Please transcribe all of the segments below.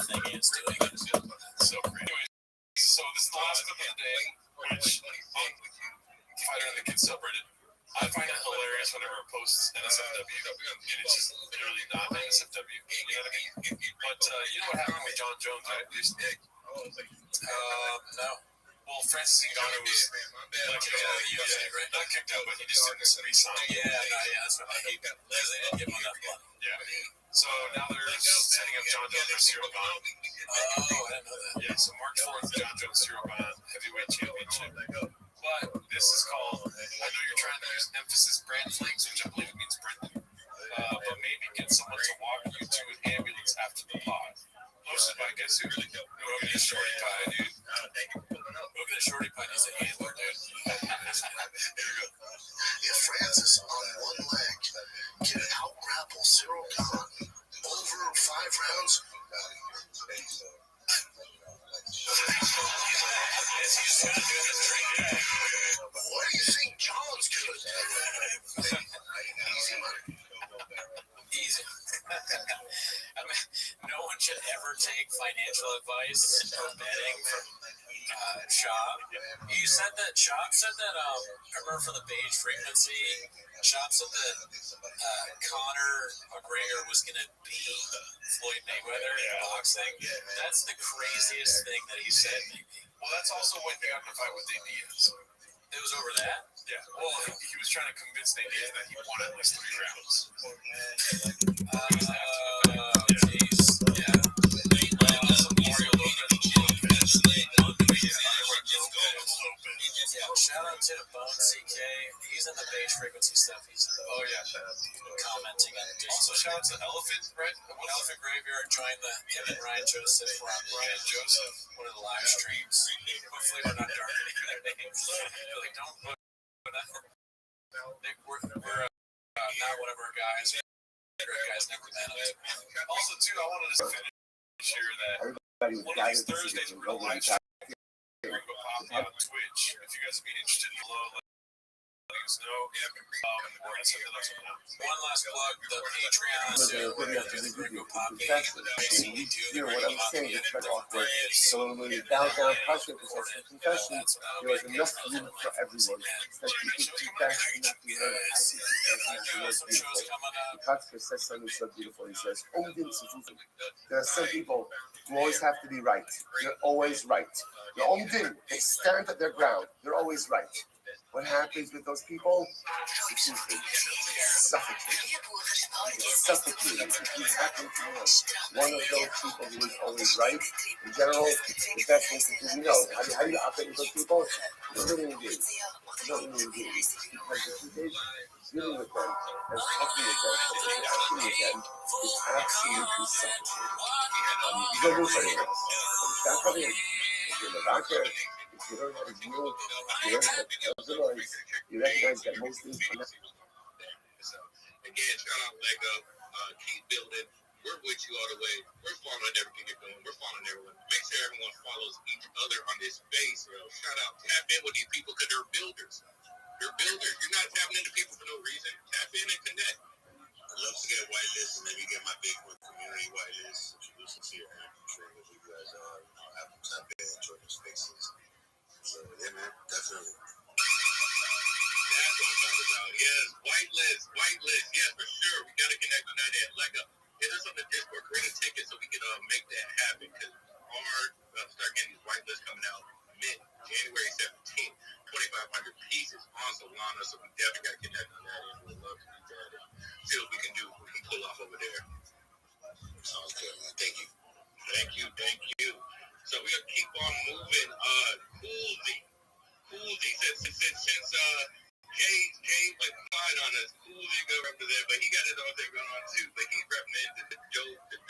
thinking it's doing it. So great. So this is the last clip of the day, which Fighter in the Kids subreddit. I find it hilarious whenever it posts NSFW, and it's just literally not NSFW. You know what I mean? But you know what happened with John Jones, right? No. Well, Francis Ngannou was not kicked out of the UFC, right? Not kicked out, but he just didn't resign. Yeah, that's what I hate. Because they didn't give him enough money. Yeah. So now they're setting up John Jones for Cyril Gane. Oh, I didn't know that. Yeah, so March 4th, John Jones Cyril Gane heavyweight championship. But this is called, I know you're trying to use emphasis brand flags, which I believe it means Brendan. But maybe get someone to walk you to an ambulance after the pod. Hosted by guess who? Rogan and Shorty Pie, dude. Rogan and Shorty Pie needs a handler, dude. If Francis on one leg can out-grapple Cyril Gane over 5 rounds, what do you think John's gonna do? Easy money. Easy. I mean, no one should ever take financial advice or betting from Schaub. Schaub said that, remember for the beige frequency, Schaub said that Conor McGregor was going to beat Floyd Mayweather in boxing. That's the craziest thing that he said, maybe. Well, that's also when he got in a fight with Nate Diaz. It was over that? Yeah. Well, he was trying to convince Nate Diaz that he won at least 3 rounds. Jeez. Yeah. Some Mario Lopez. Yeah, shout out to Bone CK. He's in the beige frequency stuff. He's commenting on it. Also, shout out to Elephant, right? Elephant Graveyard joined him and Ryan Joseph on Ryan Joseph, one of the live streams. Hopefully we're not darkening their names. Like, don't put we're not one of our guys. Guys never met him. Also, too, I wanted to finish here that one of these Thursdays we're going to live stream on Twitch. If you guys would be interested in below, let us know. We're going to set that up sometime. One last plug, the Patreon. You know what I'm saying? It's kind of awkward. So when we bow down, posture possession, confession, there was enough room for everyone. That you could confess and not be heard. Kotsker says something so beautiful. He says, there are some people who always have to be right. They're always right. They stand at their ground. They're always right. What happens with those people? It's suffocating. It's suffocating. It keeps happening to me. One of those people who is always right. In general, the best thing to do, how do you operate with those people? You don't really engage. You don't really engage. Because if you engage dealing with them and talking with them, interacting with them, it's absolutely suffocating. You don't move anywhere. Stop coming in. If you're in the doctor, if you learn how to deal, you learn how to visualize, you recognize that most things are not. Again, shout out Lego, keep building. We're with you all the way. We're following everything you're doing. We're following everyone. Make sure everyone follows each other on this space. Shout out, tap in with these people because they're builders. They're builders. You're not tapping into people for no reason. Tap in and connect. I'd love to get whitelist and maybe get my big one community whitelist. Introduce us here. I'm sure that you guys have to tap in, enjoy the spaces. So, yeah, man, definitely. That's what I'm talking about. Yes, whitelist. Yeah, for sure. We got to connect on that end. Like, hit us on the Discord, create a ticket so we can make that happen. Because start getting these whitelists coming out mid-January 17th. 2,500 pieces on Solana, so we definitely got to connect on that end. We'd love to do that and see what we can do. We can pull off over there. Sounds good, man. Thank you. So we're going to keep on moving. Coolsy, since Jay went quiet on us, Coolsy go up to there, but he got his own thing going on too. But he's representing the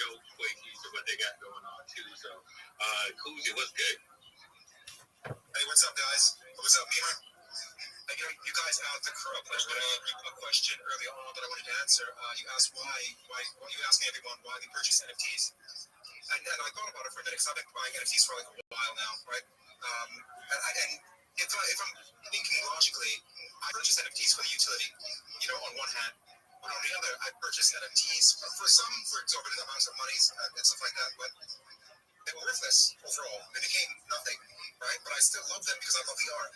dope quakies or what they got going on too. So, Coolsy, what's good? Hey, what's up, guys? What's up, Beamer? You guys asked a question early on that I wanted to answer. You asked why you asking everyone why they purchase NFTs. And I thought about it for a minute because I've been buying NFTs for like a while now, right? And if I'm thinking logically, I purchase NFTs for the utility, on one hand, but on the other, I purchase NFTs for exorbitant amounts of money and stuff like that. But they were worthless overall. They became nothing, right? But I still love them because I love the art.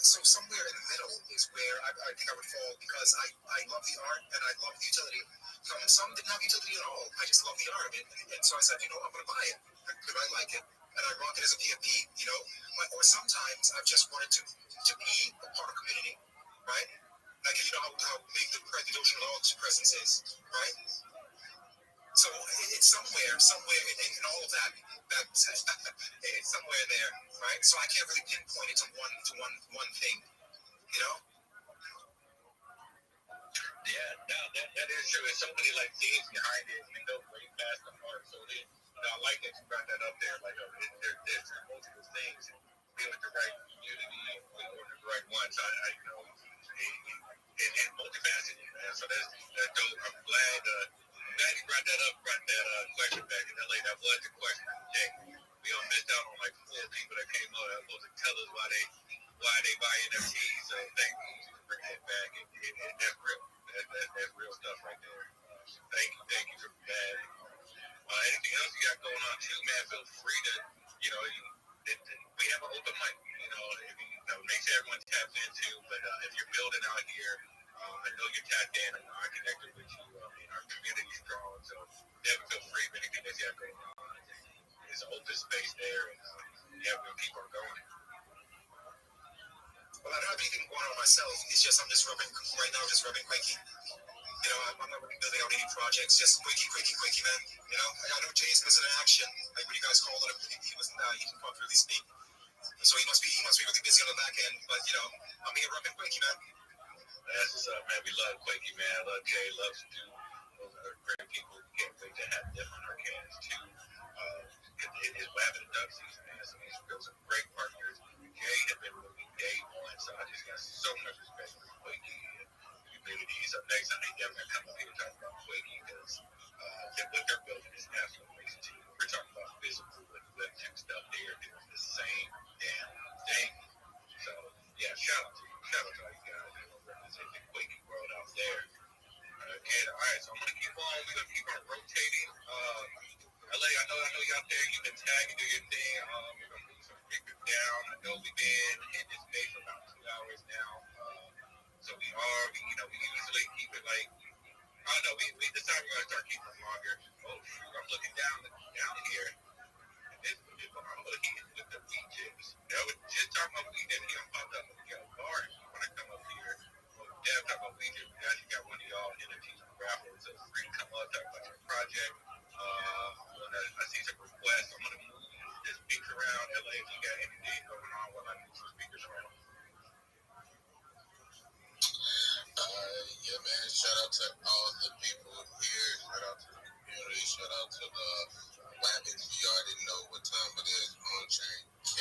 So somewhere in the middle is where I think I would fall because I love the art and I love the utility. Some didn't have utility at all. I just love the art of it. And so I said, I'm going to buy it because I like it. And I rock it as a PFP, Or sometimes I've just wanted to be a part of community, right? Like, how big the Dotion Log's presence is, right? So it's somewhere in all of that it's somewhere there, right? So I can't really pinpoint it to one thing, Yeah, no, that is true. There's so many like themes behind it, and it goes way past the heart. So I like that you brought that up there. Like, there's multiple things. Being with the right community or the right ones. And multifaceted, man. So that's dope. I'm glad you brought that up. Brought that question back in LA. That was the question of the day. We all missed out on like 4 people that came up that supposed to tell us why they buy NFTs. So thank you for bringing it back. And that's real. That's real stuff right there. Thank you for that. Anything else you got going on too, man? Feel free to, we have an open mic. Make sure everyone taps into. But if you're building out here, I know you're tapped in. I'm connected with you. Our community's strong, so definitely feel free. If anything that you have going on, there's an open space there, and we'll keep on going. Well, I don't have anything going on myself. It's just I'm just rubbing Quakey. I'm not really building out any projects. Just Quakey, man. I know Jay's missing in action. Like when you guys called him, he didn't can't really speak. So he must be really busy on the back end. But I'm here rubbing Quakey, man. That's what's up, man. We love Quakey, man. I love Jay. Love Stu. Those are great people. Can't wait to have them on our cans too. It's having a duck season, man. So he's built some great partners. Jay has been with me day one, so I just got so much respect for Quakey and the community. So next time they definitely come up here and talk about Quakey because what they're building is absolutely amazing too. We're talking about physical and Web2 stuff. They are doing the same damn thing. So yeah, shout out to all you guys that are representing the Quakey world out there. And all right, so I'm gonna keep on. We're gonna keep on rotating. LA, I know you out there. You've been tagging, do your thing. We're gonna move some figures down. I know we've been in this space for about 2 hours now. So we usually keep it like, I don't know. We decided we're gonna start keeping it longer. Oh shoot, I'm looking down here. I'm looking with the weed chips. I was just talking about weed and he popped up. We got a bar when I come up here. Yeah, talk about weed chips. We actually got one of y'all NFTs and raffles. So free to come up, talk about your project. I see some requests. I'm gonna move this speaker around. LA, if you got anything going on while I move some speakers around. Yeah, man. Shout out to all the people here. Shout out to the community. Shout out to the Rabbits. You already know what time it is. On-chain K.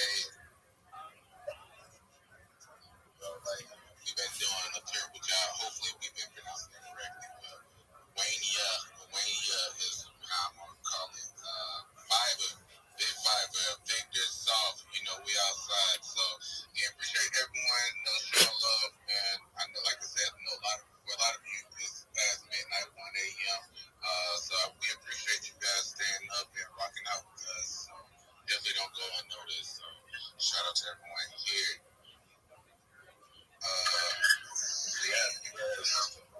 We've been doing a terrible job. Hopefully, we've been pronouncing it correctly. But Waynia is how I'm going to call it. Fiverr, big Fiverr, Victor, Soft. We outside. So, yeah, appreciate everyone. Show love. And I know, like I said, I know a lot of you, it's past midnight, 1 a.m. So we appreciate you guys staying up and rocking out with us. So definitely don't go unnoticed. So shout out to everyone here.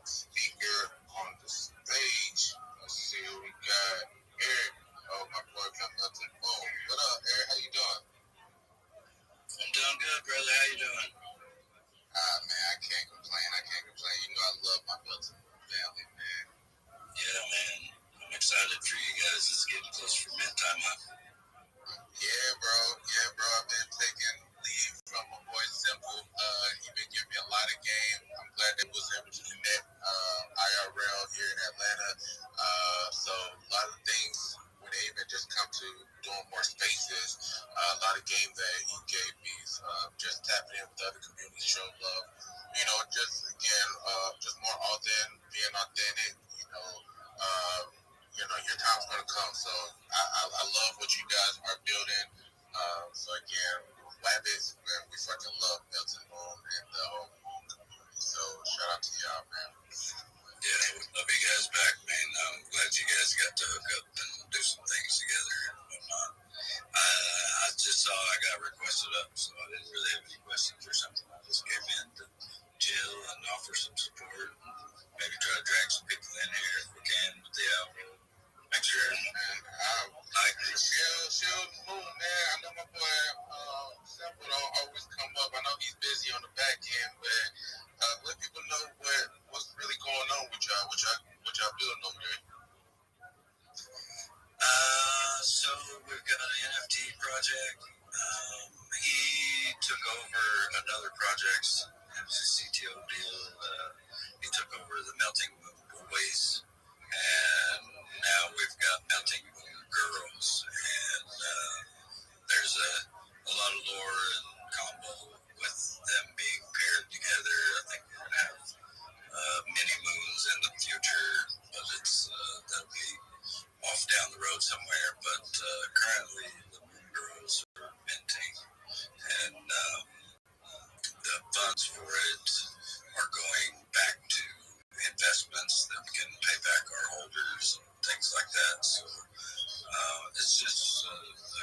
Speaker on the stage. Let's see who we got. Eric. Oh, my boy Milton. Boom. What up, Eric? How you doing? I'm doing good, brother. How you doing? Man, I can't complain. I love my Milton family, man. Yeah, man. I'm excited for you guys. It's getting close for midtime, huh? Yeah, bro. I've been taking leave from my boy Simple. He been giving me a lot of game. I'm glad that we was able to connect IRL here in Atlanta. So a lot of things when they even just come to doing more spaces, a lot of game that he gave me. Just tapping in with other communities, show love. Just again, just more being authentic. Your time's gonna come. So I love what you guys are building. So again, Rabbits, man, we fucking love Milton Moon and the whole Moon community. So shout out to y'all, man. Yeah, love you guys back, man. I'm glad you guys got to hook up and do some things together and whatnot. I just saw I got requested up, so I didn't really have any questions or something. I just came in to chill and offer some support. Maybe try to drag some people in here if we can with the outro. Make sure. Like Shield Moon, man. I know my boy Simple don't always come up. I know he's busy on the back end, but let people know what's really going on with y'all. What y'all building over there? So we've got an NFT project. He took over another project. It was a CTO deal. He took over the Melting Moon Boys, and now we've got Melting Moon Girls. And there's a lot of lore and combo with them being paired together. I think we're gonna have mini moons in the future, but that'll be off down the road somewhere. But currently, the Moon Girls are minting, and the funds for it are going back to investments that can pay back our holders and things like that. So it's just a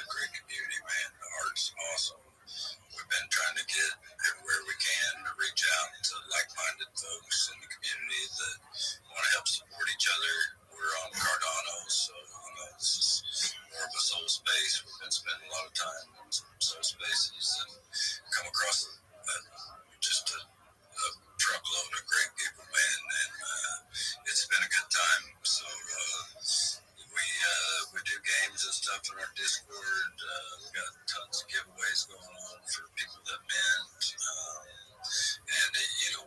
great community, man. The art's awesome. We've been trying to get everywhere we can to reach out to like-minded folks in the community that want to help support each other. We're on Cardano, so this is more of a soul space. We've been spending a lot of time in soul spaces and come across just a truckload of great people, man, and it's been a good time. So we do games and stuff in our Discord. We got tons of giveaways going on for people that mint, and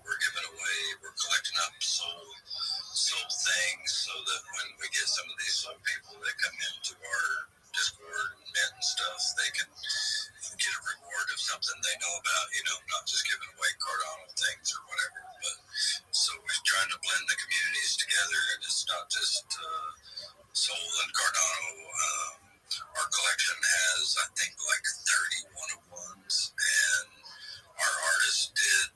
we're giving away. We're collecting up soul things so that when we get some of these soul people that come into our Discord and mint and stuff, they can get a reward of something they know about. Not just giving away Cardano things or whatever. But so we're trying to blend the communities together, and it's not just Soul and Cardano. Our collection has, I think, like 30 one-of-ones, and our artists did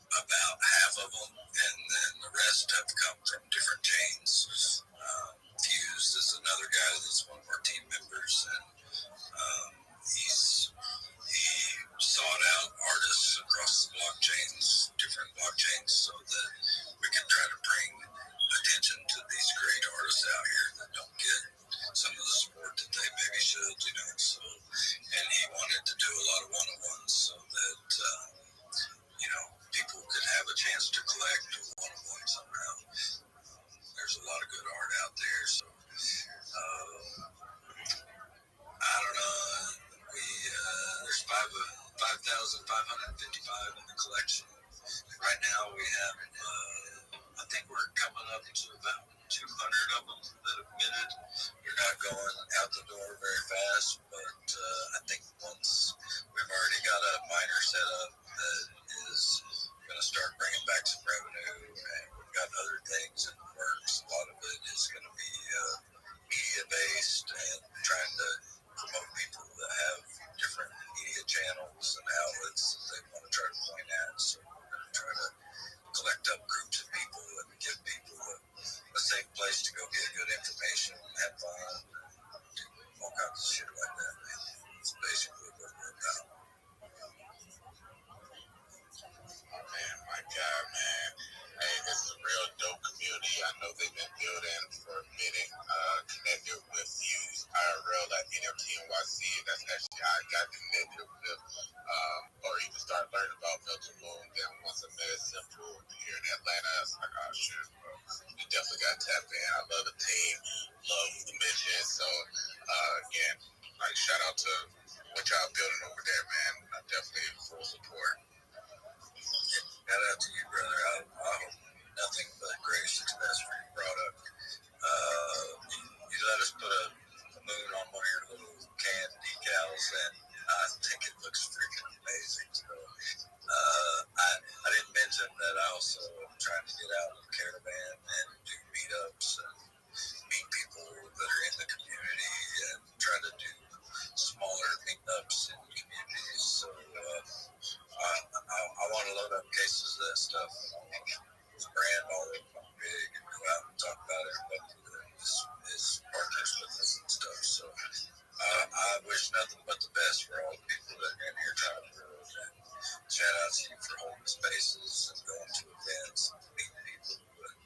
about half of them, and then the rest have come from different chains. Fused is another guy that's one of our team members, and he sought out artists across the blockchains, different blockchains, so that we can try to bring attention to these great artists out here that don't get some of the support that they maybe should, So, and he wanted to do a lot of one-on-ones so that people could have a chance to collect one-on-one somehow. There's a lot of good art out there, so I don't know. There's 5,555 in the collection. Right now we have, I think we're coming up to about 200 of them that have minted. They're not going out the door very fast, but I think once we've already got a miner set up that is going to start bringing back some revenue, and we've got other things in the works. A lot of it is going to be media-based and trying to promote people that have different media channels and outlets that they want to try to point at. So we're going to try to collect up groups of people and give people a safe place to go get good information and have fun and all kinds of shit like that, man. It's basically what we're about. Oh, man, my God, man. Hey, this is a real dope community. I know they've been building for a minute, connected with Fuse IRL at NFT NYC. That's actually how I got connected with, or even started learning about Melting Moon. Then once I met Simple here in Atlanta, I was like, oh, shit, bro. You definitely got to tap in. I love the team, love the mission. So, again, shout out to what y'all building over there, man. I definitely full support. Shout out to you, brother. I hope nothing but great success for your product. wish nothing but the best for all the people that are in here trying to grow. And shout out to you for holding spaces and going to events, meeting people,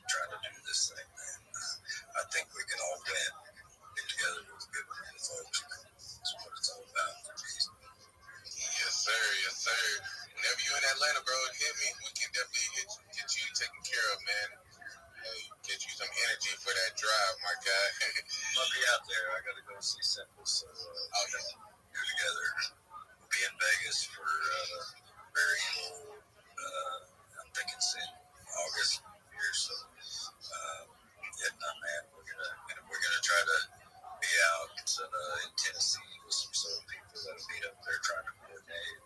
trying to do this thing, man. I think we can all win. Get together with a good group of folks. That's what it's all about. Yes, sir. Yes, sir. Whenever you're in Atlanta, bro, hit me. We can definitely get you taken care of, man. Get you some energy for that drive, my guy. I'll be out there. I got to go see Simple, so get together. We'll be in Vegas for burial. I'm thinking it's in August here, so man, we're gonna try to be out in Tennessee with some soul people that'll be up there trying to coordinate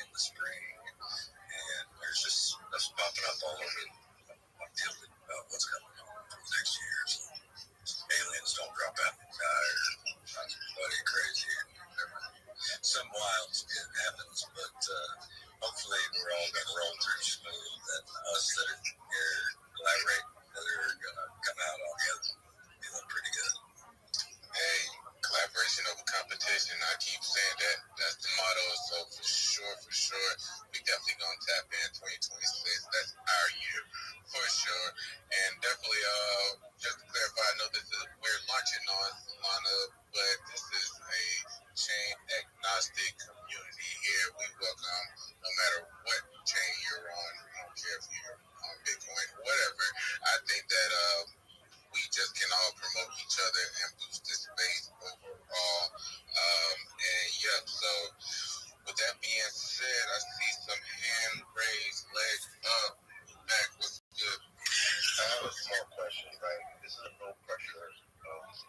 in the spring, and there's just stuff popping up all over. I'm feeling about what's coming on for the next year. So aliens don't drop out and die or somebody crazy. Some wild shit happens, but hopefully we're all gonna roll through smooth, and us that are here collaborating together are gonna come out on the other feeling pretty good. Hey, collaboration over competition. I keep saying that. That's the motto. So for sure, we definitely gonna tap in 2026. That's our year for sure. And definitely, just to clarify, I know we're launching on Solana, but this is a chain agnostic community here. We welcome no matter what chain you're on. I don't care if you're on Bitcoin, whatever. I think that we just can all promote each other and boost this space overall. And yeah, so with that being said, I see some hand raised, legs up, back. What's good? I have a small question, right? This is a no pressure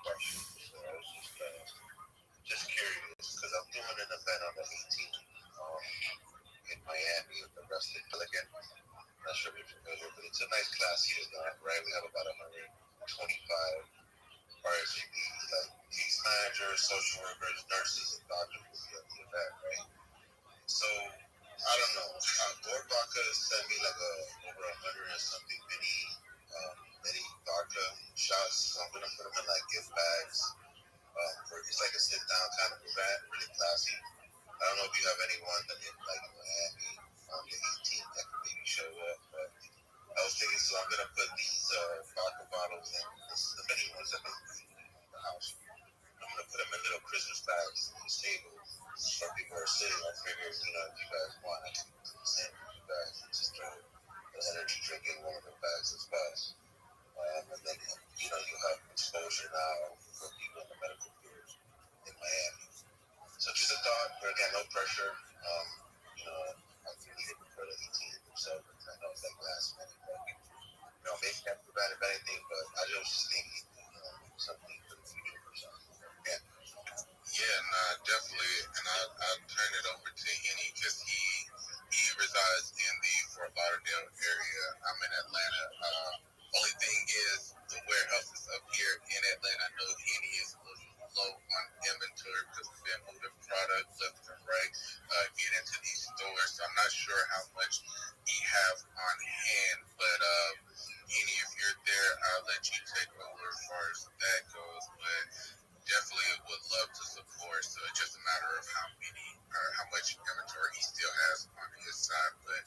question. So I was just curious because I'm doing an event on the 18th in Miami with the Rustic Pelican. Not sure if you're familiar, but it's a nice classy event, right? We have about 125 RSVPs, like case managers, social workers, nurses, and doctors will be at the event, right? So I don't know. Vodka sent me like over 100 and something mini vodka shots. So I'm gonna put them in like gift bags. It's like a sit down kind of event, really classy. I don't know if you have anyone that in like Miami on the 18th that could maybe show up, but I was thinking, so I'm gonna put these vodka bottles in. This is the mini ones that make in the house. I'm gonna put them in little Christmas bags on the table. So people are sitting. I figured, if you guys want, I can send you guys and just throw an energy drink in one of the bags as well. And then you have exposure now for people in the medical field in Miami. So just a thought, but again, no pressure. I can need it for the 18th or so. I know it's like last minute, but maybe not prevent anything, but I was just thinking, something for the future or something. Yeah, nah, definitely. And I'll turn it over to Henny because he resides in the Fort Lauderdale area. I'm in Atlanta. Only thing is the warehouse is up here in Atlanta. I know Henny is a little low on inventory because we've been moving product left and right, get into these stores. So I'm not sure how much he has on hand, but Henny, if you're there, I'll let you take over as far as that goes. But definitely would love to support. So it's just a matter of how many or how much inventory he still has on his side. But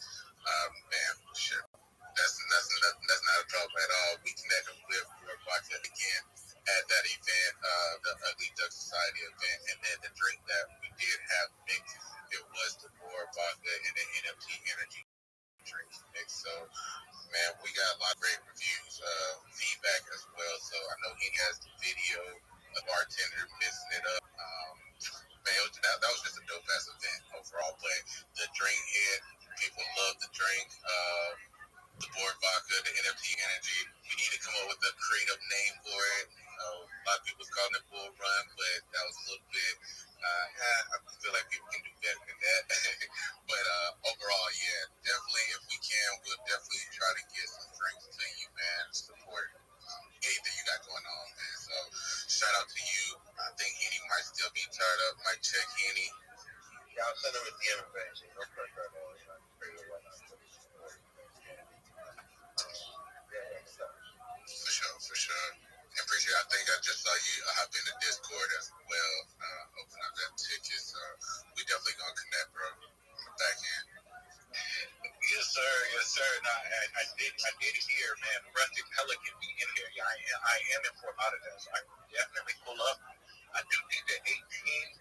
man, shit, that's not a problem at all. We connected with Rothschild again at that event, the Ugly Duck Society event, and then the drink that we did have mixed, it was the Boar Vodka and the NFT Energy drinks mix. So man, we got a lot of great reviews, feedback as well. So I know he has the video, a bartender mixing it up. Man, that was just a dope ass event overall. But the drink hit, people love the drink. The Board Vodka, the NFT Energy. We need to come up with a creative name for it. A lot of people's calling it Bull Run, but that was a little bit. I feel like people can do better than that. But overall, yeah, definitely. If we can, we'll definitely try to get some drinks to you, man. Support anything you got going on, man. So shout out to you. I think Henny might still be tied up. Might check Henny. Yeah, I'll send them a DM eventually. No pressure at all. For sure. I appreciate it. I think I just saw you hop in the Discord as well. Open up that ticket, so we definitely gonna connect, bro. On the back end. Yes, sir. Yes, sir. And I did hear, man, Rusty Pelican be in here. Yeah, I am in Fort Lauderdale, so I can definitely pull up. I do think the 18.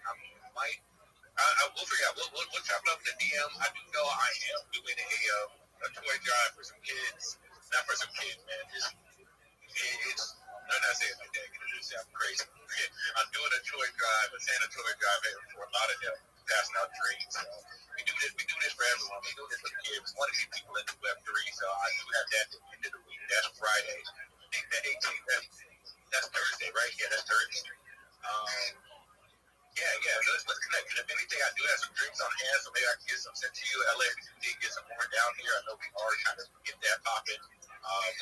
I will figure out. We'll chop it up in the DM. I do know I am doing a toy drive for some kids. Not for some kids, man. It's I'm not saying it like that because it sounds crazy. I'm doing a toy drive, a Santa toy drive here in Fort Lauderdale, passing out drinks. So we do this for everyone. We do this for the kids. We want to get people into Web3. So I do have that at the end of the week. That's Friday. I think the 18th. That's Thursday, right? Yeah, that's Thursday. Yeah. Let's connect. And if anything, I do have some drinks on hand, so maybe I can get some sent to you. LA, if you did get some more down here, I know we already kind of get that popping. But I'm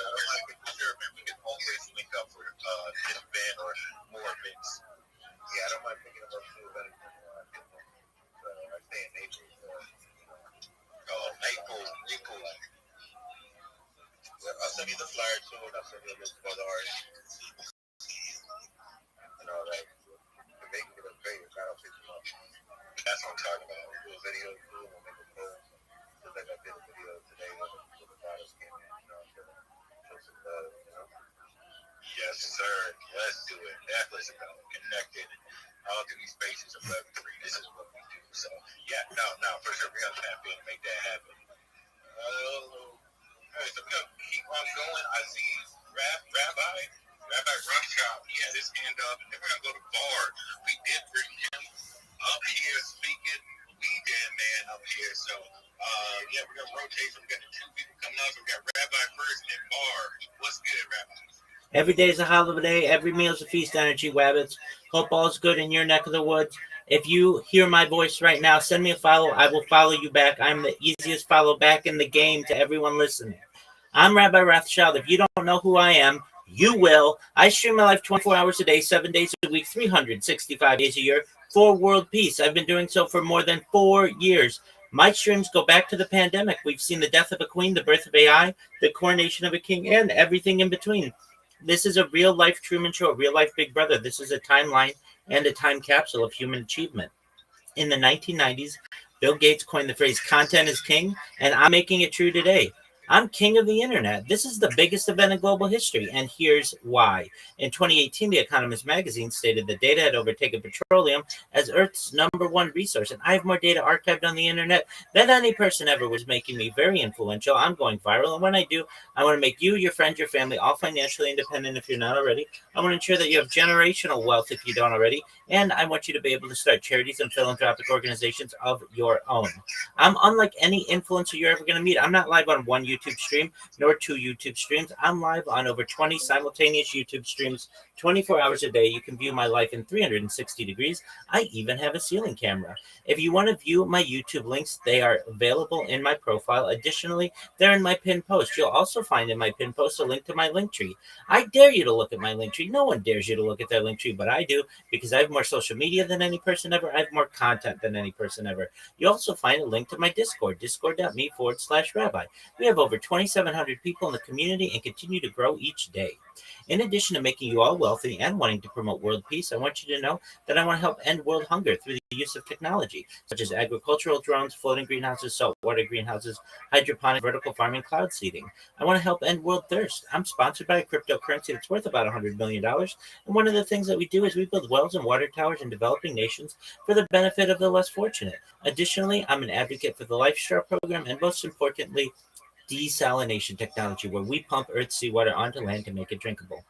for sure, man, we can always link up for this event or more events. Yeah, I don't mind picking up two events. I stay in Naples. Naples. I'll send you the flyer too, and I'll send you a list of other artists and all that. We're making it a favor, I don't pick them up. That's what I'm talking about. We'll do a video too, we'll make a post. Just like I did a video today when the artists came in, show some love, Yes, sir. Let's do it. That's about connected. All through these spaces of Web3. This is what we do. So, yeah, no, for sure. We're going to tap in and make that happen. All right, so we're going to keep on going. I see Rabbi Rothschild. He has his hand up. And then we're going to go to Bar. We did bring him up here speaking. We did, man, up here. So, we're going to rotate. So we got the two people coming up. So we got Rabbi first and then Bar. What's good, Rabbi? Every day is a holiday. Every meal is a feast, Energy Wabbits. Hope all's good in your neck of the woods. If you hear my voice right now, send me a follow. I will follow you back. I'm the easiest follow back in the game to everyone listening. I'm Rabbi Rothschild. If you don't know who I am, you will. I stream my life 24 hours a day, 7 days a week, 365 days a year for world peace. I've been doing so for more than 4 years. My streams go back to the pandemic. We've seen the death of a queen, the birth of AI, the coronation of a king, and everything in between. This is a real-life Truman Show, a real-life Big Brother. This is a timeline and a time capsule of human achievement. In the 1990s, Bill Gates coined the phrase, content is king, and I'm making it true today. I'm king of the internet. This is the biggest event in global history, and here's why. In 2018, The Economist magazine stated that data had overtaken petroleum as Earth's #1 resource, and I have more data archived on the internet than any person ever, was making me very influential. I'm going viral, and when I do, I want to make you, your friends, your family, all financially independent if you're not already. I want to ensure that you have generational wealth if you don't already, and I want you to be able to start charities and philanthropic organizations of your own. I'm unlike any influencer you're ever going to meet. I'm not live on one YouTube stream, nor 2 YouTube streams. I'm live on over 20 simultaneous YouTube streams, 24 hours a day. You can view my life in 360 degrees. I even have a ceiling camera. If you want to view my YouTube links, they are available in my profile. Additionally, they're in my pinned post. You'll also find in my pinned post a link to my link tree. I dare you to look at my link tree. No one dares you to look at their link tree, but I do, because I have more social media than any person ever. I have more content than any person ever. You also find a link to my Discord, discord.me/rabbi. We have over 2,700 people in the community and continue to grow each day. In addition to making you all wealthy and wanting to promote world peace, I want you to know that I want to help end world hunger through the use of technology, such as agricultural drones, floating greenhouses, saltwater greenhouses, hydroponic, vertical farming, cloud seeding. I want to help end world thirst. I'm sponsored by a cryptocurrency that's worth about $100 million. And one of the things that we do is we build wells and water towers in developing nations for the benefit of the less fortunate. Additionally, I'm an advocate for the Life Straw program, and most importantly, desalination technology, where we pump Earth's seawater onto land to make it drinkable.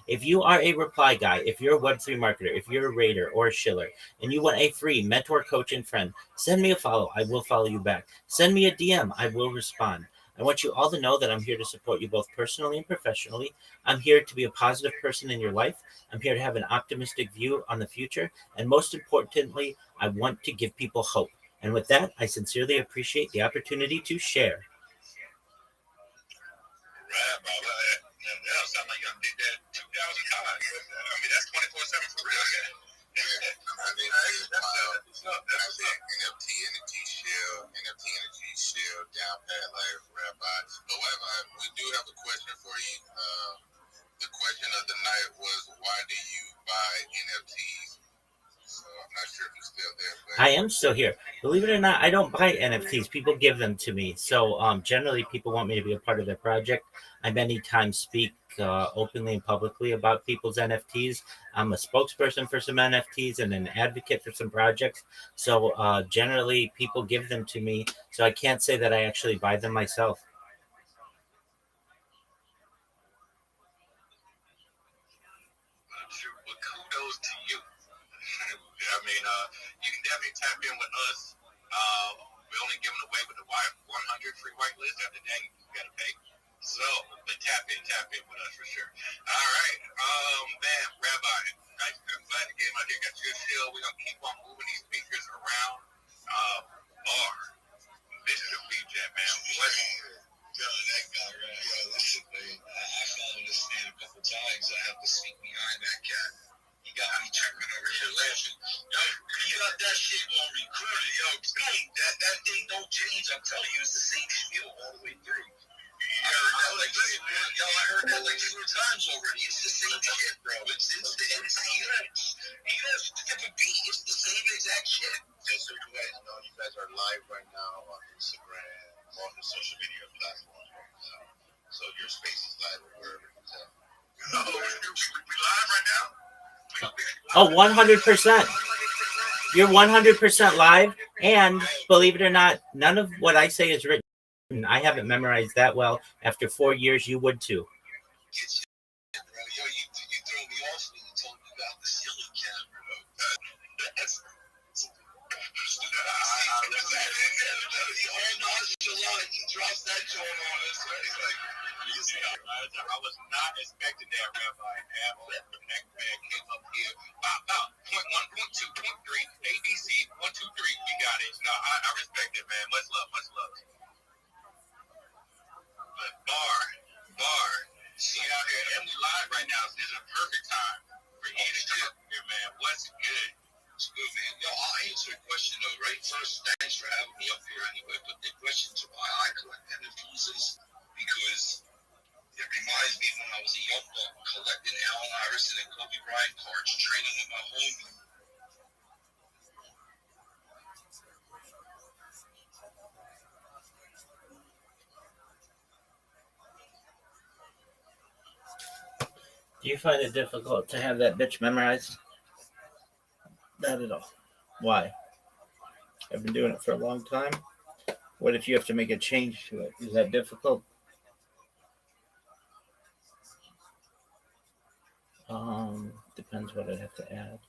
If you are a reply guy, if you're a Web3 marketer, if you're a raider or a shiller, and you want a free mentor, coach, and friend, send me a follow. I will follow you back. Send me a DM. I will respond. I want you all to know that I'm here to support you both personally and professionally. I'm here to be a positive person in your life. I'm here to have an optimistic view on the future. And most importantly, I want to give people hope. And with that, I sincerely appreciate the opportunity to share. That sounds like you did that 2,000 times. I mean, that's 24/7 for real. That's NFT Energy Shield, down pat like Rabbi. However, we do have a question for you. the question of the night was, why do you buy NFTs? So I'm not sure if you're still there. But I am still here. Believe it or not, I don't buy NFTs. People give them to me. So generally, people want me to be a part of their project. I many times speak openly and publicly about people's NFTs. I'm a spokesperson for some NFTs and an advocate for some projects. So generally, people give them to me. So I can't say that I actually buy them myself. But kudos to you. I mean, you can definitely tap in with us. We're only giving away with the 100 free whitelist. After that, you got to pay. So, but tap in with us for sure. All right. Man, Rabbi, I'm glad you came out here. Got your show. We're going to keep on moving these speakers around. Bar, Mr. BJ, man. What's That guy, right? Yo, listen, man. I followed this man a couple times. I have to sneak behind that cat. He got me tripping over here laughing. Yo, you got that shit on recorded. Yo, that thing don't change. I'm telling you, it's the same spiel all the way through. I heard that like 4 times already. It's the same shit, bro. It's you don't skip a beat. It's the same exact shit. Just so you guys know, you guys are live right now on Instagram, on the social media platforms right now. So your space is live wherever you tell. we live right now? Oh, 100%. You're 100% live. And believe it or not, none of what I say is written. I haven't memorized that well. After 4 years, you would too. Yo, you throw me off when you told me about the ceiling camera, bro. That's he drops that joint on us, right? Like, I was not expecting that, Rabbi. The next man came up here about point 1, point 2, point 3, ABC, 1, 2, 3. We got it. No, I respect it, man. Much love, much love. But bar. She out here and we live right now. So this is a perfect time for you to come up here, man. What's good? It's good, man. Yo, I'll answer a question though, right? First, thanks for having me up here anyway. But the question to why I collect NFTs is because it reminds me when I was a young buck collecting Allen Iverson and Kobe Bryant cards, training with my homie. Do you find it difficult to have that bitch memorized? Not at all. Why? I've been doing it for a long time. What if you have to make a change to it? Is that difficult? Depends what I'd have to add.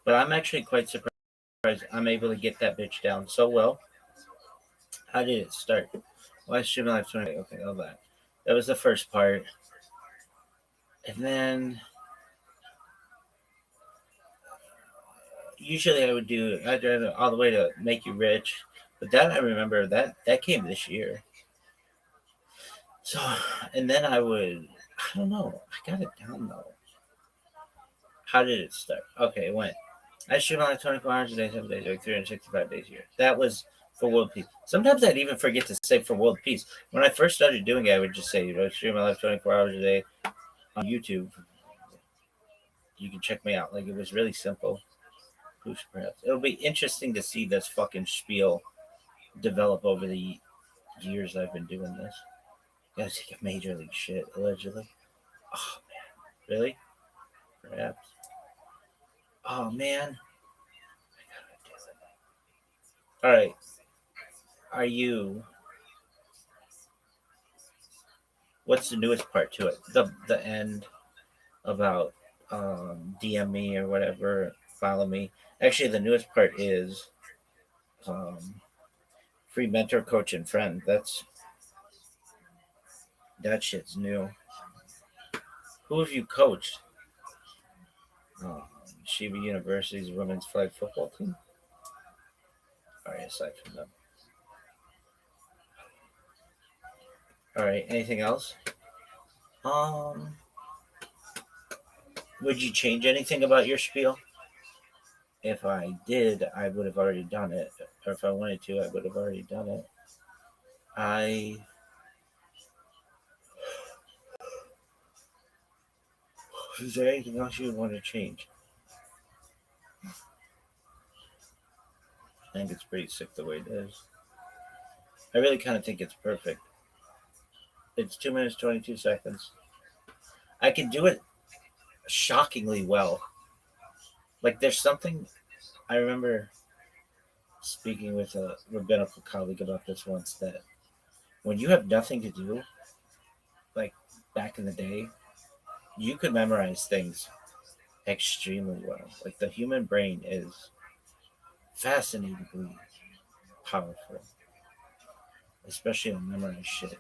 But I'm actually quite surprised I'm able to get that bitch down so well. How did it start? Last stream live 20. Okay, all that. That was the first part. And then usually I would do all the way to Make You Rich. But that I remember that came this year. So, and then I don't know. I got it down though. How did it start? Okay, it went. I stream like 24 hours a day, 7 days a week, 365 days a year. That was for world peace. Sometimes I'd even forget to say for world peace. When I first started doing it, I would just say, I stream my life 24 hours a day on YouTube. You can check me out. Like, it was really simple. It'll be interesting to see this fucking spiel develop over the years I've been doing this. Gotta take a major league shit, allegedly. Oh, man. Really? Perhaps. Oh, man. All right. Are you... What's the newest part to it? The end about DM me or whatever, follow me. Actually, the newest part is free mentor, coach, and friend. That shit's new. Who have you coached? Shiva University's women's flag football team. All right, aside from them. All right, anything else? Would you change anything about your spiel? If I did, I would have already done it. Or if I wanted to, I would have already done it. Is there anything else you would want to change? I think it's pretty sick the way it is. I really kind of think it's perfect. It's 2 minutes, 22 seconds. I can do it shockingly well. Like, there's something I remember speaking with a rabbinical colleague about this once, that when you have nothing to do, like back in the day, you could memorize things extremely well. Like, the human brain is fascinatingly powerful, especially on memorized shit.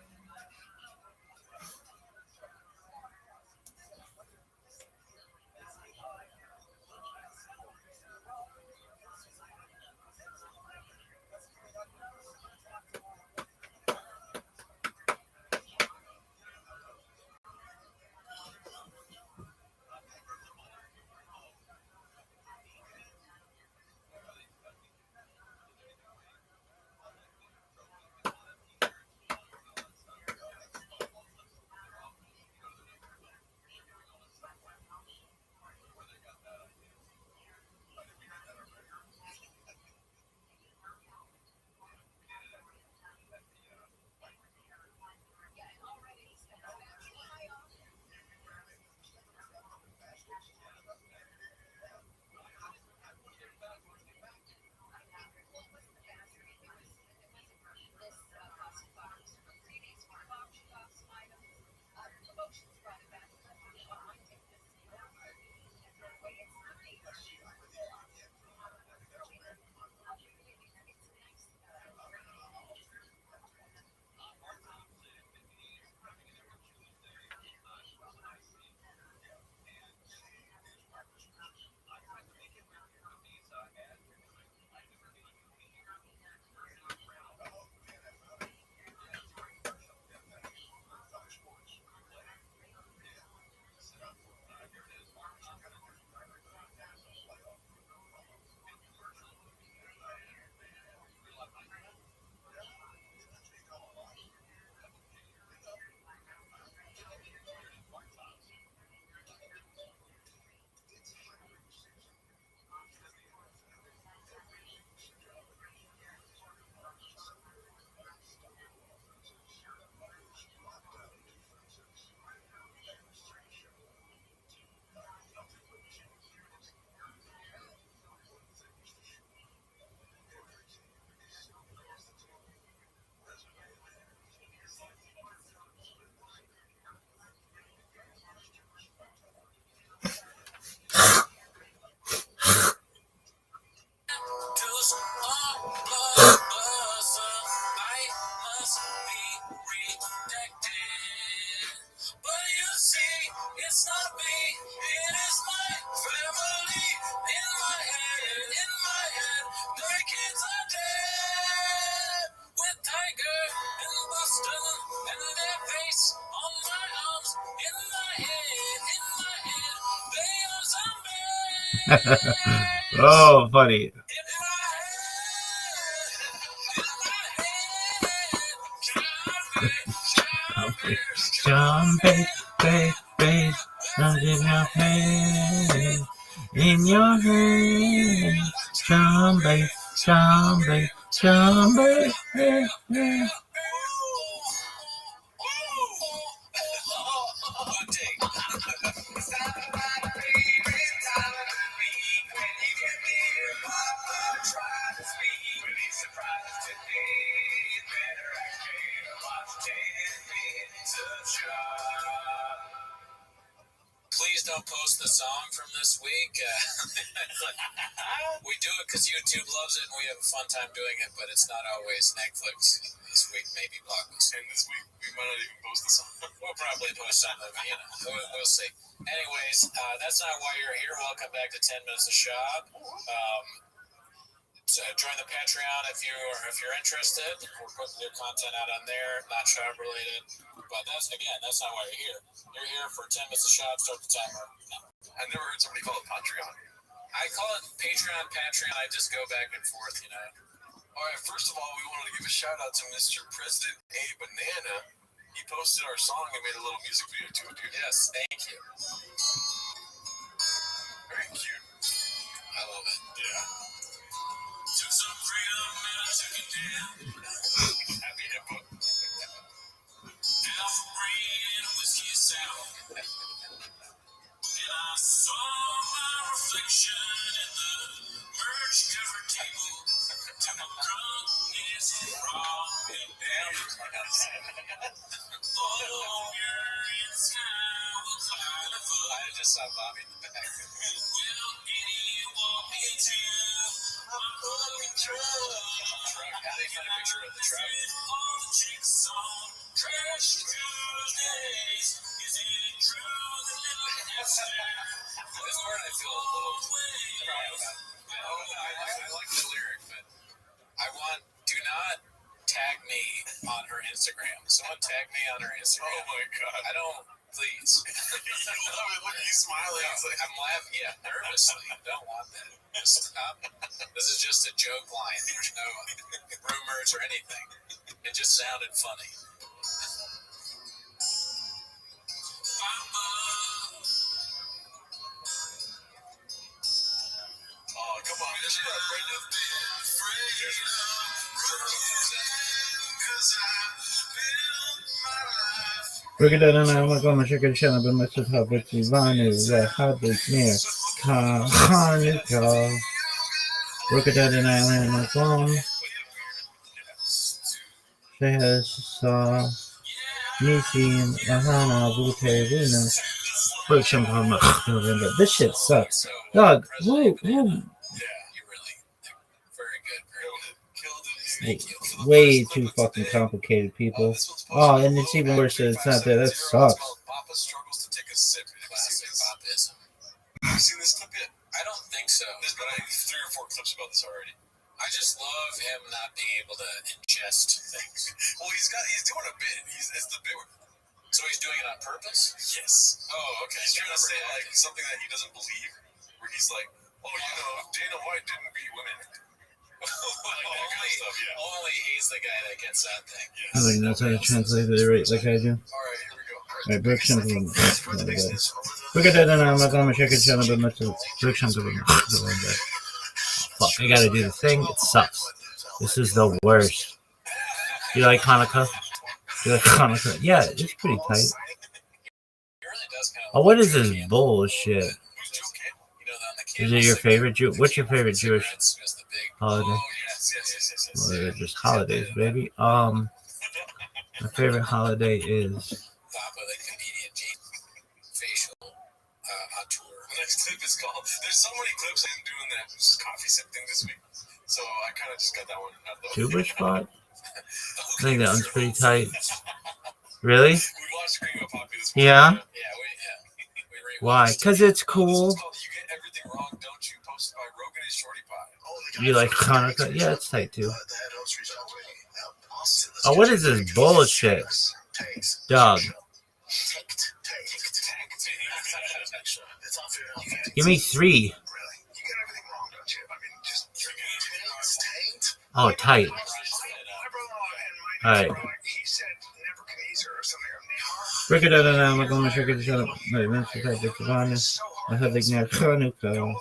It's not me, it is my family. In my head, their kids are dead. With Tiger and Boston and their face on my arms. In my head, they are zombies. Oh, funny. Zombie, baby, not in your head, in your head, zombie, zombie, zombie. Please don't post the song from this week. We do it because YouTube loves it and we have a fun time doing it, but it's not always Netflix. This week, maybe Blockbuster. And this week, we might not even post the song. We'll probably post something, we'll see. Anyways, that's not why you're here. Welcome back to 10 Minutes of Shop. Join the Patreon if you're interested. We're putting new content out on there, not shop related. But that's not why you're here. You're here for 10 Minutes of Shop. Start the timer. No. I've never heard somebody call it Patreon. I call it Patreon. I just go back and forth, All right, first of all, we wanted to give a shout out to Mr. President A Banana. He posted our song and made a little music video to it, dude. Yes, thank you. I just saw Bobby in the back. I didn't get a picture of the truck. This part I feel a little dry about. I like the lyric, but I want, do not tag me on her Instagram. Someone tag me on her Instagram. Oh my God. I don't, please. Look at you smiling. No, I'm laughing, yeah, nervously. Don't want that. Just stop. This is just a joke line. There's no rumors or anything. It just sounded funny. Oh, come on. This is Brigadier and Magoma Shikashana Bimasa Habit Ivanu, the Habit near Hanukkah. Brigadier and Magom Shehas Nisim Ahana Bute Luna. This shit sucks. Dog, woo. Yeah, you really very good. Way too fucking complicated, people. Oh, and it's even worse that it's not there. That sucks. Papa struggles to take a sip. Classic Bopism. Have you seen this clip yet? I don't think so. There's been like 3 or 4 clips about this already. I just love him not being able to ingest things. Well, he's doing a bit. It's the bit. So he's doing it on purpose? Yes. Oh, okay. He's trying to say like something that he doesn't believe, where he's like, oh, Dana White didn't beat women. Like that kind of stuff, yeah. Only he's the guy that gets that thing. I think that's how to translate it right like I do. All right, here we go. Alright, Brick Shampoo. Look at that, and I'm not going to check it out, but much of Brick Shampoo. Fuck, I gotta do the thing. It sucks. This is the worst. You like Hanukkah? You like Hanukkah? Yeah, it's pretty tight. Oh, what is this bullshit? Is it your favorite Jew? What's your favorite Jewish holiday? Well, they're just holidays, baby. My favorite holiday is. Next clip is called. There's so many clips I'm doing that coffee sip thing this week, so I kind of just got that one out of the way. Jewish spot? I think that one's pretty tight. Really? We watched Green Poppy this Yeah? morning. Why? Because it's cool. It's called You Get Everything Wrong, Don't You? Posted by Rogan and Shorty Pie. You like Hanukkah? Yeah, it's tight too. Oh, what is this bullshit? Dog. Give me 3. Oh, tight. Alright. Break it out and I'm going to check it out. Wait, let's check it out. I have the near Hanukkah.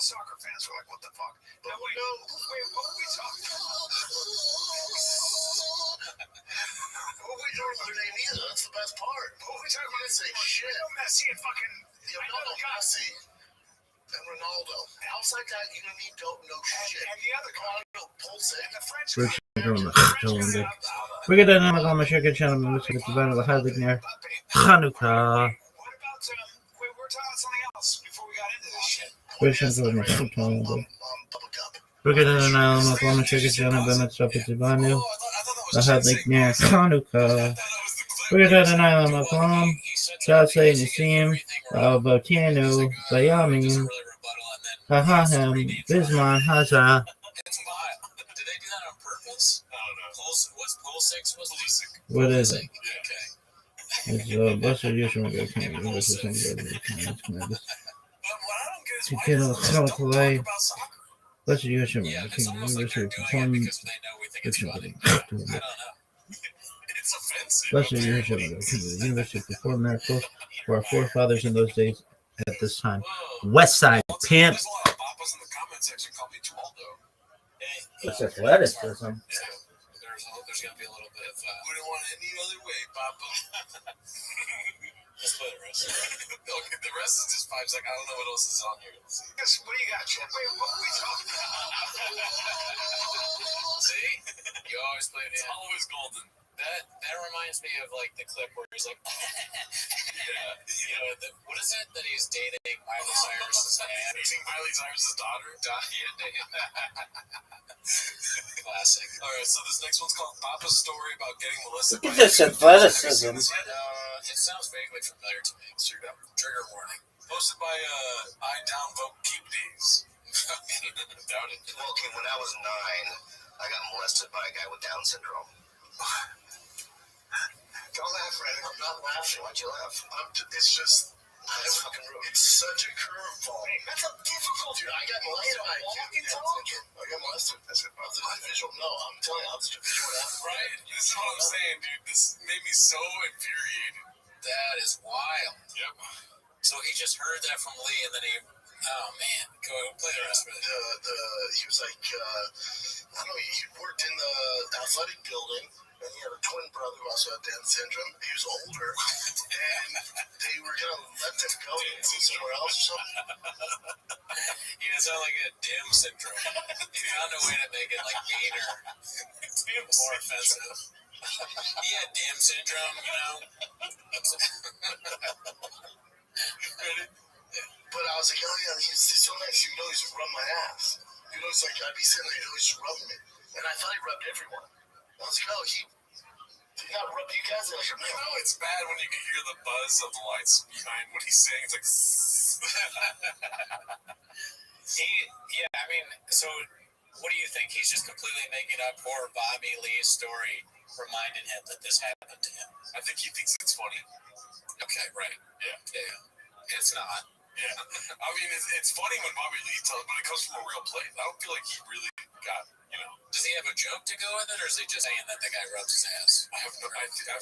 That's the best part. What we talking about? Say shit. Messi and fucking Messi and Ronaldo. Outside that, you don't know shit. And the other guy, Pulisic, and the French guy. We're going to go and check it out. Let's check it out. I have the near Hanukkah. What about, we were talking about something else before we got into this shit. We're going to we're going to go and check it out. Let's check it out. I have the near Hanukkah. We're going to go and Chasey Nassim, Botiano, Bayamin, Hahahem, Bisman, Haza. Did they do that on purpose? I don't know. What's Pulisic? What is it? Okay. It's Blessed Yeshua. To get a talk away. Blessed Yeshua. Yeah, it's almost like they're doing it because they know we think it's funny. I don't know. It's offensive. Blessed Yeshua. The University of Four Miracles for our forefathers in those days at this time. West Side Pimp. There's a lot of papas in the comment section call me Twaldo. It's athleticism. Yeah. There's going to be a little bit of. Wouldn't want it any other way, Papa. Let's put it right. Okay, the rest is just 5 seconds. I don't know what else is on here. Let's see. What do you got, Chad? Wait, what are we talking about? See? You always play the It's always golden. That reminds me of like the clip where he's like, Yeah. you know, what is it that he's dating Miley Cyrus's aunt? Dating Miley Cyrus's daughter. Classic. All right, so this next one's called Papa's Story About Getting Molested. Look at by this a- athleticism. It sounds vaguely familiar to me. Trigger warning. Posted by I Downvote Keep Days. Doubt it. Okay, when I was 9, I got molested by a guy with Down syndrome. Don't laugh, Randy. I'm not laughing. Why'd you laugh? It's just... That's fucking rude. It's such a curveball. That's a difficult... Dude, I got molested by a kid. I got molested. That's a visual. No, I'm telling you, it's a visual. Right? This is what I'm saying, dude. This made me so infuriated. That is wild. Yep. So he just heard that from Lee, and then he... Oh, man. Go play the rest of it. He was like... I don't know, he worked in the athletic building. And he had a twin brother who also had Down syndrome. He was older, and they were gonna let them go somewhere else or something. Yeah, it sounded like a dim syndrome. He found a way to make it like meaner, more offensive. He had dim syndrome, you know. But I was like, oh yeah, he's so nice. You know, he's rub my ass. You know, it's like I'd be sitting there, he's rubbing me, and I thought he rubbed everyone. I was like, oh, he not rub you guys. Like, You know, it's bad when you can hear the buzz of the lights behind what he's saying. It's like... I mean, so what do you think? He's just completely making up, or Bobby Lee's story reminded him that this happened to him? I think he thinks it's funny. Okay, right. Yeah. It's not. Yeah. I mean, it's funny when Bobby Lee tells, but it comes from a real place. I don't feel like he really got, you know. Does he have a joke to go with it, or is he just saying that the guy rubs his ass? I have no idea.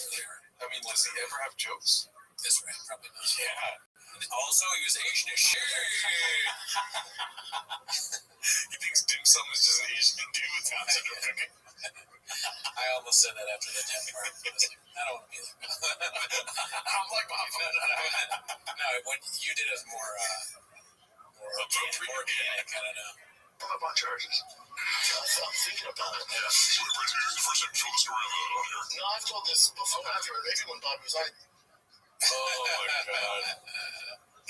I mean, does he ever have jokes? This right, probably not. Yeah. Also, he was Asian as shit. He thinks dim sum is just an Asian dude with Down syndrome cooking. I almost said that after the dim part. I don't want to be like that. I'm like, Bob. No, what you did is more organic. I don't know. what about charges? I'm thinking about it. Yeah. So the first time you told the story of on here. No, I've told this before. Maybe when Bobby was like, Oh my god.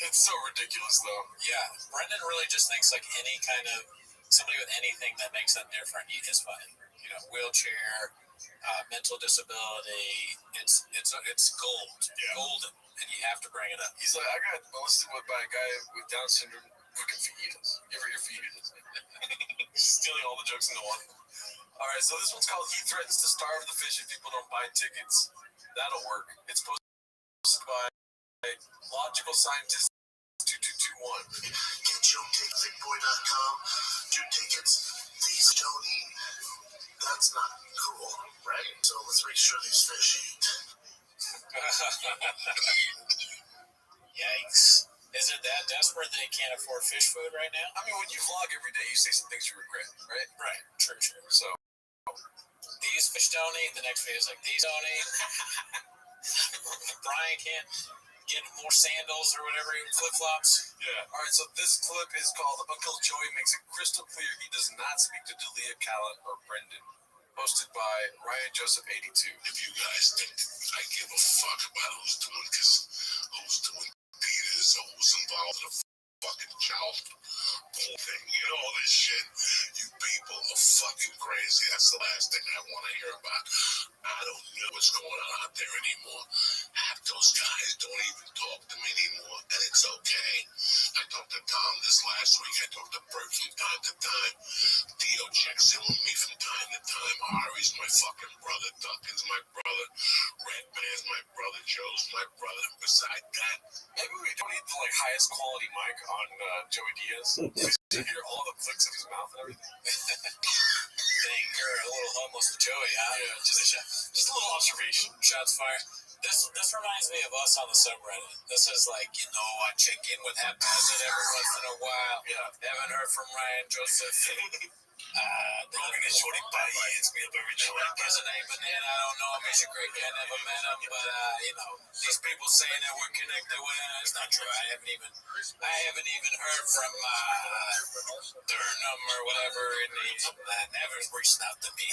It's so ridiculous, though. Yeah, Brendan really just thinks like any kind of somebody with anything that makes them different is funny. You know, wheelchair, mental disability. It's gold, golden, and you have to bring it up. He's like, I got molested by a guy with Down syndrome cooking fajitas. You ever hear fajitas? Stealing all the jokes into one. All right, so this one's called "He Threatens to Starve the Fish If People Don't Buy Tickets." That'll work. It's posted by Logical Scientist 2221. get JoeTakeBigBoy.com. Your tickets, these don't eat. That's not cool, right? So let's make sure these fish eat. Yikes. Is it that desperate that he can't afford fish food right now? I mean, when you vlog every day, you say some things you regret, right? Right. True. So, These fish don't eat. The next video is like, these don't eat. Brian can't get more sandals or whatever, flip-flops. yeah. All right, so this clip is called Uncle Joey Makes It Crystal Clear He Does Not Speak to Dalia Callan or Brendan. Posted by Ryan Joseph 82. If you guys think I give a fuck about who's doing theaters or who's involved in a fucking child porn thing, you know, all this shit, you people are fucking crazy. That's the last thing I want to hear about. I don't know what's going on out there anymore. Half those guys don't even talk to me anymore, and it's okay. I talked to Tom this last week. I talked to Bert from time to time. Theo checks in with me from time to time. Ari's my fucking brother. Duncan's my brother. Redman's my brother. Joe's my brother. Beside that, Maybe we don't need the highest quality mic on Joey Diaz. You hear all the clicks of his mouth and everything. Dang, you're a little homeless with Joey, huh? Yeah, just a little observation. Shots fired. This reminds me of us on the subreddit. This is like, I check in with Haphazard every once in a while. Yeah. Haven't heard from Ryan Joseph. Rogan is shorty pie. He hits me up every day. His name Banana. I don't know him. He's a great guy. Never met him, but these people saying that we're connected with him, it's not true. I haven't even heard from Durnham or whatever, and he never reached out to me.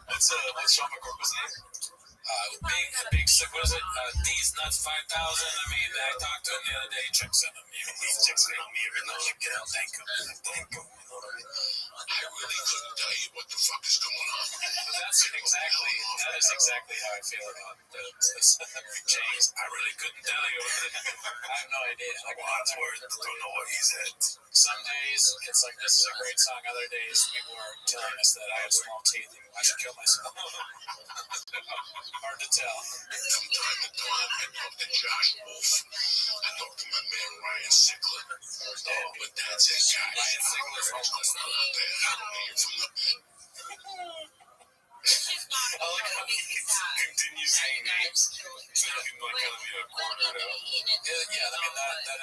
What's Sean McCormick's name? Big sick. What is it? D's Nuts 5,000. I mean, I talked to him the other day. He checks in on me. He checks in on me every now and again. Thank him. I really couldn't tell you what the fuck is going on. But that is exactly how I feel about this James. I really couldn't tell you. I have no idea. Like Wadsworth, don't know what he's at. Some days it's like this is a great song. Other days people are telling us that I have small teeth and I should kill myself. Hard to tell. From time to time, I talk to Josh Wolf. I talk to my man Ryan Sickler. But that's it, guys. Ryan Sickler is homeless. I don't hear from the... I like how he continues saying names. So you can like kind of be a corner out. Yeah, I mean that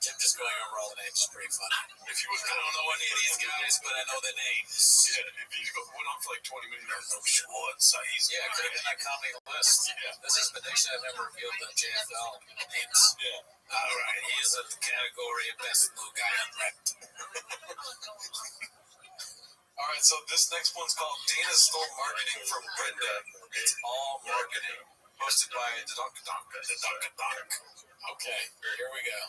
him just going over all the names is pretty funny. If you I don't know any of these guys, but I know the names. Yeah, if you went on for like 20 minutes, there's no Schwartz. Yeah, could have been that comedy list. Yeah. But they should have never revealed the JFL names. Yeah. All right, he is in the category of best little guy unwrapped. All right, so this next one's called Dana Stole Marketing from Brenda. It's all marketing. Hosted by the Dunk. Okay, here we go.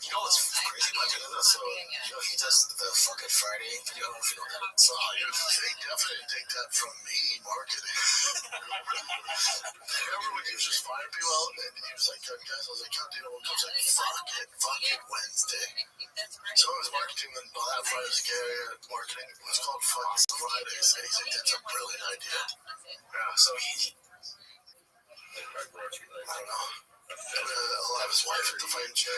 You know what's crazy about Dana? So, he does the fucking Friday video. I don't know if you know that. So, they definitely take that from me, marketing. Remember when he was just firing people out and he was like, guys, I was like, God, Dana, what comes like, fuck it, Wednesday. So it was marketing, and all that Fridays again, marketing was called Fucking Fridays. And he's like, that's a brilliant idea. Yeah, so I don't know. I'll have his wife at the fighting chair.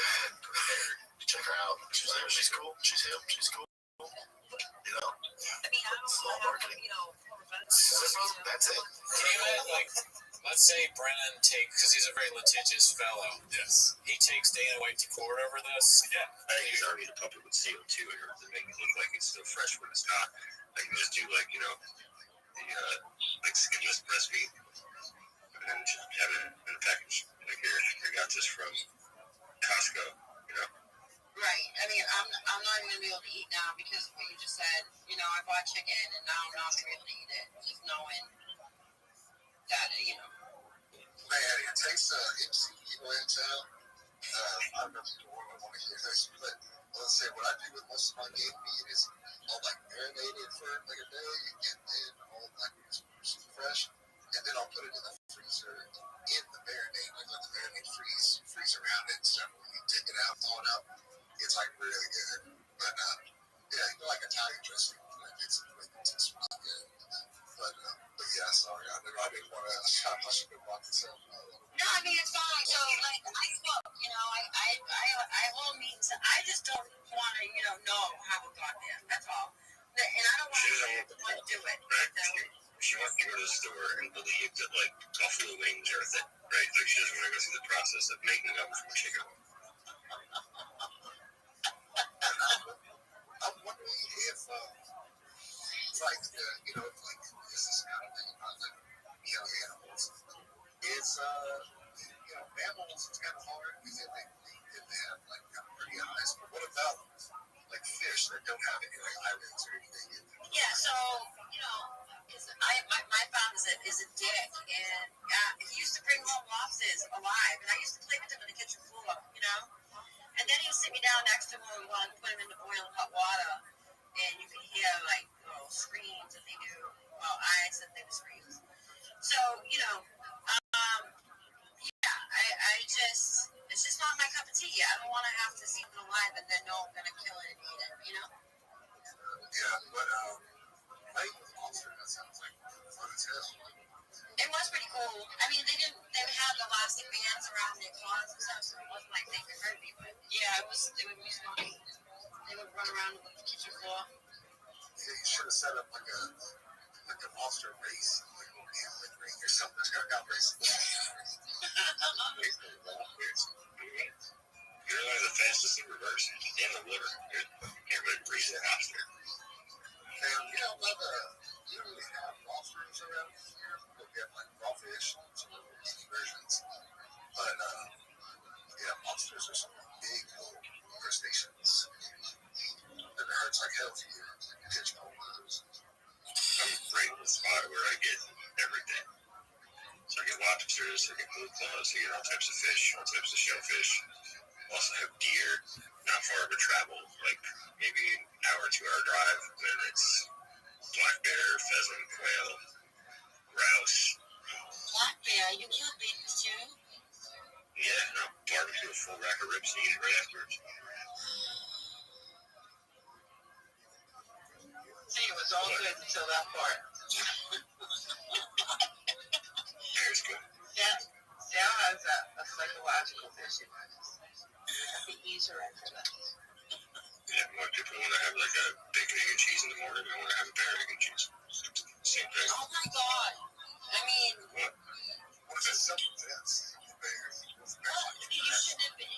Check her out. She's there. She's cool. She's him. She's cool. You know? It's all marketing. That's it. Can you imagine, like, let's say Brennan because he's a very litigious fellow. Yes. He takes Dana White to court over this. Yeah. I think he's already to pump it with CO2 in order to make it look like it's still fresh when it's not. I can just do like, skinless breast meat and then just have it in a package. Like here, I got this from Costco, Right. I mean, I'm not even gonna be able to eat now because of what you just said. I bought chicken and now I'm not gonna be able to eat it. Just knowing that, Man, it takes evil intel. I don't know if you want to hear this, but let's say what I do with most of my game meat is I'll marinate it for like a day and then I'll super fresh and then I'll put it in the freezer in the marinade, let the marinade freeze around it. So when you take it out, thaw it out, it's really good. But like Italian dressing, it's really good. But yeah, sorry, I didn't want to. I should have bought this out. No, I mean it's fine. So I cook, I hold meats. I just don't want to, know how it got there. That's all. And I don't want to do it. She wants to go to the store and believe that buffalo wings are a thing, right? Like she doesn't want to go through the process of making them from chicken. I'm wondering if this is kind of thing about animals. Is mammals is kind of hard because they have pretty eyes. But what about fish that don't have any eyelids or anything? Yeah. So my father is a dick, and he used to bring home lobsters alive, and I used to play with him on the kitchen floor, And then he would sit me down next to him while I put him in the boiling hot water, and you could hear screams that they do. Well, I said they were screams. So it's just not my cup of tea. I don't want to have to see them alive and then know I'm gonna kill it and eat it. Yeah, but I also that sounds like fun as hell. It was pretty cool. I mean, they had the elastic bands around their claws and stuff, so it wasn't like they could hurt me. But yeah, it was funny. They would run around on the kitchen floor. Yeah, you should have set up like a monster race, like a gambling ring or something. Got racing. You You realize the fastest in reverse in the water. Everybody breathes it out there. And you know, but you don't really have lobsters around here. But we have like crawfish, some versions. But yeah, lobsters are some big old crustaceans. And it hurts like hell for you to catch all of those. I'm right in the spot where I get everything. So I get lobsters, I get blue claws, I get all types of fish, all types of shellfish. Also have deer, not far of a travel, like maybe an hour, 2 hour drive, and it's black bear, pheasant, quail, grouse. Black bear, you kill babies too? Yeah, and I'll barbecue a full rack of ribs and eat it right afterwards. See, it was all good until that part. Bear's good. Yeah, Sarah has a psychological issue. You have to ease her into that. Yeah, more people want to have like a bacon, egg, and cheese in the morning. I want to have a bear, egg, and cheese. Same thing. Oh my God. I mean, What is this self-defense? you shouldn't have been.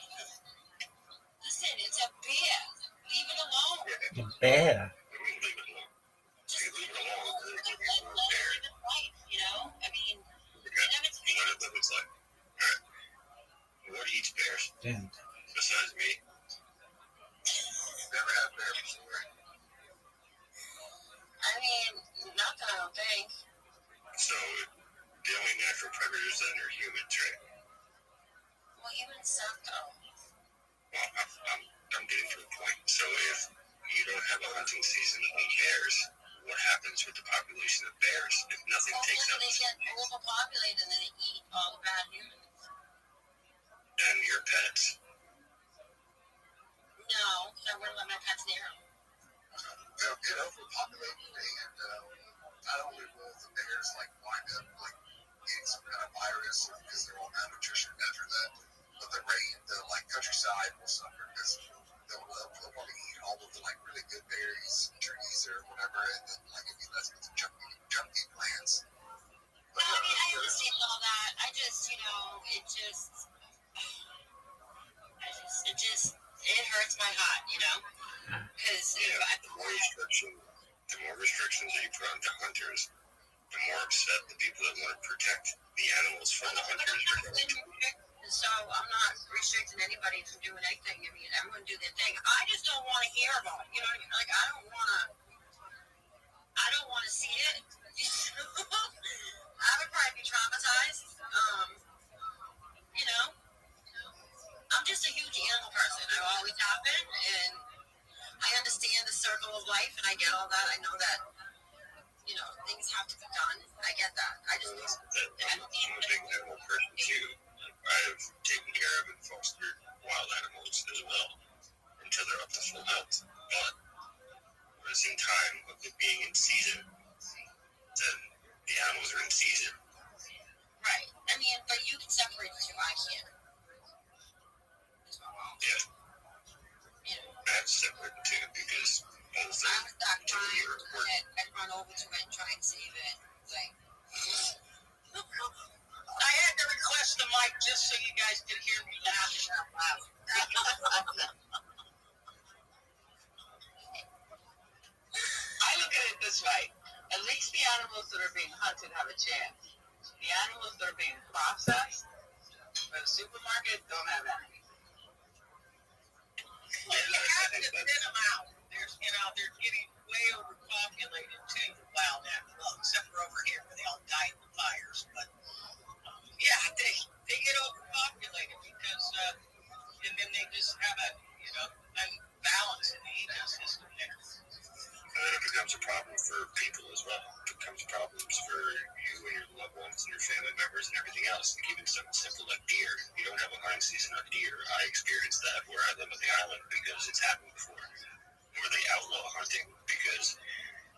Listen, it's a bear. Leave it alone. Bear. I mean, leave it alone. Just You leave it alone, let it'll it give you more bear. live its life, you know? I mean, Okay. let it Let it live its life. Alright. What eats bears? Damn. Besides me? Never had bear before. I mean, not that I don't think. So, the only natural predators then are humans, right? Well, humans suck though. Well, I'm getting to a point. So if you don't have a hunting season on bears, what happens with the population of bears if nothing Well, takes then out they get overpopulated and then they eat all the bad humans. and your pets? No, because I wouldn't let my pets near them. They'll get overpopulated, and not only will the bears like wind up like getting some kind of virus because they're all malnutrition after that, but the like countryside will suffer because they'll want to eat all of the like really good berries, trees, or whatever, and then like if you left with some junky plants. No, I mean, I understand all that. I just, you know, it hurts my heart, you know? Because, you know, The more restrictions that you put onto hunters, the more upset the people that want to protect the animals from the hunters are going to be. so I'm not restricting anybody from doing anything. I mean, everyone do their thing. I just don't want to hear about it. You know what I mean? Like, I don't want to see it. I would probably be traumatized. You know, I'm just a huge animal person. I always have been, and I understand the circle of life, and I get all that. I know that, you know, things have to be done. I get that. I just I'm a big animal person too. I've taken care of and fostered wild animals as well until they're up to full health. But when it's in time of it being in season, then the animals are in season. right. I mean, but you can separate the two. I can't. Yeah. You know, That's separate too because both I was that until crying you're working. that I'd run over to it and try and save it. Like, I had to request the mic just so you guys could hear me laughing out loud. I look at it this way. At least the animals that are being hunted have a chance. The animals that are being processed for the supermarket don't have any. Well, you have to thin them out. They're getting way overpopulated too. Well, except for over here where they all die in the fires. But yeah, they get overpopulated because, and then they just have a, you know, unbalance in the ecosystem there. And then it becomes a problem for people as well. It becomes problems for you and your loved ones and your family members and everything else. Like even something simple like deer. You don't have a hunting season on deer. I experienced that where I live on the island because it's happened before. Where they outlaw hunting because,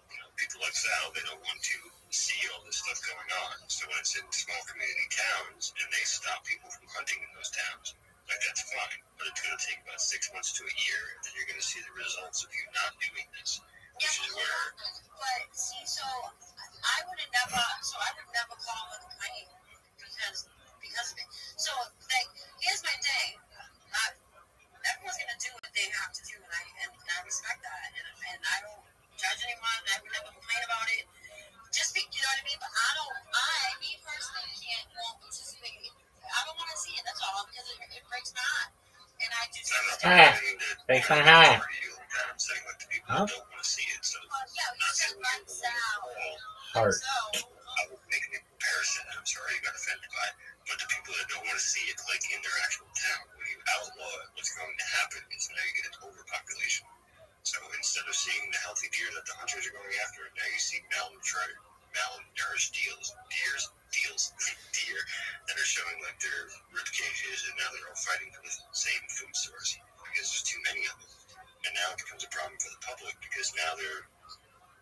you know, people like Sal, they don't want to see all this stuff going on. So when it's in small community towns and they stop people from hunting in those towns, like that's fine. But it's going to take about 6 months to a year, and then you're going to see the results of you not doing this. Yeah, but see, so I would never call it a complaint because of it. So, like, here's my thing. everyone's gonna do what they have to do, and I respect that, and I don't judge anyone. I would never complain about it. Just be, you know what I mean? But me personally, won't participate. I don't want to see it. That's all, because it breaks my heart, and I do. Breaks my heart. I'm saying like the people that don't want to see it. So yeah, you said lights out. Heart. So I would make a comparison. I'm sorry you got offended by it, but the people that don't want to see it, like in their actual town, when you outlaw it, what's going to happen is now you get an overpopulation. So instead of seeing the healthy deer that the hunters are going after, now you see malnourished deer that are showing like their rib cages, and now they're all fighting for the same food source because there's too many of them. And now it becomes a problem for the public because now they're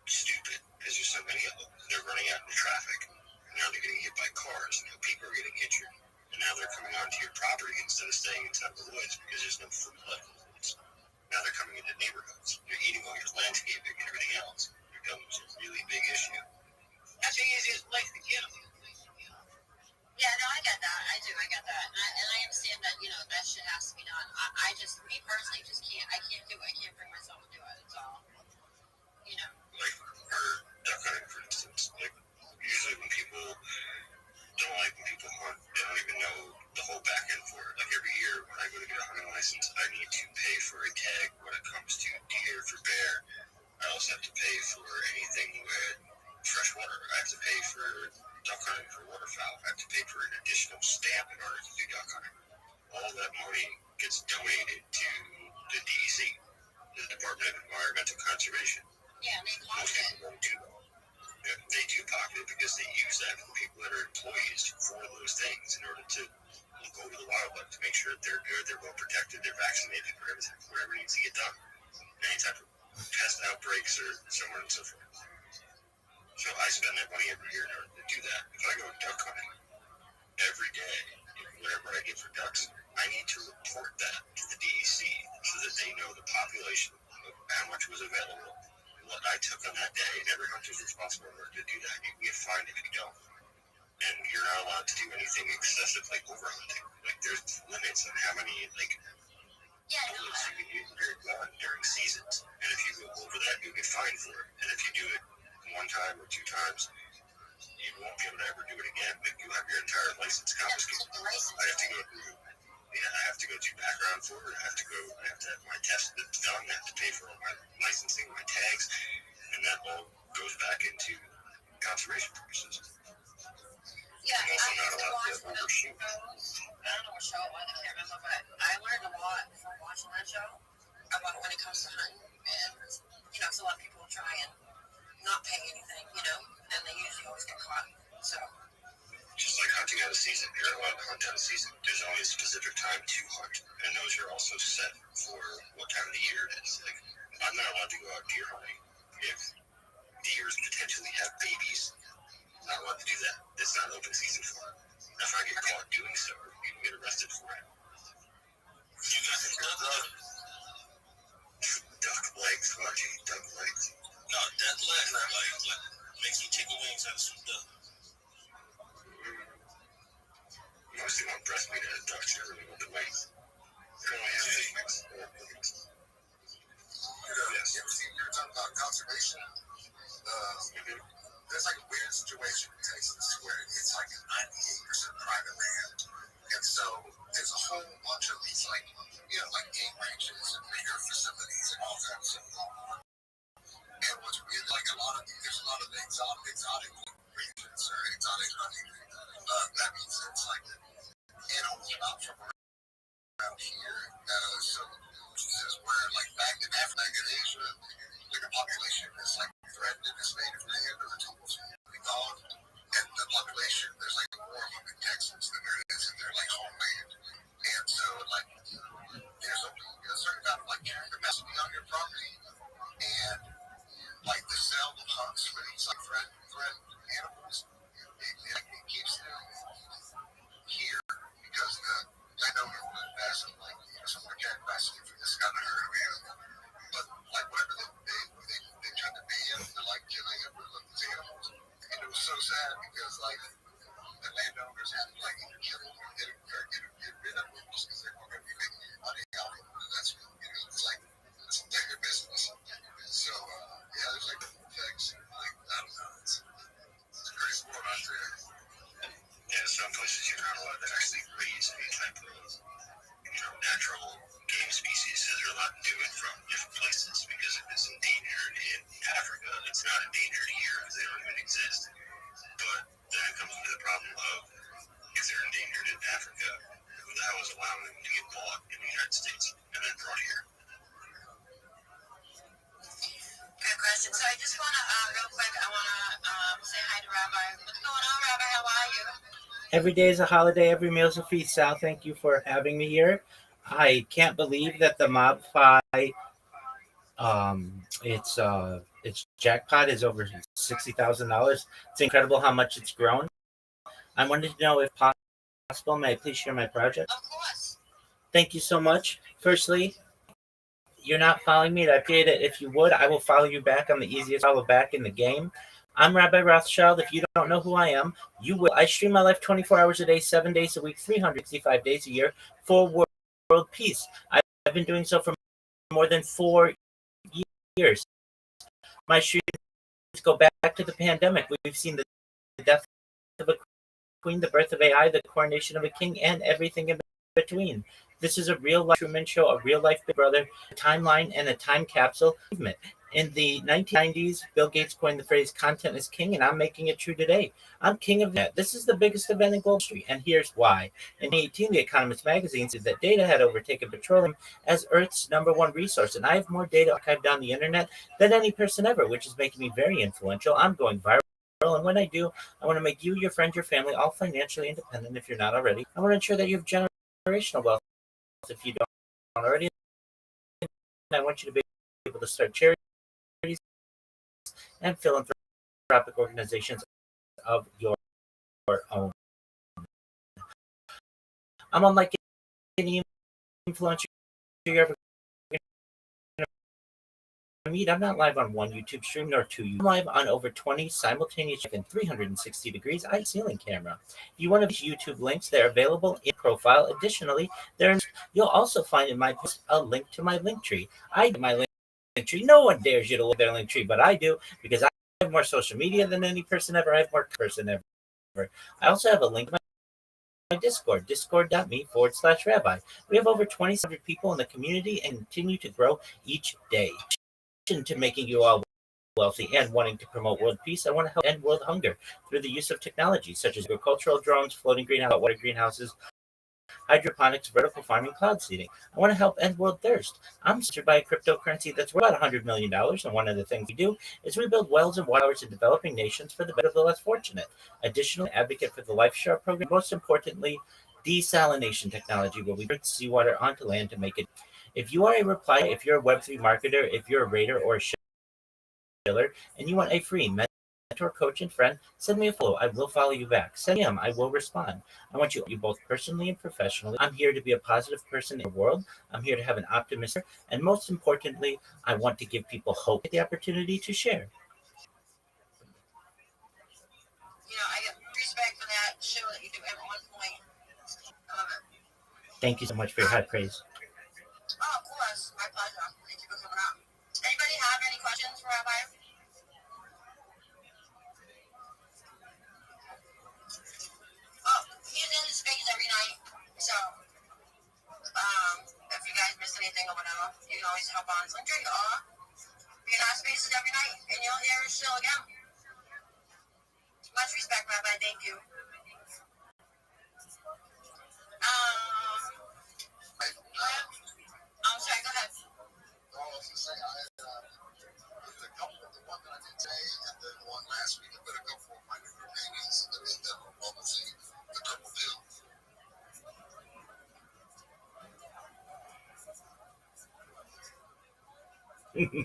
stupid because there's so many of them. They're running out in traffic. And now they're getting hit by cars. And now people are getting injured. And now they're coming onto your property instead of staying inside the woods because there's no food left in the woods. Now they're coming into neighborhoods. They're eating all your landscaping and everything else. It becomes a really big issue. That's the easiest place to get them. yeah, no, I get that. I do. I get that, and I understand that that shit has to be done. I just, me personally, just can't. I can't do it. I can't bring myself to do it. That's all. Like for duck hunting, for instance, like usually when people don't like when people hunt, they don't even know the whole back end for it. Like every year when I go to get a hunting license, I need to pay for a tag when it comes to deer, for bear. I also have to pay for anything with fresh water. I have to pay for duck hunting for waterfowl. I have to pay for an additional stamp in order to do duck hunting. All that money gets donated to the DEC, the Department of Environmental Conservation. Yeah, they Most people don't do that. They do pocket it because they use that for people that are employees for those things in order to look over the wildlife to make sure that they're good, they're well protected, they're vaccinated for everything, whatever needs to get done. Any type of pest outbreaks or so on and so forth. So I spend that money every year in order to do that. If I go duck hunting every day, whatever I get for ducks, I need to report that to the DEC so that they know the population, how much was available, what I took on that day, and every hunter's responsible to do that. You can get fined if you don't. And you're not allowed to do anything excessive like overhunting. Like there's limits on how many bullets you can use in your gun during seasons. And if you go over that, you'll get fined for it. And if you do it one time or two times, you won't be able to ever do it again. But you have your entire license confiscated. I have to go do background for it. I have to have my test done. I have to pay for all my licensing, my tags, and that all goes back into conservation purposes. Yeah, I'm also not allowed to I overshoot. don't know what show it was. I can't remember, but I learned a lot from watching that show about when it comes to hunting, and so a lot of people will try and not pay anything, and they usually always get caught. So. Just like hunting out of season, you're allowed to hunt out of season. There's only a specific time to hunt, and those are also set for what time of the year it is. Like, I'm not allowed to go out deer hunting if deers potentially have babies. I'm not allowed to do that. It's not open season for it. If I get caught doing so, you can get arrested for it. You got the duck legs, Margie, duck legs. No, that leg, like makes you take the wings out of some duck. Mostly want breast meat and ducks, you really want the wings. They don't have any wings. Yes. You ever seen, you're talking about conservation? There's like a weird situation in Texas where it's like 98% private land. And so there's a whole bunch of these like game ranches and bigger facilities and all kinds of stuff. And what's really like there's a lot of exotic regions or exotic hunting. That means it's like animals not from around here. So this is where like back in Africa and Asia, like the population is like threatened in this native land or it's almost gone. And the population, there's like more of them in Texas than there is in their like homeland. And so like there's only a certain amount of like carrying capacity on your property, and like the sale of hunts for these like threatened animals, it keeps them here because the landowner will invest in like someone carrying capacity for this kind of herd of animal. But like whenever they tried to ban the like killing of these animals, and it was so sad because like the landowners had to like either kill them or get rid of them just because they weren't going to be making any money out of them. And that's not do it from different places, because if it's endangered in Africa, it's not endangered here because they don't even exist. But that comes into the problem of, if they're endangered in Africa, who the hell is allowing them to get caught in the United States and then brought here? Good question. So I just want to, real quick, I want to say hi to Rabbi. What's going on, Rabbi? How are you? Every day is a holiday. Every meal is a feast. Sal, thank you for having me here. I can't believe that the Mob Phi, its jackpot is over $60,000. It's incredible how much it's grown. I wanted to know if possible, may I please share my project? Of course. Thank you so much. Firstly, you're not following me. I'd appreciate it if you would. I will follow you back. I'm the easiest follow back in the game. I'm Rabbi Rothschild. If you don't know who I am, you will. I stream my life 24 hours a day, 7 days a week, 365 days a year for world peace. I've been doing so for more than 4 years. My streams go back to the pandemic. We've seen the death of a queen, the birth of AI, the coronation of a king, and everything in between. This is a real life Truman Show, a real life Big Brother, a timeline, and a time capsule movement. In the 1990s, Bill Gates coined the phrase "content is king," and I'm making it true today. I'm king of that. This is the biggest event in global history, and here's why. In 2018, The Economist magazine said that data had overtaken petroleum as Earth's #1 resource, and I have more data archived on the internet than any person ever, which is making me very influential. I'm going viral. And when I do, I want to make you, your friends, your family all financially independent if you're not already. I want to ensure that you have generational wealth if you don't already. And I want you to be able to start charities and philanthropic organizations of your own. I'm unlike any influencer you're ever going to meet. I'm not live on one YouTube stream nor two. I'm live on over 20 simultaneous in 360 degrees ceiling camera. If you want to use YouTube links, they're available in profile. Additionally, you'll also find in my post a link to my link tree. My link tree. No one dares you to look at their link tree, but I do, because I have more social media than any person ever. I have more person ever. I also have a link to my Discord, discord.me/rabbi. We have over 2,700 people in the community and continue to grow each day. In addition to making you all wealthy and wanting to promote world peace, I want to help end world hunger through the use of technology such as agricultural drones, floating greenhouse, water greenhouses, hydroponics, vertical farming, cloud seeding. I want to help end world thirst. I'm sponsored by a cryptocurrency that's worth about $100 million, and one of the things we do is we build wells and waters in developing nations for the benefit of the less fortunate. Additionally, advocate for the Life Share program. Most importantly, desalination technology, where we bring seawater onto land to make it. If you are a reply, if you're a Web3 marketer, if you're a raider or a shiller, and you want a free mentor, coach, and friend, send me a follow. I will follow you back. Send me them. I will respond. I want you both personally and professionally. I'm here to be a positive person in the world. I'm here to have an optimistic, and most importantly, I want to give people hope, the opportunity to share. I get respect for that show that you do at one point. I love it. Thank you so much for your high praise. Oh, of course. My pleasure. Thank you for coming out. Anybody have any questions for Rabbi? Oh, he's in the space every night. So, if you guys miss anything or whatever, you can always hop on. So, here you are. You're in our spaces every night, and you'll hear us still again. Much respect, Rabbi. Thank you. I'm sorry. Go ahead. I was to say I did a couple of the one that I did today and then one last week. I put a couple of my new companions that were publishing the double deal.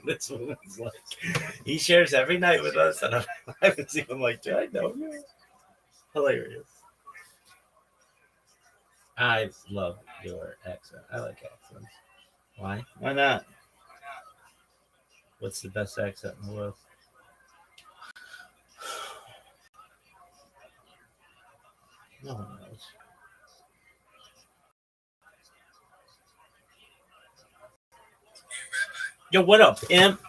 This one's like, he shares every night with us, and I haven't seen him like, do I know you? Hilarious. I love your accent. I like accents. Why? Why not? What's the best accent in the world? No one knows. Yo, what up, pimp?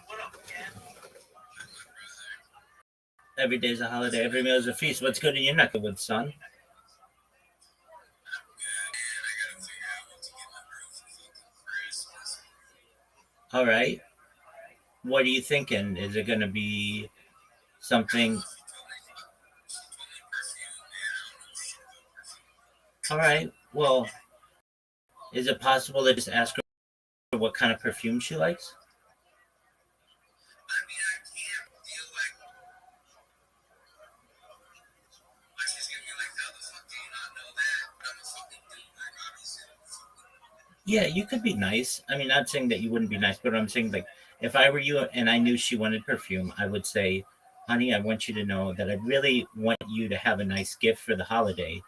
Every day's a holiday. Every meal is a feast. What's good in your neck of the woods, son? All right. What are you thinking? Is it going to be something? All right. Well, is it possible to just ask her what kind of perfume she likes? Yeah, you could be nice. I mean, not saying that you wouldn't be nice, but I'm saying like if I were you and I knew she wanted perfume, I would say, "Honey, I want you to know that I really want you to have a nice gift for the holiday,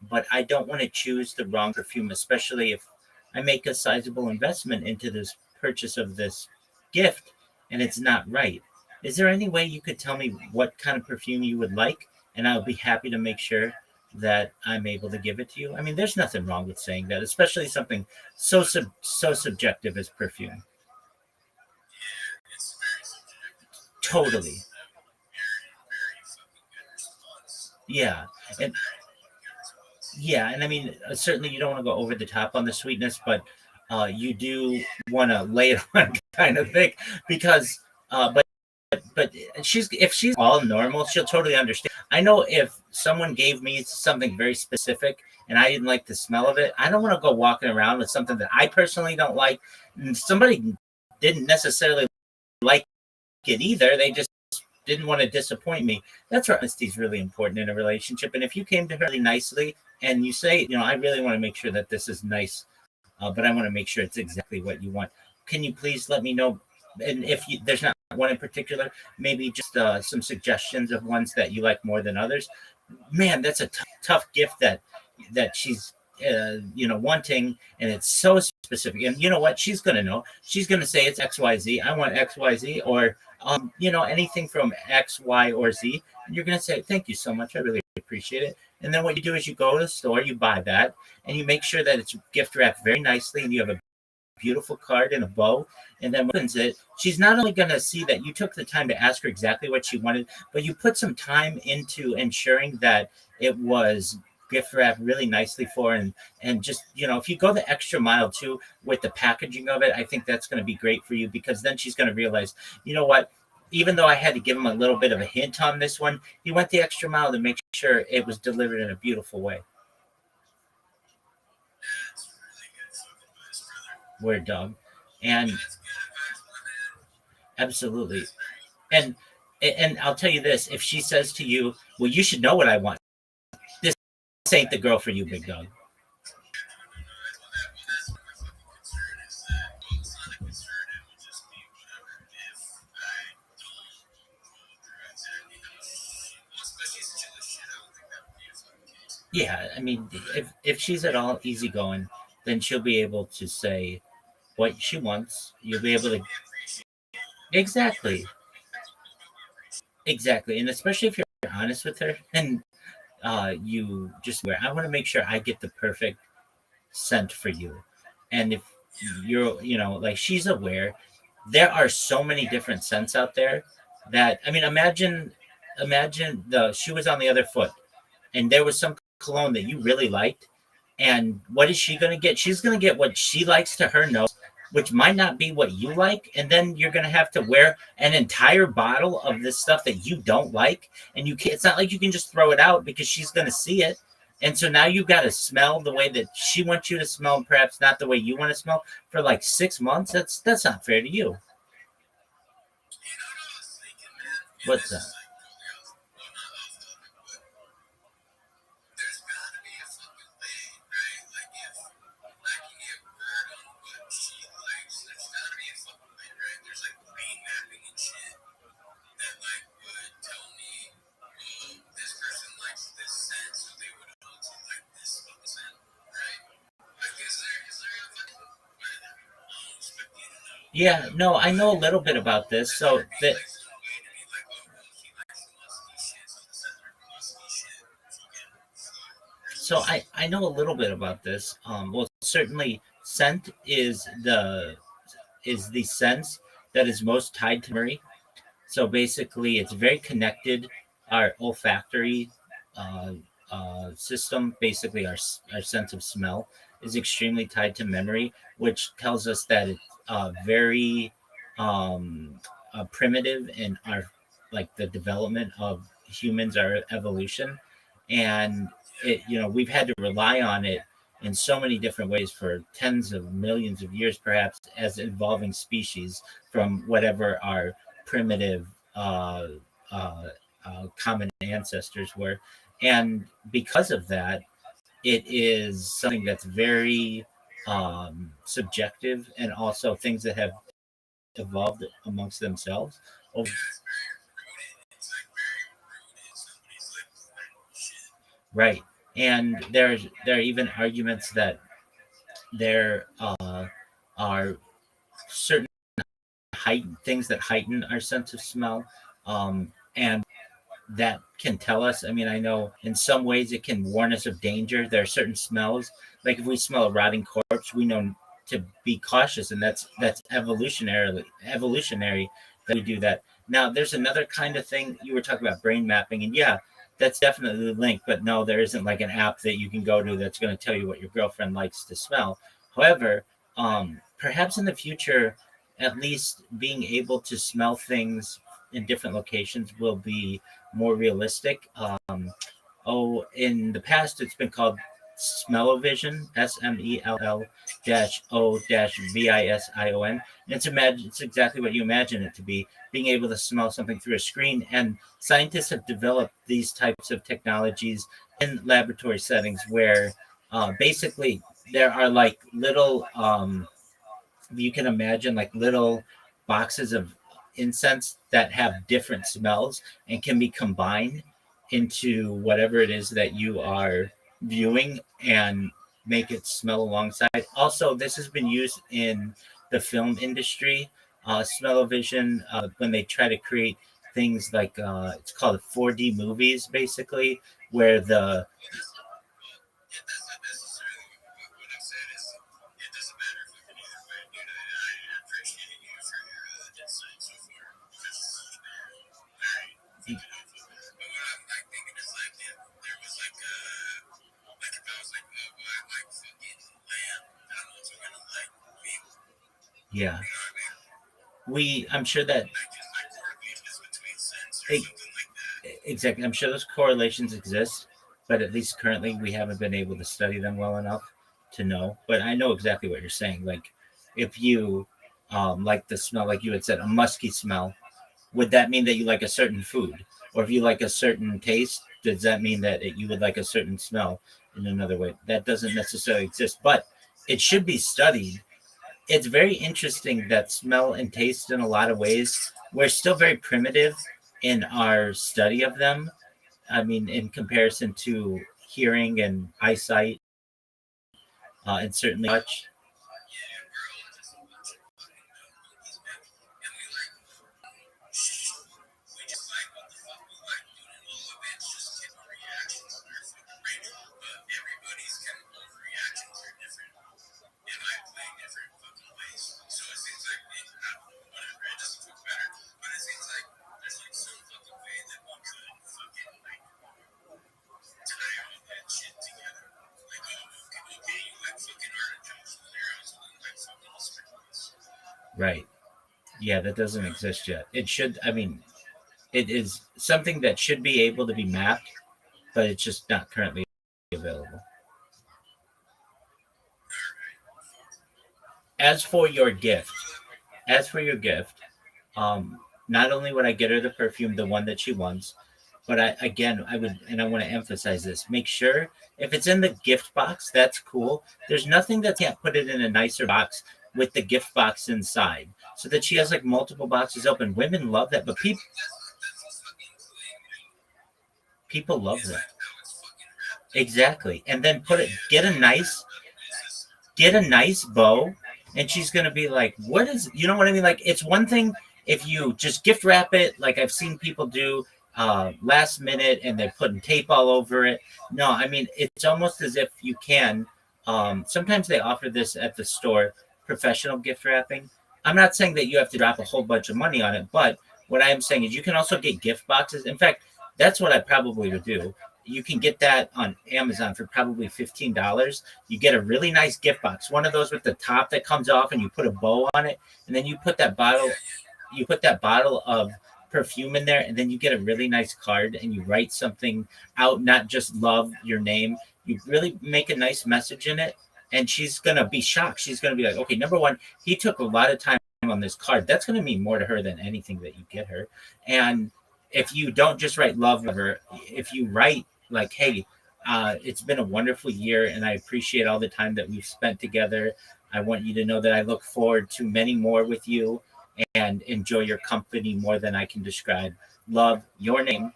but I don't want to choose the wrong perfume, especially if I make a sizable investment into this purchase of this gift and it's not right. Is there any way you could tell me what kind of perfume you would like, and I'll be happy to make sure that I'm able to give it to you?" I mean, there's nothing wrong with saying that, especially something so subjective as perfume. Totally. Yeah. And yeah, and I mean, certainly you don't want to go over the top on the sweetness, but you do want to lay it on kind of thick because but she's if she's all normal, she'll totally understand. I know if someone gave me something very specific and I didn't like the smell of it, I don't want to go walking around with something that I personally don't like. And somebody didn't necessarily like it either. They just didn't want to disappoint me. That's where honesty is really important in a relationship. And if you came to her really nicely and you say, I really want to make sure that this is nice, but I want to make sure it's exactly what you want. Can you please let me know? And if there's not one in particular, maybe just some suggestions of ones that you like more than others. Man, that's a tough gift that she's wanting, and it's so specific. And you know what? She's gonna know. She's gonna say it's XYZ. I want XYZ, or anything from X, Y, or Z. And you're gonna say, "Thank you so much. I really appreciate it." And then what you do is you go to the store, you buy that, and you make sure that it's gift wrapped very nicely, and you have a beautiful card and a bow. And then opens it, she's not only going to see that you took the time to ask her exactly what she wanted, but you put some time into ensuring that it was gift wrapped really nicely for her. And just if you go the extra mile too with the packaging of it, I think that's going to be great for you, because then she's going to realize, you know what, even though I had to give him a little bit of a hint on this one, he went the extra mile to make sure it was delivered in a beautiful way. Word, dog. And absolutely. And I'll tell you this: if she says to you, "Well, you should know what I want," this ain't the girl for you, big dog. Yeah, I mean, if she's at all easygoing, then she'll be able to say what she wants. You'll be able to exactly, exactly, and especially if you're honest with her, and you just wear. I want to make sure I get the perfect scent for you, and if you're, like she's aware, there are so many different scents out there that I mean, imagine the she was on the other foot, and there was some cologne that you really liked. And what is she going to get? She's going to get what she likes to her nose, which might not be what you like. And then you're going to have to wear an entire bottle of this stuff that you don't like. And you can't, it's not like you can just throw it out because she's going to see it. And so now you've got to smell the way that she wants you to smell, and perhaps not the way you want to smell for like 6 months. That's not fair to you. What's that? Yeah, no, I know a little bit about this. So I know a little bit about this. Well, certainly scent is the sense that is most tied to memory. So basically, it's very connected. Our olfactory uh, system, basically our sense of smell, is extremely tied to memory, which tells us that very primitive in our like the development of humans, our evolution, and we've had to rely on it in so many different ways for tens of millions of years, perhaps as evolving species from whatever our primitive uh, common ancestors were, and because of that, it is something that's very subjective, and also things that have evolved amongst themselves over. Right. And there are even arguments that there are certain things that heighten our sense of smell, and that can tell us. I mean, I know in some ways it can warn us of danger. There are certain smells, like if we smell a rotting corpse, we know to be cautious, and that's evolutionary that we do that. Now, there's another kind of thing you were talking about, brain mapping, and yeah, that's definitely linked. But no, there isn't like an app that you can go to that's going to tell you what your girlfriend likes to smell. However, perhaps in the future, at least being able to smell things in different locations will be more realistic. In the past, it's been called Smell-O-Vision, SMELL-O-VISION. And it's exactly what you imagine it to be, being able to smell something through a screen. And scientists have developed these types of technologies in laboratory settings where basically there are like little, you can imagine like little boxes of incense that have different smells and can be combined into whatever it is that you are viewing and make it smell alongside. Also, this has been used in the film industry, smell-o-vision, when they try to create things like it's called 4D movies, basically, where the yeah, I'm sure that exactly. I'm sure those correlations exist, but at least currently we haven't been able to study them well enough to know. But I know exactly what you're saying. Like if you like the smell, like you had said, a musky smell, would that mean that you like a certain food? Or if you like a certain taste, does that mean that you would like a certain smell in another way? That doesn't necessarily exist, but it should be studied. It's very interesting that smell and taste, in a lot of ways, we're still very primitive in our study of them. I mean, in comparison to hearing and eyesight, and certainly touch. Right. Yeah, that doesn't exist yet. It should, I mean, it is something that should be able to be mapped, but it's just not currently available. As for your gift, as for your gift, not only would I get her the perfume, the one that she wants, but I would, and I want to emphasize this: make sure if it's in the gift box, that's cool. There's nothing that can't put it in a nicer box with the gift box inside, so that she has like multiple boxes open. Women love that, but people love that. Exactly, and then get a nice bow, and she's gonna be like, "What is?" You know what I mean? Like, it's one thing if you just gift wrap it, like I've seen people do last minute, and they're putting tape all over it. No, I mean it's almost as if you can. Sometimes they offer this at the store, professional gift wrapping. I'm not saying that you have to drop a whole bunch of money on it, but what I am saying is you can also get gift boxes. In fact, that's what I probably would do. You can get that on Amazon for probably $15. You get a really nice gift box, one of those with the top that comes off, and you put a bow on it, and then you put that bottle of perfume in there, and then you get a really nice card, and you write something out, not just love, your name. You really make a nice message in it, and she's gonna be shocked. She's gonna be like, okay, number one, he took a lot of time on this card. That's gonna mean more to her than anything that you get her. And if you don't just write love with her, if you write like, hey, it's been a wonderful year, and I appreciate all the time that we've spent together. I want you to know that I look forward to many more with you and enjoy your company more than I can describe. Love, your name.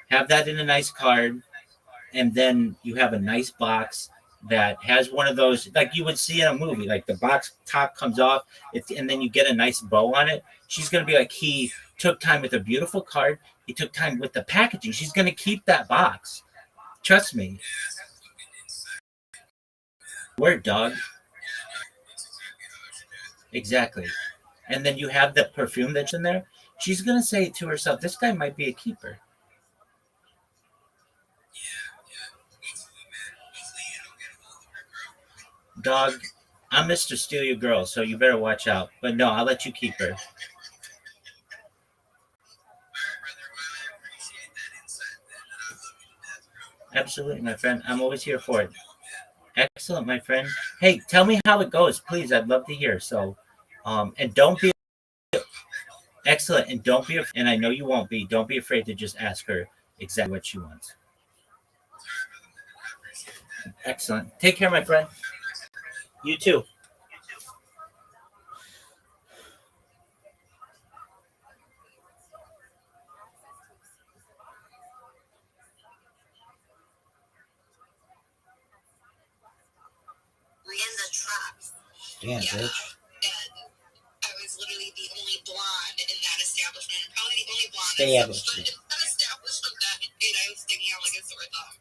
Have that in a nice card, and then you have a nice box that has one of those like you would see in a movie. Like the box top comes off, and then you get a nice bow on it. She's gonna be like, he took time with a beautiful card. He took time with the packaging. She's gonna keep that box. Trust me. Word, dog. Exactly. And then you have the perfume that's in there. She's gonna say to herself, "This guy might be a keeper." Dog, I'm Mr. Steal Your Girl, so you better watch out. But no, I'll let you keep her. Absolutely, my friend. I'm always here for it. Excellent, my friend. Hey, tell me how it goes, please. I'd love to hear. So, and don't be excellent, and don't be, and I know you won't be. Don't be afraid to just ask her exactly what she wants. Excellent. Take care, my friend. You too. In the trap. Damn, Yeah. bitch. And I was literally the only blonde in that establishment, and probably the only blonde Establishment. in that establishment that night. I was sticking out like a sore thumb.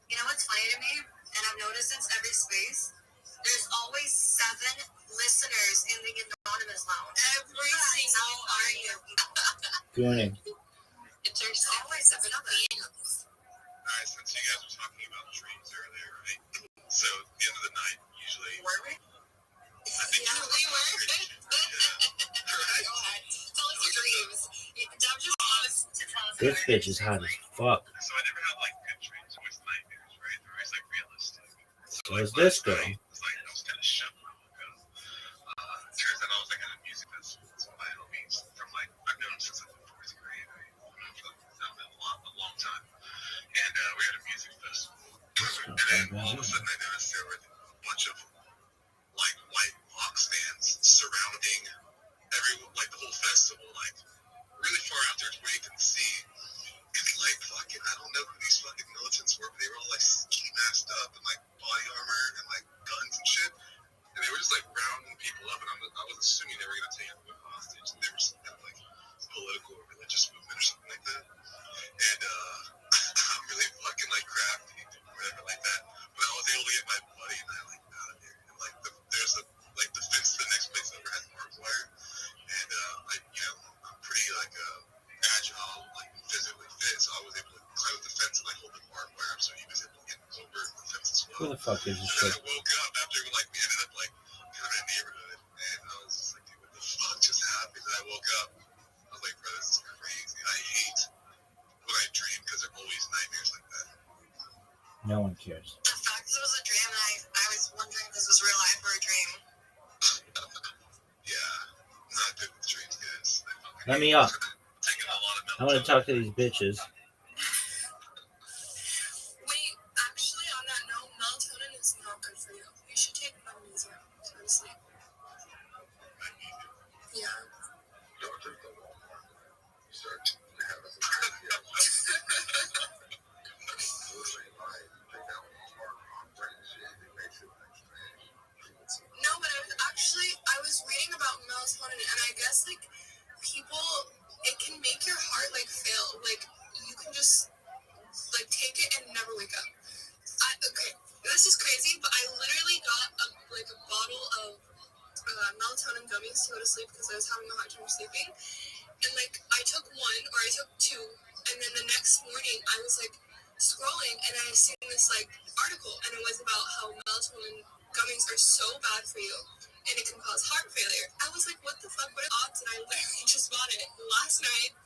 You know what's funny to me? And I've noticed since every space, there's always 7 listeners in the anonymous lounge. Every single time. Gooning. There's always 7 of them. All right, since you guys were talking about dreams earlier, right? So at the end of the night, usually. Were we? I think yeah, we were. Tell us your dreams. Dom just wants to tell us. This bitch is hot as fuck. So I never had like good dreams, always nightmares, right? They're always like realistic. So Where's like, this girl? It's like I was kind of shook when I woke up. Turns out I was like at a music festival. So my homies from like I've known since like the 4th grade. Right? A long time. And we had a music festival. And then all of a sudden I noticed there were a bunch of like white box stands surrounding like the whole festival, like really far out there to where you can see. And like fucking, I don't know who these fucking militants were, but they were all like ski masked up and like body armor and like guns and shit. And they were just like rounding people up, and I was assuming they were gonna take everyone hostage. And they were some kind of like political or religious movement or something like that. And I'm really fucking like crafty or whatever like that. But I was able to get my buddy and I like out of there. And like there's a like the fence to the next place over has barbed wire. And I'm pretty like agile, like physically fit, so I was able to climb up the fence and like hold the barbed wire up, so he was able to get over the fence as well. Who the fuck is this And then shit? I woke up after like we ended up like kind of in a neighborhood, and I was just like, dude, what the fuck just happened? And I woke up, I was like, bro, this is crazy. I hate when I dream because they're always nightmares like that. No one cares. The fact this was a dream, and I was wondering if this was real life or a dream. Yeah, not good with dreams, guys. Let me up. Taking a lot of I want to talk to these bitches. Wait, actually, on that note, melatonin is not good for you. You should take magnesium to go to sleep. Yeah. No, but I was reading about melatonin, and I guess like people, it can make your heart like fail. Like you can just like take it and never wake up. Okay, this is crazy, but I literally got a bottle of melatonin gummies to go to sleep because I was having a hard time sleeping. And like I took 1 or I took 2, and then the next morning I was like, scrolling and I seen this like article and it was about how melatonin gummies are so bad for you and it can cause heart failure. I was like, what the fuck? What are the odds? And I literally just bought it last night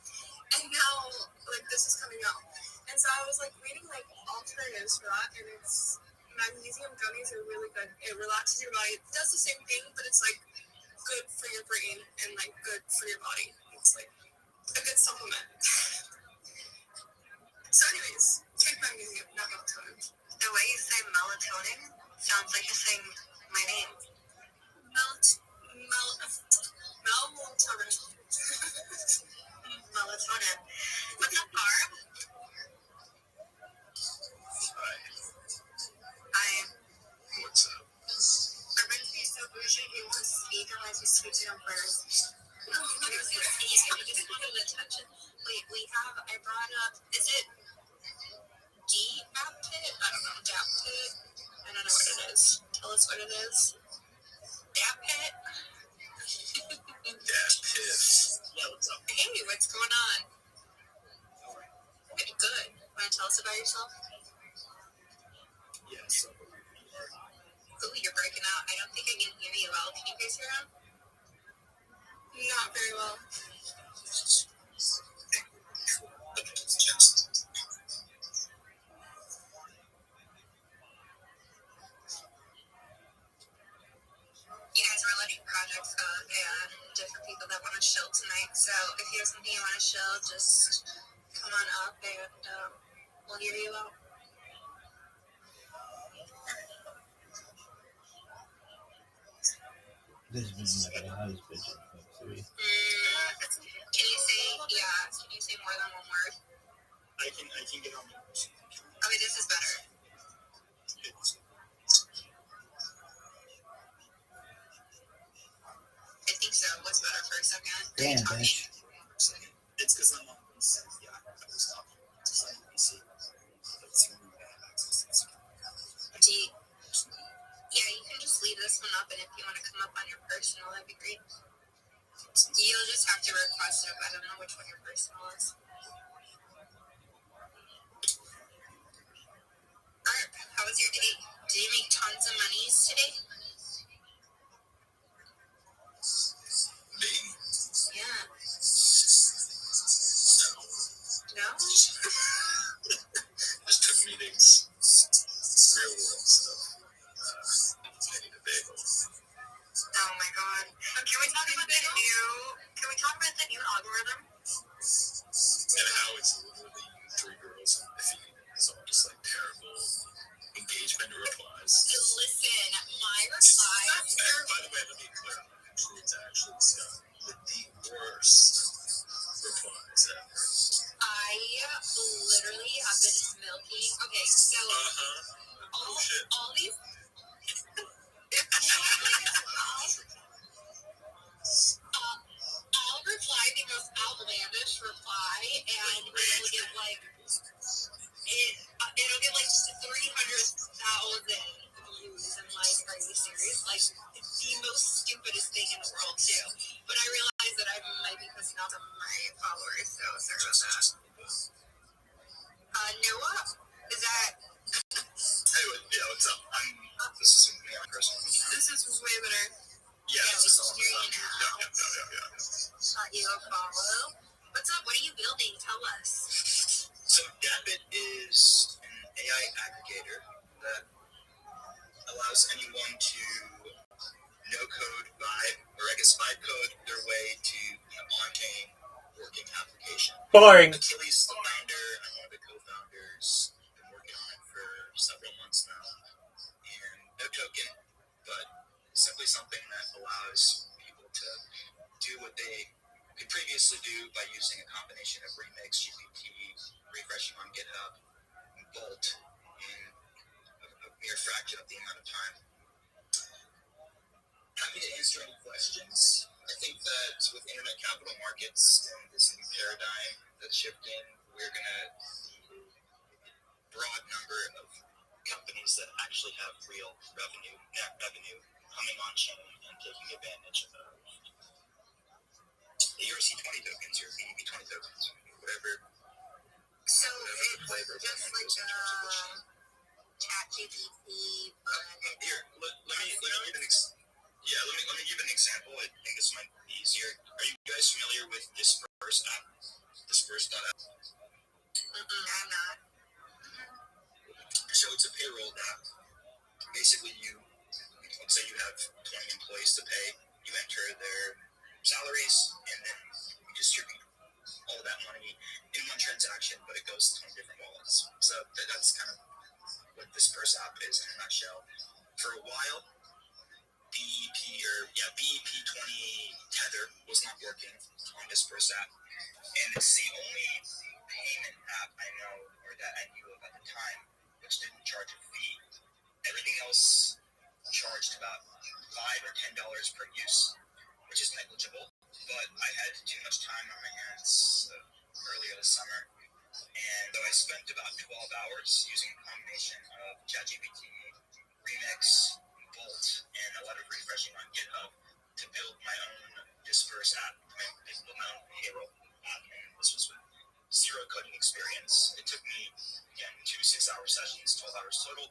and now like this is coming out. And so I was like reading like alternatives for that and it's magnesium gummies are really good. It relaxes your body. It does the same thing, but it's like good for your brain and like good for your body. It's like a good supplement. So anyways, take magnesium, not melatonin. The way you say melatonin sounds like you're saying my name. Melatonin. Melatonin. What's up, Barb? Hi. What's up? Urban's being so bougie, he wants to speak unless you speak to him first. No, he was going to speak, he just wanted attention. Wait, I brought up, is it D-Aptit? I don't know, Daptit? I don't know what it is. Tell us what it is. Daptit? Daptit. Yeah, what's up? Hey, what's going on? Pretty good. Want to tell us about yourself? Yes. Ooh, you're breaking out. I don't think I can hear you well. Can you guys hear him? Not very well. You guys are letting projects go and different people that want to chill tonight. So if you have something you want to chill, just come on up and we'll hear you out. This is like a house bitch. Can you say more than one word? I can get on the Okay, this is better. I think so. What's better for a second? Damn, bitch. It's because I'm on PC. Yeah, I was talking to someone on PC. That's the only way I have access to this. Yeah, you can just leave this one up, and if you want to come up on your personal, that'd be great. You'll just have to request it up. I don't know which one your personal is. Alright, how was your day? Did you make tons of monies today? Me? Yeah. No. No? Just took meetings. Real world stuff. I need a bagel. Oh my god. Can we talk about the new algorithm? And how it's literally 3 girls and the feed. It's all just like terrible engagement replies. Listen, my replies. And by the way, let me clarify. It's actually Scott with the worst replies ever. I literally have been milking. Okay, so all these. I'll reply the most outlandish reply, and it'll get like 300,000 views. I'm like, are you serious? Like, it's the most stupidest thing in the world too. But I realize that I might be pissing off some of my followers, so sorry about that. Noah, is that? Hey, yeah, what's up? This is me on personal account. This is way better. Yeah, we this is can hear you now. Yeah. Thought you a follow. What's up? What are you building? Tell us. So Dapit is an AI aggregator that allows anyone to no-code vibe their way to an on-chain working application. Boring. Achilles, the founder, I'm one of the co-founders. Been working on it for several months now. And no token, but simply something that allows people to do what they could previously do by using a combination of Remix, GPT, refreshing on GitHub, and Bolt in a mere fraction of the amount of time. Happy to answer any questions. I think that with internet capital markets and this new paradigm that's shifting, we're going to see a broad number of companies that actually have real revenue, net revenue, coming on chain and taking advantage of the ERC20 tokens or BEP20 tokens, whatever. So So it's just like ChatGPT, but Here, let me give let me give an example. I think this might be easier. Are you guys familiar with Disperse app? Disperse.app. I'm not. So it's a payroll app. Basically, let's say you have 20 employees to pay. You enter their salaries, and then you distribute all that money in one transaction, but it goes to 20 different wallets. So that's kind of what Disperse app is in a nutshell. For a while, BEP 20 Tether was not working on Disperse app, and it's the only payment app I know or that I knew of at the time which didn't charge a fee. Everything else charged about $5 or $10 per use, which is negligible. But I had too much time on my hands earlier this summer, and though I spent about 12 hours using a combination of ChatGPT, Remix, Bolt, and a lot of refreshing on GitHub to build my own Disperse app, build my own payroll app, and this was with zero coding experience. It took me, again, 2 6-hour sessions, 12 hours total,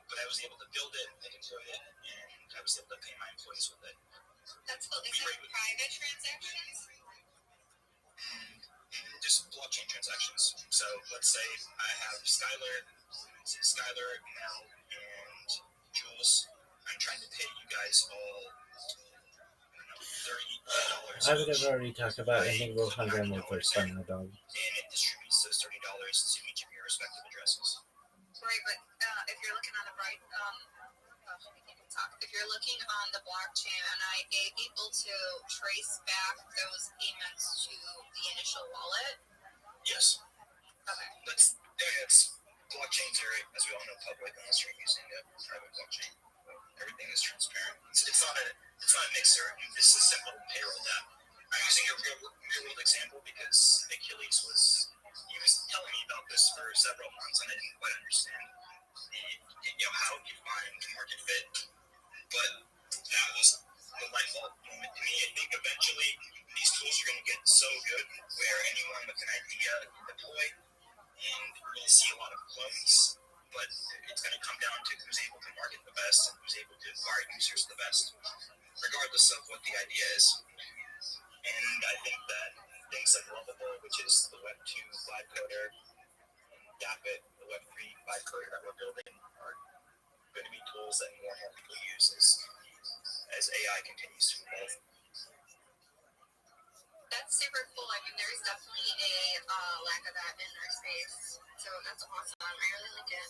but I was able to build it, I deployed it, and I was able to pay my employees with it. That's cool. Is it private transactions? Just blockchain transactions. So let's say I have Skylar, Mel, and Jules. I'm trying to pay you guys all, $30. I would have already talked about ending World Hunger on my first time in the dog. And it distributes those $30 to each of your respective addresses. Right, but if you're looking on the right, if you're looking on the blockchain, am I able to trace back those payments to the initial wallet? Yes. Okay. It's blockchains are, as we all know, public unless you're using a private blockchain. Everything is transparent. It's not a mixer. This is a simple payroll app. I'm using a real world example because Achilles was telling me about this for several months, and I didn't quite understand how you find market fit. But that was the light bulb moment to me. I think eventually these tools are going to get so good where anyone with an idea can deploy, and we're going to see a lot of clones. But it's going to come down to who's able to market the best and who's able to acquire users the best, regardless of what the idea is. And I think that things like Lovable, which is the Web 2 vibe coder, and Dapit, the Web 3 vibe coder that we're building, are going to be tools that more and more people use as AI continues to evolve. That's super cool. I mean, there's definitely a lack of that in our space. So that's awesome. I really like it.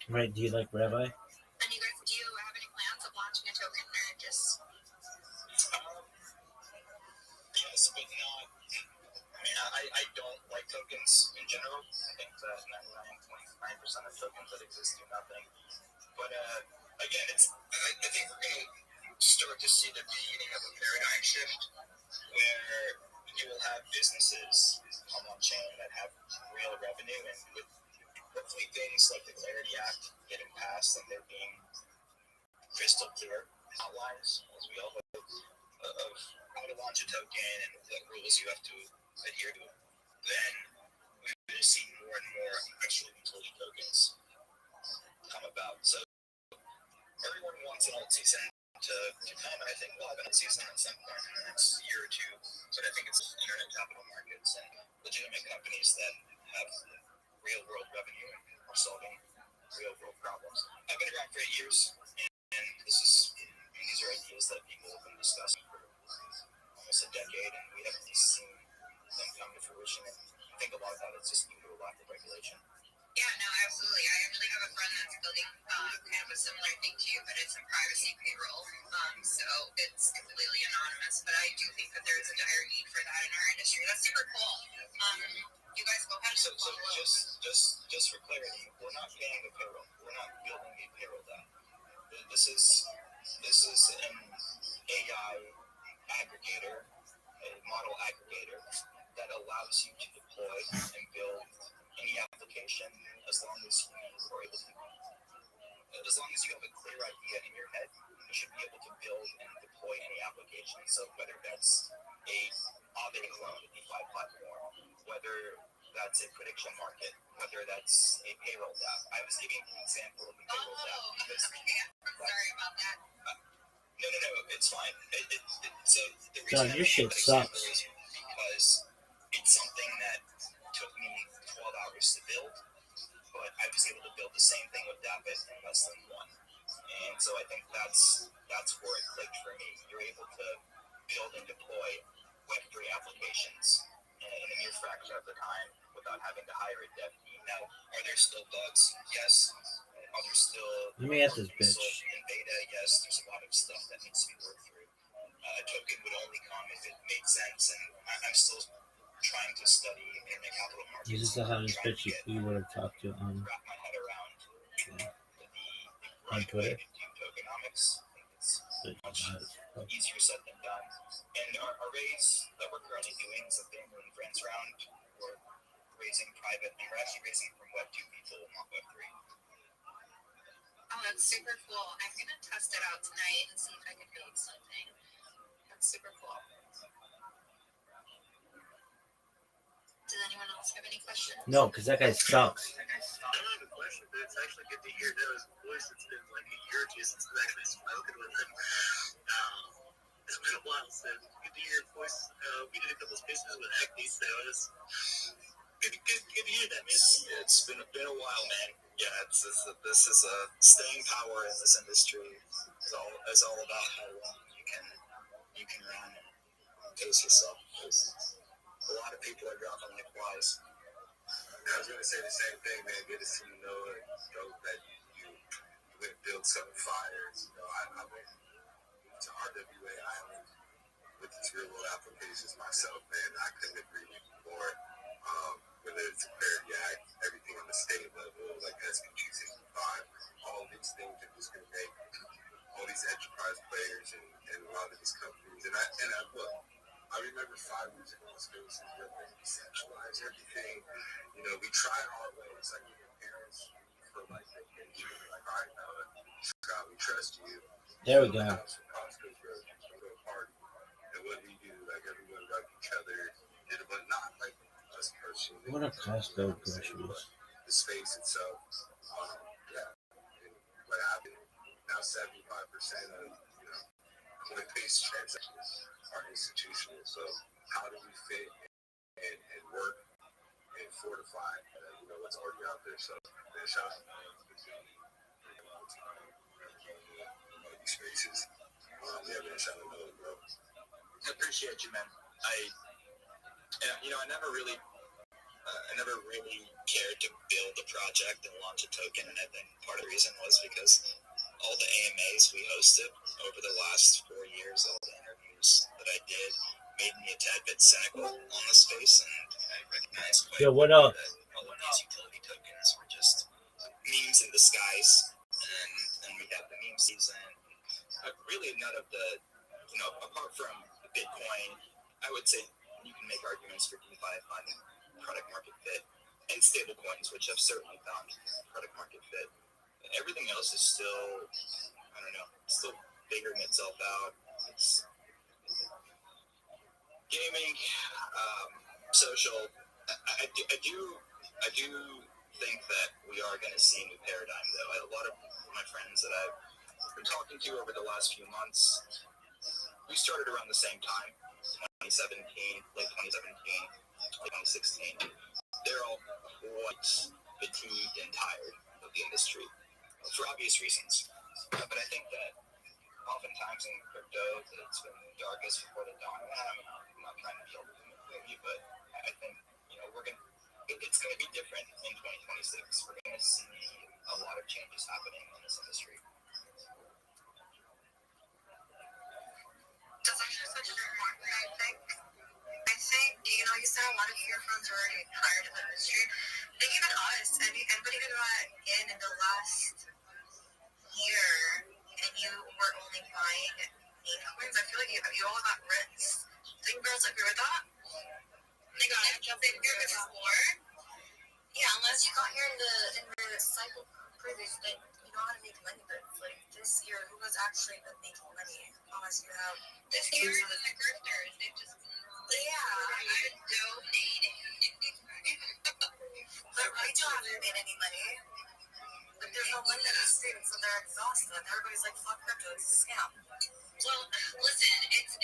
Right, do you like Rabbi? And you guys, do you have any plans of launching a token or just? Yes, but not. I mean, I don't like tokens in general. I think that 99.9% of tokens that exist do nothing. But again, I think we're going to start to see the beginning of a paradigm shift where you will have businesses come on chain that have real revenue, and with hopefully things like the Clarity Act getting passed and there being crystal clear outlines, as we all hope, of how to launch a token and what rules you have to adhere to, then we're going to see more and more actual utility tokens come about. So everyone wants an alt season to come, and I think we'll have an alt season at some point in the next year or two. But I think it's internet capital markets and legitimate companies that have real world revenue and are solving real world problems. I've been around for 8 years, and these are ideas that people have been discussing for almost a decade, and we haven't seen them come to fruition. And I think a lot of that is just due to a lack of regulation. Yeah, no, absolutely. I actually have a friend that's building kind of a similar thing to you, but it's a privacy payroll. So it's completely anonymous. But I do think that there is a dire need for that in our industry. That's super cool. You guys go ahead and So just for clarity, we're not paying the payroll. We're not building a payroll app. This is an AI aggregator, a model aggregator that allows you to deploy and build any application as long as you are able to. As long as you have a clear idea in your head, you should be able to build and deploy any application. So whether that's a Aave clone, a DeFi platform, whether that's a prediction market, whether that's a payroll DApp. I was giving an example of a payroll DApp because Sorry about that. no, it's fine. So the God, reason I your make shit that example sucks. is because it's something that took me 12 hours to build, but I was able to build the same thing with Dappet in less than one. And so I think that's where it clicked for me. You're able to build and deploy Web3 applications in a mere fraction of the time without having to hire a dev team. Now, are there still bugs? Yes. Are there still Let me at this bitch. in beta? Yes. There's a lot of stuff that needs to be worked through. A token would only come if it made sense, and I'm still trying to study internet capital markets. This is the hottest bitch you would have talked to on Wrap my head around the on Twitter. tokenomics. Bitch, Much fuck. easier said than done. And our raise that we're currently doing is a family and friends round. We're raising private, and we're actually raising from Web2 people, not Web3. Oh, that's super cool. I'm gonna test it out tonight and see if I can build something. That's super cool. Does anyone else have any questions? No, because that guy sucks. I don't have a question, but it's actually good to hear Noah's voice. It's been like a year or two since I've actually spoken with him. It's been a while, so good to hear your voice. We did a couple spaces with Acne, so it's good to hear that, man. It's been a while, man. Yeah, this is a staying power in this industry. It's all about how long you can run and pace yourself. A lot of people are dropping like flies. I was going to say the same thing, man. Good to see you, Noah. Dope that you went build something fire. You know, I went to RWA Island with these real world applications myself, man. I couldn't agree with you more. Whether it's a Clarity Act, everything on the state level, like SPG 65, all these things are just going to make all these enterprise players and a lot of these companies. And I look, I remember 5 years ago, spaces where they decentralized everything. You know, we tried our ways, like your parents, for like vacation. Like, all right, now, Scott, we trust you. There we go. Costco's road, we go party. And what we do, like everyone loved each other, but not like us personally. What a Costco groceries. The space itself, yeah. And what happened? Now 75% of coin-based transactions are institutional. So how do we fit and work and fortify, what's already out there? So, man, shout out to these spaces. Yeah, man, shout out to bro. I appreciate you, man. I never really cared to build a project and launch a token, and I think part of the reason was because all the AMAs we hosted over the last 4 years, all the interviews that I did, made me a tad bit cynical on the space, and I recognized quite Yo, what up? that all of these utility tokens were just memes in disguise, and we have the meme season. Really, none of the, apart from Bitcoin, I would say you can make arguments for DeFi finding product market fit, and stable coins, which have certainly found product market fit. Everything else is still, still figuring itself out. It's gaming, social. I do think that we are going to see a new paradigm, though. A lot of my friends that I've been talking to over the last few months, we started around the same time, 2017, late 2017, late 2016. They're all quite fatigued and tired of the industry for obvious reasons. But I think that oftentimes in crypto, it's been darkest before the dawn. I'm not trying to be able to move you, but I think it's going to be different in 2026. We're going to see a lot of changes happening in this industry. That's actually such a good point. I think, you said a lot of your friends were already hired in the industry. I think even us, anybody who got in the last year and you were only buying meme coins, I feel like you all got rinsed. I think girls agree with that? They got before. Yeah, unless you got here in the cycle previous, then you know how to make money. But like this year, who was actually been making money? Unless you have this year, the grifters, they just I donated. they're exhausted. Everybody's like, fuck crypto, it's a scam. Well, listen, it's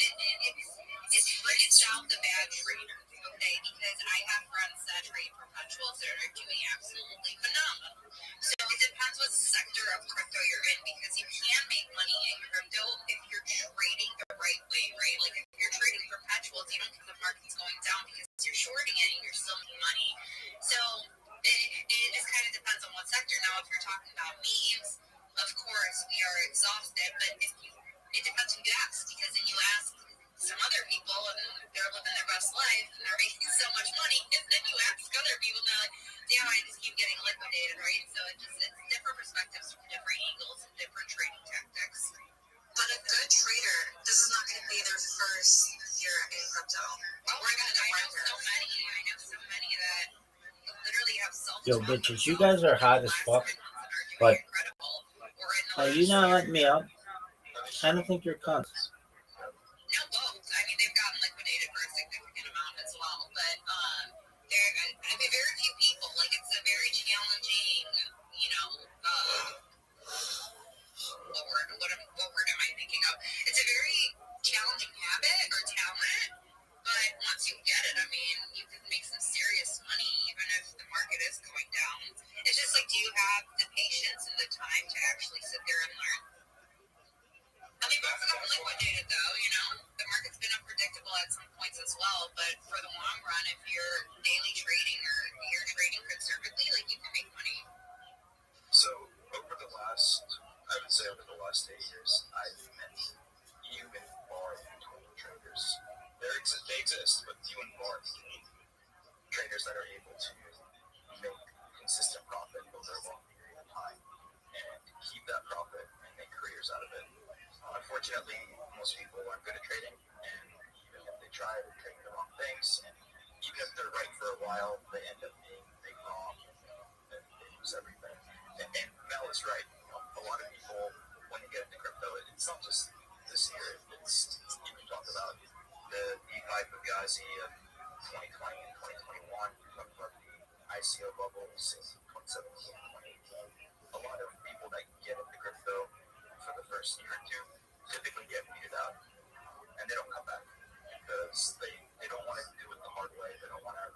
brings out the bad trader, okay? Because I have friends that trade perpetuals that are doing absolutely phenomenal. So it depends what sector of crypto you're in, because you can make money in crypto if you're trading the right way, right? Like if you're trading perpetuals, you don't think the market's going down because you're shorting it and you're still making money. So it just kind of depends on what sector. Now, if you're talking about memes, of course we are exhausted, but it depends who you ask, because then you ask some other people and they're living their best life and they're making so much money, and then you ask other people and they're like, yeah, I just keep getting liquidated, right? So it's different perspectives from different angles and different trading tactics. But a good trader, this is not going to be their first year in crypto. Oh, I know so many that literally have Yo, bitches, you guys are hot as fuck, but are you not letting me up? I don't think you're cunts. No, both. I mean, they've gotten liquidated for a significant amount as well, but very few people. Like, it's a very challenging, what word am I thinking of? It's a very challenging habit or talent, but once you get it, I mean, you can make some serious money even if the market is going down. It's just like, do you have the patience and the time to actually sit there and learn? I mean, both of them liquidated, though, The market's been unpredictable at some points as well, but for the long run, if you're daily trading or you're trading conservatively, like, you can make money. So, over the last 8 years, I've met few and far between traders. They exist, but few and far between traders that are able to make consistent profit over a long period of time and keep that profit and make careers out of it. Unfortunately, most people aren't good at trading, and even if they try, they're trading the wrong things, and even if they're right for a while, they end up being big wrong, and they lose everything. And Mel is right. A lot of people, when they get into crypto, it's not just this year. It's you can talk about the DeFi fugazi of 2020 and 2021. Talk about the ICO bubbles in 2017 and 2018. A lot of people that get into crypto for the first year or two typically get weeded out, and they don't come back because they don't want to do it the hard way. They don't want to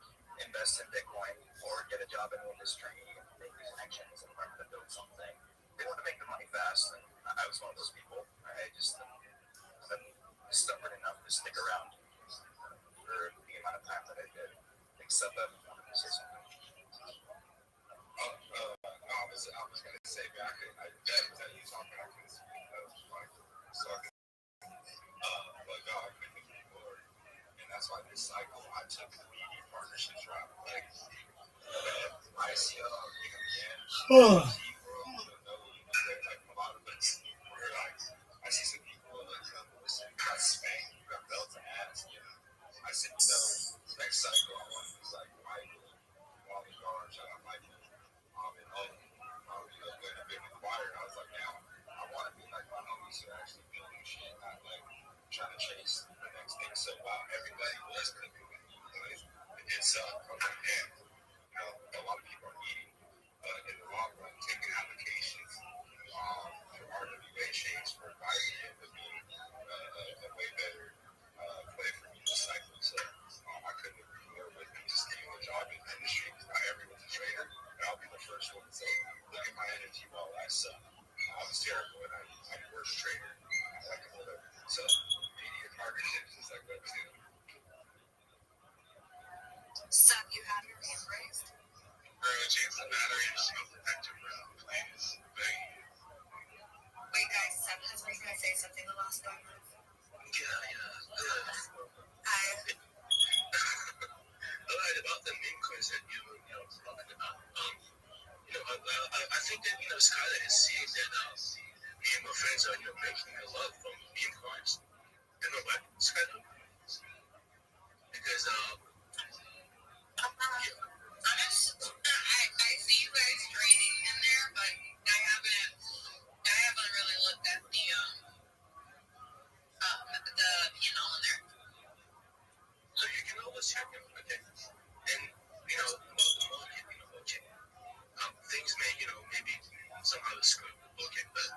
invest in Bitcoin or get a job in the industry and make these connections and learn how to build something. They want to make the money fast, and I was one of those people. I'm stubborn enough to stick around for the amount of time that I did, except that I wanted to say something. I was going to say back, I that you talking, I couldn't speak. But God, I couldn't agree more. And that's why this cycle, I took the BD partnerships route. Like, I see a lot of us, where like, I see some people that got spanked, got belt to ass. I said, next cycle, I want to be like Michael, Wally Gar, shout out Michael, and when I've been acquired, I was like, now, I want to be like my homies who actually building shit, not like trying to chase the next thing. So everybody was cooking with me, but it did suck. I'm like, damn, a lot of people are eating, but in the long run, taking applications for RWA chains for YBN would be a way better play for me this cycle. So I couldn't agree more with me just getting a job in the industry because not everyone's a trader, and I'll be the first one to say, look at my energy while I suck. I was terrible and I'm the worst trader. Like whatever. So media partnerships is like that too. So you have your hand raised? Chance of battery and smoke detector, please. Wait, guys, 7 minutes. Were you going to say something the last 5 minutes? Hi. About the meme coins that you talking about. I think that Skylar is seeing that me and my friends are making a lot from meme coins. You know what, Skylar? Because I see you guys trading in there, but I haven't really looked at the P&L in there. So you can always check them, okay? And the more you okay. Things may, maybe somehow screw, Okay, but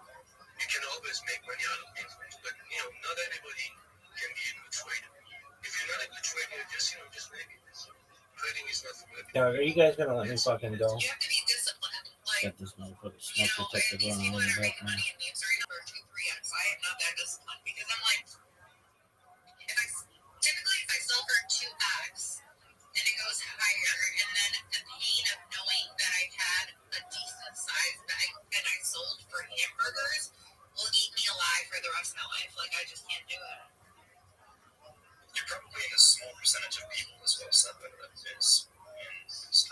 you can always make money out of it. But not everybody can be a good trader. If you're not a good trader, just make it. Trading is not for everybody. Dog, are you guys gonna let me fucking go? You have to be disciplined. Like, Got this motherfucker smoke detector these going people on in that the are making background. money in Newsary number 2, 3x, I am not that disciplined because I'm like, typically if I sell for 2x and it goes higher, and then the pain of knowing that I had a decent size bag and I sold for hamburgers will eat me alive for the rest of my life. Like, I just can't do it. You're probably in a small percentage of people as well, so that is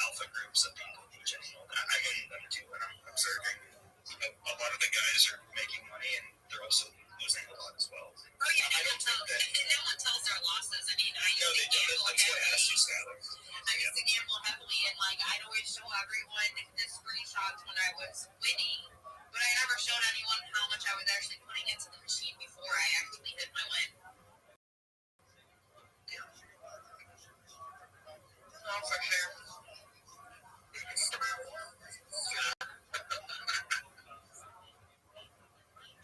alpha groups of people teaching and all that. I get them too, and I'm observing. A lot of the guys are making money, and they're also losing a lot as well. Oh yeah, no one tells their losses. I mean, I used to gamble heavily. I used to gamble heavily, and like I'd always show everyone the screenshots when I was winning, but I never showed anyone how much I was actually putting into the machine before I actually hit my win. No, for sure.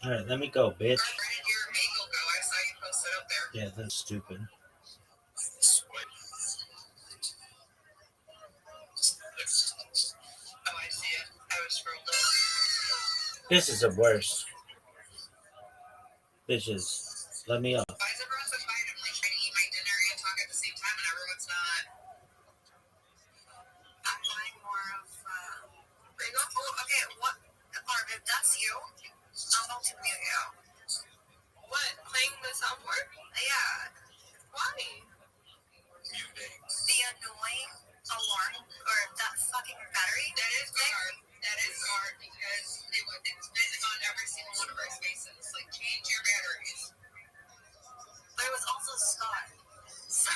All right, let me go, bitch. Where did your bagel go? I saw you post it up there. Yeah, that's stupid. Oh, I see it. I was scrolled up. This is the worst. Bitches, let me up. Why is everyone so quiet? I'm like trying to eat my dinner and talk at the same time, and everyone's not. I'm buying more of bagel. Oh, okay. What, Barb? If that's you, I'm about to mute you. What? Playing the soundboard? Yeah. Why? Muting. The annoying alarm or that fucking battery. That is guard. That is guard because it's been on every single one of our spaces. Like, change your batteries. But it was also Scott. So.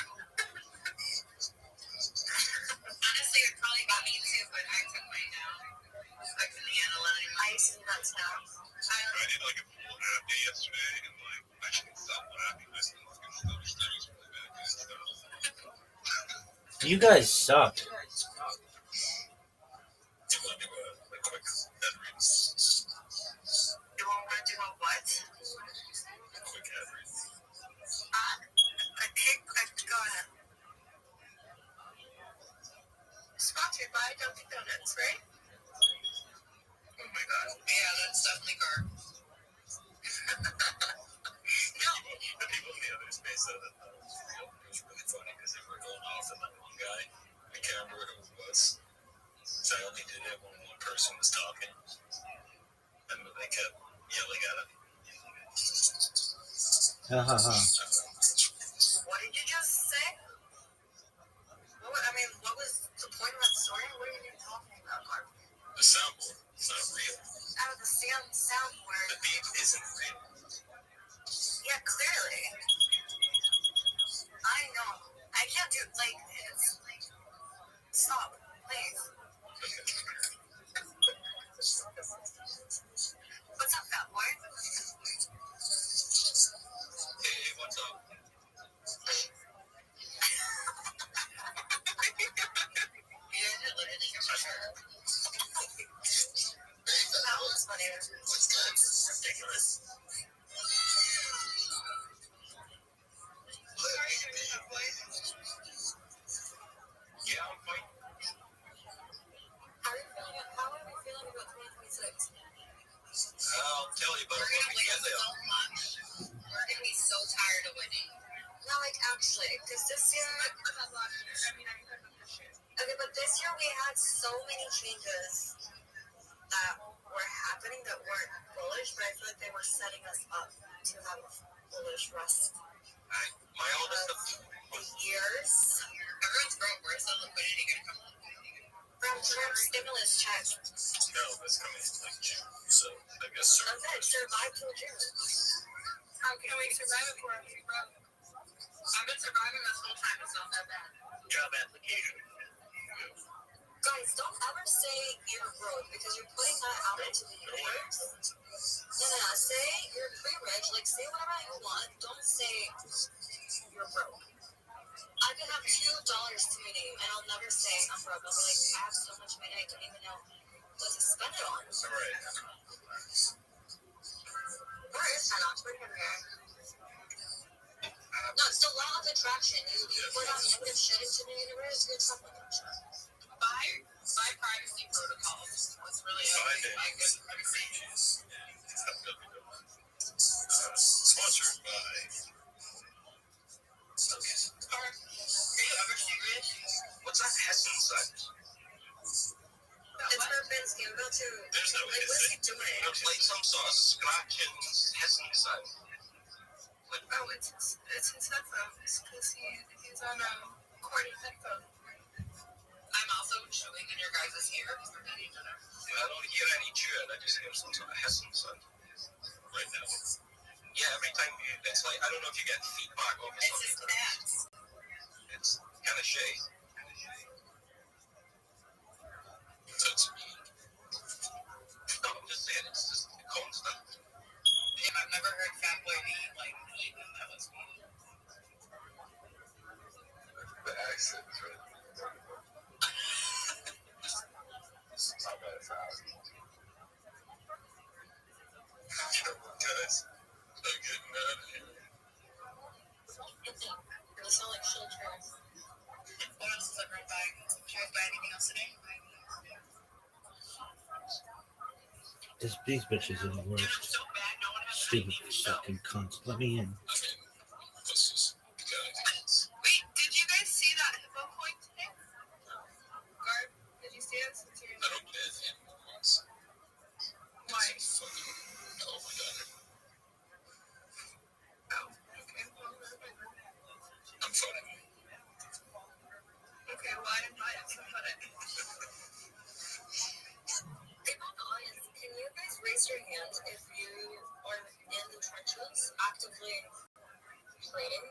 Honestly, it probably got me too, but I took mine down. I couldn't handle it. I used to nuts now. I did like a full half day yesterday, and like I shouldn't stop laughing. I said, "Look, it's really bad stuff." You guys suck. You want to do a quick head read? You want to do a what? A quick head read. Go ahead. Sponsored by Dunkin' Donuts, right? Oh my god. Yeah, that's definitely carb. No. The people in the other space said that it was really funny because they were going off on that one guy. I can't remember what it was. So I only did it when one person was talking. And they kept yelling at him. What did you just say? What was the point of that story? What are you even talking about, Mark? The soundboard. It's not real. Out of the soundboard. The beat isn't real. Yeah, clearly. I know. I can't do stop, please. What's up, fat boy? Hey, what's up? That was funny. What's good? It's ridiculous. Yeah, I'm fine. How are we feeling about 2026? I'll tell you about We're it when gonna we win get there. so much. We're gonna be so tired of winning. No, actually, because this year. Okay, but this year we had so many changes that were happening that weren't bullish, but I feel like they were setting us up to have a bullish rest. My oldest Years. Everyone's broke. Where's the liquidity gonna come from? From stimulus checks. No, that's coming like June. So I guess Okay, survive till June. How can we survive if we're broke? I've been surviving this whole time. It's not that bad. job application. Guys, don't ever say you're broke because you're putting that out into the universe. No, say you're pre-rich. Like, say whatever you want. Don't say you're broke. I could have $2 to my name, and I'll never say I'm broke. I'll be like, I have so much money, I don't even know what to spend it on. All right. Where is St. Oxford from here? No, it's the law of attraction. You put out negative shit into the universe, good stuff will come. By privacy protocols. What's really by good privacy. Sponsored by. Okay. Are you ever serious? What's that Hessen side? It's for Ben Scambo to. There's no like, what is he doing? Like some sauce, Scotch and Hessen side. Like, oh, it's his headphones because he's on corny headphones. I'm also chewing in your guys' ear because we're not each other. Yeah, I don't hear any chewing. I just hear some sort of Hessen side right now. Yeah, every time it's like I don't know if you get feedback off It's his cats. It's kind of shady. That's No, I'm just saying it's just constant. Yeah, I've never heard Fat Boy eat that was me. The accent is right. How bad is that? Guys, I'm getting out of here. They sound like children. What else is everyone buying? Did you guys buy anything else today? These bitches are the worst. So bad, no one has Stupid fucking cunts. Let me in. let's just go. Wait, did you guys see that hippo coin today? Garb, did you see it? Since you're I don't get animal ones. Why? Fucking, oh my god. Oh, okay. Well, I'm funny. okay, well, I didn't buy it, so put it. People in the audience, can you guys raise your hand if you are in the trenches actively playing?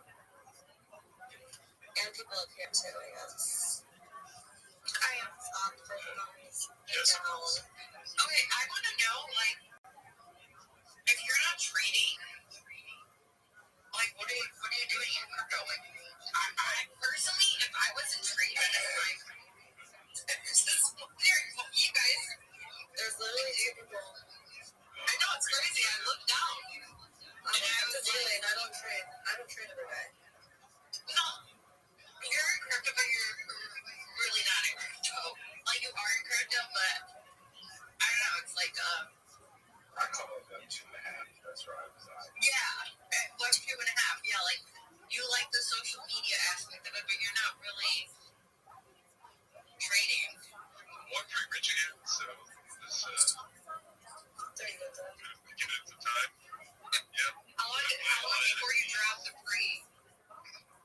And people up here too, I guess. I am. Yes. Down. Okay, I want to know, like, if you're not trading, like, what are you doing in crypto? Like, I personally, if I wasn't trading, like, you guys, there's literally two people. I know, it's crazy. I looked down. I'm daily and I don't trade. I don't trade every day. No, you're in crypto, but you're really not in crypto. Like, you are in crypto, but I don't know. It's like, I call it that 2.5. That's where I was at. yeah, what's 2.5? Yeah, like, you like the social media aspect of it, but you're not really trading. One pretty rich again, so this Pretty good, though. give it some time. Yeah. How long before you drop the free?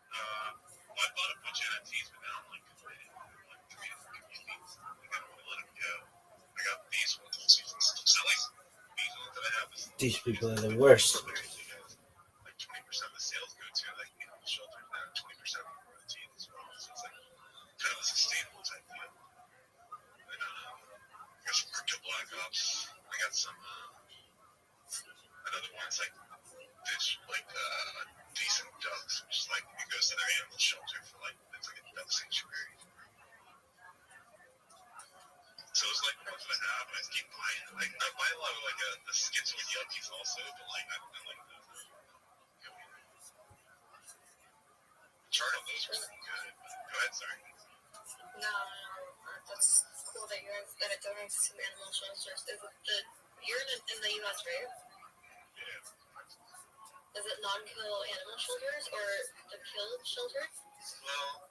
Well, I bought a bunch of NFTs, but now I'm like, I don't want to let them go. I got these ones. So like these ones that I have. These people are the worst. Like 20% of the sales go to like animal shelters now, 20% of the protein as well. So it's like kind of a sustainable type deal. And I got some crypto black ops. I got some another one's like this like decent ducks, which is like it goes to their animal shelter for like it's like a duck sanctuary. So it's like ones that I have, and I just keep buying. Like I buy a lot of like the skits with yuppies also, but like I like the chart on those was good. Go ahead, sorry. No, that's cool that it donates to animal shelters. You're in the U.S., right? Yeah. Is it non-kill animal shelters or the kill shelters? Well,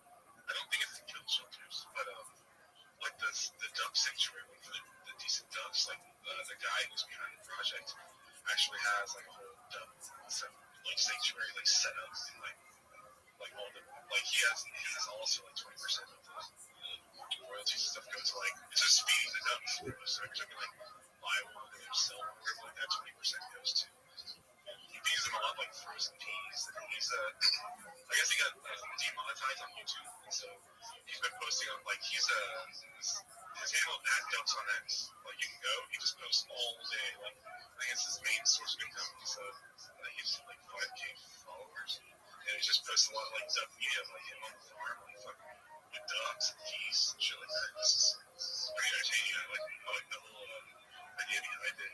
I don't think it's the kill shelters, but like the duck sanctuary one for the decent ducks, like the guy who's behind the project actually has like a whole duck like sanctuary like set up and like all the like he has also like 20% of the royalties and stuff go to like it's just feeding the ducks. So every time you like buy one or sell one, whatever like that 20% goes to. He feeds them a lot like frozen peas. And he's I guess he got demonetized on YouTube, and so he's been posting on like his handle @Ducks on X. Like you can go, he just posts all day. Like I think it's his main source of income. So I think he's like 5K followers, and he just posts a lot of like duck media of like him on the farm, like fucking with ducks and geese and shit like that. This is pretty entertaining. I like the whole idea behind it.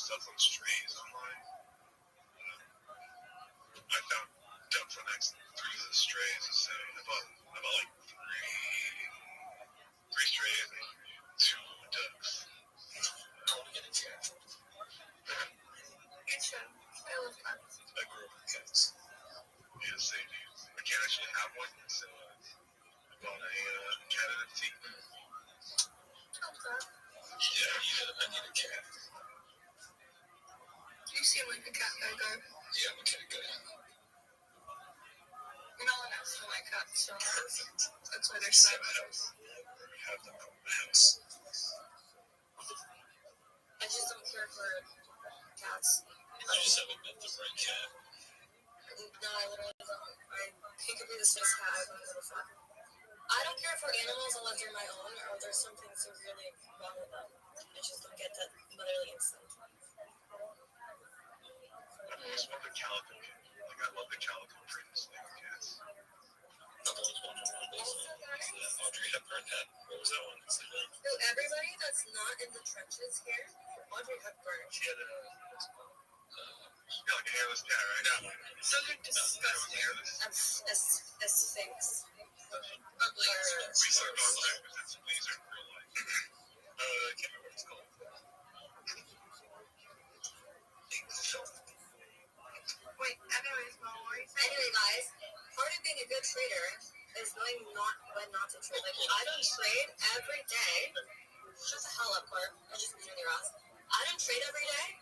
stuff on strays online. I found ducks on accident. 3 of the strays. I bought like three strays and 2 ducks. I want to get a cat. You should. I love cats. I grew up with cats. Yeah, same dude. I can't actually have one, so I bought a cat NFT. Yeah, I need a cat. You seem like a cat guy, Garb. Yeah, I'm a cat guy. No one else for my cats, so Perfect. that's why they're So sad. have them come to the house. I just don't care for cats. I just haven't met the right cat. No, I literally don't. He could be the Swiss cat. I don't give a fuck. I don't care for animals unless they're my own or there's something so really wrong with them. I just don't get that motherly instinct. I've always wanted a calico cat. Like, I love the calico prints, like cats. I've always wanted one of those that Audrey Hepburn had. What was that one? So everybody that's not in the trenches here, Audrey Hepburn. She had like a hairless cat, right? Yeah. So they're disgusting. A sphinx. Ugly. Research online, but that's laser in real life. I can't remember what it's called. Wait, anyways, no worries. Anyway, guys, part of being a good trader is knowing when not to trade. Like, I don't trade every day. Shut the hell up, Corp. I'm just beating your ass. I don't trade every day,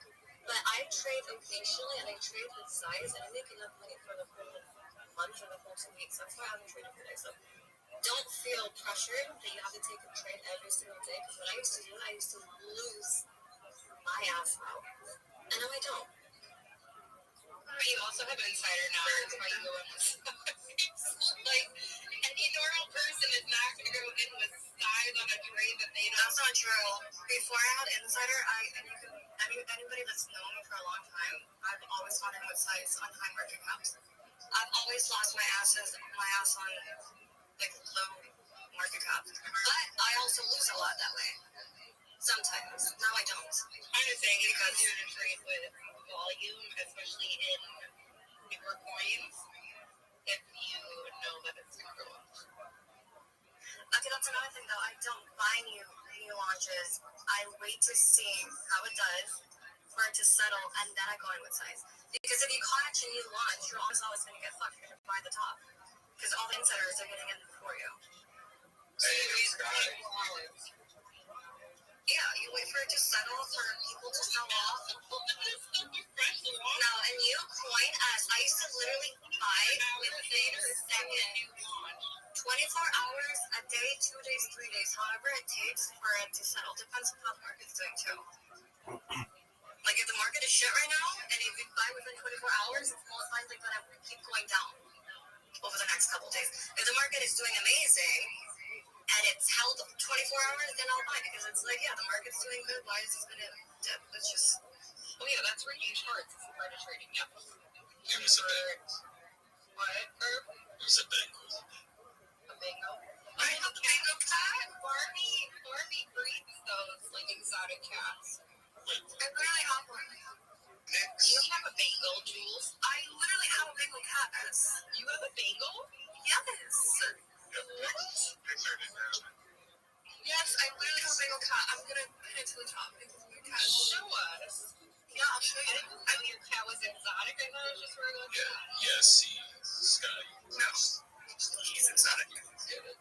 but I trade occasionally, and I trade with size, and I make enough money for the whole month or the whole 2 weeks. That's why I haven't traded every day. So don't feel pressured that you have to take a trade every single day, because what I used to do, I used to lose my ass out. And now I don't. You also have insider knowledge why you go in with like any normal person is not going to go in with size on a trade that they don't. That's not true. Before I had insider, anybody that's known me for a long time, I've always gone in with size on high market caps. I've always lost my ass on like low market caps, but I also lose a lot that way. Sometimes. Now I don't. I'm just saying it's easier to trade with volume, especially in newer coins, if you know that it's going to go up. Okay, that's another thing though. I don't buy new launches. I wait to see how it does for it to settle, and then I go in with size. Because if you catch a new launch, you're almost always going to get fucked. You're going to buy the top. Because all the insiders are getting in before you. So you wait for it. Yeah, you wait for it to settle, for people to sell off. Now, a new coin, I used to literally buy within a second. 24 hours, a day, 2 days, 3 days, however it takes for it to settle. Depends on how the market's doing too. Like if the market is shit right now, and if you buy within 24 hours, it's most likely going to keep going down over the next couple days. If the market is doing amazing, and it's held 24 hours, then I'll buy, because it's like, yeah, the market's doing good. Why is this going to dip? It's just... Oh yeah, that's reading charts. It's part of trading. Yeah. It was a bank. What? It was a bank. A bingo? I have a bingo cat. Barney breeds those like exotic cats. I literally have one. You don't have a Bengal, Jules? I literally have a Bengal cat, S. You have a Bengal? Yes. What? Picture it now. Yes, I literally have a Bengal cat. I'm gonna pin it to the top because my cat. Show us. Yeah, I'll show you. I mean, your cat was exotic. I thought it was just a regular cat. Yes, Scotty. No. He's exotic. Get it?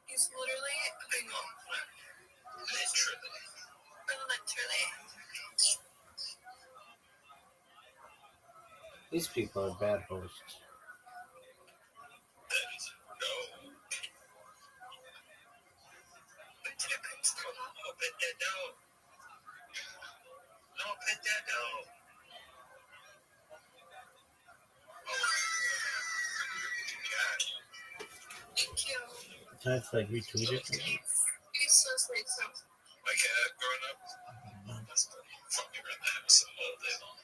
He's literally a Bengal. Literally. Literally. These people are bad hosts. That is no. No, pet that dog. No, pet that dog. Thank you. That's like retweeted. He's so sweet. So. My cat growing up, that's fucking around the house all day long.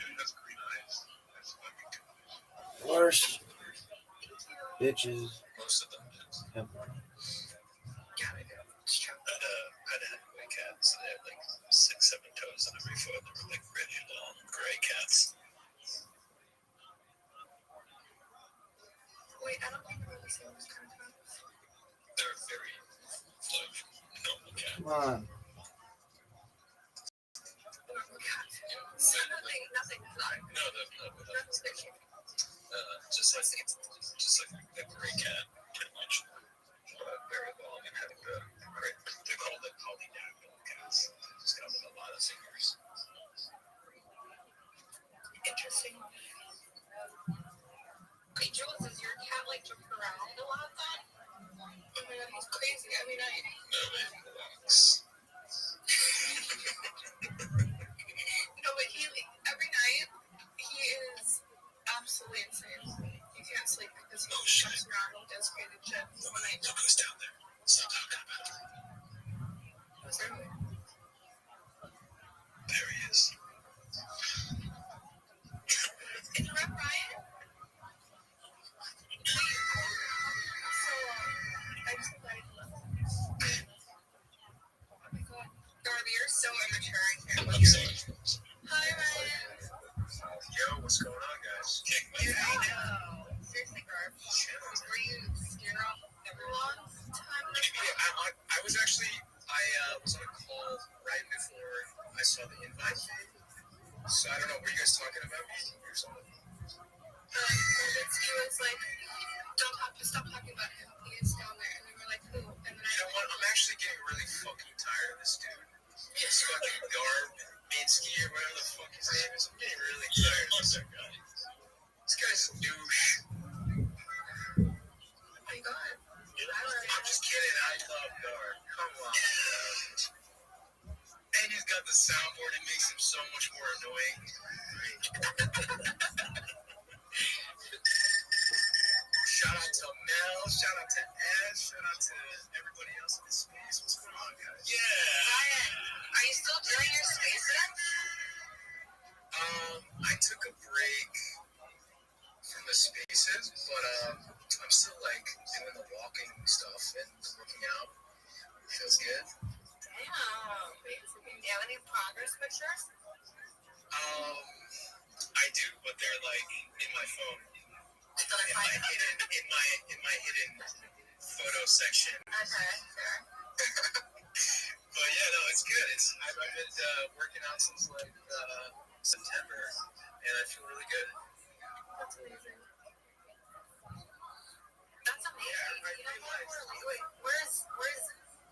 It has green eyes. That's fucking good. Worst bitches Most of them do. ever. It's true. I'd had my cats. They had like 6, 7 toes They're very, like, normal cat. Come on. Nothing. No, just like a gray cat, pretty much. Very long and having the great, they call it polydactyl cats. Just got a lot of fingers. Interesting. Hey, Jules, does your cat like jump around a lot then? Oh my god, he's crazy. I mean, No, it walks. No, but he, every night, he is absolutely insane. You can't sleep because he jumps around and does crazy shit. One night. Look who's down there. Stop talking about it. Who's there? There he is. Is it Rep Ryan? Wait, so, I just invited him. Oh my god. Darby, you're so immature. I can't I'm believe sorry. Hi, Ryan. Yo, what's going on, guys? Dude, I know. Seriously, Garb. Were you scared off everyone? I was actually, I was on a call right before I saw the invite feed. So I don't know, were you guys talking about me or something? He was like, stop talking about him. He is down there. And we were like, who? And then You know what? I'm actually getting really fucking tired of this dude. This fucking Garb, Minsky, or whatever the fuck his name is. I'm getting really tired of this guy. This guy's a douche. oh my god. I'm just kidding. I love Garb. Come on, bro. And he's got the soundboard. It makes him so much more annoying. Shout out to Mel. Shout out to Ash. Shout out to everybody else in this space. What's going on, guys? Yeah. Ryan, are you still doing your spaces? I took a break from the spaces, but I'm still like doing the walking stuff and working out. It feels good. Damn. Do you have any progress pictures? I do, but they're like in my phone. In my hidden photo section. Okay, sure. But yeah, no, it's good. I've been working out since like September, and I feel really good. That's amazing. That's amazing. Wait,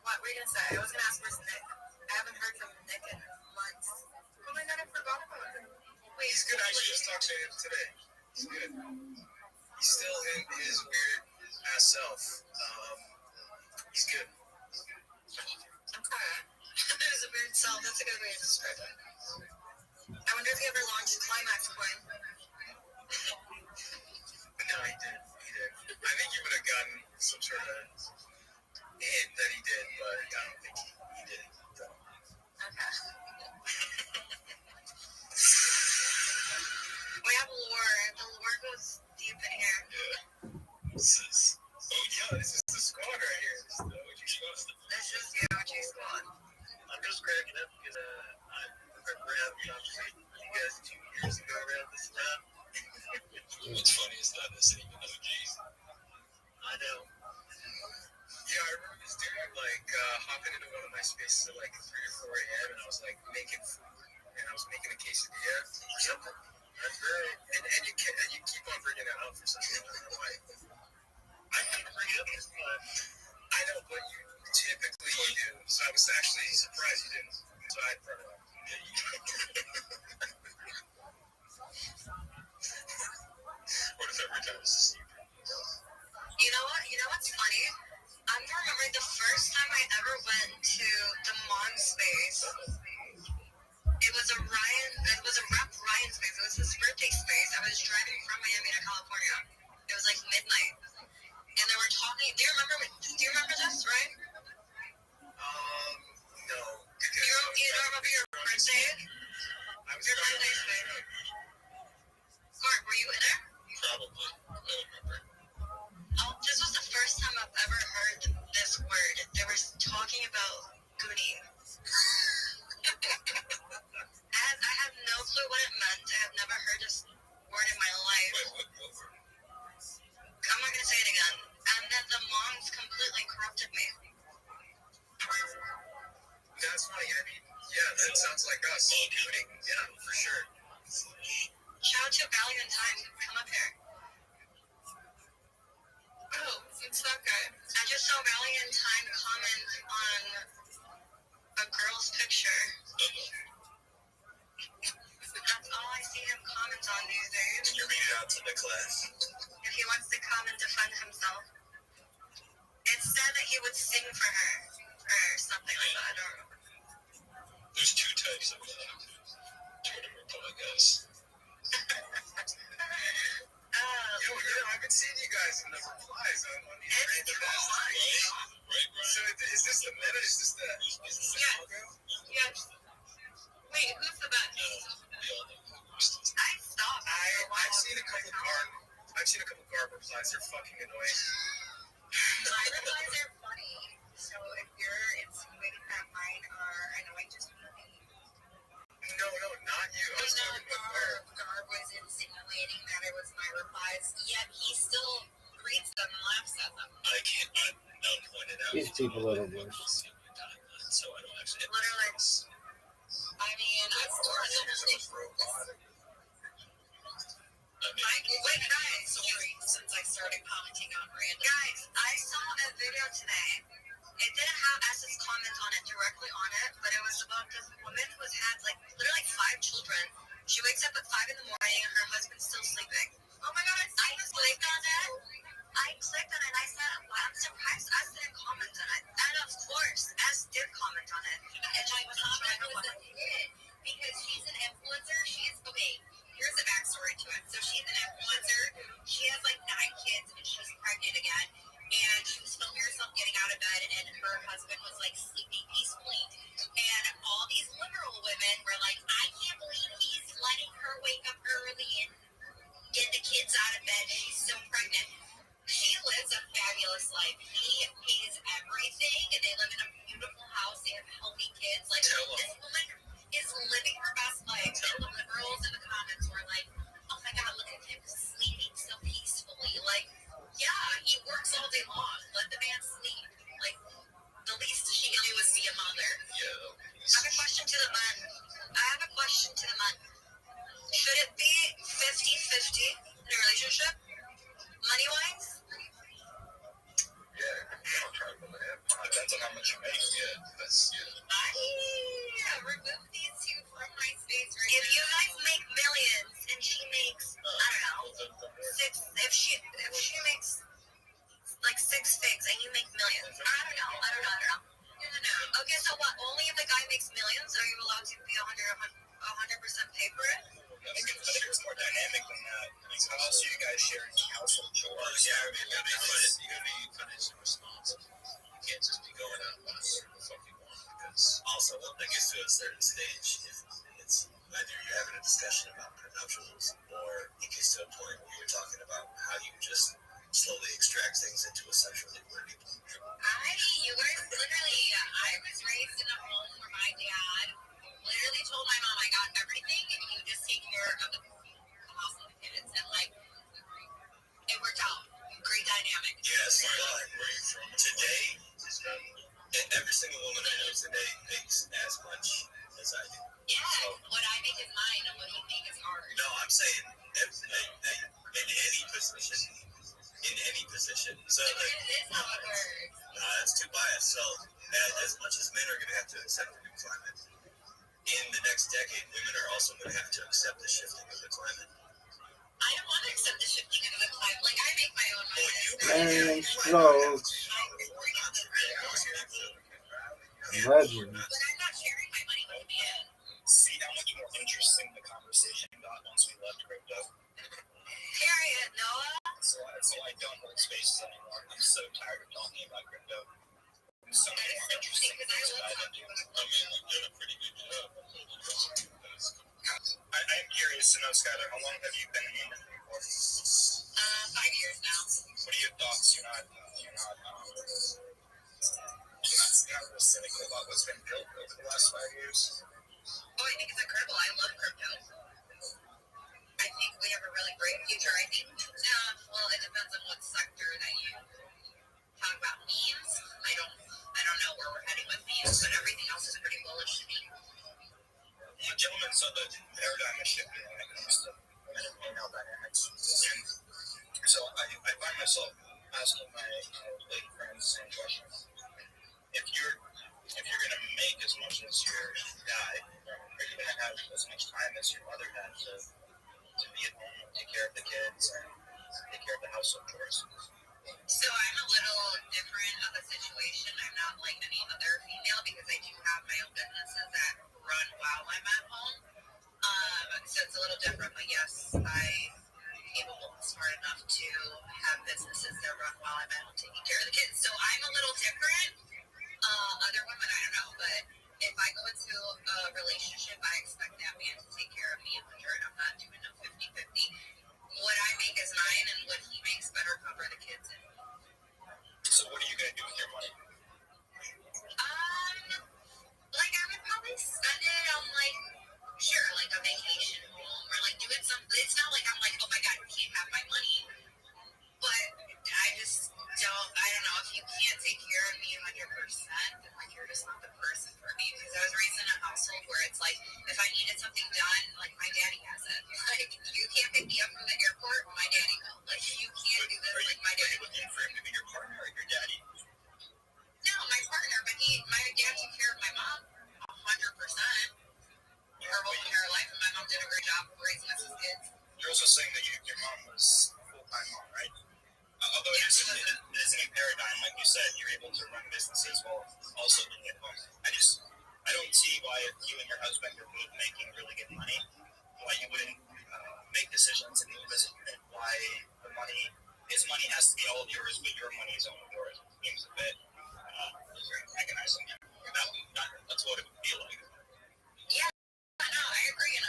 what were you gonna say? I was gonna ask where's Nick. I haven't heard from Nick in months. Oh my god, I forgot about him. Wait, He's good. I actually just talked to him today. He's good. He's still his weird ass self. He's good. Okay. There's a weird self. That's a good way to describe it. I wonder if he ever launched Climax Coin. No, he did. I think he would have gotten some sort of hint that he did, but I don't think he did. Okay. We have lore. The lore goes deep in here. Yeah. This is the squad right here. This is the OG squad. This is the OG squad. I'm just cracking up because I remember having a conversation with you guys 2 years ago around this time. What's funny is that this ain't even OGs. I know. Yeah, I remember this dude like hopping into one of my spaces at like 3 or 4 a.m. and I was like making food and I was making a quesadilla or something. That's right. And you keep on bringing it up for some reason. I don't know why. I didn't bring it up this time. I know, but you typically you do. So I was actually surprised you didn't. So I brought it up. What if every time it's the secret? You know what? You know what's funny? I'm remembering the first time I ever went to the Mon space. It was a Rep Ryan space. It was his birthday space. I was driving from Miami to California. It was like midnight. And they were talking. Do you remember this, right? No. You don't remember your birthday? Your birthday space. Mark, were you in there? Probably. I don't remember. Oh, this was the first time I've ever heard this word. They were talking about gooning. I have no clue what it meant. I have never heard this word in my life. Wait, what word? if he wants to come and defend himself. It said that he would sing for her or something like that. I don't know. There's two types of Twitter reply guys. I've been seeing you guys in the replies on these random replies. Right. So is this the meta? Is this the algorithm? Yes. Wait, who's the best? I stopped. I've seen a couple Garb replies. They're fucking annoying. My replies are funny. So if you're insinuating that mine are annoying, just be me. No, not you. I was talking about Garb was insinuating that it was my replies, yet he still reads them and laughs at them. I can't point it out. These people are the worst. So I don't actually. Literally. I mean, I still wait, guys. Sorry, since I started commenting on random. Guys, I saw a video today. It didn't have S's comment on it, directly on it, but it was about this woman who had literally 5 children. She wakes up at 5 in the morning and her husband's still sleeping. Oh my god, I clicked on it. And I said, well, I'm surprised S didn't comment on it. And of course, S did comment on it. And I was not sure what it did. Because she's an influencer. Here's the backstory to it. So she's an influencer. She has 9 kids and she's pregnant again. And she was filming herself getting out of bed and her husband was sleeping peacefully. And all these liberal women were like, I can't believe he's letting her wake up early and get the kids out of bed. She's so pregnant. She lives a fabulous life. He pays everything, and they live in a beautiful house. They have healthy kids. This woman is living her best life. And the liberals in the comments were like, "Oh my God, look at him sleeping so peacefully." Yeah, he works all day long. Let the man sleep. The least she can do is be a mother. Yeah. I have a question to the men. Should it be 50-50 in a relationship? Money-wise? Depends on how much you make. Remove these two from my space right now. If you guys make millions and she makes, I don't know, 6, if she makes 6 figs and you make millions, I don't know. No. Okay, so what? Only if the guy makes millions are you allowed to be 100% pay for it? I think it's more dynamic than that. How else do you guys share any household chores? Yeah, you gotta be financially responsible. You can't just be going out and doing whatever the fuck you want. Because also, when it gets to a certain stage, it's either you're having a discussion about prenuptials, or it gets to a point where you're talking about how you just slowly extract things into a sexually worthy point. I was raised in a home where my dad literally told my mom, I got everything and you just take care of the house and the kids. And it worked out. Great dynamic. Yes, where you're from today, every single woman I know today makes as much as I do. Yeah, so, what I make is mine and what you make is ours. No, I'm saying in any position. So it is how it works. That's too biased. So as much as men are going to have to accept the new climate, in the next decade, women are also going to have to accept the shifting of the climate. I don't want to accept the shifting of the climate. I make my own money. And strokes. Legend. But I'm not sharing my money with men. See how much more interesting the conversation got once we left crypto. Period, Noah. So I don't hold spaces anymore. I'm so tired of talking about crypto. So that is interesting because I love talking about crypto. You've done a pretty good job. I'm curious to know, Skylar, how long have you been in the industry for? 5 years now. What are your thoughts? You're not cynical about what's been built over the last 5 years? Oh, I think it's incredible. I love crypto. I think we have a really great future. I think, it depends on what sector that you talk about. Memes, I don't know where we're heading with memes, but everything else is pretty bullish to me. You gentlemen said that paradigm is shifting when it comes to women and female dynamics. And so I find myself asking my lady friends the same question. If you're going to make as much as your guy, are you going to have as much time as your mother had to be at home and take care of the kids and household chores? So I'm a little different of a situation. I'm not like any other female because I do have my own businesses that run while I'm at home. So it's a little different, but yes, I'm capable and smart enough to have businesses that run while I'm at home taking care of the kids. So I'm a little different. Other women, I don't know, but if I go into a relationship, I expect that man to take care of me 100. I'm not doing no 50-50. What I make is mine, and what he makes better cover the kids. So what are you going to do with your money? Like I would probably spend it on like, sure, like a vacation home or like doing something. It's not like I'm like, oh my god, you can't have my money. But I just don't. I don't know, if you can't take care of me 100%, then like you're just not the person for me. Because I was raised in a household where it's like, if I needed something done, like my daddy has it. Like you can't pick me up from the airport, my daddy will. Like you can't do this, like my daddy will. Are you looking for him to be your partner or your daddy? No, my partner, but my dad took care of my mom 100%. Her whole entire life, and my mom did a great job of raising us as kids. You're also saying that your mom was full-time mom, right? Although it is a new paradigm, like you said, you're able to run businesses while also being at home. I don't see why if you and your husband are both making really good money, why you wouldn't make decisions and live as a unit. Why his money has to be all of yours, but your money is only yours. It seems a bit agonizing. That's what it would feel like. Yeah, no, I agree. And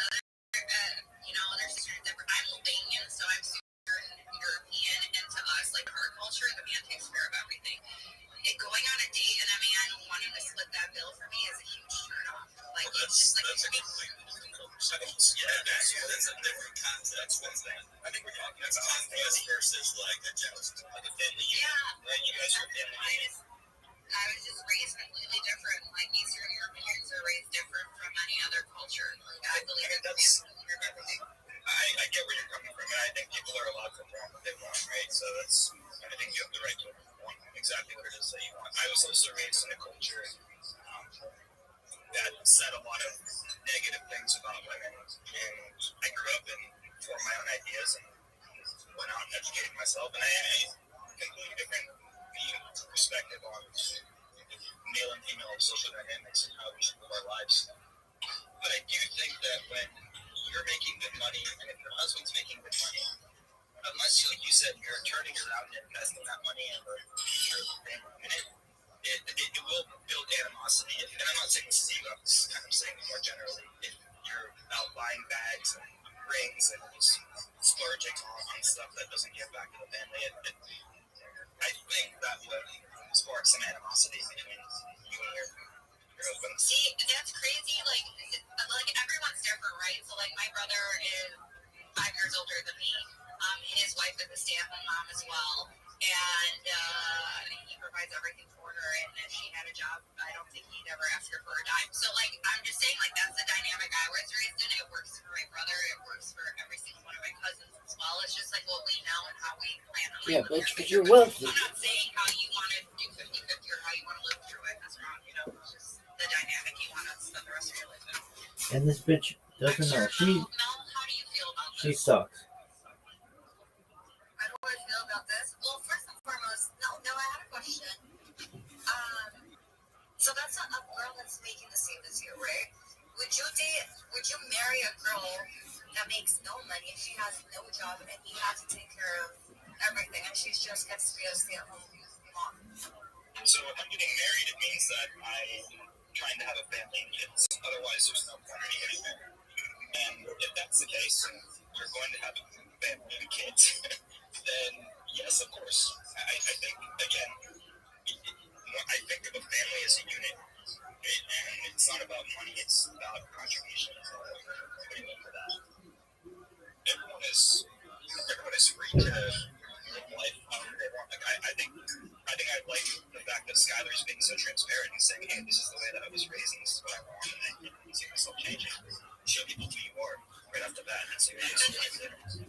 other sisters different. I'm Albanian, so I'm super European, and to us, like our culture, the man takes care of everything. Going on a date and a man wanting to split that bill for me is a huge turn-off. Like it's just like that's a completely different conversation. That's a different context. One thing I think we're talking about family versus like a jealous, like a family unit. Right? You guys are a family. I was just raised completely different. Like Eastern Europeans are raised different from any other culture. Like I believe in everything. I get where you're coming from, and I think people are allowed to want what they want, right? So I think you have the right to want exactly what it is that you want. I was also raised in a culture that said a lot of negative things about women, and I grew up and formed my own ideas and went out and educated myself, and I had a completely different view, perspective on male and female social dynamics and how we should live our lives. But I do think that when you're making good money, and if your husband's making good money, unless, like you said, you're turning around and investing that money in the future of the family unit, it will build animosity. And I'm not saying this is you, I'm just kind of saying it more generally. If you're out buying bags and rings and just splurging on stuff that doesn't give back to the family, I think that would spark some animosity between you and your husband. See, that's crazy. Like everyone's different, right? So like my brother is 5 years older than me. His wife is a stay-at-home mom as well, and he provides everything for her. And if she had a job, I don't think he'd ever ask her for a dime. So like I'm just saying, like that's the dynamic I was raised in. It works for my brother. It works for every single one of my cousins as well. It's just like what we know and how we plan on. Yeah, but because you're wealthy. I'm not saying how you want to do 50-50 or how you want to live through it. That's wrong. It's just the dynamic you want to spend the rest of your life in. And this bitch doesn't know. Mel, how do you feel about this? She sucks. How do I feel about this? Well, first and foremost, no, I had a question. So that's a girl that's making the same as you, right? Would you marry a girl that makes no money, she has no job, and he has to take care of everything, and she just gets to be a stay-at-home mom? So if I'm getting married, it means that I'm trying to have a family and kids. Otherwise, there's no point in getting married. And if that's the case, and you're going to have a family and kids, then yes, of course. I think, again, I think of a family as a unit. And it's not about money, it's about contribution. What do you mean for that? Everyone is free to live life however they want. Like I think I like the fact that Skylar's being so transparent and saying, hey, this is the way that I was raised and this is what I want, and I can see myself changing. Show people who you are right off the bat and see what you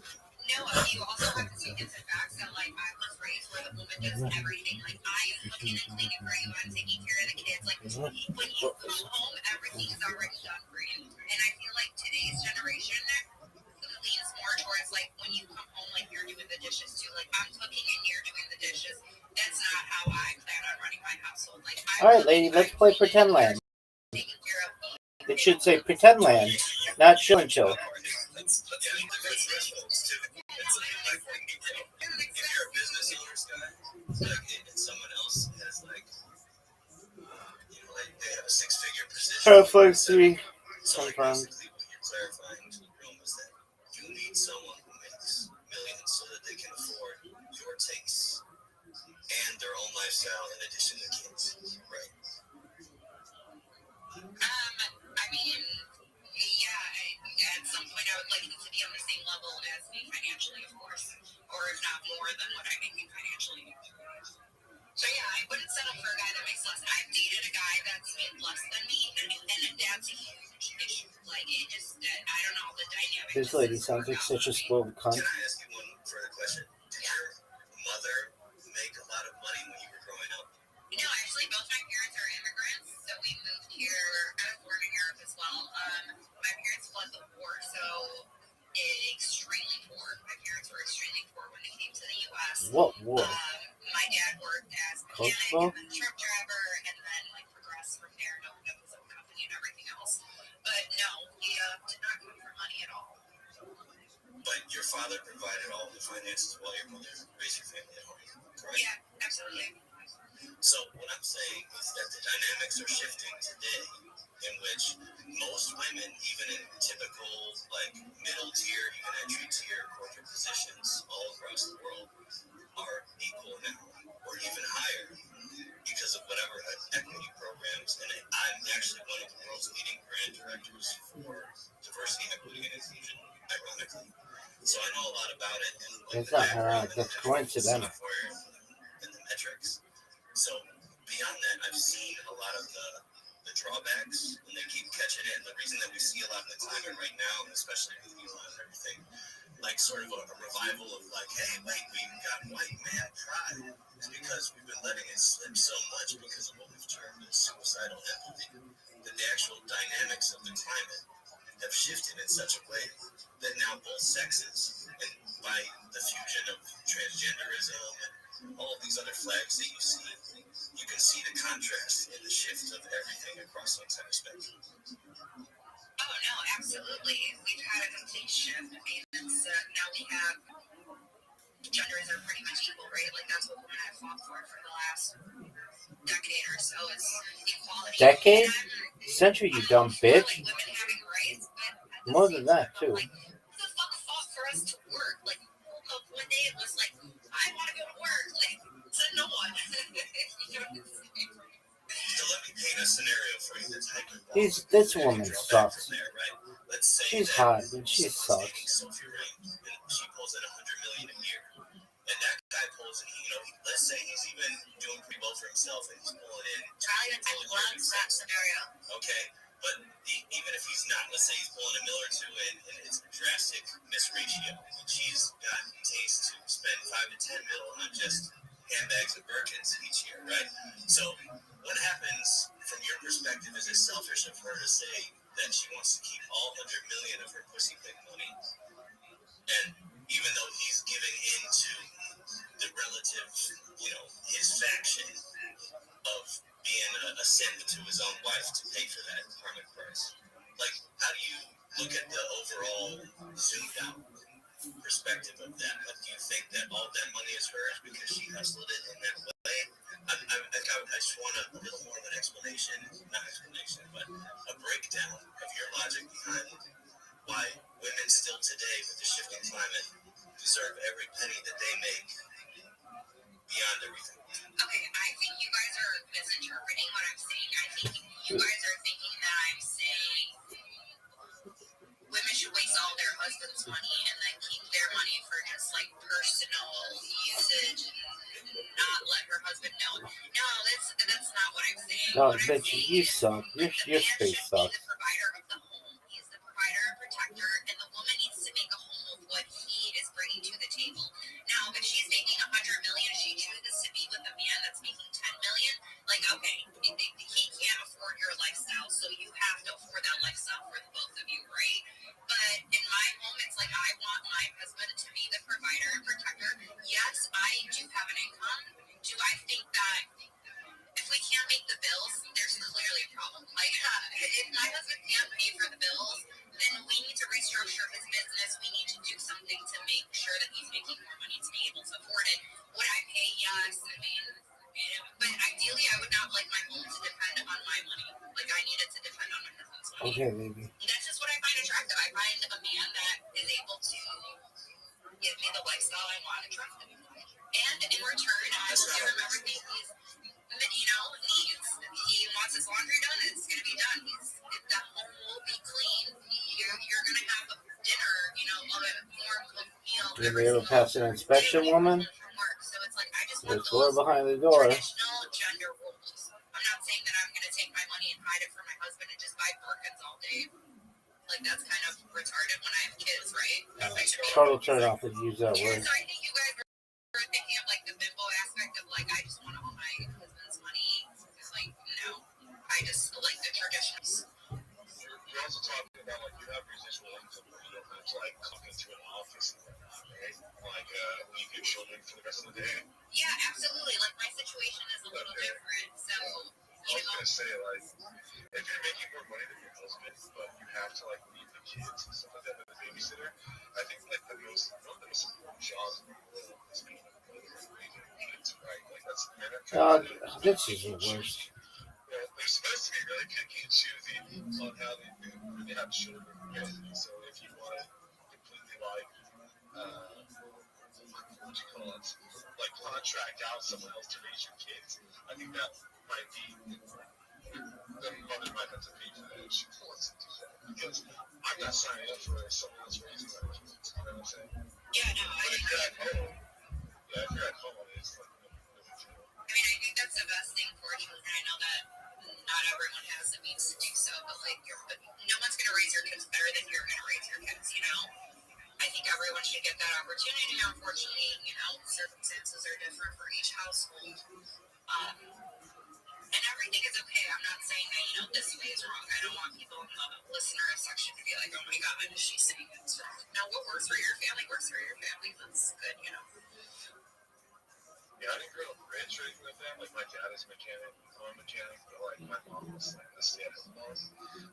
No, you also have to take into facts that like I was raised where the woman does everything. Like I am cooking and cleaning for you, I'm taking care of the kids. Like when you come home, everything is already done for you. And I feel like today's generation leans more towards like when you come home, like you're doing the dishes too. Like I'm All right, lady, let's play Pretend Land. It should say Pretend Land, not Chill and Chill. Flex 3 confirmed. You need someone who makes millions so that they can afford your tastes and their own lifestyle in addition to kids, right? I mean, yeah, at some point I would like it to be on the same level as me financially, of course, or if not more than what I'm making financially. So yeah, I wouldn't settle for a guy that makes less. I've dated a guy that's made less than me, and that's a huge issue. Like, it just, I don't know, the dynamic. This lady sounds like such a spoiled cunt. Can I ask you one further question? Did your mother make a lot of money when you were growing up? No, actually, both my parents are immigrants, so we moved here. I was born in Europe as well. My parents fled the war, so extremely poor. My parents were extremely poor when they came to the U.S. What war? My dad worked as a mechanic and then truck driver, and then progressed from there and opened up his own company and everything else. But no, he did not come for money at all. But your father provided all the finances while your mother raised your family at home, correct? Yeah, absolutely. So what I'm saying is that the dynamics are shifting today, in which most women, even in typical middle tier, even entry tier corporate positions all across the world, are equal now, or even higher, because of whatever equity programs. And I'm actually one of the world's leading brand directors for diversity, equity, and inclusion, ironically. So I know a lot about it. And That's not ironic, that's coincidental. Software and the metrics. So beyond that, I've seen a lot of the drawbacks, and they keep catching it. And the reason that we see a lot of the climate right now, especially with Elon and everything, sort of a revival of hey, wait, we've got white man pride, is because we've been letting it slip so much because of what we've termed as suicidal empathy, that the actual dynamics of the climate have shifted in such a way that now both sexes, and by the fusion of transgenderism and all of these other flags that you see, you can see the contrast in the shift of everything across the entire spectrum. Oh, no, absolutely. We've had a complete shift. I mean, now we have genders are pretty much equal, right? That's what women have fought for the last decade or so, is equality. Decade? Century, you dumb bitch. Women having rights, but more than that, too. Who the fuck fought for us to work? Woke up one day and was like, I want to go to work. Said no one. You know what I'm saying? So let me paint a scenario for you that's hypothetical. This woman sucks. Let's say she's hot, but she sucks. She pulls in $100 million a year, and that guy pulls in. Let's say he's even doing pretty well for himself, and he's pulling in. I love that scenario. Okay, but even if he's not, let's say he's pulling $1 million or $2 million, and it's a drastic misratio, and she's got taste to spend $5 to $10 million on just handbags and Birkins each year, right? So what happens from your perspective? Is it selfish of her to say that she wants to keep all $100 million of her pussy pick money, and even though he's giving into the relative, his faction of being a simp to his own wife to pay for that apartment price? How do you look at the overall zoomed out perspective of that? Do you think that all that money is hers because she hustled it in that way? I just want a little more of an explanation, not explanation, but a breakdown of your logic behind why women still today, with the shifting climate, deserve every penny that they make beyond everything. Okay, I think you guys are misinterpreting what I'm saying. I think you guys are thinking that I'm saying women should waste all their husband's money and then keep their money for just personal usage and not let her husband know. No, that's not what I'm saying. No, bitch, you suck. Your space sucks. He's the provider of the home. He's the provider and protector, and the woman needs to make a home of what he is bringing to the table. Now, if she's making $100 million, she chooses to be with a man that's making $10 million. Okay, he can't afford your lifestyle, so you have to afford that lifestyle for the both of you, right? But in my moments, I want my husband to be the provider and protector. Yes, I do have an income. Do I think that if we can't make the bills, Okay, baby. That's just what I find attractive. I find a man that is able to give me the lifestyle I want attractive. And in return, I will give him everything he's, needs. He wants his laundry done, it's going to be done. The home will be clean. You're going to have dinner, a warm cooked meal. You'll be able to pass an inspection, woman. So it's like, I just There's want door behind the door. traditional gender roles. I'm not saying that I'm going to take my money and hide it from my husband and just buy Birkins all day. Like, that's kind of retarded when I have kids, right? Total turn off if you use that word. So I think you guys are thinking of, like, the bimbo aspect of, like, I just want all my husband's money. It's like, no. I just like the traditions. You're also talking about, like, you have residual income where you don't have to, like, come into an office and whatnot, right? Like, leave your children for the rest of the day. Yeah, absolutely. Like, my situation is a little different. So, I was going to say, like, if you're making more money than your husband, but you have to, like, leave the kids and stuff like that with a babysitter, I think, like, one of the most important jobs in the world is being a mother and raising kids, right? Like, that's, This is the worst. Well, they're supposed to be really picky and choosy on how they do when they have children, right? So if you want to completely, like, what do you call it? Like, contract out someone else to raise your kids, I think that might be, the mother might have to pay for that if she wants to do that. Because I'm not signing up for someone else raising my kids, you know what I'm saying? yeah, no, But if you're at home, it's like, I mean, I think that's the best thing for children. I know that not everyone has the means to do so, but like, no one's going to raise your kids better than you're going to raise your kids, I think everyone should get that opportunity. Unfortunately, circumstances are different for each household. And everything is okay. I'm not saying that, this way is wrong. I don't want people in the listener section to be like, oh my God, she's saying it's wrong. No, what works for your family works for your family. That's good, Yeah, I didn't grow up rich or anything like that. Like, my dad is a mechanic, I'm a mechanic, but, like, my mom was, like, a stay-at-home mom.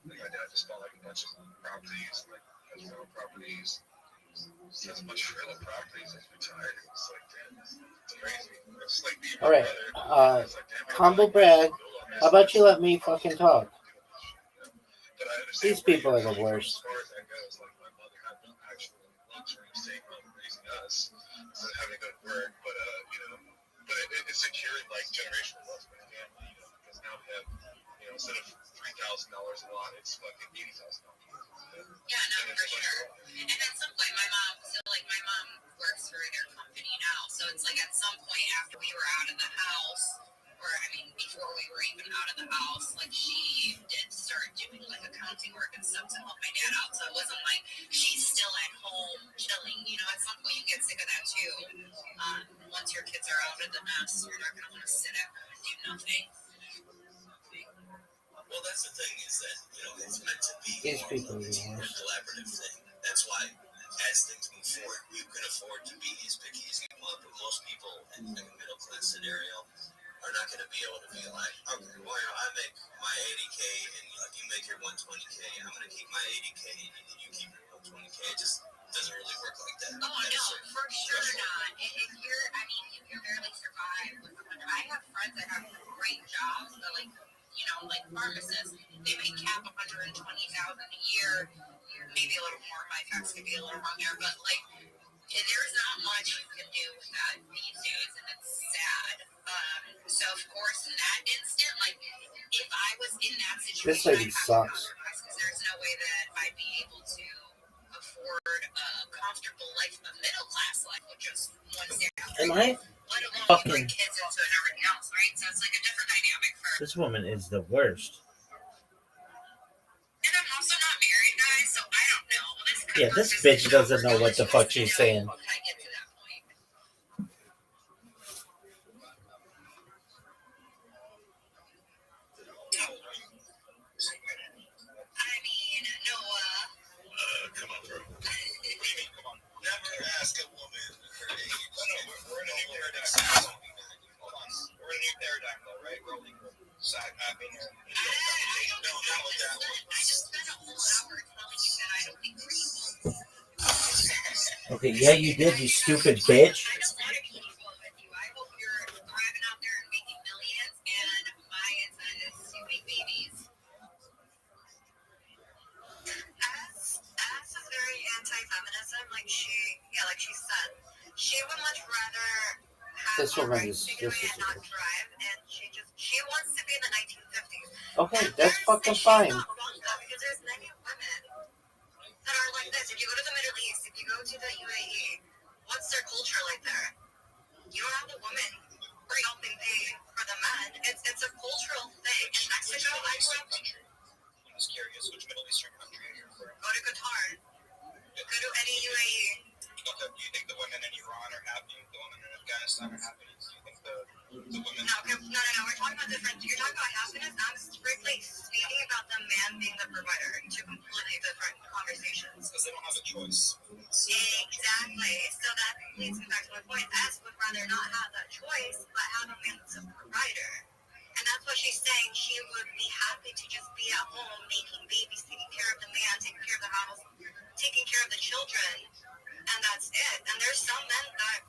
Like, my dad just bought, like, a bunch of properties, like, has rental properties. He has a bunch of rental properties. He's retired. It's like, damn, it's crazy. It's like being All right, brother. It's like, damn, humble brag. How about you let me fucking talk? But I understand These people are the worst. as far as that goes, like, my mother had the actual luxury of staying home and raising us instead of having to go to work. But, but it's secured, like, generational wealth for my family, because now we have, instead of $3,000 a lot, it's fucking $80,000. Yeah, no, for sure. And at some point, my mom works for their company now, so it's like at some point after we were out of the house, or I mean, before we were even out of the house, like she did start doing like accounting work and stuff to help my dad out. So it wasn't like she's still at home chilling. At some point you get sick of that too. Once your kids are out of the nest, you're not gonna want to sit at home and do nothing. Well, that's the thing is that it's meant to be These people a collaborative thing. That's why, as things move forward, you can afford to be as picky as you want. But most people in a middle class scenario are not going to be able to be like, okay, well, I make my 80K and you make your 120K. I'm going to keep my 80K and you keep your 120K. It just doesn't really work like that. Oh no, for sure not. If you can barely survive with 100. I have friends that have great jobs, but like pharmacists, they may cap 120,000 a year, maybe a little more. My tax could be a little wrong there, but like there's not much you can do with that these days, and it's sad. So of course, in that instant, like if I was in that situation, This lady sucks. Because there's no way that I'd be able to afford a comfortable life, a middle class life with just one salary. Am I Let alone fucking... bring kids into it and everything else, right? So it's like a different dynamic for. This woman is the worst. And I'm also not married, guys, so I don't know. Yeah, this bitch doesn't know what the fuck she's saying. When I get to that point. I mean, Noah. Come on, bro. What do you mean? Come on. Never ask a woman her age. No, we're in a new paradigm. Hold on. We're in a new paradigm, though, right? We're only side mapping and I just spent a whole hour telling you that I don't think we're equal. Okay, yeah, you did, you stupid bitch. I don't want to be equal with you. I hope you're thriving out there and making millions, and my intent is to make babies. anti-feminism, like she said, she would much rather have This the woman right is to get away just and not drive, and she wants to be in the 1950s. okay. And That's fucking she's fine. not wrong though, because there's many women that are like this. If you go to the Middle East, if you go to the UAE, what's their culture like there? You don't have a woman helping pay for the men. It's a cultural thing. In Mexico, I grew up. I'm just curious, which Middle Eastern country are you referring Go to Qatar. Go to any UAE. to? Do you think the women in Iran are happy? The women in Afghanistan are happy? Do you think the women... No. We're talking about different. You're talking about happiness. I'm strictly speaking about the man being the provider. Two completely different conversations. Because they don't have a choice. Exactly. So that leads me back to my point. S would rather not have that choice, but have a man that's a provider. And that's what she's saying. She would be happy to just be at home, making babies, taking care of the man, taking care of the house, taking care of the children, and that's it. And there's some men that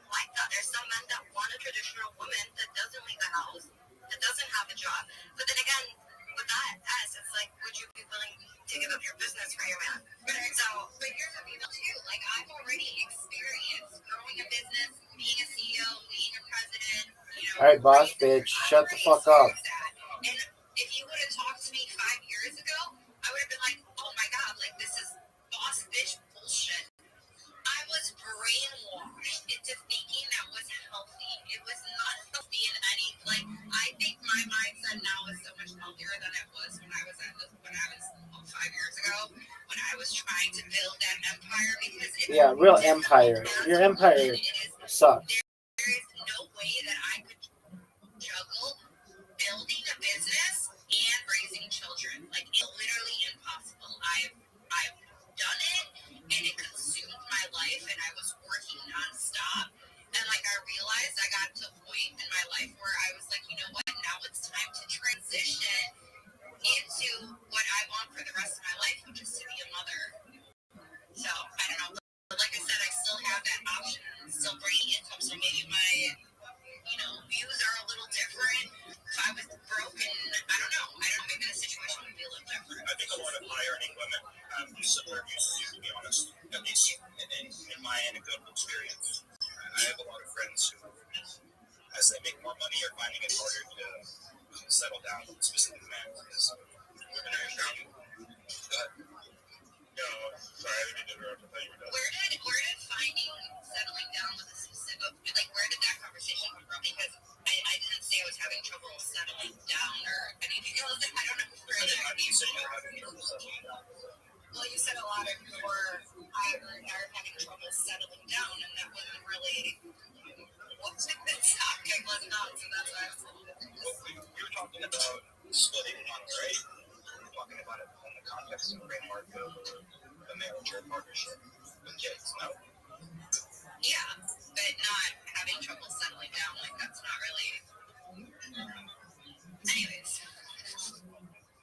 like that. There's some men that want a traditional woman that doesn't leave the house, that doesn't have a job. But then again, with that S, it's like, would you be willing to give up your business for your man? So, but here's the deal too. Like I've already experienced growing a business, being a CEO, being a president. All right, boss bitch, shut the fuck up. And if you would have talked to me 5 years ago, I would have been like, oh my god, like this is boss bitch bullshit. I was brainwashed into thinking that was healthy. It was not healthy in any, like, I think my mindset now is so much healthier than it was when I was 5 years ago, when I was trying to build that empire, because Yeah, real empire. Your empire sucks. there is no way that I could juggle building a business and raising children. Like, it's literally impossible. I've done it, and it consumed my life, and I was working nonstop. And, like, I realized I got to a point in my life where I was like, you know what, now it's time to transition into what I want for the rest of my life, which is to be a mother. So, I don't know. But like I said, I still have that option, still bringing income, so maybe my views are a little different. If I was broken, I don't know. Maybe the situation would be a little different. I think a lot of high-earning women have similar views to you, to be honest. At least in my anecdotal experience. I have a lot of friends who, as they make more money, are finding it harder to settle down, specifically men, because women are usually... Go ahead. No, sorry, I didn't mean to interrupt. I thought you were done. Where did finding settling down with a specific, like, where did that conversation come from? Because I didn't say I was having trouble settling down or anything else. I don't know where that came from. Well, you said a lot of your are having trouble settling down, and that wasn't really what the topic was about, so that's why I was We were talking about splitting money, right? We were talking about it in the context of framework of a marriage or a partnership with kids, no? Yeah, but not having trouble settling down, like that's not really. Anyways.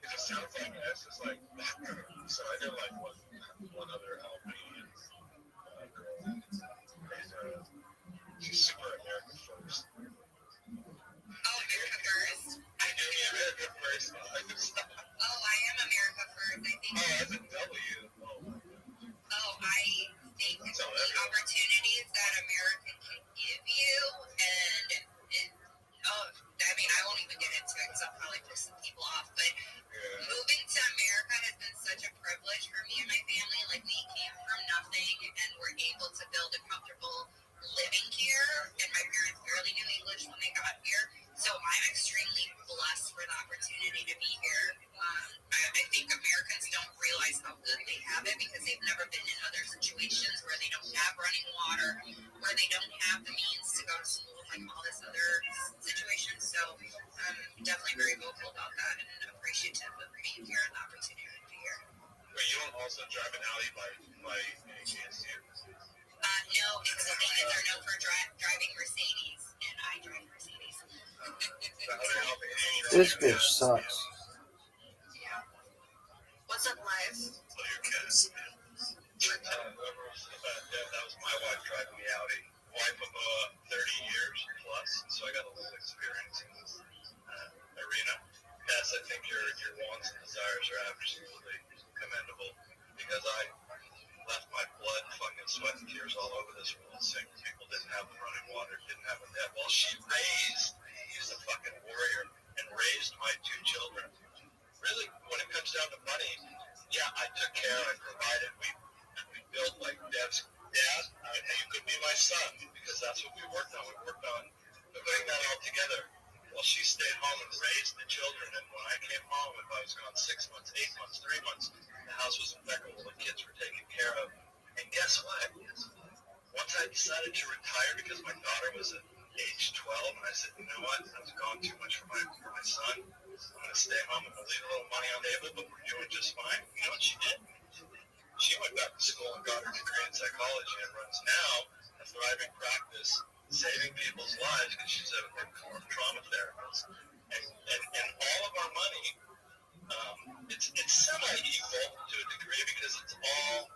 It just sounds like S is like, so I know like one other Albanian girl. She's super America first. Oh, America first? America first. Oh, I am America first. I think. Oh, that's a W. Oh, I think the opportunities that America can give you, and I won't even get into it because I'll probably piss some people off, but moving to America has been such a privilege for me and my family. Like, we came from nothing and were able to build a comfortable living here, and my parents barely knew English when they got here, so I'm extremely blessed for the opportunity to be here. I think Americans don't realize how good they have it because they've never been in other situations where they don't have running water, where they don't have the means to go to school, like all this other situation. So I'm definitely very vocal about that and appreciative of being here and the opportunity to be here. Wait, you don't also drive an alley by any chance, do you? No, because the thing is, they're known for driving Mercedes, and I drive Mercedes. This bitch sucks. Yeah. What's up, live? Oh, your kids. That was my wife driving the Audi. Wife of 30 years plus, so I got a little experience in this arena. Yes, I think your wants and desires are absolutely commendable because I left my she raised, he's a fucking warrior, and raised my two children. Really, when it comes down to money, yeah, I took care, I provided, we built like Deb's dad, and you could be my son, because that's what we worked on. We worked on putting that all together. Well, she stayed home and raised the children, and when I came home, if I was gone 6 months, 8 months, 3 months, the house was impeccable, the kids were taken care of. And guess what? Once I decided to retire, because my daughter was at age 12, and I said, you know what, I've gone too much for my son. I'm going to stay home and leave a little money on the table, but we're doing just fine. You know what she did? She went back to school and got her degree in psychology and runs now a thriving practice saving people's lives because she's a trauma therapist. And all of our money, it's semi-equal to a degree because it's all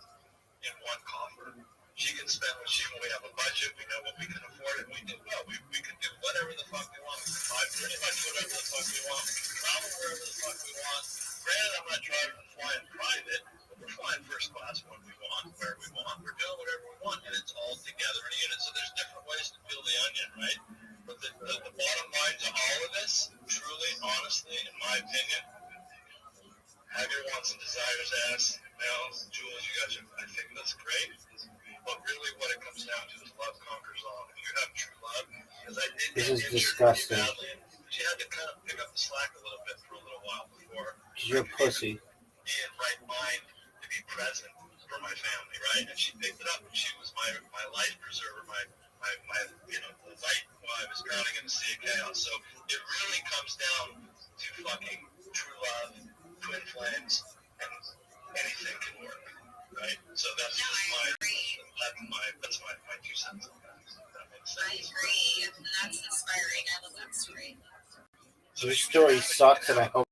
in one coffer. She can spend when we have a budget, we know what we can afford, and we do well. We can do whatever the fuck we want. We can buy pretty much whatever the fuck we want. We can travel wherever the fuck we want. Granted, I'm not driving and flying private, but we're flying first class when we want, where we want. We're doing whatever we want, and it's all together in a unit. So there's different ways to peel the onion, right? But the bottom line to all of this, truly, honestly, in my opinion, have your wants and desires asked. Now, Jules, you got your, I think that's great. But really what it comes down to is love conquers all. If you have true love, because I did This is disgusting. Badly, she had to kind of pick up the slack a little bit for a little while before You're a pussy. Be in right mind to be present for my family, right? And she picked it up, and she was my life preserver, my you know, the light while I was drowning in the sea of chaos. So it really comes down to fucking true love, twin flames, and anything can work. Right? So that's just my 2 cents on that. That makes sense. I agree. That's inspiring. I love that story. So your story sucks, and I hope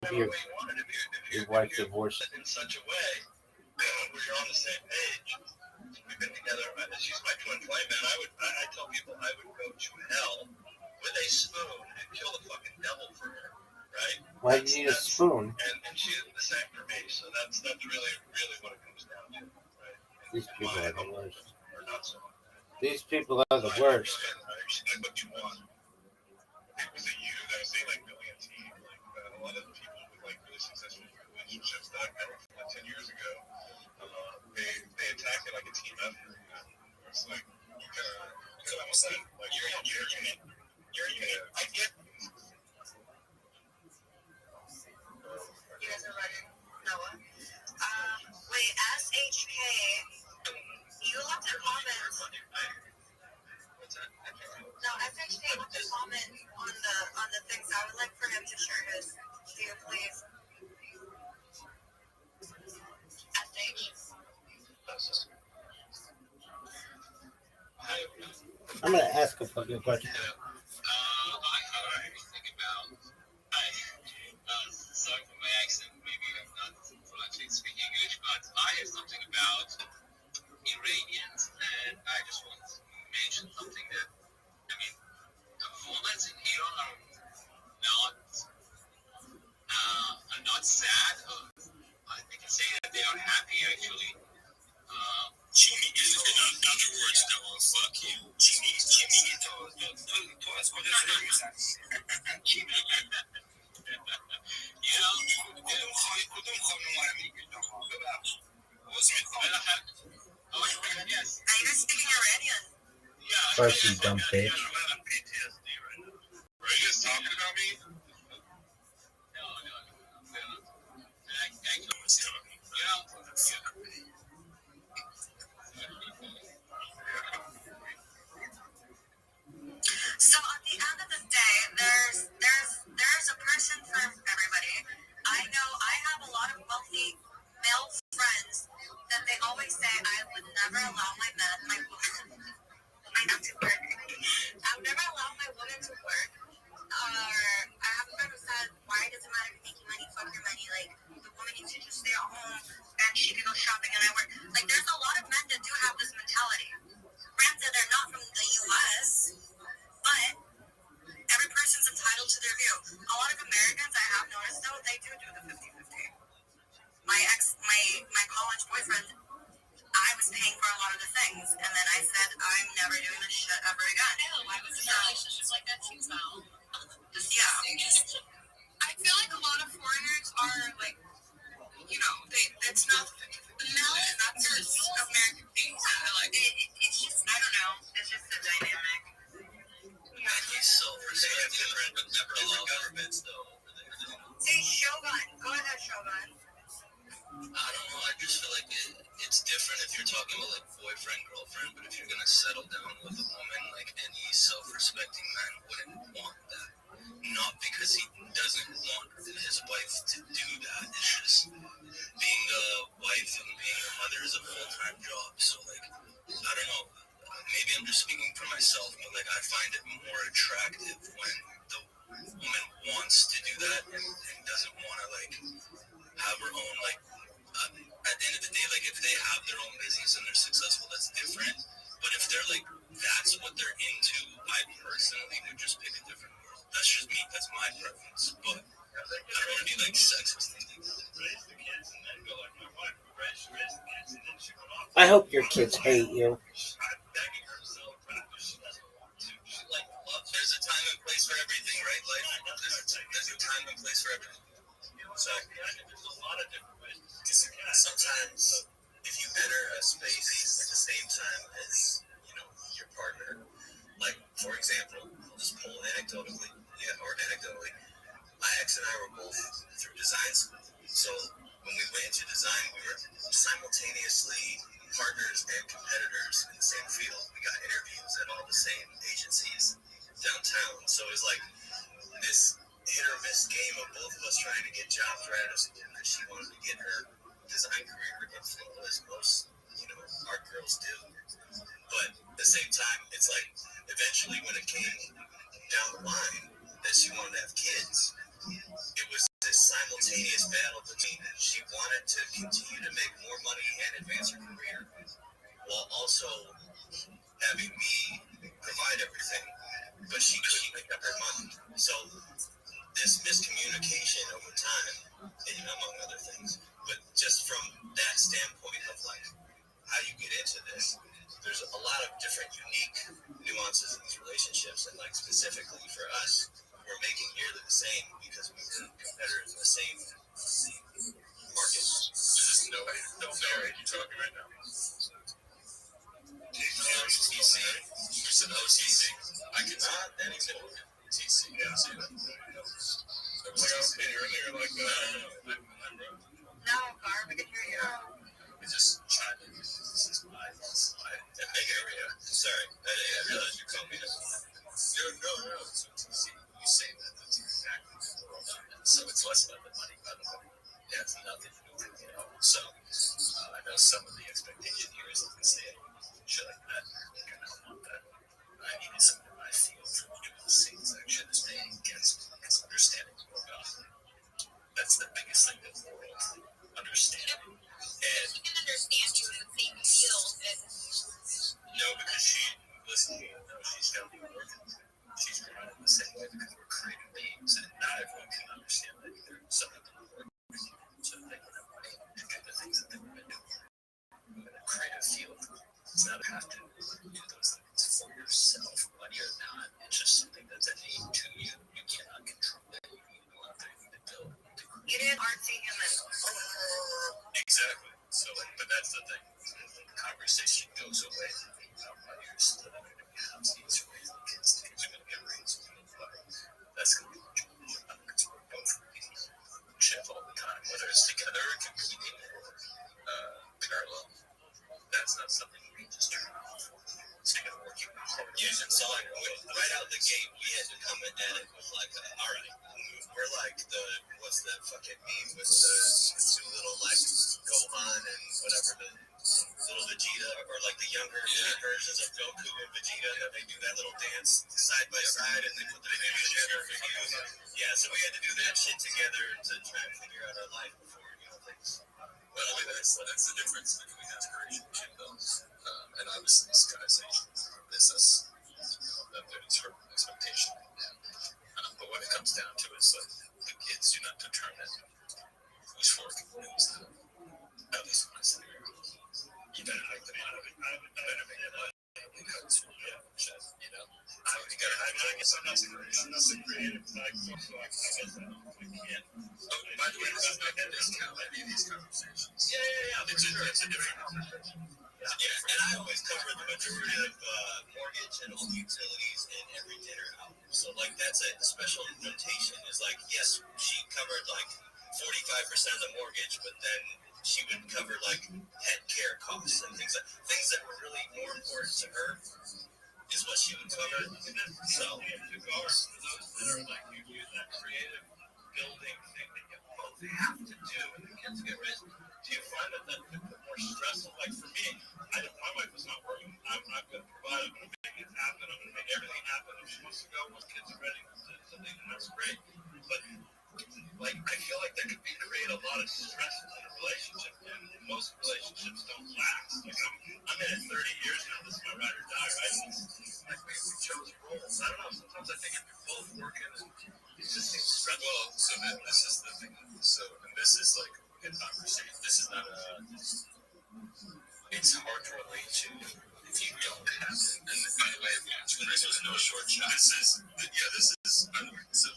your wife divorced. In such a way where you're on the same page. We've been together. She's my twin flame, man. I tell people I would go to hell with a spoon and kill the fucking devil for her. Right? Why do you need a spoon? And she did the same for me. So that's really what it comes down to. Right? These people are the worst. Or not so. These people are the worst. Like what you want. Was it you that was saying like building a team? Like a lot of people with like really successful relationships that I've met like 10 years ago, they attack it like a team effort. It's like you kind of almost like you're a unit. You're a unit. I get. You guys are running Noah. Wait, SHK, you left a comment. What's that? No, SHK left a comment on the things. I would like for him to share his view, please. SH. I'm gonna ask a fucking question. I think about, sorry for my accent, maybe I'm not fluently speaking English, but I have something about Iranians, and I just want to mention something that, I mean, the moments in Iran are not sad. I can say that they are happy, actually. Jimmy is in other words, no, fuck you. Jimmy, yes. Are you speaking Iranian? First, you dumb bitch. Are you just talking about me? So at the end of the day, there's a person for everybody. I know I have a lot of wealthy male friends that they always say I would never allow my men, I would never Why was it a relationship like that too, though? Yeah. I feel like a lot of foreigners are like, it's not not just American things. I feel like it's just, I don't know. It's just a dynamic. Yeah. And he's self-respecting different governments, though. Say Shogun. Go ahead, Shogun. I don't know. I just feel like it's different if you're talking about like boyfriend, girlfriend, but if you're gonna settle down with a woman, like any self-respecting man wouldn't want that. Not because he doesn't want his wife to do that. It's just being a wife and being a mother is a full-time job. So like, I don't know. Maybe I'm just speaking for myself, but like I find it more attractive when the woman wants to do that and doesn't want to like have her own like. At the end of the day, like if they have their own business and they're successful, that's different. But if they're like that's what they're into, I personally would just pick a different girl. That's just me. That's my preference. But I don't want to be like sexist. I hope your kids hate you. There's a time and place for everything, right? Like there's a time and place for everything. So there's a lot of different ways. Sometimes if you enter a space at the same time as your partner, like for example, I'll just pull anecdotally, my ex and I were both through design school. So when we went into design, we were simultaneously partners and competitors in the same field. We got interviews at all the same agencies downtown. So it was like this hit or miss game of both of us trying to get jobs right or something. And she wanted to get her design career in full as most, our girls do. But at the same time, it's like eventually when it came down the line that she wanted to have kids, it was this simultaneous battle between she wanted to continue to make more money and advance her career while also having me provide everything, but she couldn't make up her mind. So this miscommunication over time, among other things, but just from that standpoint of like how you get into this, there's a lot of different unique nuances in these relationships, and like specifically for us, we're making nearly the same because we were competitors in the same market. There's no marriage. You're talking right now. TC. You said OTC. I can not anymore. TC. Yeah. See that? I was like earlier, like no, Gar, we can hear you. We just tried to use this is my area. Sorry, I realized you called me. No. So TC, you say that. That's exactly what we're on. So it's less about the money, by the way. It has nothing to do with it. So I know some of the expectation here is that they say shit like that. I don't want that. I needed something in my field from the sales section is made against understanding more about. That's the biggest thing in the world. Understanding. And she can understand you in the same field as no, because she's got to be working. She's growing in the same way because we're creative beings, and not everyone can understand that either. Some of them work so they can have money to do the things that they want to do. In a creative field, it's not have to do those things for yourself, money or not. It's just something that's innate to you. You cannot control it. You have to build. It is artsy human. Exactly. So, but that's the thing. The conversation goes away. You're still going to have these ways the kids think you're going to get raised. That's going to be because we're both shit all the time, whether it's together or competing or parallel. That's not something we can just turn off. So you got to work even hard. Yeah, and so like right out the gate, we had to come at it with like, all right, we're like what's that fucking meme with the two little like Gohan and whatever the little Vegeta, or like the younger versions of Goku and Vegeta, that they do that little dance side by side and they put the baby together. Yeah, so we had to do that shit together to try and figure out our life before things. Well, I mean, that's the difference between inspiration and kid films. And obviously, this guy's business, it's her expectation. But when it comes down to it, it's like the kids do not determine who's for it, who's not. At least when I say you better make them out of it. You better make them out of it because, you gotta have. I guess I'm not the creative. I guess I can't. Oh, by the way, this is not that discount any of these conversations. Yeah. It's a different conversation. Yeah, and I always cover the majority of mortgage and all the utilities in every dinner out. So like that's a special notation. Is like yes, she covered like 45% of the mortgage, but then she would cover like head care costs and things that were really more important to her is what she would cover. So those that are like you do that creative building thing that you both have to do and the kids get raised. Do you find that more stressful? Like for me, my wife is not working. I'm going to provide. I'm going to make it happen. I'm going to make everything happen. If she wants to go, when kids are ready, that's great. But like I feel like that could create a lot of stress in a relationship, and most relationships don't last. Like I'm in it 30 years now. This is my ride or die, right? Like we chose roles. I don't know. Sometimes I think if you're both working, it just seems stressful. Well, so this is the thing. So and this is like a conversation. This is not a. It's hard to relate to if you don't have it. And by the way, this was no short shot. This is by the way. So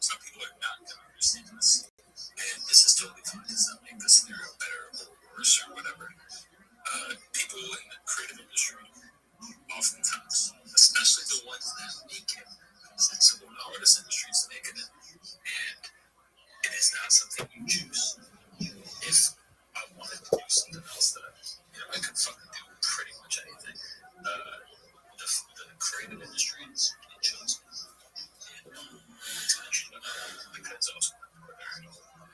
some people are not going to understand this, and this is totally fine. It does not make the scenario better or worse or whatever. People in the creative industry, oftentimes, especially the ones that make it, so the artist industry is making it, and it is not something you choose. If I wanted to do something else that I could fucking do pretty much anything. The creative industry is chosen. Because also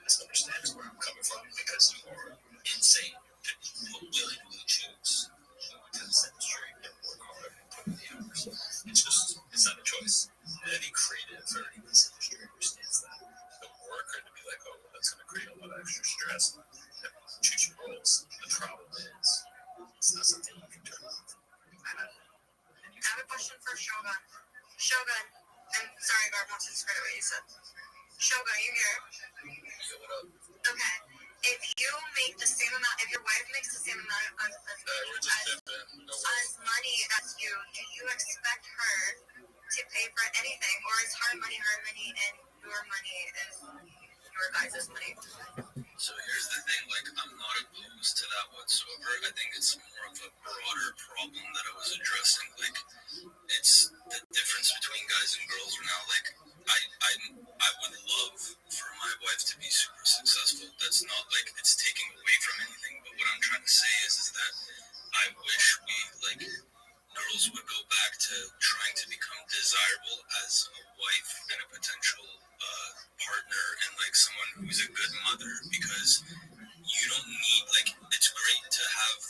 this understands where I'm coming from because you are insane people willingly choose to this industry and work hard and put in the hours. It's not a choice. Any creative or any this industry understands that. The worker to be like, oh, well, that's going to create a lot of extra stress. Choose your roles. The problem is it's not something you can turn off. I have a question for Shogun. Shogun, I'm sorry, Garb wants to describe what you said. Shogun, are you here? Yo, what up? Okay. If you make the same amount, if your wife makes the same amount of money as you, do you expect her to pay for anything? Or is her money and your money is your guys' money? So here's the thing, like, I'm not opposed to that whatsoever. I think it's more of a broader problem that I was addressing. Like, it's the difference between guys and girls now. Like, I would love for my wife to be super successful. That's not like it's taking away from anything. But what I'm trying to say is that I wish we, like, girls would go back to trying to become desirable as a wife and a potential partner and like someone who's a good mother, because you don't need, like, it's great to have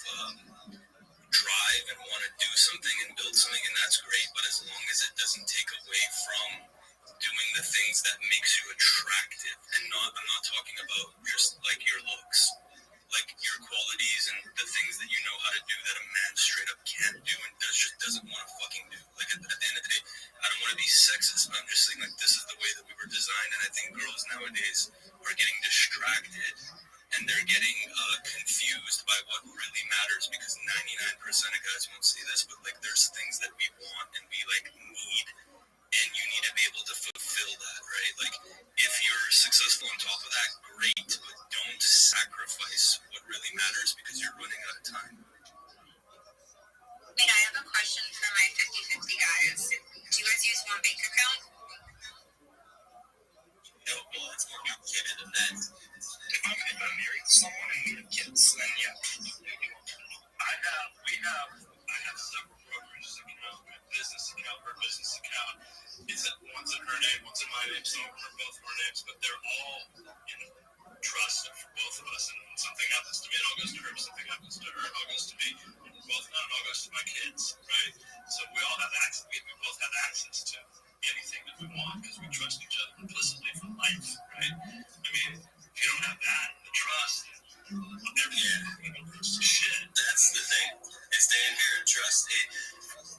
drive and want to do something and build something, and that's great, but as long as it doesn't take away from doing the things that makes you attractive, and I'm not talking about just like your looks, like your qualities and the things that you know how to do that a man straight up can't do and just doesn't want to fucking do. Like at the end of the day, I don't want to be sexist, but I'm just saying, like, this is the way that we were designed, and I think girls nowadays are getting distracted and they're getting confused by what really matters, because 99% of guys won't say this, but like there's things that we want and we like need, and you need to be able to fulfill that, right? Like, if you're successful on top of that, great, but don't sacrifice what really matters because you're running out of time. Wait, I have a question for my 50-50 guys. Do you guys use one bank account? No, well, it's more complicated than that. If I'm married to someone and we have kids, then yeah. I have several brokerage accounts. My business account, her business account. One's in her name, one's in my name, some are both of our names, but they're all, trusted for both of us. And when something happens to me, it all goes to her. If something happens to her, it all goes to me. Both, it all goes to my kids, right? So we all have access. We both have access to anything that we want because we trust each other implicitly for life, right? I mean, if you don't have that, the trust, everything goes to shit. That's the thing. It's the inherent trust.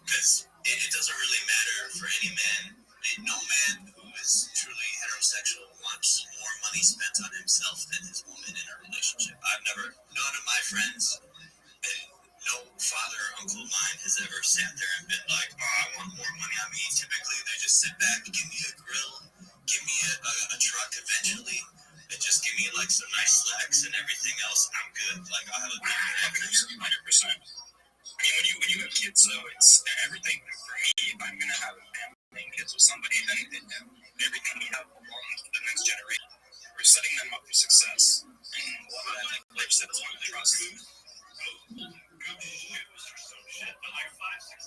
Because it doesn't really matter for any man. No man who is truly heterosexual wants more money spent on himself than his woman in a relationship. None of my friends, and no father or uncle of mine has ever sat there and been like, oh, I want more money on me to kids with somebody, then everything we have belongs to the next generation. We're setting them up for success. And one of that, like you said, is one of the trust. Gucci shoes or some shit, but like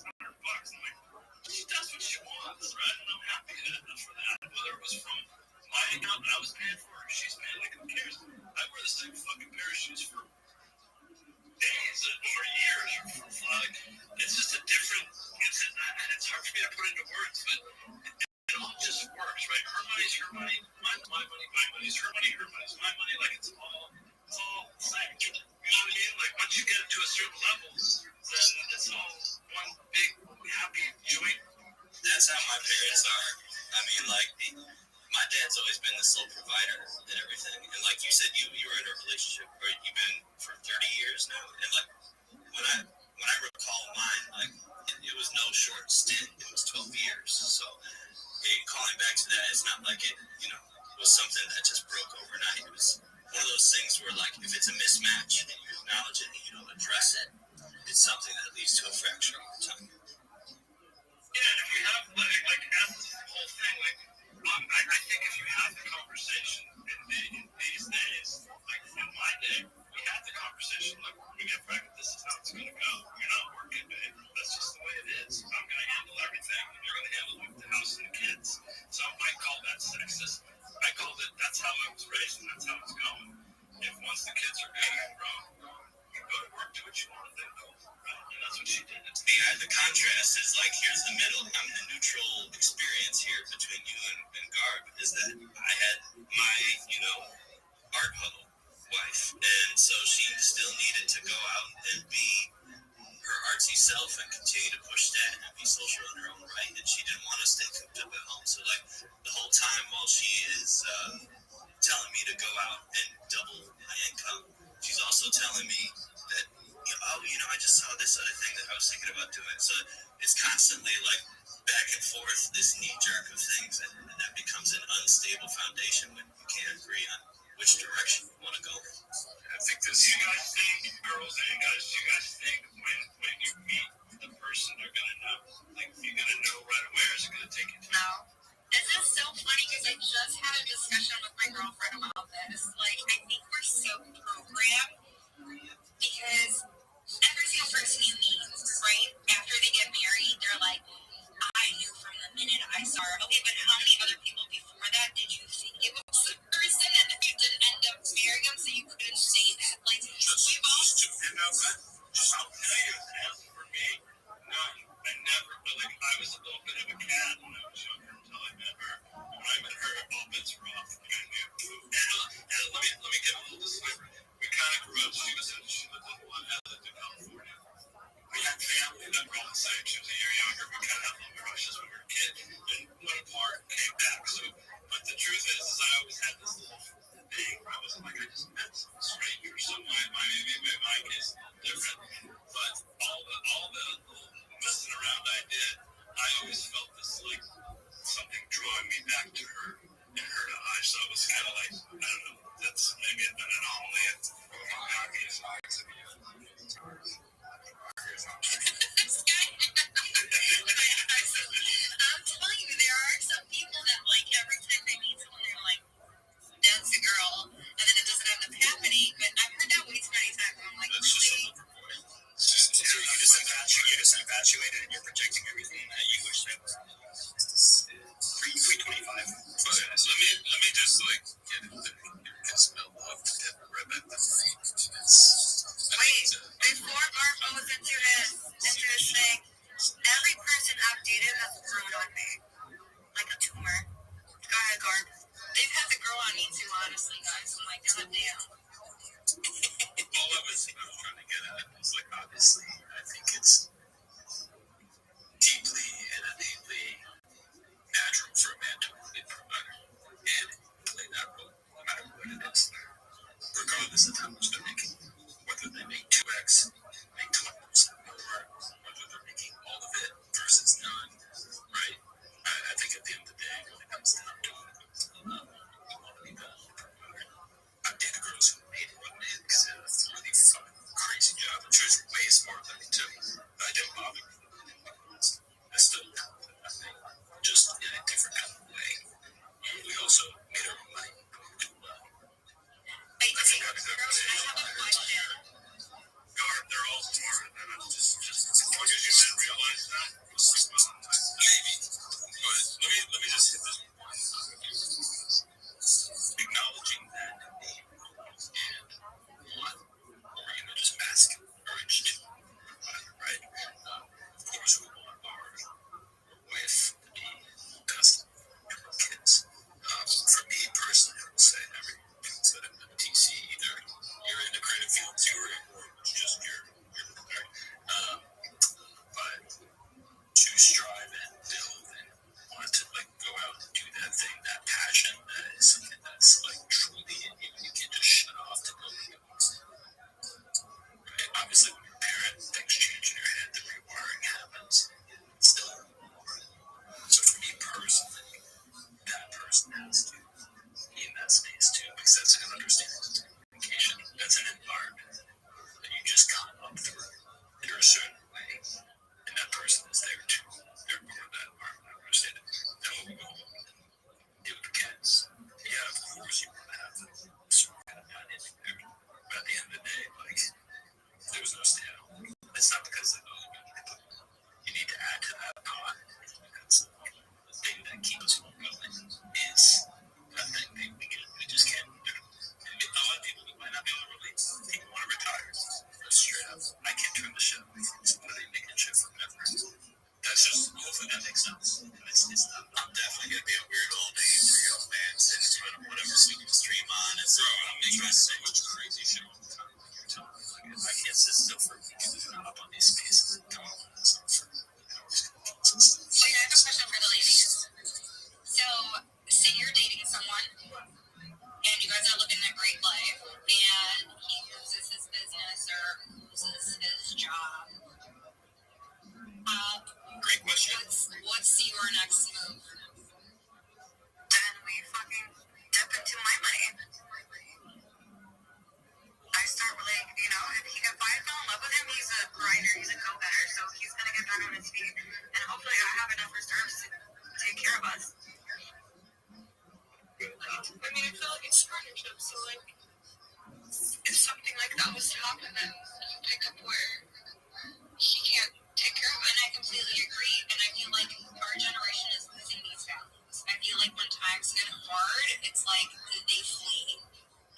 $500-600. I'm like, she does what she wants, right? And I'm happy for that. Whether it was from my account that I was paying for, or she's paying, like, who cares? I wear the same fucking pair of shoes for days or years or for like, it's just a different. It's hard for me to put into words, but it all just works, right? Her money's her money, mine's my money, my money's her money's my money. Like it's all the same. You know what I mean? Like once you get to a certain level, then it's all one big happy joint. That's how my parents are. I mean, like my dad's always been the sole provider and everything. And like you said, you were in a relationship where you've been for 30 years now. And like when I recall mine, like it was no short stint. It was 12 years. So calling back to that, it's not like it, was something that just broke overnight. It was one of those things where like if it's a mismatch and you acknowledge it and you don't address it, it's something that leads to a fracture over time. Yeah, and if you have like that's the whole thing. Like I think if you have the conversation in these days, like in my day, we had the conversation. Like when we get pregnant, this is how it's gonna go. You're not working, babe. That's just the way it is. I'm gonna handle everything, and you're gonna handle the house and the kids. Some might call that sexist. I called it. That's how I was raised, and that's how it's going. If once the kids are good and grown, you go to work, do what you want to do. And that's what she did. The contrast is like, here's the middle. I'm the neutral experience here between you and Garb, is that I had my, art huddle wife. And so she still needed to go out and be her artsy self and continue to push that and be social in her own right. And she didn't want to stay cooped up at home. So like the whole time while she is telling me to go out and double my income, she's also telling me that, I just saw this other thing that I was thinking about doing. So it's constantly like back and forth, this knee jerk of things, and that becomes an unstable foundation when you can't agree on which direction you want to go. I think this. You guys think, girls and guys, you guys think when you meet the person, they're gonna know? Like you're gonna know right away, or is it gonna take you time? No. This is so funny because I just had a discussion with my girlfriend about this. Like, I think we're so programmed because every single person you meet, right, after they get married, they're like, I knew from the minute I saw her. Okay, but how many other people before that did you think it was the person and then you didn't end up marrying him so you couldn't say that? Like, we've all... I'll tell you, for me, no, I never, like, I was a little bit of a cat when I was younger until I met her. When I met her, all bets were off. Like, I knew. And let me give a little disclaimer. We kind of grew up. She lived in California. We had family that were all the same. She was a year younger. We kind of had little crushes when we were kids. And one part came I'm definitely gonna be a weird old age man sitting in front of whatever so you can stream on and so make so much crazy shit all the time. I can't sit still for a week up on these spaces. Come on. So I have a question for the ladies. So say you're dating someone and you guys are living a great life and he loses his business or loses his job. Great question. What's your next move? Then we fucking dip into my money. I start like, if I fall in love with him, he's a grinder, he's a go-getter, so he's gonna get back on his feet. And hopefully I have enough reserves to take care of us. I mean, I feel like it's partnership, so like, if something like that was to happen, then you pick up where he can't take care of it. And I completely agree. And I feel like our generation is losing these values. I feel like when times get hard, it's like they flee.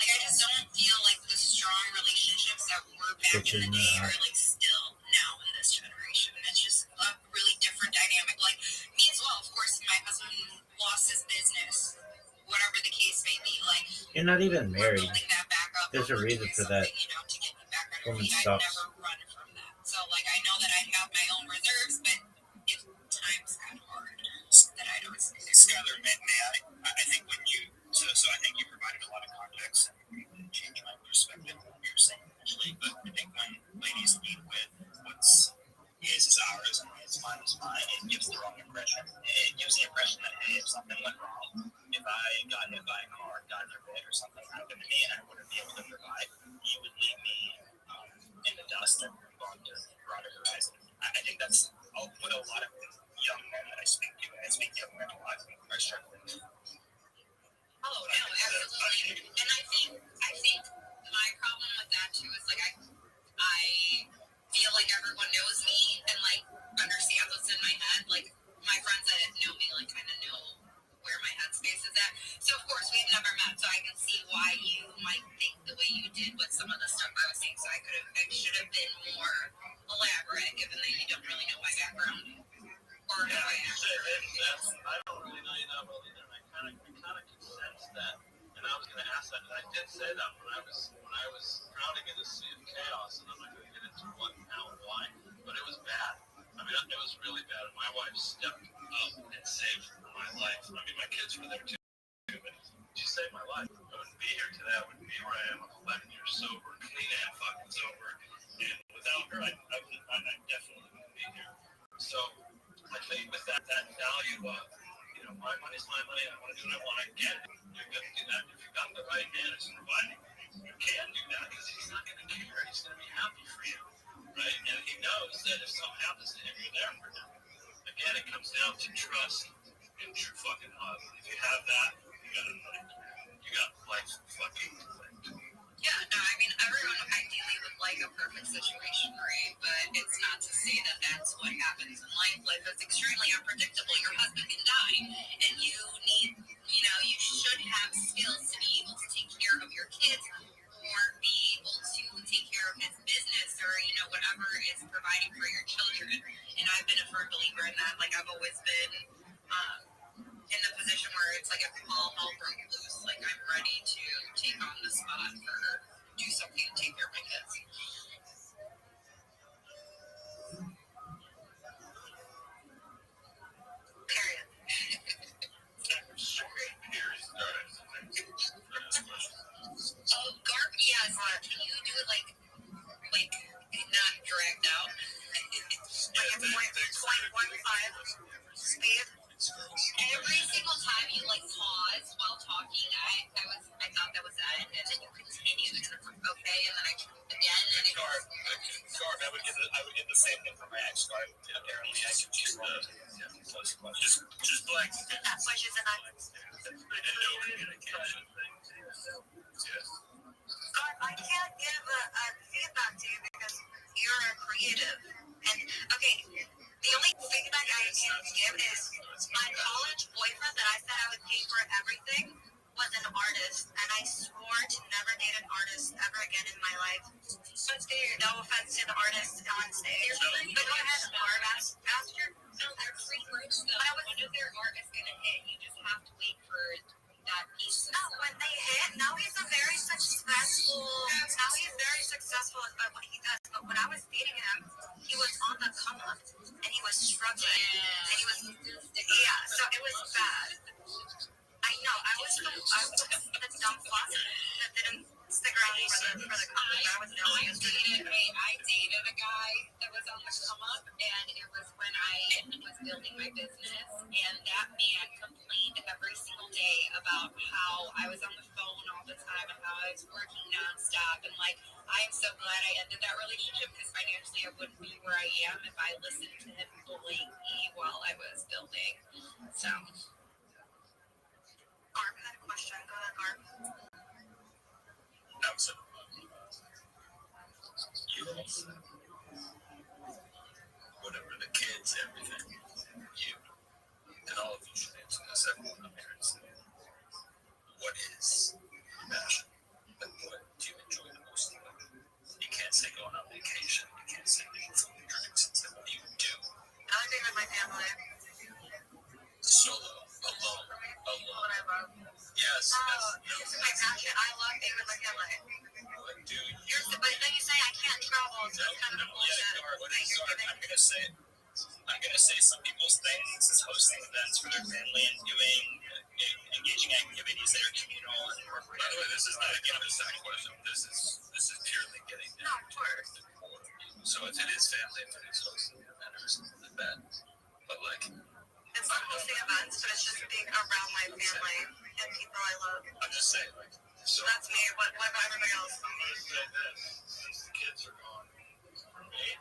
Like, I just don't feel like the strong relationships that were back in the day are like still now in this generation. It's just a really different dynamic. Like, me as well, of course, my husband lost his business, whatever the case may be. Like, you're not even married. That back up, there's a reason for that. To get me back on Woman feet. sucks. I'd never run from that. So, like, I know that I have my own reserves, but if times got hard, that I'd always say. Skylar, may I think when you, so I think you provided a lot of context and changed my perspective on what you were saying initially, but I think when ladies lead with what's his is ours and mine is mine, it gives the wrong impression. It gives the impression that, hey, if something went wrong, if I got hit by a car, got forbid, or something happened to me and I wouldn't be able to provide, he would leave me in the dust and move on to broader horizon. I think that's what a lot of young men that I speak to, and I speak to young men a lot, are struggling with. Oh, no, absolutely. And I think my problem with that too is like I feel like everyone knows me and like understands what's in my head. Like my friends that know me like kind of know where my headspace is at. So of course we've never met, so I can see why you might think the way you did with some of the stuff I was saying. So I should have been more elaborate, given that you don't really know my background or who I am. I don't really know you that well either. I kind of can sense that, and I was going to ask that, and I did say that when I was drowning in the sea of chaos, and I'm not going to get into what, how, and why, but it was bad. I mean, it was really bad. My wife stepped up and saved my life. I mean, my kids were there too, but she saved my life. I wouldn't be here today. I wouldn't be where I am. I'm 11 years sober, clean and fucking sober, and without her, I definitely wouldn't be here. So I think with that value of, my money's my money, I want to do what I want, I get it. You're going to do that. If you've got the right man who's providing, you can do that because he's not going to care. He's going to be happy for you, right? And he knows that if something happens to him, you're there for him. Again, it comes down to trust and true fucking love. If you have that, you got life fucking flipped. Yeah, no, I mean, everyone ideally would like a perfect situation, right? But it's not to say that that's what happens in life. Life is extremely unpredictable. Your husband can die, and you need, you should have skills to be able to take care of your kids or be able to take care of his business or, whatever is providing for your children. And I've been a firm believer in that. Like, I've always been in the position where it's like if all hell broke loose, like I'm ready to take on the spot or do something to take care of my kids. Period. Garp, yes. Can you do it like not dragged out? Like it's 0.15 speed. Every single time you pause while talking, I thought that was that, and then you continue, okay, and then I again, and it goes. Sure, I would get the same thing from my ex. Apparently, I can choose just blank. That pushes and I didn't know communication. I can't give a feedback to you because you're a creative, and okay. The only feedback I can give is my college boyfriend that I said I would pay for everything was an artist, and I swore to never date an artist ever again in my life. No offense to the artists on stage. But go ahead, Barb, ask your build every merch though. When their art is gonna hit, you just have to wait for that piece. No, when they hit, now he's very successful at what he does. But when I was dating him, he was on the come up and he was struggling. Yeah. And he was so it was bad. I know. I was the dumb fuck that didn't stick around for the company. I was I dated a guy that was on the come up, and it was when I was building my business, and that man complained every single day about how I was on the phone all the time and how I was working nonstop. And like, I am so glad I ended that relationship because financially I wouldn't be where I am if I listened to him bullying me while I was building. So. Garb had a question. Go ahead, Garb. That was it. You whatever, the kids, everything. You. And all of you should answer this. Everyone up here is what is your passion? Like, what do you enjoy the most? You can't say going on vacation. You can't say doing food and drinks. It's like, what do you do? I like being with my family. Solo. Alone. What I love. Yes. This is my passion. I love being with my family. Like, dude. But then you say I can't travel, so it's kind of bullshit. I'm gonna say some people's things is hosting events for their family and doing engaging activities that are communal and corporate. By the way, this is not a genocide question. This is purely getting No, of course. So if it is family, if it is hosting an event or something like that, but like it's not hosting events, but it's just being around my family and people I love. I'm just saying, like, so that's me. What about everybody else? I'm gonna say this: since the kids are gone, for me,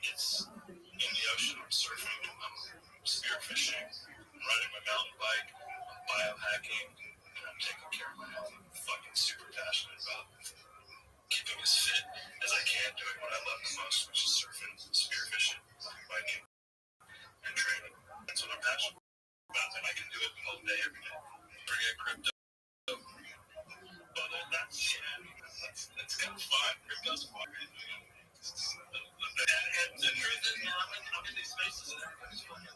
it's in the ocean. I'm surfing, I'm spearfishing, I'm riding my mountain bike, I'm biohacking, and I'm taking care of my health. I'm fucking super passionate about keeping as fit as I can, doing what I love the most, which is surfing, spearfishing, biking, and training. That's what I'm passionate about, and I can do it the whole day, every day. Forget crypto. But that's kind of fun. Crypto's fun. And the truth is, I'm in these spaces and everybody's fucking. A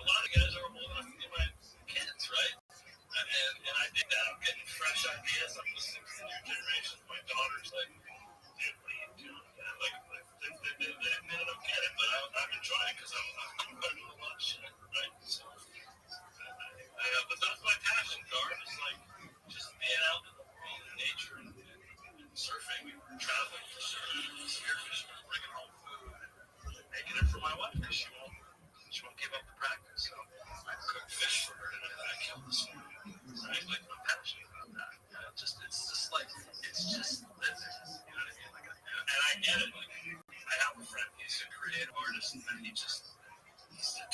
lot of guys are old enough to get my kids, right? And I did that. I'm getting fresh ideas. I'm listening to the new generation. My daughter's like, dude, what are you doing? And like, they don't get it, but I'm enjoying it because I'm learning a lot of shit, right? So, but that's my passion, Gar. It's like just being out in nature and surfing and traveling for spearfishing, bringing home food, and making it for my wife because she won't give up the practice. So I cook fish for her and I kill this one. Right? Like, I'm passionate about that. It's just like, it's just business. You know what I mean? Like, and I get it. Like, I have a friend, he's a creative artist, and he's a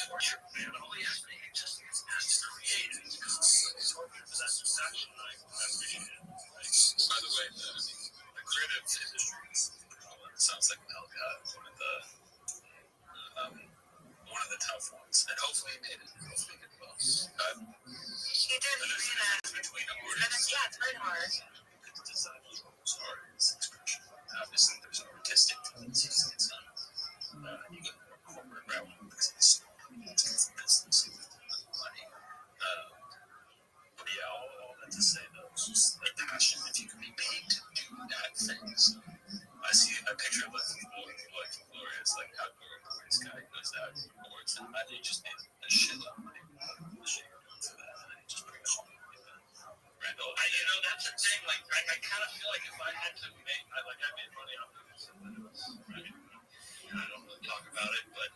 torture man. All he has to do is just create it. It's possessive section. I appreciate it. By the way, the creative industry sounds like one of the tough ones, and hopefully he made it. Hopefully he did well. He did. Between artists. Yeah, it's very hard. It's design as well as art, it's expression. Obviously, there's artistic tendencies. It's not you get more corporate realm because it's business, money. But yeah, all that to say though, it's just like passion. If you can be paid to do that thing, so I picture like Gloria is like how Gloria's guy goes out awards and they just made a shitload of money for that, and then just bring it home. Randall, that's the thing. Like, I kind of feel like if I had to make, I made money off of it, right? I don't really talk about it, but.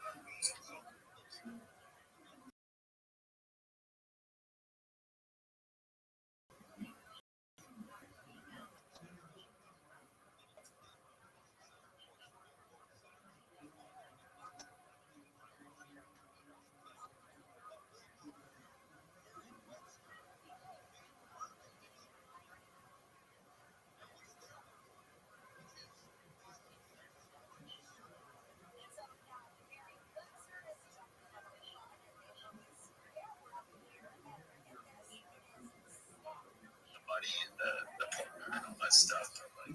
Money and the partner and all that stuff, but like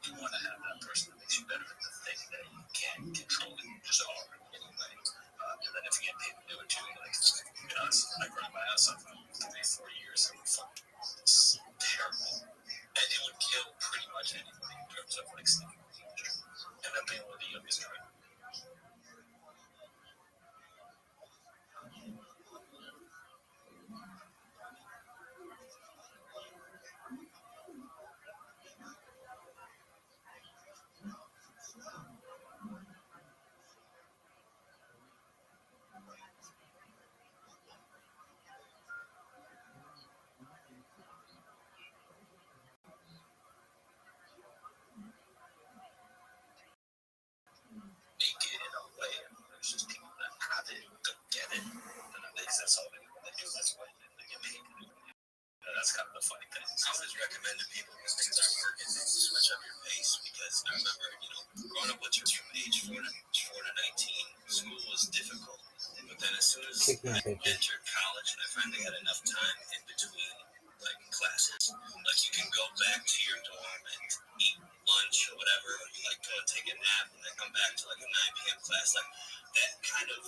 you want to have that person that makes you better at the thing that you can't control and you just are anyway. And That's what you need. That's kind of the funny thing. I always recommend to people when things aren't working, switch up your pace, because I remember, growing up with your age 4 to 19, school was difficult. But then as soon as I entered college and I finally had enough time in between like classes, like you can go back to your dorm and eat lunch or whatever, or you like go and take a nap and then come back to like a 9 p.m. class. Like that kind of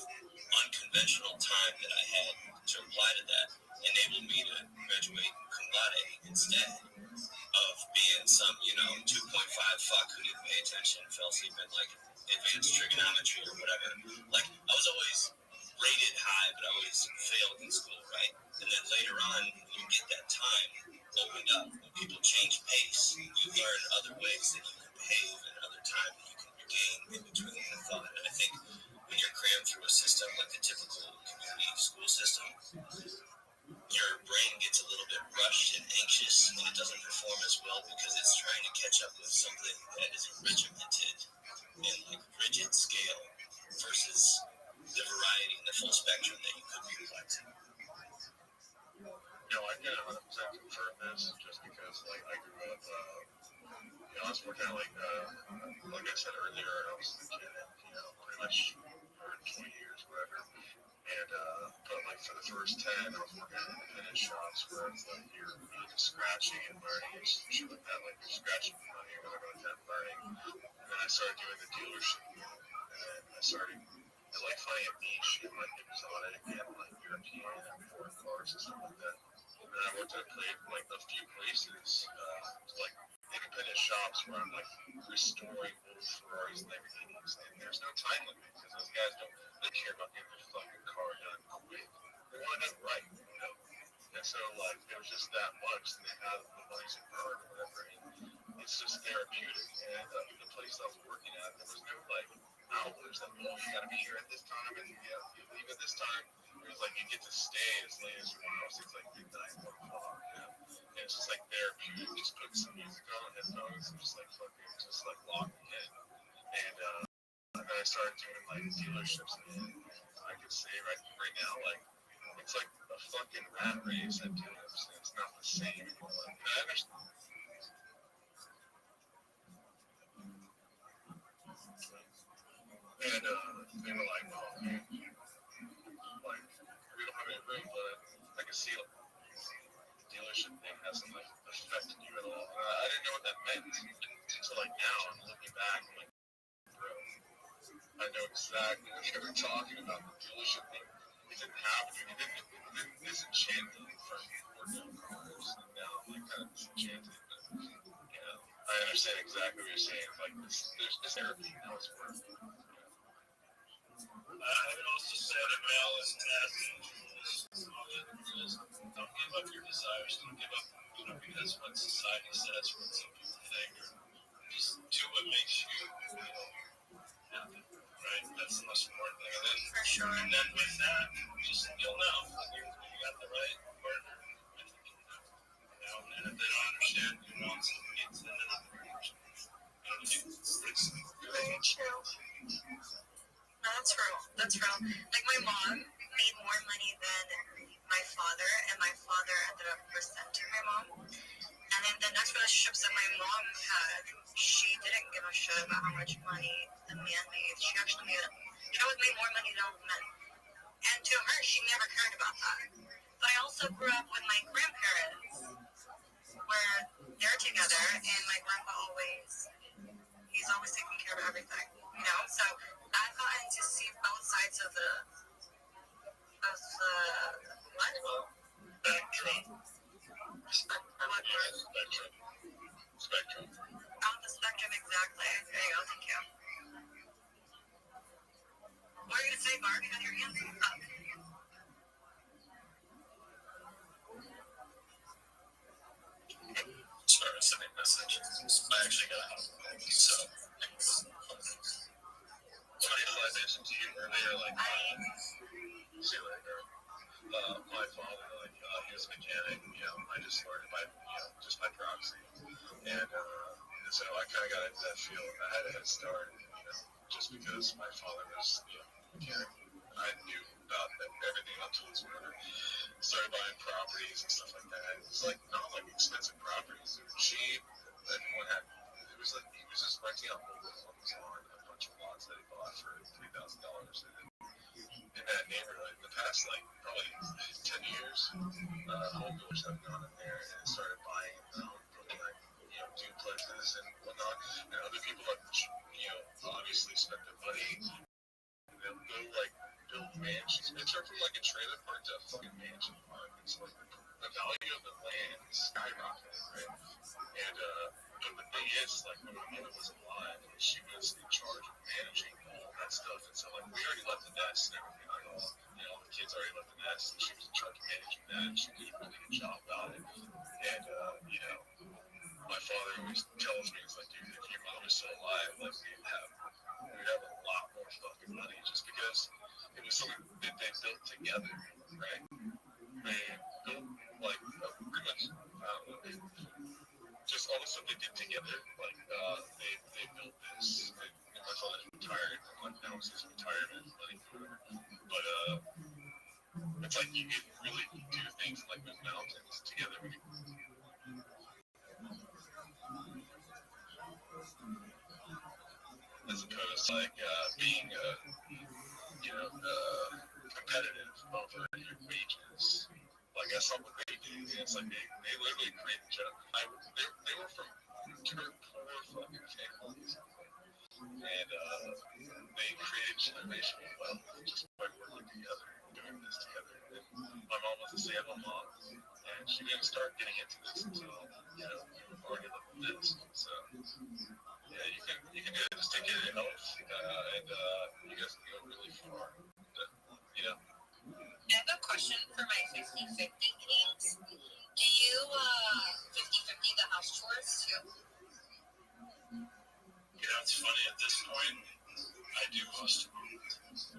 unconventional time that I had to apply to that enabled me to graduate cum laude instead of being some, 2.5 fuck who didn't pay attention and fell asleep in like advanced trigonometry or whatever. Like I was always rated high, but I always failed in school, right? And then later on, when you get that time opened up, when people change pace, you learn other ways that you can behave and other time that you can regain in between the thought. And I think when you're crammed through a system like the typical community school system, your brain gets a little bit rushed and anxious, and it doesn't perform as well because it's trying to catch up with something that is regimented and like rigid scale versus the variety and the full spectrum that you could be utilizing. I can 100% confirm this just because, like, I grew up, I was working at, like I said earlier, I was a kid, pretty much for 20 years, whatever. And, but, like, for the first 10, I was working at independent shops where it's like you're just scratching and learning and shit like that. Like, you're scratching money or whatever like that, learning. And then I started doing the dealership, and then I started like finding a niche in like exotic and like European and foreign cars and stuff like that. And then I worked at a few places, like independent shops where I'm like restoring old Ferraris and Lamborghinis, and there's no time limit because those guys don't care about getting their fucking car done quick. They want it done right, And so like there was just that much, and they had the money to burn or whatever. And it's just therapeutic. And the place I was working at, there was no like hours that you gotta be here at this time and you leave at this time. It was like you get to stay as late as you want. It's like midnight, 1 o'clock, And it's just like therapeutic. Just put some music on headphones and just like fucking just like lock in. And then I started doing like dealerships, and I could say right now, like it's like a fucking rat race at dealerships, and it's not the same anymore. And I understand. And they were like, oh, man, like, we don't have any room, but I can see it. The dealership thing hasn't, like, affected you at all. I didn't know what that meant until, like, now. I'm looking back, I'm like, bro, I know exactly what you were talking about. The dealership thing, it didn't happen. It didn't disenchant me from working on cars. And now I'm, like, kind of disenchanted. But, I understand exactly what you're saying. Like, there's therapy. Now it's work. I would also say that balance tasking don't give up your desires, don't give up, because what society says, what some people think, or just do what makes you, happy, right? That's the most important thing. And then, For sure. And then with that, you'll know you got the right partner. I think you'll know. And if they don't understand your wants and needs, then they're not the right person. Very true. That's real. That's real. Like my mom made more money than my father, and my father ended up resenting my mom. And then the next relationships that my mom had, she didn't give a shit about how much money the man made. She actually made more money than all the men. And to her, she never cared about that. But I also grew up with my grandparents, where they're together, and my grandpa he's always taking care of everything, So I've gotten to see both sides of the what? Spectrum. Spectrum. On the spectrum, exactly. There you go. Thank you. What are you gonna say, Barb? You got your hands up. Sorry, I sent a message. I actually got out of the home, so. Funny enough, I mentioned to you earlier, like, see you later. My father, like, he was a mechanic, I just learned by, just by proxy. And so I kind of got into that field. I had a head start, just because my father was, a mechanic. I knew about everything up to his murder. started buying properties and stuff like that. It's like not like expensive properties; they were cheap. And it was like he was just renting out mobile homes on a bunch of lots that he bought for $3,000. In that neighborhood, in the past like probably 10 years, home builders have gone in there and started buying building like duplexes and whatnot, and other people have obviously spent their money. They'll go like build mansions. It's from like a trailer park to a fucking mansion park. It's like the value of the land skyrocketed, right? And but the thing is, like when my mother was alive, she was in charge of managing all that stuff. And so like we already left the nest and everything. The kids already left the nest, and she was in charge of managing that. And she did a really good job about it. And my father always tells me, it's like, dude, if your mom was still alive, like we'd have a lot more fucking money, just because it was something that they built together, right? They built like pretty much just all the stuff they did together. Like they built this. My father's retired, like now it's his retirement money, but it's like you could really do things like move mountains together. As opposed to like being competitive over your wages. Like that's not what they do. It's like they literally create they were from dirt poor fucking families, and they created generational wealth just by working together, doing this together. And my mom was a stay-at-home mom, and she didn't start getting into this until already lived this. So yeah, you can do it. Just take care of your health, and you guys can go really far. I have a question for my 50-50 kings. Do you 50-50 the house chores too? It's funny at this point. I do most of them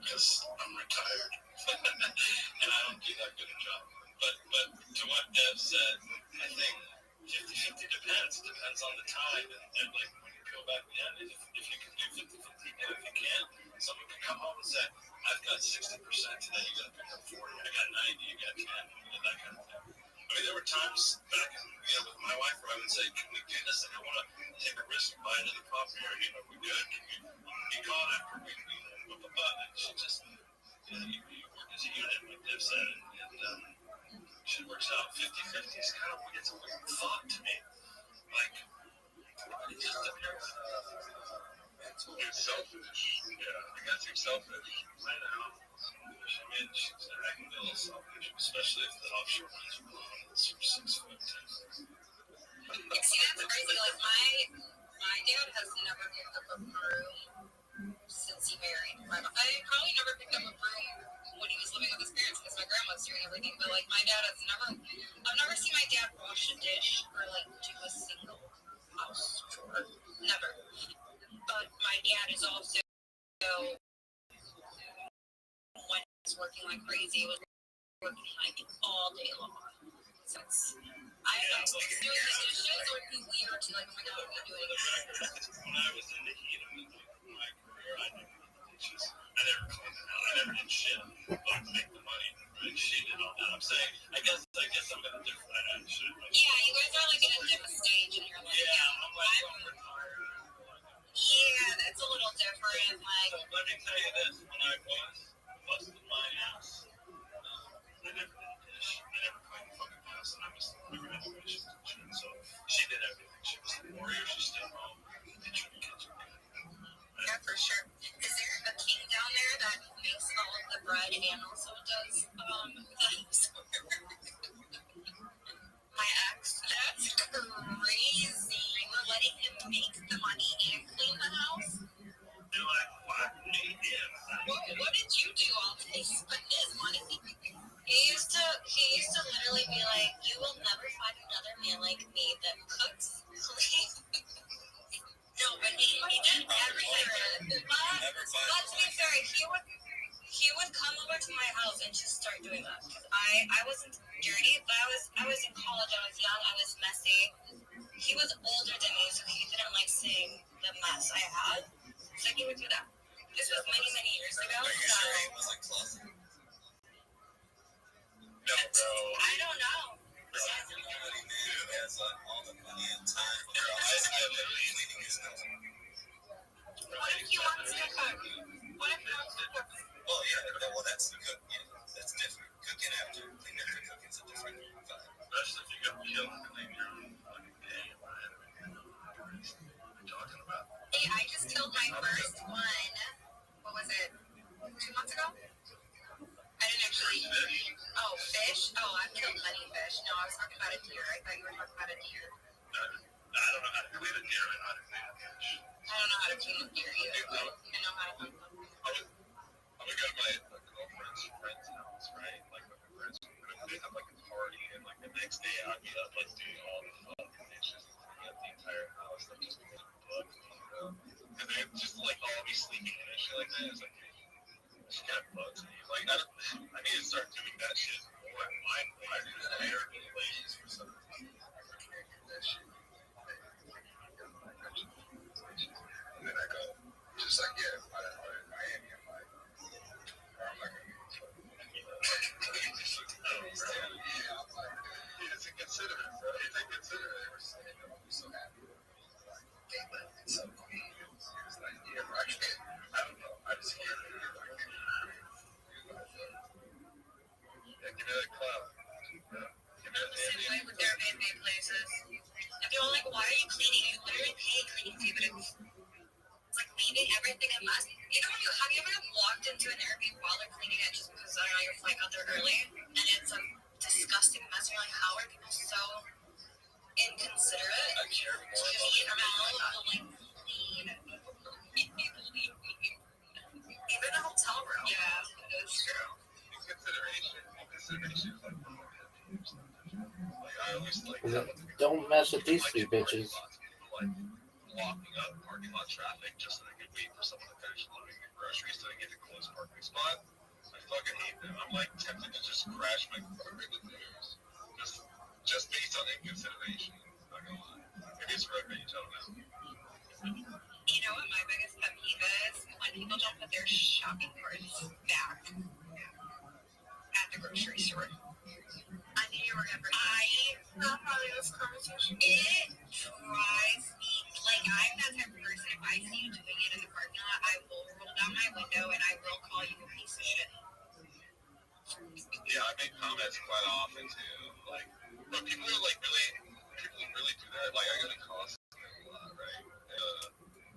because I'm retired and I don't do that good a job. But to what Dev said, I think 50-50 depends. It depends on the time and like when you peel back the onion. If you can do 50-50, and if you can't, someone can come home and say, I've got 60% today, you got to pick up 40, I got 90, you got 10, and that kind of thing. I mean, there were times back with my wife where I would say, can we do this? And I want to take a risk and buy another property, or, we good. Can you be gone after we whip a butt? And she just, you work as a unit, like Dev said, and she works out 50-50 is kind of, it's a weird thought to me. Like, it just depends. It's selfish. Yeah, I guess you're selfish. I know. I mean, she's acting a little selfish, especially if the offshore ones are blowing. It's 6 foot 10. See, that's crazy. Like my dad has never picked up a broom since he married my mom. I probably never picked up a broom when he was living with his parents because my grandma was doing everything. But like my dad has I've never seen my dad wash a dish or like do a single house chore. Never. But my dad is also, when he's working like crazy, was working like all day long. So I doing the dishes would be weird to like, oh my god, what are you doing? When I was in the heat of my career, I didn't do the dishes. I never cleaned it out. I never did shit, but to make the money. Right? She did all that. I'm saying, I guess I'm gonna do that. I should. Yeah, you guys are like in a different stage in your life. Yeah, I'm like, I'm retired. Yeah, that's a little different. Like, let me tell you this: when I was busting my ass, I never did a dish. I never cleaned the fucking house, and I was never had the dishes and shit. So she did everything. She was the warrior. She stayed home. They tried to catch her. Yeah, for sure. Is there a king down there that makes all of the bread and also does my ex? That's crazy. We're letting him make the money and clean the house. They're like, what? Me? Yeah. What did you do all day? Spend his money. He used to literally be like, you will never find another man like me that cooks, cleans. No, but he did everything. Let's be fair, he would come over to my house and just start doing that. I wasn't dirty, but I was in college, I was young, I was messy. He was older than me, so he didn't like seeing the mess I had. So he would do that. This was many, many years ago. Are you sure he was like closet? No, bro. I don't know. Has all the money and time. What if he wants to cook? What if he wants to cook? Well, yeah, well, that's the cook. Yeah, that's different. Cooking after cooking's a different vibe. Especially if you get killed and then you're fucking gay, right? What are you talking about? Hey, I just killed my first one. What was it? 2 months ago? I didn't actually. Oh, fish? Oh, I've killed many fish. No, I was talking about a deer. I thought you were talking about a deer. I don't know how to clean a deer and how to clean a fish. I don't know how to clean a deer either, but I know how to hunt them. I would go to my girlfriend's friend's house, right? Like my friends, they have like a party, and like the next day I'd be up like doing all the fucking dishes and cleaning up the entire house, like just because of bugs, and they just like all be sleeping and shit like that. It's like, she got bugs in you. Like I need to start doing that shit more in my life. Just hired ladies for some reason. That shit. And then I go, just like, yeah, Miami, I'm like, I'm like, It's inconsiderate, bro. It's inconsiderate. I'm so happy. They left it so clean. It was like, yeah, bro, I don't know. I just hear it. Yeah, give me that clout. Give me that Same damn way with their Airbnb places. If you're like, why are you cleaning? You literally pay a cleaning fee, but it's like leaving everything a mess. You know, have you ever walked into an Airbnb while they're cleaning it just because, I don't know, your flight got there early, and it's a disgusting mess, and you're like, how are people so inconsiderate? I care more Just about eat them out, like, clean. Even a hotel room. Yeah, it's true. Consideration is like I always like Don't mess with these three bitches. like blocking up parking lot traffic just so they can wait for someone to finish loading their groceries so they get a close parking spot. I fucking hate them. I'm like tempted to just crash my car into theirs. Just based on inconsideration. Not gonna lie. Maybe it's road rage, I don't know. You know what my biggest pet peeve is? When people don't put their shopping carts back at the grocery store. I knew you were going to bring not probably this conversation. It drives me, like, I'm that type of person, if I see you doing it in the parking lot, I will roll down my window and I will call you a piece of shit. Yeah, I make comments quite often too. Like, but people are like people really do that. Like, I go to Costco a lot, right?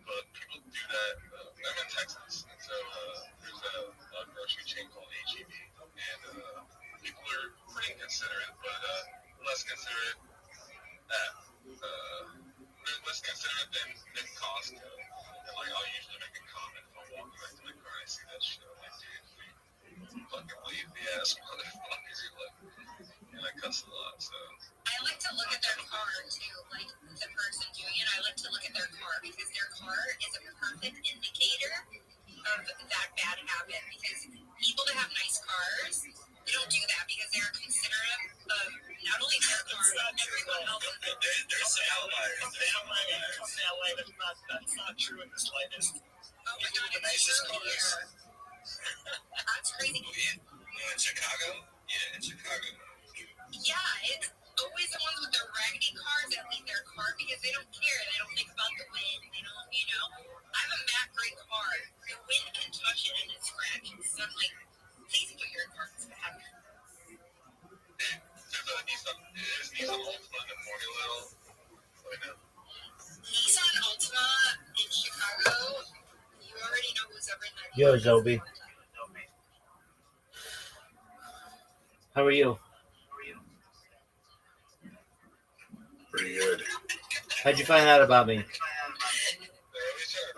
But people do that. I'm in Texas, and so there's a grocery chain called H-E-B, and people are pretty considerate, but less considerate than Costco. And like, I'll usually make a comment if I'm walking back to my car and I see that shit. I'm like, dude, fucking leave the ass motherfucker. Like, and I cuss a lot, so. I like to look at their car too, like the person doing it. I like to look at their car because their car is a perfect indicator of that bad habit. Because people that have nice cars, they don't do that because they're considerate of not only their car but everyone else's. There's outliers. From LA, that's not true in the slightest. Oh my god, it's true here. That's crazy. In Chicago? Yeah, in Chicago. Yeah, it's always the ones with the raggedy cars that leave their car because they don't care. They don't think about the wind. They don't, you know. I have a matte gray car. The wind can touch it and it scratches. So I'm like, please put your car in back. There's Nissan Altima in Formula. Nissan Altima in Chicago. You already know who's ever in that. Yo, Zobi. How are you? Pretty good. How'd you find out about me? I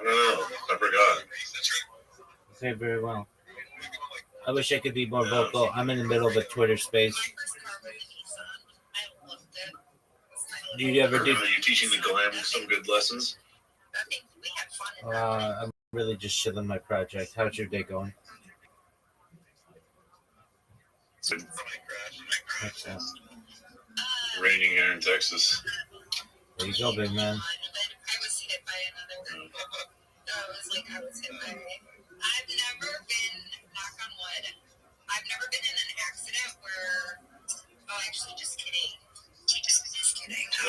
don't know. I forgot. Okay, very well. I wish I could be more vocal. I'm in the middle of a Twitter space. My first car was a Nissan. I loved it. Do you ever do? Are you teaching the Glam some good lessons? I think we had fun in that. I'm really just chilling my project. How's your day going? It's raining here in Texas. There you go, big man. I was hit by another. I was hit by. I've never been, knock on wood, I've never been in an accident where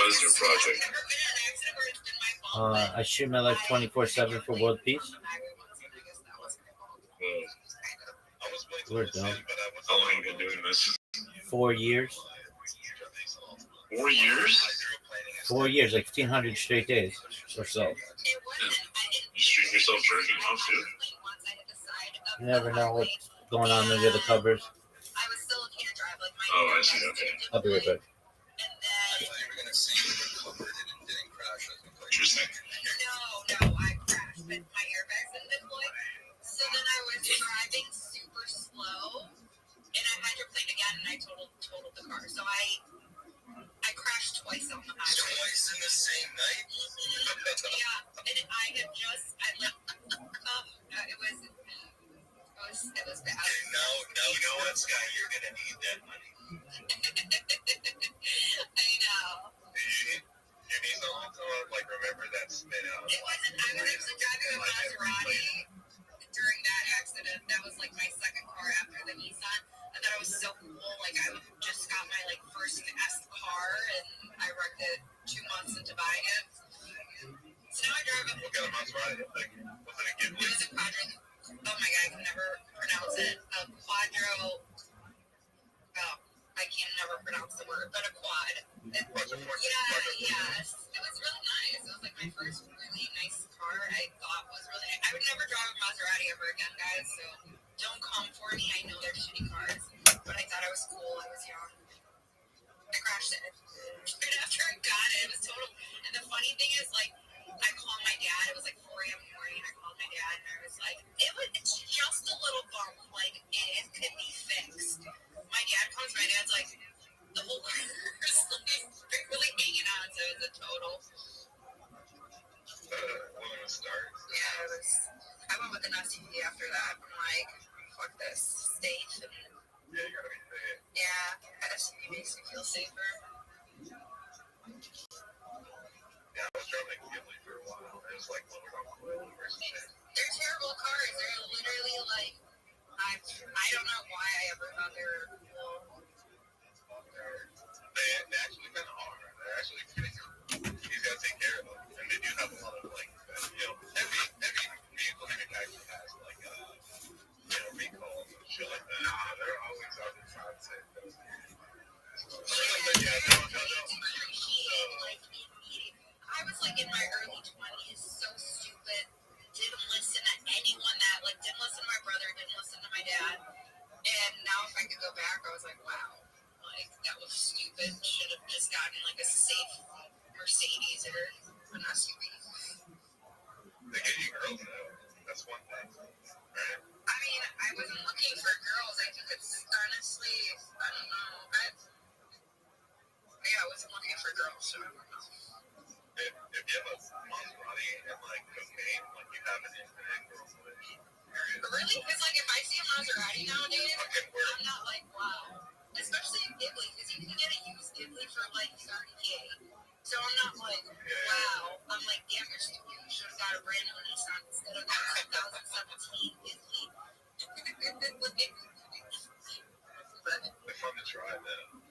What is your project? I shoot my life 24/7 for world peace. We're done. How long have you been doing this? 4 years. 4 years? 4 years, like 1,500 straight days or so. You stream yourself jerking off too? You never know what's going on under the covers. Oh, I see. Okay. I'll be right back. Interesting. No, I crashed, but my airbags didn't deploy. So then I was driving super slow, and I hydroplaned again, and I totaled the car. So I crashed twice on the highway. Twice in the same night? Yeah, and I had just, it was bad. Okay, now you know what, Sky? You're gonna need that money. I know. You need someone to like remember that spin out. It wasn't. I was actually driving a Maserati during that accident. That was like my second car after the Nissan. I thought it was so cool. Like I just got my like first S car, and I wrecked it 2 months into buying it. So now I drive a. What kind of Maserati? Like, was it a gift? It was a Quadro. Oh my god, I can never pronounce it. A Quadro. Oh, I can never pronounce the word, but a quad. Yes. It was really nice. It was like my first really nice car. I thought was really nice. I would never drive a Maserati ever again, guys. So don't come for me. I know they're shitty cars, but I thought I was cool. I was young. I crashed it. Right after I got it, it was total. And the funny thing is, like, I called my dad. It was like 4 a.m. I called my dad, and I was like, it's just a little bump. Like, it could be fixed. My dad comes. My dad's like, the whole car is really hanging on, so it was a total. Yeah, it was. I went with an SUV after that. I'm like, fuck this, safe. And, Yeah, you gotta be safe. yeah, SUV makes me feel safer. Yeah, I was driving Ghibli for a while. It was like They're terrible cars. They're literally like, I don't know why I ever thought they were cool. They actually kind of are. They're actually pretty cool. You gotta take care of them, and they do have a lot of like, every vehicle manufacturer has like, recalls and shit like that. They're always out there trying to save those. I was like in my early 20s, so stupid, didn't listen to anyone didn't listen to my brother, didn't listen to my dad. And now if I could go back, I was like, wow, like that was stupid. Should have just gotten like a safe Mercedes or an SUV. They get you girls though. That's one thing, right? I mean, I wasn't looking for girls. I think it's honestly, I don't know. I wasn't looking for girls, so I don't know. If you have a Maserati and like cocaine, like you have an infinite girl wish. Really? Because like if I see a Maserati nowadays, I'm not like, wow. Especially in Ghibli, because you can get a used Ghibli for like $30K. So I'm not like, wow. I'm like, damn, you should have got a brand new Nissan instead of that 2017 Ghibli. But they're fun to try though.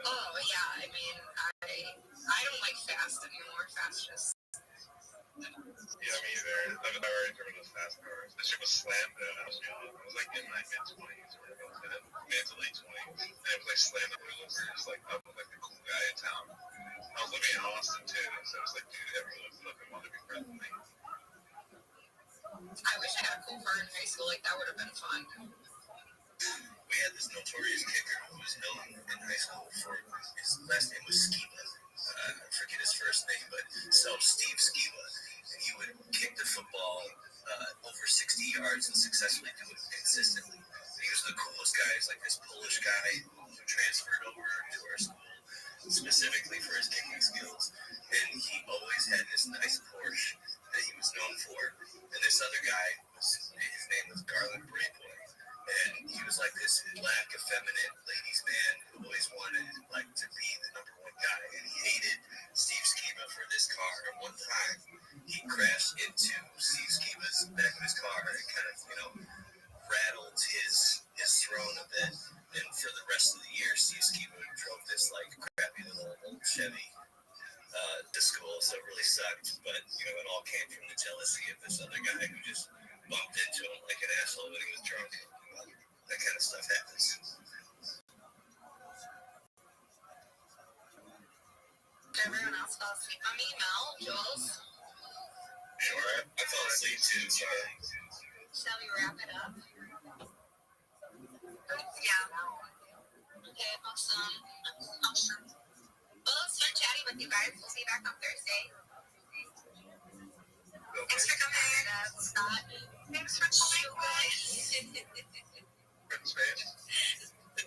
Oh yeah, I mean, I don't like fast anymore. Fast just. Yeah, me either. I've never driven those fast cars. This shit was slammed though. I was young. I was like in my mid-20s or mid to late 20s. And it was like slammed up over. Like I was like the cool guy in town. I was living in Austin too, so it was like, dude, everyone fucking wanted to be friends with me. I wish I had a cool car in high school. Like that would have been fun. We had this notorious kicker who was known in high school for his last name was Skiba. I forget his first name, but Steve Skiba. And he would kick the football over 60 yards and successfully do it consistently. And he was the coolest guy. He's like this Polish guy who transferred over to our school specifically for his kicking skills. And he always had this nice Porsche that he was known for. And this other guy, his name was Garland Brayboy. And he was like this black, effeminate ladies' man who always wanted like to be the number one guy. And he hated Steve Skiba for this car. And one time, he crashed into Steve Skiba's back of his car and kind of, rattled his throne a bit. And for the rest of the year, Steve Skiba drove this like crappy little old Chevy. to school, so it really sucked. But it all came from the jealousy of this other guy who just bumped into him like an asshole when he was drunk. That kind of stuff happens. Everyone else fell asleep on me. Mel, Jules. You all right? I fell asleep too. Sorry. Shall we wrap it up? Yeah. Okay, awesome. Well, let's start chatting with you guys. We'll see you back on Thursday. Thanks for coming, Scott. Thanks for calling.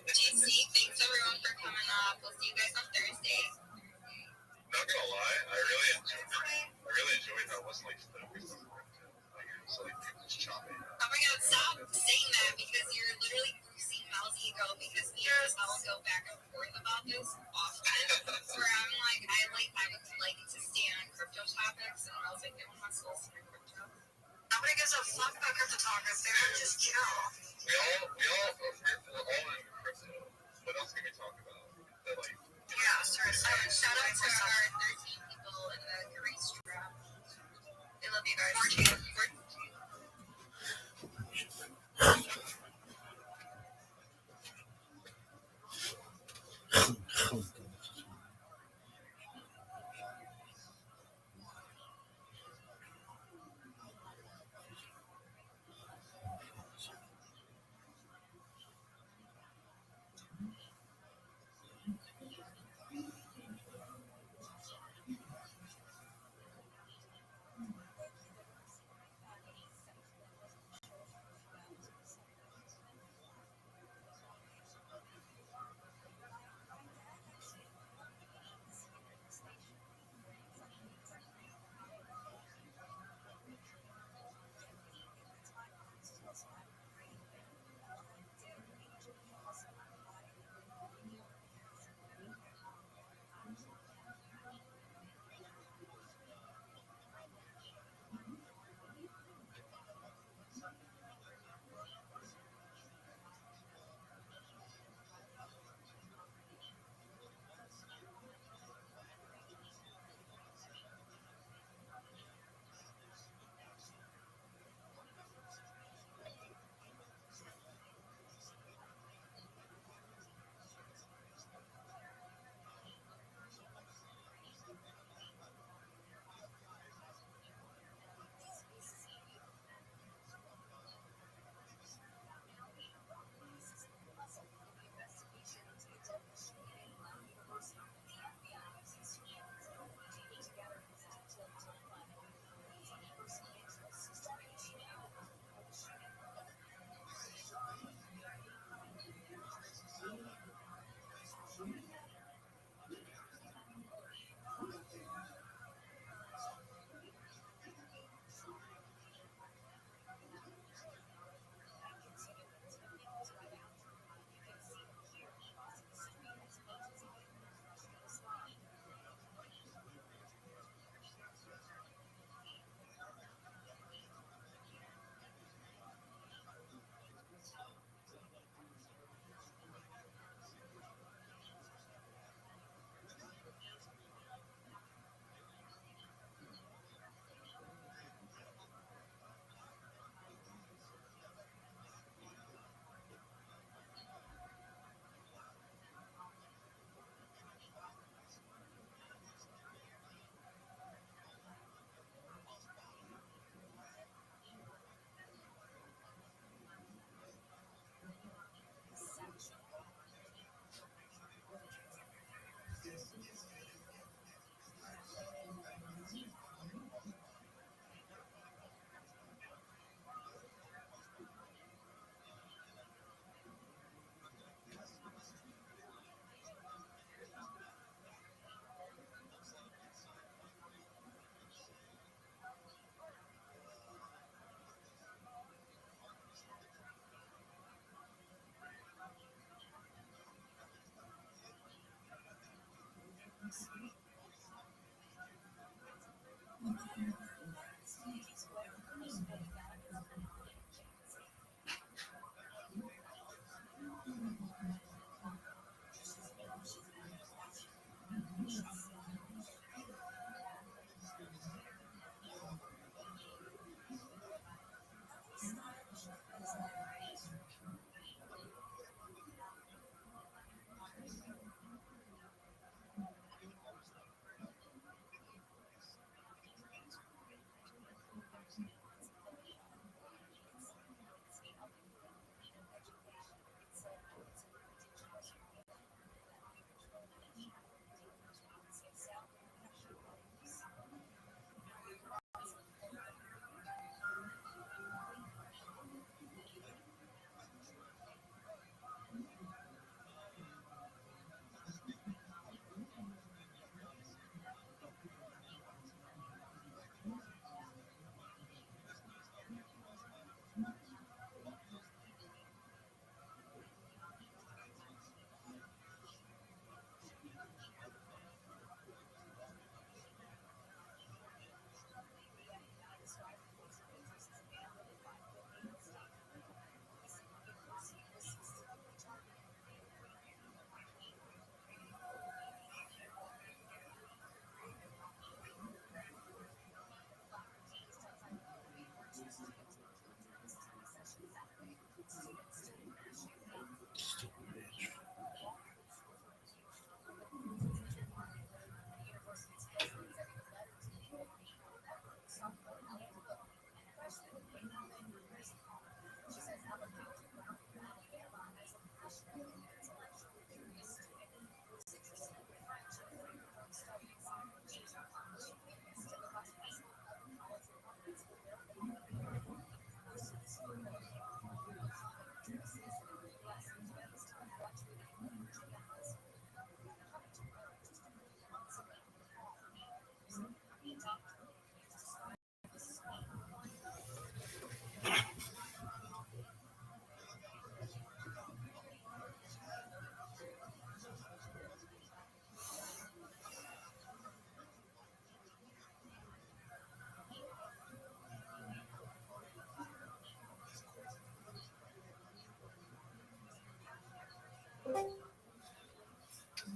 GC, thanks everyone for coming up. We'll see you guys on Thursday. Not gonna lie, I really enjoyed how it wasn't like it's like just chopping. Oh my god, stop saying that because you're literally bruising Mel's ego because me and Mel go back and forth about this often. Where I'm like, I would like to stay on crypto topics and Mel's like, no one wants to listen to crypto. Nobody gives a fuck about crypto topics, they would just chill. We're all in crypto. What else can we talk about? That like yeah, sure. Shout out to our 13 people in the Grease trap. They love you guys. 14.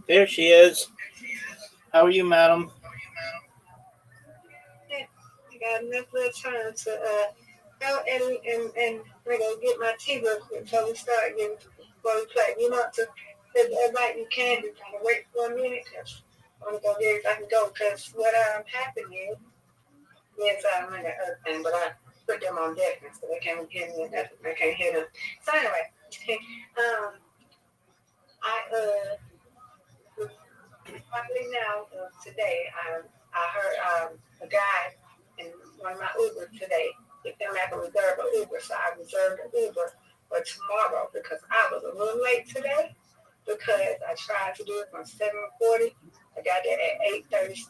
There she is. How are you, madam? I got enough little time to go and get my tea real quick before we start getting before we play. You know, to like you can do, kind of wait for a minute because I want to go get if I can go because what happened is I'm in the other thing, but I put them on deafness so they can't hear me. I can't hear them. So anyway, probably now today I heard a guy in one of my Uber today. He came back and reserved an Uber, so I reserved an Uber for tomorrow because I was a little late today because I tried to do it from 7:40. I got there at 8:37.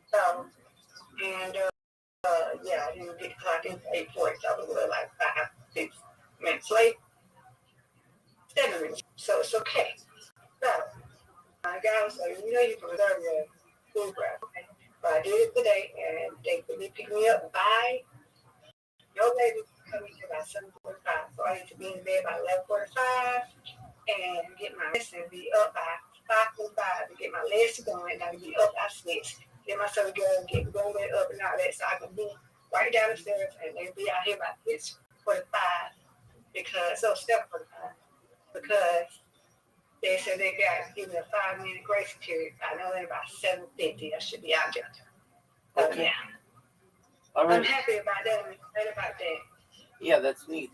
So, and yeah, I didn't get to clock in 8:40, so I was a little like 6 minutes late. 7 minutes, so it's okay. So, my guy was like, you know, you can reserve your food grab. Okay. But I did it today, and they picked me up by no lady coming to about 7:45. So I need to be in bed by 11:45 and get my rest and be up by 5:45 to get my legs going. And I be up by 6. Get myself together, get going up and all that, so I can be right down the stairs and they'll be out here by 6:45 because 7:45 because they said they got give me a 5-minute grace period. I know that about 7:50 I should be out there. Okay. Yeah. All right. I'm happy about that. I'm excited about that. Yeah, that's neat.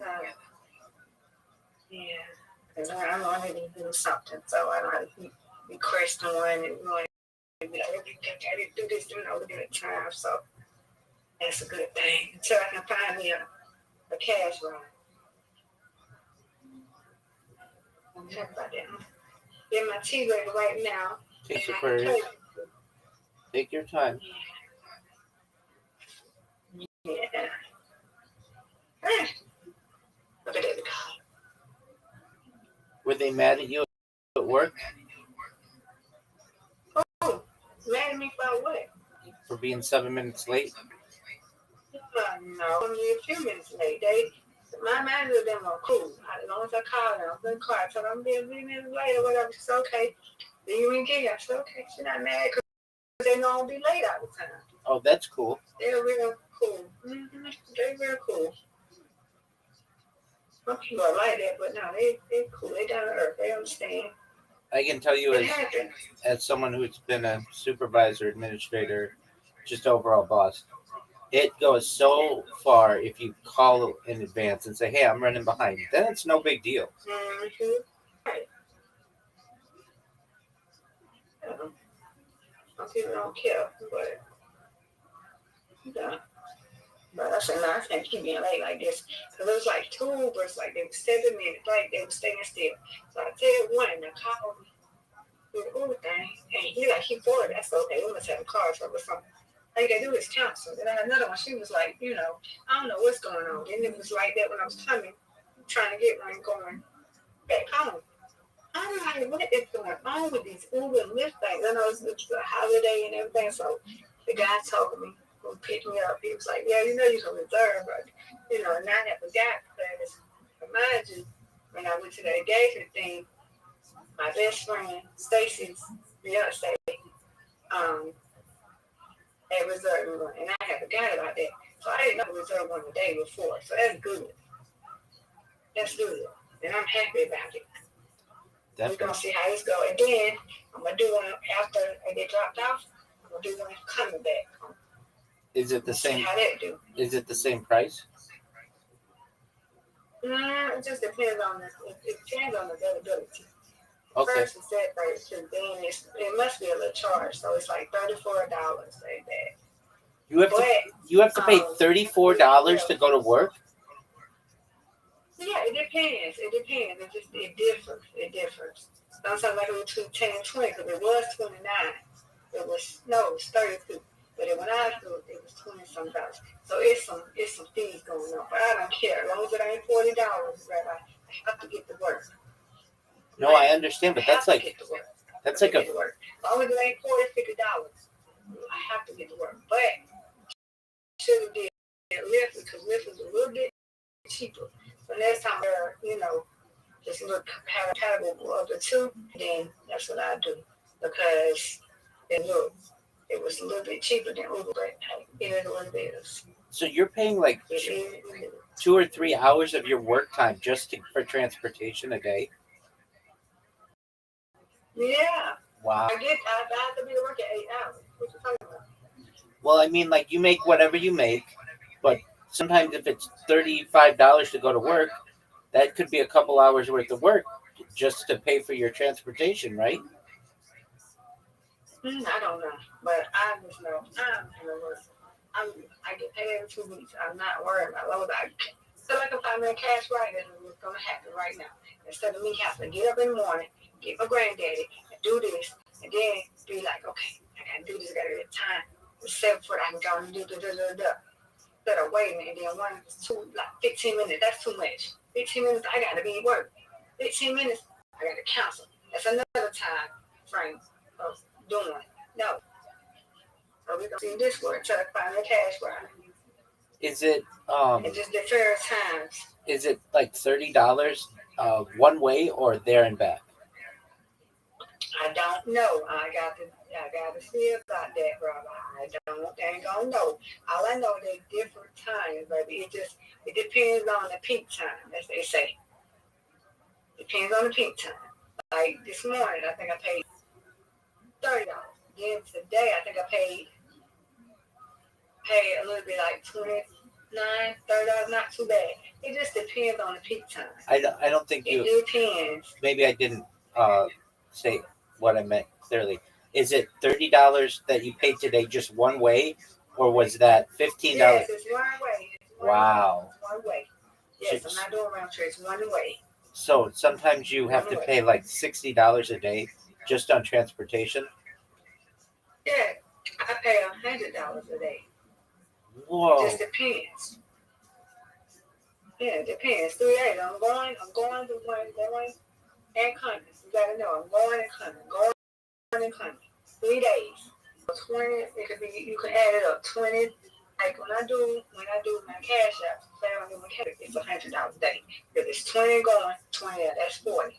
Yeah. Because I know I need to do something, so I don't have to be questioning and be like, I didn't do this, within a time. So that's a good thing. Until I can find me a cash ride. I'm happy about that. Get my tea ready right now. Take your prayers. Take your time. Yeah. Look at it. Were they mad at you at work? Oh, mad at me for what? For being 7 minutes late? No, only a few minutes late. My manager them are cool. As long as I call them, I'm in the car. I tell them I'm being 3 minutes late or whatever. She's okay. Then you ain't get here. I said, okay. She's not mad because they know I'll be late all the time. Oh, that's cool. They're real cool. Mm-hmm. They're real cool. Some people are like that, but no, they're cool. They down to earth. They understand. I can tell you as someone who's been a supervisor, administrator, just overall boss, it goes so far if you call in advance and say, hey, I'm running behind. Then it's no big deal. Mm-hmm. Right. Some people don't care, but But I said, no, I can't keep being late like this. Because it was like 2 Ubers, like they were 7 minutes, like they were staying still. So I tell one, and I called the Uber thing, and he bored. That's okay. We must have a car trouble or something. All you gotta do is cancel. Then I had another one. She was like, I don't know what's going on. Then it was like that when I was coming, trying to get one going back home. I'm like, what is going on with these Uber and Lyft things? I know it's a holiday and everything. So the guy told me, who picked me up, he was like, yeah, you can reserve, but, and I had forgot because, remind you, when I went to the engagement thing, my best friend, Stacy's fiance, had reserved one, and I had forgot about that. So I didn't know to reserve one the day before. So that's good. That's good. And I'm happy about it. Definitely. We're going to see how this goes. And then I'm going to do one after I get dropped off. I'm going to do one coming back. Is it the same? How that do? Is it the same price? It just depends on the availability. Okay. First it's that $32, then it must be a little charge, so it's like $34 like that. You have to pay $34 to go to work? Yeah, it depends. It differs. Sometimes like it was between 10 and 20 because it was 29. It was 32. But when I was it was $20-some. So it's some fees going on. But I don't care. As long as it ain't $40, Rabbi, I have to get to work. No, I understand, but that's like a as long as it ain't $40, $50, I have to get to work. But should have did Lyft because Lyft was a little bit cheaper. So next time they're, just look compatible of the two, then that's what I do. Because look, it was a little bit cheaper than Uber, but hey, it is what it is. So you're paying like 2 or 3 hours of your work time just for transportation a day? Yeah. Wow. I have to be to work at 8 hours. What you talking about? Well, I mean, like you make whatever you make, but sometimes if it's $35 to go to work, that could be a couple hours worth of work just to pay for your transportation, right? I don't know, but I just know I'm gonna work. I get paid every 2 weeks. I'm not worried about load. I feel like if I'm in cash right, that's what's gonna happen right now. Instead of me having to get up in the morning, get my granddaddy, and do this, and then be like, okay, I gotta do this, I gotta get time. It's 7 foot, I can go and do Instead of waiting, and then 15 minutes, that's too much. 15 minutes, I gotta be at work. 15 minutes, I gotta cancel. That's another time frame of doing it. No. So we're gonna see this work till I find the cash right. Is it It just defer times. Is it like $30 one way or there and back? I don't know. I got to see about that, Rabbi. I ain't gonna know. All I know is different times, baby. It depends on the peak time, as they say. Depends on the peak time. Like this morning, I think I paid $30. Then today, I think I paid a little bit, like $29, $30. Not too bad. It just depends on the peak time. I don't think you. It depends. Maybe I didn't say what I meant clearly. Is it $30 that you paid today just one way, or was that $15? Yes, it's one way. Wow. One way. Yes, I'm not doing round trip. It's one way. So sometimes you have to pay like $60 a day just on transportation. Yeah, I pay $100 a day. Whoa. It just depends. Yeah, it depends. 3 days. I'm going to going and coming. You gotta know I'm going and coming. Going and coming. 3 days. 20. It could be. You can add it up. 20. Like when I do my cash app, say I do my cash, it's $100 a day. If it's 20 going, 20 out, that's 40.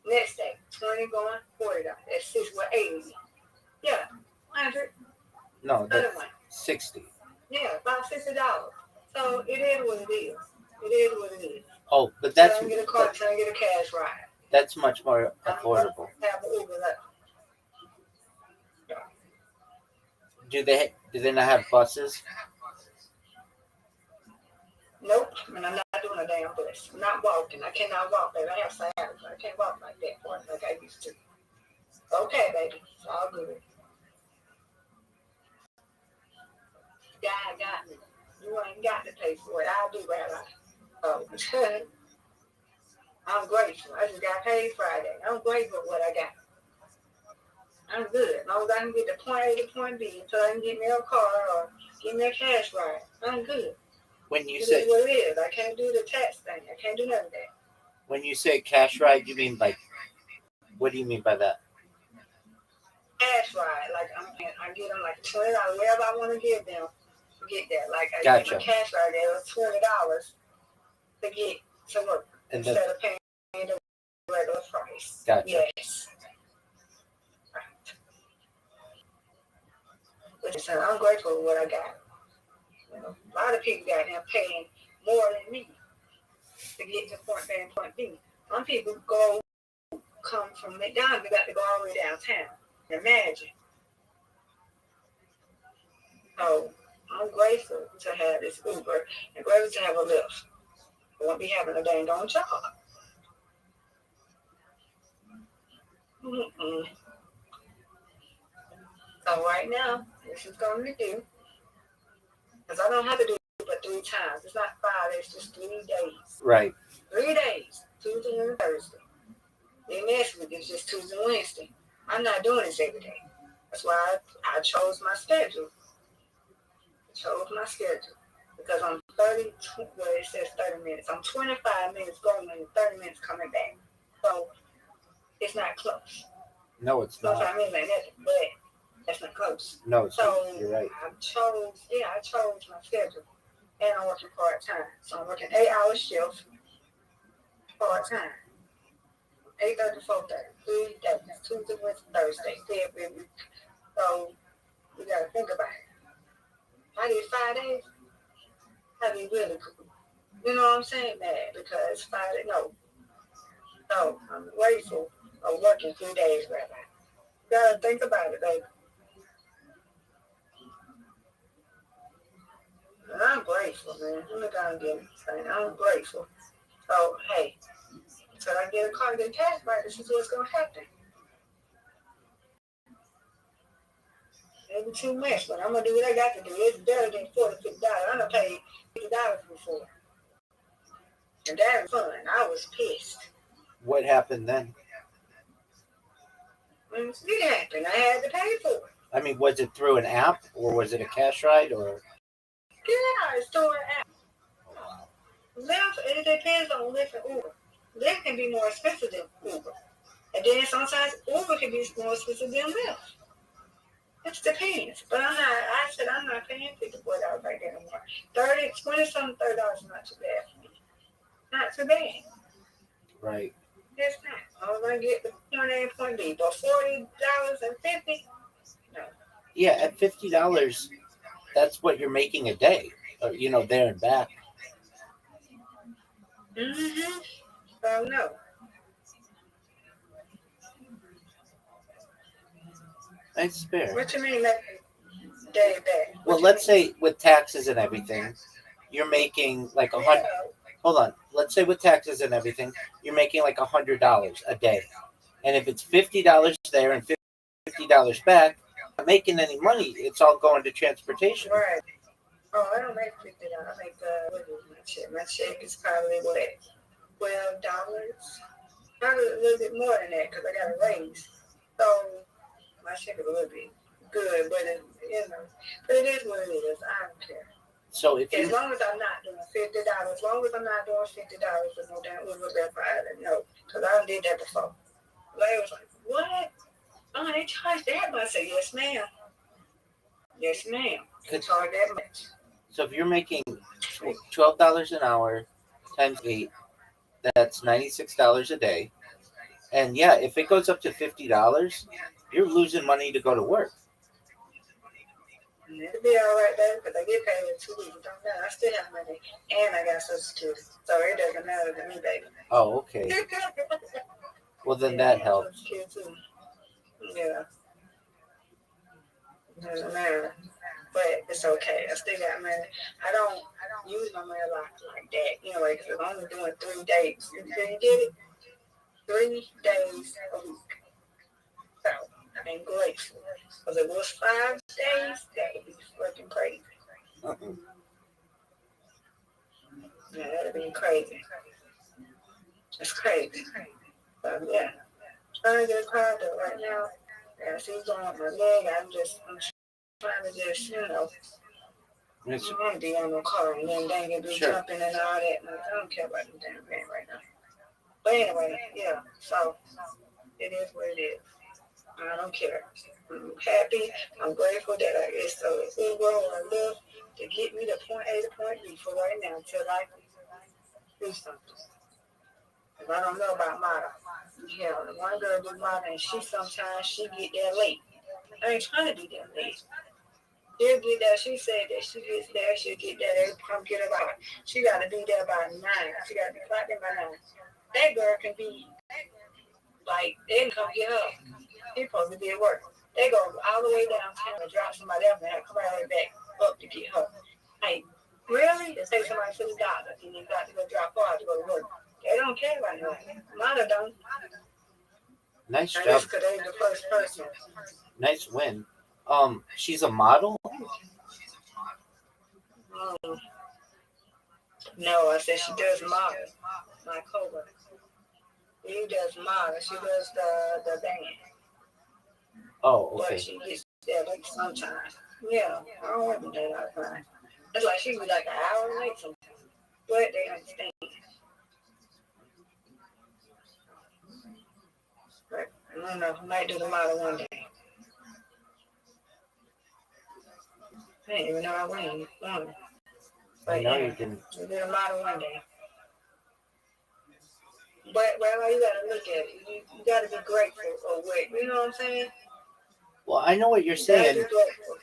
Next day, 20 going, $40. That's 80. Yeah, 100. No, that's 60. Yeah, about $60. So it is what it is. It is what it is. Oh, but that's trying to get a car, trying to get a cash ride. That's much more affordable. Have an Uber left. Do they not have buses? Nope. And I'm not doing a damn bus. I'm not walking. I cannot walk, baby. I have sciatica. I can't walk like that, boy, like I used to. Okay, baby. It's all good. God got me. You ain't got to pay for it. I'll do Rabbi. Oh, I'm grateful. I just got paid Friday. I'm grateful for what I got. I'm good. As long as I can get the point A to point B until I can get me a car or get me a cash ride, I'm good. When you it say is what it is. I can't do the tax thing. I can't do none of that. When you say cash ride, you mean like, what do you mean by that? Cash ride, like I get them like $20, whatever I want to give them, get that. Like I Gotcha. get my cash ride, there was $20 to get to work instead of paying the regular price. Gotcha. Yes. Listen, I'm grateful for what I got. You know, a lot of people got them paying more than me to get to point A and point B. Some people come from McDonald's, they got to go all the way downtown. Imagine. So I'm grateful to have this Uber and grateful to have a Lyft. I won't be having a dang on job. So right now, this is going to do. Because I don't have to do it but 3 times. It's not 5, it's just 3 days. Right. 3 days. Tuesday and Thursday. Then next week it's just Tuesday and Wednesday. I'm not doing this every day. That's why I chose my schedule. Because I'm 30, well, it says 30 minutes. I'm 25 minutes going and 30 minutes coming back. So it's not close. No, it's not. I mean like that, but that's not close. No, it's so not. You're right. I chose my schedule. and I'm working part-time. So I'm working 8-hour shifts part-time. 8:30 to 4:30. 3 days. Tuesday, Wednesday, Thursday. Every week. So you got to think about it. I did 5 days. I be really cool. You know what I'm saying? Mad because 5 days. No. So I'm grateful of working 3 days, Rabbi. You got to think about it, baby. And I'm grateful, man. Let me go and get it. I'm grateful. So, hey, until I get a car to get tax right, this is what's going to happen. Maybe too much, but I'm going to do what I got to do. It's better than $40, $50. I done paid $50 before. And that was fun. I was pissed. What happened then? It happened. I had to pay for it. I mean, was it through an app or was it a cash ride or? Yeah, it's through an app. Lyft, it depends on Lyft and Uber. Lyft can be more expensive than Uber. And then sometimes Uber can be more expensive than Lyft. It depends. But I said I'm not paying $54 right there anymore. 20-something, $30 is not too bad for me. Not too bad. Right. It's not. I was going to get the point A and point B. But $40.50? No. Yeah, at $50, that's what you're making a day. There and back. Mm-hmm. So, no. That's fair. What you mean, like, day back? Well, let's say with taxes and everything, you're making like $100. Yeah. Hold on. Let's say with taxes and everything, you're making like $100 a day. And if it's $50 there and $50 back, not making any money. It's all going to transportation. Right. Oh, I don't make $50. I make what is my check? My check is probably what, $12. Probably a little bit more than that because I got a raise. So my check is a little bit good, but it is what it is. I don't care. So as long as I'm not doing $50, as long as I'm not doing $50 for no damn Uber Friday, no, because I did that before. Larry was like, "What? Oh, they charge that much?" I said, "Yes, ma'am. Yes, ma'am. They charge that much." So if you're making $12 an hour times 8, that's $96 a day. And yeah, if it goes up to $50, you're losing money to go to work. It'll be all right, baby, because I get paid in 2 weeks. Don't matter. I still have money, and I got Social Security, so it doesn't matter to me, baby. Oh, okay. Well, then that helps. Yeah. It doesn't matter. But it's okay. I still got money. I don't use my money a lot like that. Anyway, because I'm only doing 3 days. You get it? 3 days a week. So I'm grateful. Because if it was 5 days, that would be fucking crazy. Yeah, that would be crazy. It's crazy. So yeah. Trying to get a car, but right now, yeah, she's going on my leg. I'm trying to just, I don't want to be on no car and then they can be jumping and all that. I don't care about the damn thing right now. But anyway, yeah, so it is what it is. I don't care. I'm happy. I'm grateful that it's a Uber or a Lyft to get me to point A to point B for right now until I do something. Because I don't know about model. Yeah, the one girl do model and sometimes she get there late. I ain't trying to be there late. She'll get there. She said that she gets there. She'll get there. They come get her by. She got to be there by 9. She got to be clocked in by 9. That girl can be like, they can come get her. She's supposed to be at work. They go all the way downtown and drop somebody else and come right back up to get her. Like, really? They take somebody to the doctor and you got to go drop her out to go to work. They don't care about that. Mother don't. Nice and job. Because they're the first person. Nice win. She's a model? No, I said she does model. My coworker. She does model. She does the band. Oh, okay. But she gets there like sometimes. Yeah, I don't want to do that all the time. It's like she be like an hour late sometimes. But they understand. But I don't know. I might do the model one day. I didn't even know I won. I know you didn't. You did a lot of one day. But you gotta look at it. You gotta be grateful or what. You know what I'm saying? Well, I know what you're saying.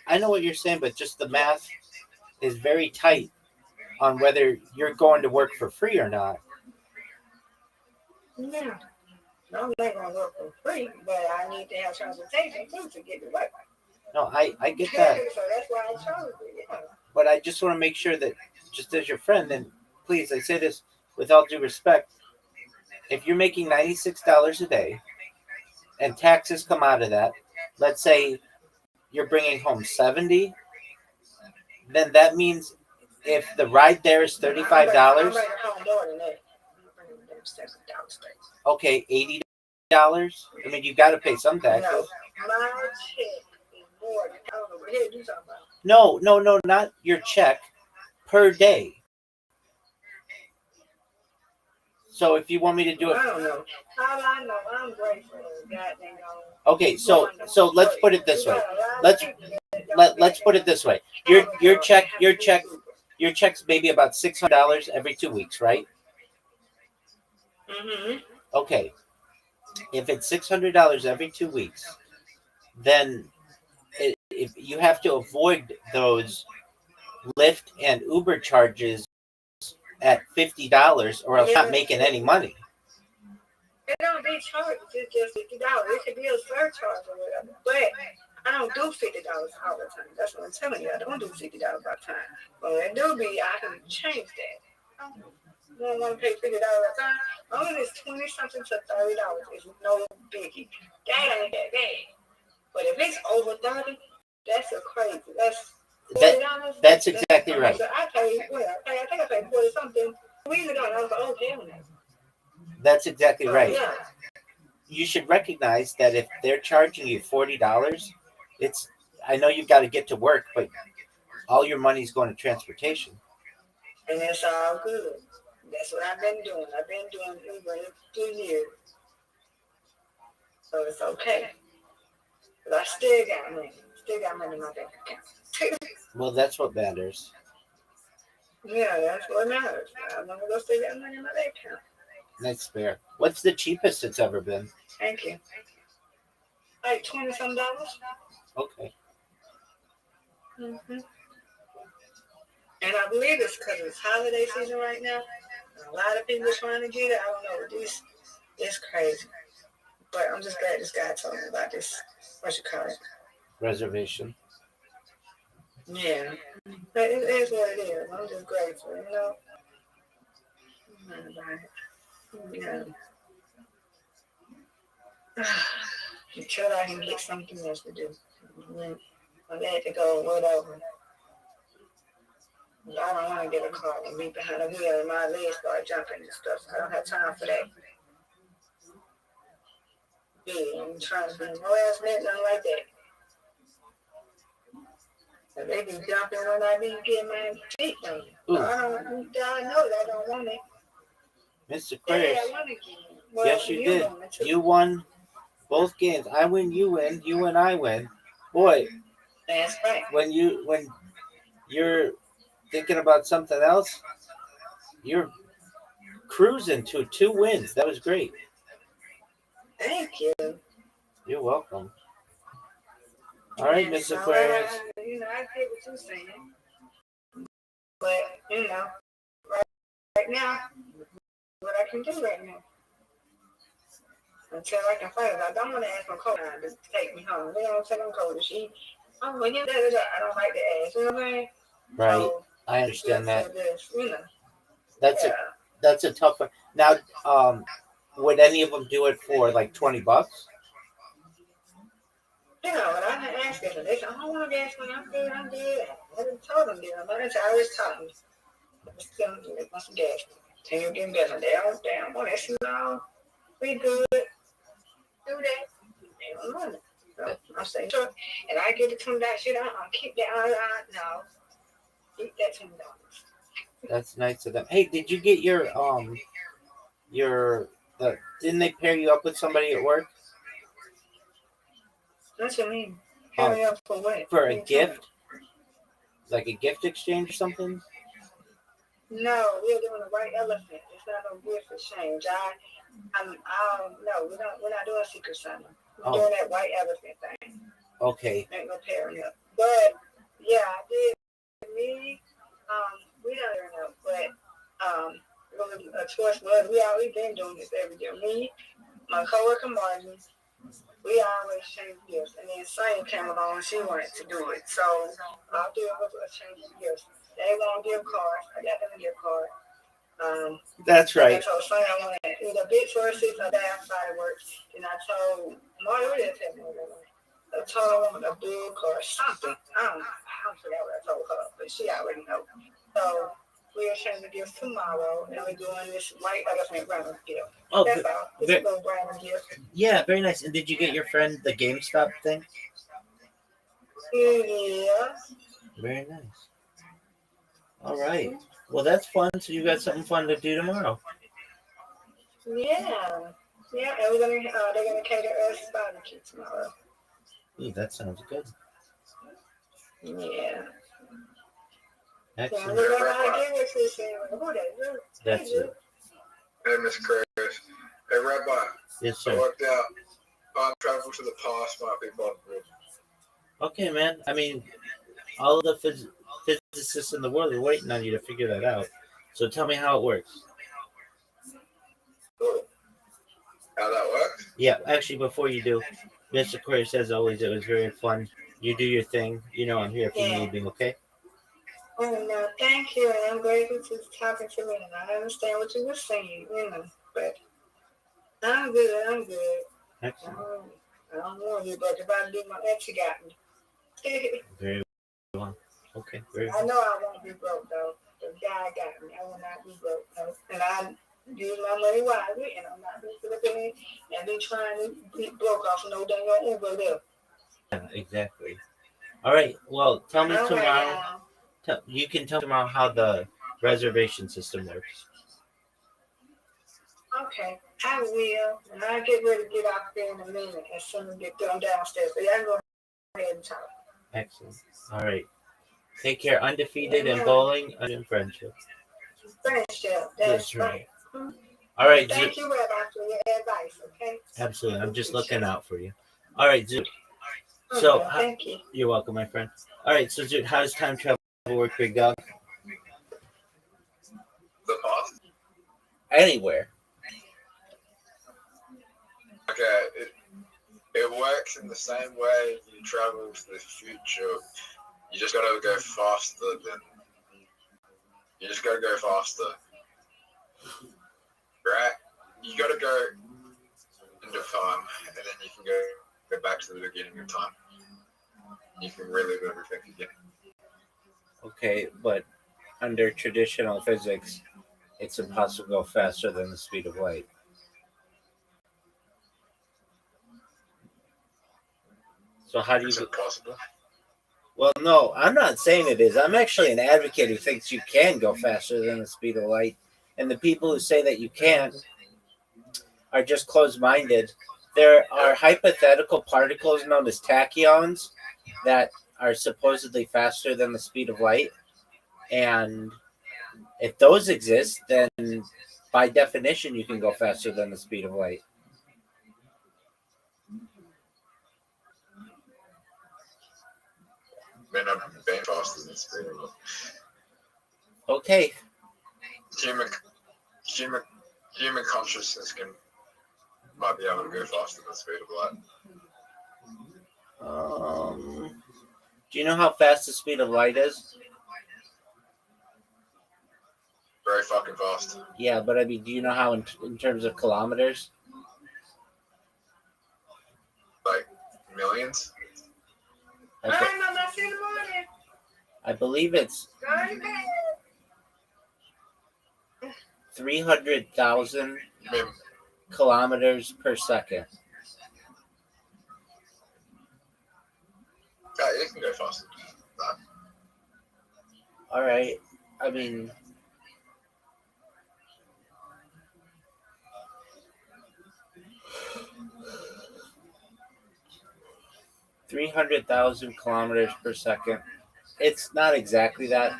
I know what you're saying, but just the math is very tight on whether you're going to work for free or not. Yeah. I'm not gonna work for free, but I need to have transportation too to get to work. No, I get that. So that's why I chose it. Yeah. But I just want to make sure that, just as your friend, and please, I say this with all due respect, if you're making $96 a day and taxes come out of that, let's say you're bringing home 70, then that means if the ride there is $35, okay, $80. I mean, you got to pay some taxes. No, my check is more than, I don't know what the hell you talking about. No, not your check, per day. So if you want me to do it, I don't know. All I know, I'm grateful. okay, so let's put it this way. Let's put it this way. Your check's maybe about $600 every 2 weeks, right? Mm-hmm. Okay. If it's $600 every 2 weeks, then if you have to avoid those Lyft and Uber charges at $50, or else you're not making any money. It don't be charged. It's just $50. It could be a surcharge or whatever. But I don't do $50 all the time. That's what I'm telling you. I don't do $50 all the time. But when I do be, I can change that. I don't want to pay $50 a time. As long as it's 20 something to $30, it's no biggie. That ain't that bad. But if it's over 30, that's a crazy. That's $40. That's exactly right. So I think I paid 40 something. We even got, I was like, oh damn. That's exactly right. Yeah. You should recognize that if they're charging you $40, I know you've got to get to work, but all your money's going to transportation. And it's all good. That's what I've been doing. I've been doing Uber for 2 years. So it's okay. But I still got money. Still got money in my bank account. Well, that's what matters. Yeah, that's what matters. I'm going to still got money in my bank account. That's fair. What's the cheapest it's ever been? Thank you. Like $20-some. Okay. Mm-hmm. And I believe it's because it's holiday season right now. And a lot of people are trying to get it. I don't know. It's crazy. But I'm just glad this guy told me about this. What you call it? Reservation. Yeah. But it is what it is. I'm just grateful, you know? Yeah. Until I can get something else to do. I had to go, whatever. I don't want to get a car and be behind the wheel and my legs start jumping and stuff. I don't have time for that. Yeah, I'm trying to be harassment, nothing like that. And they be jumping when I be getting my feet done. I know that I don't want it. Mr. Aquarius. Yeah, I want to get it. Well, yes, you did. You won both games. I win, you win. You win, I win. Boy. That's right. When you're thinking about something else, you're cruising to 2 wins. That was great. Thank you. You're welcome. All right, Miss Aquarius. I get what you're saying. But, right now, what I can do right now. Until I can find it. I don't want to ask my co-line to take me home. You know what I'm saying? I'm cold as she. I don't like to ask. You know what I'm saying? Right. So, I understand that. That's That's a tough one. Now, would any of them do it for like $20? But I didn't ask them. They said, I don't want to gas money. I'm good. I didn't tell them. I always taught them. Let's go and do it. Want some gas money. Tell you getting better. Damn. Well, that's we good. Do that. They don't want it. So I say, sure. And I get the $20 shit. I'll keep that. No. Keep that $20. That's nice of them. Hey, did you get didn't they pair you up with somebody at work? What you mean? Pair me up for what? For a gift? Like a gift exchange or something? No, we're doing a white elephant. It's not no gift exchange. No, we're not doing Secret Santa. We're doing that white elephant thing. Okay. Ain't no pairing up. But yeah, I did. Me, we don't even know, but a choice was we already been doing this every year. Me, my coworker Martin, we always change gifts, and then Sonya came along and she wanted to do it, so I'll do it with a change of gifts. They want gift cards. I got them a gift card. That's right. I told Sonya I wanted either big sources or damn fireworks, and I told Martin, what did I tell me? I told her I wanted a big car, something. I don't forget what I told her, but she already know. So we're changing the gifts tomorrow, and we're doing this white elephant runner gift. Oh, that's all. It's a little random gift. Yeah, very nice. And did you get your friend the GameStop thing? Yeah. Very nice. All right. Well, that's fun. So you got something fun to do tomorrow. Yeah. Yeah, and they're gonna cater us barbecue tomorrow. Ooh, that sounds good. Yeah. Excellent. That's it. Hey, Miss Chris. Hey, Rabbi. Yes, sir. I worked out. Time travel to the past might be possible. Okay, man. I mean, all of the physicists in the world are waiting on you to figure that out. So tell me how it works. Cool. How that works? Yeah, actually, before you do, Mr. Corey says always it was very fun. You do your thing. You know I'm here if you need me, okay? Oh, no, thank you. I'm grateful to talking to me, and I understand what you were saying, but I'm good. Excellent. I don't want you, but if I do my auntie got me. Very well. Okay, very I know I won't be broke, though. The guy got me. I will not be broke, though. And I use my money wisely, and I'm not be flipping and be trying to be broke off no dang Uber there. Yeah, exactly. All right. Well, tell me All tomorrow. Right, you can tell tomorrow how the reservation system works. okay, I will. And I'll get ready to get out there in a minute as soon as I get them downstairs. But y'all go ahead and talk. Excellent. All right. Take care. Undefeated in bowling and in friendship. Friendship. That's right. All right, Thank you, Rabbi, for your advice, okay? Absolutely. I'm just looking out for you. All right, Zoot. Okay, So, thank you. You're welcome, my friend. All right, so Zoot, how does time travel work, big dog? The past? Anywhere. Okay, it works in the same way you travel to the future. You just gotta go faster than. You just gotta go faster. Right? You gotta go into time, and then you can go back to the beginning of time. You can relive everything again. Okay, but under traditional physics, it's impossible to go faster than the speed of light. So how do you? Is it possible? Well, no, I'm not saying it is. I'm actually an advocate who thinks you can go faster than the speed of light. And the people who say that you can't are just closed-minded. There are hypothetical particles known as tachyons that are supposedly faster than the speed of light. And if those exist, then by definition, you can go faster than the speed of light. May not be faster than the speed of light. Okay. Human consciousness might be able to go faster than the speed of light. Do you know how fast the speed of light is? Very fucking fast. Yeah, but I mean, do you know how in terms of kilometers? Like millions? I believe it's 300,000 kilometers per second. Yeah, you can go faster. All right. I mean, $300,000 kilometers per second. It's not exactly that.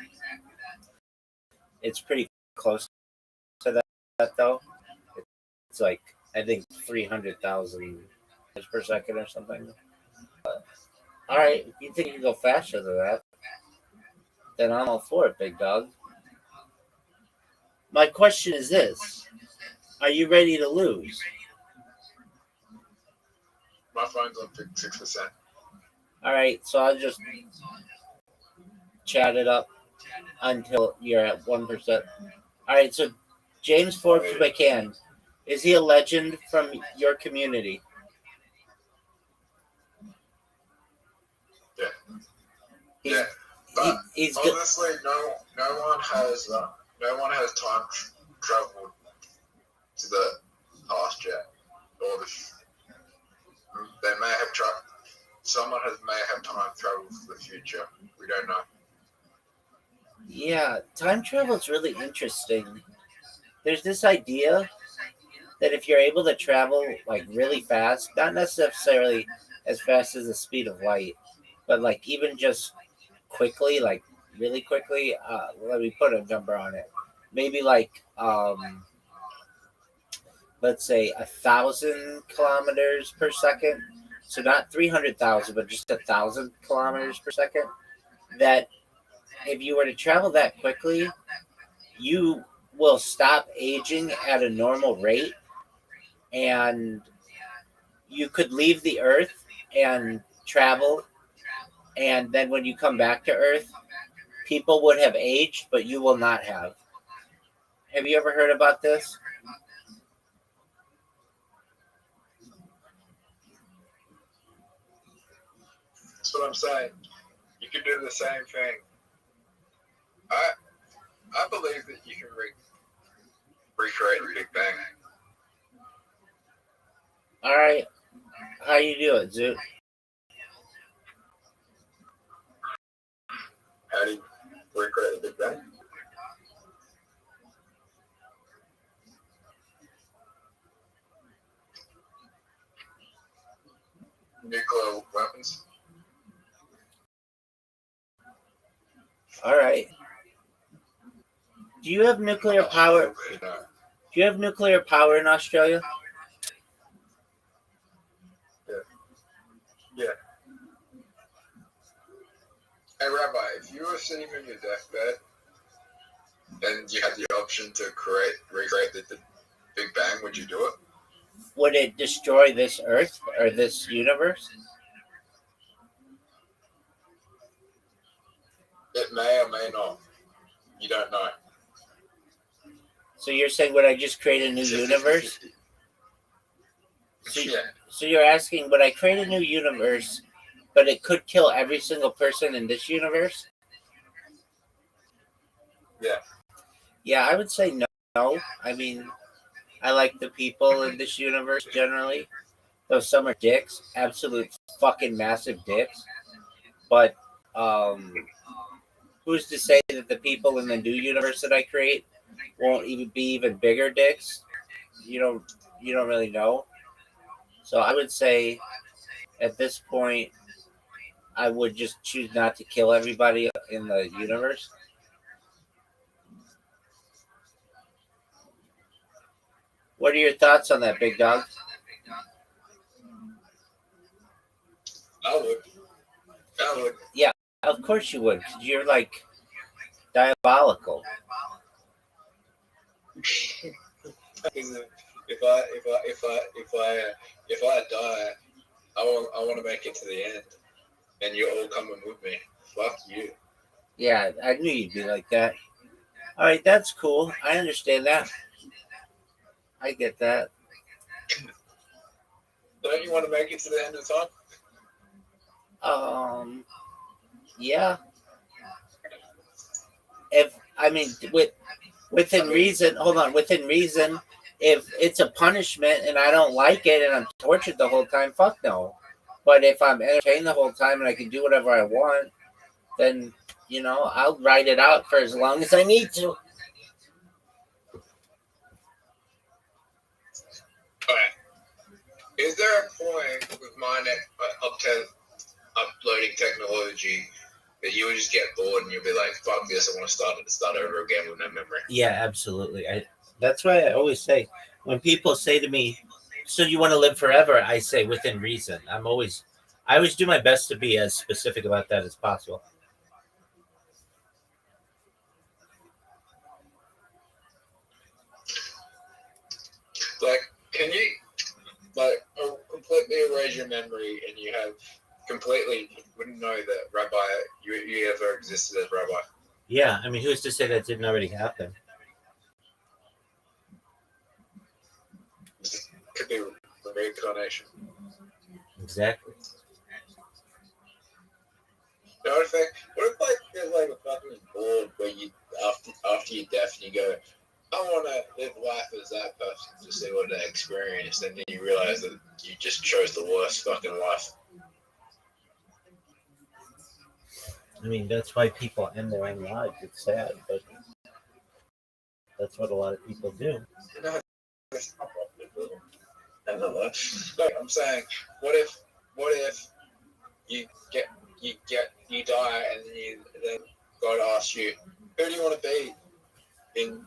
It's pretty close to that though. It's like I think 300,000 per second or something. All right, if you think you can go faster than that, then I'm all for it, big dog. My question is this: are you ready to lose? My phone's on 6%. All right, so I'll just chat it up until you're at 1%. All right, so James Forbes McCann, is he a legend from your community? Yeah. He's, yeah. But he's honestly, no one has time traveled to the past yet, or they may have someone may have time travel to the future. We don't know. Yeah, time travel is really interesting. There's this idea that if you're able to travel like really fast, not necessarily as fast as the speed of light, but like even just quickly, like really quickly, let me put a number on it. Maybe like let's say 1,000 kilometers per second. So not 300,000, but just 1,000 kilometers per second. That if you were to travel that quickly, you will stop aging at a normal rate, and you could leave the Earth and travel, and then when you come back to Earth, people would have aged, but you will not have. Have you ever heard about this? That's what I'm saying. You can do the same thing. I believe that you can recreate the Big Bang. All right. How you do it, Zoot? How do you recreate the Big Bang? Nuclear weapons. All right. Do you have nuclear power? Do you have nuclear power in Australia? Yeah. Hey, Rabbi, if you were sitting on your deathbed and you had the option to recreate the Big Bang, would you do it? Would it destroy this Earth or this universe? It may or may not. You don't know. So you're saying, would I just create a new universe? So you're asking, would I create a new universe, but it could kill every single person in this universe? Yeah. Yeah, I would say no. I mean, I like the people in this universe generally. Though some are dicks, absolute fucking massive dicks. But who's to say that the people in the new universe that I create won't even be even bigger dicks? You don't really know. So I would say at this point I would just choose not to kill everybody in the universe. What are your thoughts on that, big dog? I would. Yeah, of course you would, because you're like diabolical. If I die, I want to make it to the end, and you're all coming with me. Fuck you. Yeah, I knew you'd be like that. All right, that's cool. I understand that. I get that. Don't you want to make it to the end of time? Yeah. Within reason. Hold on, within reason. If it's a punishment and I don't like it and I'm tortured the whole time, fuck no. But if I'm entertained the whole time and I can do whatever I want, then I'll ride it out for as long as I need to. Okay. Is there a point with my uploading technology That you would just get bored and you'll be like, fuck this, I want to start over again with no memory. Yeah, absolutely. That's why I always say when people say to me, "So you want to live forever?" I say within reason. I always do my best to be as specific about that as possible. Like, can you completely erase your memory and you have completely wouldn't know that Rabbi you ever existed as Rabbi? Yeah, I mean, who's to say that didn't already happen? Could be reincarnation. Exactly. You know what if like there's like a fucking board where you after you're deaf and you go, I want to live life as that person to see what they experienced, and then you realize that you just chose the worst fucking life. I mean, that's why people end their own lives. It's sad, but that's what a lot of people do. No, that's not what I'm saying, what if you die and then God asks you, who do you want to be in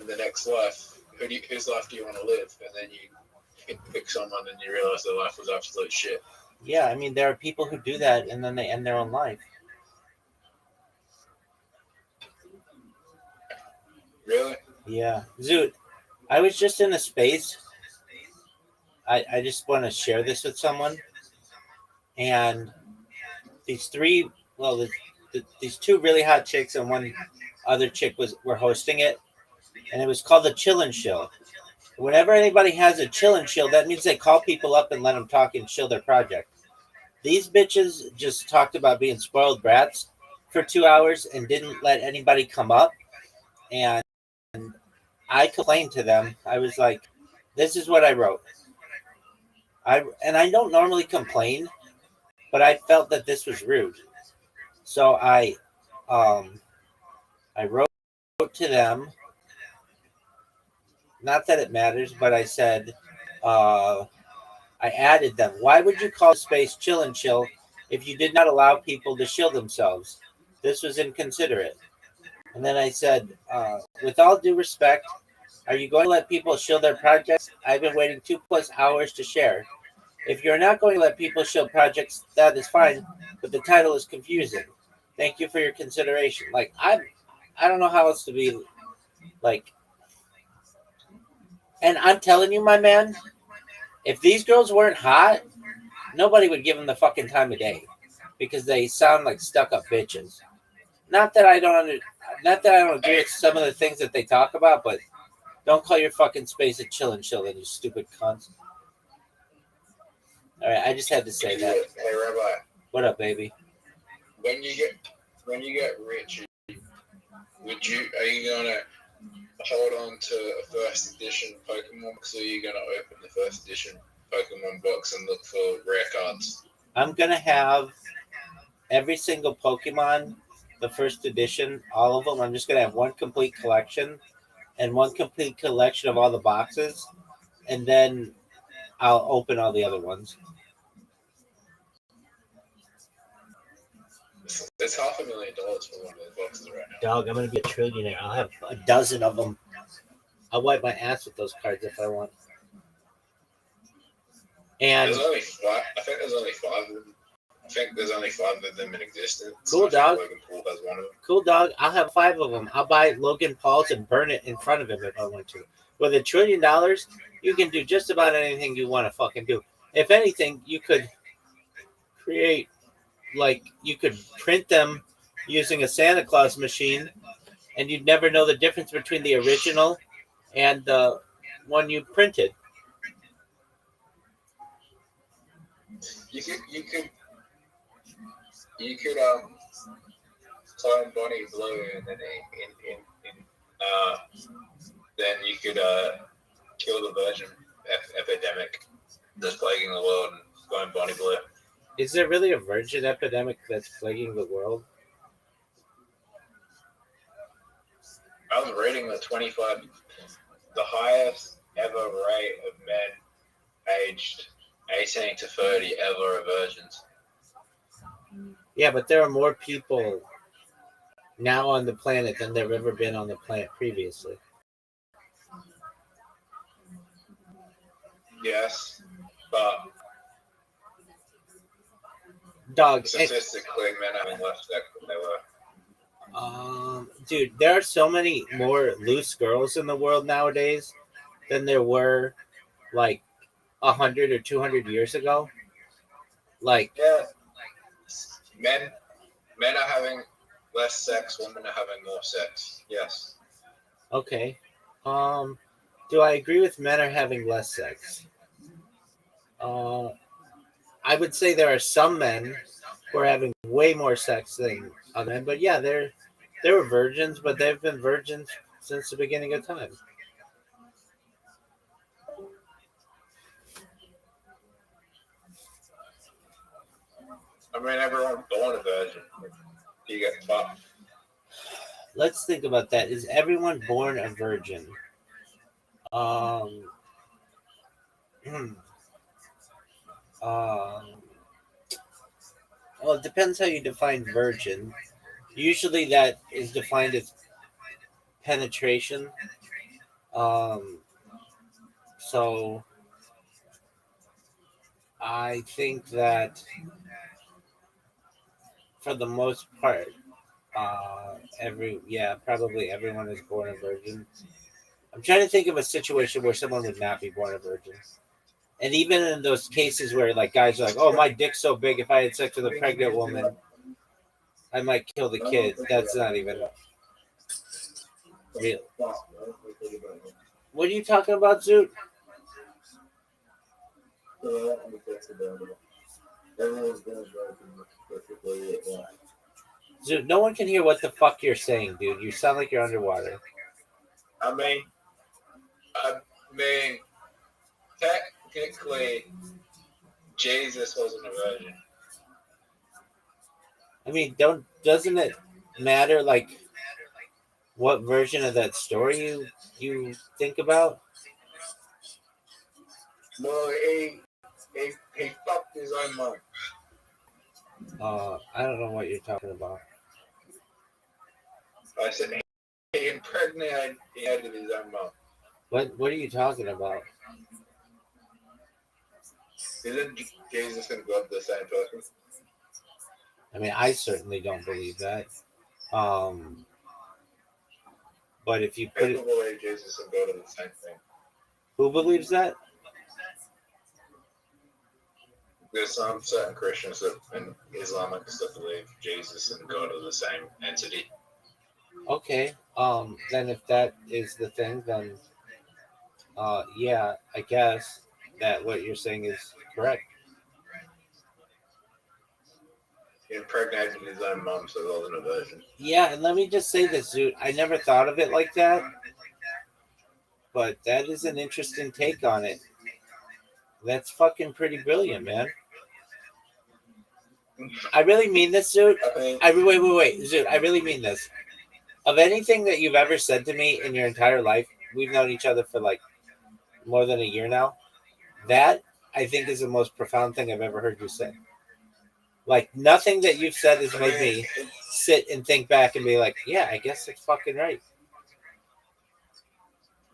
the next life? Whose life do you want to live? And then you pick someone and you realize their life was absolute shit. Yeah, I mean, there are people who do that and then they end their own life. Really? Yeah. Zoot, I was just in a space. I just want to share this with someone. And these two really hot chicks and one other chick were hosting it. And it was called the Chill and Chill. Whenever anybody has a chill and chill, that means they call people up and let them talk and chill their project. These bitches just talked about being spoiled brats for 2 hours and didn't let anybody come up. And I complained to them. I was like, this is what I wrote. I don't normally complain, but I felt that this was rude. So I wrote to them. Not that it matters, but I said, I added them. Why would you call the space Chill and Chill if you did not allow people to shill themselves? This was inconsiderate. And then I said, with all due respect, are you going to let people shill their projects? I've been waiting 2+ hours to share. If you're not going to let people shill projects, that is fine, but the title is confusing. Thank you for your consideration. Like, I don't know how else to be like. And I'm telling you, my man, if these girls weren't hot, nobody would give them the fucking time of day because they sound like stuck-up bitches. Not that I don't agree with some of the things that they talk about, but don't call your fucking space a Chill and Chill, you stupid cunts. All right, I just had to say that. Hey, Rabbi. What up, baby? When you get rich, are you gonna hold on to a first edition Pokemon box, or are you gonna open the first edition Pokemon box and look for rare cards? I'm gonna have every single Pokemon, the first edition, all of them. I'm just gonna have one complete collection and one complete collection of all the boxes, and then I'll open all the other ones. It's $500,000 for one of those boxes right now. Dog, I'm gonna be a trillionaire. I'll have a dozen of them. I'll wipe my ass with those cards if I want. And there's only five. I think there's only five of them. I think there's only 5 of them in existence. Cool, dog. Logan Paul has one of them. Cool, dog. I'll have 5 of them. I'll buy Logan Paul's and burn it in front of him if I want to. With $1 trillion, you can do just about anything you want to fucking do. If anything, you could create, like, you could print them using a Santa Claus machine, and you'd never know the difference between the original and the one you printed. You could clone Bonnie Blue, and then then you could kill the virgin epidemic that's plaguing the world and clone Bonnie Blue. Is there really a virgin epidemic that's plaguing the world? I was reading the highest ever rate of men aged 18 to 30 ever are virgins. Yeah, but there are more people now on the planet than there have ever been on the planet previously. Yes, but Dog, statistically, men having less sex than they were. dude, there are so many more loose girls in the world nowadays than there were like 100 or 200 years ago. Like, Yeah, men are having less sex. Women are having more sex. Yes. okay, do I agree with men are having less sex? Uh, I would say there are some men who are having way more sex than other men, but yeah, they were virgins, but they've been virgins since the beginning of time. I mean, everyone's born a virgin. You get fucked. Let's think about that. Is everyone born a virgin? Um, um, well, it depends how you define virgin. Usually, that is defined as penetration. Um, so I think that for the most part, probably everyone is born a virgin. I'm trying to think of a situation where someone would not be born a virgin. And even in those cases where like guys are like, "Oh, my dick's so big, if I had sex with a pregnant woman, I might kill the kid." That's not even real. What are you talking about, Zoot? Zoot, no one can hear what the fuck you're saying, dude. You sound like you're underwater. I mean, technically, Jesus wasn't a virgin. I mean, doesn't it matter like what version of that story you think about? Well, he fucked his own mom. I don't know what you're talking about. I said he impregnated his own mom. What are you talking about? Isn't Jesus and God the same person? I mean, I certainly don't believe that. But if you put People believe Jesus and God are the same thing. who believes that? There's some certain Christians and Islamics that believe Jesus and God are the same entity. Okay. Then if that is the thing, then yeah, I guess that what you're saying is correct. He impregnated his own mom, so it wasn't a virgin. Yeah, and let me just say this, dude. I never thought of it like that, but that is an interesting take on it. That's fucking pretty brilliant, man. I really mean this, Zoot. Wait, Zoot. I really mean this. Of anything that you've ever said to me in your entire life, we've known each other for like more than a year now. That I think is the most profound thing I've ever heard you say. Like nothing that you've said has made me sit and think back and be like, yeah, I guess it's fucking right.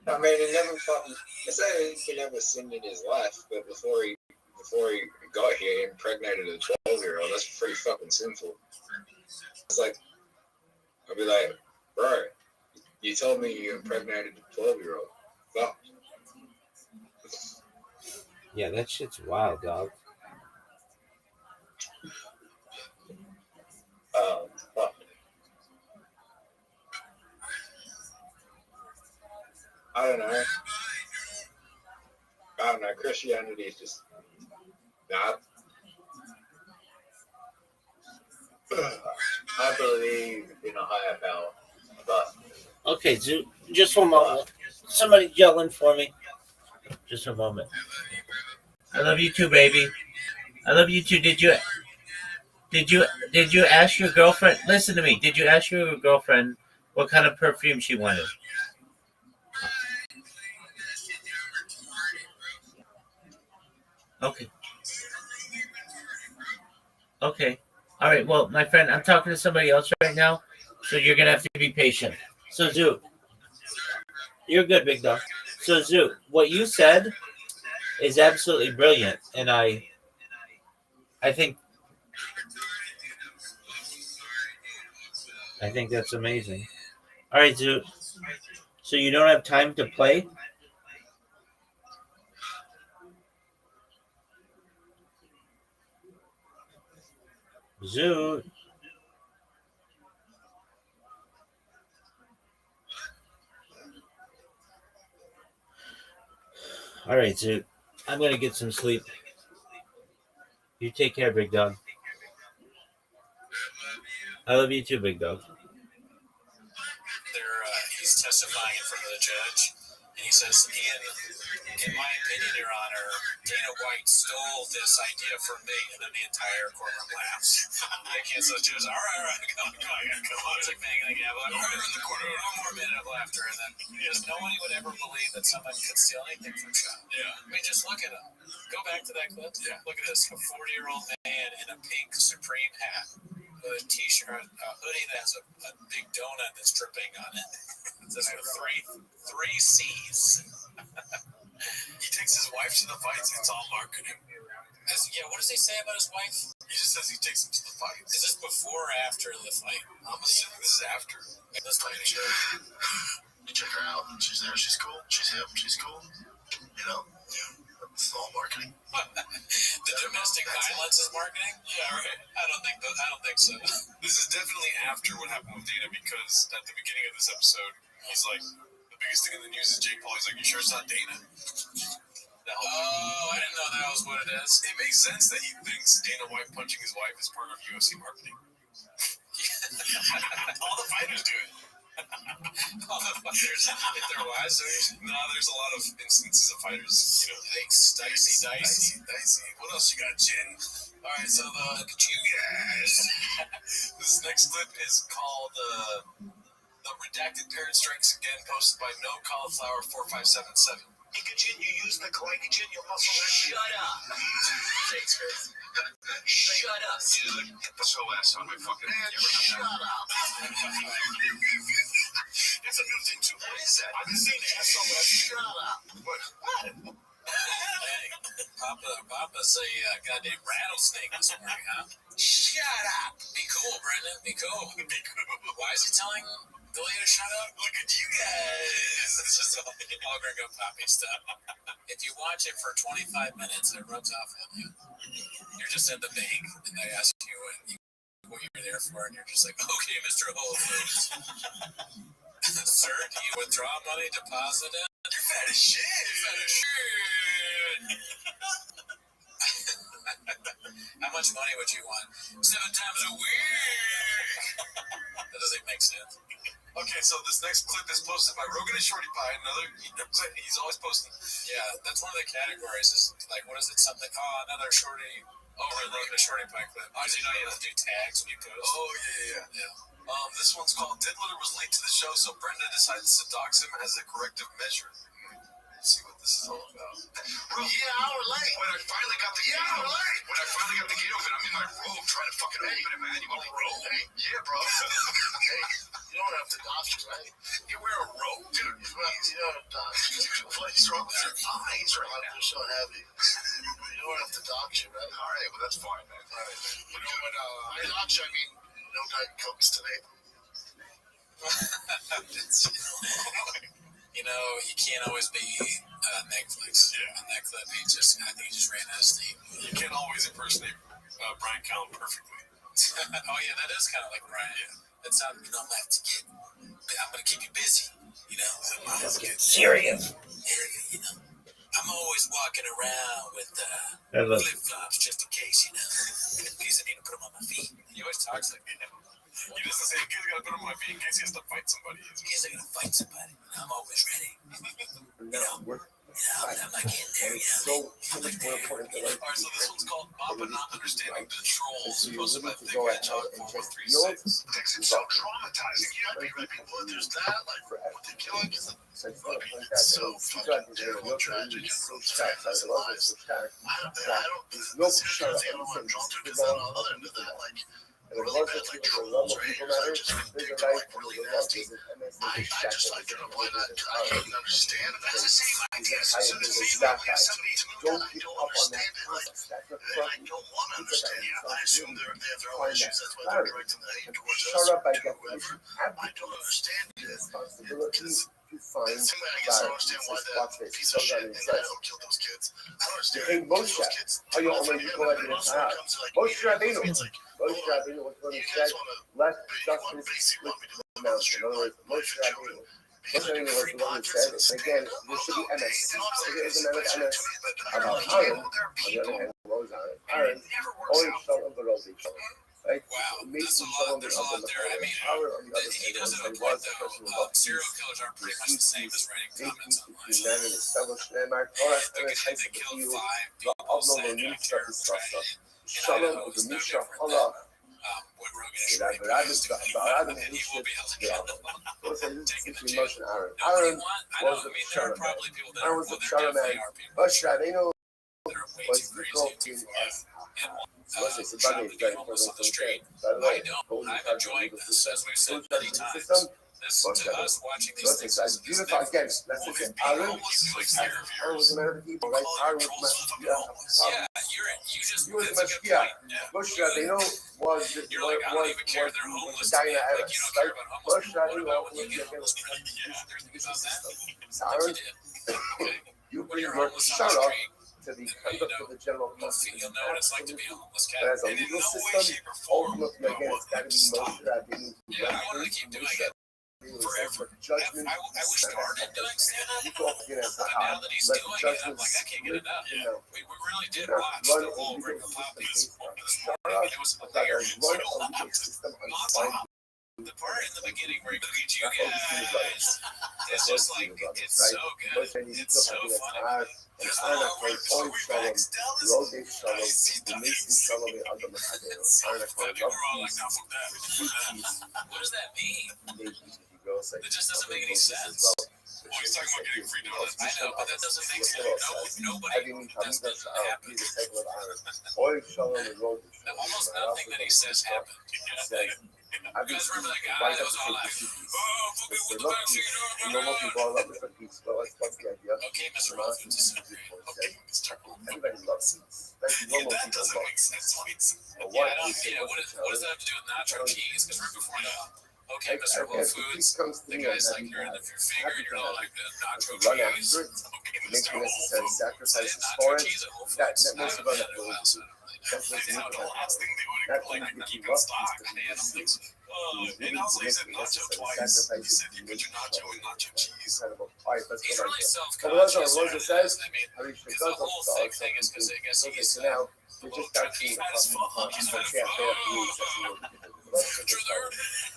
I mean, he never sinned in his life, but before he got here, he impregnated a 12-year-old. That's pretty fucking sinful. It's like, I'd be like, bro, you told me you impregnated a 12-year-old. Fuck. Yeah, that shit's wild, dog. Fuck. I don't know. Christianity is just not. I believe in a higher power. But okay, just one moment. Somebody yelling for me. Just a moment. I love you too, baby. I love you too. Did you ask your girlfriend? Listen to me. Did you ask your girlfriend what kind of perfume she wanted? Okay. Okay. All right, well, my friend, I'm talking to somebody else right now, so you're gonna have to be patient. So, Zoo, you're good, big dog. So, Zoo, what you said is absolutely brilliant, and I think that's amazing. All right, Zoo. So you don't have time to play? Zoo. All right, Zoo. I'm gonna get some sleep. You take care, big dog. I love you too, big dog. He's testifying in front of the judge, and he says, in my opinion, Your Honor, Dana White stole this idea from me, and then the entire courtroom laughs. They can't so judge, all right, come on, it's like banging the gavel. We're in the corner, one more minute of laughter, and then because nobody would ever believe that somebody could steal anything from Sean. Yeah. I mean, just look at him. Go back to that clip. Yeah. Look at this, a 40-year-old man in a pink Supreme hat with a t-shirt, a hoodie that has a big donut that's dripping on it. It says three C's. He takes his wife to the fights. It's all marketing. What does he say about his wife? He just says he takes him to the fights. Is this before or after the fight? I'm assuming this is after. This fight, you check her out. She's there. She's cool. She's hip. She's cool. You know? Yeah. It's all marketing. The domestic violence is marketing? Yeah, right. I don't think so. This is definitely after what happened with Dana, because at the beginning of this episode, he's like, the biggest thing in the news is Jake Paul. He's like, you sure it's not Dana? Oh, I didn't know that was what it is. It makes sense that he thinks Dana White punching his wife is part of UFC marketing. All the fighters do it. All the fighters, if they're wives, there's a lot of instances of fighters, thanks, dicey. What else you got, Jen? All right, so look at you guys. This next clip is called The Redacted Parent Strikes Again, posted by No Cauliflower 4577. Glycogen, you use the glycogen, your muscle actually. Shut up. Shakespeare. Shut up, dude. SOS on my fucking... Shut up. That's a new thing, too. What is that? I've been seeing SOS. Shut up. What? Hey, Papa's a goddamn rattlesnake this morning, huh? Shut up. Be cool, Brendan. Be cool. Why is he telling Delia to shut up? Look at you guys. This is all bring up Poppy stuff. If you watch it for 25 minutes, it rubs off on you. You're just at the bank, and they ask you what you're there for, and you're just like, okay, Mr. Whole Foods. Sir, do you withdraw money deposited? You're fat as shit. How much money would you want? 7 times a week. That doesn't make sense. Okay, so this next clip is posted by Rogan and Shorty Pie. He's always posting. Yeah, that's one of the categories. Is like, what is it? Something? Oh, another Shorty. Oh, right, Rogan and Shorty Pie clip. You know you have to do tags when you post. Oh yeah. This one's called Diddler was late to the show, so Brenda decides to dox him as a corrective measure. Let's see what this is all about. Bro, hour late. When I finally got the gate open, I'm in my robe trying to fucking open it, man. You want a robe? Hey, yeah, bro. Hey, you don't have to dox it, right? You wear a robe? Dude, you don't have to dox it. What's wrong with your eyes right now? They're so heavy. You don't have to dox it, right? All right, well, that's fine, man. All right. You know what? By dox, I mean no Diet Cokes today. You know, you can't always be Netflix. Yeah. On that clip, I think he just ran out of steam. You can't always impersonate Brian Callen perfectly. Oh yeah, that is kind of like Brian. Yeah. That sounds, I'm gonna keep you busy. Let's get serious. Yeah, I'm always walking around with flip flops just in case. In case I need to put them on my feet. He always talks like that. He doesn't say he's got to put him on my feet in case he has to fight somebody. He's gonna fight somebody. I'm always ready. I'm not getting there. So much more important to life. Alright, so this one's called Papa Not Understanding the Trolls, posted by to go ahead and just 4136. Thinks it's so traumatizing. Yeah, but there's that, like, what they're killing is so fucking terrible, tragic, and traumatizing lives. I don't, no shut up. everyone dropped because on the other end of that, like, really bad, like, trolls or haters, I just think they're, like, really nasty. I just like to avoid that. I don't understand. That's the same idea. It's the same idea. 72 Don't I keep don't up on understand that. it. Like, I don't want to understand it. I assume they have their own issues. That's why they're directing the hate towards us. Shut up by To definition. whoever. I don't understand it. Responsibility to find Same way I guess I don't understand why that piece of shit and I don't kill those kids. I don't understand. Hey, Moshe, Those kids. how you only go ahead and retire? Moshe Rabbeinu. Moshe Rabbeinu was one who said, let justice split the mountain. In other words, Moshe Rabbeinu. Moshe Rabbeinu was the one who said, again, there should be MS. There is a man of MS about Aaron. On the other hand, Rose Aaron. Only shall of the rose each other. Right? Wow, There's a lot there. I mean, he does have a point though. Serial killers aren't pretty much the same as writing comments online. They're gonna have to kill 5 people saying they're terrible. Shalom Misha Allah. What Rogan is writing, and he will be able to kill them. Aaron was I the mean, there are probably people that Aaron are, was the well, there Charlemagne. definitely are people Moshe Rabbeinu that are way was too the crazy and too far. And it's a shot buggy, to it's get very homeless on the street. By the way, I'm enjoying this, as we've said many times. This to us watching these things it's beautiful again. That's it. Aaron was a man of the people, right? Aaron was Yeah, you just he was that's a good Mashkiach. point. Moshe Rabbeinu was You're like, I don't even care if they're homeless. Diana Like, Evans, you don't care right? about homeless Moshe people. What Rabbeinu about when you was get homeless the people? Yeah, there's things about that. So Aaron, Okay. you When bring you're your homeless on the shara street, to the conduct of the general public. you'll know what it's like to be a homeless cat. But as a And in legal no way, system, shape, or form, ultimately, again, it's got to be Moshe Rabbeinu. Yeah, I want to keep doing it forever. Judgment. I started doing stand-up. You go up against the But high. now that he's Let doing the it, I'm judgment like, I can't get enough. split. We really did Not watch run the a whole legal Ring of system Poppies based on this shara, morning. It was but rather hilarious. run a legal system on finding The part in the beginning where he greets you guys, it's just like, it's so good. It's so funny. There's a lot of Shalom, Rode Shalom, the Mason Shalom, the Adam Hadero, Arna Koi, love peace, sweet peace, What does that mean? it just doesn't make any sense. Oh, he's talking about getting free donuts. I know, but that doesn't make sense. Nobody. That's not happen. Almost nothing that he says happened. You guys remember that guy that was all like, oh, fucking with the vaccine. Okay, Mr. Rothschild. Okay, Mr. Everybody loves peace. That doesn't make sense. Yeah, I don't, what does that have to do with nacho cheese? Because right before that, okay, Mr. Whole Foods, the guy's like, you're in your finger, you're all like, nacho cheese. Okay, Mr. Whole Foods. Sacrifices Nacho for it. cheese at Whole That Foods. most I of us haven't had it in a while, so I don't really know. That's what's Now, the last thing they That would like thing keep you in love stock. I don't think so. And also, he said nacho twice. He said you put your nacho in nacho cheese. incredible. All right, let's He's go really back self-conscious. Rosa says, I mean, Harish because the whole thing is because I guess he's so now a we little just got he's to fat as fuck. He's fat as fuck.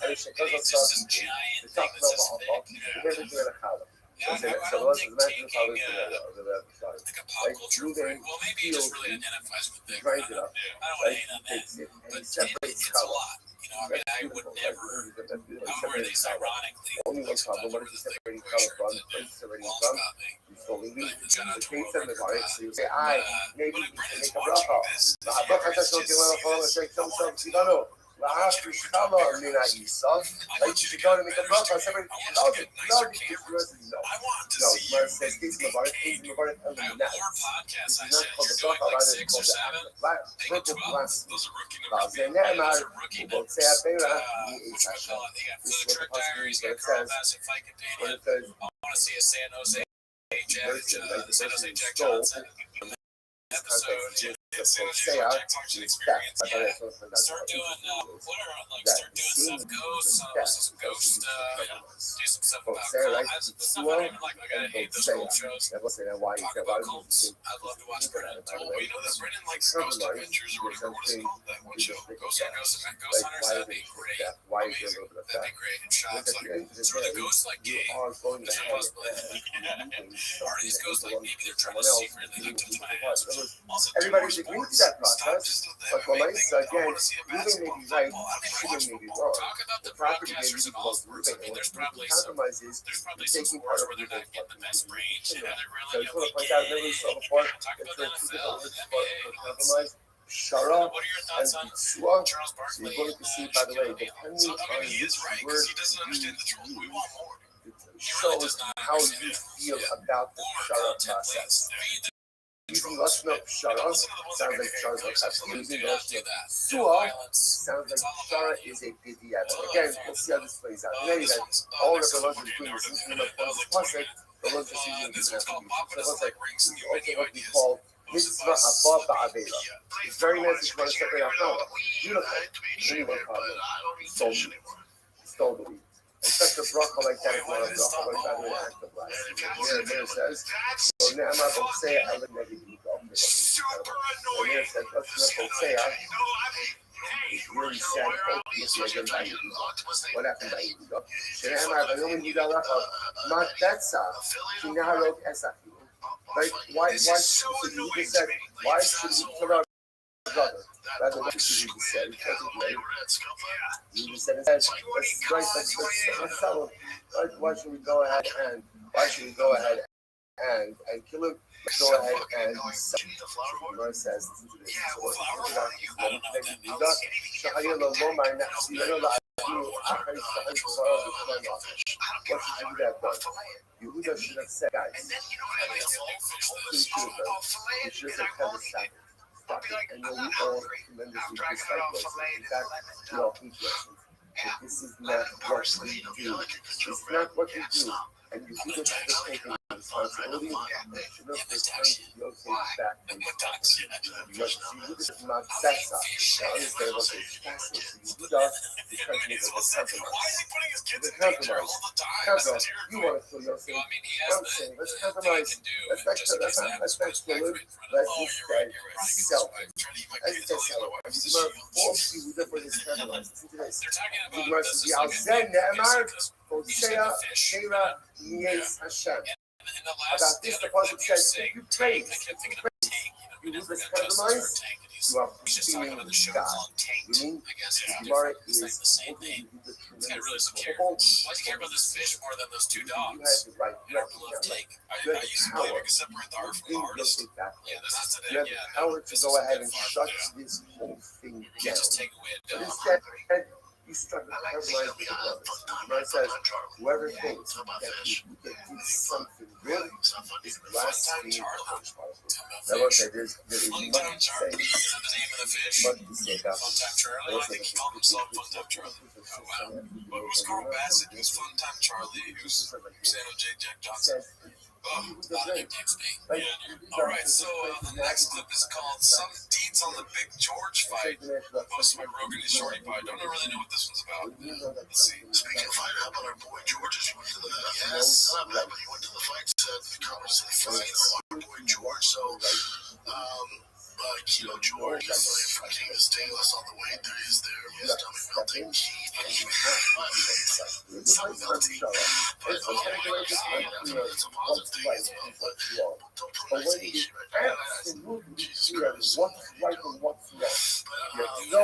It's just this giant thing that's this big. Yeah, I don't think taking like a pop culture thing. Well, maybe he just really identifies with it. I don't want to hate on that, but it's a lot. You know, I mean, I would never. I would wear these ironically. Like sometimes over the thing, I'm pretty sure that Walt's got me. But shout out to World Record Pod. But it brings watching this. Podcasts, I said, you're doing like 6 or 7, make it 12. Those are rookie numbers. Those are rookie numbers. Whatchamacallit, they got Food Truck Diaries, got Carl Bassett Fight Companion. I want to see a San Jose Jack Johnson episode. the San Jose Hosea Project Auction is theft. Experience. I thought Yeah. that's what I Start doing what are like that start doing seems some ghosts, the theft some ghost do some stuff about Hosea, cult. right? That's stuff I don't even like I hate those cult shows. That was why Talk that about why cults. I'd love to watch Brennan. Well, you know that Brennan likes Ghost Adventures or whatever. What is it called? That one show? Ghost Hunters. That'd be great. Why is Amazing. there a little bit of That'd be theft? great. And shots like so are the ghosts like You gay? are going There's to no possibility. Are these ghosts like maybe they're trying to secretly like touch my ass? Also, everybody's agreeing to that Stop process. just the But what I MMA thing. say I again, want to see a moving may basketball, be right, football. I don't even watch shooting may be football. wrong. Talk about the property may broadcasters be and all both sports. I mean, there's probably the some. compromise is There's probably some taking sports part where they're not getting the best range. And they're So I really just want to point out, never saw before, Talk that about there the are two NFL, different the words NBA. for compromise. Shara What are your and thoughts on Bitsua. Charles So Barkley? you're going to see, by the way, depending So, I on mean, he is which right word because he doesn't understand the truth. We want more. it He really shows does not how understand you it. feel Yeah. about the More Shara content, process. please. Using Russian up Shara Listen to the ones sounds that like get Shara close. has using Do not Russian do up that. Sua Violence. sounds It's like all Shara about you. is a Bidiyat. Again, we'll see how this plays out. In any This event, one's all next of the one. London Okay, Queens, never since did we that. look That was like plus 20 it, the London season this one's called Papa doesn't like rings and you also menu what we ideas. call Hosted Mitzvah by Abba Slippy. Ba'avera. It's very nice if you want to separate out from it. Beautiful. Anyone called it. Stole the weed. And such a bracha like that is not a bracha like that in an act of life. There says, well, Ne'emar Hosea Ellen Negediko. And there says, let's look Hosea. It's really sad. What happened by Yehuda? Ne'emar Vayomin Yehuda Racha. Mat Betza. Kinarok Esafi. Right? Why should you said, why should we kill our brother? Rather, what should you said? You said, let's settle it. Why should we go ahead and kill him? Let's go ahead and settle it. Gemara says, what should you have done? Yehuda should have said, guys, you should have said, stop it. And then we all tremendously dislike Russians. In fact, we all hate Russians. But this is not what we do. It's not what we do. And Yehuda should have taken responsibility. You should have returned Yosef back from Yehuda is not Betza. Now understand what this passage is. Yehuda is trying to make a compromise. You want to kill Yosef. I'm saying, let's compromise. Let's not kill him. Let's instead sell him. Let's just sell him. Gemara forced Yehuda for his compromise. Listen to this. Gemara says, Yal Zen Ne'emar Hosea Shera Mies Hashem. About this, the Pasuk says, if you pray, you lose this compromise, you are blaspheming God. Meaning, Gemara is hoping you do the tremendous capable. Why do you care about this fish more than those two dogs? You have the right, You have to take. I used to believe you can separate the art from the artist. Yeah, this is today. You have the power to go ahead and shut this whole thing You can't down. just take away a But dog. instead, you start to compromise with the brothers. Gemara says, whoever thinks that he did something good is blaspheming the Holy Bible. That was there is much to say. Is that the name of the fish? Much to say about Funtime Charlie? I think he called himself Funtime Charlie. Oh, wow. But who's Carl Bassett? Who's Funtime Charlie? Who's San Jose Jack Johnson? Oh, not a big deal to me. Yeah. All right, so the next clip is called Some Deeds on the Big George Fight. Posted by Rogan and Shorty Pie. Don't really know what this one's about. Let's see. Speaking of fight, how about our boy George? You went to the yes, but you went to the fight set, the comments of the fight. Our boy George. So, George is from King of Stainless on the way there. His stomach melting. Stomach melting. But it's a positive thing as well. But don't put my station right now. Jesus Christ. what's right and what's wrong. You have no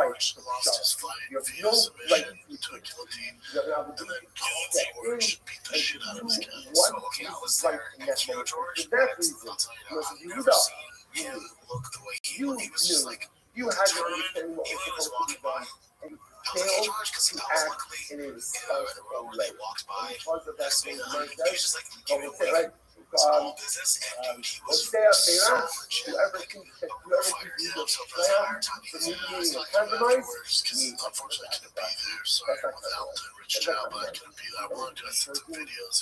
right to lost his fight. You have no right to a guillotine. You have an And then obligation George beat the shit out of his guy. what So, okay, I was is there. right in that moment. George, For that reason, I'll tell you because I've you never know, seen him look the way he you was just knew, like you had to understand what he was was supposed to be walking by. done, and you I was like, hey, failed George, because to I was act luckily in a in the responsible road where way. they walked by. Because of that Next thing, thing like he was just like, give me a wave. right? let's say a Beirut, whoever thinks you need a prayer for meeting and compromise, unfortunately, I couldn't be there. Sorry, without reaching out, but I couldn't be there. I wanted to see the videos.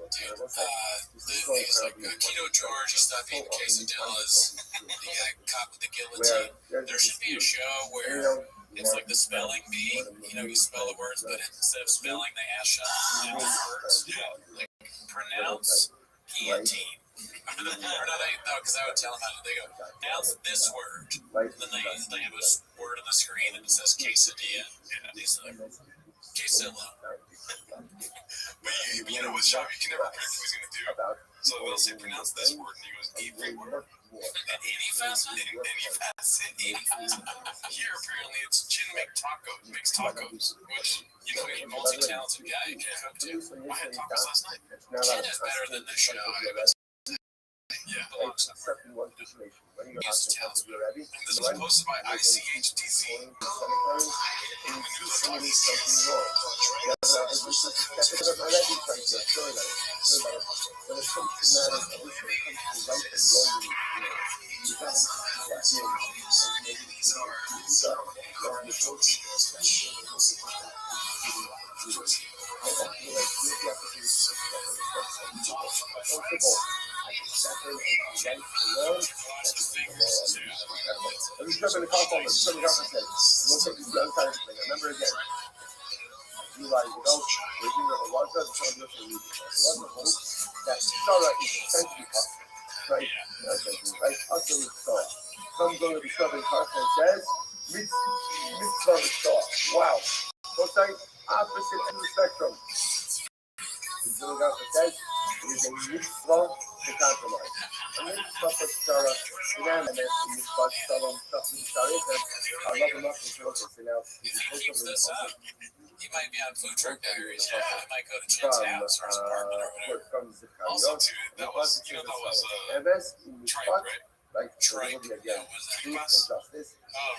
Dude, the thing is like Keto George, he stopped eating quesadillas. He got caught with the guillotine. There should be a show where it's like the spelling bee. You spell the words, but instead of spelling, they ask you the words. Like pronounce guillotine. Or no, because I would tell them how to. They go pronounce this word, and then they have a word on the screen and it says quesadilla. And he's like quesilla. But you know, with Shop, you can never predict what he's going to do. So they'll say, pronounce this word, and he goes, every word. Any fast? Here, apparently, it's Chin makes tacos, which, he's a multi-talented guy. He can cook too. I had tacos last night. Chin is better than the show. Yeah. He's talented. And this was posted by ICHDC. Remember again. You like, we're doing a lot of that Sarah is essentially right? Also with Sarah. Comes on to the Southern Park and says, mitzvah Sarah. Wow. What's that? Opposite end of the spectrum. The Southern Park says, it is a mitzvah to compromise. A mitzvah for Sarah, to them, and then a mitzvah to Sarah, I love him up until okay, now. If he keeps this up, he might be on Food Truck Diaries. He might go to Chin's house or his apartment or whatever. Also, too, that was tripe, right? Tripe. Oh, right,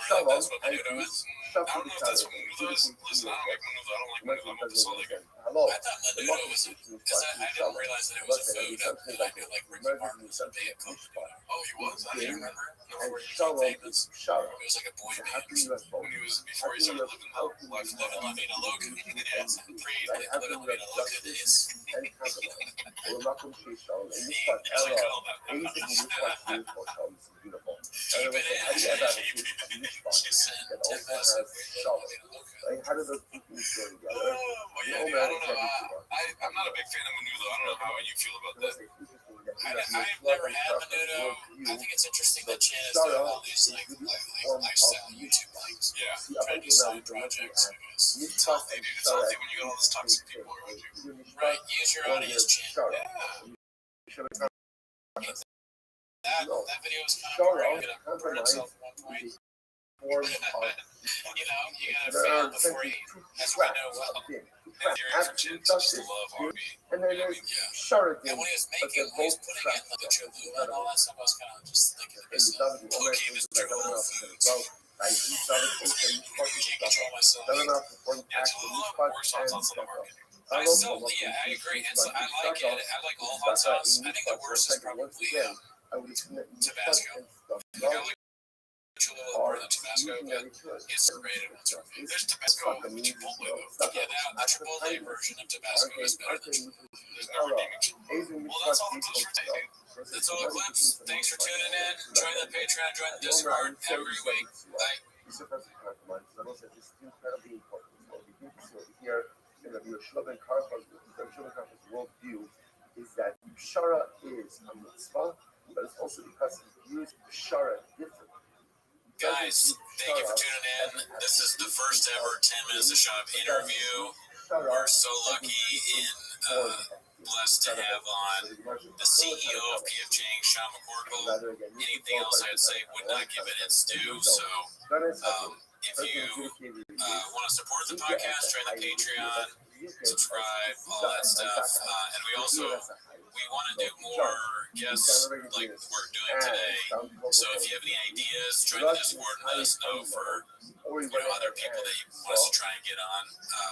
Shalom, that's what menudo is. I don't know if that's what menudo is. Listen, I don't like menudo. I don't like menudo. I'm also like it. Hello. I thought menudo was because I didn't realize that it was a food. I knew like Ricky Martin was a big cook. Oh, he was? I didn't remember. And Shalom, It was like a boy band. When he was, before he started living the life Living La Vida Loca. Yeah, it's pre-Living La Vida Loca days. Keep it in. How do those two things go together? Well, yeah, dude, I don't know. I'm not a big fan of menudo. I don't know how you feel about that. I've never had menudo. I think it's interesting that Chin is doing all these like lifestyle YouTube things. Yeah. Trying to do side projects. It's healthy, dude. It's healthy when you got all those toxic people around you. Right. Use your audience, Chin. That video was kind of boring. It hurt himself at one point. You gotta fail before you. That's what I know well. And Derek from Chin used to love Harvey. And then there's Shara. And when he was making, when he was putting in like the Cholula and all that stuff, I was kind of just thinking to myself, okay, this Cholula foods. I can't control myself. Yeah, Cholula or worse hot sauce on the market. I agree. And so I like it. I like all hot sauce. I think the worst is probably Tabasco. I like Cholula more than Tabasco, but it's rated on Tabasco. There's Tabasco Chipotle though. Yeah, the Chipotle version of Tabasco is better than there's no redeeming Chipotle. Well, that's all the clips for today. That's all the clips. Thanks for tuning in. Join the Patreon, join the Discord. Have a great week. Bye. Worldview is that Shara is a mitzvah, but it's also because he views Shara differently. Guys, thank you for tuning in. This is the first ever 10 Minutes of Shop interview. We're so lucky and blessed to have on the CEO of PF Chang, Sean McCorkle. Anything else I'd say would not give it its due. So if you want to support the podcast, join the Patreon, subscribe, all that stuff. And we want to do more guests like we're doing today. So if you have any ideas, join the Discord and let us know for other people that you want us to try and get on.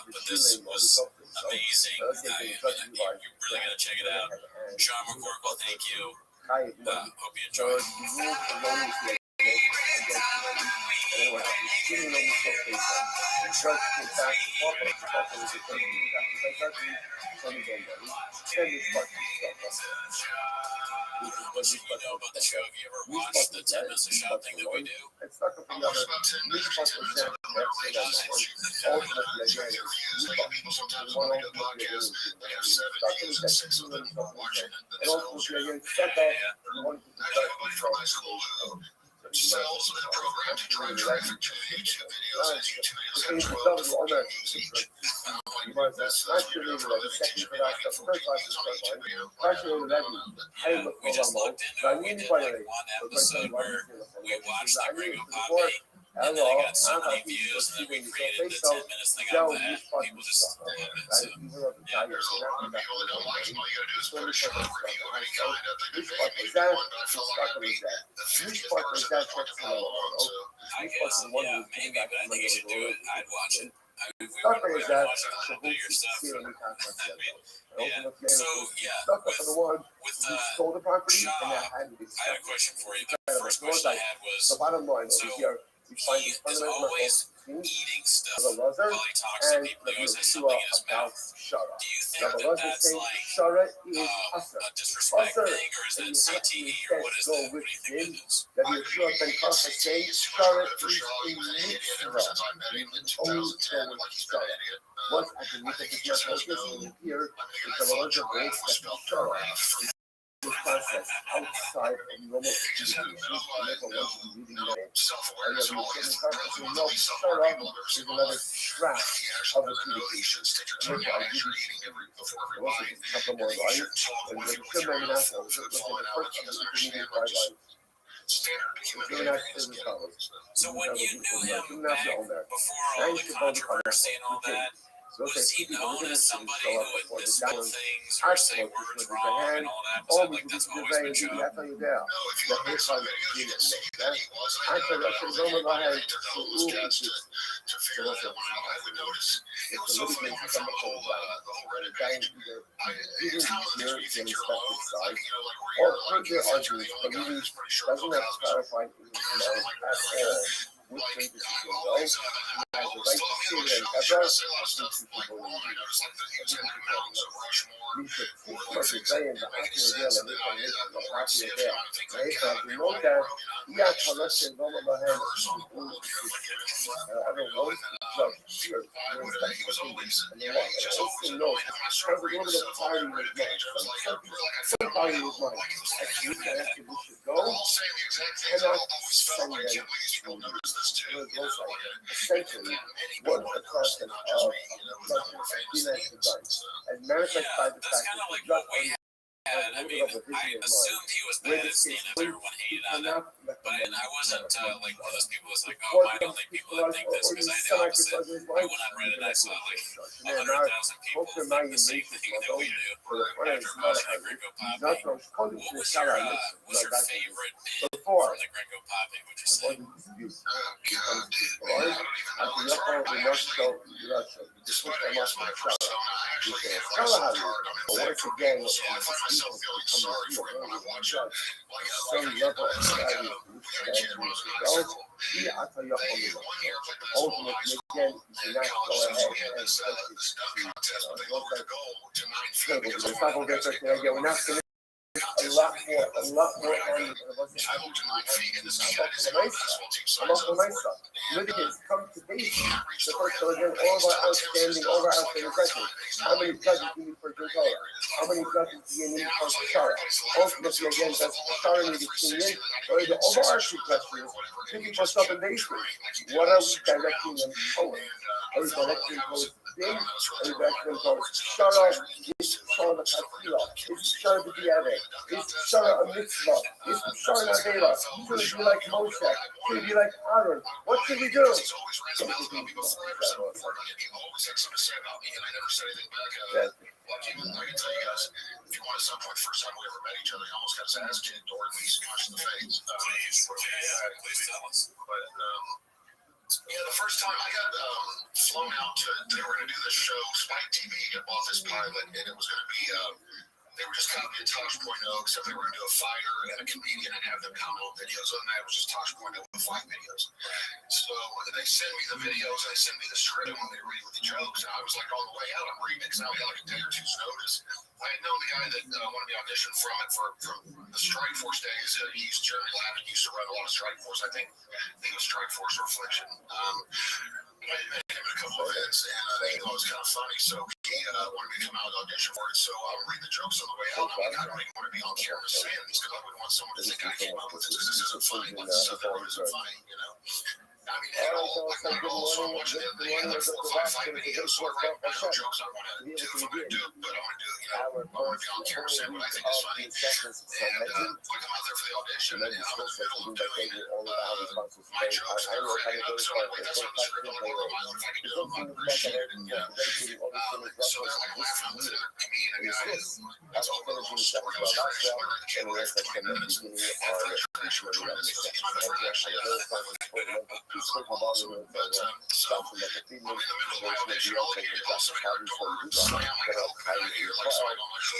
But this was amazing. You really got to check it out. Sean McCorkle, thank you. Hope you enjoyed. What should you know about the show? Have you ever watched the 10 minutes of shop thing that we do? It's not going to be about 10 minutes of shop. People sometimes when they do podcasts, they have 7 days and 6 of them watching it. And also, I have everybody from high school who sells a program to drive traffic to YouTube videos, and YouTube videos have 12 to 14 views each. That's really the second for that. That's the first one is on YouTube video. We just looked into it. We did like one episode where we watched the Gringo Poppy, and then it got so many views, and then we created the 10 minutes thing out of that. People just love it. So, yeah. There's a lot of people that don't like it. All you gotta do is put a show review of any kind. They've been vague, maybe one, but I felt like I'd be the 50th person to talk about one. So I guess, yeah, maybe, but I think you should do it. I'd watch it. If we Stuff would like watch that. it, do your stuff. So, Yeah. So, yeah, with stole the property Shaw, and that had to be I had a question for you. The first question I had was, the bottom line so over here. he is always eating stuff the Lazar while he talks to and people. He the always has Yeshua something in his about mouth. Shara. Do you Now think the that Lazar that's saying like Shara is Asa. a disrespect Asa, thing, or is and that you have to CTE, or what is go that? What do with you think him it is? that Yeshua ben Kasa saying Shara for is Shaw, a he was an idiot ever mitzvah. since I met him in Only 2010. go with Like he's been an Shara. idiot. Once I can I look think at he this just has focus no. in here, I mean, it's I a thought Lazar breaks giraffe was that spelled Shara. giraffe. This process outside of normal He just had communication. no self-awareness And at all. then He's the probably one of the no least Shara self-aware people I've ever is seen in my another life. trap He of actually the doesn't know that you should stick your tongue out as you're eating before every also bite. just a couple And more that you lines. shouldn't talk And with there's your still many mouth assholes. food Look falling at out the like he first doesn't one, understand the what just lines. standard human Very nice behavior is service getting. colors. So when you knew him You have back to own that. before all the controversy and all that, So was he known as somebody who would misspell things or say words wrong and all that? Was that like that's always been shown? No, if you look back some videos, you can see that he was. And I took those steps to figure that one out. I would notice it was so funny when the whole Reddit page. It's kind of the you think you're alone, like where you're like you think you're the only guy who's pretty sure about Cosmos. So like I always told me like show say a lot of stuff like wrong. I noticed like that he was saying like mountains of Rushmore or like things that didn't make any sense. And then the more I see of him, I think like God, man, why are you broken? I'm not like curse on the world, you know, like him in a flat, you know, and he was always, yeah, he was just always annoying. And when I started reading the stuff on that Reddit page, I was like, I felt like it was like we're all saying the exact things I've always felt. Like, I can't believe these people notice this too. You know, like, essentially, what the concept not just of me, you know, with more famous names. and manifest by the That's fact kind of that like the what we had. I mean, I assumed he was bad at stand-up. Everyone hated on him. But I wasn't like one of those people that's like, oh, I don't think people that think this because I the opposite. I went on Reddit and I saw like 100,000 people think the same thing that we do. After watching the Gringo Poppy, what was your favorite bit from the Gringo Poppy? Would you say? God, dude, man, I don't even know. It's hard. I actually, despite I guess my persona, I actually hit like so hard. I'm empathetic for people, so I find myself feeling sorry for him when I watch it. Like it's like we had a kid when I was in high school. They 1 year played basketball in high school and college, so we had this stuff contest, but they lowered the goal to 9 feet because one of the guys contest. a lot more on Which I hope to 9 feet, and this kid is I'm on the basketball team signs up for it. Litigants come to base. He can't reach The the first rim. again, all of our outstanding records. How many judges do you need for Gonzalo? How many judges do you need for Shara? Ultimately, again, does Shara need a opinion? Or the overarching question is, picking for southern bases, what are we directing them toward? Are we directing them towards them? Are we directing them towards Shara? Is Shara the Kafila? Is Shara the Diave? Is Shara a mitzvah? Is Shara Navela? Should it be like Moshe? Should it be like Aaron? What should we do? He's always ran his mouth about me before I ever said a word. He always had something to say about me, and I never said anything back. Lucky, I can tell you guys, if you want at some point, first time we ever met each other, he almost got his ass kicked or at least punched in the face. Please tell us. But, yeah, the first time I got flown out to, they were going to do this show, Spike TV had bought this pilot, and it was going to be They were just copying Tosh.0, except they were going to do a fighter and a comedian and have them comment on videos. Other than that, it was just Tosh.0 with fight videos. So they send me the videos, and they send me the script, and when they read with the jokes, and I was like, on the way out, I'm reading it, because now we had like a day or two's notice. I had known the guy that wanted me to audition from the Strike Force days. Jeremy Lavin used to run a lot of Strike Force. I think it was Strike Force or Affliction. I met him in a couple of events, and he thought it was kind of funny, so he wanted me to come out and audition for it. So I'm reading the jokes on the way out. I'm like, I don't even want to be on camera saying this, because I wouldn't want someone to think I came up with this, because this isn't funny, but the stuff that isn't funny, you know? I mean, and all, like, my goals, so I'm watching they had like 4 or 5 fight videos, so I write no jokes I want to do if I'm going to do it, but I want to do it, you know, I want to be on camera saying what I think is funny. And like, I'm out there for the audition, and I'm in the middle of doing my jokes, and they're writing up, so I'm like, that's not the script, I'm like, oh, I don't know if I can do it, I'm appreciated, and, you know, so they're like laughing, I'm listening to a comedian, a guy that's over the whole story, I was crazy, I read the kid away for 20 minutes, after I finished for 20 minutes, you know, before I actually so I'm in the middle of my audition, all I hear, all of a sudden I hear a door slam, like, open, and I hear, like, somebody going, like,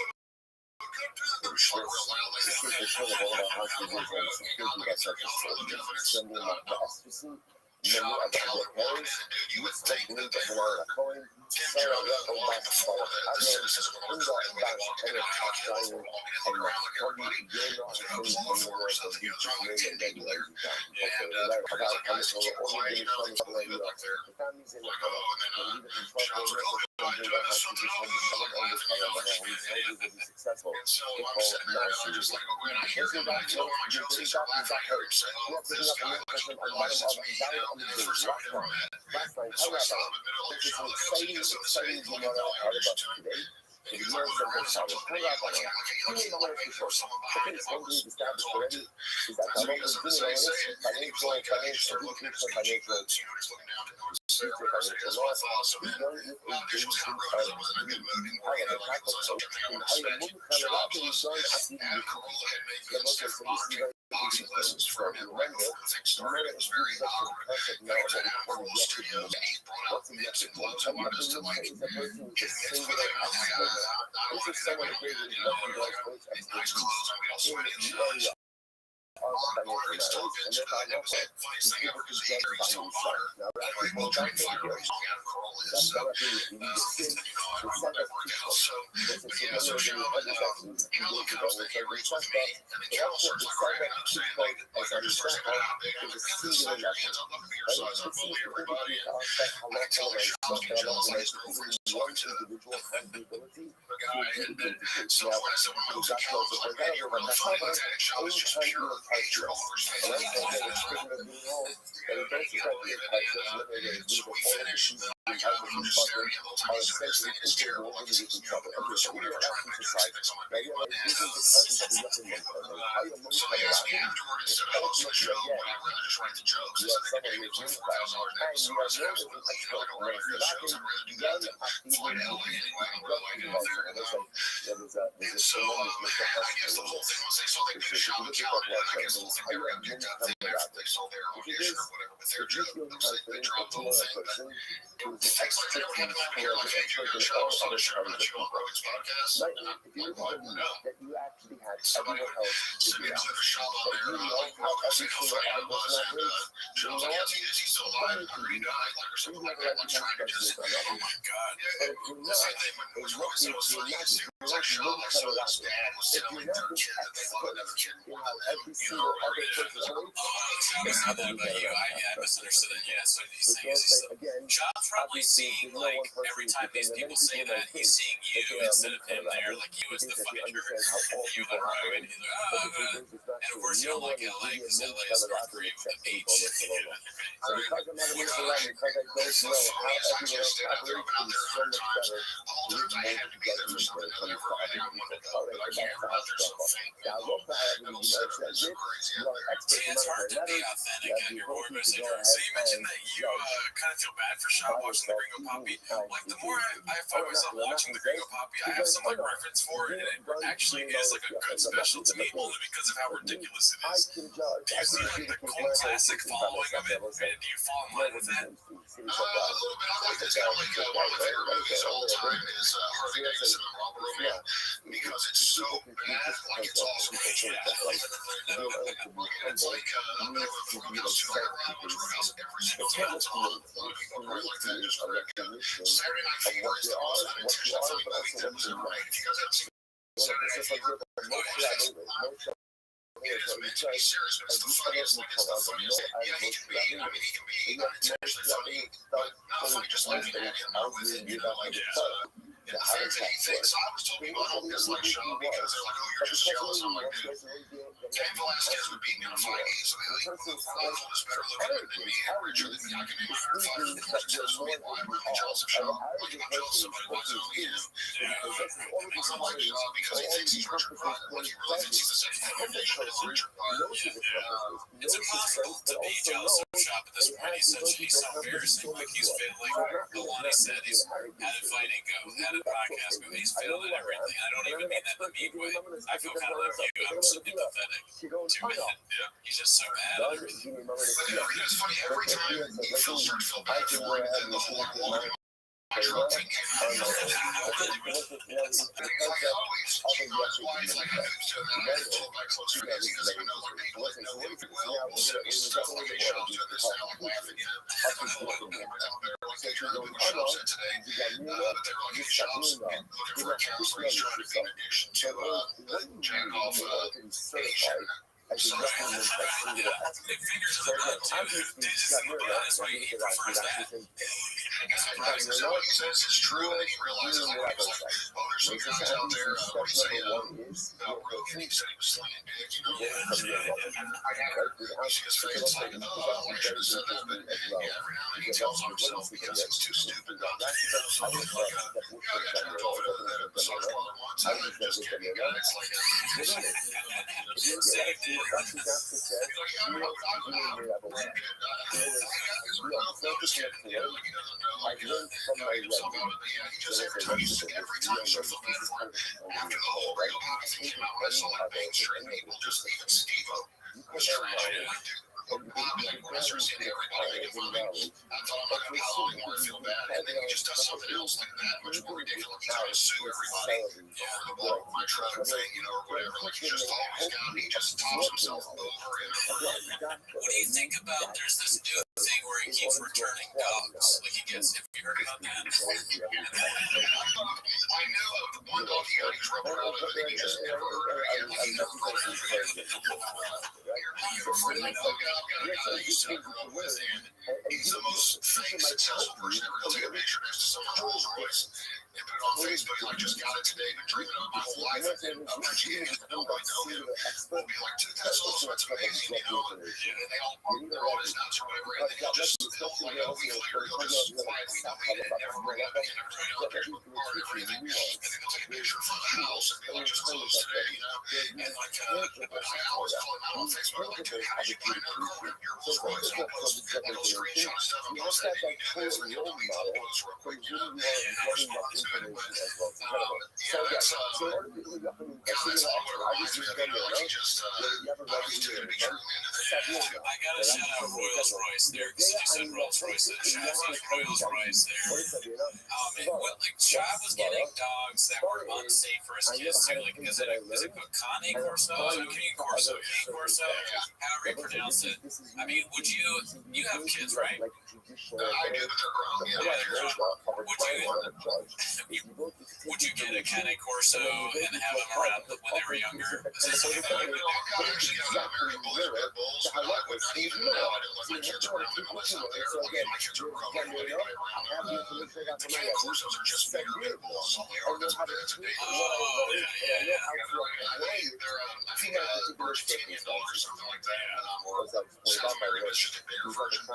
like, real loud, like, he got, like, a turkey off of the evidence, Sean Keller walked in, and dude, you would think that they were Tim Joe the morning before the cynicism of the court, and when they walked in, how calculus were walking in the ground like everybody, you know, was on the floor or something, you know, trying like 10 people there, and the guys that keep quiet, you know, they just leave it like they're like, oh, and then Sean's like, oh, I do that, that's something else, I'm like laughing, you know, like, and so I'm sitting there, and I'm just like, oh, and I hear him, and I tell him my jokes, and he's laughing, I hear him say, oh, this guy looks like he realizes it's me, you know, and the first time I ever met, and so I stop in the middle of the show, they don't see this, so they say, look at the audition to him, and he was like, look around, so I'm like, hey, like, he's not waiting for someone behind him, I was talking to, so he doesn't say it, and he was like, he just started looking at his Gucci boots, you know, he's looking down, didn't notice there, whatever, so that's what I thought, so then, the audition was kind of rough, because I wasn't in a good mood anymore, you know, like, so I said, everything I want to spend, jobs was, Adam Carolla had made me instead of modern boxing lessons from him right before the thing started. It was very awkward. I was at Adam Carolla Studios, and he brought out nips and gloves and wanted us to, like, get mitts with him. I'm like, I don't want to do that. We don't do that, you know, or like, nice clothes, and we all sweaty and stuff. Part of it's talking, and then the funniest thing ever, because he carries his own fire. Anyway, we'll train fire every song Adam Carolla is, so, you know, I don't know what that worked out. So, but yeah, so Sean, you know, look, comes that he agrees with me, and then Joe starts like ramming up, saying, like I just starts saying, how big, I'm like, man, this size your hands, I'm looking for your size, I bully everybody, and I can tell that Sean's getting jealous, like his girlfriend's talking to the guy, and then at some point I said, when I was in Cal, I was like, man, you're really funny, but that Sean was just pure hatred all over his face, like, he thought that was real. And you gotta believe it, and so we finished, I'm just staring at the whole time, this thing is terrible, like, it's so we were trying to do fix on my big one, and so they asked me afterward, instead of hosting the show, would I rather just write the jokes? They said they could pay me like $4,000 an episode. I said, absolutely, you know, I don't write real shows, I'd rather do that than fly to LA anyway, I don't really like it out there, and so, I guess the whole thing was they saw they picked Sean McCallum, and I guess the whole thing never got picked up, they saw their audition or whatever with their joke, they dropped the whole thing, but things like that would happen over here, like, hey, do your show, so the show that you on Rogan's podcast, and I'm like, what? No. Somebody would send me another shot on there, like, Rogan saying how funny I was, and Sean's like, yeah, is he still alive? I heard he died, like, or something like that, like, trying to just, oh my god. The same thing when Rogan said it was funny, because it was like Sean, like, someone's dad was telling their kid that they love another kid more than them, you know, or I misunderstood it, yeah, so he's saying, Sean's probably seeing, like, every time these people say that, he's seeing you instead of him there, like, you as the funny jerk, you the rogue, and he's like, and of course, you don't like LA, because LA is North Korea with a beach. There's so funny, so I can't stand out there, I've been out there 100 times, the whole time I had to be there for something, whenever I think I wanted to go, but I can't, I'm out there so fake, you know, and also it's so crazy out there. See, it's hard to be authentic at your war, but so you mentioned that you kind of feel bad for Sean watching watching the Gringo Poppy, like the more I find myself watching the Gringo Poppy, I have some like reference for it, and it actually is like a good special to me only because of how ridiculous it is. Do you see like the cult classic following of it, and do you fall in line with that? A little bit. I like this kind of like one of my favorite movies of all time is Harvey Davidson and Robert Romeo because it's so bad, like it's awesome. It's like Roadhouse 2. I watch Roadhouse every single time it's on. A lot of people probably like that. Just correct. Saturday Night Fever is the most unintentional funny movie that was ever made. If you guys haven't seen Saturday Night Fever, it's to be serious, but it's the funniest. Like it's the funniest. Yeah, he can be. I mean, he can be unintentionally funny, but not funny just looking at him. Not with it, you know, like it's. And the things that he thinks, I always told people I don't dislike Shaw because they're like, oh, you're just jealous. I'm like, dude, Cain Velasquez would beat me in a fight easily. Rothschild is better looking than me and richer than me. I can name 100 500 things just for me. Why I'm really jealous of Shaw. Like, if I'm jealous of somebody, why is it only him? It makes him like Shaw because he thinks he's Richard Pryor. Like, he really thinks he's the same foundation as Richard Pryor. It's impossible to be jealous of Shaw at this point. He's so embarrassing. Like, he's fit. Like Alani said, he's had a fighting go, had a podcast go. He's failed at everything. I don't even mean that in a mean way. I feel kind of like you. I'm sympathetic to him. Yeah. He's just so bad at everything. It's funny, every time you start to feel bad for him, then the whole walking my truck thing came out. Like, oh, he's Pryor's wife. Like, I knew he was doing that. I had told my close friends. He doesn't even know other people that know him well. We'll sit stuff like a show to this now, like laughing, you know. I don't know what members out there, like they tried to do the show set today, but they were like, hey, Shop's looking for a counselor. He's trying to be an addiction to jack off addiction. So, Big fingers in the butt, too. Digits in the butt. That's why he prefers that. So what he says is true, and then he realizes like, he was like, oh, there's some guys out there, what did he say, Rogan, he said he was slinging dick, you know, I had her, you see his face, like, oh, I should have said that, but yeah, every now and then he tells on himself because he's too stupid not to, you know, so it's like, I got turned over to the massage parlor once, and I'm just kidding, guys, like, Saved it. he's like, yeah, I'm not going to he doesn't know, like, he made himself out of it, yeah, he just every time you feel bad for him, after the whole Gringo Poppy thing came out, when I saw that mainstream people, just even Steve-O was trying to, like, Bobby, like, when I started seeing everybody making fun of me, I thought I'm not going to paddle anymore, I feel bad, and then he just does something else like that, much more ridiculous. He's trying to sue everybody over the blow of my truck thing, you know, or whatever, like, he just always got, he just tops himself over and over. What do you think about there's this new thing where he keeps returning dogs? Like he gets, have you heard about that? I knew of the one dog he got, he was rubbing around with, and he just never heard of it again. He never heard of it again. I've got a guy that used to grow up with, and he's the most fake successful person ever. He'll take a picture next to someone's Rolls Royce and put it on Facebook. Like, just got it today, been dreaming of my whole life. And I'm actually getting to know him. I know him. We'll be like, dude, that's awesome. That's amazing, you know. And they all, they're on his nuts or whatever. And then he'll like a week later, he'll just quietly delete it and never bring it up again. Never turn it on Facebook or anything. And then he'll take a picture in front of the house and be like, just closed today, you know. And like, but I always call him out on Facebook. Like, dude, how did you find out your Rolls Royce? And I'll post like a screenshot of stuff. And post that, and you do this, and he'll delete all the posts real quick, you know. And I respond to it, but yeah, that's kind of what reminds me of, you know, like he just, he's too good to be true, man. I gotta shout out Rolls Royce there, because you said Rolls Royce, and shout out Rolls Royce there. Man, what, like, Shab was getting dogs that were unsafe for us kids too. Like, is it Cane Corso? Cane Corso, however you pronounce it. I mean, would you have kids, right? I do, but they're grown. Would you get a Cane Corso and have them around when they were younger? I've actually got American Bulls or Red Bulls, but I would not even know. I didn't let my kids around them unless out there. Like, my kids are grown, I wouldn't anybody around. The Cane Corsos are just bigger Red Bulls. All they are, that's a big Oh, yeah. I think Birch $10 or something like that. South America, it's just a bigger version.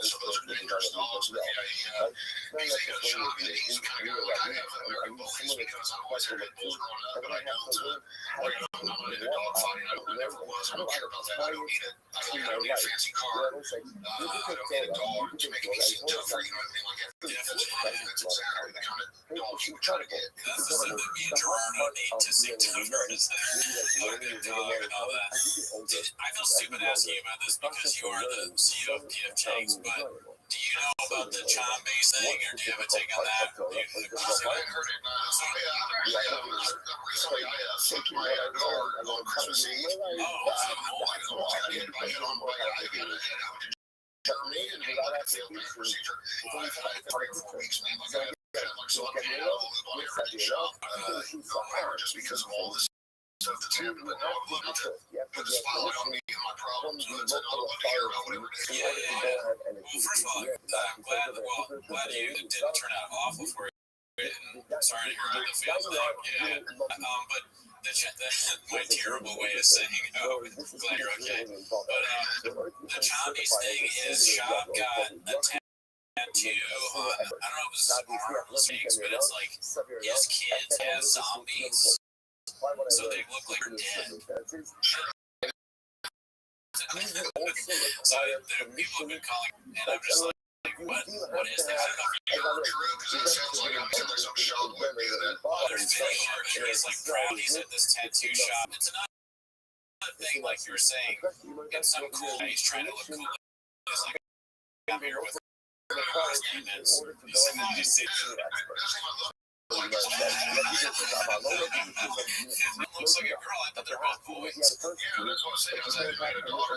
So those are dangerous dogs. But yeah, he's a Shop, and he's kind of like, I have American Bullies because I've always had Red Bulls growing up, but I don't, like, I'm not into dog fighting. I never was. I don't care about that. I don't need it. in my life. fancy You car. know, it's like, you can I take don't need a Florida, dog you to can make take me seem Florida, tougher, you know, anything like that. That's exactly the kind of dog you would try to get. That's the stuff that me and Gerard don't need to sing tougher. Fuck that dog and all that. I feel stupid asking you about this because you are the CEO of PF Chang's, but do you know about the John base thing, or do you have a take on that? I heard it. Recently, I took my car on Christmas Eve. Got hit by I got a head out to Germany and had like a failed medical procedure. I've had it 3 or 4 weeks, man. Like so I'm getting out of the loop on everything shop. Just because of all this stuff that's happened, but now I'm looking to put a spotlight on me and my problems, but I don't want to hear about whatever it is. Well, first of all, I'm glad you didn't turn out awful for you. Sorry to hear about the failed thing. But my terrible way of saying, oh, glad you're okay. But the Chombies thing is Shop got a tattoo on, I don't know if it's arm or cheeks, but it's like his kids have zombies, so they look like they're dead. So there are people have been calling, and I'm just like, what is that? I don't know if you heard true, because it sounds like I'm telling some shop where there's video, and he's like proud he's at this tattoo shop. It's another thing, like you were saying, it's so cool that he's trying to look cool. He's like, I'm here with and it's nice. Looks like a girl. I thought they're both boys. Yeah, that's what I'm saying. I was like, I had a daughter.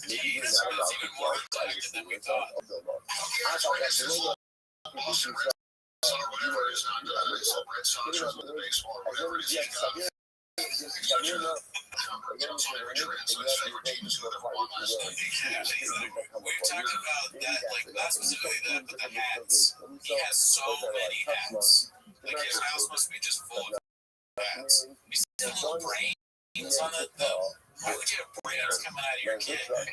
Geez, that's even more intelligent than we thought. Boston Red Sox or whatever is not Red Sox or the baseball or whatever it is. We've talked about that, like not specifically that, but the hats. He has so many hats. Like his house must be just full of hats. You see the little brains on the why would you have brains coming out of your kid? I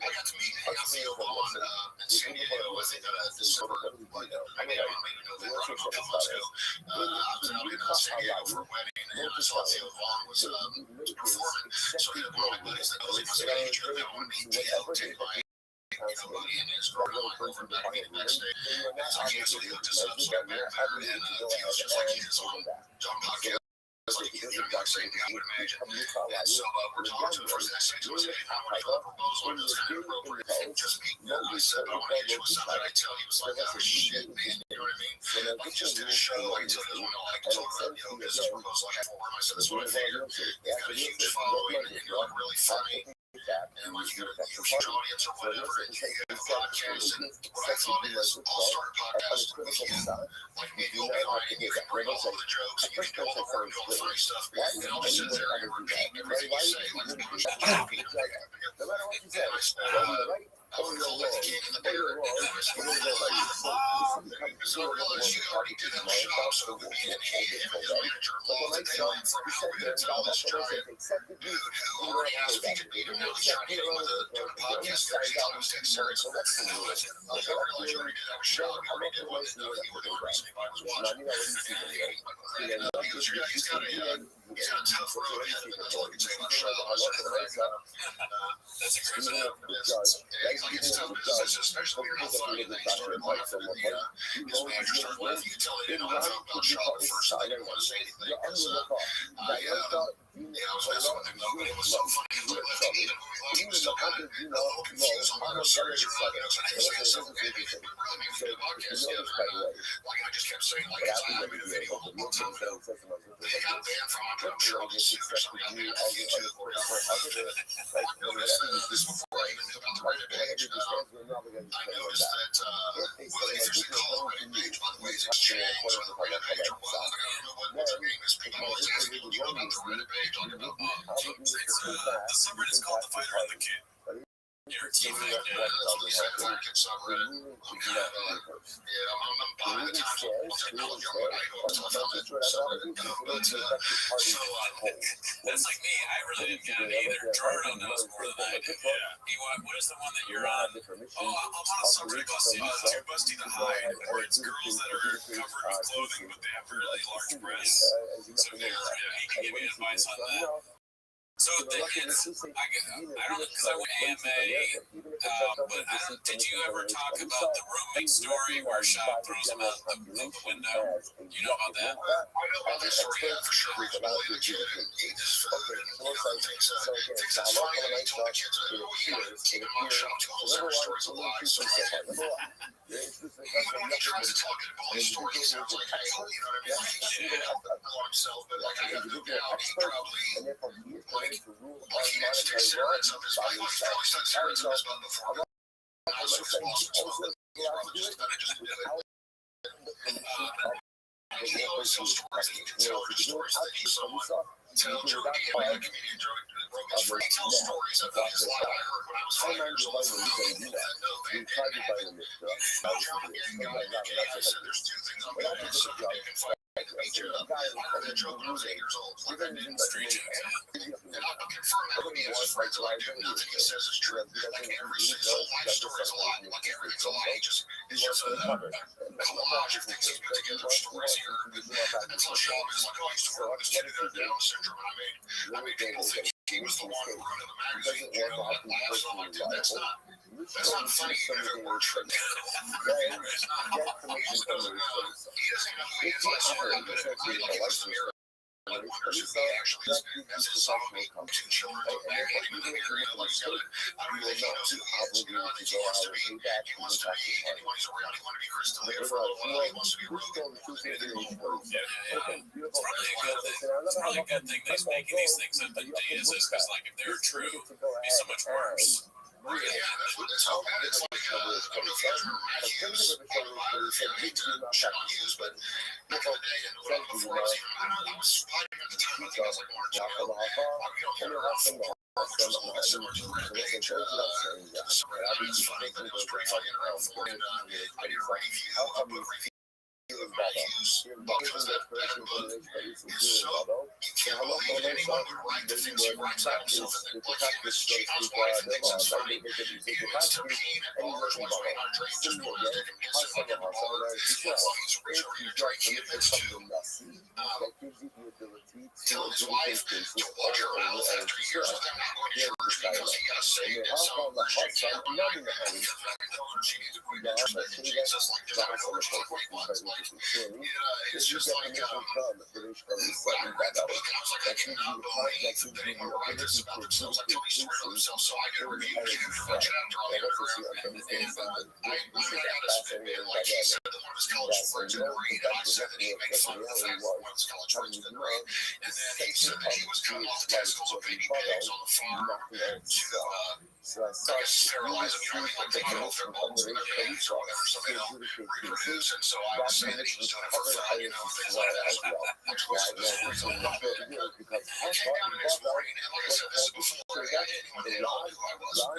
got to meet Theo Vaughn in San Diego, I think, December. I mean, November, I don't know how months ago. I was out in San Diego for a wedding, and I saw Theo Vaughn was performing. So he had one of my buddies that goes, he must have got injured. I want to meet Theo, take my buddy and his girlfriend over back in the next day. So he hooked us up, so I met her, and Theo's just like he is on podcast. Like he like saying, I would imagine. And so we're talking to him for a second. So I said, how many proposal is kind of appropriate? Just me. And I said, I want to hit you with something. I tell he was like, oh shit, man. You know what I mean? Like he just did a show. He told us, well, I can talk about, business proposal I have for him. I said, that's what I figured. You got a huge following, and you're like really funny. And like you got a huge audience or whatever, and you have a podcast, and what I thought is, I'll start a podcast with you, like maybe you'll be on it, you can bring all the jokes, and you can do all the work, do all the funny stuff, and I'll just sit there and repeat everything you say, like the punch that repeat everything happened. And I said, I would call it the king of the bear, and I was like, so I realized you already did have a shop, so it would be him and his manager, long that they line for an hour to tell this giant dude who already asked if he could beat him. Now he's trying to hit him with a podcast there. He thought it was dead serious. I realized you already did have a shop. You already did one that you were the reason I was watching. And he goes, yeah, he's got a tough road ahead of him. That's all I can say about shop. That's a crazy business. It's tough business, especially when you're not funny. And then he started laughing, and his manager started laughing. You tell him, you know, I talked about shop at first. I didn't want to say anything because I was messing with him though, but it was so funny. Even when he was still kind of a little confused on how serious or not. I was like, hey, so maybe we really make a podcast together. Like I just kept saying, like, it's not made a video a long time ago. They got banned from, I'm sure I'll just sit or something on YouTube or whatever. I noticed this before I even knew about the Reddit page. I noticed that, well, there's a call Reddit page, by the way, it's exchange on the Reddit page or what. I don't know what they're doing. There's people always asking me about the Reddit page. The subreddit's called The Fighter and the Kid. Your team does. I'm buying the time. I'll take a call your way. I go until I found it. That's like me. I really didn't get it either. Jordan knows more than I do. Yeah. What is the one that you're on? Oh, I'm on a subreddit called Too Busty to Hide, where it's girls that are covered with clothing, but they have really large breasts. So you can give me advice on that. So I don't know because I went AMA, but did you ever talk about the roommate story where Shop throws him out the window? You know about that? I know about that story, yeah, for sure. He's really legit. He just, thinks that's funny that he told the kids that, keep in mind, Shop tells all stories of lies. So, when he tries to tell good bully stories, it sounds like, hey, you know what I mean? Like, he didn't help himself, but like, I got no doubt he probably, gets steroids up his body. He's probably done steroids up his butt before. Also, it's possible he's probably just done it just to do it. He always tells stories that he can tell. There's stories that he's someone. Tell Jordan, a comedian, Rogan's friend. He tells stories of his life I heard when I was 5 years old from people that know Van Damme. John Gang got gay. I said there's two things I'm good at: suck a dick and fight to beat you up. I heard that joke when I was 8 years old. Like I did in Street Jokes. And I can confirm that when he has his friends like him, nothing he says is true. Like every single life story is a lie. Like everything's a lie. He's just a collage of things he's put together, stories he heard. And then tell Sean is like, oh, I used to work with this kid who had Down syndrome, and I made people think he was the one who running the magazine, you know, that last. I'm like, dude, that's not funny, even if it works for him. It's not. He doesn't know who he is. Like, sorry, but if I look at the mirror, I wonders if he actually is, as his song, two children look back at him in the mirror, you know, like, I don't think he knows who he is, you know, I think he wants to be anyone who's around, he wants to be Chris D'Elia for a little while, he wants to be Rogan, and then the whole world. It's probably a good thing that he's making these things up that he is, because like if they're true, it's so much worse. Right, yeah, that's how bad it's like, I don't know if you guys remember Matt Hughes, I hate to shit on Hughes, but back in the day, and when before I was even, I was fighting at the time, I think I was like 1 or 2 ago, he had around 4, which was a little bit similar to the Red Page, so I was funny, but it was pretty funny around 4, and I did a review of Matt Hughes, because that book is so, you can't believe anyone would write the things he writes about himself, and like he was cheating on his wife and thinks it's funny. He was to pee at bars once waiting on a drink, just pulled his dick and pissed like in the bar. Well, he's rich over here drinking, he admits to telling his wife to watch her mouth after years of them not going to church because he got saved at some Christian camp one night. He comes back and tells her she needs to quit the church and Jesus, like, there's no force to quit once. It's just like, when I read the book, and I was like, I cannot believe that anyone would write this about themselves. Like, Tony swear on himself, so I did a review of that chapter on the Underground, and I got a spit, like, he said that one of his college friends didn't read, and I said that he made fun of the fact that one of his college friends didn't read, and then he said that he was coming off the testicles of baby pigs on the farm to, I guess, sterilize them, you know what I mean, like, take off their balls and their eggs or whatever, so they don't reproduce, and so I was saying that he was doing it for fun, you know, things like that. I twisted the stories a little bit. I came down the next morning, and like I said, this is before anyone knew who I was. I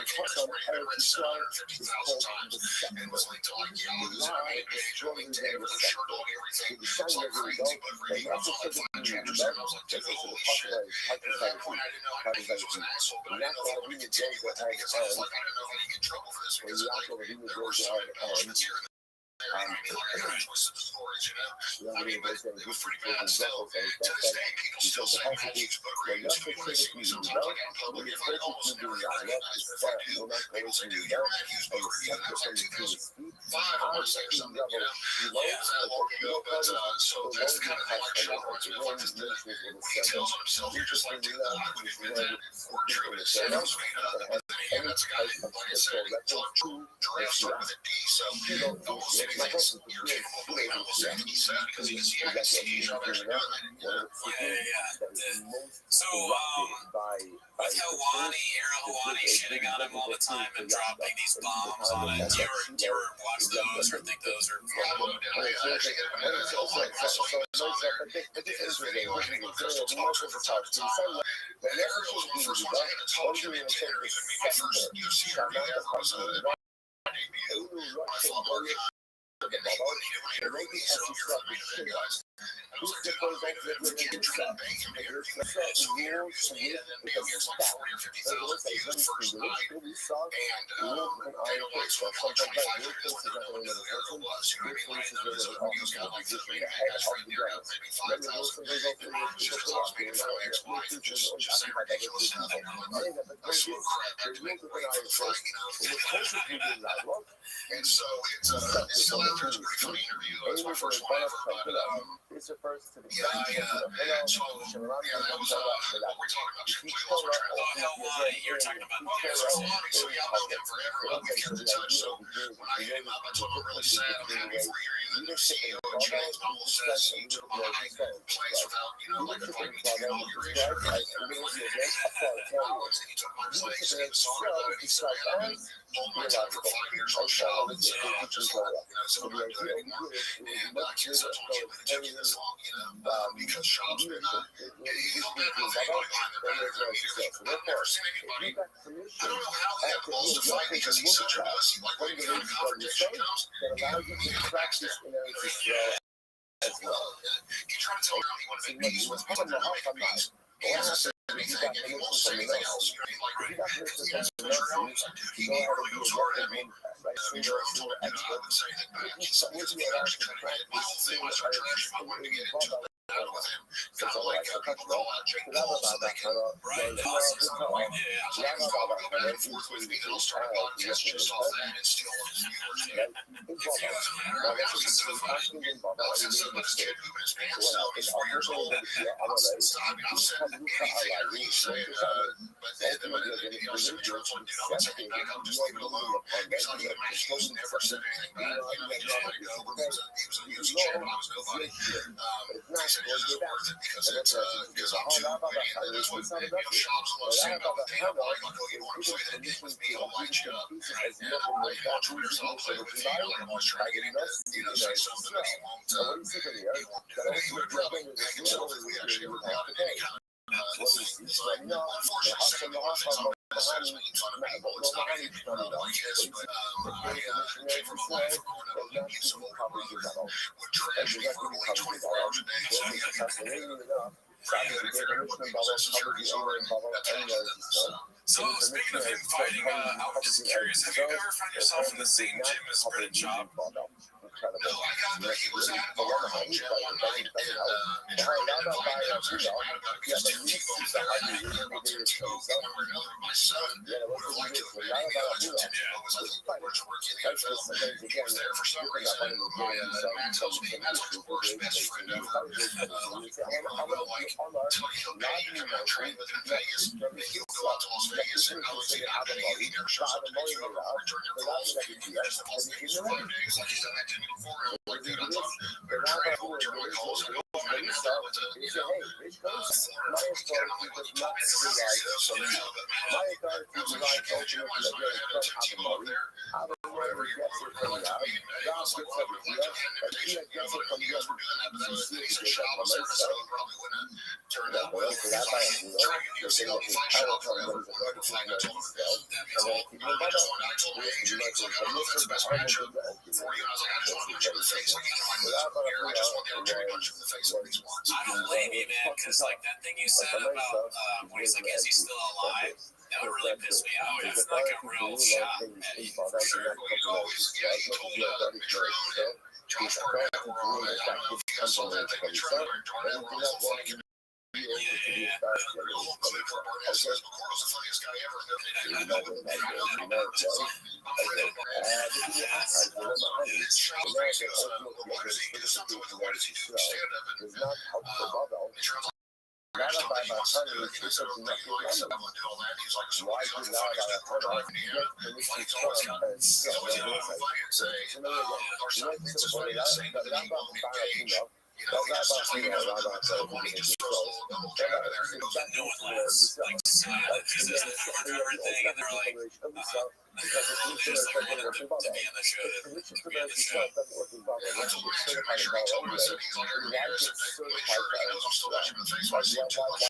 came the next morning, and I read 750,000 times, and was linked to like Yahoo's and I made a page, and linked to every shirt on everything. It's like crazy, but reading up for like 5 chapters, and I was like, dude, holy shit. And at that point, I didn't know, I knew he was an asshole, but I didn't know if I would continue with it, because I was like, I didn't know if I'd get in trouble for this, because like, there were so many punishments here and there. I mean, like, I kind of twisted the stories, you know? I mean, but it was pretty bad still. To this day, people still say Matt Hughes' book reviews to me when they see me sometimes, like, in public, if I almost never get recognized, but if I do, people say, dude, you're Matt Hughes' book review, and that was like 2005, I want to say, or something, you know? Yeah, it was that long ago, but, so that's the kind of thing, like, Sean writes me, like, he tells on himself, you're just like, dude, I would admit that we're true, and it was made up, but then again, that's a guy, like I said, drove started with a D, so almost because he has a job actually doing that. So, with Aaron Hawani shitting on him all the time and dropping these bombs on it, do you ever watch those or think those are And so it's still out there. It's a pretty funny interview. It's my first one ever, but This refers to the so that was what we're talking about. Completely lost my train of thought. Hawani? You're talking about Okay, so Hawani, so yeah, I've known him forever. We've kept in touch. So when I hit him up, I told him I'm really sad. I'm happy for you. You're the new CEO of Giants. My whole says he took my place without, like a quick inauguration or anything. Knowledge that he took my place and he was sorry about it. He said, man, hold my time for 5 years on the show. Just like, so I'm not doing it anymore. And I can't stop talking with it took you this long, because Sean's been, he's been really behind the back for me. I've never seen anybody, I don't know how he had the balls to fight because he's such a pussy. Like when kind of confrontation comes, he cracks that. As well. You try to tell me you want to make peace with me, you want to make peace. He hasn't said anything, and he won't say anything else. You know, because he has the material. He really goes hard at me. In terms of, I wouldn't say anything bad. Just something that's actually kind of great. My whole thing was our transition. I wanted to get into it with him. Kind of like people call out Jake Paul, so they can process on the point. So I was probably go back and forth with me. They'll start a podcast just off that and steal all his viewers. It doesn't matter. I mean, I was instead of this kid moving his pants out. He's 4 years old. I mean, I've said anything at least. But the city turns on, dude, I'm going to take it back. I'm just leaving it alone. He's not even mad. He's never said anything bad. He just let it go. He was a kid when I was nobody. He said it isn't worth it because I'm too witty. And that's what, Shop's love saying about the damn like, you want to play that game with me, I'll light you up. Right? And you want Twitter, so I'll play with you. Like, I'm always trying to get him to, say something that he won't do. He would probably hang himself if we actually ever got any kind of unfortunately, essentially making fun of people. It's not anything like his, but I came from a life of growing up with abusive older brother, would trash me for like 24 hours a day. So he had to figure out what people's insecurities are, and that type of stuff. So, speaking of him fighting, I was just curious, have you ever found yourself in the same gym as Brennan Schaub? No, I got that he was at the Arnold gym one night, and Drew ended up calling me upstairs and mad about it because Tim Tebow was there. I think we were about Tim Tebow one way or another. My son would have liked to have been there until Tim Tebow was like, where's work in the NFL? He was there for some reason. My man tells me that's like the worst best friend ever. Well, like, till he trained with him in Vegas, he'll go out to Las Vegas and I would say that he never shows up to make sure I'm returning calls. He does the Las Vegas for 5 days. Like he's done that to me before. Like, dude, I thought we were training, we'll return my calls. I go, I didn't start with a, get him on like 12 minutes of practice. So, but man, there was a chick in the gym. I just wanted to have Tim Tebow up there. Whatever you want to me. And I was like, well, we went to an invitation. You know, if you guys were doing that, but then he said Shaw was there, so it probably wouldn't have turned out well. Trying to do single fight Shaw forever. The flag I told him, that means all. I told my agent, he's like, I don't know if that's the best matchup for you. And I was like, I just want to punch him in the face. Like, he's my physical here. I just want the opportunity to punch him in the face at least once. I don't blame you, man, because like that thing you said about when he's like, is he still alive? That would really piss me off. It's like a real shot at you, for sure. He told Matron, Josh Gordon at Raw, I don't know if you guys saw that thing with Trevor and Jordan at Raw, so funny. Yeah. Real clip where Barnett says McCordle's the funniest guy ever. I'm afraid of Barnett. It's Shaw's crazy. Why does he do something with the why does he do stand up and Matron's scratched up that he wants to do it. So he likes to do all that. He's like, so he's like the funniest reporter in Indiana. Funny's always him. He's always funny and say, our son thinks it's funny to say that he will engage. It's just like the one he just throws a little jab in there and goes, no one laughs. Like, is this the hardcover thing? And they're like, there's the one to be in the show. To be in the show. And I told him, I told him, I said, he's like, I said, make sure he knows I'm still watching the face. I see him too much.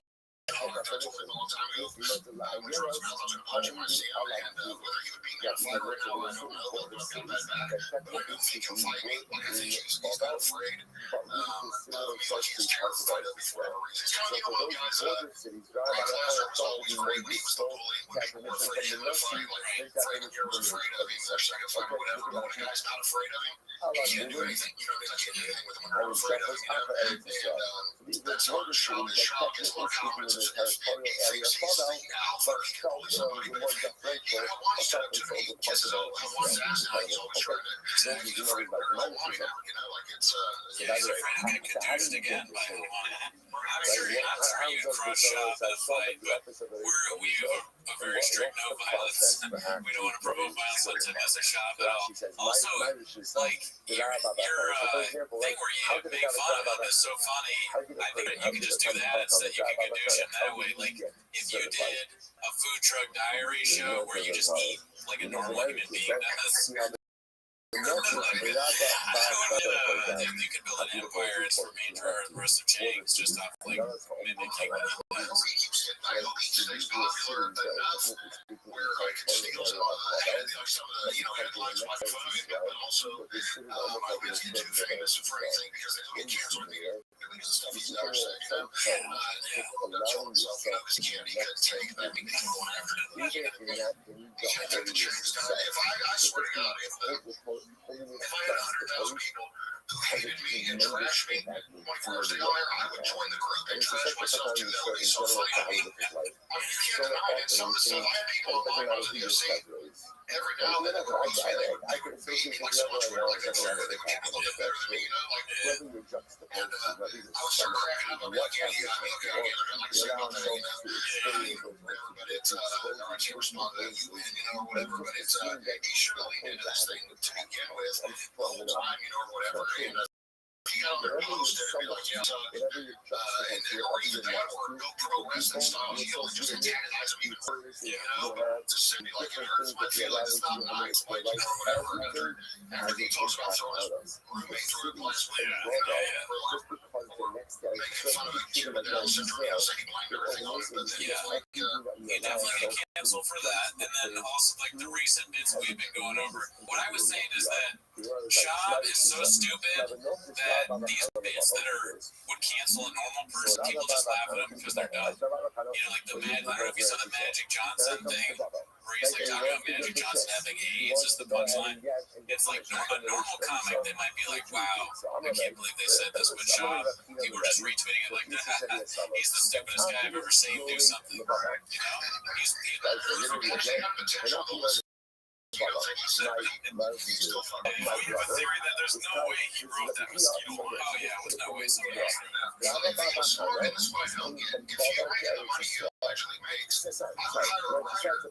I told him a long time ago, when he throws his mouth, I was going to punch him. I see him, and whether he would be that fight right now, I don't know. But I'll come back. But I don't think he'll fight me. Like, I think he's not afraid. He likes to be terrified of me for whatever reason. He's kind of, you know what, guys, Brock Lesnar was always great when he was the bully. When people were afraid of him in a fight, like Frank Mir was afraid of him, their second fight or whatever. But when a guy's not afraid of him, he can't do anything. You know what I mean? I can't do anything with him when I'm afraid of him, you know? And that's what Shock is. Shock is more confidence. He thinks he's the alpha. He can only somebody, but if you know, one set up to me, he kisses all on one ass now. He's always trying to attack you the fight where I don't want him. You know, like it's yeah, he's afraid to get confused again by who won. I'm sure you crush Shop in a fight, but we have a very strict no violence. We don't want to promote violence to Mr. Shop at all. Also, like, your thing where you make fun of him is so funny. I think that you could just do that instead. You could do shit that way. Like, if you did a food truck diary show where you just eat like a normal human being does. If you could build an empire, it's for me and Gerard and the rest of Chang's just off like mimicking what he does. I hope he's popular enough where I can steal some of the headlines by food, but also I wouldn't get too famous for anything because they don't get canceled in the air. The stuff he's never said, told himself, this kid, he couldn't take that. He's going after him. He can't take the chance. If I swear to God, if I had 100,000 people who hated me and trashed me when I first got there, I would join the group and trash myself too. That would be so funny. I mean, you can't deny it. Some of the stuff I had people on my video say every now and then at the roast me, they would mean like so much more like it's better. They can't look better than me, you know? Like, and I would start cracking up. I'd be like, yeah, you got me. Okay, I'll get it. Like, say one thing, whatever, but it's, I can't respond to that, you win, you know, or whatever, but it's, he should have leaned into this thing to begin with the whole time, you know, or whatever. And he got on their post and be like, yeah, and or even that, or no pro wrestling style heels, just antagonize him even more, you know, just be like, it hurts my feelings, it's not nice, like, you know, whatever. After he talks about throwing his roommate through a glass window, you know, or like, making fun of a kid with Down syndrome, you know, saying he blamed everything on it, but then he's like, he definitely get canceled for that. And then also, like, the recent bits we've been going over. What I was saying is that Shab is so stupid that these bits that would cancel a normal person, people just laugh at them because they're dumb. You know, like the I don't know if you saw the Magic Johnson thing, where he's like talking about Magic Johnson having AIDS is the punchline. It's like a normal comic, they might be like, wow, I can't believe they said this, but Shab, people were just retweeting it like, he's the stupidest guy I've ever seen do something. You know, he's unfortunately have potential to listen. You know, like you said, he's still fucking. You have a theory that there's no way he wrote that mosquito. Oh yeah, there's no way somebody else wrote that. So if he was smart in this fight, if you make the money he allegedly makes, I would hire a writer to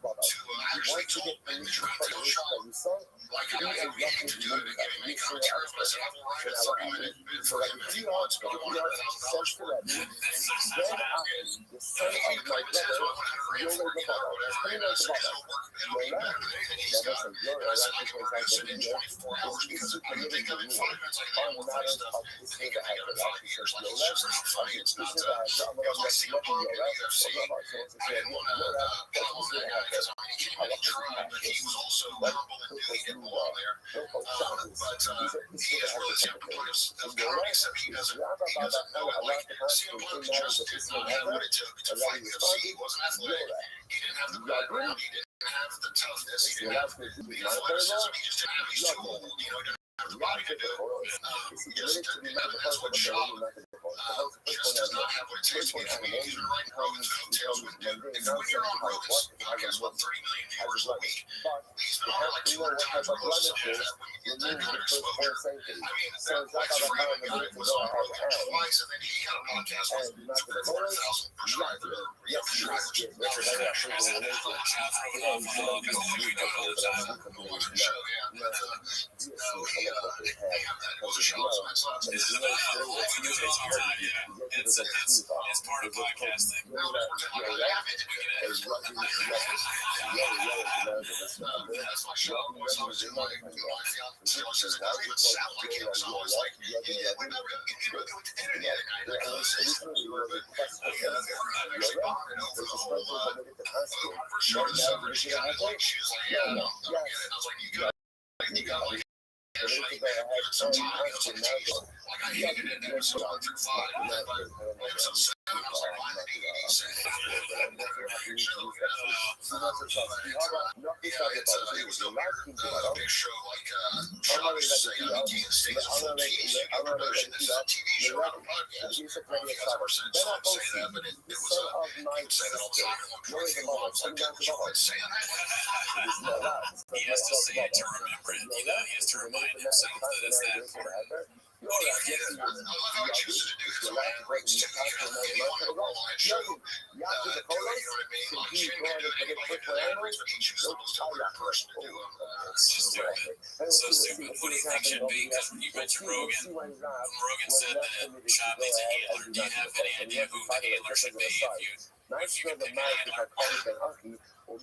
actually tell him that you're going to tell Shab like a guy who can do it and make commentaries. But I said, I will write it, suck him in it for him if he wants, but I want $100,000 for it. That's what happened. And he claimed it says, well, $100,000 for it, you know, whatever. And I said, it'll work. It'll be better than anything he's got. And I said, like, we're going to send in 24 hours because I can think of it in 5 minutes. I can more funny stuff than he can think of in 5 years. Like, it's just not funny. It's not, it was like CM Punk in the UFC. I didn't want to follow that guy because, I mean, he came in and tried, but he was also humble and knew he didn't belong there. But he is really CM Punk of comedy, except he doesn't know it. Like, CM Punk just did not have what it took to fight UFC. He wasn't athletic. He didn't have the background. He didn't have the toughness. He didn't have the athleticism. He just didn't have his tool. You know, he didn't have the body to do it. That's what Shab just does not have what it takes. I mean, he's been writing Rogan's coattails when you're on Rogan's podcast, what, 30 million viewers a week? He's been on it like 200 times. Rogan said that when get that kind of exposure. I mean, like so Raymond got it, was on the broadcast twice, and then he had a podcast with 4,000 subscribers. Now he's got shows that we do it all the time. Go watch the show, yeah. But no, they have that those shows, and it's not This is we do it all the time. Yeah, it's part of podcasting. now that we're talking about it, we can edit. That's my show. Once I was doing my fiance says, it doesn't even sound like him. So I was like, yeah, we never go to the internet. And I go, say something to her, but I'm actually bonded over the whole, for sure, the severance. She got it. Like, she was like, yeah, no, I get it. I was like, you got like, sometimes like I hated it in episode 1 through 5, but episode 7 I was like, why did he say that? It was no big show like Sean used to say, Kansas State is full team, bigger production. This is a TV show, not a podcast. I don't know if you guys ever said Tom say that, but it was he would say that all the time. And one point he was like, Dad, would you quit saying that? He has to say it to remember it. You know, he has to remind himself that it's that important. I love how he chooses to do his own ad-breaks too. Maybe on the Rothschild show, do it, you know what I mean? Like, she didn't get to do anybody get ad-breaks, but he chooses the most important person to do them. It's just stupid. So stupid. What do you think should be? Because you mentioned Rogan. Rogan said that Shab needs a handler. Do you have any idea who the handler should be if you can pick a handler? There's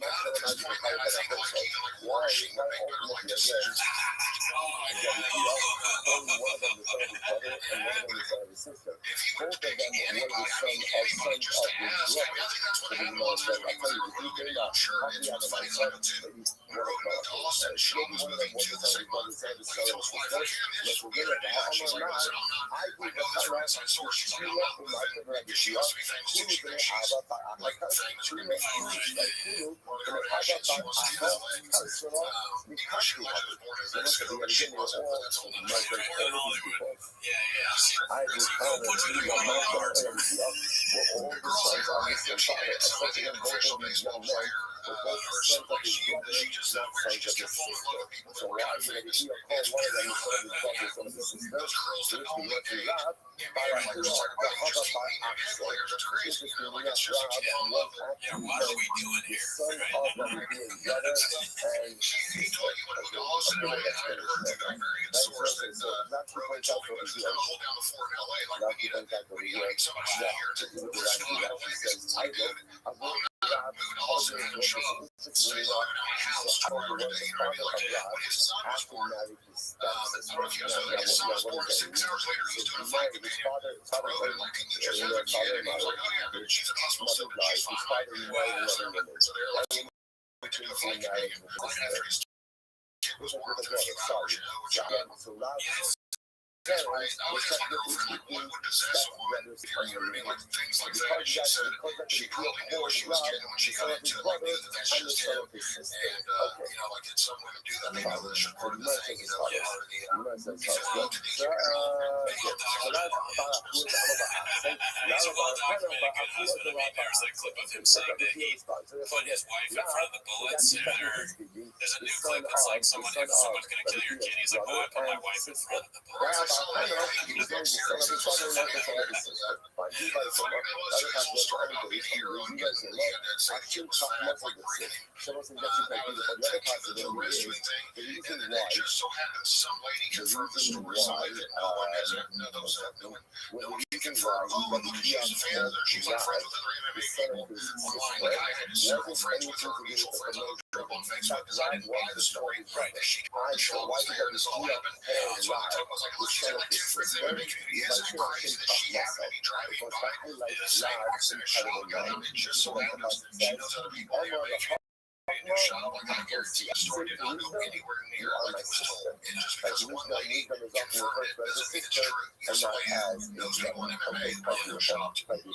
a clip of him saying that he put his wife in front of the bullets, and there's a new clip that's like someone's gonna kill your kid. He's like, oh, I put my wife in front of the bullets.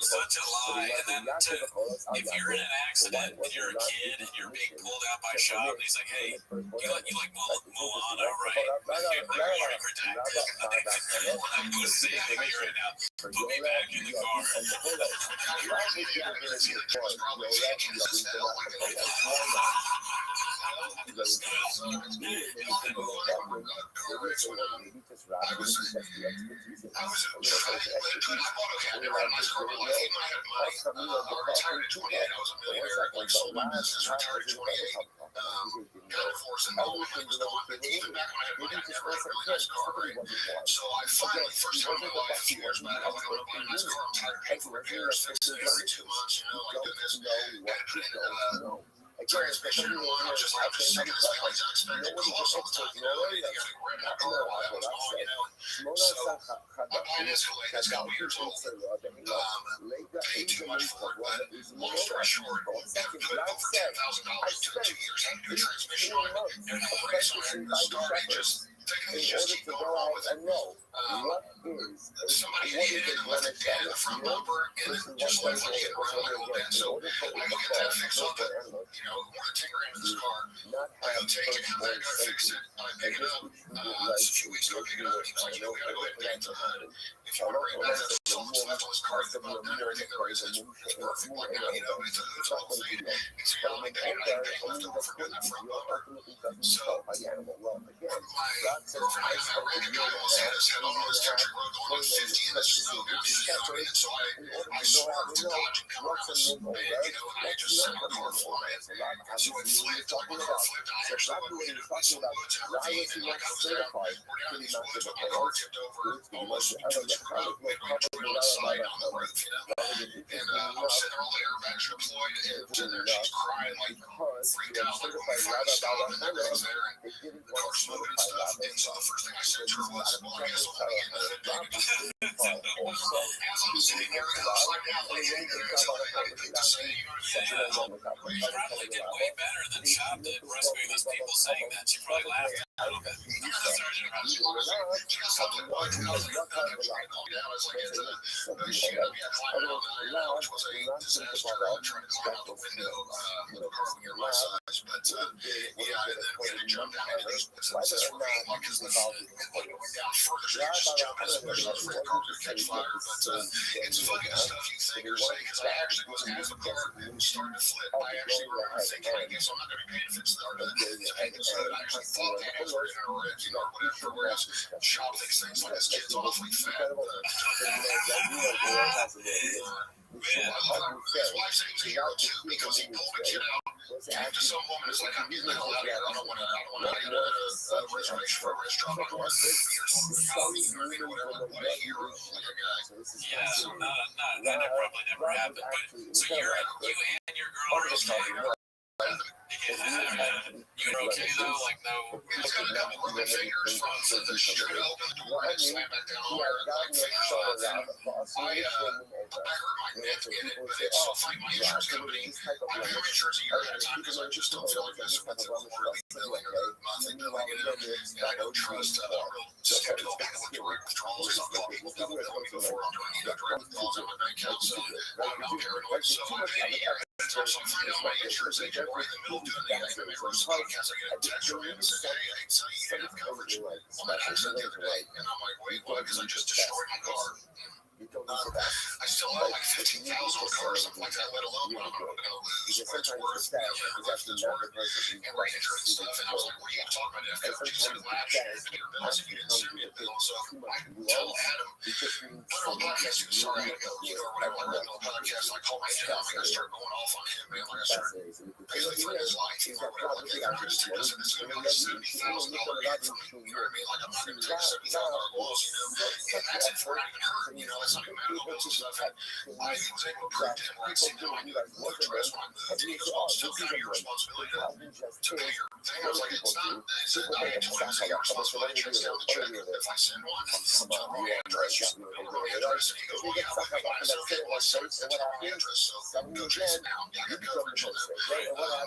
Such a lie. And then if you're in an accident and you're a kid and you're being pulled out by Shab, and he's like, hey, you like Moana, right? I'm seeing you right now. Put me back in the car. So I finally, first time in my life, a few years back, I was going to buy a nice car. I'm tired of paying for repairs, fixing it every 2 months, you know, like goodness. And transmission and whatnot, just sick of this thing, like unexpected costs all the time, you know, anything, you gotta rent a car while that was wrong, you know. So my plan is to like, it's a couple years old. Paid too much for it, but long story short, have put over $10,000 into it 2 years, had to do a transmission on it, and then when I started just thinking it's just keep going wrong with it. Somebody hit it and left a dent in the front bumper, and it just looks like hitting around like a little dent. So I go get that fixed up, but you know, more than 10 grand for this car. I go take it, have that guy fix it. I pick it up. It's a few weeks ago, pick it up. He was like, you know, we gotta go ahead and paint the hood. If you want to bring it back, that's all that's left on this car. It's about done everything there is. It's perfect. Like now, you know, it's a hood's all clean. It's got like paint. I didn't paint left over from doing that front bumper. So my girlfriend, I ran a guy on Santa's head on this country road going on 50 in this snow. You know what I mean? And so I swerved to dodge and come around this, and you know, and I just sent my car flying. So it flipped, like my car flipped. I actually rode into some woods and a ravine, and like I was there, we're down in these woods, but my car tipped over almost 2 inches of road, on the side on the roof, you know. And I was sitting there, all the airbags were deployed, and sitting there, she's crying, like freaked out, like her friend stopped, and everything's there, and the car slowed and stuff. And so the first thing I said to her was, well, I guess I'll get in the hood, baby. As I'm sitting there, and I was like, now, like, until I had anything to say, you know what I mean? You probably did way better than Shop did rescuing those people saying that. She probably laughed a little bit. She got something like that. I was like, no, that was right. Calm down. I was like, she ended up climbing on the, which was a disaster, trying to climb out the window with a car when you're my size. But yeah, and then we had to jump down into these woods. It's this ravine, like, because the went down further, so you just jump in, especially those red cars that catch fire. But it's funny the stuff you think or say, because I actually was, as the car started to flip, I actually remember thinking, I guess I'm not going to be paying to fix the paint this hood. I actually thought that was going to wreck, you know, or whatever, whereas Shop thinks things like this kid's awfully fat. I love how his wife said he was a hero too, because he pulled a kid out, gave it to some woman, it's like, I'm getting the hell out of here, I don't want to, I got a reservation for a restaurant, I don't want to be or something, or whatever, what a hero, like a guy. Yeah, so that probably never happened. But so you and your girl are okay. You're okay though, like no. He's got a couple broken fingers from the shooter to open the door and slam back down on there, like fingers on it. I hurt my neck in it, but it's so funny. My insurance company, I pay my insurance a year at a time because I just don't feel like messing with the quarterly billing or the monthly billing, you know. And I don't trust, I'm real skeptical of people with direct withdrawals or something. People double bill me before I'm doing either direct withdrawals on my bank account, so I'm paranoid. So I pay a year. So I find out my insurance agent right in the middle of doing the Anime Rose podcast. I get a text from him and said, hey, I saw you didn't have coverage on that accident the other day. And I'm like, wait, what? Because I just destroyed my car. I still owe like $15,000 on the car or something like that, let alone what I'm going to lose, what it's worth, you know, for the rest of this work, and write insurance and stuff. And I was like, what are you talking about? After you said last year, you paid your bills if you didn't send me a bill. So I can tell Adam, put on the podcast, he was sorry, I go, you know, whatever, I went on the podcast, and I called my dad, I'm going to start going off on him, man. Like I started basically threatening his life, or whatever, like, hey, I'm going to take this, and this is going to be like $70,000 hit for me, you know what I mean? Like, I'm not going to take $70,000 loss, you know, and that's it for not even hurt, you know, it's not even medical bills. Stuff. I was able to prove to him where I said, no, I knew that you looked at rest when I moved. He goes, oh, still kind of your responsibility to pay your thing. I was like, it's not, it's I told him, it's not your responsibility to send the check. If I send one to the wrong address, and he goes, well, yeah, okay, fine. I said, okay, well, I sent it to the wrong address, so go chase it down. Yeah, I got coverage on that.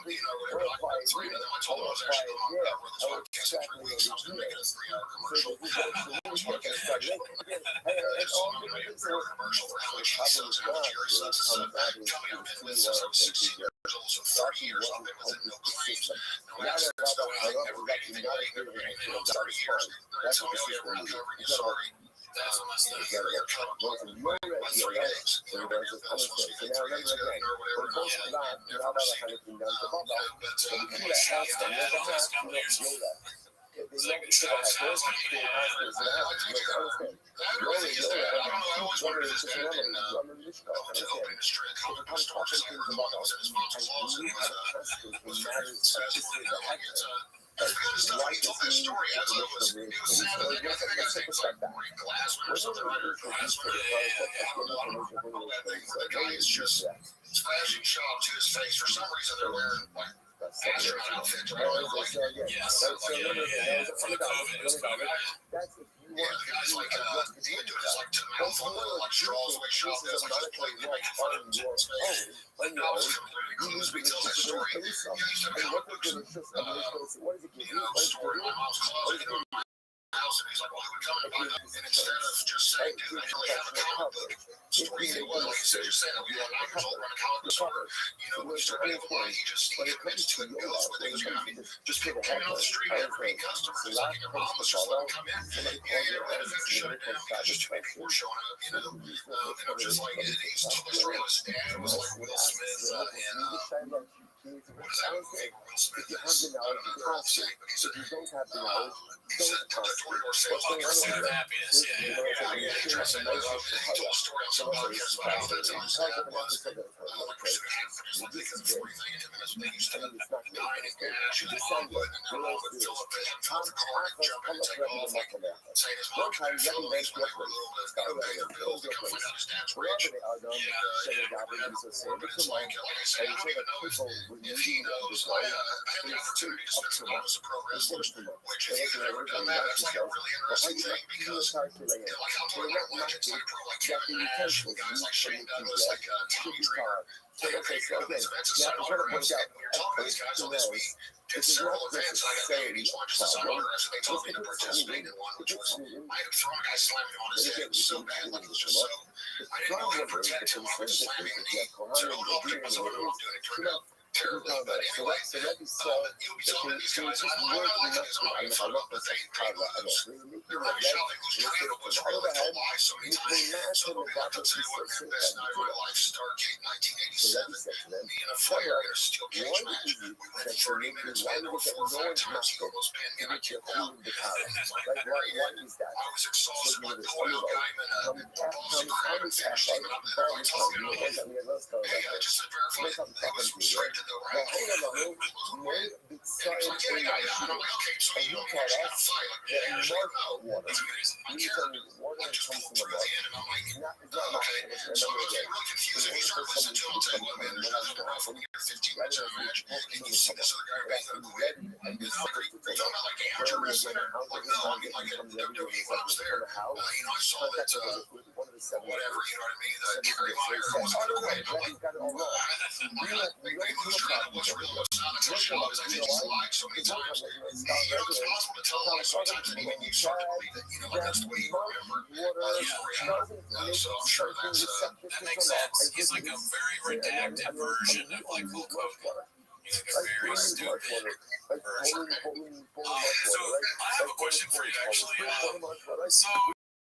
You know, whatever, like about 3 of them, I told him I was actually going on cover this podcast in 3 weeks. I was going to make it a 3-hour commercial. This podcast is actually so I'm going to make a 3-hour commercial for how much he sucks and how much Jerry sucks and stuff. Coming up in with since I was 16 years old, so 30 years I've been with no claims, no accidents, no anything, never made anything late, never made anything on 30 years. They're telling me, oh yeah, we're not covering you, sorry. That's a must have. You're so now remember again, we're both alive, we're not all kind of thing down to bottom. So we feel that house, and there's a house, you know, Yoda. They know each other have both the houses and houses, you know, understand. Yoda, one of the just remember, I'm a rich guy, understand. So we come talking things about us, and we have a constant in matters of this is a hacker. Why is he story as I was sad that I got let's take a step back. Glass or something under glass or that thing where the guy is just flashing shop to his face. For some reason they're wearing like astronaut outfits. I don't know, like Yes. For the COVID, it was COVID. that's if you Yeah, want the guy's like, to you do this like to mouth full of like straws, like shop. That's like just like making fun of his face. And that was completely clueless. He tells that story. Yeah, I used to have comic books, you know, stored in my mom's closet, you know, my house, and he's like, well, who would come and buy that? And instead of just saying, dude, I really have a comic book story, he was, instead of just saying, oh, yeah, 9 years old, run a comic book store, you know, when you start getting why he admits to it and goes with it. I mean, just people coming out the street, every customer is like, your mom was just letting them come in. Yeah, and then eventually shut it down because just too many people were showing up, you know. And I'm just like, he's totally straight on his dad. It was like Will Smith and, what is that movie where Will Smith is, I don't know, they're all the same, but he said, he said, cut the door say, well, you're Pursuit of Happiness. yeah, dressing up. He told a story on some podcast about how that's how his dad was. Like Pursuit of Happiness, like thinking before you think of him as they used to dine and dash and then on wood, and their mom would fill up the car and jump in and take off, like saying his mom could fill the lease when they were little to pay their bills to come find out his dad's rich. But it's like I say, I don't even know if he knows. I had the opportunity to spend some time with some programs, which if you could ever done that, that's like a really interesting thing because like I'm talking like Kentucky Pro, like Kevin Nash, and guys like Shane Douglas, like Tommy Dreamer, take these events and sign autographs. And when you're talking to these guys on this week, did several events, and I got paid each one just to sign autographs, and they told me to participate in one, which was I had thrown a guy slamming on his head so bad, like it was just so. I didn't know how to protect him. I was slamming the knee. So I'll keep myself doing it. Turned out terribly, but anyway, you'll be telling these guys, I don't like it, I'm making fun of them, but they close. They're running shopping, whose tornado was really told lies so many times. So we got to best night of my life, Stargate 1987. Me and a fire in a steel cage match. We went 30 minutes, man, there were 4 or 5 times he almost pinned me, and I kicked out. That's like that very end. I was exhausted, my Doyle Guyman, bossy crap and finished teaming up, and they're like talking on me. Hey, I just said verify. He was straight to the right. So I'm like, okay, so you don't understand a fight. Like, yeah, she's like, no. It's amazing. My character like just pulled through at the end, and I'm like, okay. So it was really confusing. He started listening to him and saying, look, man, there's nothing to run from here. 15 minutes in a match, and you see this other guy ready to quit. And I'm like, are you talking about like amateur wrestling? Like, no, I mean like in WWE when I was there. You know, I saw that, whatever, you know what I mean? Terry Meyer was going to quit. I'm like, we lose track of what's real and what's not. Until show is I think he's lied so many times. You know, it's possible to tell a lie sometimes, and when you start to believe it, you know, like that's the way you remember the story happened. So I'm sure that makes sense. He's like a very redacted version of like Hulk Hogan. He's like a very stupid version. So I have a question for you actually. So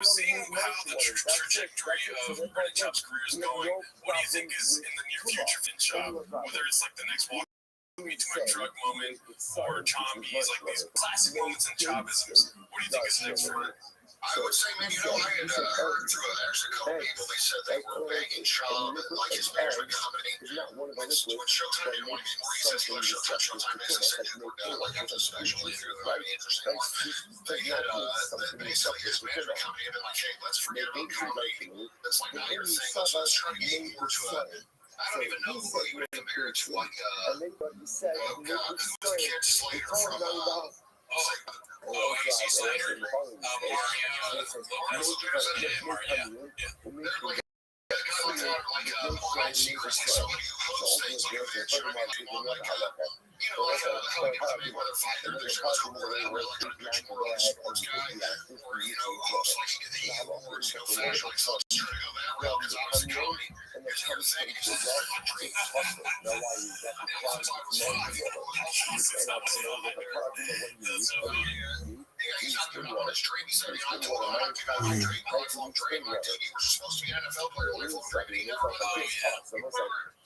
seeing how the trajectory of Brennan Chop's career is going, what do you think is in the near future for Chop? Whether it's like the next walk to my drug moment or Chombies, like these classic moments in Chopisms. What do you think is next for him? I would say, man, you know, I had heard through actually a couple people, they said they were begging Chop, like his management company, when Showtime didn't want to be more, he says he left Showtime, they said they were like after the special, they threw the right interesting one. They had, basically his management company had been like, hey, let's forget about comedy. That's like not your thing, let's try to get more to a, I don't even know who you would compare it to, like, oh God, who was the kid Slater from, AC Slater, Mario, Mario, yeah. They're like a guy like that, like behind secrets, like somebody who hosts things, like a venture, and maybe one like you know, like how we get to Mayweather fighter, there's more that way, like a venture, more like a sports guy, or you know, hosts like the awards, you know, fashion, like so I was trying to go that route because obviously comedy is your thing, it's just like my dream. And it was since I was 5, you know, that's so funny. Yeah, he's not doing it on his dream. He said, I told him, I don't think I like dream. I love dream. I did. You were supposed to be an NFL player. Lifelong dream. He never played.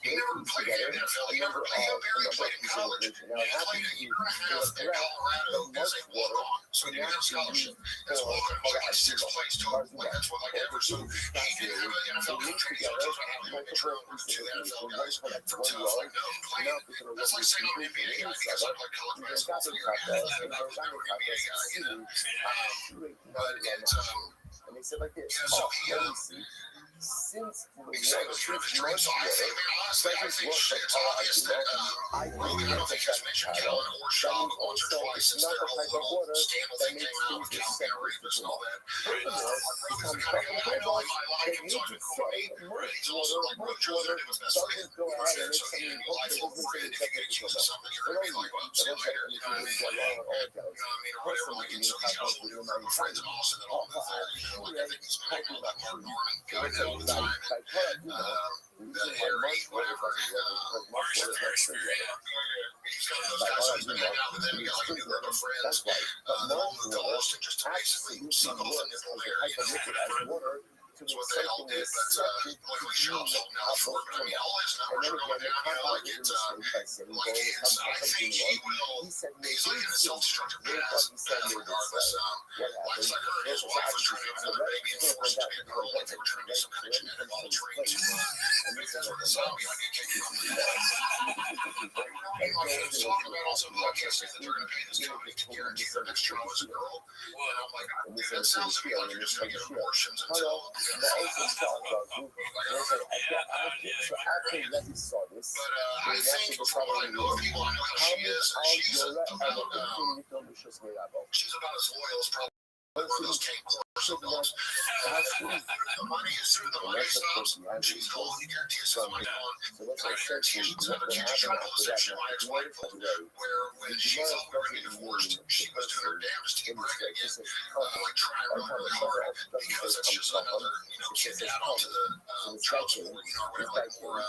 He never played in the NFL. He never played in college. He played a year and a half at Colorado as a walk-on. So he didn't get a scholarship. That's walk-on. It was like sixth place to him. Like that's what ever. So he didn't have an NFL contract. So talks about having to make a trip to the NFL guys from tough like no playing. That's like saying I'm an NBA guy because I play college basketball for a year and a half. And I was no NBA guy, But and they said like this, so he since the war, So I think shit. It's obvious that Rogan, I don't think he has mentioned Kellen or Shaw once or twice since their whole little scandal thing came out with Kellen being a rapist and all that. Rogan's kind of guy. I know I like him, so I've been quoting. But he's also like Roy Jones was best friend. So he had a lifelong friend. If he get accused of something, you're gonna be like, well, see you later. You know what I mean? You know what I mean? Or whatever. Like, and so he's got a whole group of friends in Austin that all live there. You know, like I think he's married to that Mark Norman guy all the time. That Harry, whatever, Marshall Harris, he's got those guys, so he's been hanging out with them. He got like a new group of friends. They all moved to Austin just to basically suck off the nipple hair, you know, that's what they all did, but luckily Shell's holding out short. But I mean, all his numbers are going down, you know, like it's, I think he will, he's like in a self-destructive path, regardless. Like her and his wife was trying to have another baby and forced it to be a girl, like they were trying to make some connection, and all dreams to make them like a zombie, like it came from the dead. Like he was talking about also podcasting that they're going to pay this company to guarantee her next child is a girl. And I'm like, dude, that sounds to me like you're just going to get abortions until but I think from what I know of people, I know how she is. She's about as loyal as probably one of those Kate Corso dogs. The money stops. She's cool. You guarantee her something down. I guarantee she's trying to pull a section my ex-wife pulled, where when she thought we were going to get divorced, she was doing her damnedest to get pregnant again, like trying really hard because that's just another, kid to add on to the child support, or whatever, or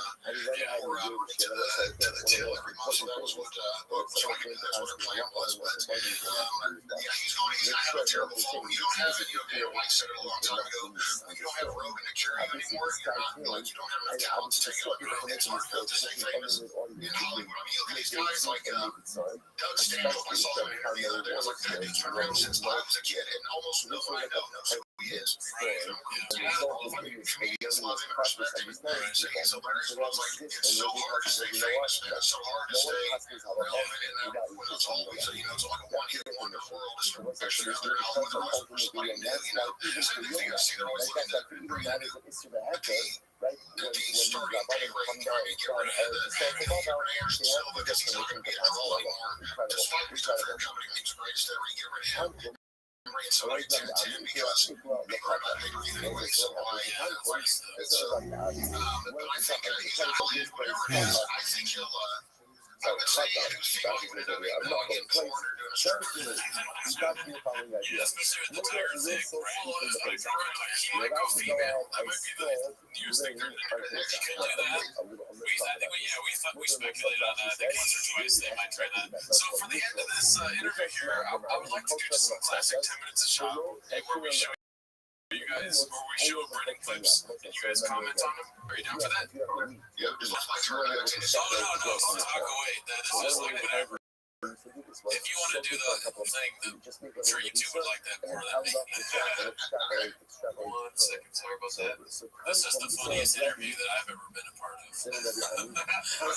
to the tail every month. So that was what her plan was. But he's not having a terrible fall. You don't have it. Mike said it a long time ago. You don't have Rogan to carry you anymore. You don't have enough talent to take over. It's hard enough to stay famous in Hollywood. I mean, you look at these guys like Doug Stanhope. I saw him interview the other day. I was like, that dude's been around since I was a kid, and almost no one I know knows who he is. Right? All the comedians love him and respect him. And so he's hilarious. But I was like, it's so hard to stay famous, man. It's so hard to stay relevant in that when it's always, it's like a one-hit wonder world. It's especially out there in Hollywood. They're always for somebody new, It's a new thing I see. They're always looking to bring in the Dean starting pay rate, trying to get rid of Anderson Silva because he's not going to be in the role anymore. Despite his career company, he was greatest ever. You get rid of him. Bring in somebody 10-10 because they probably not pay rate anyway. So why fight? But I think he's not playing whatever it is. I think he'll. I would say who's feeling it going in Florida doing a circuit. Yes, especially with the tire thing. Well, it's like he might go female. That might be the news thing for the he could do that. We speculated on that. I think once or twice they might try that. So for the end of this interview here, I would like to do just some classic 10 minutes of shop where we show you guys, where we show Brennan clips and you guys comment on them. Are you down for that? Yeah, just my turn. No, talk away. This is like whatever. If you want to do the thing, I'm sure YouTube would like that more than me. 1 second, sorry about that. This is the funniest interview that I've ever been a part of.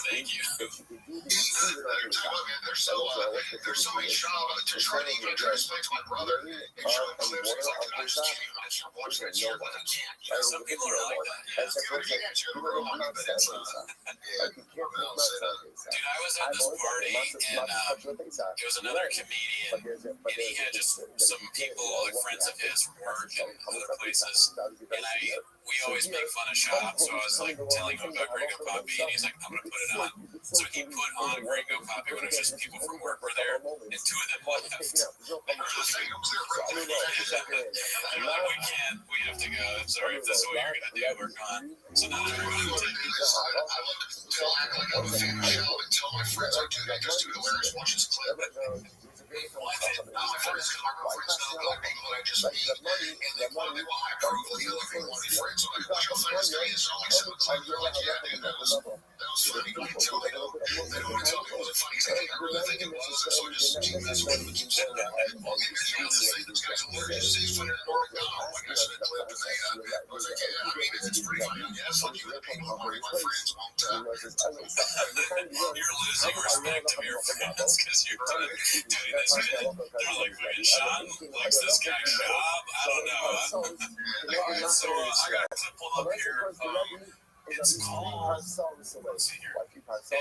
Thank you. There's so many shops to try to even explain to my brother and show him clips. He's like, I just can't imagine watching that show, but I can't. Some people are like that. Dude, I was at this party and it was another comedian, and he had just some people, like friends of his from work and other places, and we always make fun of Shop, so I was like telling him about Gringo Poppy, and he's like, I'm gonna put it on. So he put on Gringo Poppy when it was just people from work were there, and 2 of them left. We have to go. I'm sorry if this is what you're gonna do, we're gone. So now they're going to take this. I love to act like I'm a fan of the show and tell my friends I do that just to hilarious watch his clip. My friends, my real friends know that like people that just meet, and they want high approval. They feel like they want to be friends. So like, what's your friends doing? So I'm like, so it's like, they're like, yeah, dude, that was funny. But until they don't want to tell me it wasn't funny. So I really think it was. So I just keep messing with them and keep sending them. Well, maybe it's not to say this guy's hilarious. He's funny to North Carolina. Like I sent a clip and I was like, yeah, I mean, it's pretty funny. Yeah, it's like you and the people who are my friends won't. You're losing respect of your friends because you're doing this bit. They're like, fucking Sean likes this guy Job. I don't know. Alright, so I got a clip pulled up here. It's called, let's see here.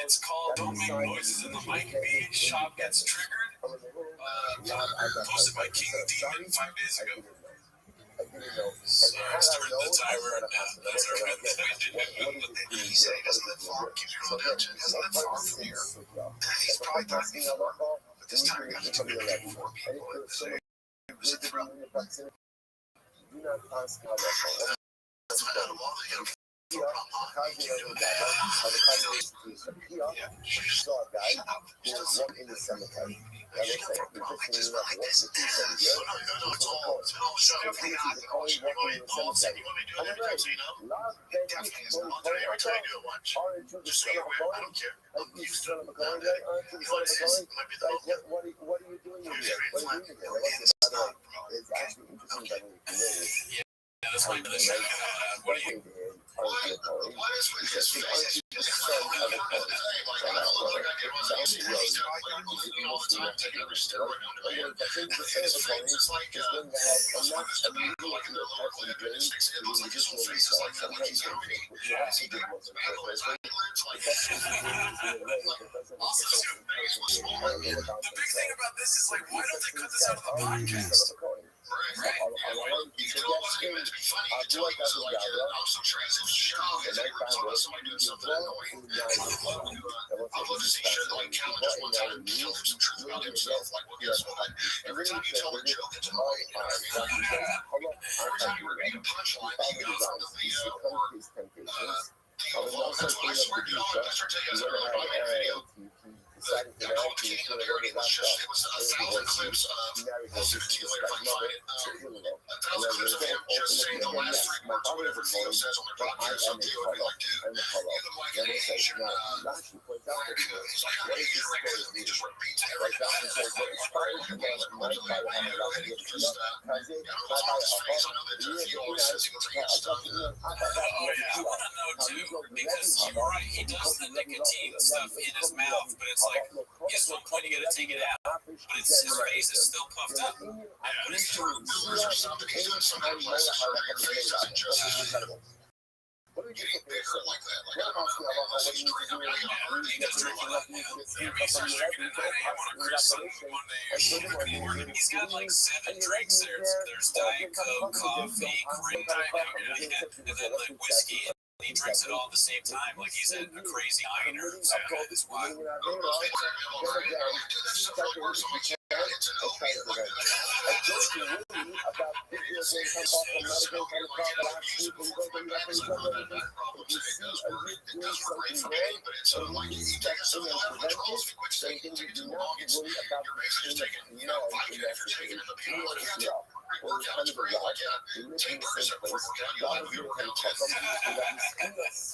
It's called Don't Make Noises in the Mic Me. Shop Gets Triggered. Posted by King Demon 5 days ago. So I started the timer and that's our method. He said he doesn't live far. Keeps scrolling down. He doesn't live far from here. He's probably done it before, but this time he got intimidated before people. So he was in trouble. That's my animal. Yeah, that's my position. What do you? The big thing about this is like, why don't they cut this out of the podcast? Right. You can almost get it to be funny. You can tell he was like, I'm so transitive shock. And every time somebody doing something annoying, I'd love to see shit like Calvin just one time tell him some truth about himself. Like, well, guess what? Every time you tell a joke, it's annoying. You know what I mean? Every time you repeat a punchline, you go from the I swear to God, I start taking this earlier on my video. Called King of the Dirty. It was 1,000 clips of, I'll send it to you later if I can find it. 1,000 clips of him just saying the last 3 words, whatever Theo says on their podcast. So Theo would be like, dude, you look like an Asian. He's like, I'm Asian right now. He just repeats everything. Theo always says he looks like he has stuff. Oh, yeah. I want to know, too, because you're right. He does the nicotine stuff in his mouth, but it's like, yes, one point you gotta take it out, but it's, his face is still puffed up. Yeah, but it's true. Billers or something. He's doing some kind of plastic surgery. Your face doesn't just getting bigger like that. Like, I don't know. Unless he's drinking. I mean, he does drink a lot. Yeah, he starts drinking at 9 a.m. on a crisp Monday. He's got like 7 drinks there. There's Diet Coke, coffee, cream, and then like whiskey. He drinks it all at the same time, like he's a crazy diner. So that's why.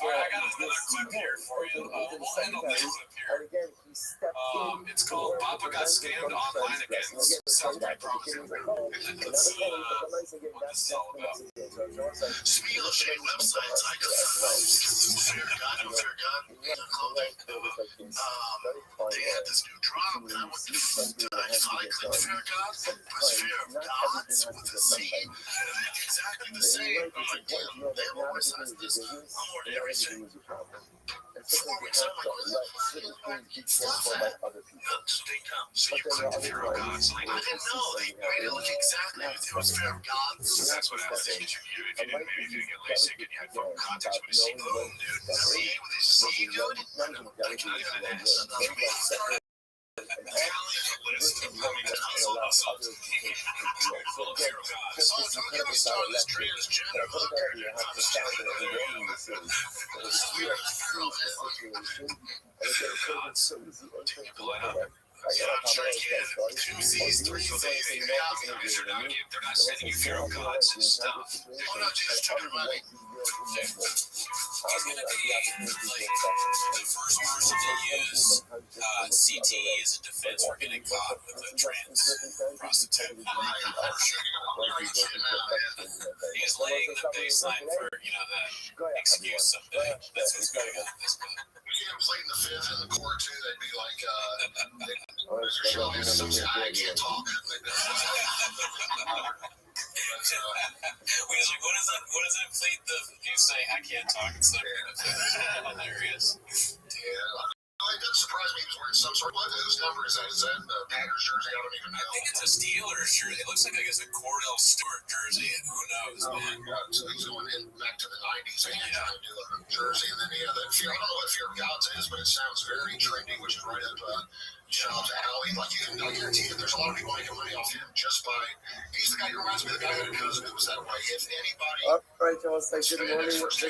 Alright, I got another clip here for you. We'll end on this clip here. It's called Papa Got Scammed Online Again. This sounds pretty promising. Let's what this is all about. Speaking of shady websites, I just Fair Gun clothing. They had this new drop, and I went through. I clicked Fair God. It was Fear of Gods with a Z. Exactly the same. I'm like, damn, they have more size this. I'm more than everything. 4 weeks, I'm like, what the fuck? So they come. So you click the Fear of Gods. Like, I didn't know. They made it look exactly like it was Fear of Gods. So that's what happens. If you didn't get LASIK and you had phone contacts, would have seen, boom, dude. See, with his Z, dude. I cannot even ask. Koozies, 3 things that you're not getting because they're not sending you feral cots and stuff. Why not you just took your money? He's going to be like the first person to use CTE as a defense for getting caught with a trans prostitute. He's laying the baseline for, that excuse someday. That's what's going on in this book. We get him played in the fifth and the core too. They'd be like, show me some guy I can't talk. He's like, what does it plead you say I can't talk and stuff? Hilarious. Yeah. It doesn't surprise me he was wearing some sort of whose number is that? Is that Packers jersey? I don't even know. I think it's a Steelers jersey. It looks like it's a Cordell Stewart jersey. Who knows, man? So he's going back to the 90s and trying to do a jersey. And then I don't know what Fear of Gods is, but it sounds very trendy, which is right up shout out to Howie. Like, I guarantee that there's a lot of people making money off him just by. He's the guy who reminds me of the guy who had a cousin who was that way. If anybody. All right, I was like, good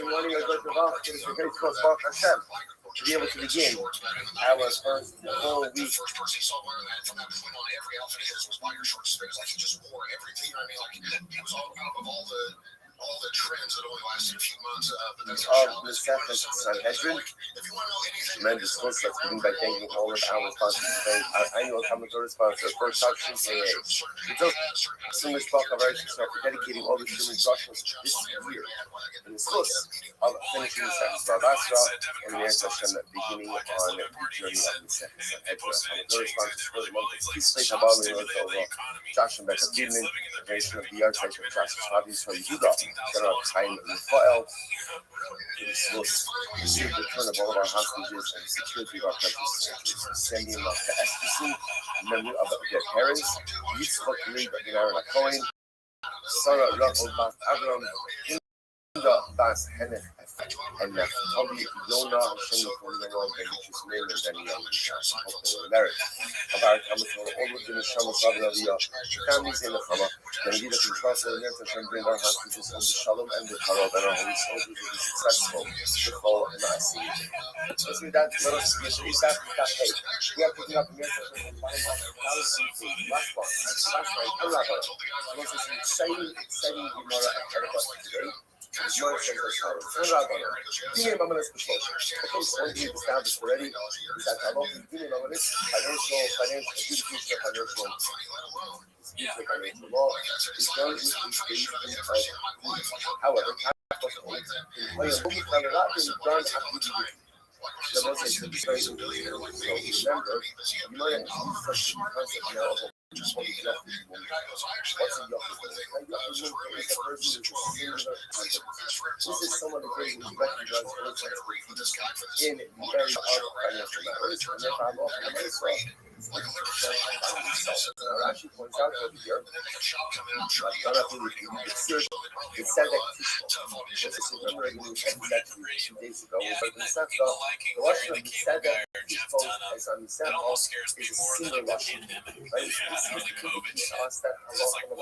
morning, I got the box. It's a great course, Mark Hashem. To be able to begin our first whole week. The first person he saw wearing that from that point on, every outfit of his was by your shorts. It was like he just wore everything. I mean, like he was all out of all the trends that only lasted a few months. But that's the Stephens Sanhedrin. Tremendous course that's given by thanking all of our sponsors, our annual commentator sponsor, First Touching AA. It's also English Block of Arts for dedicating all the Sherman Russians this year. In the course of finishing the second Bravasra and the Hashem beginning on the journey of the second Sanhedrin. Commentator sponsors for the month. Please place a ball in the over Josh and Becca Kidman, the creation of the art section of Josh's hobbies for Yehuda. General Chaim Raphael, to see the return of all of our hostages and the security of our country, sending them off to ecstasy, in memory of their parents, Yitzchak Reed Aaron Cohen, Sarah Rachel Bas Avram, Hinda Bas Henech, and Naftali Yona Hashem for the Lord, and which is named as any of marriage. Of our coming from all of the Neshamos Avravia, families in the Chama, and lead us in trust and let us bring our hostages on the Shalom and the Karov, and our holy soldiers will be successful with all Nasi. So with that, let us get that. Hey, we are picking up the message from last night, I'm Rabbi. It was an exciting Gemara ahead of us today. Gemara says as follows. I'm Rabbi. Dine Mamanis B'Shlosh. Okay, so one we've established already is that Halacha Dine Mamanis, financial law is done with these things of however, the most expensive billionaire like me. So remember, you might have such a concept now of just what you left. What's a this is someone who recognizes in very other financial matters, and if I'm off the money, Rashi points out over here, it said that remember 2 days ago, but the Russian said that as on the sample is a single Russian, right? Us that one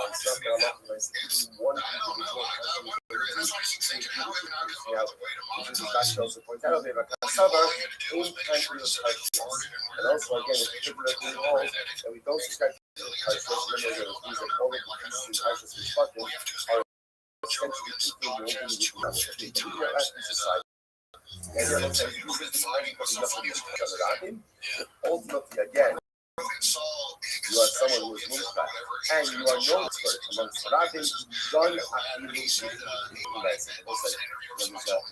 also points out over and also again it's particularly that we don't subscribe to the price. Remember that these are all the pieces of prices reflected are essentially equal to ultimately again you are someone who is Muslim, and you are known for it amongst Rabbi, done there's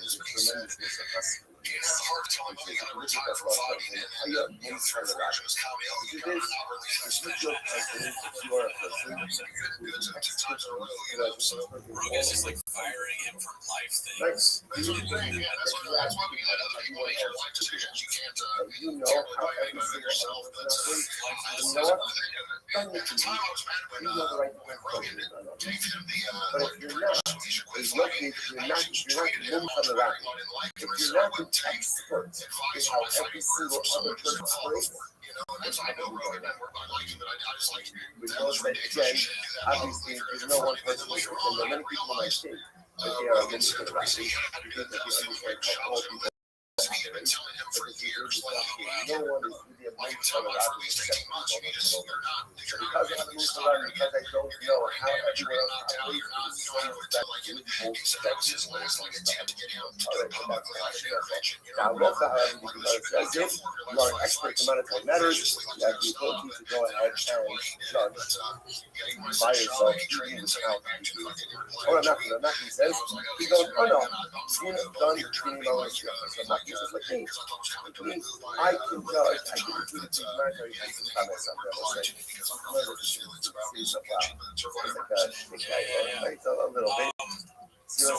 a tremendousness of us. It's hard to tell him he got a retire from fighting and youth revolution was coming out. You are not really special. You are a person. Good times in a row, Rogan's just like firing him from life That's things. why we had other people make your life decisions. You can't how everything yourself, but at the time I was mad when Rogan gave him the If you're not expert in how every single other person operates, that's I know Rogan and we're not liking, but I just like because again, obviously there's no one person who can know many people might think that they are a minister of Rashi because they understand how all people had been telling him for years, like, no one is really a like, mentor tell my of please take too much. If you just, you're not, if you're because not I making haven't this moved stuff, around, you're because I don't know how everyone else knocked out, you're not, you don't even pretend like it. He said that was his last, like, attempt to get him to do a public life intervention. You know, now, also, however, like, because as if you are an expert in monetary matters, you have the ability to go ahead and judge by yourself, even without or nothing says, he goes, oh no, Zina done cleaning my life. So nothing says like me. I can judge, I can do the humanitarian things by myself. It's a little bit. So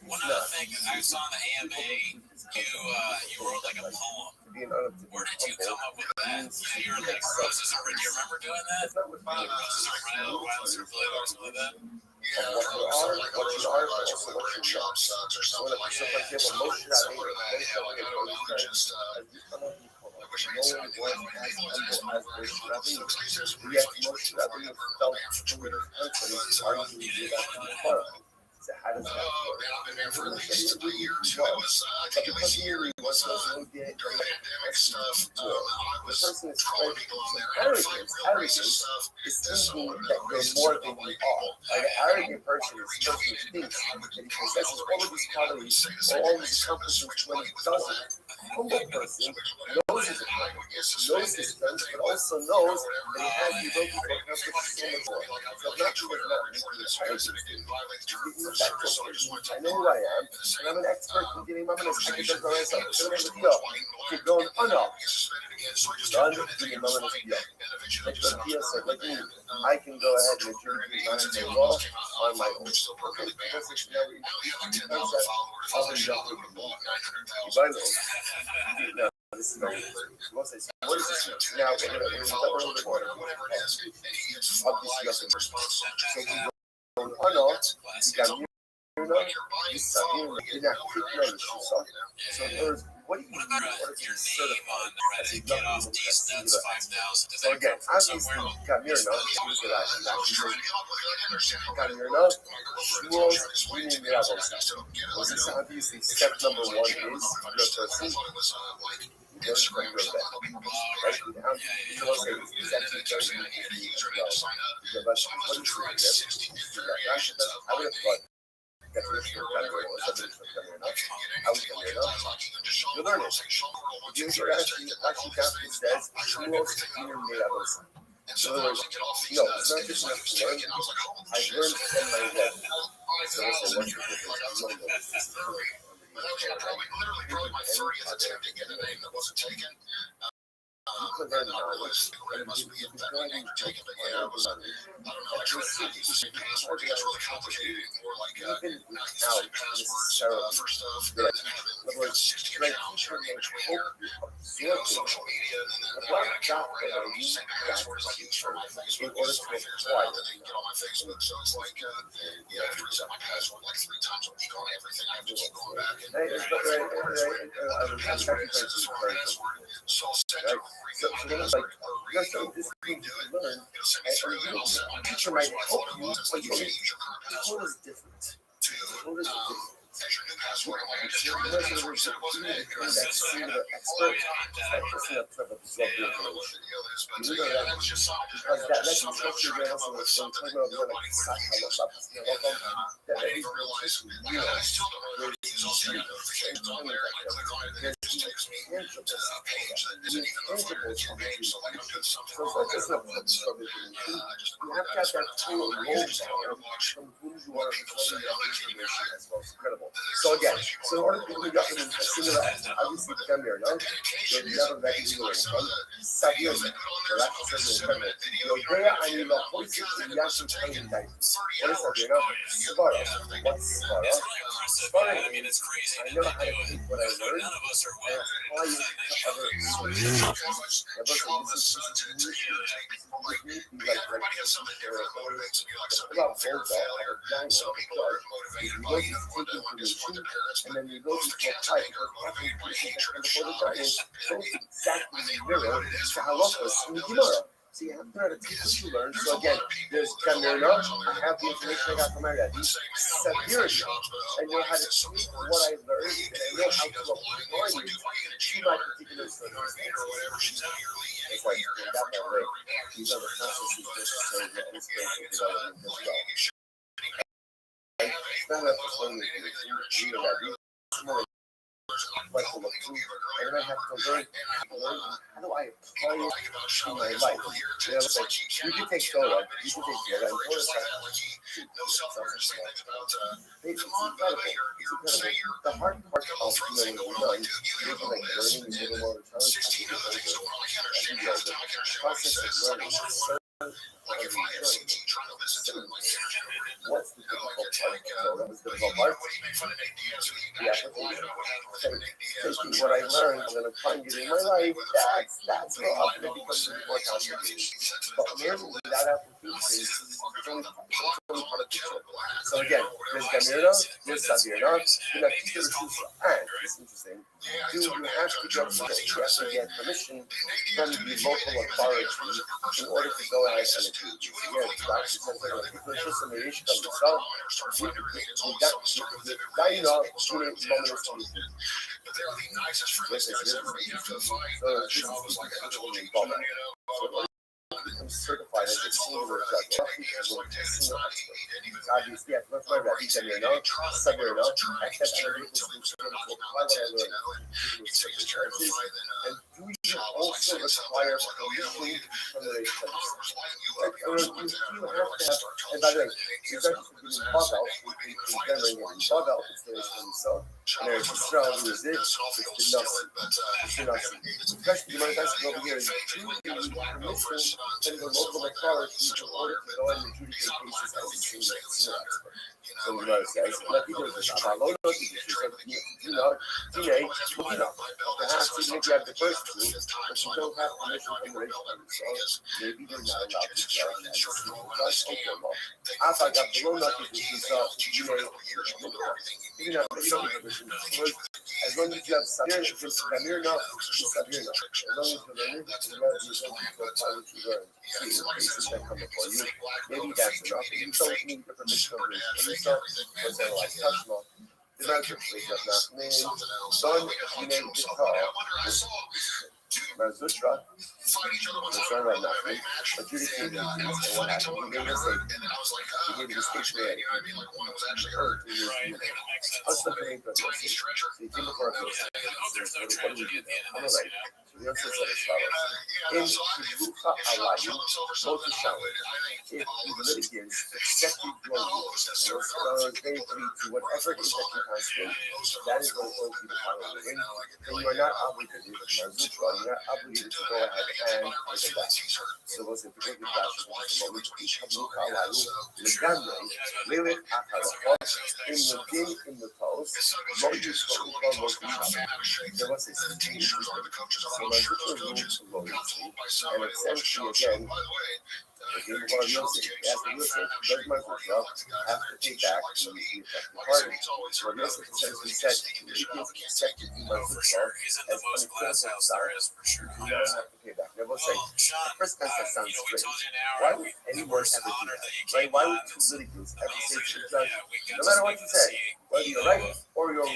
one of the things I saw in the AMA, you wrote like a poem. Where did you come up with that? You were like roses are red. Do you remember doing that? Like roses are red, violets are blue, or something like that. Yeah, what you are, what your job sucks, or something like that. Somewhere in that, yeah, like I don't know, just I wish I could say anything that would make those guys more original. So he says some research for like a program for Twitter, but So how does that work? man, I've been there for at least a year or two. It was, I think it was a year. It was during the pandemic stuff. I was calling people on there and fighting real racist stuff. So More than we are. Like an arrogant person is just who thinks that he possesses all of these qualities or all these accomplishments when he doesn't. A humble person knows his accomplishments, knows his strengths, but also knows that he has the ability to accomplish so much more. So not because I know who I am, and I'm an expert in getting my minutes. I can judge by myself. Keep going, oh no. Done, getting my minutes to go. Like the PSA, like me, I can go ahead and adjudicate my law on my own. Okay, because it's never I'll be jumping from law. No, this is very what is this? Now, we're going to talk a little bit more. Obviously, so you go, oh no, you got me. So there's what do you need in order to be certified as a government So again, obviously, Camirno, Camirno, rules union levels. Obviously, step number one is your person. You learn it. You actually says so no, it's not just enough to learn. I've learned from my web. So also what's the difference? Probably my 30th attempt to get a name that wasn't taken. You can learn knowledge. It must be that name taken, but yeah, it was, I don't know, I tried to use the same password. It gets really complicated. More like, not use the same passwords for stuff. And then have it 60 accounts between social media, and then I got an account right out of the same passwords I use for my Facebook. This is my figures out that they can get on my Facebook. So it's like, I have to reset my password like 3 times a week on everything. I have to keep going back and password is for password. So I'll set your So then it's like, you're so disciplined to learn, and the teacher might help you, but the code is different. The code is different. As your new password, I'm like, I just You're tried the password, said it wasn't it. that singular expert, that person that's sort of absorb the information. You know that was just something because that lets you trust your man also with some kind of like that I didn't realize I still don't know how to use all the notifications on there, and I click on it, and it just takes me to a page that isn't even a financial page, so like I'm doing something wrong there. So I just you have to have that tool rolled down from who you are and the information as well. It's incredible. So again, so in order to be got them similar, obviously become your young, you never recognize from Sabio, the practice of the your idea and your policy in the action training time. What is Sabio? Svara. What's Svara? Svara, I mean, it's crazy. I never had to think what I learned. And apply it to other sources. Everybody has something different that motivates them. Some people fear failure, some people are motivated by one to disappoint their parents, and then you go to kids I think are motivated by hatred of shop. So exactly mirror to halachos in the Gemara. So you have to learn to teach what you learn. So again, there's Camirno. I have the information I got from my Rabbi. Sabirno. I know how to teach what I learned, and I know how to apply it. It's like that way. These are the processes necessary for any spiritual development as well. And it's not enough to say that you know that these small question of food, and then I have to learn how do I apply it to my life. You know, it's like you can take Torah, you can take yoga, and Torah's like it's incredible. The hard part of when you're done, you're like learning a little more time. The process of learning is so what's the difficult part? So that was the difficult part. The application. Taking what I learned and then applying it in my life, that's where I'm going to become more complicated. But learning without application is only part of the picture. So again, there's Gamirna, there's Sabirna, and it's interesting. You have to get permission from the local authority in order to go ahead and achieve. Again, Rashi says that if you just a Mirish of yourself, you certified as a singular judge. Obviously, yeah, that's my Rabbi, Gamirna, Sabirna, accept analytical solutions to apply what I learned in circumstances, and do you also require permission from the Reish you have to have, and by the way, you're not just giving Bavel, it's generating Bavel, it's the Reish himself, and there's Israel who is it, it's the Nasi. It's the Nasi. The question you might ask over here is, do you need permission from the local authority in order to go and adjudicate cases as a single expert? So the Gemara says, let me do this. Perhaps even if you have the first two, but you don't have permission from the Reish so maybe they're not allowed to go and as a single judge. Okay, well, you don't have permission. As long as you have Sabir, if it's Sabir enough, it's Sabir enough. As long as you're learning, you're going to apply what you learn. See the cases that come before you. Maybe that's enough. If you don't need the permission of the so, for example, like Tashma, the American League of Nachman, Son, you name the call. Marzutra, the son of Nachman, adjudicated and what happened. He made a mistake. He made a mistake there. What's the name of the mistake? So he came before a person. What do we do? I'm all right. So the answer said as follows. In Kibucha Alayim, both the shower. If the litigants accepted your rules, they agree to whatever it is that you constitute, that is what is going to be the final ruling. And you are not obligated, Marzutra, you're not obligated to go ahead and make it back. So what's the particular question? Which each Kibucha Alayim, Legamre, Lilith Acharachot, in the din in the toes, Moses spoke about Moses. There was a situation so Marzutra ruled to loyalty, and essentially again, the one of Yosef, does Marzutra have to pay back to the affected party? So Yosef essentially said, if you accepted Marzutra as unequivocal sorrows, you do not have to pay back. They will say, the first time that sounds strange. Why would anyone ever do that? Right? Why would two litigants ever say to the judge, no matter what you say, whether you're right or you're wrong,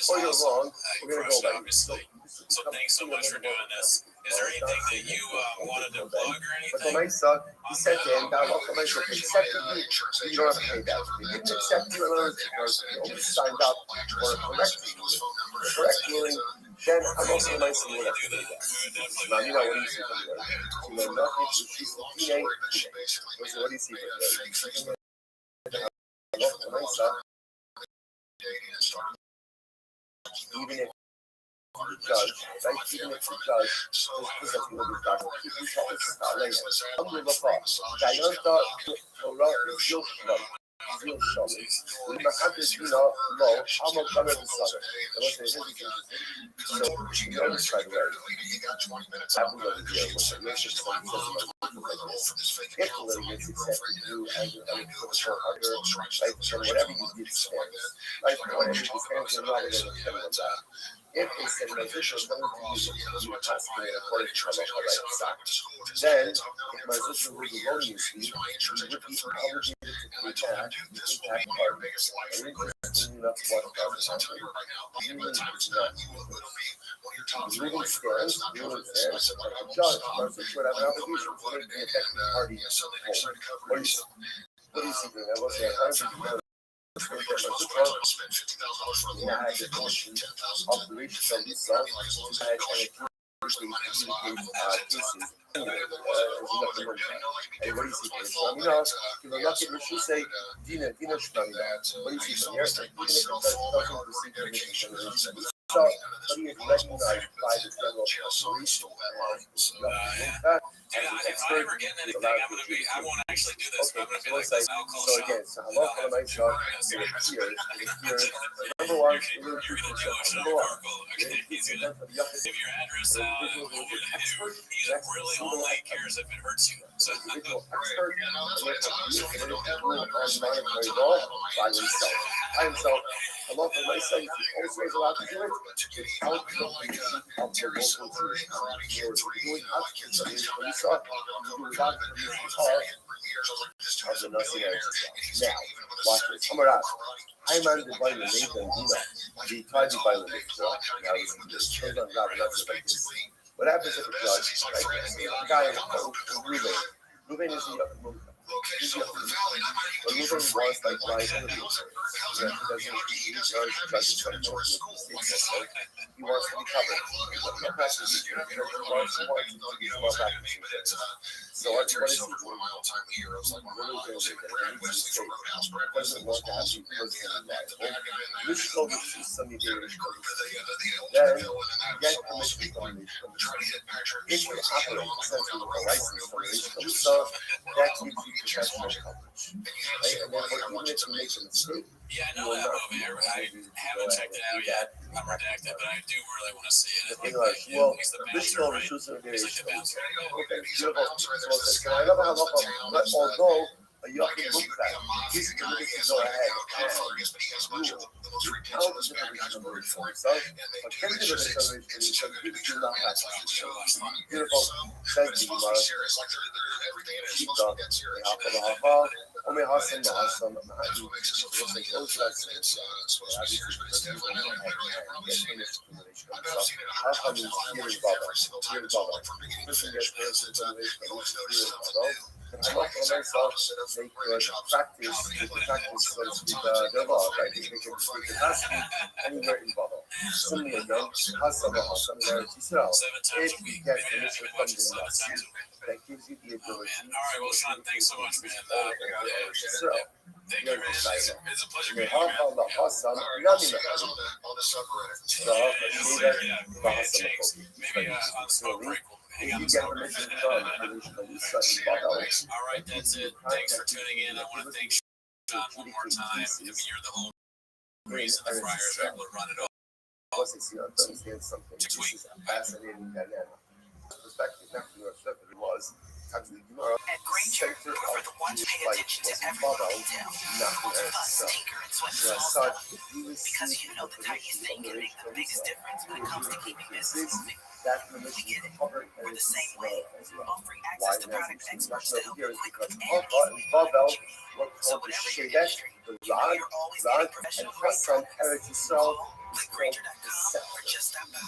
we're going to go by you. So thanks so much for doing this. Is there anything that you wanted to plug or anything? But the my son, he said to him, "Thou welcome my son, accepted you, you don't have to pay that. He didn't accept you alone because he only signed up for a correct ruling. Then I'm also my son would have to pay that. Now you know what do you see from there? You know nothing. She's a teenage. So what do you see from there? My son, even if the judge, right? Even if the judge is presenting with his doctor, he tells us not later. Gayanta Torah Zil Shalom. Zil Shalom. Mahadis Dina Lo, Amok Kamer B'Sadar. So, you notice right away, happened over here, when the Yosef says like this, if the litigants accepted you as an unequivocal arbiter, right, then whatever you did stands. Right, whatever you stands, you're not going to defend them back. If they said Marzutra is going to use it, you would constantly according to the right side. Then, if Marzutra was erroneously, you would be obligated to pay back the impact party. And interestingly enough, what does happen? Really is not Ruling stands, ruling stands, like a judge, Marcy should have an obligation to make the effective party whole. What do you see doing that? What's that? If I ever get anything, I won't actually do this. I'm gonna be like this alcohol So shop. again, so hello for myself. Number one, You're the Jewish Oracle. Okay, he's gonna give your address out over to him. He really only cares if it hurts you. So individual expert by himself. Hello for myself. He's always allowed to do it without the permission of the local Jewish doing now, watch this. Come around. I'm on the Bible, Nathan, the Tidy Bible. What happens if a judge, right? A guy in Ruben is the Ruben was like liability. He wants to be covered. So what is he doesn't want to have you which told us some then get permission from the if you operate essentially with a license from the so that gives you professional coverage. Right? And then even if you make a mistake, yeah, I know that movie. I haven't checked it out yet. I'm redacted, but I do really want to see it. Well, he's the this bouncer, film right? shoots in He's like the bouncer. okay, beautiful. So I love how although a young look back, he's committed to go ahead and tell the different number for himself, but can give it a celebration because he do not have beautiful says the I love for myself, they could practice, so to speak, their law, right? They can anywhere in Baba. Similarly, if you get permission from the Nasi, that gives you the ability. All right, well, Sean, thanks so much, man. Thank you, man. It's a pleasure meeting you, man. Maybe on smoke break. Hang on. All right, that's it. Thanks for tuning in. I want to thank Sean one more time. I mean, you're the whole reason the Friars are able to run it all. Understand something. This is a fascinating dynamic. Perspective, not from your perspective, it was actually you are at Granger, we're the ones pay attention to every little detail. Most of us tinker and switch small stuff because you know the tiniest thing can make the biggest difference when it comes to keeping business moving. We get it. We're the same way, offering access to product experts to help you quickly and easily find what you need. So whatever your industry, you're always getting professional grade service. Call Granger.com or just stop by.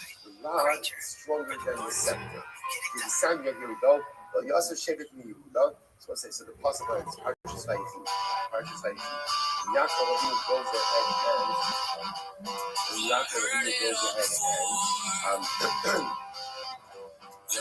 Granger. Stronger than the sector. The sound here we go. Well, you also shake it from you, no? So the possibilities are just like Yaakov Avinu goes ahead he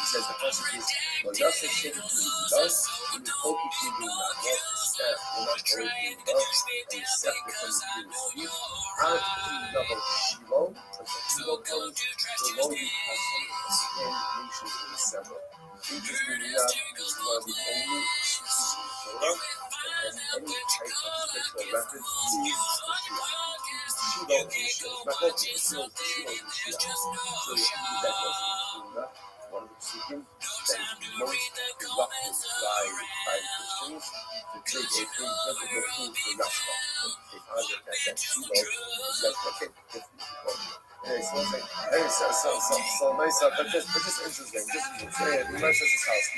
says the person is well, just a shit to does in the focus you do not walk the step, you're not going to go and separate from the speed. Out of the level Shiloh, but the Shiloh comes below the customers and nations in the several. Interestingly enough, this is one of the only species in Torah that has any type of scriptural reference to the Shiloh is not what the Shiloh is. So that was one of the psukim that is most reluctant by Christians to take a biblical proof for Nashma. They found that Shiloh is like okay, so nice, but just interesting. We must this house.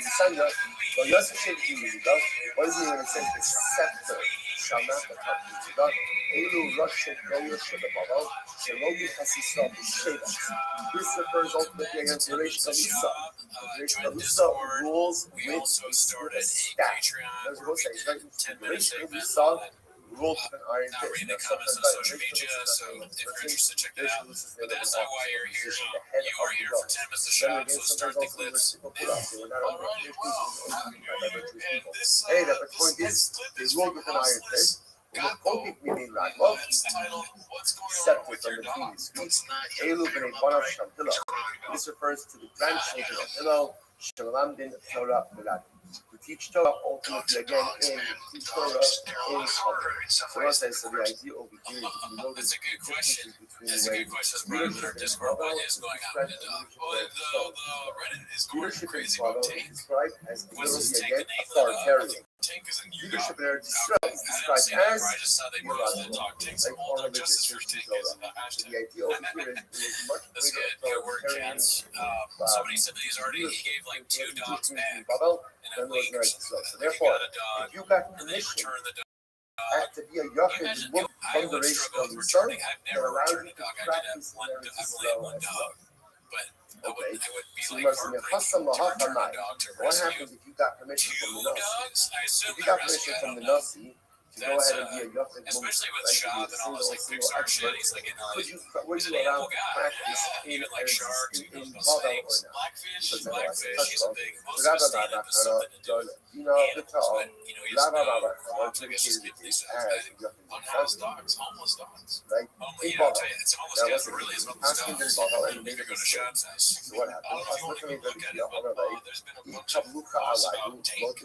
What does it mean when it says the scepter? shall not become Mitzvah. Elu Rothschild Sheba Baba, Shelomi Hasisa B'Shevet. This refers ultimately against the Reish Kalisa. The Reish Kalisa rules with a staff. There's no saying, right? The Reish Kalisa ruled with an iron fist. Reading the comments on social media, so if you're interested, check it out. But that's not why you're here. You are here for 10 minutes to shop, so start the clips now. Hey, the point is, they ruled with an iron fist. Separate from the king's feet. Elu b'nei banav shel Hillel. This refers to the grandchildren of Hillel, Shelamdin Torah Milad. To teach Torah ultimately again in Torah in Hebrew. So the idea over here is if you notice that's a good question. That's a good question. That's brought up in our Discord. What is going on with the Reddit is going crazy about Tank. Described as What's his literally Tank? again The name authoritarian. Tank is a new Leadership dog. in Eretz Yisrael is I haven't described seen that, as I just saw they posted the dog. Tank's a whole dog justice for Tank is a the hashtag. idea over here is much That's greater good. Good work, authoritarian Cats. Somebody said that he gave like 2 dogs back Babel in than a was week in or Eretz something. Yisrael. So Like, therefore, got a dog, if you got and they permission returned the dog. to be a Yachid Imagine, woman I from the would Reish struggle with Kalisa, returning. I've that never allows returned you a to dog. I practice only Eretz had Yisrael one as dog. well. But Okay. it would be So like you must be a heartbreaking to return a dog to What rescue. happens if you got permission 2 from the Nasi? dogs? I assume If you they got rescue. permission I from don't the know. Nasi to go That's ahead and be a Yachid woman, especially with like Shop be a and all this like single Pixar shit. expert, He's like, were you he's an allowed animal to guy. practice in Even like sharks, in those Babel or snakes, not? blackfish, Because blackfish. He's a big. Most Rabbi of his stand-up is something to do with animals, but he doesn't know crops. I guess just get these unhoused dogs, homeless dogs. Right? You know, it's a homeless guy, but really it's homeless dogs. If you're going to Shop's house, So what I happened? don't know if you want to look at it, but there's been a bunch of posts about Tank.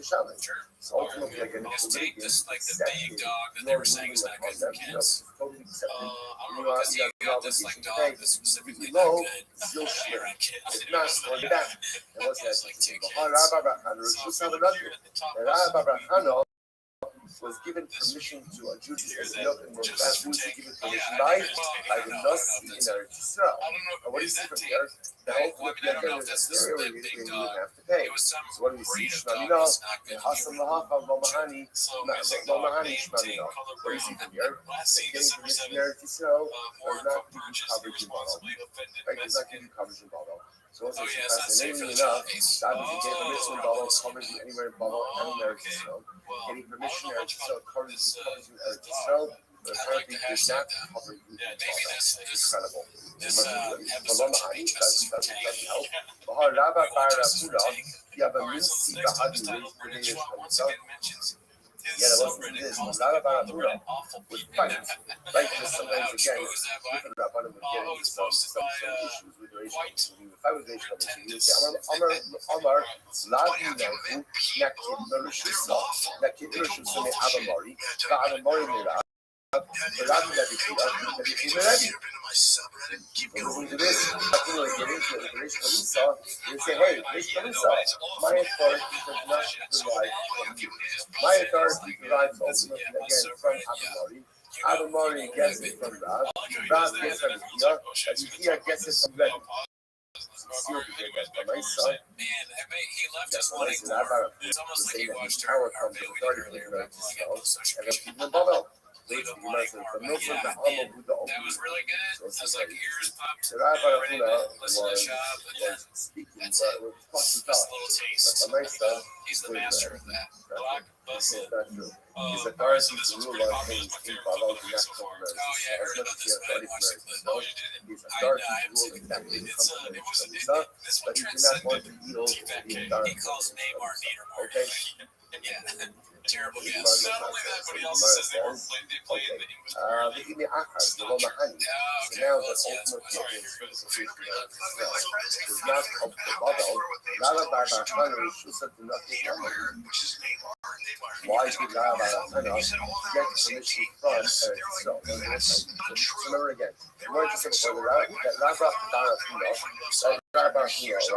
So ultimately, again, His Tank, this like the big dog that they were saying is not good for kids. I don't know because you got this like dog that's specifically not good for your kids. It's not for that. It was It's like 2 kids. was given permission to a Jew to milk and was given permission by the Nasi in Eretz Yisrael. And what do you see from here? The ultimately again is a scenario where you didn't have to pay. So what do we see? Shmamina, Hasam Lahafa, Lomahani, Lomahani Shmamina. What do you see from here? Getting permission in Eretz Yisrael does not give you coverage in Babel. Right? Does not give you coverage in Babel. So it's fascinating enough, that if you get permission in Babel, covers you anywhere in Babel and in Eretz Yisrael. Getting permission in Eretz Yisrael covers you in Eretz Yisrael, but apparently does not cover you in Babel. Incredible. This episode should be just for Tank. Bahar Rabba Bar Rabuna, Tank. you have a Alright, so Minsi next time Bahadu, this title, we're going to once yeah, again mentions his that wasn't subreddit this. calls Rabba Bar the Reddit Rabuna awful would people. fight. Right, because sometimes again, Who is that by? different Rabbanim would get into It's some posted by issues with Reish White. Kalisa. If I was Reish Kalisa, you would say, Amar, Ladi Nehu, Nakid Merushusa, Nakid Merushusa me Abamori, Abamori Mira. Rabbi Levi, listen to this. After we get into it, Reish Kalisa, you say, hey, Reish Kalisa, my authority does not derive from you. My authority derives ultimately again from Abamori. Abamori gets it from Rab. Rab gets it from Yah. Yah gets it from Rabbi. Man, he left us wanting more. It's almost like he watched our video earlier about blowing up on social media. Leave him wanting more, but yeah, man, that was really good. I was like, ears popped, ready to listen to Shop, and then that's it. Just a little taste. He's the master of that. Blockbuster. So this was pretty popular. It's my favorite clip of the week so far. Oh yeah, I heard about this, but I didn't watch the clip. Oh, you didn't? I haven't seen the clip. This one transcended T-Fat K. He calls Neymar Niedermark. Yeah. Terrible guess. Not only that, but he also says they play in the English Premier League. It's not true. Okay, well, that's sorry to hear about this. Does not help the Babel. Rabbi Barachana which is why did Rabbi Barachana get permission from Eretz Yisrael? Remember again, the word is simple. Rabbi Barachana,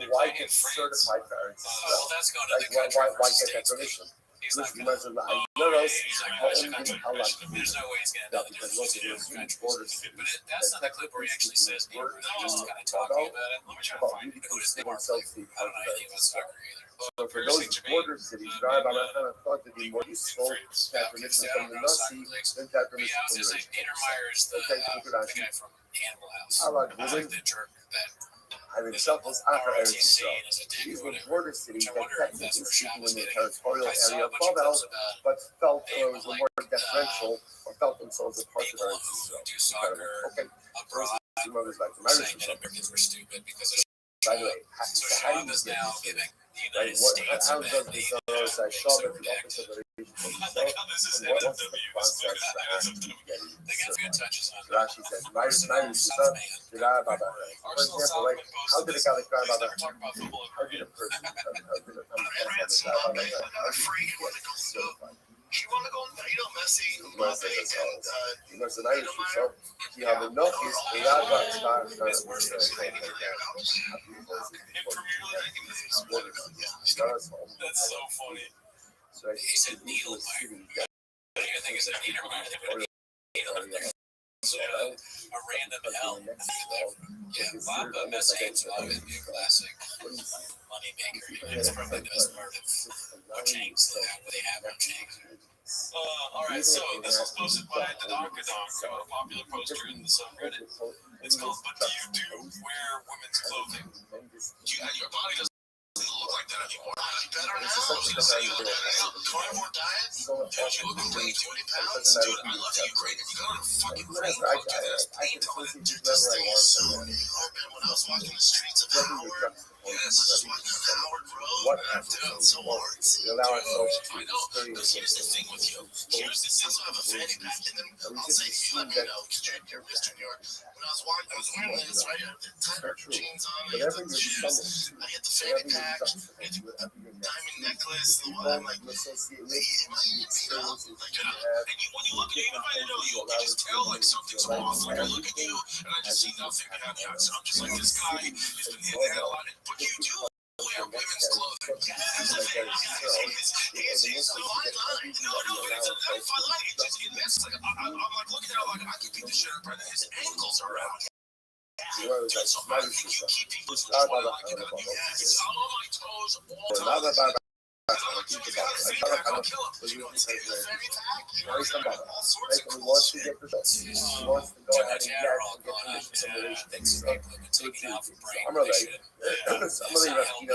why get certified for Eretz Yisrael? Why get that permission? He's not Plus, gonna. imagine that. Oh, No, no, he's not gonna mention country Christian. There's no way he's gonna know the difference between different countries. But that's not the clip where he actually says neighbor. He's just kind of talking about it. Let me try to find it. Who does Neymar play for? I don't know anything about soccer either. So for those border cities, Rabbi thought to be more useful to have permission from the Nazi than to have But yeah, permission I was from gonna the say rich. Peter Myers, the guy from Animal House. I like Like women. the jerk that I mean, shuffles after Eretz ROTC Yisrael. and is a dick These or were whatever. border cities Which I that wonder if that's technically where Shaq speaking was in the getting. territorial I saw area a bunch of above clips out, about but felt they was like more deferential or felt themselves a part of people Eretz who Yisrael. do soccer Okay, abroad some others like the Irish saying that Yisrael. Americans were stupid because of By the way, so so how do Shab you is get now this? giving the Right? United What, States how a does mandate the to Soros I make shove some at the office of the region I like how this is what's the NFW process included. for actually getting They got some good certified? touches on Rashi says, my Arsenal son, South Man. for Arsenal example, South like, Man how posted did a this. guy like Please Rabbi never talk about football how ever did a again. person, how did a I read some Rabbi about it. I got a freak when it goes to he want to go, Messi, Mbappe, and he was an Irish so he had enough is a Rabbi star It's worse than Spain. That's so funny. So He said Niedermeyer. The thing is that Niedermeyer, they would have Niedermeyer. So a random L. Yeah, Bob Messiaen's always be a classic money maker. It's probably the best part of Chang's what they have on Chang's. All right, so this was posted by the Donkadonk, a popular poster in the subreddit. It's called "But Do You Do Wear Women's Clothing?" Your body doesn't look like that anymore. better now. I was gonna say you look better now. Carnivore diet. Dude, you look great. 20 pounds. Dude, I love that you're great. If you go on a fucking rain coat, dude, that's paint on it. Dude, this thing is so hard, man. When I was walking the streets of Howard, yes, I was walking on Howard Road, dude, so hard. Dude, I know. Because here's the thing with you. Here's the thing. I have a fanny pack, and then I'll say, you let me know, because you're Mr. New York. When I was walking, I was wearing this, right? I had the tighter jeans on, I had the shoes, I had the fanny pack, I had the diamond necklace, the one, like, am I you know? Like, and you, when you look at me, I know you can just tell, like, something's off. Like, I look at you, and I just see nothing behind you. So I'm just like, this guy has been hitting that a lot. But you do wear women's clothing. That's the thing. It's a fine line. No, it's a very fine line. It just, it's like, I'm like looking at it, like, I could beat the shit out of Brendan. His ankles are out. Dude, so I think you keep people just want to like it. Yes, I'm on my toes all the time. I'll kill him. You know, it's a fanny pack. You know, it's got all sorts of cool shit. He wants to go ahead and get permission from the I'm really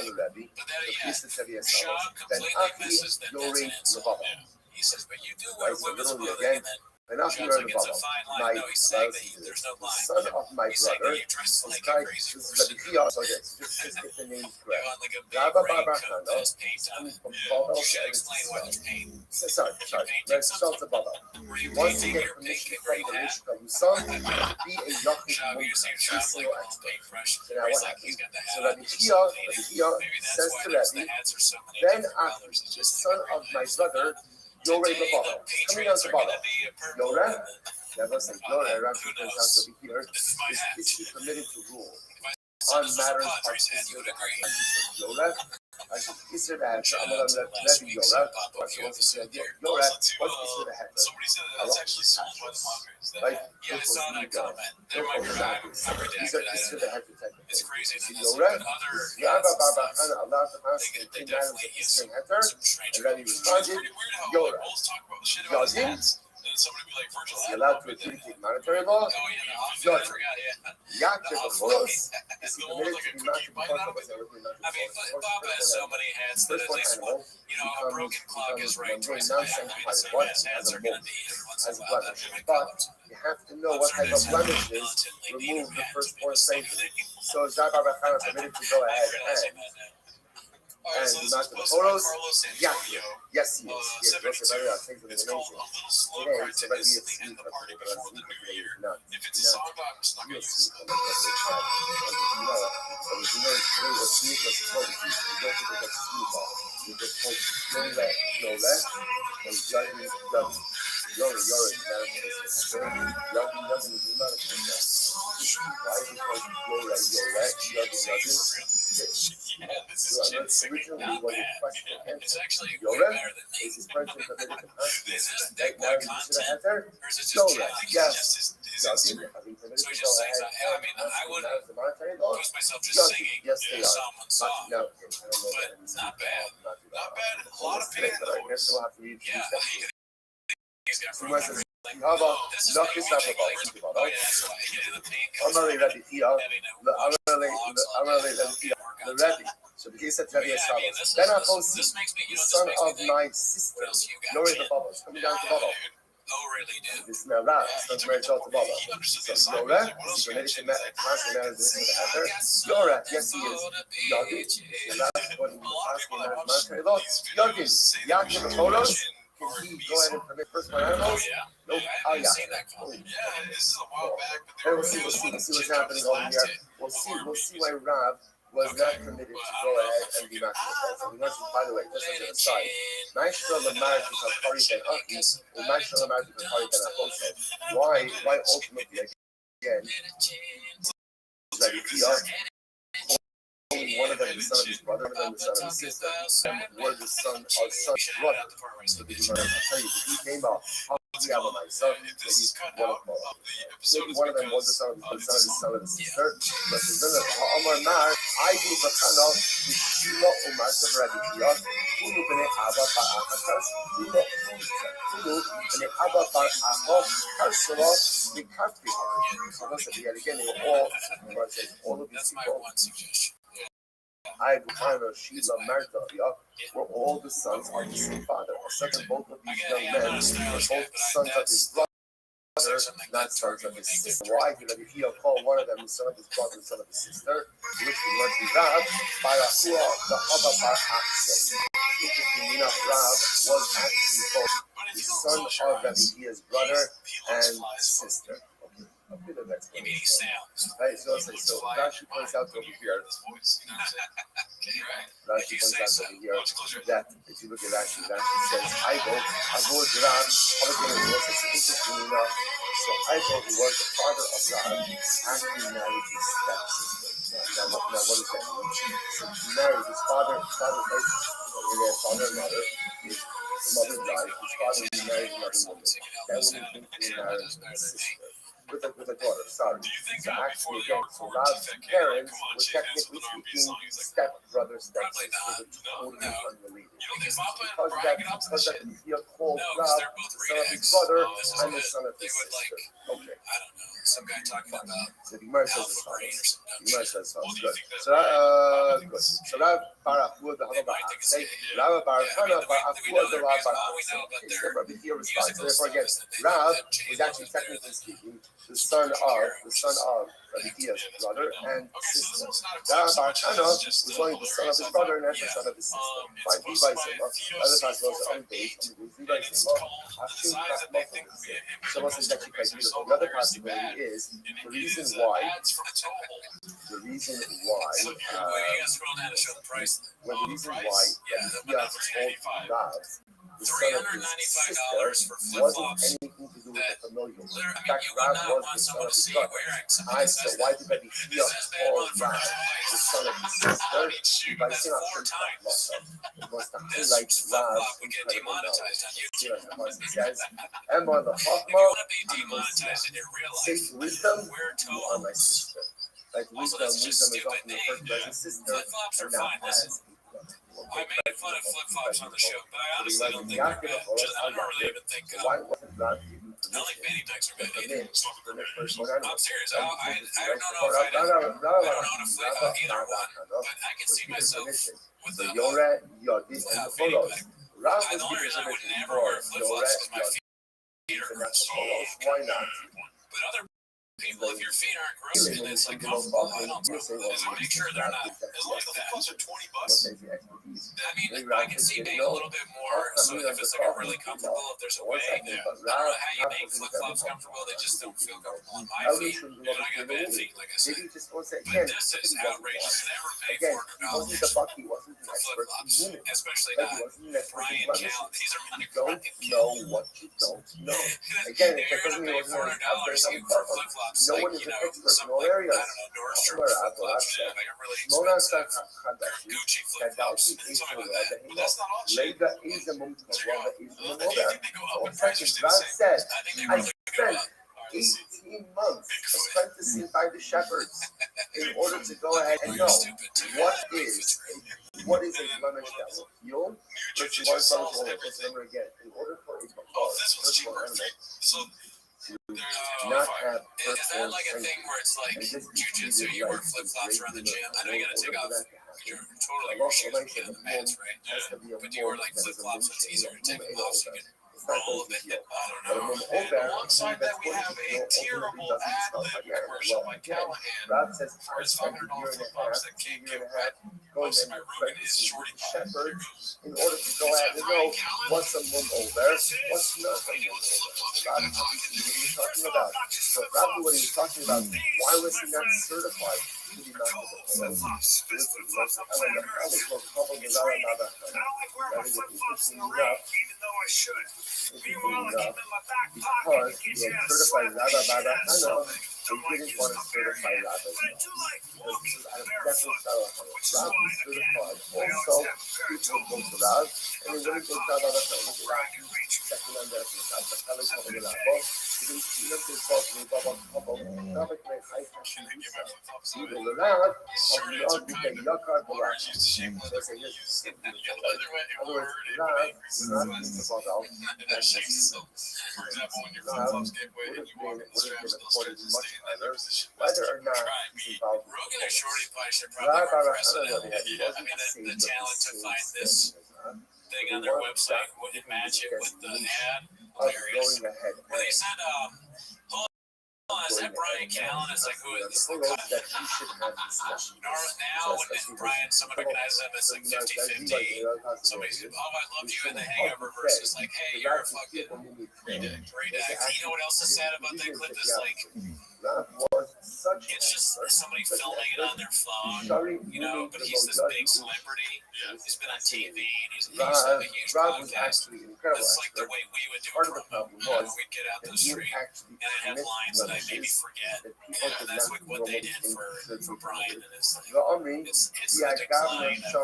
the Rabbi. The priest said yes, then Aki Yori Rabba. He says, but you do wear women's clothing, again. and And then after John's like, the it's a fine line. No, he's saying that there's no line. son of my He's saying brother that you dress like guy, a crazy this is person. the PR, so yes, just get the names You correct. want like a big Rabba raincoat Baba that has paint on it. You should explain why there's paint. Sorry, let's start the Baba. Were you Once you painting get your permission pink from and green the hat? Rishka Musan, be a Yachid Shab, you see Shab like all paintbrush. So now He's what like, he's got the So hat on. Rabbi He's Kia painted. Maybe that's says why to the Rabbi, hats are so many then different after colors. It's the just son like of my brother, Yoreh today Baba, the coming down Patriots to are going Baba. to be a purple. Yoreh, and then- never say Yoreh, Rabbi Who turns out knows? to be here, This is my hat. is he permitted to rule So on this was a matters of Padres hat. You would agree. Yoreh? I should Isser the hat, Shout I'm out going to to last let week's Yoreh. pop-up What's you the episode there. Yoreh? Also, too, What's Isser the hat? somebody said that that's actually sold by the Padres. That Right? hat. Yeah, I saw that comment. There might be right. I'm redacted. I don't know. It's crazy. That has Yoreh? been other Rabba Baba hats and Khan allowed to ask stuff. the They king matters definitely of use Eastern Heter, some strange and then he colors. It's responded, pretty weird how like Yoreh. Bulls talk about shit about his Yodin? hats. And somebody be like, Virgil, Is he I allowed love to it. That adjudicate monetary law? Oh, yeah, I Yodin. forgot, yeah. Yaakov The Hufflepuff. Boros is The he one with permitted like to a be cookie bite master out of because it. everything not I mean, Bob has so many hats that at least one, you know, a broken clock is right twice a day. I mean, some of his hats are going to be every once in a while. They're different colors. You have to know what type of blemishes remove the firstborn sanctity. So Zabba Bachana permitted to go ahead Alright, so and this not was the posted by photos. Carlos Yeah, Antonio. yes, he is. Yes, 72. It's called A Little Slow Today, Cry so to that This is the End the Party but Before the New Year. not. If it's a song about, I'm just not going to use it. Originally was a question and It's actually way Yored better than me. is this person committed to Is this us? big Right boy now, you should content? have there. Or is it just Yored, I think yes. it's just his Yodin, Instagram. have been committed So to he just go sings. ahead. I mean, I wouldn't The monetary law. post myself just Yodin, singing yes, they are. someone's song. No, But it's not bad. Not bad. A lot of pain. piano voice. Yeah, he's got from Listen, how about knock this up about? Oh yeah, that's why. Yeah, the pain I'm comes gonna from ready here. I'm having to gonna watch ready logs here. on The ready. So the case that Rabbi Yeah, I mean, Established. Then I post this makes me, the you know, son this makes me of think, my what sister. else you got? Lower the bubbles. Coming down to bubble. Oh, really, dude? This is now that. He It's took not it very to bubble. He understood the So assignment. Yora, Like, what else he's you got, related to Jim? Matt. He's like, Passing out as the header. Yora, yes, he is. Yodin. The last one in the passing out as monetary law. Yodin. Yakin the photos. Can he go ahead and permit personal Oh, animals? yeah. Nope. I Oh, haven't yeah. seen that comment. Yeah, this is a while back, but And we'll see what's happening over here. We'll see why Rav was not committed to go ahead and be maximal. And by the way, just as an aside, Maestro Lamar to Kakari Ben Aki, or Maestro Lamar to Kakari Ben Akoso. Why ultimately again? Like if you are only one of them the son of his brother, one of them the son of his sister, and were the son or son's brother. So the Gemara will tell you if he came out. Yeah, but my son, this is cut one out of of the episode. maybe one of them was the son of his sister. But the son of Omar Mar, I do the Kano, the Shima Omar Sabradiya, Ulu Bene Abba Ba'akas, Ulu Bene Abba Ba'akos, Karsala, the Kafi. So once again, they were all of these people. I, Bukana, Sheila, Martha, were all the sons of the same father. Second, both of these young men were both sons of his brother, not sons of his sister. Why did he call one of them the son of his brother and son of his sister? Which was Rav, Barahua, the Abba Bar Akshay. Interestingly enough, Rav was actually both the son of Rabbi's brother and sister. A bit of explanation. Right, so Rashi points out over here. Rashi points out over here that if you look at Rashi says, Ivo, Avod Rav, interestingly enough, so Ivo, who was the father of Rav, actually married his stepsister. Now what does that mean? So he married his father and mother. His mother died. His father remarried another woman. That woman became married his sister. With a daughter, sorry. So actually, again, so Rav's parents were technically speaking stepbrothers, stepsisters, totally unrelated. Because that he called Rav the son of his brother and the son of his sister. Okay. I don't know. Some guy talking about so the Gemara says alpha brain or something. The Gemara says good. Good. So Rav Barachua the Hava Barachua. Rav Barachana Barachua the Rav Barachua. Here responds. Therefore, again, Rav was actually technically speaking the son of Rabbi's brother and sister. Rav Barachana was only the son of his brother and the son of his sister. Fine, he by Sima. Other parts was on the base. He by Sima. So what's actually quite beautiful. The other possibility is the reason why when the reason why told Rav the son of his sister wasn't anything to do with the familial. In fact, Rav was the son of his brother. So why did Rabbi call Rav the son of his sister? By saying it was to highlight Rav's incredible knowledge. It says, Emma the Chachma, say wisdom, you are my sister. Like wisdom is often referred to as a sister and not as I made fun of flip-flops on the show, but I honestly don't think they're bad. I don't really even think why wasn't Rav I like baby dykes are bad. I'm serious. I don't know if I'd either one, but I can see myself with the Yored, Yodin, and the photos. Rav the was only given reason I would permission never for wear flip-flops is my feet are and that's the gross. photos. Why not? But other people, if your feet aren't gross and it's like comfortable, I don't know. Just make sure they're not. As long as the flip-flops are $20. I mean, I can see being a little bit more, so if it's like a really comfortable, if there's a way, I don't know how you make flip-flops comfortable, they just don't feel comfortable on my feet, and I got bad feet, like I said. But this is outrageous, never pay $400 for flip-flops, especially not Brian Callen, these are money. Don't know what you don't know. Again, If you're going to pay $400 for flip-flops, flops. No Like, one is you an know, expert in some, all like, I areas. don't know, Nordstrom Where flip flops, I've like a really Mona expensive Sakahashi, Gucci flip Gaddafi flops, is something the like that. But that's not all cheap. Lega is the Mumko, So you Wanda go, is the do you think they go up in price or stay the Brad same? said, I think they I probably go spent up. All right, let's see. 18 months apprenticing by the shepherds in order to go ahead and know what is a blemish that will heal versus one blemish will Let's remember again, in order for a firstborn animal So to not have is that like a thing where it's like jujitsu? You wear flip flops around the gym. I know you gotta take off your shoes when you get on the mats, right? But you wear like flip flops, so it's easier to take them off so you can roll a bit. I don't know. And alongside that, we have a tearable ad-lib commercial by Callahan. Rob says, For his $500 flip flops that can't get wet. going Hosted by Ruben is Shorty shepherds in order to go ahead and know what's a mum over, what's not a mum over. Rob is talking about. So Rob, what he was talking about, why was he not certified to be not flip flops. Flip flops upside down. I don't like wearing my flip flops in the rain, even though I should. Meanwhile, I keep in my back pocket in case you had a sweat, in case you had something. Don't like getting stuff barehanded. But I do like walking barefoot, which is why I always have a pair of toe boots. Those I can reach where I can reach. For example, when your flip flops get wet and you walk in the straps, they'll stretch and stay in that position. Whether or not Rogan and Shorty probably should probably work for SNL. Yeah, I mean, the talent to find this thing on their website wouldn't match it with the ad. Hilarious. When they said, hold on, is that Brian Callen? It's like, who is this? Now, when Brian, someone recognizes him as like 50-50, somebody says, oh, I loved you in The Hangover versus like, hey, you're a fucking great actor. You know what else is sad about that clip is like, it's just somebody filming it on their phone, you know, but he's this big celebrity. He's been on TV and he's a huge podcast. It's like the way we would do a promo. We'd get out the street and I'd have lines that I maybe forget. And that's like what they did for Brian and his thing. It's the decline of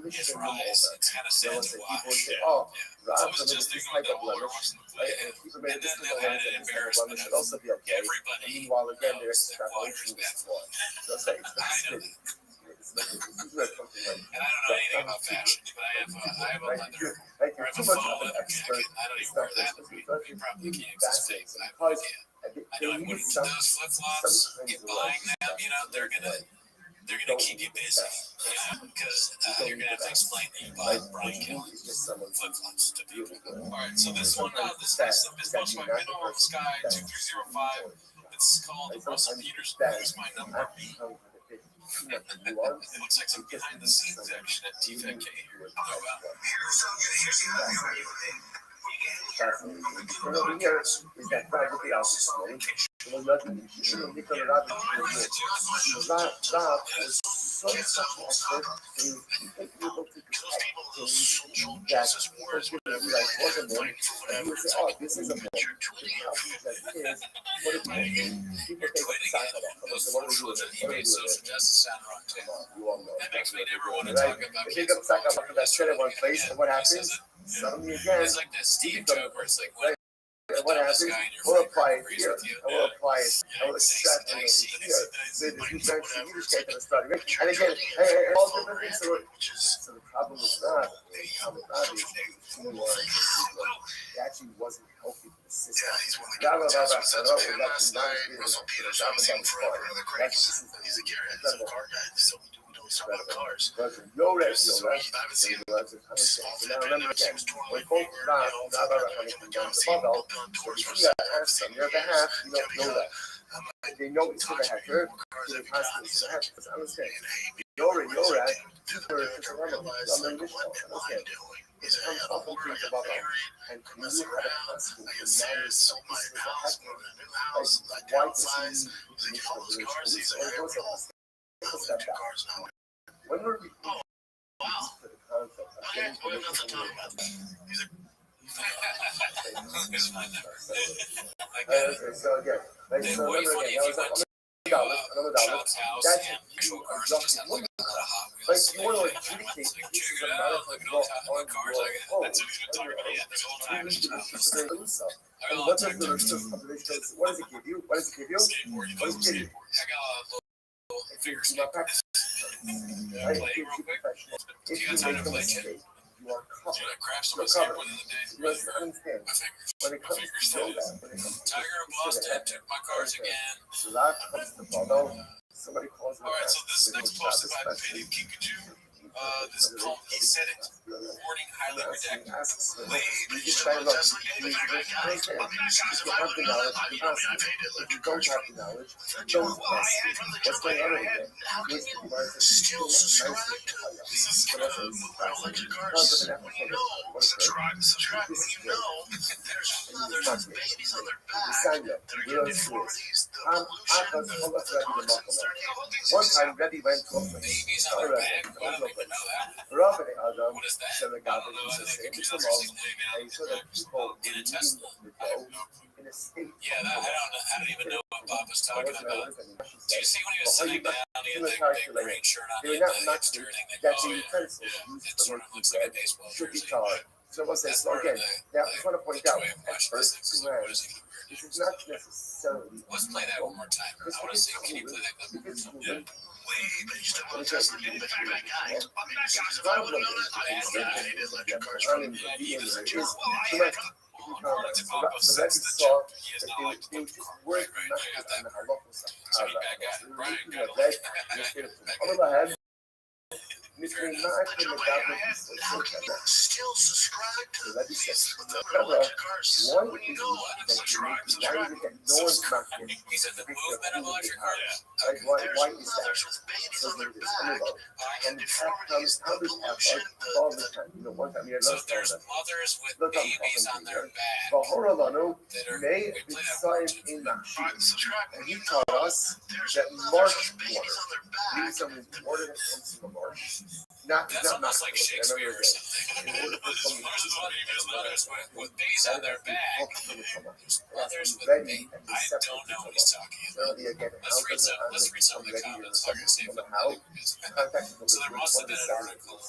his rise. It's kind of sad to watch. So it's just they're going down while watching the play. And then they'll add an embarrassment of everybody knows that water is bad for them. I know that. And I don't know anything about fashion, but I have a leather, or I have a faux leather jacket. I don't even wear that. You probably can't because it's fake, but I really can't. I know I wouldn't get those flip flops. Buying them, you know, they're gonna keep you busy, you know, because you're gonna have to explain that you bought Brian Callen flip flops to people. All right, so this one, this next up is sponsored by Minnow Sky 2305. It's called Russell Peters. Here's my number. It looks like some behind the scenes action at TFK here. Oh, wow. Over here is that privately outsourced. Rob was so successful in people able to detect things that people like wasn't there. And he would say, oh, this is a book. What it means. People take a side of that. So what do we do? He made social justice sound wrong too. You all know. That makes me never want to talk about kids. They take up that shit in one place, and what happens? Suddenly again. It's like that Steve joke where it's like, what happens? We'll apply it here, and we'll apply it, and we'll extract it over here. So the defense, you just get to start. And again, all different things. So the problem is not it actually wasn't healthy for the system. Yeah, he's one of the guys last night. Russell Peters, I was in for the great. He's a carrier. He's a car guy. So we talk about cars. I haven't seen him. Now remember again, when both on your behalf, you don't know that. They know it's going to happen. They constantly going to happen. I understand. You're right. And you have a constant there's so much house, moving a new house, like downsize, using all those cars, these are cars now. When were we wow. for the concept of Okay, we have nothing to talk about. Okay, so again, like, Then so way remember funny again, if that you was went like to $100. Child's house That's and actual you cars are just have dropping like a lot of Hot Like, Wheels. you want to Like, adjudicate check pieces it of out. matter Look at to all drop the time on my cars. your That's phone. what he's been talking about. Yeah, this whole time. You need to Just be super do so. I And got what a does the research population, what does it give you? What does it give you? skateboard. You What know, does it give you? skateboard. I got a little It figure gives you not skateboard. practice. Right? It gives you professional. If You you got time make to a play, kid? mistake, you are covered. I crashed on You're my covered. skateboard the other day. You must understand. My fingers. When it My comes fingers to yoga, dead. when it comes to Tiger of Boston took my cars again. life comes to follow. Somebody calls me. All right, so this next post is by Penny Kikaju. This is called He Said It. Warning, highly redacted. You just try to look. You have the knowledge, you pass it. If you don't have the knowledge, don't pass it. What's going on over there? Yes, the virus is still subscribe to electric cars. Subscribe when you know there's mothers with babies on their back that are getting deformities, the pollution, one time, Rabbi went to a babies on their back. I don't even know that. Rabbi Adam, What is that? so the I guy don't know. was I the think same it's as just the laying and he saw that people were in a eating Tesla. the I have dough no clue. in a state. Yeah, I don't even know what Bob was talking about. Do you see when he was sitting down, he had that big green shirt on, he had the hipster thing that that goes, the oh utensils yeah, used it to sort make of looks like a bread baseball should be jersey. charred. So what's that? That's So part of again, the, now I just want to point out, way of at watching first these things. What glance, is even this is not necessarily. Let's play that one more time. I want to see. Can you play that clip? Yeah. According to Papa, since the jump, he has not liked to put the car right. I got that. So he back at it. Brian got it. Go ahead. Fair enough. How can you still subscribe to these electric cars when you know subscribe? He said the movement of electric cars. Why is that? Mothers with babies on their back and deformities, the pollution, So there's mothers with babies on their back. Vahoralanu That are, may we play be that signed one. in Machine. subscribe And when he you taught know us there's that mothers marsh with babies water on their back. means something water that comes from the marsh. Not That's almost like Shakespeare or something. There's mothers with babies on their back. There's mothers with babies. I don't know what he's talking about. Let's read some of the comments. I can see if I'm So there must have been an article.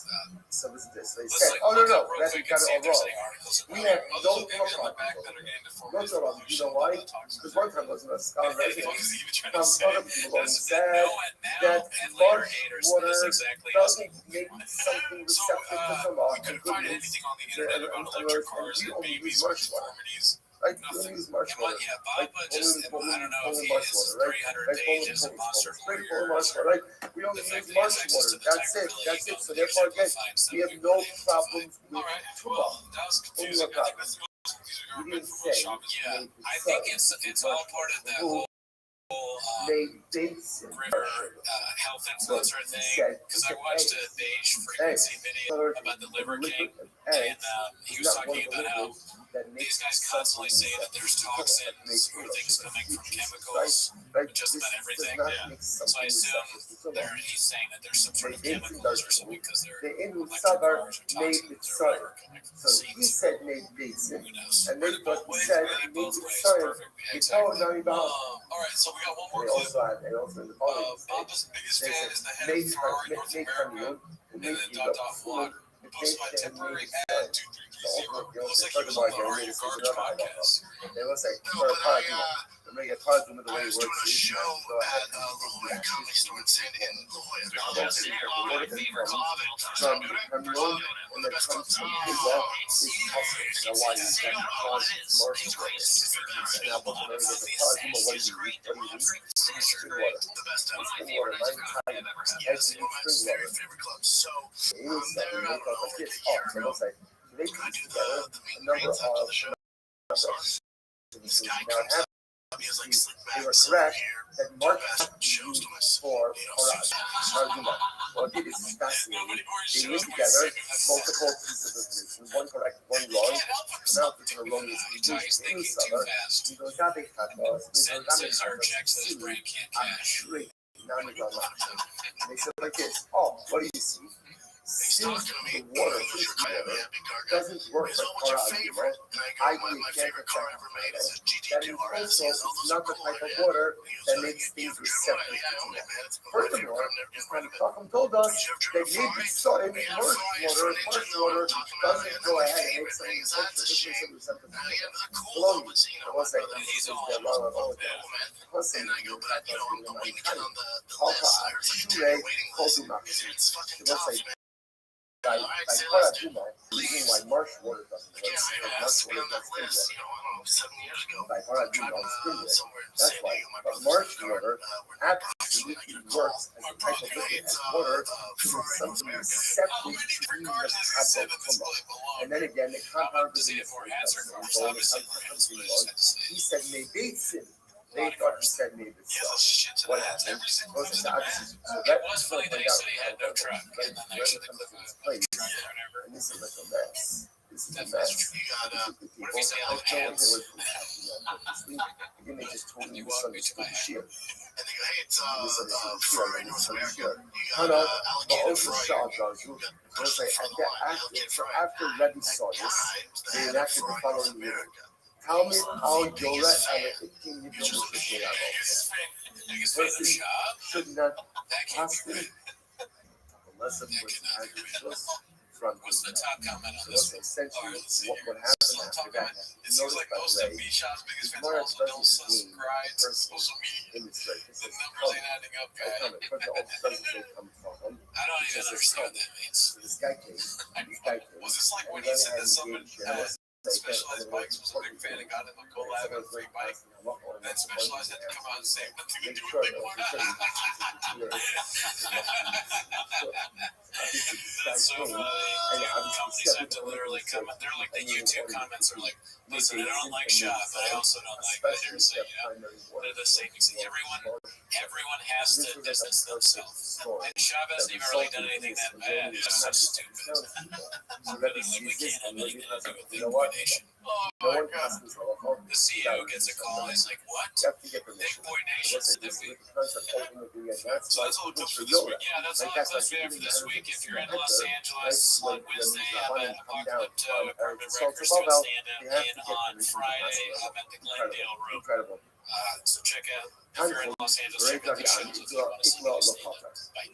So listen to this. They Let's said, like oh, look no, up real Rabbi quick got and see it if there's all any wrong. articles We about have mothers no with babies on their back problem. that are getting No deformities. trouble. You know why? Because one time I was in a scholar What the fuck is he even trying to say? other people That's said no and now that and later marsh gators. water That's exactly doesn't make something So receptive to the law we couldn't find anything on the internet about electric cars and babies with deformities. Like, Nothing. use marsh And what, water. yeah, Like, Bob just, I don't know if he marsh is water, 300 pages of monster Marsh warriors. water, right? We only The fact use that he has marsh access water. to the That's it. technical That's ego it. So therefore, again, exemplifies we that have we no were able to problems find. with All right, tuba. well, that was confusing. I think that's the most confusing argument for most shoppers. Yeah, I think it's all part of that whole river health influencer thing. Because I watched a beige frequency video about the Liver King, and he was talking about how these guys constantly say that there's toxins or things coming from chemicals in just about everything. Yeah. So I assume he's saying that there's some sort of chemicals or something because they're electric cars or toxins or whatever coming from the So he seeds. said made medicine. Who knows? And then Both what he ways, said really, made both ways. science. Perfect. He Exactly. told now about All right, so we got one more they clip. also in the following Bob's biggest they fan said is the head of made Ferrari North America, and then dot vlog, posted by temporary ad 2330. Looks like he was on the Are You Garbage podcast. They was like No, for a but part, you know, to make a part of the way I it was works. doing a show at La Jolla Comedy Store in La Jolla. My favorite club. So I'm doing it. One of the best clubs. Now why you got causes martial arts. Now but when there's a cause, you know what do you read? The best time. My favorite ice cream I've ever had. Yes, one of my very favorite clubs. So It was something they thought like this. Oh, so it's like they put together a number of this guy comes up. He has like slick they were back, silver correct hair. that Mark Shows to us. for Arjuna. Well, it is fascinating. They linked together multiple pieces of information, one correct, one wrong. Now it's an erroneous He's thinking conclusion. too fast. He goes, "That they cut us." Sentences are checks that his brain can't I'm cash. straight. Now they go like, they said like this. Oh, what do you see? since the water doesn't work like Para Agimo, my favorite car ever made is a GT2 RS. It's not the type of water that makes things receptive to TM. Furthermore, Chacham told us that maybe so in marsh water doesn't go ahead and make some receptive to Bologna. I was like, he's all and I go, but I'm waiting to get on the list. I heard like a 10 waiting list. It's fucking tough, man. By Para Agimo, reason why marsh water doesn't work. I asked to be on that list, I don't know, 7 years ago. By Para Agimo, somewhere in that's San why. Diego, my But brother's marsh car, water actually works as a type of liquid as water to make something receptive to you that have those compounds. And then again, the compound is in the he said Maybatesin. They thought he said maybe so. What happened? So that was funny that he said he had no truck. And then actually comes to his place. And this is like a mess. This is a mess. You got, What if you say all hands? Again, they just told me misunderstood the shit. and they go, hey, it's Ferrari North America. You No, got but alligator also fry. Shaw Jones. I was like, after Rabbi saw this, they enacted the following year. Tell me how Joret and the 15 year old should get out. Person should not possibly, unless of course the agriculture front. What's the top comment on So this? essentially what happened after that. It seems like most of B-Shop's biggest fans also don't subscribe to social media. The numbers ain't adding up, guys. I don't even understand what that means. This guy came. Was this like when he said that someone Specialized Bikes was a big fan and got him a collab and a free bike? Then Specialized had to come out and say nothing to do with Big One. That's so funny. Companies have to literally comment. They're like the YouTube comments are like, listen, I don't like Shop, but I also don't like Here's so, they're the same. Everyone has to distance themselves. And Shop hasn't even really done anything that bad. It's just so stupid. We can't have anything to do with the Nation. Oh my God. The CEO gets a call. He's like, what? Big Boy Nation said that we. So that's all we put for this week. Yeah, that's all I put for this week. If you're in Los Angeles on Wednesday, I'm at Apocalypto at Urban Records doing stand-up, and on Friday, I'm at the Glendale Room. So check out if you're in Los Angeles, check out the shows if you want to see me stand-up. Bye.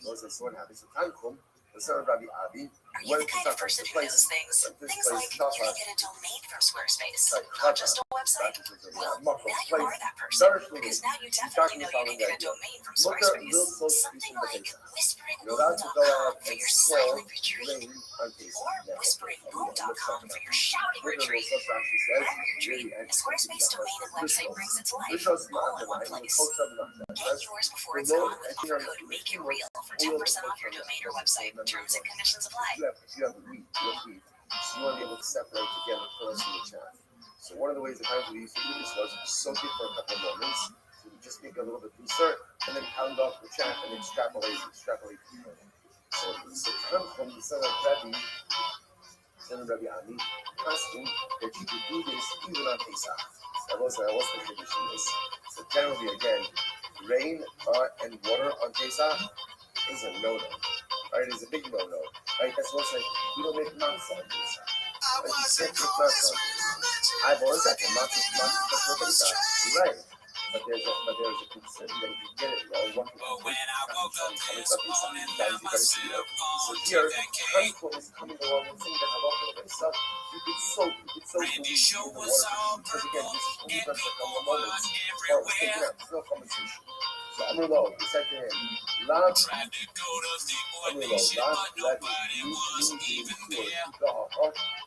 Are you the kind of person who knows things? Things like you can get a domain from Squarespace, not just a website. Well, now you are that person, because now you definitely know you can get a domain from Squarespace. Something like whisperingbloom.com for your silent retreat, or whisperingboom.com for your shouting retreat. Whatever your dream, a Squarespace domain and website brings it to life, all in one place. Get yours before it's gone with offer code MAKEITREAL for 10% off your domain or website. Terms and conditions apply. You have wheat. So you want to be able to separate together first from the chaff. So one of the ways that we used to do this was soak it for a couple of moments. So you just make it a little bit looser and then pound off the chaff and extrapolate the further. So from the son of Rabbi Ami, asking that you could do this even on Pesach. That was the tradition is. So generally again, rain and water on Pesach is a no-no. Right, it's a big no-no. Right, that's what's like, you don't make matzah on Pesach. Right, you can't make matzah. I bought a second, matzah, you're right. But there's a concern that if you get it wrong, what when I woke up this morning, got myself so on here, to that cake. Hanukkah is coming along and saying that halacha of Pesach, you could soak Randy show was all because again, purple, this is only and just a people couple of were moments. everywhere. There's no conversation. So I'm alone. He said to him, Love, Tried to go to the I'm boy alone. nation, Love, but nobody was even there.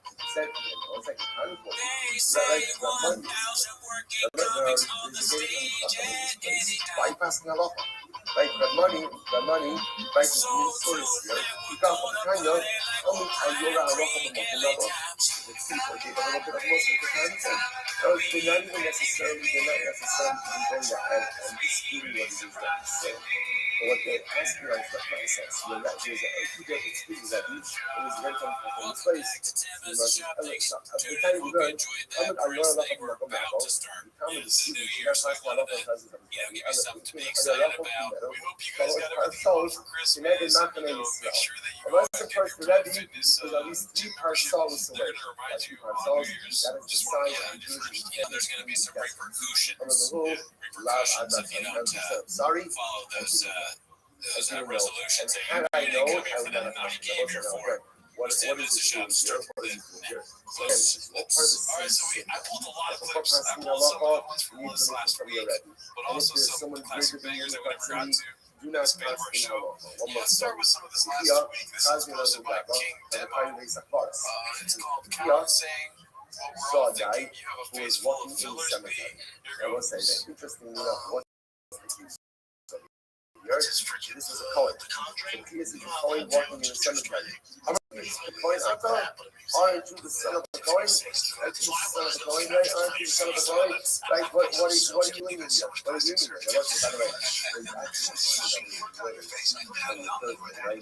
He said to him, I was like, Hanukkah. They say 1,000 working comics on the stage at any Why time. passing a lot? Right, the money, right, So tourists here, because of China, only Ayora Halacha the Makulaba. The people gave a little bit of Muslim to China. They're not even necessarily going ahead and disputing what it is that he's saying. But what they're asking is the process. You're right, there's a few experiences that each is very comfortable in this place. The time you learn, I'm Ayora Halacha the Makulaba. Come and see the Year's Halacha presence of the Give you something to be excited about. We hope you guys got everything you want for Christmas. Make sure that you Unless the get first your Rebbe fitness is at least gym 3 parts membership, solace they're away. going to remind you Parts on New solace, Year's, that is the just sign work of out Jewish different. And there's going to be some Under repercussions. the rule, Repercussions if you don't sorry. follow those Didn't know. resolutions that Had you I known, didn't come here I for would that not have naughty come. game you're for. What Was is 10 minutes this to shop doing here? start What with is this doing here? close. So I pulled a lot of clips. I pulled some of the ones from this last week, but also some classic bangers that we never got to. Do not This Bangor pass show. One Let's start with some of this last week. This is posted by King Demo. It's called Count Saying What We're All Thinking. You have a who face is full walking of in the fillers, B. cemetery. Here I will say goes. that interestingly enough, what this is a Cohen. So Jesus is a Cohen walking in the cemetery. How many is the Cohen? Aren't you the son of a Cohen? Aren't you the son of a Cohen, right? Aren't you the son of a Cohen? Right? What are you doing here? What are you doing here? Now, by the way, right?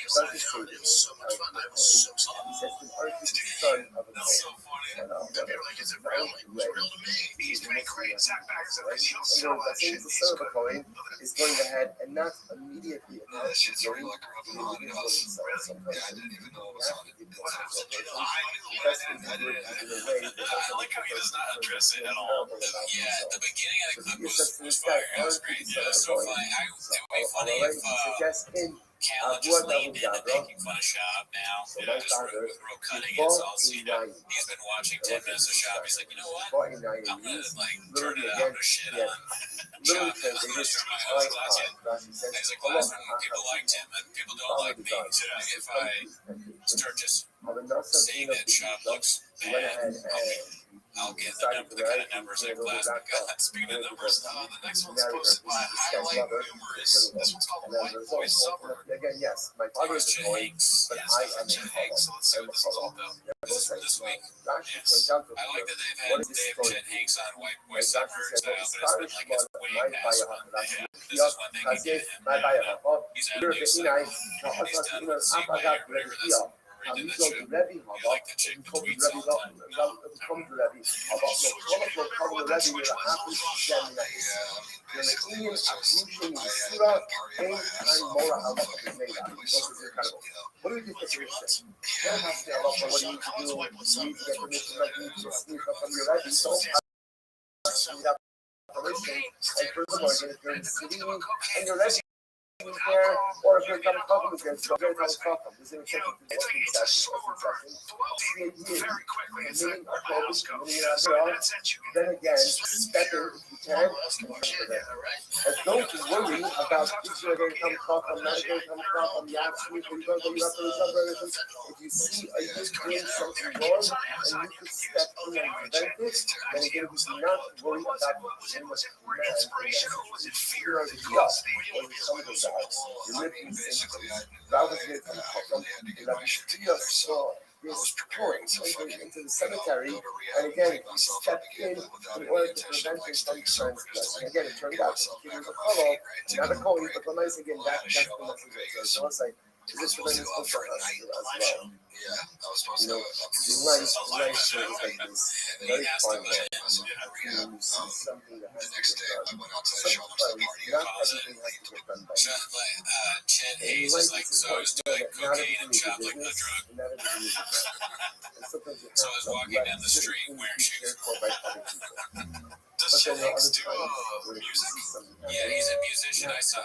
Son is Savior. He says, aren't you the son of a Cohen? Is going ahead and not immediately. No, that shit's already like up and on. Yeah, I didn't even know it was on. I like how he does not address it at all. Yeah, the beginning of the clip was fire. It was great. Yeah, so funny. It would be funny if Callan just leaned into making fun of Shab now. Just with real cutting insults. He's been watching 10 minutes of Shab. He's like, you know what? I'm gonna turn it out to shit on Shab. I'm gonna turn my house glass in. He's like, last time people liked him and people don't like me. So maybe if I start just saying that Shab looks bad, I'll get the kind of numbers that Glassman got. Speaking of numbers, the next one's posted by Highlight Numerous. This one's called White Boy Summer. Again, yes, my father is a Cohen, But but I am a Chet Hanks, so let's see what this is all about. This week. Yes. I like that they've had Chet Hanks on White Boy Summer style, but it's been like it's way past one. Yeah, this is when they can get him. He's at a new site. He's done with Seek My Hair, whatever that's where we did that show. You like the chick that tweets all the time. What do you think of this? You don't have to tell us what you need to do. You need to get permission, like you need to sneak up from your Rebbe. So, and furthermore, if you're in the city and your Rebbe is there, or if you're coming to there, so very coming from. This is a working session. Very quickly. Then again, step in if you can. And don't worry about if you're going to come from, not going to come from, the absolute, you're going to go up to if you see a youth doing something wrong and you could step in and prevent it, then again, you do not worry about the inspiration or was it fear of the chaos? You live in rather than this point into the cemetery, and again, you step in order to prevent it from transgressing. Again, it turned out that it was a fellow, not a Kohen, but the nice again, that's the message. So it's like, is this tremendous book for us as well? Yeah, I was supposed to nice like this, very fun way. You see something that has to get done. Sometimes, not everything has to get done by you. Chet Hayes is like, so I was doing cocaine and chopped like the drug. So I was walking down the street wearing shoes. Does Chet Hanks do music? Yeah, he's a musician. I saw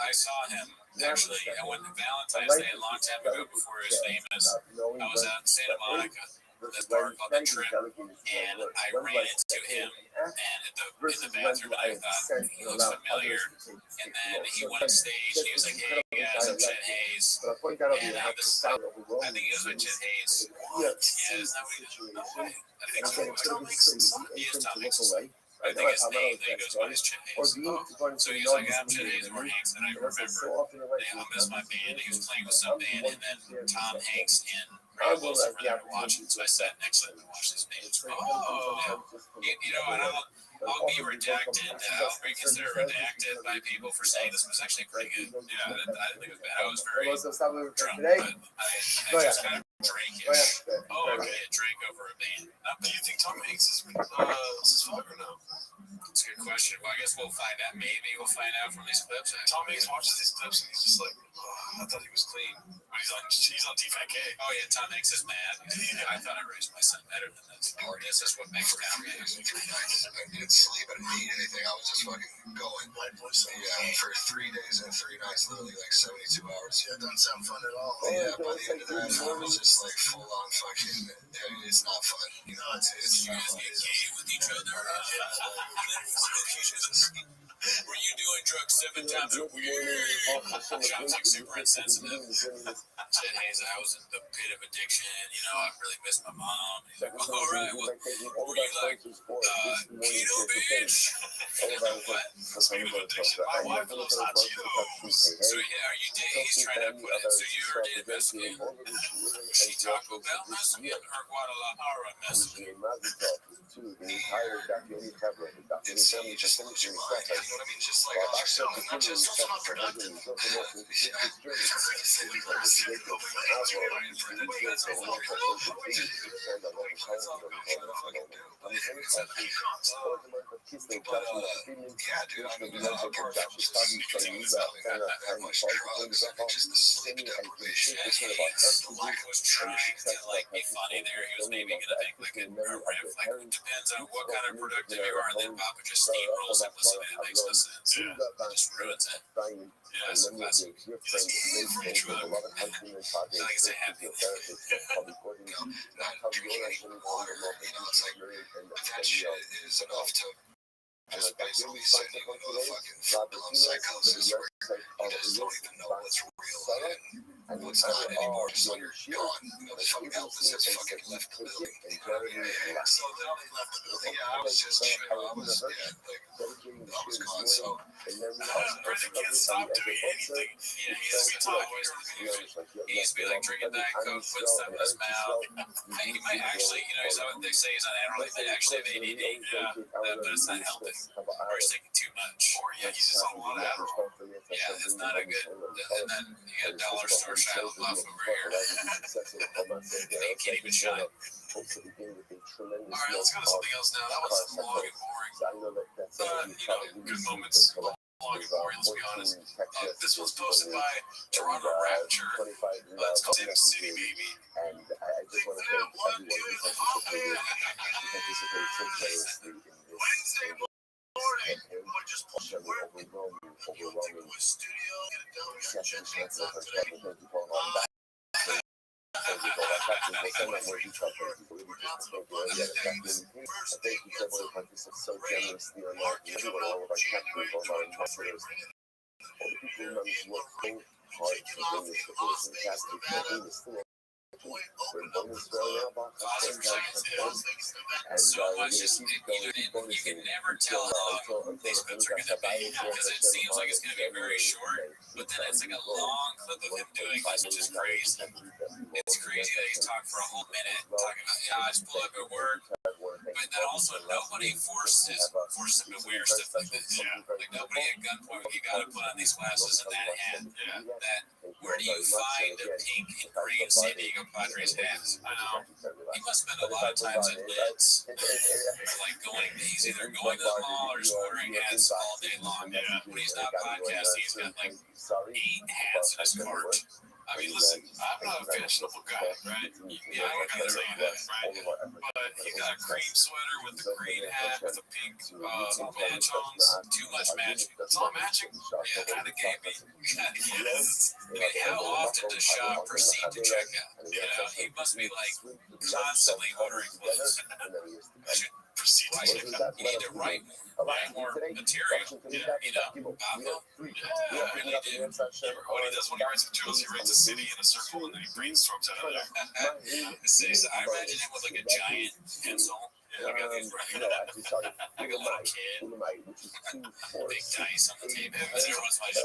him actually. I went to Valentine's Day a long time ago before he was famous. I was out in Santa Monica, this park on the Trip, and I ran into him. And in the bathroom, I thought he looks familiar. And then he went on stage. And he was like, "Hey guys, I'm Chet Hayes." And I think he was with Chet Hayes. Yeah, is that what he did? No way. I think Tom Hanks' son. He is Tom Hanks' son. I think his name that goes by is Chet Hayes. So he's like, I'm Chet Hayes or Hanks, and I remember I missed my band. He was playing with some band, and then Tom Hanks and Ray Wilson were there watching. So I sat next to him and watched his band. Oh, you know, and I'll be redacted. I'll reconsider redacted by people for saying this was actually pretty good. Yeah, I didn't think it was bad. I was very drunk, but I just kind of drank it. Oh, okay, a drink over a band. Do you think Tom Hanks is his father or no? That's a good question. Well, I guess we'll find out. Maybe we'll find out from these clips. Tom Hanks watches these clips and he's just like, oh, I thought he was clean. But he's on T5K. Oh yeah, Tom Hanks is mad. Yeah, I thought I raised my son better than this. This is what makes Tom Hanks. I didn't sleep. I didn't eat anything. I was just fucking going. Yeah, for 3 days and 3 nights, literally like 72 hours. Yeah, it doesn't sound fun at all. Yeah, by the end of that, I was just like full on fucking. It's not fun. You know, it's not fun. With each other. Were you doing drugs 7 times a week? Sean's like super insensitive. Said, hey, I was in the pit of addiction. You know, I really miss my mom. He's like, all right, well, were you like keto, bitch? I'm like, what? Speaking of addiction, my wife loves hot Cheetos. So yeah, are you dating? He's trying to put it. So you already investigated Taco Bell messaging or Guadalajara messaging? The entire documentary tablet, the documentary just lose your mind. You know what I mean? Just like yourself, not just not productive. Be funny there. He was maybe gonna make like a riff, like depends on what kind of productive you are, and then Papa just steamrolls it with something that makes no sense. Yeah, just ruins it. Yeah, it's a classic. Free drug. Like I say, happy. It's like that shit is enough to just basically send you into a fucking full-blown psychosis where you just don't even know what's real and what's not anymore. Just when you're gone, the fucking Elvis has fucking left the building. Yeah, so then they left the building. Yeah, I was just, I was gone. So Brendan can't stop doing anything. Yeah, he used to be talking. He used to be like drinking Diet Coke, put stuff in his mouth. He might actually, you know, they say he's on Adderall. He might actually have ADD. Yeah, but it's not helping. Or he's taking too much. Or yeah, he's just on a lot of Adderall. Yeah, it's not a good. And then you got dollar store Shia LaBeouf over here. They can't even shine. All right, let's go to something else now. That was long and boring. You know, good moments. Long and boring, let's be honest. This was posted by Toronto Rapture. It's called Sim City Baby. And I just want to thank everyone who participated in Wednesday morning, I just overwhelming studio, get it done. We got jet sessions. pizza today. Thank you so much so generously on that. Everyone, all of our chat group, all our ambassadors, all the people who managed to work so hard to bring this to this and cast it to this thing. We're in bonus right now, So much is either you can never tell how long these clips are going to be because it seems like it's going to be very short, but then it's like a long clip of him doing this, which is crazy. It's crazy that he's talking for a whole minute, talking about, yeah, I just pull up at work, but then also nobody forced him to wear stuff like this. Yeah. Like nobody at gunpoint, you got to put on these glasses and that hat. Yeah. That, where do you find a pink and green San Diego Padres hats? I know. He must spend a lot of times at Lids. Like he's either going to the mall or just ordering hats all day long. Yeah. When he's not podcasting, he's got like 8 hats in his cart. I mean, listen, I'm not a fashionable guy, right? Yeah, I don't gotta tell you that, right? But you got a cream sweater with the green hat with the pink pantalones. Too much matching. It's all matching. Yeah, kind of gave me. Yes. I mean, how often does Shaw proceed to check out? You know, he must be like constantly ordering clothes. Proceed to check out. You need to write more material. You know, Papa. Yeah, really do. What he does when he writes materials, he writes a city in a circle and then he brainstorms out of there. I imagine him with like a giant pencil. Like a little kid. Big dice on the table. Everyone's like,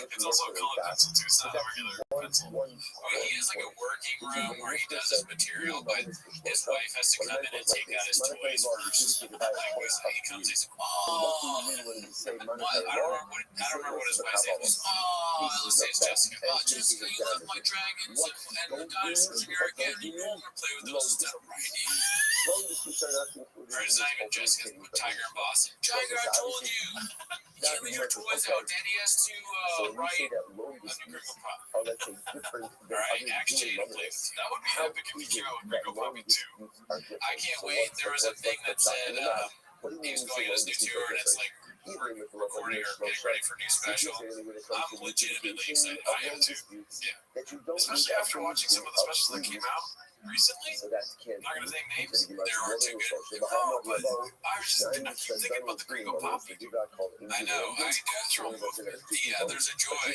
it's also a colored pencil too. It's not a regular pencil. He has like a working room where he does his material, but his wife has to come in and take out his toys first. Like he comes, he's like, oh, I don't remember what his wife's name was. Oh, let's say it's Jessica. Oh, Jessica, you love my dragons and the dinosaurs here again. You want to play with those instead of writing. Or it's not even Jessica, Tiger in Boston. Tiger, I told you. Can't leave your toys out. Daddy has to write a new Gringo Pop. Alright, ask Jay to play with you. That would be epic if you came out with Gringo Poppy 2. I can't wait. There was a thing that said he was going on his new tour, and it's like recording or getting ready for a new special. I'm legitimately excited. I am too. Yeah. Especially after watching some of the specials that came out recently. I'm not going to name names. There are too good. No, but I keep thinking about the Gringo Poppy. I know. I throw them both. Yeah, there's a joy.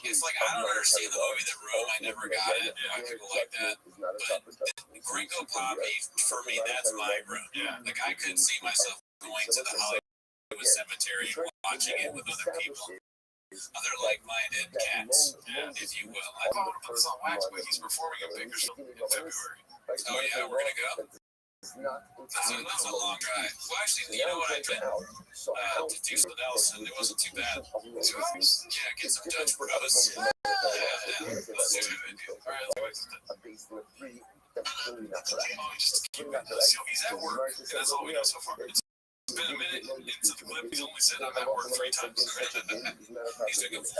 It's like, I don't understand the movie The Room. I never got it. People like that. But Gringo Poppy, for me, that's my room. Yeah. Like, I couldn't see myself going to the Hollywood Cemetery and watching it with other people. Other like-minded cats, if you will. I want to put this on wax, but he's performing a bigger show in February. Oh yeah, we're gonna go. That's a long drive. Well, actually, you know what I did? To do something else, and it wasn't too bad. Yeah, get some Dutch bros. Yeah, let's do it. All right, let's do it. Oh, just keep it. He's at work, and that's all we know so far. It's been a minute into the clip. He's only said I'm at work 3 times. He's doing it.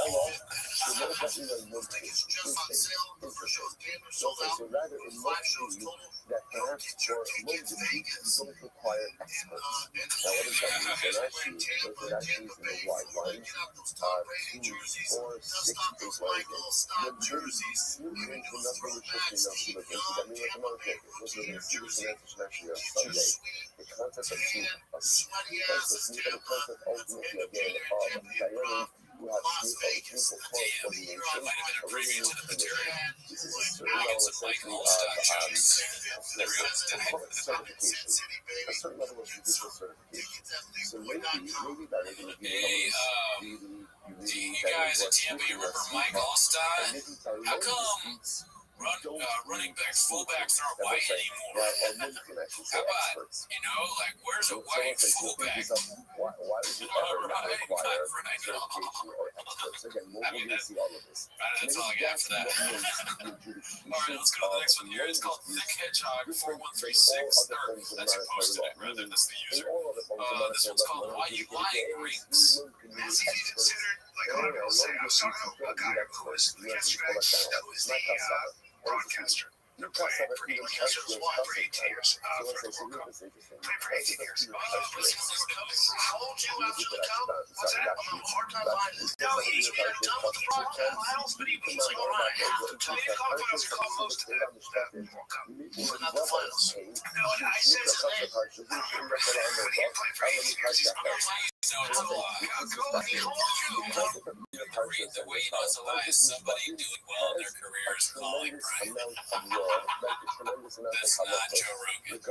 Tickets just on sale. The first show's damn near sold out. 5 shows total. Get your tickets Vegas. And get out those Tom Brady jerseys. Dust off those Michael Scott jerseys. Even those throwbacks to keep young Tampa Bay rookie Air jersey. Just sweet and sweaty ass Tampa. That's Indicator Tampa. Las Vegas. The damn hero. I might have been a premium to the material. I get some Mike Allstott jokes. The real City, baby. Hey, you guys in Tampa, you remember Mike Allstott? How come running backs, fullbacks aren't white anymore? How about, like, where's a white fullback? That's all I got for that. Alright, let's go to the next one here. It's called Thick Hedgehog 4136. That's who posted it, rather. That's the user. This one's called Why You Lying Rings. As he considered, like a lot of people say, I was talking to a guy who was yesterday, that was the broadcaster. They're playing for 18 years. Won for 18 years. For the World Cup. Played for 18 years. How old you after the cup? What's that? I'm a hard time finding. No, he's done with the finals, but he was like around half the time. The finals called most of that World Cup. But not the finals. No, I said his name. I don't remember. But he played for 18 years. He's The way you know it's a lie is somebody doing well in their career is calling Brian. That's not Joe Rogan.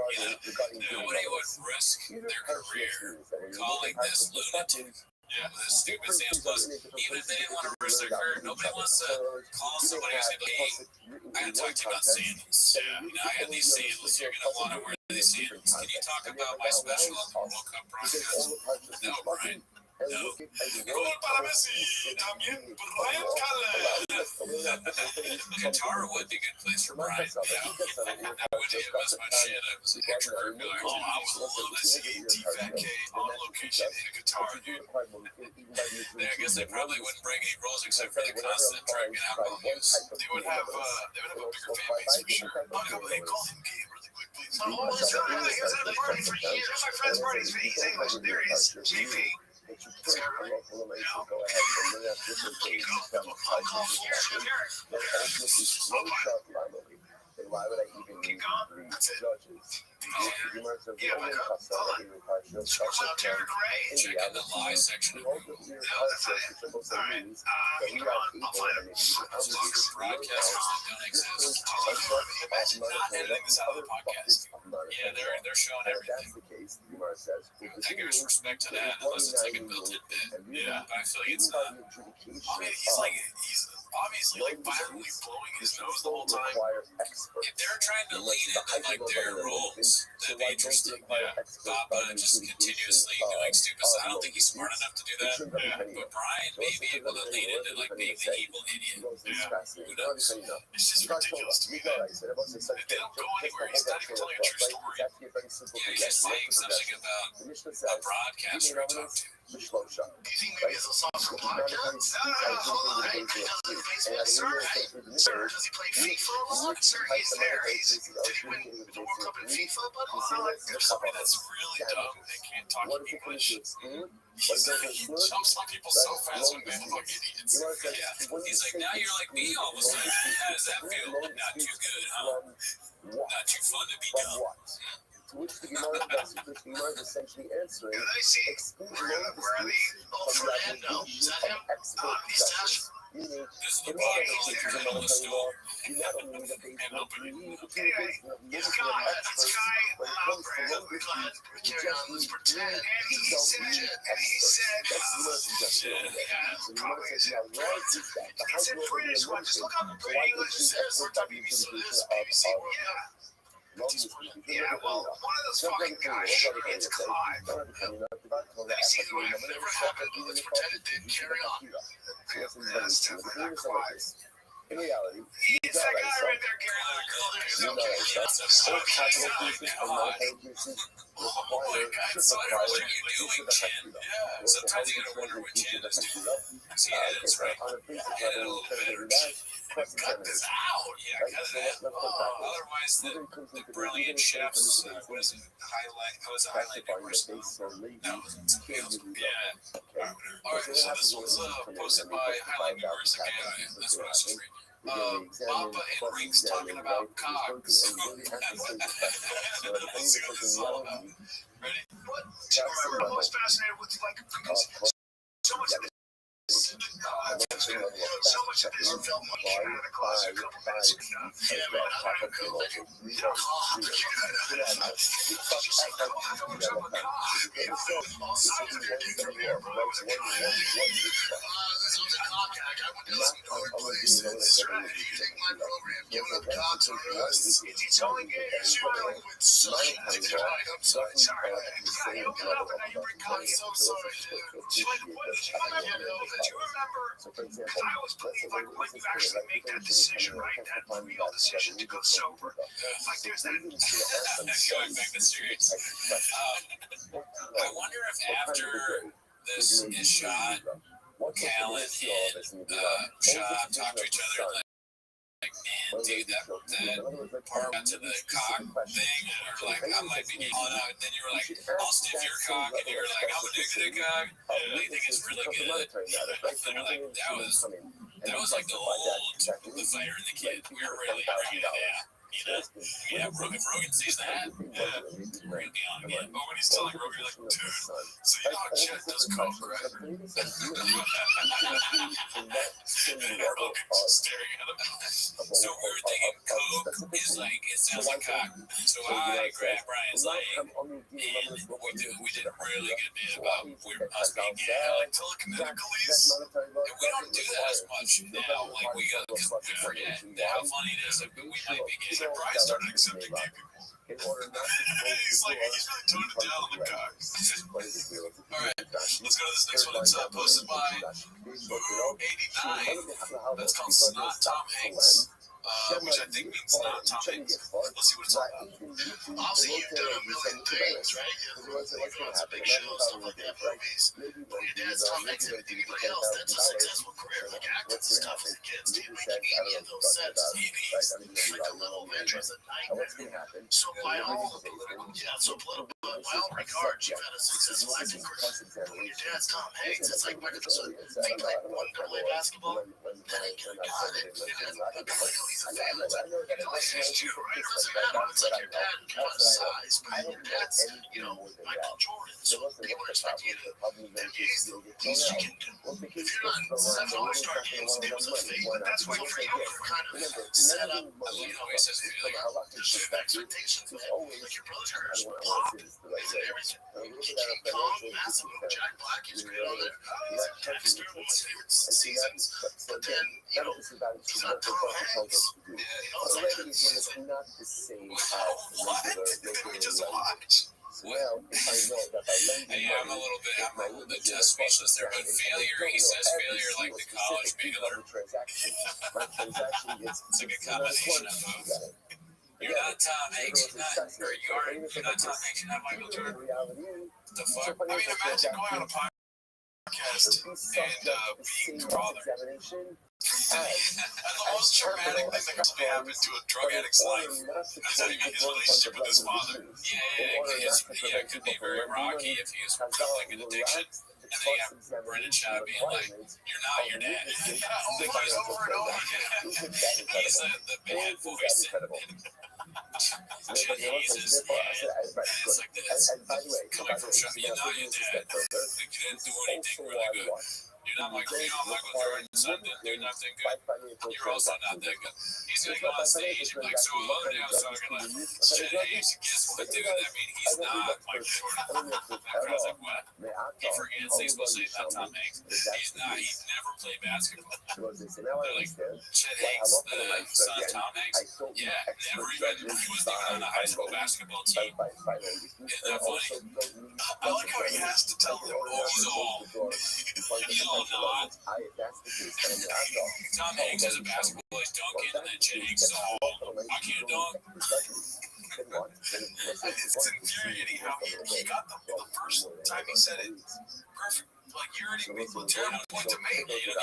Nobody would risk their career calling this lunatic. Yeah, this stupid Sam. Plus, even if they didn't want to risk their career, nobody wants to call somebody who's like, hey, I gotta talk to you about sandals. I got these sandals. You're gonna want to wear these sandals. Can you talk about my special on the World Cup broadcast? No, Brian. No. Qatar would be a good place for Brian. That would give us much shit. I was an extracurricular. I would love to see T-Fat K on location in Qatar, dude. I guess they probably wouldn't break any rules except for the constant drug and alcohol use. They would have a bigger fan base for sure. Hey, call him Gabe really quick, please. Oh, he's had a party for years. My friend's parties. He's English. There he is. JP. Is that right? No. I'll call Florida. Why would I even need That's it. judges? Yeah, my God. Source out Terry Gray. Check in the lie section. No, that's not it. All right. You know what? I'll find him. Broadcasters that don't exist. Not editing this out of the podcast. Yeah, they're showing everything. I give us respect to that, unless it's like a built-in bit. Yeah, I feel like it's not. I mean, he's obviously like violently blowing his nose the whole time. If they're trying to lean into like their roles, that'd be interesting. Papa just continuously doing stupid stuff. I don't think he's smart enough to do that. But Brian may be able to lean into like being the evil idiot. Who knows? It's just ridiculous to me that they don't go anywhere. He's not even telling a true story. Yeah, he's just saying something about a broadcaster I talked to. Do you think maybe it's a software podcast? Hold on. Hey, does he play baseball, sir? Hey, sir, does he play FIFA a lot? Sir, he's there. Did he win the World Cup in FIFA? But There's somebody that's really dumb and can't talk English. He jumps on people so fast when they look like idiots. Yeah. He's like, now you're like me all of a sudden. How does that feel? Not too good, huh? Not too fun to be dumb. To which the Gemara is essentially answering, I see. Where are the Fernando? Is that him? Mustache? This is the podcast that you're on the store. This guy, Brandon, go ahead, carry on, let's pretend. And he said, probably is it right? It's in British one. Just look up the English. It says for WBC, BBC World Cup. Yeah, well, one of those fucking guys sure hits Clive. Let me see who I've never happened to. Let's pretend it didn't carry on. That's definitely not Clive. In reality, it's that guy right there, Gary. Oh my God, so I what are you doing, Chin? Yeah, sometimes you gotta wonder what Chin is doing. See, that's right. Get it a little better. Cut this out. Yeah, cut it out. Otherwise, the brilliant chefs, what is it? Highlight person. No, yeah. All right, so this was posted by Highlight Viewers again. That's what I was reading. Papa and Rinks talking about cogs. Let's see what this is all about. Ready? What? Do you remember I'm always fascinated with, like, because so much of this. So much of this felt like came out of the closet a couple minutes ago. Yeah, man, I'm not gonna let you call up the kid. You say call up the kid. All sides of their dick from here, bro. It was a cock. This was a cock hack. I went to some dark place. That's right. You take my program, give it a cock to us. It's only gay as you are with sucking. I'm sorry. Yeah, you open up and now you bring cock. So sorry, dude. What did you remember? Do you remember? Because I always believe like when you actually make that decision, right? That real decision to go sober. Like there's that. Going back to serious. I wonder if after this is shot, Callan and Shaw talk to each other like, man, dude, that part to the cock thing, or like, I might be calling out, and then you were like, I'll stiff your cock, and you were like, I'm addicted to cock. I think it's really good. And like, that was like the Fighter and the Kid. We were really bringing it down. You know, if Rogan sees that, we're gonna be on again. But when he's telling Rogan, like, dude, so you know how Chet does coke, right? Rogan's staring at him. So we were thinking coke is like, it sounds like cock. So I grabbed Brian's leg, and we did a really good bit about us being gay. Like telekinetic police. And we don't do that as much now. Like, we forget how funny it is. Like, we might be gay. Like Brian started accepting gay people. He's like, he's really toned it down on the cock. Alright, let's go to this next one. It's posted by Boo89. That's called Snot Tom Hanks. Which I think means not Tom Hanks. Let's see what it's all about. Obviously, you've done a million things, right? You've got some big shows, stuff like that, movies. When your dad's Tom Hanks and anybody else, that's a successful career. Like acting stuff with the kids, dude. Like any of those sets, TVs, like the Little Adventures at Night. So by all regards, you've had a successful acting career. When your dad's Tom Hanks, it's like Michael Jordan. Think like one could play basketball, then he could have got it. He's a family. It's true, right? It doesn't matter. It's like your dad kind of size, but your dad's, Michael Jordan. So people expect you to, at least you can do. If you're on seven All-Star games, it was a fake, but that's why you're kind of set up, expectations, man. Like your brother hurts, Pop, and everything. King Kong, massive, Jack Black is great on there. Dexter, one of my favorite seasons. But then, he's not Tom Hanks. It's like a, what? Did we just watch? Well, I'm a little bit test speechless there, but failure, he says failure like the college Baylor. It's like a combination of you're not Tom Hanks, you're not Tom Hanks, you're not Michael Jordan. The fuck? I mean, imagine going on a podcast and being your father. The most traumatic thing that could happen to a drug addict's life is not even his relationship with his father. Yeah, it could be very rocky if he was fulfilling an addiction. And then you have Brendan Shaw being like, you're not your dad. Over and over again. He's the bad voice. Chet Hayes is like this. Coming from Shaw, you're not your dad. You didn't do anything really good. You're not Michael Jordan's son didn't do nothing good. You're also not that good. He's going to go on stage and be like, so the other day I was talking to Chet Hayes. Guess what, dude? I mean, he's not Michael Jordan. I was like, what? He forgets he's supposed to say not Tom Hanks. He's not. He's never played basketball. They're like, Chet Hanks, the son of Tom Hanks? Yeah, never even. He wasn't even on a high school basketball team. Isn't that funny? I like how he has to tell them, oh, he's old. He's old not. Tom Hanks is a basketball player dunking, and then Chet Hanks is all, I can't dunk. It's infuriating how he got the first time he said it perfect. Like, you already made the terrible point to make. You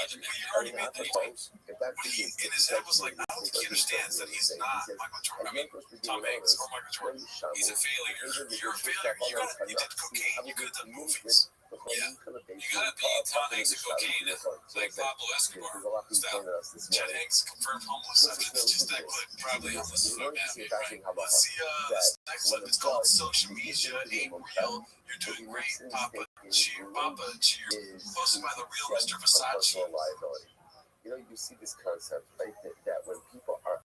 already made the point. But he, in his head, was like, I don't think he understands that he's not Michael Jordan. I mean, Tom Hanks or Michael Jordan. He's a failure. You're a failure. You did cocaine. You could have done movies. Yeah, you gotta be Tom Hanks and cocaine, like Pablo Escobar style. Chet Hanks confirmed homeless. I mean, it's just that clip. Probably homeless as fuck now, right? Let's see, this next clip is called Social Media Ain't Real. You're doing great, Papa Cheer. Posted by the real Mr. Versace. You know, you see this concept, right? That when people are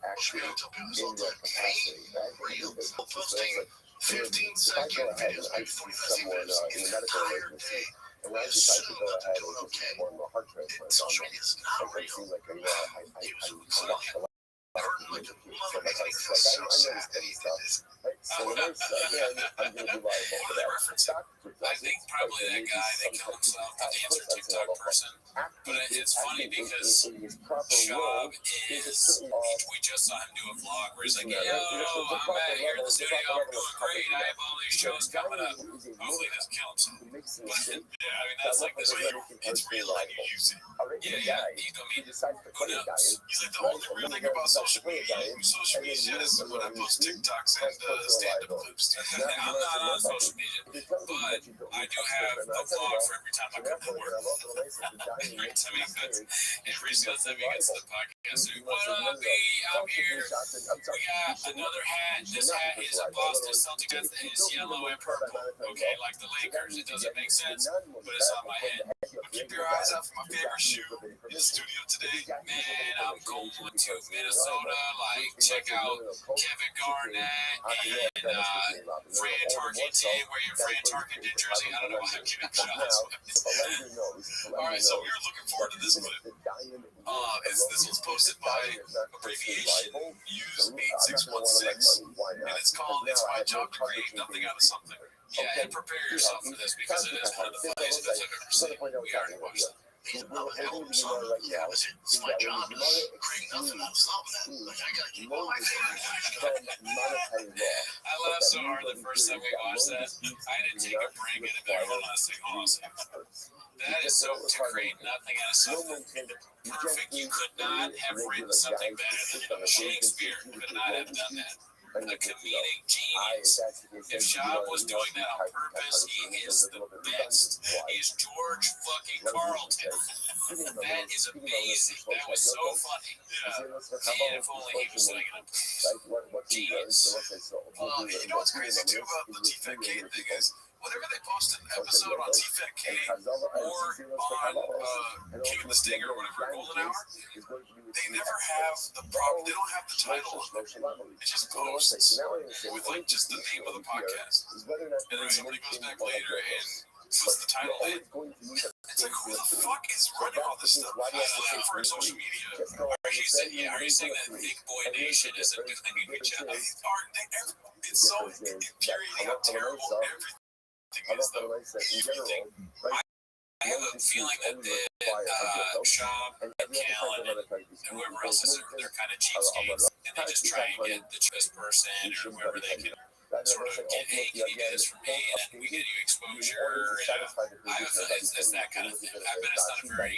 actually in their capacity, right? Posting 15-second videos, maybe 45 minutes in the entire day. And when I decide to go ahead and just perform a heart transplant, Social media is not real. Seem like I watched a lot. I heard like a mother getting so sad that he did this. So when I say again, I'm going to be liable for that. I think probably that guy that killed himself, the dancer TikTok person. But it's funny because Shab is, we just saw him do a vlog where he's like, yo, I'm back here in the studio, I'm doing great, I have all these shows coming up. Hopefully he doesn't kill himself. But, yeah, I mean, that's like this. It's real and you use it. Yeah, who knows? He's like, the only real thing about social media is when I post TikToks and stand-up clips. I'm not on social media, but I do have a vlog for every time I come to work. Every time he cuts, every single time he gets to the podcast, what up, B? I'm here. We got another hat. This hat is a Boston Celtics hat. It's yellow and purple. Okay, like the Lakers. It doesn't make sense, but it's on my head. Keep your eyes out for my favorite shoe in the studio today. Man, I'm going to Minnesota. Like, check out Kevin Garnett and Fran Tarkenton. Wear your Fran Tarkenton jersey. I don't know why I'm giving shots. All right, so we were looking forward to this clip. This was posted by abbreviation Use 8616, and it's called "It's My Job to Create Nothing Out of Something." Yeah, and prepare yourself for this because it is one of the funniest clips I've ever seen. We already watched it. It's my job to create nothing out of something. Like, I gotta keep all my fingers. I laughed so hard the first time we watched that. I had to take a break and be like, hold on a second. That is so to create nothing out of something. Perfect. You could not have written something better than it. Shakespeare could not have done that. A comedic genius. If Shab was doing that on purpose, he is the best. He's George fucking Carlton. That is amazing. That was so funny. Yeah. Man, if only he was singing it. Genius. You know what's crazy too about the T-Fat Kane thing is, whenever they post an episode on TFK or on King of the Stinger or whatever, Golden Hour, they never have the they don't have the title of it. It just posts with like just the name of the podcast. And then somebody goes back later and puts the title in. It's like, who the fuck is running all this stuff for social media? Are you saying that Big Boy Nation isn't doing each other? It's so infuriating how terrible everything is, though. Everything. I have a feeling that Shop and Callan and whoever else is there, they're kind of cheapskates, and they just try and get the cheapest person or whoever they can sort of get, hey, can you do this for me, and then we get you exposure, and I have a feeling it's that kind of thing. I bet it's not a very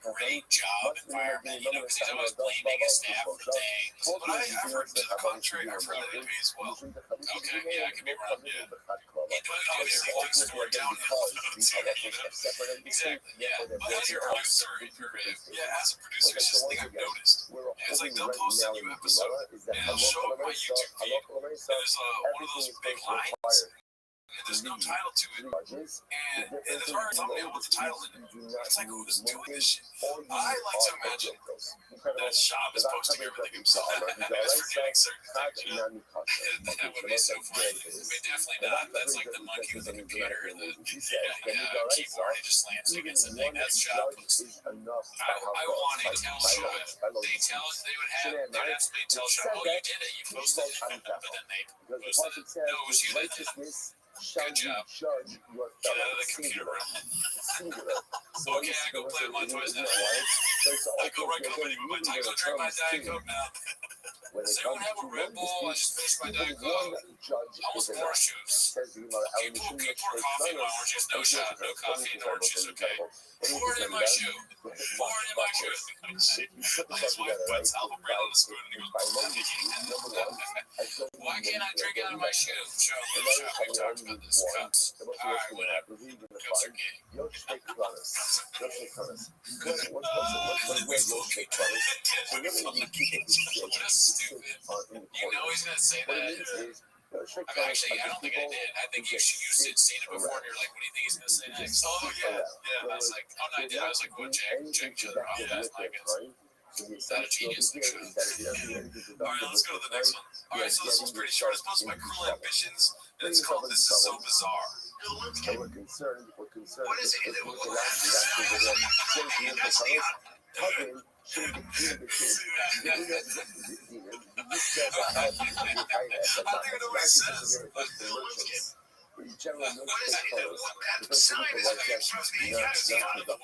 great job environment, you know, because he's always blaming his staff for things, but I've heard to the contrary. I've heard that it pays well. Okay, yeah, I could be wrong, yeah. He obviously takes the story downhill. Exactly, yeah. But as your producer, as a producer, it's just something I've noticed. It's like they'll post a new episode, and they'll show up my YouTube feed, and there's one of those big lines, and there's no title to it, and there's already a thumbnail with the title in it. It's like, who's doing this shit? I like to imagine that Shop is posting everything himself. It's forgetting certain things, you know? That would be so funny. I mean, definitely not. That's like the monkey with the computer and the keyboard. He just slams it against the thing. That's Shop. I wanted to tell Shop. They would ask me to tell Shop, oh, you did it. You posted it. But then they posted it. No, it was you that did it. Good job. Get out of the computer room. Okay, I go play with my toys now. I go right company with my toys. I go drink my Diet Coke now. Does anyone have a Red Bull? I just finished my Diet Coke. Almost orange juice. Can you pour coffee in my orange juice? No shot. No coffee in orange juice, okay? Pour it in my shoe. Pour it in my shoe. His wife puts Alpha-Brain on the spoon and he goes, why can't I drink out of my shoe? Shop, we talked about this. Cups. Alright, whatever. Cups are gay. That's stupid. You know he's gonna say that. Actually, I don't think I did. I think you've seen it before, and you're like, what do you think he's gonna say next? Oh yeah. I was like, oh no, I did. I was like, what, Jack Chiller? Oh yeah, that's my guess. Is that a genius? Alright, let's go to the next one. Alright, so this one's pretty short. It's most of my cruel ambitions, and it's called This Is So Bizarre. We're concerned. What is it?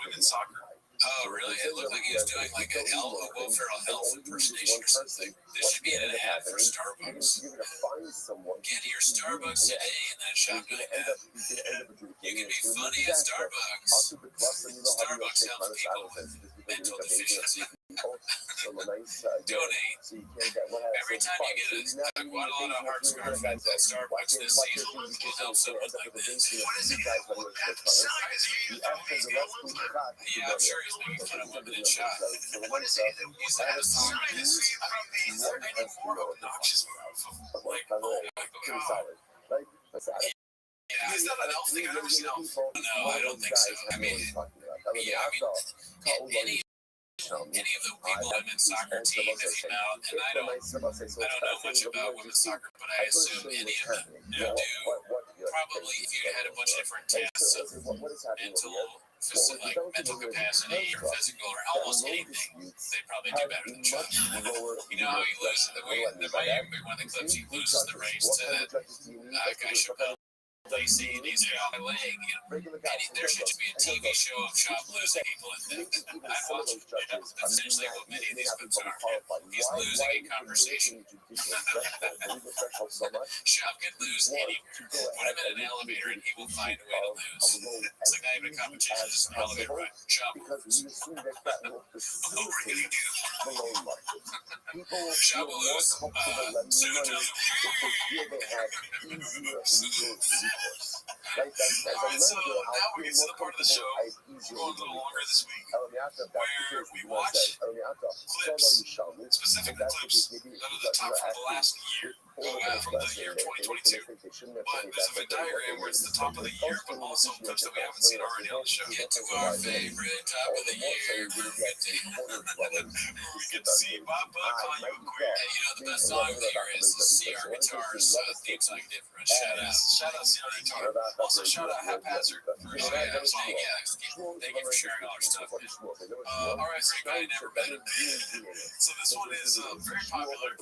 Women's soccer. Oh, really? It looked like he was doing like a Will Ferrell health impersonation or something. This should be an ad for Starbucks. Get your Starbucks today in that shopping app. You can be funny at Starbucks. Starbucks helps people with mental deficiency. Donate. Every time you get a Guadalajara heart scarf at Starbucks this season, we'll help someone like this. What is it? Yeah, I'm sure he's making fun of women in shot. What is it? He's had a song. Is there any more obnoxious like, oh my god. Yeah, is that an elf thing? I've never seen elf. No, I don't think so. I mean, any of the people on women's soccer team, if you know, and I don't know much about women's soccer, but I assume any of them do. Probably, if you had a bunch of different tests of mental capacity or physical or almost anything, they'd probably do better than Chuck. You know how he loses the Miami, one of the clips he loses the race to that guy Chappelle. They see these on my leg, there should just be a TV show of Shop losing people and things. I'd watch it. That's essentially what many of these clips are. He's losing a conversation. Shop can lose anywhere. Put him in an elevator and he will find a way to lose. It's like not even a competition, it's an elevator ride. Shop will lose. Oh, really do. Shop will lose. Soon. Like as a Alright, so lender, now I'll we feel get to more the part of the comfortable. show. I We're easier going a little longer this week, where we watch clips, specifically clips that are the top from the last year, from the year 2022. But there's a Venn diagram where it's the top of the year, but also clips that we haven't seen already on the show. Get to our favorite top of the year. We get to see Bob Buck call you a queer. Hey, you know, the best song of the year is CR Guitars theme song you did for us. Shout out CR Guitar. Also shout out Haphazard for sharing our song. Thank you for sharing all our stuff. Alright, so I never met him. So this one is very popular.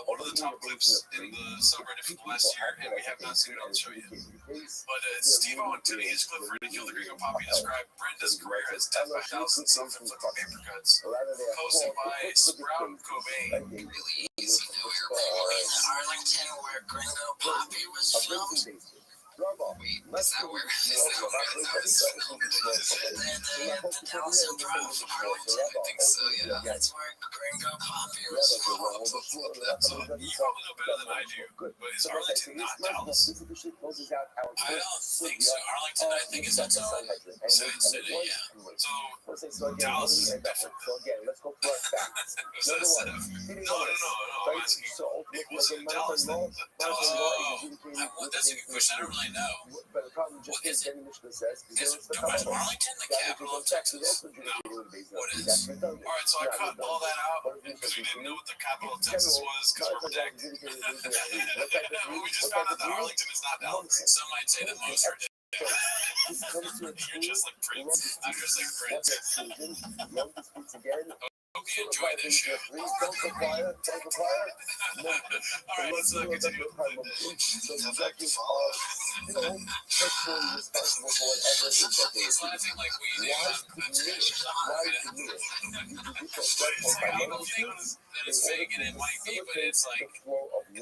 One of the top clips in the subreddit for the last year, and we have not seen it on the show yet. But it's Steve-O and Tootie, his clip for Ridicule the Gringo Poppy described Brenda's career as death by thousand self-inflicted paper cuts. Posted by Sprout Cobain. Really easy to wear in Arlington where Gringo Poppy was filmed. Wait, is that where that was the Dallas Improv in Arlington? I think so, yeah. That's where Gringo Poppy was filmed. So you probably know better than I do, but is Arlington not Dallas? I don't think so. Arlington, I think, is its own city, yeah. So Dallas is different. Let's go for our facts. No. I'm asking, was it Dallas then? That's a good question. I don't really know. But the problem just is getting Michigan says Is Arlington the capital of Texas? What is? Alright, so I cut all that out because we didn't know what the capital of Texas was because we're predicting. We just found out that Arlington is not Dallas. Some might say that most are. You're just like Prince. I'm just like Prince. Hope you enjoy this show. Alright, let's continue with the Sounds like you follow. He's laughing like we do. That it's fake and it might be, but it's like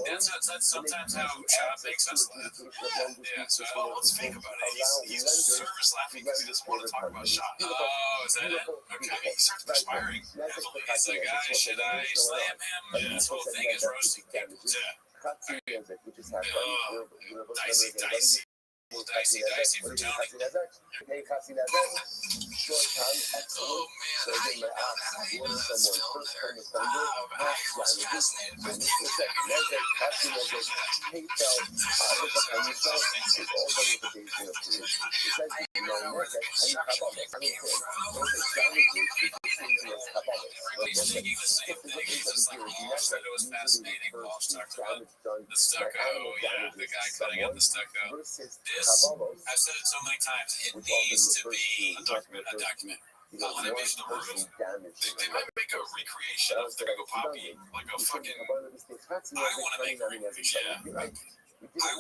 that's sometimes how Chop makes us laugh. Yeah, so what's fake about it? He's service laughing because he doesn't want to talk about shot. Oh, is that it? Okay. He starts perspiring. He's like, should I slam him? This whole thing is roasting people. Dicey for Tony. Oh man, I didn't know that he was still there. Wow, I was fascinated by Everybody's thinking the same thing. It's just like Paul said it was fascinating. Paul talked about the stucco. Yeah, the guy cutting out the stucco. This, I've said it so many times, it needs to be a documentary. When I mention the room, they might make a recreation of the Gringo Poppy, like a fucking. I want to make a recreation. I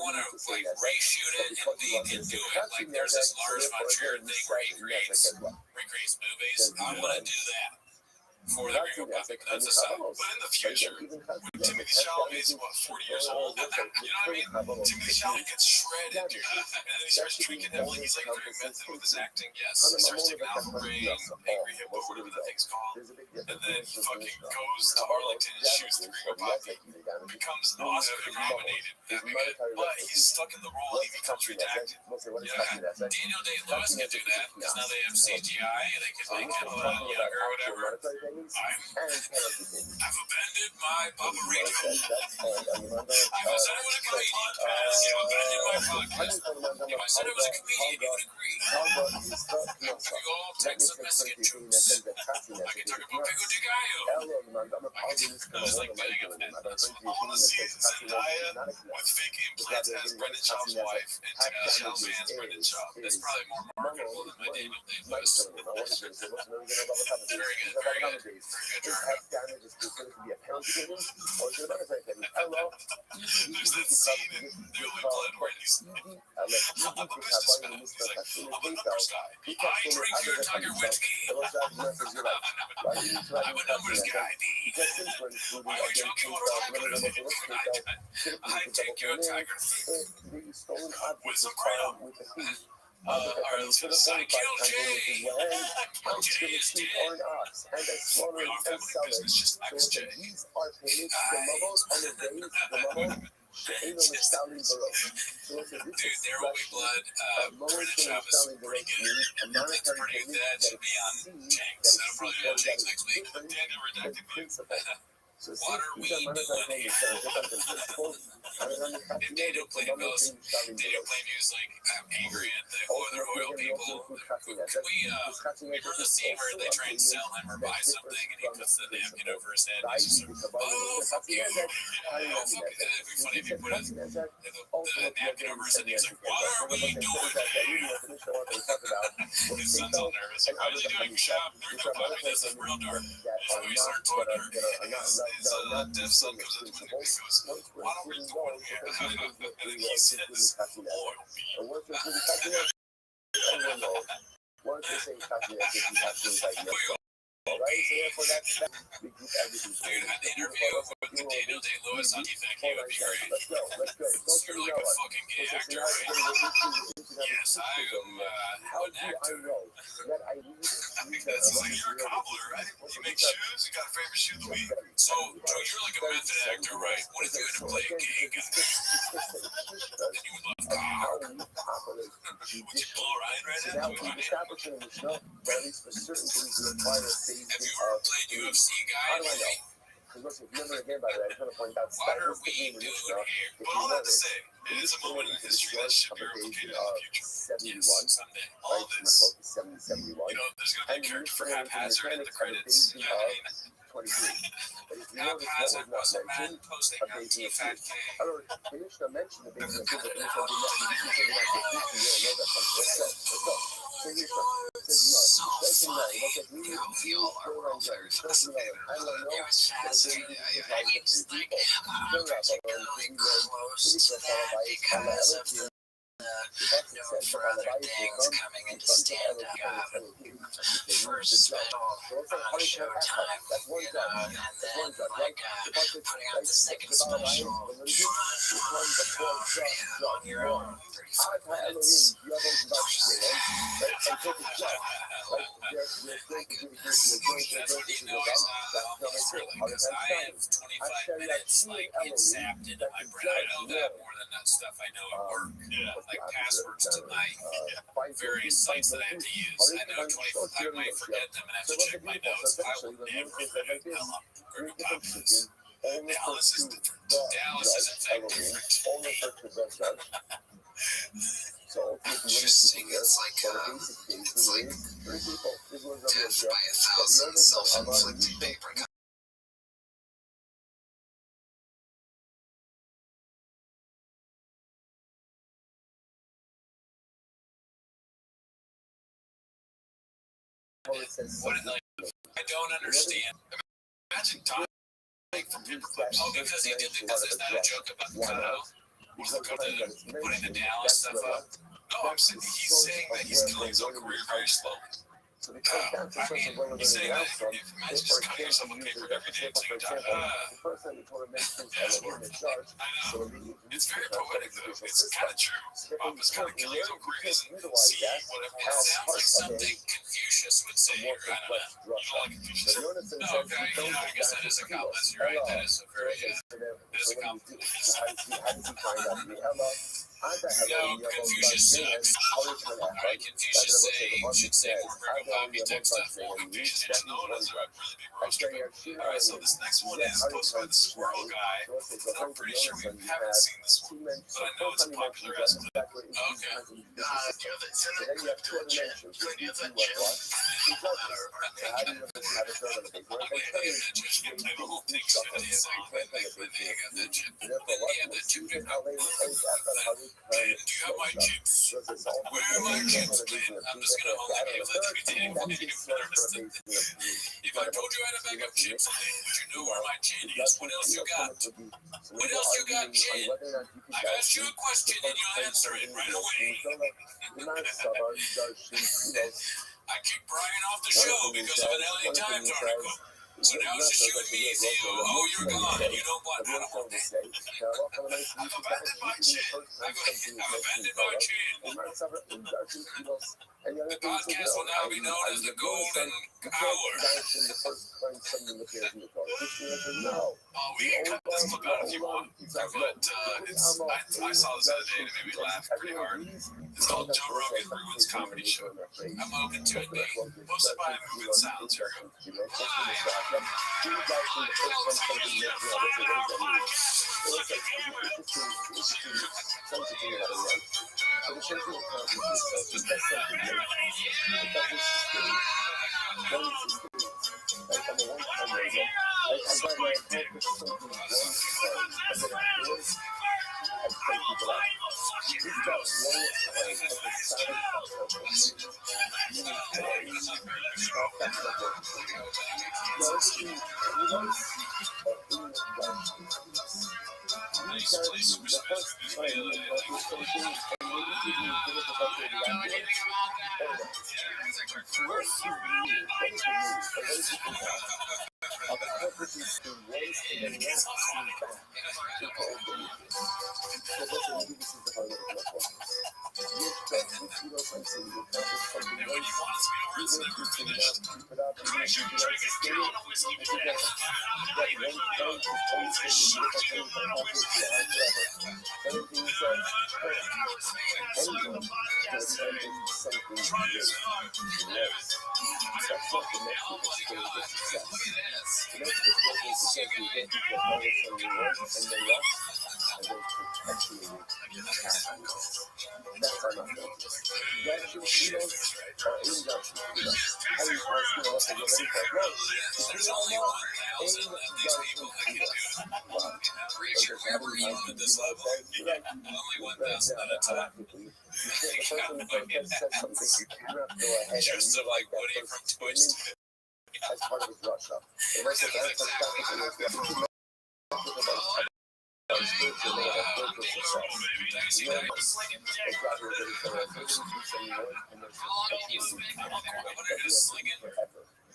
want to like reshoot it and do it like there's this Lars von Trier thing where he recreates movies. I want to do that for the Gringo Poppy. That's a sign. But in the future, when Timothy Chalamet is 40 years old, you know what I mean? Timothy Chalamet gets shredded, dude, and then he starts drinking heavily. He's like very method with his acting. Yes, he starts taking Alpha Brain, Angry Hippo, whatever that thing's called, and then he fucking goes to Arlington and shoots the Gringo Poppy. Becomes Oscar nominated. But he's stuck in the role. He becomes redacted. Yeah, Daniel Day-Lewis can do that because now they have CGI and they can make him younger or whatever. I've abandoned my paprika. If I said it was a comedian, I've abandoned my podcast. If I said it was a comedian, you would agree. We all Texas Mexican jokes. I can talk about Pico de Gallo. I was like getting at that. I want to see Zendaya with fake implants as Brendan Schaub's wife and Timothy Chalamet as Brendan Schaub. That's probably more marketable than my Daniel Day-Lewis. Very good, very good. Very There's that scene in The Only Blood where he's I'm a businessman. He's like, I'm a numbers guy. I drink your Tiger whiskey. I'm a numbers guy. I drink your Tiger. I take your Tiger with some crown. Alright, let's get a side. Kill Jay! Kill Jay is dead. We are family business, just like Jay. Dude, There Will Be Blood printed shop is pretty good. It's pretty good. That should be on Jinx. That'll probably be on Jinx next week. Daniel redacted me. What are we doing here? If Daniel play music, I'm angry at the other oil people. Can we heard the scene where they try and sell him or buy something and he puts the napkin over his head and he's just like, oh, fuck you. Oh, fuck you. It'd be funny if he put the napkin over his head and he's like, what are we doing here? His son's all nervous. Like, what is he doing? Shop? There's no puppy. This is real dark. So he starts to dark. His deaf son comes up to him and goes, what are we doing here? And then he says, oil beef. Dude, an interview with Daniel Day-Lewis on Defecting would be great. You're like a fucking gay actor, right? Yes, I am an actor. That's like, you're a cobbler, right? You make shoes? You got a favorite shoe of the week? So, Joe, you're like a method actor, right? What if you had to play a gay guy? Then you would love cock. Would you pull Ryan right now? Have you ever played UFC, guys? What are we doing here? But all that to say, it is a moment in history that should be replicated in the future. Yes, someday. All of this. There's going to be a character for Haphazard in the credits. You know what I mean? Haphazard was a man posting on TFAK. So funny. We all are very fascinated. It was fascinating. I just think I'm particularly close to that because of the for other things coming into stand-up. First special on Showtime, and then putting out the second special on your own 35 minutes. Because I have 25 minutes zapped into my brain. I know that more than that stuff I know at work. Like passwords to my various sites that I have to use. I know 25, I might forget them and have to check my notes. I will never forget how long Google copies. Dallas is in fact different. Interesting. It's like death by 1,000 self-inflicted paper cuts. I don't understand. Imagine dying from paper clips. Oh, because he did. Because is that a joke about the cutout? Putting the Dallas stuff up. No, I'm saying he's saying that he's killing his own career very slowly. I mean, he's saying that if imagine just cutting yourself on paper every day until you die. That's horrible. I know. It's very poetic, though. It's kind of true. Bob is kind of killing his own career. He doesn't see whatever. It sounds like something Confucius would say, or I don't know. You don't like Confucius? No, okay. Yeah, I guess that is a compliment. You're right. That is a very, that is a compliment. Confucius should say more Virgo Poppy type stuff. Confucius should know it as a really big roaster. Alright, so this next one is posted by the Squirrel Guy. I'm pretty sure we haven't seen this one, but I know it's a popular ass clip. Okay. Do you send that clip to a chat? Do any of that chat? My chips. Where are my chips, man? I'm just gonna hold that gift that you did. If I told you I had a bag of chips, would you know where my chin is? What else you got? What else you got, chin? I've asked you a question and you'll answer it right away. I kicked Brian off the show because of an LA Times article. So now it's just you and me, Theo. Oh, you're gone, and you don't want that. I've abandoned my chin. I've abandoned my chin. And the other The thing he said, podcast will now be known as the Golden Hour. the first time something appears in the car. No. We can cut this clip out if you want. But I saw this other day and it made me laugh pretty hard. It's called Joe Rogan Ruins Comedy Show. I'm open to it being posted by Moving Sounds. Here we go. There's only 1,000 of these people that can do it. We were even at this level. Only 1,000 at a time. Just like Woody from Toy Story. As part of his Rothschild.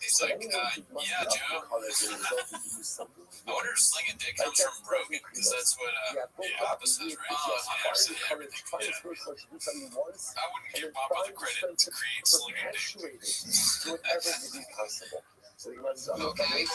He's like, yeah, Joe. I wonder if slinging dick comes from broken, because that's what the opposite is, right? Absolutely everything. Yeah. I wouldn't give Papa the credit to create slinging dick. So you must okay.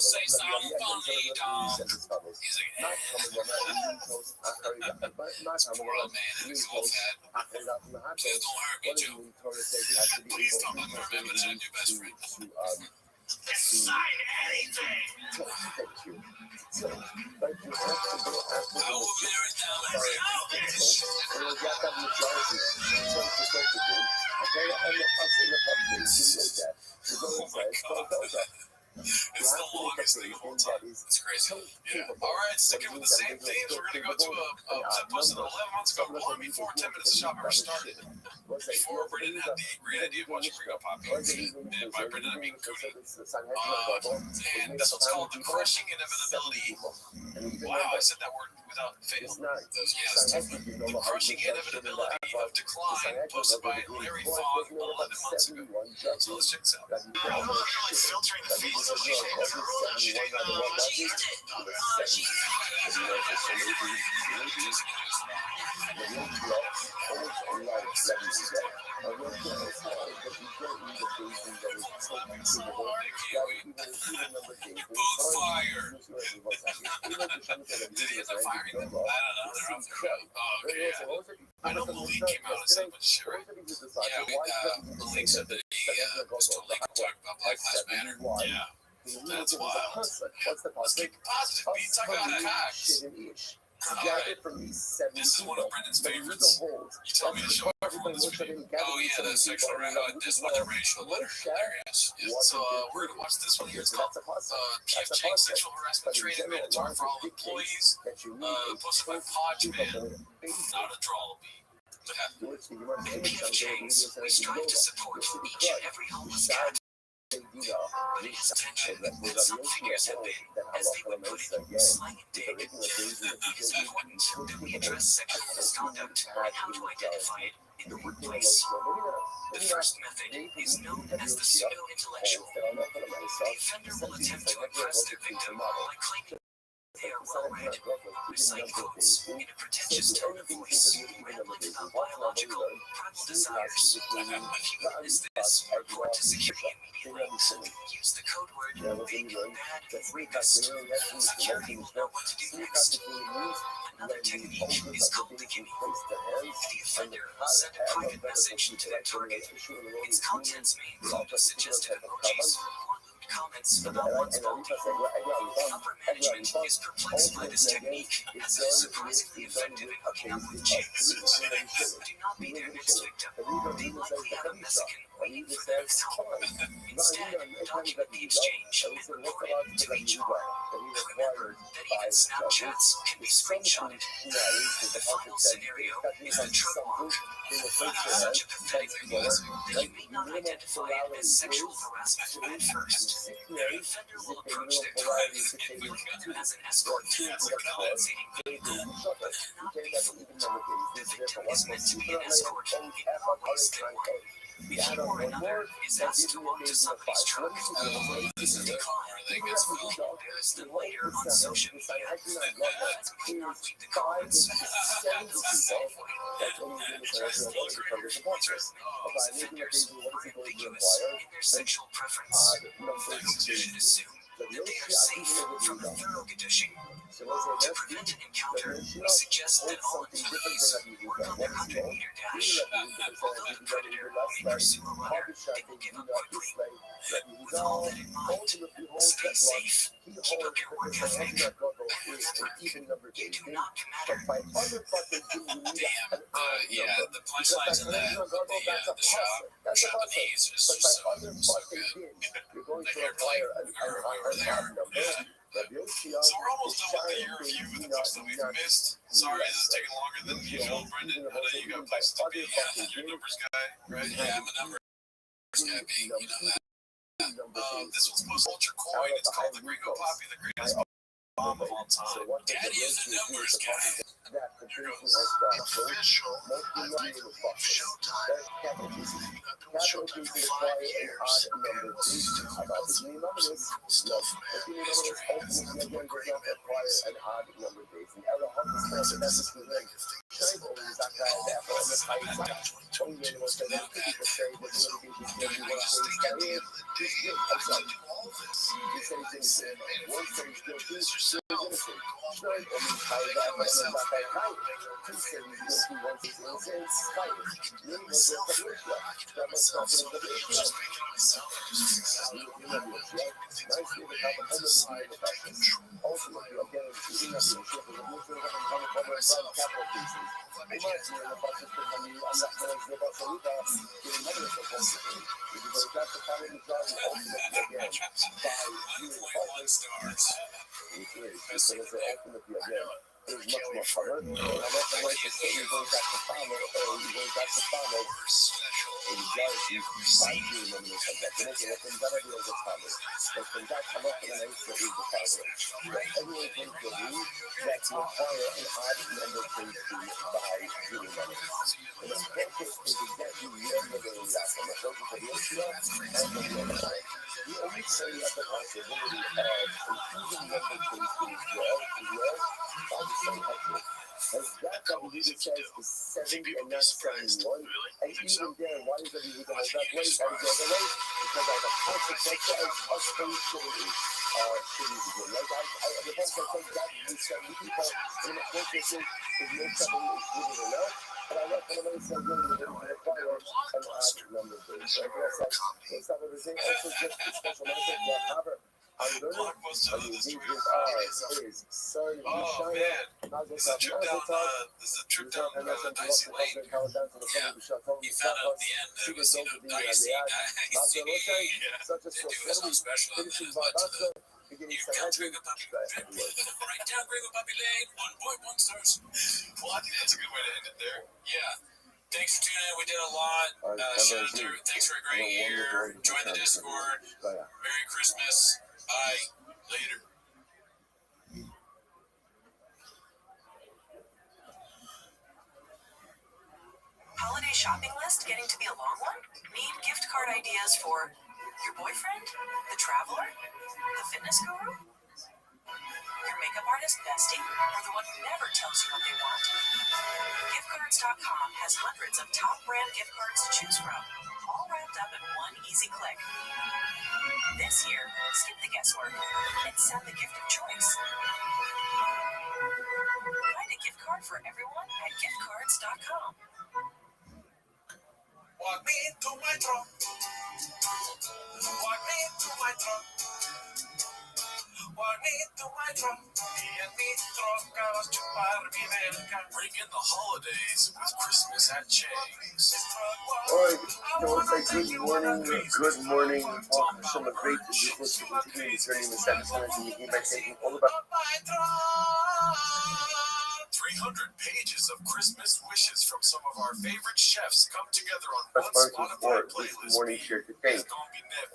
Say something funny, dog. He's like, poor old man in his golf hat. Please don't hurt me, Joe. Please don't let me remember that I'm your best friend. Sign anything. I will marry down and oh my God. It's the longest thing of all time. It's crazy. Yeah. All right, sticking with the same themes, we're going to go to a posted 11 months ago, long before 10 Minutes Shop ever started. Before Brendan had the great idea of watching Ring Up Popular, and by Brendan I mean Cody. And that's what's called the crushing inevitability. Wow, I said that word without fail. The crushing inevitability of decline, posted by Larry Fogg 11 months ago. So let's check this out. Filtering the feeds of the Both fired. Did he get the firing? I don't know. They're off their road. Oh, okay, yeah. I know Malik came out and said a bunch of shit, right? Yeah, Malik said that he was totally talking about Black Lives Matter. Yeah. That's wild. Let's keep it positive. Be talking about hacks. Alright. This is one of Brendan's favorites. You told me to show everyone this video. Oh yeah, the sexual this one, the racial letter. There he is. So we're gonna watch this one here. It's called PFG Sexual Harassment Training Mandatory for All Employees. Posted by Podman. Not a drawl beat. At PFJs, we strive to support each and every homeless cat. But it is attention that some figures have been, as they would put it, slang and dig. It is important that we address sexual misconduct and how to identify it in the workplace. The first method is known as the pseudo-intellectual. The offender will attempt to impress their victim by claiming they are well-read, recite quotes in a pretentious tone of voice, rambling about biological primal desires. If you witness this, report to security immediately. Use the code word big, bad, rapist. Security will know what to do next. Another technique is cold digging. The offender will send a private message to their target. Its contents may include suggestive emojis or lewd comments about one's body. Upper management is perplexed by this technique as it is surprisingly effective in hooking up with chicks. Do not be their next victim. They likely have a Mexican waiting for them at home. Instead, document the exchange and report it to HR. Remember that even Snapchats can be screenshotted. The final scenario is the truck walk. Such a pathetic request that you may not identify it as sexual harassment at first. The offender will approach their target as an escort to a compensating vehicle, but do not be fooled. The victim is meant to be an escort in more ways than one. If you or another is asked to walk to somebody's truck, this is a decline. As we will embarrass them later on social media. Do not leave the comments. Offenders are ambiguous in their sexual preference. You should assume that they are safe from thorough conditioning. To prevent an encounter, we suggest that all employees work on their 100-meter dash. Although the predator may pursue a runner, they will give up quickly. With all that in mind, stay safe, keep up your work ethic, and remember, you do not matter. Damn. Yeah, the punchlines in that, the shop and A's is just so good. The airplane, or wherever they are. Yeah. So we're almost done with the year review with the books that we've missed. Sorry, this is taking longer than usual, Brendan. I know you got places to be. Yeah, you're a numbers guy, right? Yeah, I'm a numbers guy, being, you know that. This one's post Ultra Coin. It's called the Gringo Poppy, the greatest bomb of all time. Daddy is a numbers guy. Here goes. Official showtime. Capital Showtime for 5 years. Cool stuff, man. Mystery. Great memories. That WD says is 70 and not 71. And even then, why is WD going to that way? That is the other way? Because I have a consequence of spirituality. Like the point that says that we 70 people in the focus is no trouble with it enough. But I left one of those says really the fire and add number of days. So it's not what it's saying. Also just the special message that however I'm learning and you engage with his son Yishaya. This is a trip down Dicey Lane. Yeah. He found out at the end that it was, Dicey. Such a something special on that, but right down Gringo Puppy Lane, 1.1 stars. Well, I think that's a good way to end it there. Yeah. Thanks for tuning in. We did a lot. Shout out there. Thanks for a great year. Join the Discord. Merry Christmas. Bye. Later. Holiday shopping list getting to be a long one? Need gift card ideas for your boyfriend? The traveler? The fitness guru? Your makeup artist bestie? Or the one who never tells you what they want? Giftcards.com has hundreds of top brand gift cards to choose from, all wrapped up in one easy click. This year, skip the guesswork and send the gift of choice. Find a gift card for everyone at giftcards.com. Walk me to my truck. Walk me to my truck. Walk me to my truck. En mi troca vas a chupar mi verga. Bring in the holidays with Christmas at Chang's. Alright, good morning. Welcome to a great business to continue this journey in the second sentence and begin by thinking all about 300 pages of Christmas wishes from some of our favorite chefs come together on one Spotify Spotify this playlist. morning here to thank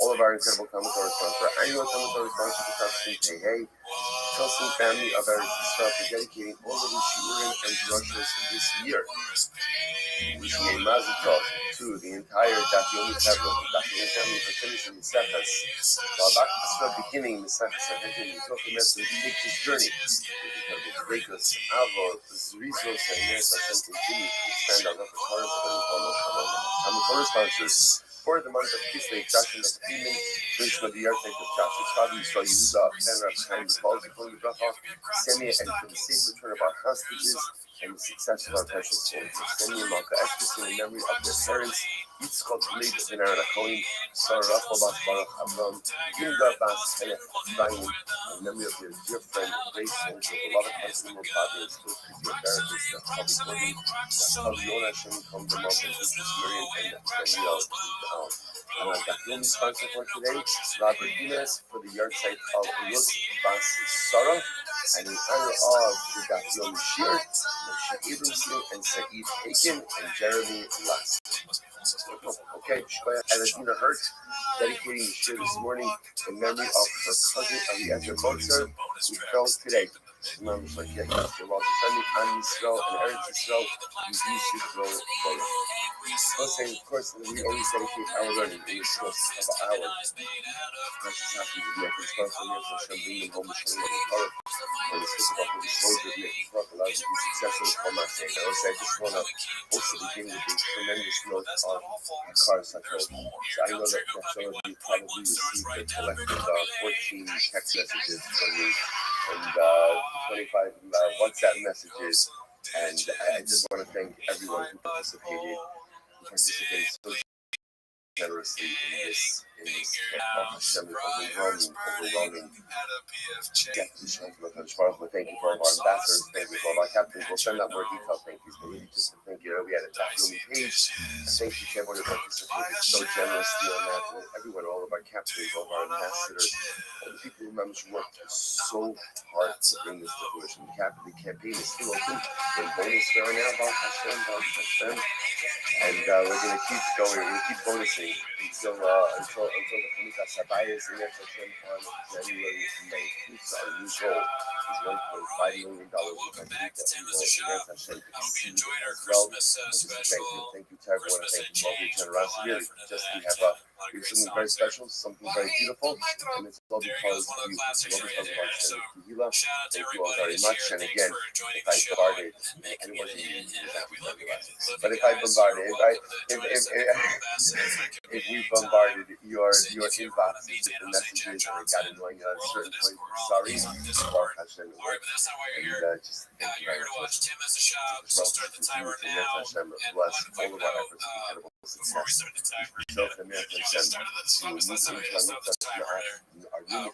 all of our incredible commentary sponsors, our annual commentary sponsor, Hey Hey, Chelsea family of our Israel for dedicating all of the Shiurim and Drushas this year. Wishing a Mazel Tov to the entire Daf Yomi Tevra, the Daf Yomi family for finishing the Sefas. While back to start beginning the Sefas, I think it's also meant to take this journey. Breakers, Avot, Zrizos, and Nes Hashem continue to expand our repertoire of the sponsors. For the month of Kislev, Joshua McKeeman, Prince of the Architect of Joshua Chavi, Yisrael Yehuda, Ben Rabchaim, Paul Zikon Yebracha, Semia, and for the safe return of our hostages and the success of our precious souls. Semia Malka Estes in the memory of their parents, Yitzchak Leib Ben Aaron Akoin, Sarah Rachel Bas Baruch Avram, Yinda Bas Henech Ephraim, in memory of their dear friend and great soul, the beloved husband and father, and still future therapist, Chavi Gordon, Chavi Yonah Shem Kom Demok, and Princess Miriam, and Danielle. Daf Yomi sponsor for today, Robert Dinas for the yard site of Ruth Bas Sarah, and in honor of the Daf Yomi Shir, Moshe Abramson and Saeed Aiken and Jeremy Last. Okay, Eladina Hurt dedicating the shir this morning in memory of her cousin Eliezer Mozart, who fell today. Remember, like, yeah, you're well defending on Yisrael and Eretz Yisrael, you use Yisrael for it. Let's say, of course, we always dedicate our learning in the course of our precious happy to be at this point for years, Hashem bringing home the Shalom and Torah, and the specific of the soldier be at the front allows you to be successful in my saying. I would say I just want to also begin with a tremendous note of Akar Sator. So I know that some of you probably received a collective 14 text messages from me and 25 WhatsApp messages, and I just want to thank everyone who participated so generously in this overwhelming. Thank you for all of our ambassadors, thank you for all of our captains. We'll send out more detailed thank yous, but really just to thank you. We had a Daf Yomi page. Thank you to everyone who participated so generously on that. Everyone, all of our captains, all of our ambassadors, all the people who worked so hard to bring this to fruition. The campaign is still open. We're in bonus right now, Hashem. And we're going to keep going. We're going to keep bonusing until the Hanukkah Sabbath is in Hashem on January 9th. So our new goal is $1.5 million. Hope you enjoyed our Christmas special. Thank you to everyone. Thank you for all your generosity. We have We do something very special, something very beautiful, and it's all because of you. It's all because of our Shem Tehillah. Thank you all very much. And again, if I bombarded, and it wasn't even that we love you guys. But if I bombarded, if we bombarded your inboxes with the messages and it got annoying at a certain point, sorry. Baruch Hashem, it worked. And just thank you very much. Tim has a shop, so start the timer now. Hashem bless all of our efforts with incredible success. So for the American Hashem,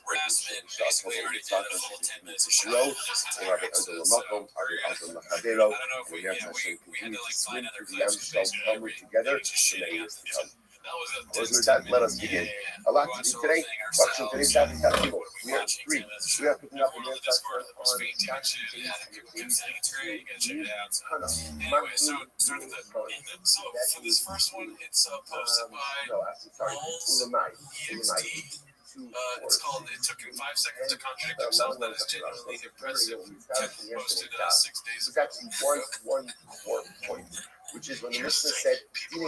Rasman basically already did a full 10 minutes of show. Rabbi Under Lamakom, Rabbi Machadero, and the American Hashem continue to swim through the Yam Shel Talmud together for many years to come. As with that, let us begin. A lot to do today. Watching today's Saturday Table. We are three. We are picking up a new chapter on for this first one, it's posted by it's called It Took Him 5 Seconds to Contradict Himself. That is genuinely impressive. Posted 6 days ago. It's actually one core point, which is when the Mishnah said, and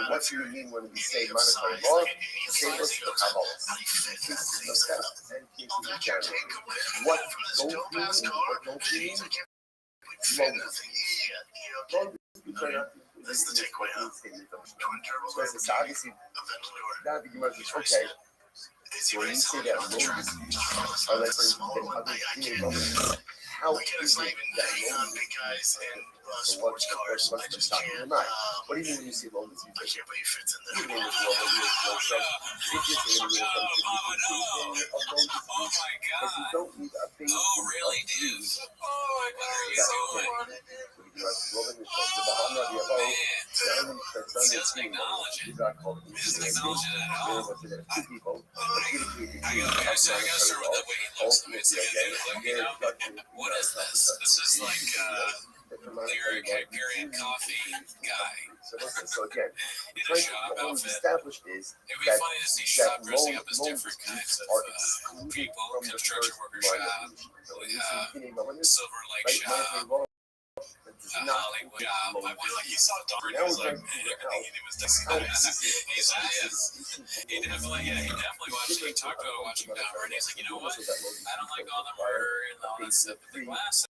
what do you mean when we say monetary law? The same was the Kabbalah. What don't you mean? That's the takeaway of twin turbo. So it's obviously that the Gemara is okay. So when you say that Moses are like than other human moments, how is it that Moses so what's the stopping your mind? What do you mean when you say Moses? You say you mean it's Moses. But you don't need a base really, dude? What is this? This is like lyric Hyperion coffee guy. So again, what we've established is it'd be funny to see shop dressing up as different kinds of people, construction worker shop, Silver Lake shop, Hollywood shop. I feel like he saw Don. He was like, everything he was he definitely watched me talk about watching Denver, and he's like, you know what? I don't like all the murder and all that stuff, but the glasses.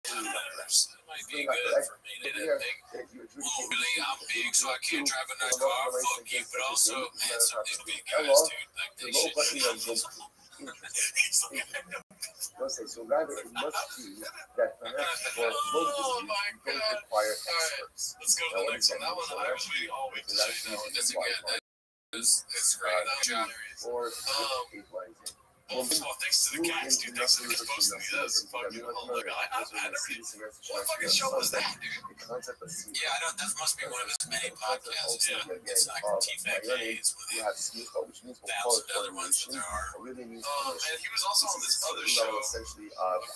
That might be good for me. They did big. Really, I'm big, so I can't drive a nice car. Fuck you, but also, man, some of these big guys, dude, like they should. So rather, it must be that perhaps for Moses, you don't require experts. Let's go to the next one. That one I was waiting all week to say that one. That's again. It's great. Or well, thanks to the cats, dude. Thanks to the supposed to be this. Fucking look, I never did. What fucking show was that, dude? Yeah, I know. That must be one of his many podcasts. Yeah, it's like T-Fact Days with thousands of other ones that there are. And he was also on this other show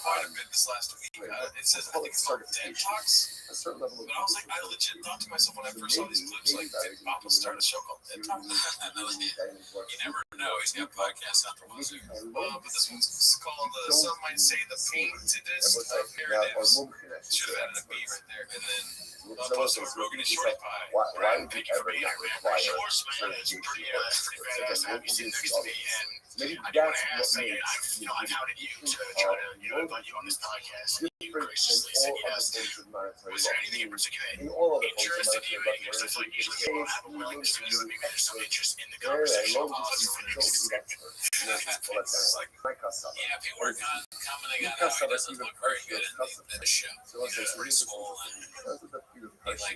quite a bit this last week. It says, I think it's called Dead Talks. But I was like, I legit thought to myself when I first saw these clips, like, did Papa start a show called Dead Talks? You never know. He's got podcasts out for music. But this one's called, some might say, the paintedest of narratives. Should have added a B right there. And then posted with Rogan and Shorty Pie. Brian, thank you for being here, man. Shorts, man, is pretty badass to have you sitting next to me. And I do want to ask, I've touted you to try to, invite you on this podcast. You graciously said yes. Was there anything in particular that interested you? Any news I feel like you just don't have a willingness to do, maybe there's some interest in the conversation. Yeah, people are commenting on how he doesn't look very good in the show. He's pretty swollen. He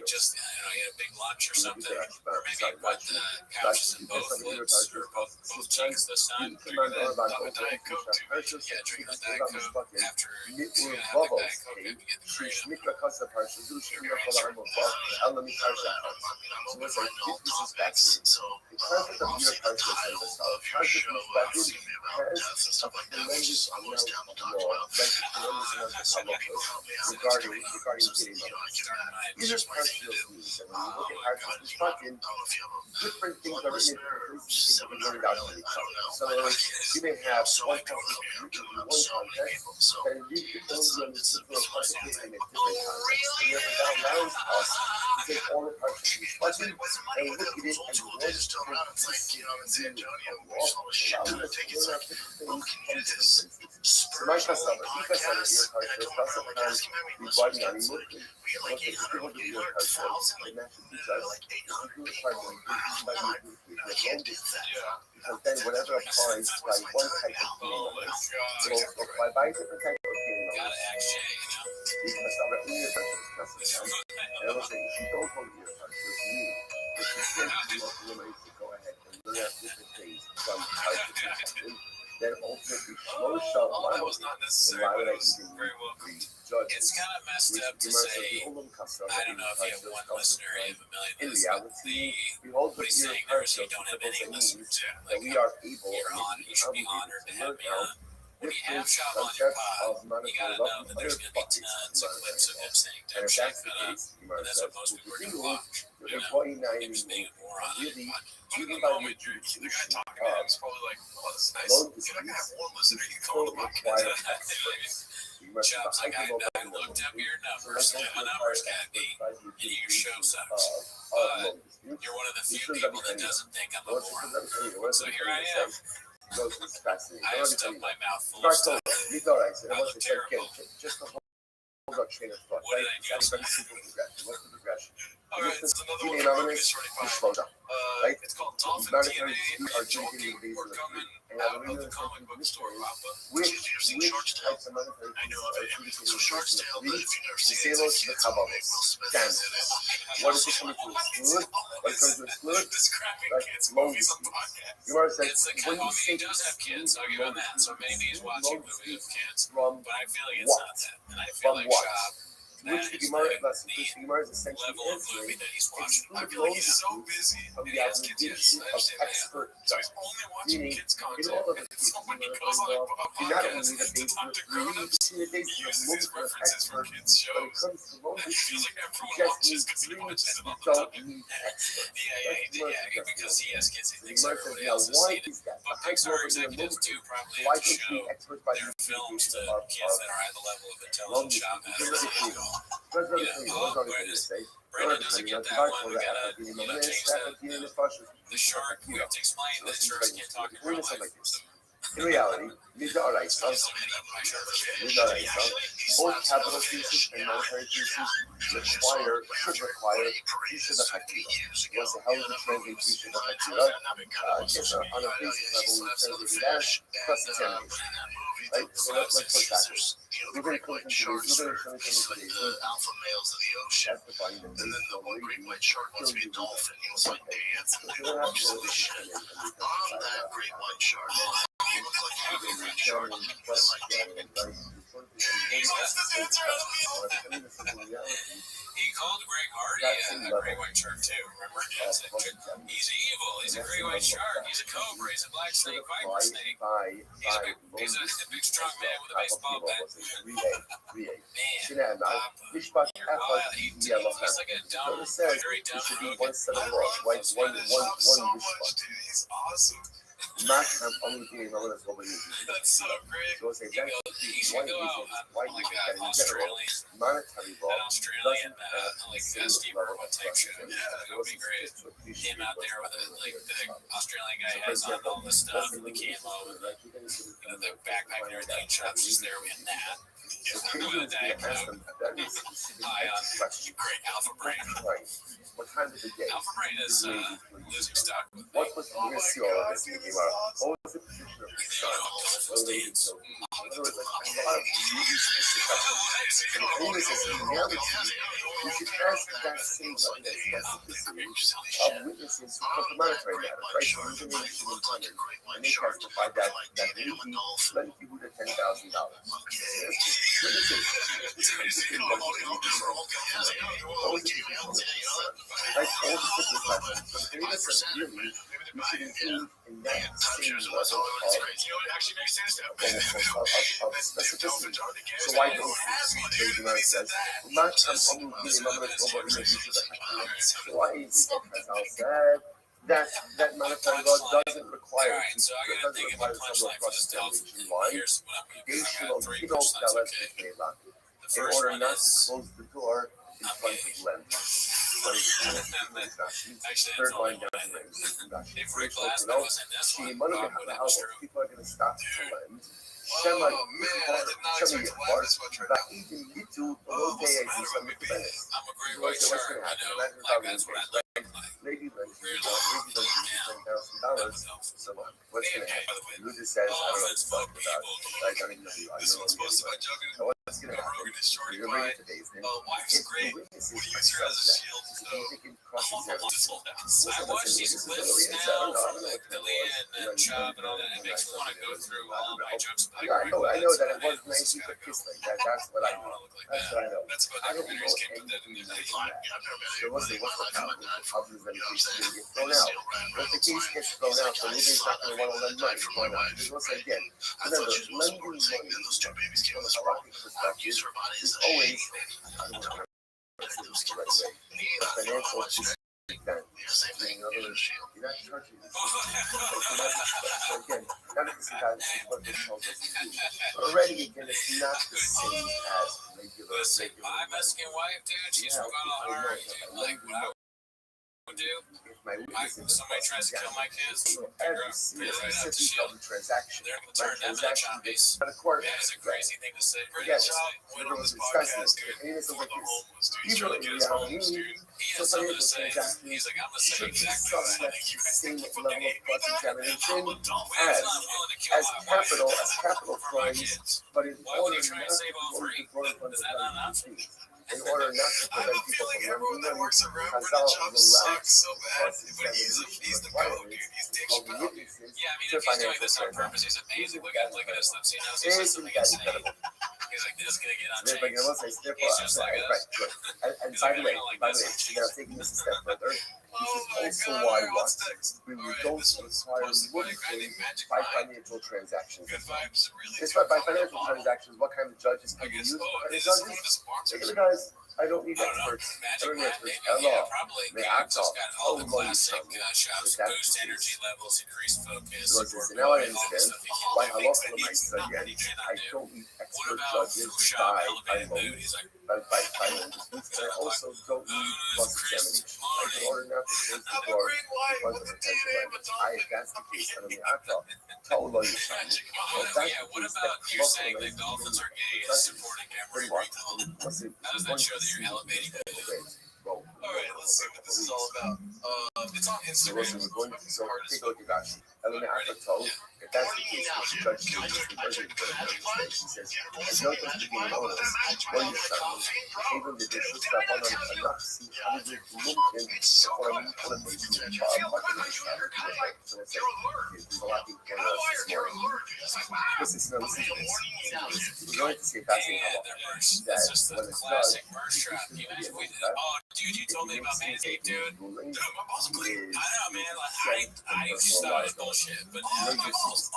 just, he had a big lunch or something. Or maybe he put the couches in both lips or both cheeks this time. Drinking a Diet Coke too. Yeah, drinking a Diet Coke after Diet Coke, you get the just my thing to do. When you look at Parshas Mishpatim, different things are written in different places that can be learned out of each other. So you may have one passage written in one context, and you can only understand the passage in a different context. And therefore, that allows us to take all the Parshas Mishpatim and look at it as one piece of law, allowing us to learn out different things from different places. My kasava, I kasava here, Parshas Kasava, we brought in Mukti. What the people do here, Parshas, and that should teach us, if you do a part of it, because then whatever applies by one type of feeling will apply by a different type of feeling. Because our ear is and I will say, if you don't hold your heart with me, if you can't to go ahead and learn out different things from Parshas, then ultimately that was not necessary, but it was very welcome. It's kind of messed up to say, I don't know if you have one listener, you have a million listeners. What he's saying there is you don't have any listeners. Like, you're on, you should be honored to have me on. When you have Shab on your pod, you gotta know that there's gonna be tons of clips of him saying dumb shit, but that's what most people are gonna watch. You know, him just being a moron on your pod. Even the moment the guy talking to him is probably like, oh, this is nice. If I can have one listener, you can call him up. Jobs like I looked up your numbers, and the numbers can't be, and your show sucks. But you're one of the few people that doesn't think I'm a moron. So here I am. I have stuffed my mouth full of stuff. I look terrible. Just to hold our train of thought. What did I do? That's very simple progression. What's the progression? All right, it's another one from Marcus 25. It's called Dolphin TNA. Are you joking? We're coming out of the comic book store, Papa. Which types of monetary I know of it. So Shark's Tale, but if you've never seen it, Sailors to the Kabbalah. What is it coming to exclude? What is going to exclude? Like movies. You are saying when you say he does have kids, I'll give him that. So maybe he's watching movies with kids. From but I feel like it's not that. And I feel like Shab, which the Gemara lesson, which the Gemara is essentially level of movie that he's watching. I feel like he's so busy. Of And the he has kids, yes. I of understand that. expert So he's only watching meaning kids' in content. all of the And so when he goes on a you not podcast only the to base talk to you grown-ups, see the base he of uses most these of references from expert. kids' When it shows. comes to low It feels like everyone just watches because he needs watches it all the don't time. need experts. Yeah, because he has kids, he thinks The everybody Gemara else says, has now why seen it. is that? But Pixar executives do probably Why have to don't show the experts by their the films to kids that are at the level of intelligence Shab has. Brenda doesn't get that one. We gotta, change the shark. We have to explain that sharks can't talk in real life. In reality, Midoraisa, both capital thesis and monetary thesis should require Yishuv HaChira. What's the hell is the translation Yishuv HaChira? On a basic level, we translate it as cross-examination. Right? So let's put it backwards. We're going to come into this. We're going to show you something today. Alpha males of the ocean. And then the one great white shark wants to be a dolphin. He wants to like dance. Holy shit. I'm that great white shark. You look like a great white shark. That's like He's the dancer out of me. He called Greg Hardy a great white shark too. Remember? He's evil. He's a great white shark. He's a cobra. He's a black snake, viper snake. He's a big strong man with a baseball bat. Man, he's like a dumb, very dumb Rogan. I love so much, dude. He's awesome. That's so great. He should go out on like an Australian like Steve Irwin type show. Yeah, that would be great. Him out there with the Australian guy has on all the stuff, and the camo, and the backpack and everything. Shop's just there with that. With a Diet Coke. High on great Alpha Brain. What time did it get? Alpha Brain is losing stock with what was the risk of this meeting? What was the position of the sun? What was it? So, there was like a lot of really specific questions. And the thing is, in reality, you should ask that same level of specificity of witnesses who come to monetary matters, right? So, even if you should intend and they testify that maybe plenty would have $10,000. Like all the different questions. So the data set really we should include in that same level of specificity. So why don't we? Says, not I'm giving another global image to the why is it? As I'll say, that monetary law doesn't require some cross-examination. Why? They should in order not to close the door in front of them. Third line down the range. People are going to stop to lend. Shema maybe $10,000. So what's going to happen? Who just says, I don't know what to talk about. I don't even know who I know. What's going to happen? You're going to today's name. If the witness is significant cross-examination. I watch these clips now from Lillian and Chubb and all that. It makes me want to go through all my jokes. I know that it was nice to kiss like that. That's what I know. That's what I know. That's what I don't know came with that in anything like that. So what's the problem? Other than the case getting thrown out. If the case gets thrown out, the movie's not going to want to lend money. Why not? Because once again, remember, lending money from a halachic perspective is always financial event. In other words, you're not charging this. So again, none of this is what this tells us to do. But already, again, it's not the same as regular. Listen, my Mexican wife, dude, she's from Guadalajara. Like, what I would do, somebody tries to kill my kids, figure out right out the shield. They're going to turn them into zombies. That is a crazy thing to say. Brandon went on this podcast, dude, for the homeless, dude. He's really good as homeless, dude. He has something to say. He's like, I'm going to say exactly what I think you guys think. Level of cross-examination as capital crimes, but in order not to in order not to prevent people from lending money, Chazal relaxed cross-examination requirements of witnesses to financial transactions. Amazing. Look at his lips. He knows he says something insane. He's like, this is going to get on tape. He's just like us. And by the way, now taking this a step further, this is also why we don't require witnessing by financial transactions. It's by financial transactions, what kind of judges can be used? Regular guys, I don't need experts. I don't need experts at all. They act all. All the classic shots, boost energy levels, increase focus. Now I understand why halacha l'maisa again. I don't need expert judges by finance. I also don't need cross-examination. In order not to close the door because of potential language. If that's the case, then the outcome. What about you saying that dolphins are gay and supporting Emery Regal? How does that show that you're elevating people? All right, let's see what this is all about. It's on Instagram. So take a look at that. And then after told, if that's the case, the judge should just because he says, as young as the game owners, when you start, even the disrespect on enough to see how they mumkin for a implementation of so it's a lot of people this morning. Listen to this. We're going to see if that's in That's just the classic merch trap. Oh, dude, you told me about Manscaped, dude. My balls bleed. I know, man. Like, I used to start bullshit, but now my balls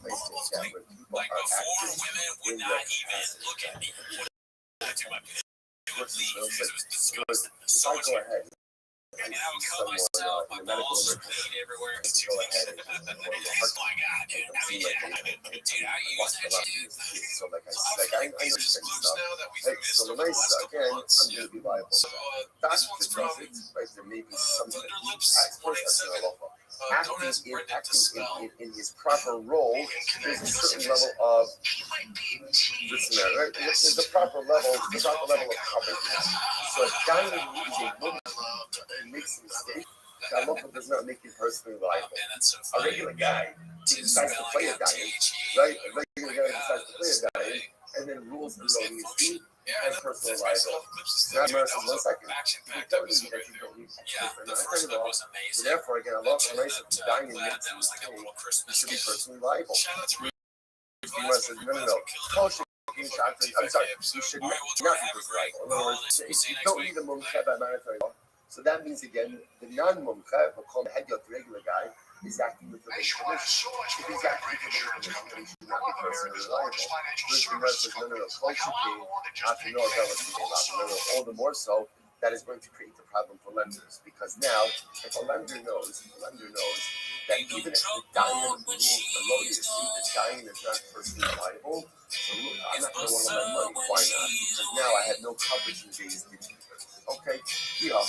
bleed. Like, before, women would not even look at me. I do my penis. It would leave because it was disgusting. So much hair. I mean, I would cut myself, my balls would bleed everywhere. It's too much. Oh my god, dude. I mean, dude, I use that shit. So like I understand stuff. So the nice again, I'm gonna be liable. That's what does it, right? There may be something acting in his proper role. There's a certain level of right? There's a proper level of coverage. So if Diamond is a woman and makes a mistake, Halacha does not make you personally liable. A regular guy decides to play a diamond, right? A regular guy decides to play a diamond, and then rules erroneously and personal liability. Now, Marissa, 1 second. You don't need that. You don't need that. So therefore, again, Halacha l'maisa, diamond makes a mistake, you should be personally liable. Gemara says, no. I'm sorry, you should not be prescribed. In other words, if you don't need a mumcha by mandatory law, so that means again, the non-mumcha, we'll call the hediot, the regular guy, is acting with the permission. If he's acting with the permission, he should not be personally reliable. Whereas the Gemara says, no, all the more so, that is going to create a problem for lenders, because now, if a lender knows that even if the Dayan rules the low, you see the Dayan is not personally liable, so I'm not going to want my money. Why not? Because now I have no coverage in days to keep it. Okay? He's going to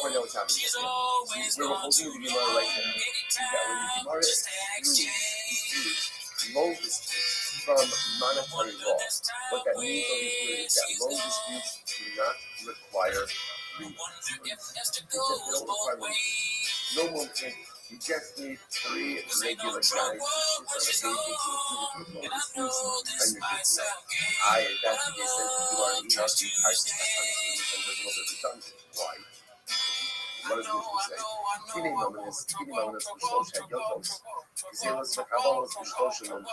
point out what's happening. We're holding the Gemara right now. Is that when the Gemara excludes loan disputes from monetary law, what that means over here is that loan disputes do not require no more thing. You just need 3 regular guys to sit on a table to loan disputes, and you're good to go. That's what they said you are in ERP type because there's a little bit redundant. Why? What does it say? Kine nominus b'shlosh hayotos. Zelos v'chabolos b'shlosh hayotos.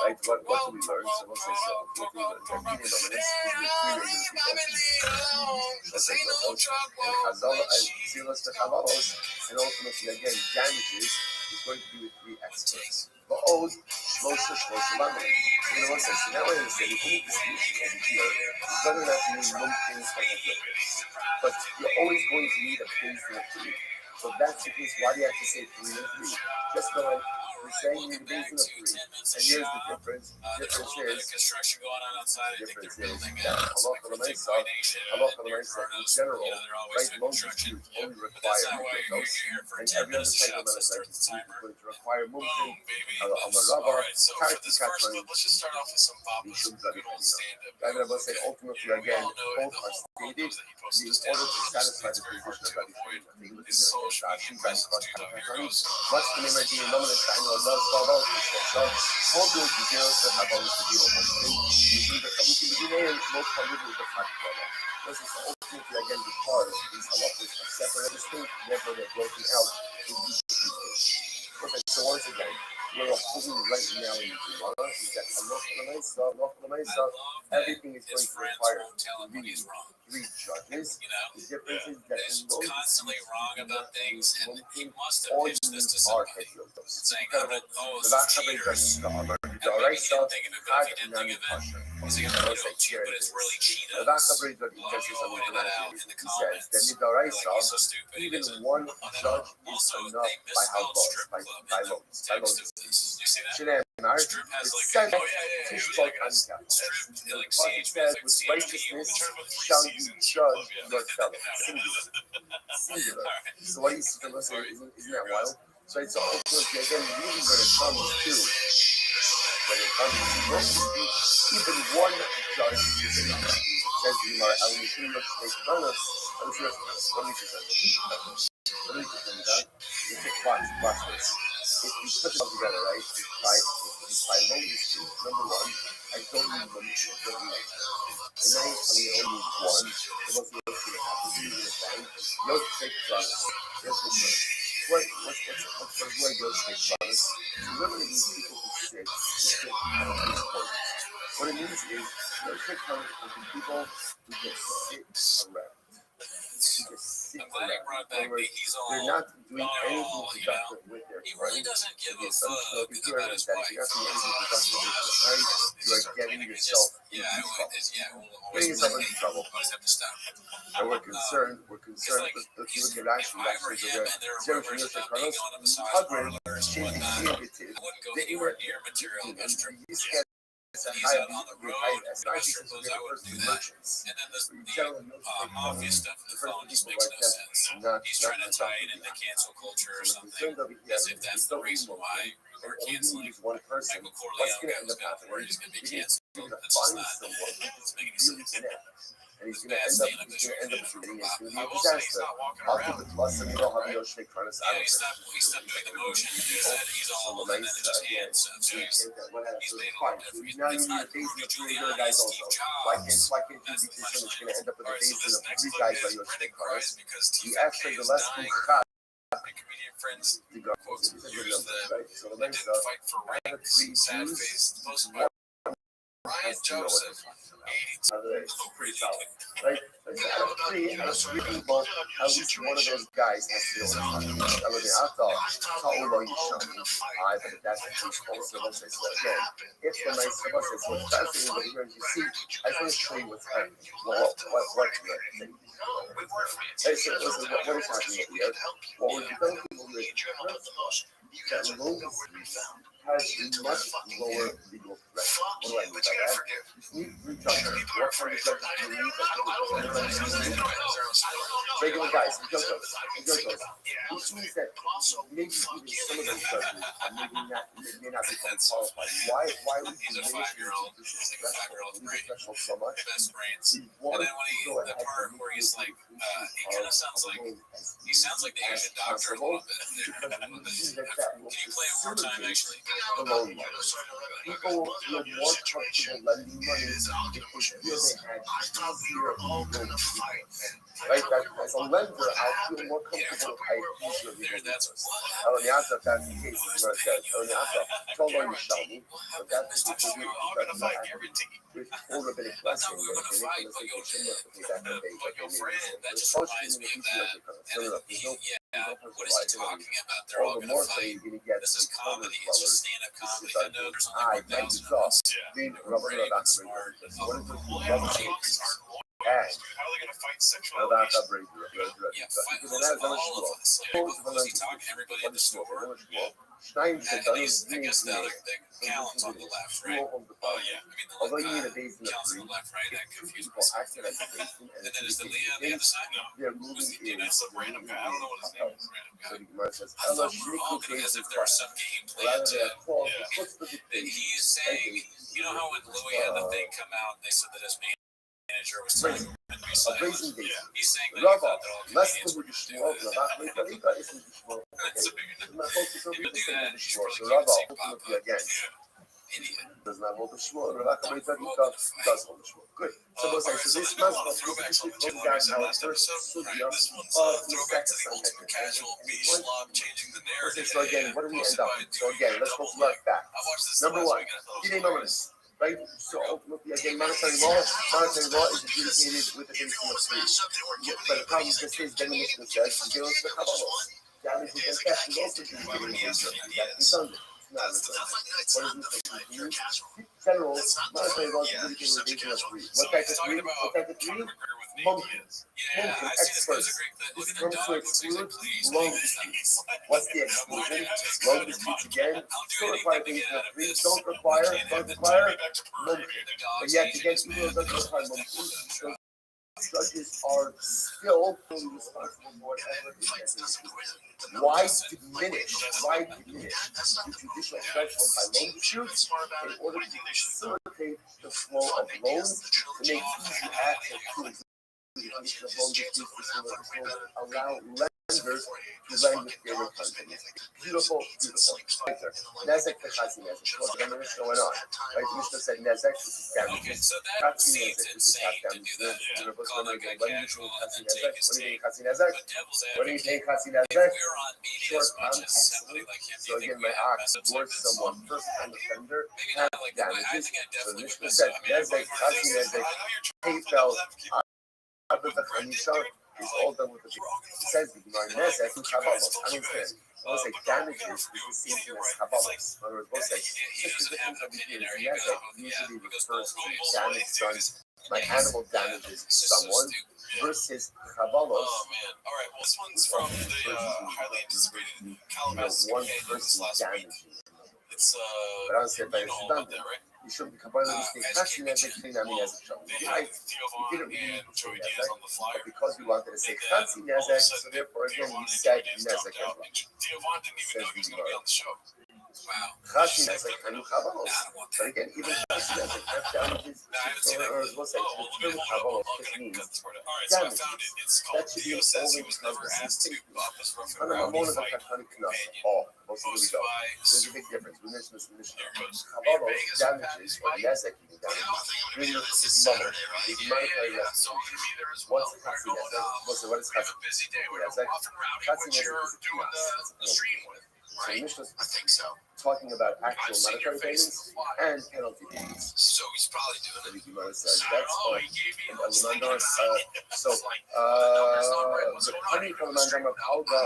Right? What do we learn? So we'll say so. What do we learn? That kine nominus is with 3 regular people. And chazal and zelos v'chabolos, and ultimately again damages is going to be with 3 experts. Va'od shlosha lamed. So now we're going to say the only distinction over here is whether or not you need one thing for the but you're always going to need a base and a tree. So that's the case. Why do you have to say 3 and 3? Just go ahead. We're saying you need a base and a tree. And here's the difference. The difference is that halacha l'maisa in general, right? Loan disputes only require mumtos, and every other type of monetary dispute is going to require mumtos. Let's just start off with some Papa's I'm going to say ultimately again, both are stated in order to satisfy the position of Rabbi. What's the name of the nominal sign of those Babos? All those details that have always to be on the screen. The Kaluki Medina, most probably the fact problem. This is ultimately again because these halachos are separate and distinct, therefore they're broken out in each case. Perfect. So once again, what we're holding right now in the Gemara is that halacha l'maisa, everything is going to require 3 judges. The difference is that in loan constantly wrong about things, and he must have all pitched you this to need are somebody hediotos. saying, "Oh, it's cheaters." And maybe he didn't think of it, but if he didn't think of it, he's like, "Oh, but it's really cheetahs." Well, if you pointed that out in the comments, like, he's so stupid. He Even doesn't one know that. judge is Also, enough they by how misspelled loans, strip by club loans. text of this. You see that? Shneimar, Strip has it like says, a, he was like a strip, like it CH, says, like with CHP, righteousness with 3 shall you seasons. judge your fellow. All Singular. right. So what he's saying, isn't that wild? So it's ultimately again, really when it comes to even one judge is enough. Says the Gemara, I will show you what they run us. Let me watch this. If you put it all together, right? If by loan dispute, number 1, I don't need money to it, don't need it. And now you tell me I only need 1. And what's the other thing that happens? You need a bank. You'll take drugs. What's the word you'll take drugs? So literally these people who sit on these corners. What it means is, you'll take drugs for the people who just sit around. I'm glad you brought back the he's all They're not doing know anything it all, you productive know. with their He really friends. doesn't give The a assumption fuck over here about is his that wife. if you're not doing anything productive with your friends, you are getting He yourself just, into yeah, trouble. we'll Getting yourself into trouble. always have to stop. And we're concerned. Like, Let's look at Rashi. if I were him and there were rumors about being on a massage parlors and whatnot, I wouldn't go anywhere near material strip clubs. He's out on the road, strip clubs, I wouldn't do that. And then the mafia stuff in the phone just makes no sense. He's trying to tie it into cancel culture or something, as if that's the reason why we're canceling Michael Corleone goes down the word he's going to be canceled. That's just not, doesn't make any sense. And he's going to end up shooting. It's going to be a disaster. Yeah, he stopped doing the motion and just said he's all, and then it just hands stuff. So he's made a lot of difference. It's not Rudy Giuliani, it's Steve Jobs. That's the punchline. Alright, so this next clip is Brendan cries because T.V.K. is dying. The comedian friends quotes use the right? So the they next didn't fight for ranks, sad face, posted by Ryan Joseph, 82. Pretty solid, right? Like, out of three people, at least one of those guys has to be on the side. I thought, but that's the case also. So again, if the nice of us is what's fascinating, what you see, I just want to show you what's happening. What we are. Hey, so listen, what is happening here? What we're developing over here that Logan has a much lower legal threat. What do I mean by that? You need three judges. What kind of judges do you need? Regular guys, judges. Which means that maybe even some of those judges may not be qualified. Why would you diminish legal threshold so much? Best brains. And then when the part where he's like, he kind of sounds like, he sounds like the Asian doctor a little bit. Can you play it one more time, actually? People feel more comfortable lending money if they feel they had easier loans. Right? As a lender, I feel more comfortable if I have easier legal recourse. That's the case, is what it says. Told on you, Shelby. But that's the case. With full rabbinic blessing, and if they make a mistake, they shouldn't have to pay back the bait. That just reminds me of that. What is he talking about? They're all going to fight. This is comedy. It's just stand-up comedy. I know there's only 1,000 of us. Brave, smart. And how are they going to fight sexual allegations? Yeah, fight all of us. Was he talking to everybody at the store? Yeah. And I guess the Callan's on the left, right? Oh, yeah. I mean, although you need a base in the Callan's on the left, right? That confused me. And then is the Leah on the other side? No. That's some random guy. I don't know what his name is. Random guy. I thought we were all going to, as if there was some gameplay to it. Yeah. That he's saying, you know how when Louis had the thing come out, they said that his manager was telling him to be silent. He's saying that he thought that all comedians were going to do that. That's a big enough. If you do that, he's probably going to see pop up. Idiot. Does not hold the shore. Does hold the shore. Good. So this must throwbacks on the two lines in last episode. This one's a throwback to the ultimate casual beach slob changing the narrative. So again, what do we end up with? So again, let's go through our facts. Number one, right? So ultimately, again, monetary law is adjudicated with the basis of three. But the problem is this is definition says dealing with the Kabbalah. Damage against that is also adjudicated with the basis of three. That's redundant. What is this? General monetary law is adjudicated with the basis of three. What type of three? Monkeys. Experts. This comes to exclude loan disputes. What's the exclusion? Loan disputes again. Still require basis of three. Don't require monkey. But yet, against people that don't require monkey, judges are still fully responsible for whatever is. Why diminish the judicial threshold by loan disputes in order to facilitate the flow of loans to make easy access to of loan disputes allow lenders to lend with their companies. Beautiful. Right there. Nezek v'chatzi nezek. What's going on? Right? The Mishnah said nezek, which is damages. So that seems insane to do that. Yeah. Call that guy casual and then take his take. But devil's advocate, if we're on media as much as somebody like him, do you think we have mess ups like this? Maybe not like that. I think I definitely would mess up. I mean, everybody thinks, I know you're trying to is all done with the it says the Nezek and Kabbalah. I understand. We'll say damages is the same thing as Kabbalah. In other words, we'll say just the difference between Nezek usually refers to damage done, like animal damages someone, versus Kabbalah. Oh man! All right, well this one's from the highly anticipated Calabasas this last week. It's but I said, you know all about that, right? You should be Kabbalah educated Nezek, I mean as a trouble. They have Theo Von and Joey Diaz on the flyer. Because we wanted to say Chatzi Nezek, so therefore again we said Nezek as well. Theo Von didn't even know he was going to be on the show. Wow. Chatzin is like Hanu Chabalos. But again, even Chatzin has like have damages. Or we'll say, the term Chabalos just means damages. That should be an all-encompassing statement. Hanu Mamona V'Kachani Knas. Oh, most of we go. There's a big difference. We mentioned this in the Mishnah. Chabalos damages, or Nezek even damages, really is money. Is monetary restitution. What's Chatzin Nezek? What is Chatzin Nezek? Chatzin Nezek is a knas. So the Mishnah is talking about actual monetary payments and penalty payments. So he's probably doing it. That's the honey from the mandam of Halga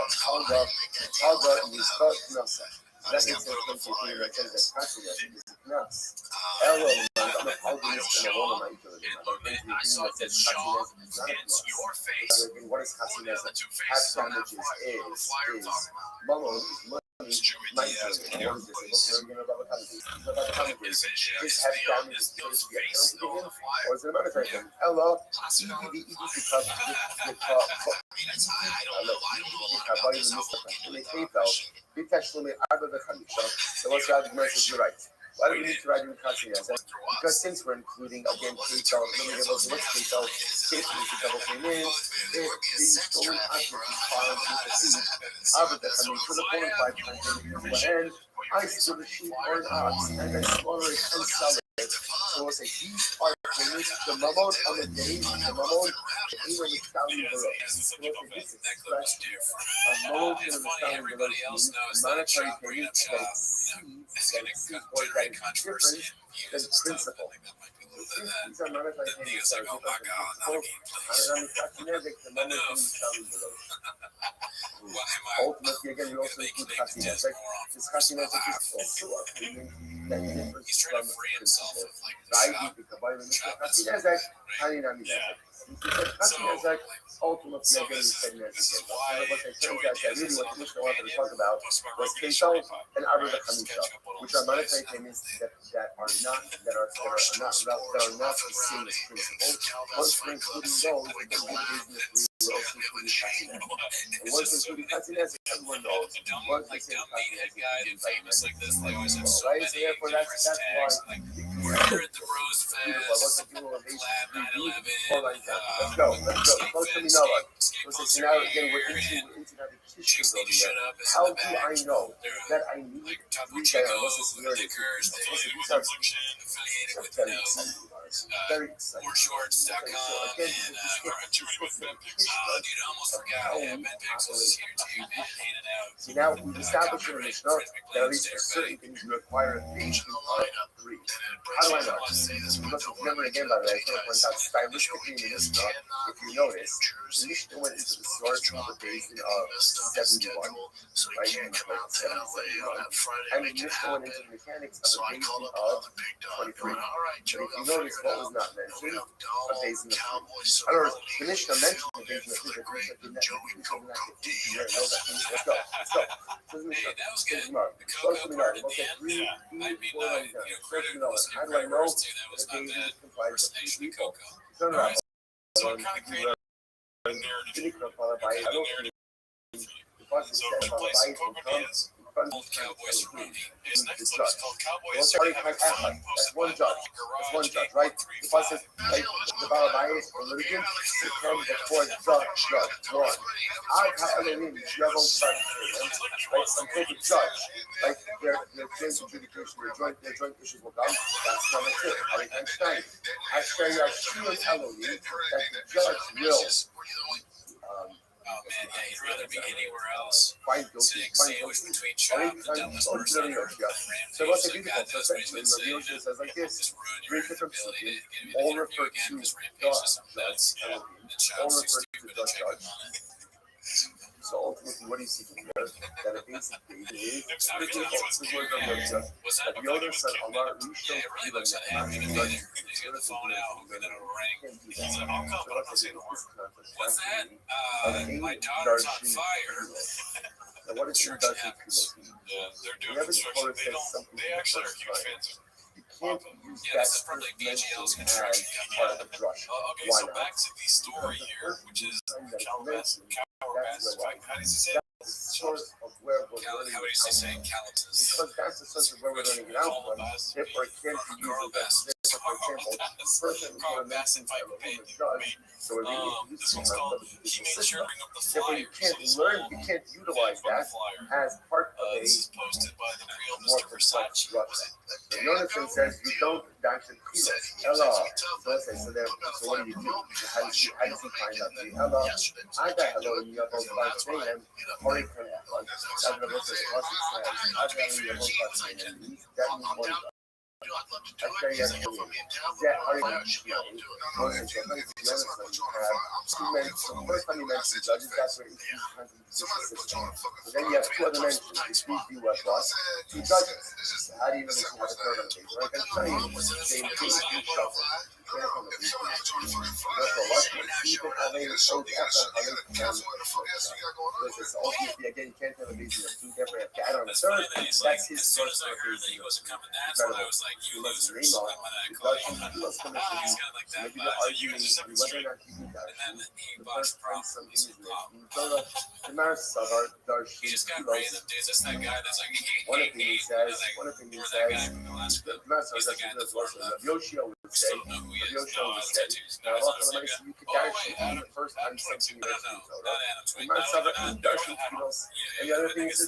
Yisbat Nasa. That means that when you that says that Chatzin is a knas. Elo mandam of Halga Yisbat Nasa. I saw that Chatzin is not a knas. What is Chatzin Nasa? Half damages is Mamon is money. Just have damages to be a penalty given, or is it a monetary thing? Ella, so let's rather message you right. Why do we need to write in Chatzin Nezek? Because since we're including again Ketel, what's Ketel? Ketel is a double thing is if the stolen object is found with the seed, to the bona fide content, I steal the sheep or an ox and I slaughter it and sell it. So we'll say these are payments, the mamon on the day, the mamon, anyone is selling the road. So we'll say this expression, a mamon to the selling the road means monetary payments that exceed or that is different than principle. These are monetary payments that are different than principle. The mamon is selling the road. Ultimately, again, we also include Chatzin Nezek. This Chatzin Nezek is also a payment that differs from principle. Right? Because Chatzin Nezek, Haninami Nezek. Chatzin Nezek, ultimately, again, we said Nezek. One of us that turns out that really what the Mishnah wanted to talk about was Ketel and Arba V'Chamisha, which are monetary payments that are not the same as principle. Once we're including those, then good business. Once including Chatzin Nezek, everyone knows. Once they say Chatzin Nezek, right? So therefore, that's why. We're at the Rose Fest. Let's go. Close to me, Noah. So now again, we're into that petition building. How do I know that I need three guys? Listen, very exciting. Warshorts.com and dude, I almost forgot. Yeah, Ben Pixels is here too, man. Handing out. See, now we've established in the Mishnah that at least for certain things you require a base of 3. How do I know? Because remember again, by the way, I want to point out stylistically in the Mishnah, if you notice, the Mishnah went into the source of the basin of 71, right? And the Mishnah went into the mechanics of a basin of 23. But if you notice what was not mentioned, a basin of 3. I don't know, the Mishnah mentioned the basin of 3, but the Mishnah did not know that. Let's go. So the Mishnah, close to me now, we'll say 3, 4 lines down. Close to me now. How do I know that the basin is comprised of 3 people? So now, so it kind of created a narrative. Place in Copenhagen is Old Cowboys from Rothschild. His next book is called Cowboys. That's one judge, right? If I says, like, the Balabayas or litigant, it comes before the judge. One. I mean, you have own side, right? Some type of judge, like, their joint adjudication, their joint issues will come. That's number 2. Einstein. Ashkari Ashur Elohim, that the judge will. Oh man, yeah, you'd rather be anywhere else. Sitting sandwiched between Chop, the dumbest person on earth. So what's the beautiful? So essentially, Rabbi Yoshua says like this: 3 different psukim, all refer to the judge, all refer to the judge. So ultimately, what do you see from here? That it basically is pretty beautiful. This is where Rabbi Yoshua, that Yoda said, Allah, we show you the judge. What's that? My daughter's on fire. Now, what is your judge? Yeah, they're doing construction. They actually are huge fans of. Can't use that this is from like BGL's construction. part of the brush. Okay, so back to the story here, which is Calabasas. How does he say it? source of where we're learning. How would you say saying calatus? Because that's the source of where we're learning it out from. Therefore, it can't be used as for example, the person who's going to mention a woman's judge, so we're reading This one's called He Made Sure to Bring Up the therefore, you Flyers. can't learn, you can't utilize that as part of a This is posted by the real more Mr. Versace. complex structure. So Jonathan says you don't actually hello. So let's say, so what do? How does he find out the hello? I got hello in your both by saying, or it can that means okay, yes, that are first time you mentioned judges, that's where so then you have two other mentions, which we do as well. Two judges. How do you know that you have a third on the page? Like I'm telling you, same thing, you shuffle. Ultimately, again, you can't have a reason to do different cat on the third. That's his source of reason. He wasn't coming, that's when I was like, you losers. I'm gonna call you. He's kind of like that, but you guys are seven straight. And then he botched problems. He just got random dudes. That's that guy that's like, one of the things he says, he's the guy in the Florida. Yoshio would say, tattoos. No, you could actually the first time something no, and the other thing is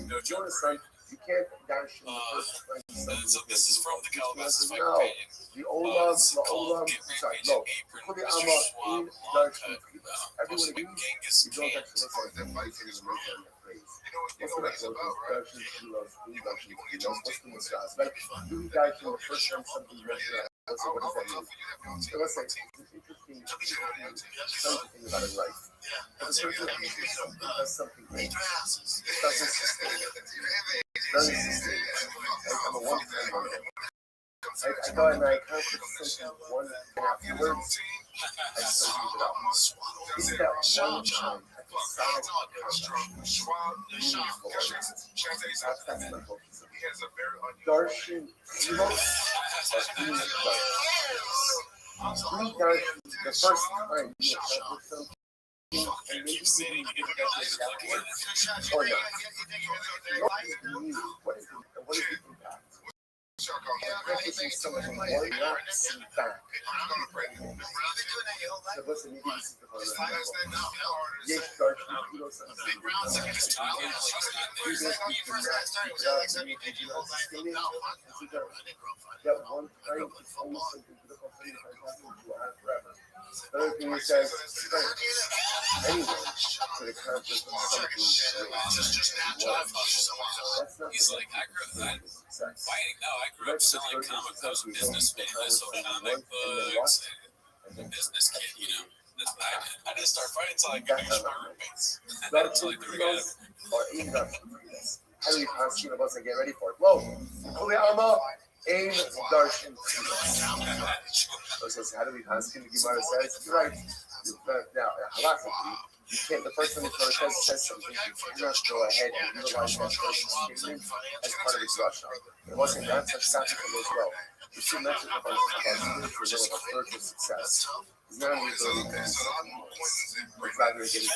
no, Jonathan, you can't dash in the first time. So this is from the Calabasas No, the Olam, sorry, no, put the Amma in Darshan. Everyone agrees, you don't actually look at them, you can just make them a phrase. What's the next one? Darshan, Kilos, Darshan, Kilos, what's the next class? Like, do dash in the first time something measure. What does that mean? So let's say, it's interesting something about it, right? But the person does something great. It doesn't sustain. I'm a one-time wonder. I go and I accomplish something one afterwards. I still use it up. Is that one time I can solve meaningful? That's my focus. Darshan, the first time you accomplish something, and maybe you get that or not. What is the impact? Accomplishing something more laps back. So what's the need to see the yes, Darshan, Kilos, that one time is almost something to the company forever. The other thing he says, anyone could accomplish something. He's like, I grew up fighting. No, I grew up selling comic books, businessman. I sold comic books, and business kid, you know. I didn't start fighting until I got my roommates. That's like the kilos or 8 kilos. How do you constantly about to get ready for it? Whoa, Kuliyama, aim Darshan. So how do we constantly? The Gemara says, you're right. Now, halachically, you can't. The person who says something, you cannot go ahead and utilize that person's statement as part of his Rothschild. It wasn't that such practical as well. You should mention about spiritual success. It's not only ability to do something else. It's not going to get it from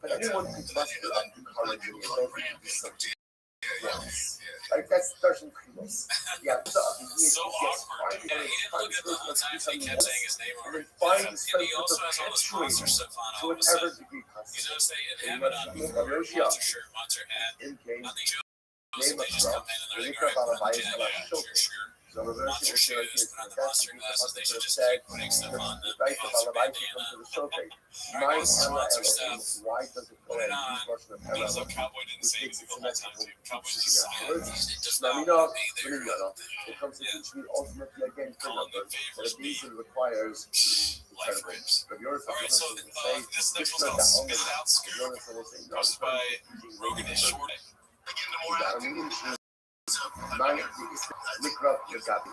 but anyone who must be encouraging the ability to do something else. Like that's Darshan Kilos. Yeah, so awkward. He didn't look at the whole time. He kept saying his name already. And he also has all this monster stuff on all of a sudden. You notice they have it on monster shirt, monster hat. On the show, they just come in and they're like, all right, sure. Monster shoes, put on the monster glasses. They should just keep putting stuff on the monster bandana. Monster stuff. Put it on. Also, Cowboy didn't say anything the whole time, too. Cowboy just smiled. It does not want to be there. It comes to teach me ultimately again but it requires life rips. Alright, so this next one's called Spit It Out Scoop. Posted by Roganish Short. Look up your copy.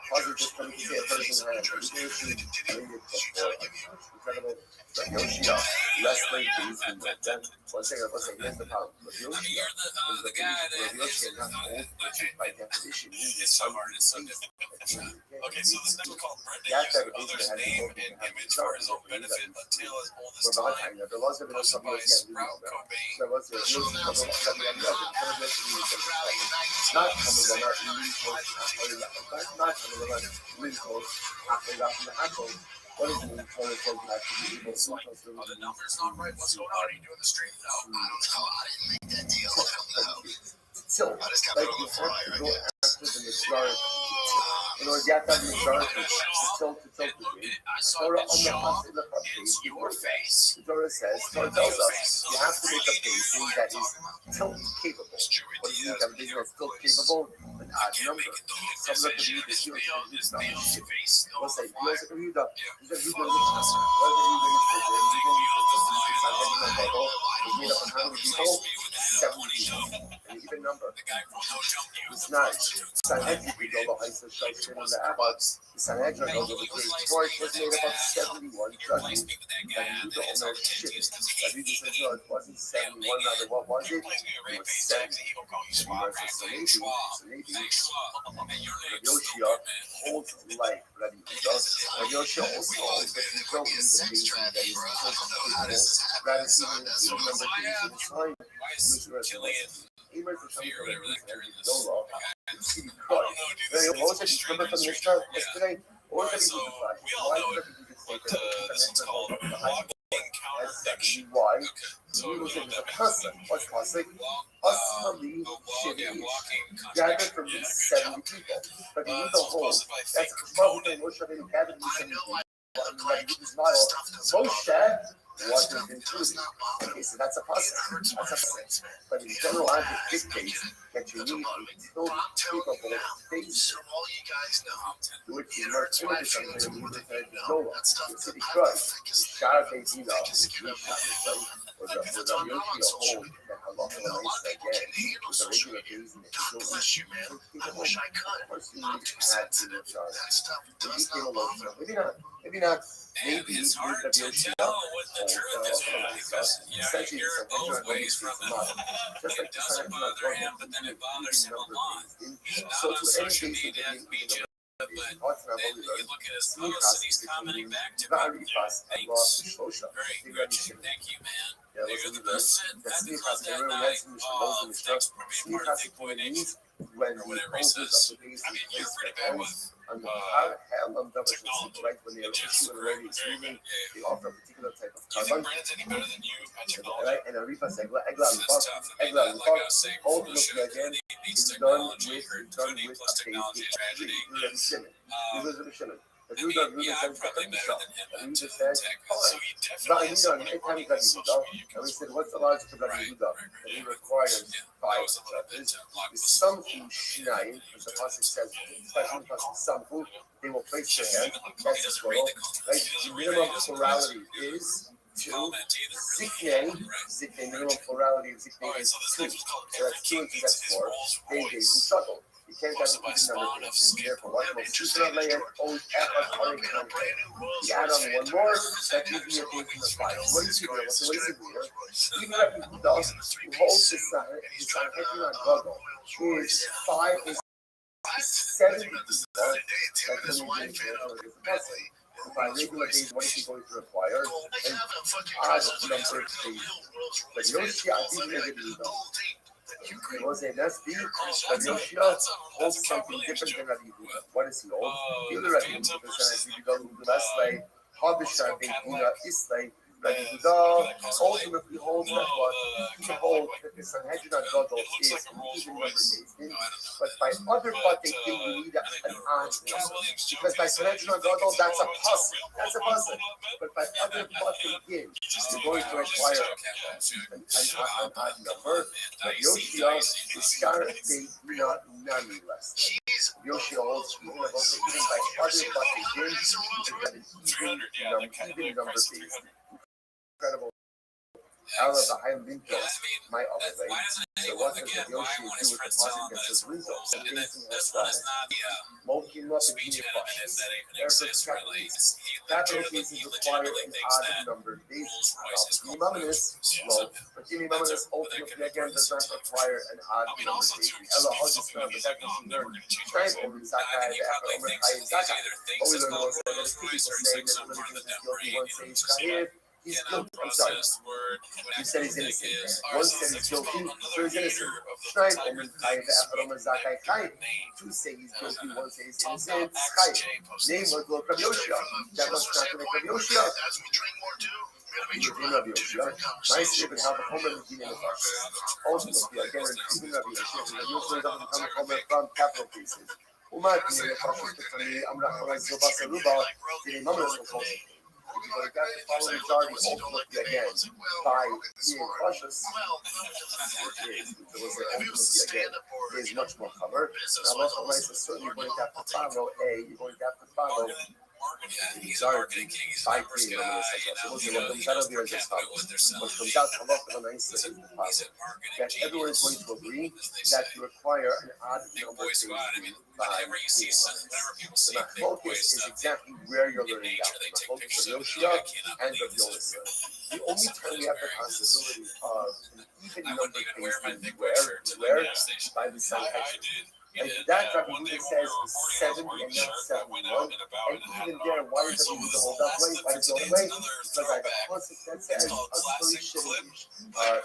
Positive coming to say a person Yoshio, less than these and then one second, here's the problem. You're the guy that by definition it's so hard, it's so difficult. Okay, so this next one called Brenda uses others' name and image for his own benefit until as old as time, posted by Sprout Cobain. Are the numbers not right? What's going on? Are you doing the stream? No, I don't know. I didn't make that deal. So, I just got put on the flyer, I guess. in order to get that majority to tilt I saw that Shaw. It's your face. the Torah says, Torah tells us, you have to make a basin that is tilt capable. What do you mean? That basin that's tilt capable? An odd number. Some of the This face. What's that? What's that? Made up of how many people? 70 people. An even number. It's not. Sanhedrin Gedol Ha'isa Shoshin and the Abbas. The Sanhedrin goes over the Great Torah was made up of 71 judges. And you don't know shit. Rabbi says, no, it wasn't 71, rather, what was it? It was 70. Rabbi Yoshia holds life. Rabbi Yoshia also holds that you don't need the basin that is rather even number of time. What was it? Remember from Mishnah yesterday? What was it? This is called walking counter. Why? A person. What's passing? Asmali Shivim. Gathered from these 70 people. But you need the whole. That's probably Moshe Rabbeinu gathered these 70 people. Moshe wasn't included. Okay, so that's a possibility. But in general, logic dictates that you need a still capable base, which is more limited than the music that is Zola. It's city crush. Shara Bezina, or the Yoshi hold that Allah said again, with the regular days in the Zola. I wish I could. Of course, you need to add to the chart. Maybe not. Maybe not. Maybe it's hard to tell what the truth is because you hear it both ways from him. It doesn't bother him, but then it bothers him a lot. Not on social media, BJ, but then you look at his posts and he's commenting back to me. Thanks. Very good. Thank you, man. You're the best. That's the club that night. Oh, thanks for being part of Big Boy Nation. Or whatever he says. I mean, you're pretty bad with technology. It's just great. They offer a particular type of Do you think Brandon's any better than you at technology? Right? And Arifa said, It's tough. I mean, like I was saying before the show, Cooney beats technology, or Cooney plus technology is tragedy. I mean, yeah, I'm probably better than him at tech, so he definitely has someone I'm running his social media and we accounts said, for. what's the logic of Rabbi Yehuda? And he requires That was a little bit judges. blockbuster. Something Shnayim, as the Pasuk says, especially the Pasuk Samhu, they will place their hand. That's the plural. Right? The minimum plurality is two. Ziknei, minimum plurality of Ziknei is two. So that's two and two, that's four. They and struggle. You can't have an even number of things here for one more. Super layer, always add on you add on one more, that gives you a base in the five. What is it here? What is it here? Even if it does, who holds this Sanhedrin on Google, is 5 is 70 people. That's when you get by regular days, what is he going to require? And odd number of days. But Yoshi, I think you're going to do that. It was an SB, but Yoshia holds something different than Rabbi Yehuda. What is he hold? The other Rabbi Yehuda says, if you go to the last slide, Habishar Ben Yehuda is like Rabbi Yehuda ultimately holds that what he can hold that the Sanhedrin on Gadol is an even number days. But by other Bate Din, you need an odd number. Because by Sanhedrin on Gadol, that's a puzzle. That's a puzzle. But by other Bate Din, you're going to require an odd number. But Yoshia is Shara not nonetheless. Yoshia holds even by other Bate Din, you can have an even number days. Incredible Out of the high window, Yeah, I mean, my other way. why doesn't So anyone, what does again, the why Yoshi won't do his with the friends tell him positive that against it's his window? bullshit? And Facing this us one is not the smoking up and speech being impediment, if cautious. that even Therefore, exists, really. He capital legitimately, cases he require legitimately an thinks odd that number basis. Rolls Royce is called Gimaminus, well, but Gimaminus but that ultimately can again require does not require an odd I mean, number also too, basis. Ella Hodges something found that that he's like, that no, was I'm learned. never going to change Tribe myself. over I think he probably Zakai, thinks he Zakai. either But thinks we it's learned called also that Rolls it's Royce people or he's saying like that some part of the dumb guilty, brain, one you know, says just Shahid, he's guilty. I'm sorry. processed word. You said he's innocent. Is, One said he's guilty, so he's innocent. Shrine Omen Chayiv Ve'acharon Zakai Chayiv. Two say he's guilty, one says he's innocent. Chayiv. Name was Lord Rabbi Yoshia. That was not like Rabbi Yoshia. As we drink more too, we gotta make sure Even we're Rabbi having two Yoshia. different My conversations. statement how the Homer is dealing with us. Ultimately, again, even Rabbi Yoshia, Rabbi Yoshia doesn't come Homer from capital cases. Umar being a fascist for me, I'm not going to Zoba Saruba, the Imam is supposed to. If you got to follow the majority ultimately again by being cautious, is much more covered. Now, most of us are certainly going to have to follow you're going to have to follow he's a marketing king, he's a numbers guy, you know, he knows per capita what they're selling. What comes out a lot of the nice is the He's a marketing that everyone is going to agree that you require an odd number boy squad. I mean, whenever you see, whenever people see the big boy focus is stuff, exactly where you're in learning nature, that. they The take focus pictures of of it. Yoshia I cannot and believe of this is Yolis. The only time we have the possibility of an even I number wouldn't even wear my things big to boy shirt to the where gas station. by the side I did. and that Rabbi One day Yehuda when we says were recording, I was 70 wearing and the not shirt that went out 71. and about And and had even it there, on. why does So Rabbi this Yehuda hold the that last way? of Why does he hold today's that way? another Because I have a throwback. concept that It's says called Classic Clip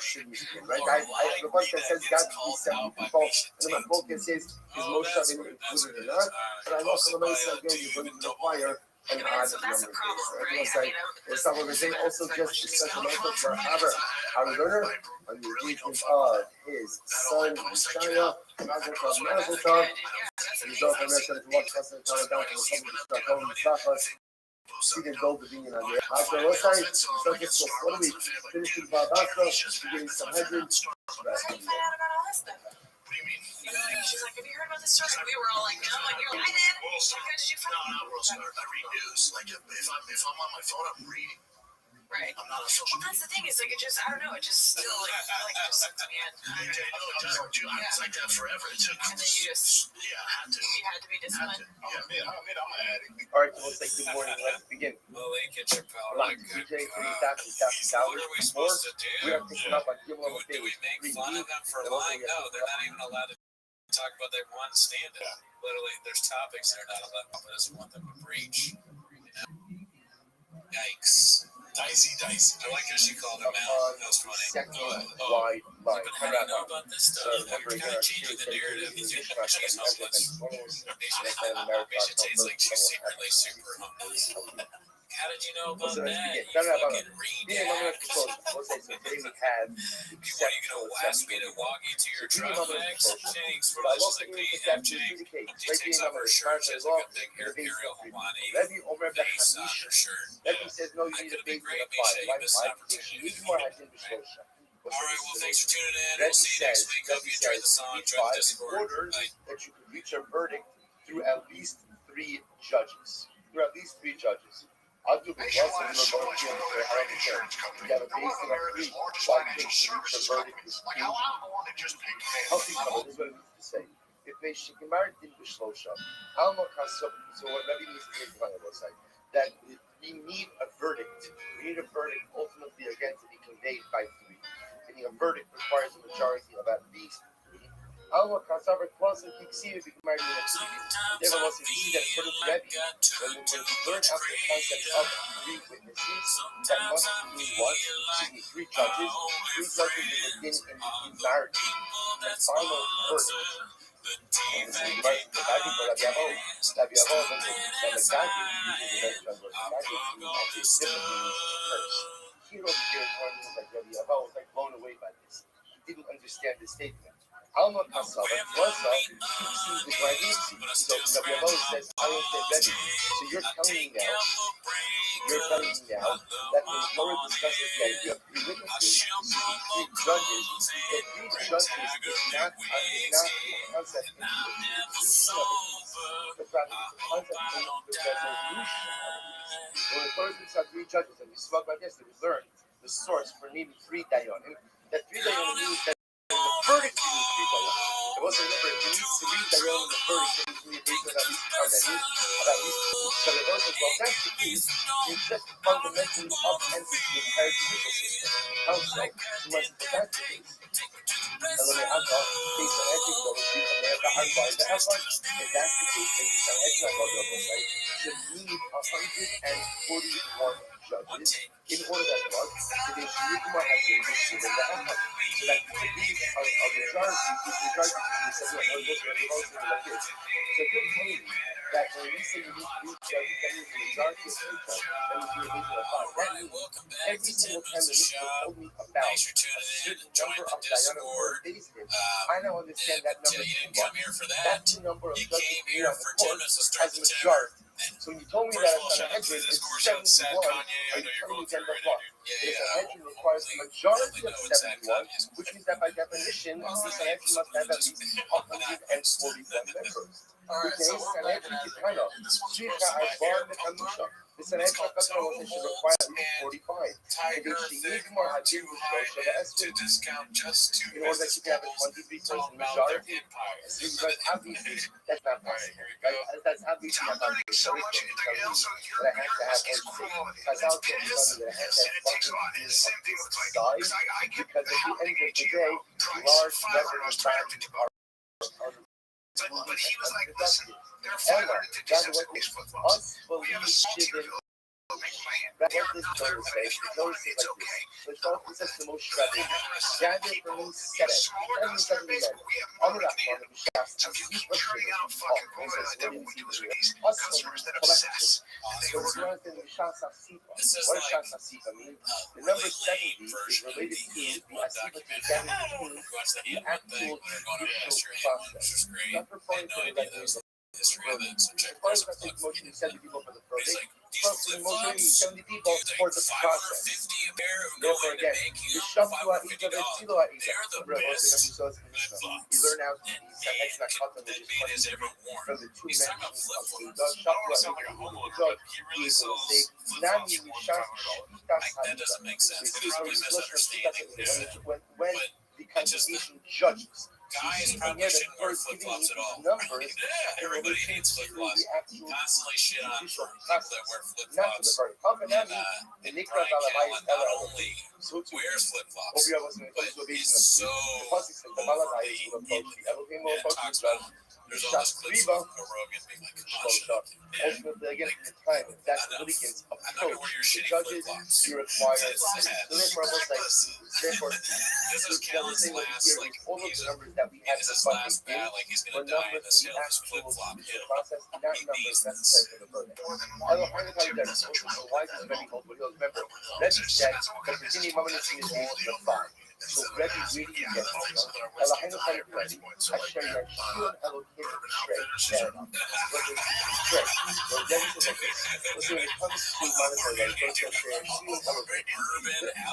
should be right? I have a concept that says God to be 70 people, and my focus is Moshe been included or not? But I also know again, you're going to require an odd So that's a number. problem, Right? right? It's like it's not what we're saying. Also, just discussion also for our learner on the engagement of his son, Messiah, Mazel Tov. He's also mentioned to watch us and tell down to the public to stop us. She didn't go to being on there. After last night, subject was 1 week. Finishing Babasra, getting some headroom. She's like, have you heard about this story? We were all like, no, and you're like, I did. What did you find? No, not Rothschild. I read news. Like if I'm on my phone, I'm reading. Right. I'm not a social. Well, that's the thing. Is like it just, I don't know. It just still like it just sucked me in. I was like that forever. It took. And then you just, Yeah, I had to. you had to be disciplined. Yeah, man, I'm an addict. All right, so let's say good morning. Let's begin. Lily, get your power. Like DJ, What are we supposed to do? we are picking up on Gimel Do we make fun of them for lying? No, they're not even allowed to talk about their one stand-up. Literally, there's topics they're not allowed to just want them to breach. You know? Yikes. Dicey. I like how she called him out. That was funny. Second wide line. But how do you know about this stuff? You're kind of changing the narrative. She's hopeless. She tastes like she's secretly super homeless. How did you know about that? You fucking redact. What are you gonna ask me to walk you to your truck next? Thanks, bro. She's like, BFJ. She takes off her shirt. She has like a big Imperial Hawaiian face on her shirt. Rebbe says no, you I need could a have been base great, of Misha. You missed an five. opportunity. More Hajim B'Shlosha. All right, well, thanks for tuning in. We'll see you next week. Hope you enjoyed the song. Join the Discord. Bye. That you can reach a verdict through at least 3 judges. I'll do the rest of the vote for how many terms. You got a base of 3. Why can't you reach a verdict with 3? Healthy cover is what it needs to say. If they should be married in B'Shlosha, so what Rebbe needs to make on the website, that we need a verdict. We need a verdict ultimately again to be conveyed by 3. Meaning a verdict requires a majority of at least 3. Alma Kasavar plus and succeeded to be married in a 3. They will also see that according to Rebbe, when we learn after the concept of 3 witnesses, that must mean what? 3 judges. 3 judges is within in marriage. The final verdict. And this is right from the Gadi for Rabbi Avo. Rabbi Avo was the Gadi, uses the best translation. Gadi actually is different curse. Here over here is one who was like Rabbi Avo was like blown away by this. He didn't understand the statement. Alma Kasava, Rasa, succeeds the Gadi. So Rabbi Avo says, I understand Rebbe. So you're telling me now that when Torah discusses the idea of 3 witnesses, 3 judges, the 3 judges is not the concept in the execution of a case, but rather it's a concept in the resolution of a case. When the Torah speaks about 3 judges, and we spoke about yesterday, we learned the source for needing 3 dayan. And that 3 dayan means that in the verdict you need 3 dayan. It wasn't remember, you need 3 dayan in the verdict, that means you need at least how many? At least. So the Lord says, well, that's the case. You just fundamentally upend the entire judicial system. How so? He wants to that's the case. And when they answer, they say, I think that would be from there, the Arba, the Arba. If that's the case, then you say, I think I will say, you need 141 judges in order that what? So they should more have been given the Arba. So that the belief of the majority, so if you're telling me that when we say you need 3 judges, that means the majority of 3 judges, that means the original 5. That means every single time the Mishnah told me about a certain number of Diana or David, I now understand that number to be what? That's the number of judges here on the court as a majority. So when you told me that it's on a hedge, it's 71, are you telling me then the what? If a hedge requires a majority of 71, which means that by definition, this hedge must have at least 141 members. Okay, Sanhedrin is kind of. The Sanhedrin should require at least 45. And they should need more hadith to discount just to in order that you can have a 23% majority. So you guys obviously that's not possible. That's obviously not possible. So much that I have to have because I'll tell you that I have to have fucking size because at the end of the day, large numbers are but he was like, listen, there are 557 degrees flip-flops. We have a salty that they are not their quantity, it's okay. Keep smelling base, but we have more than the So if you keep churning out fucking quota, then what we do is we need customers that obsess. And they order. This is like the number 70 is related to the Asifa the actual judicial process. Not referring to the regular history of it. So check this out. Motion 70 people for the verdict. Motion 70 people for the process. Therefore, again, you shove to Aida, Vecilo Aida. You learn out the Sanhedrin Akata, which is from the 2 mentions of Aida, Shaftu Aida, he will say, Nami Mishas Shitas Aida. That doesn't make sense. When the congregation judges. Guys probably shouldn't wear flip-flops at all. Numbers, everybody hates flip-flops. Constantly shit on people that wear flip-flops. And Brian Callen not only wears flip-flops, but he's so overly and talks about there's all this clips of Rogan being like, come on, shut up. Ultimately, again, at the time, that's the litigants approach the judges, you require therefore, this is Callen's last, like, all those numbers that we have this is last bat, like, he's going to die in this hill, this flip-flop hill. He needs this. Why is this very old? Remember, Reggie said that Virginia Mamanism is based on 5. So Reggie really gets it. Elohim Chayim Reggie, Asher Yashua Elohim Shrek. Shrek. So Reggie says like this. So when it comes to monetary rights, those that say Yashua Elohim,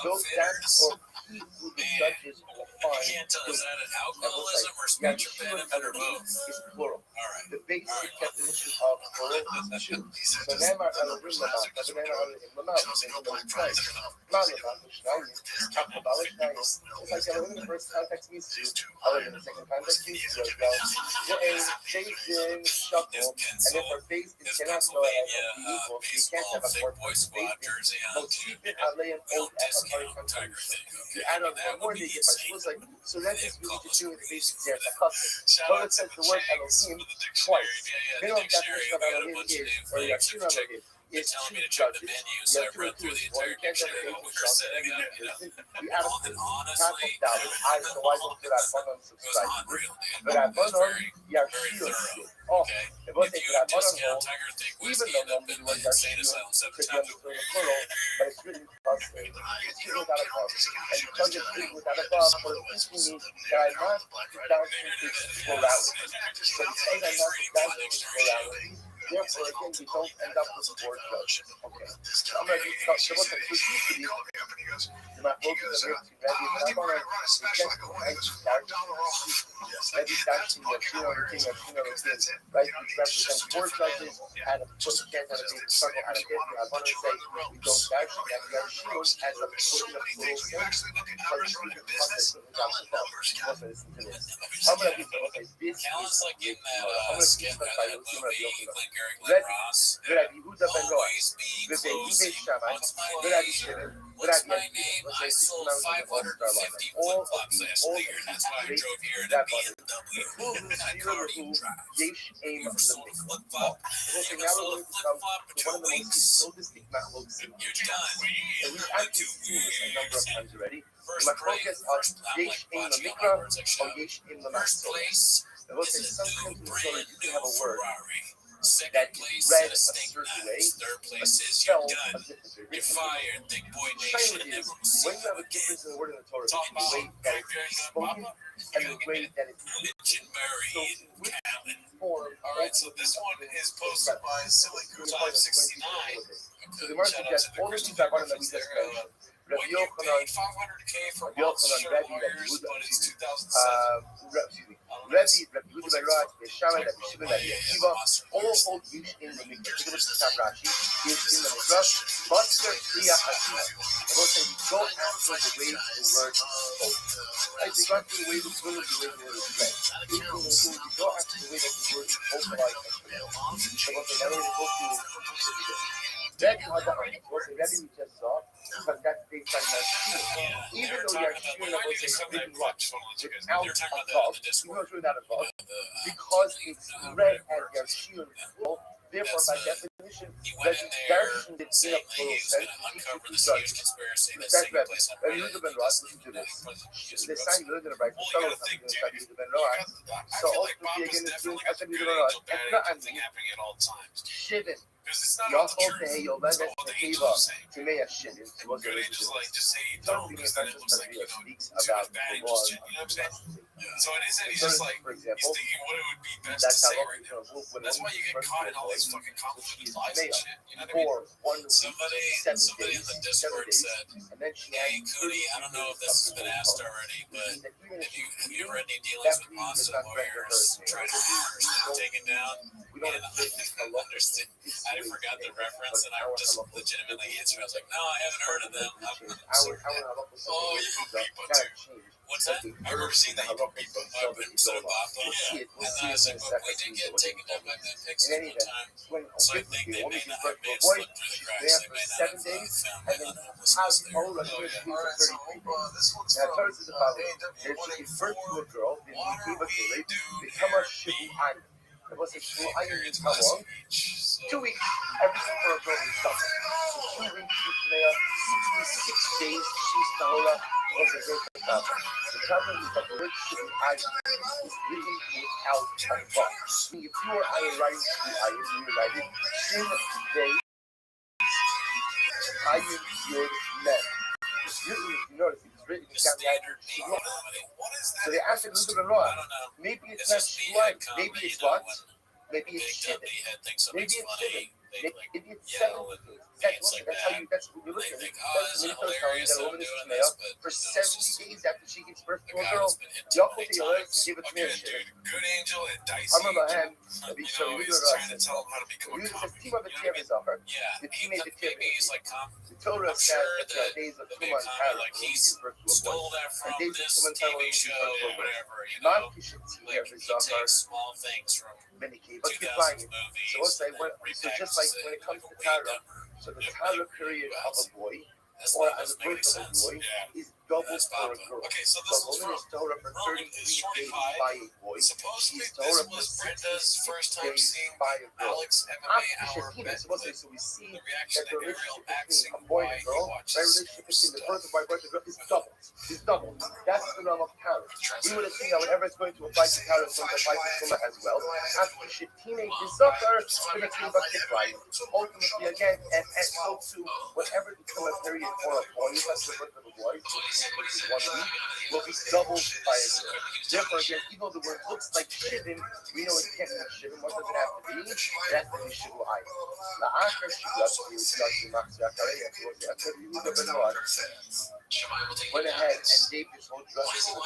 those that or he who the judges will find. Can't tell is that an alcoholism or speech impediment or both? Is plural. Alright. The basic definition of plural is 2. So Nema Elohim Lama, Nema Elohim Lama, it's like Elohim in the first context means 2, Elohim in the second context means 2 as well. We're a based in shuffle, and if we're based in cannot know it as the equal, so you can't have a word based in most even Alei and old Ephraim countries. You add on one more, they get by schools like, so that's just really just doing the basic there to hustle. But it says the word Elohim twice. Minimum definition of Elohim is, or Yashua Elohim. It's telling me to check the menu, so I read through the entire dictionary while we were setting up, and honestly, it was unreal, dude. It was very, very thorough. Okay, if you discount Tiger Thick whiskey and up in the insane asylum stuff, it's not but it's written across the and because it's written without a box, but it's teaching me that I must put down some morality. So because I must put down some morality, therefore, again, we don't end up with a board judge. Okay. I'm going to talk about the He goes, you might run a special. I go, hey, it's $1 off. Yes, I did. That's fucking hilarious. Because that's it. Right, You know, which it's just represents a four different judges animal. out of Just can't have a to big say, circle out of because you want I want to to put you say on the we don't ropes. dash Oh, and yeah, have shields as a there's so portion of many the things. When you actually look at numbers running a business, I'm a numbers guy. Listen to this. I'm I'm gonna be okay. This Callan's is like in that I'm gonna skit keep by the that title. movie, Glenn Gary, Glenn Red, Ross. Rabbi, who's up and going? Always be Rabbi, closing. Shaman. What's my Rabbi, name? Shivan. What's my name? I sold 550 flip-flops last year. That's why I drove here in a BMW. I cardio drive. You're sold a flip-flop. You're sold a flip-flop for 2 weeks. You're done. And we've actually seen this a number of times already. First My grade, focus first, on I'm Yesh like in the watching all Mikra my words like or shut Yesh in the First Matzah. place I will is say a sometimes new in the story brand you can new have a word Ferrari. Second that place read is a a steak certain way, knife. Third but place is spelled you're a done. different way. You're fired. Thick boy Shame nation. it Never is will see when you you have a again. difference in the word in the Torah Talk between the way about that it's spoken and the way that it's Mitch and Murray and Callan. formed. All right, so this one is posted by Silly Goose 569. So the Gemara suggests all of these are that we just mentioned. When you paid $500K for Rothschild lawyers, but it's 2007. Rabbi Huda ben Rabbi Shammai, Rabbi Shimon, Rabbi Akiva, all hold Yesh in the Mikra. Look at what the Tam Rashi Yesh in the Mikra. Master Kriya Hashima. I will say we go after the way the word spoke. As we got to the way the word is read, we go after the way that the word is vocalized and pronounced. So what they never go through Rabbi Huda Rabbi we just saw, because that's based on Yashir. Even though Yashir is written without above, even though it's written out above, because it's read as Yashir flow, therefore by definition, Yashir did in a plural sense, uncover this huge conspiracy that's that's taking Rabbi. place on Rabbi Yehuda ben Rosh, listen to this. They sang the Lord right, so Rabbi Yehuda ben Rosh. So ultimately again, it's doing Rabbi Yehuda ben Rosh. It's not on me. Happening at all times. Shivan. Because it's not Y'all about the hold the truth. hey, yo, let It's us about what the give angels up are saying. to me a shit. It was Good a angels like just say you don't, because then it looks like you don't speaks do about the bad the angels laws. shit. You know what I'm saying? So it isn't. He's For just like example, he's thinking what it would be best to that's say how right now. when That's why you get caught in all these fucking convoluted lies and shit. You know what I mean? for 1 week, Somebody 7 in days, the 7 Discord days, said, and then she "Hey, had Cootie, I don't know if this has been asked already, but have you ever had any dealings with monster lawyers, trying to taken down?" we don't And I understood. I forgot the reference, and I just legitimately answered. I was like, "No, I haven't heard of them." Oh, you go people too. What's that? I remember seeing that you go people. I've been sort of off on it. And I was like, "But we did get taken down by that pixie one time." So I think they may not have slipped through the cracks. They may not have found my unhomelessness there. All right, so this one's Now, from first is about if she gives birth to a girl, then you give a kid, become a shibu'an. It was a shibu'an means how long? 2 weeks. Everything for a girl is done. So 2 weeks, Yisrael, 66 days, she's Tahora, was a great problem. The problem is that the word shibu'an is written without a vowel. If you or I are writing shibu'an, you're writing shin, day, ayin, yud, men. It's written, if you notice, it's written down the other shibu'an. So they asked him, look at the law. Maybe it's not shibu'an, maybe it's what? Maybe it's shivin. Maybe it's shivin. Maybe it's 7 days. That's how you, that's what you're looking at. That's the Minnesota telling that a woman is Tamea for 70 days after she gives birth to a girl. Y'all take your legs to give it to me. Good angel and Dicey. I remember him. You know, he's trying to tell him how to become a comic. The team of the champions of her. Yeah, The team made the he's like, The Torah said that the days of Tuman Tara like he gives birth to a boy. stole that from And days of this Tuman Tara TV gives show birth to or a boy. whatever, you Man know. Kishin Like he takes small things from many but 2000 divine. movies. So let's say and so just like when it comes to Tara, so the Tara period of a boy That's or not as a doesn't make birth any of a sense. boy Yeah. is double That's for a Papa. girl. Okay, so So this a was woman from is Torah for Roman 33 is days 45. by a boy. Supposedly, She's Torah this for was Brenda's 66 first time days seeing by a girl. Alex MMA After Hour Shatina, bet so clip. we see The reaction that the that Ariel relationship acts between a and boy why and a he girl, the watches relationship between the stuff. birth of boy and the girl is doubled. It's doubled. That's the realm of Tara. We would have seen that whenever it's going to apply to Tara, it's going to apply to Tuma as well. After Shatina is Zachar, the Kiva Kiflayim. Ultimately, again, and so too, whatever the Tuma period for a boy, that's the birth of a boy, which is 1 week, will be doubled by a girl. Therefore, again, even though the word looks like Shivin, we know it can't be Shivin. What does it have to be? It has to be Shibu'ai. La'achar Shibu'ai is Yashi Mach Zachariah, so it's Yehuda ben Noach. went ahead and gave this whole drug system.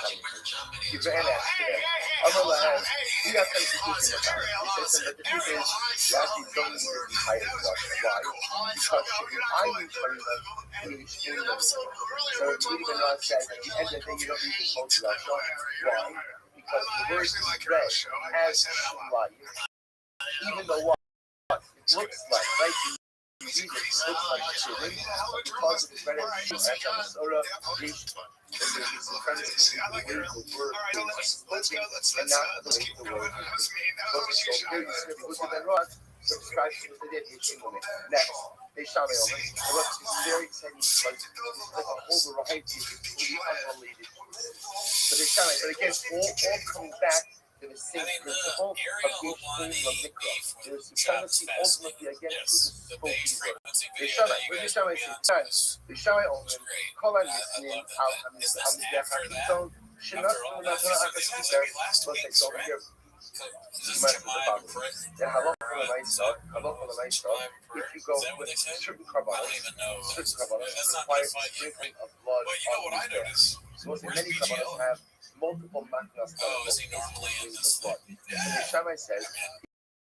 He ran after them. He got some situation about it. He said, the truth is, you actually don't need to be higher than us. Why? Because if I need money, you explain them. So even though I said, at the end of the day, you don't need to smoke drugs. Why? Because the word red has life. Even though what it looks like, right? You read it, it looks like children. Because of the red and soda, it's the premise of the way the word is spoken and not the way the word is spoken. Look at that rock. Subscribe to the video. Next, they shot me over. The rock is very exciting. Like a whole variety of completely unrelated. So they shot me. But again, all coming back to the same principle of each thing of the cross. There is supremacy ultimately again through the spoken word. They shot me. What did they shot me? They shot me over. Call on this name. I'm deaf. So, she not going to have a speaker. Let's say, so here. Yeah, hello for the nice dog. Hello for the nice dog. If you go with certain carbohydrates require drinking of blood. But you know what I noticed? So many carbohydrates have multiple macros is he normally in this blood. And the Shammai says,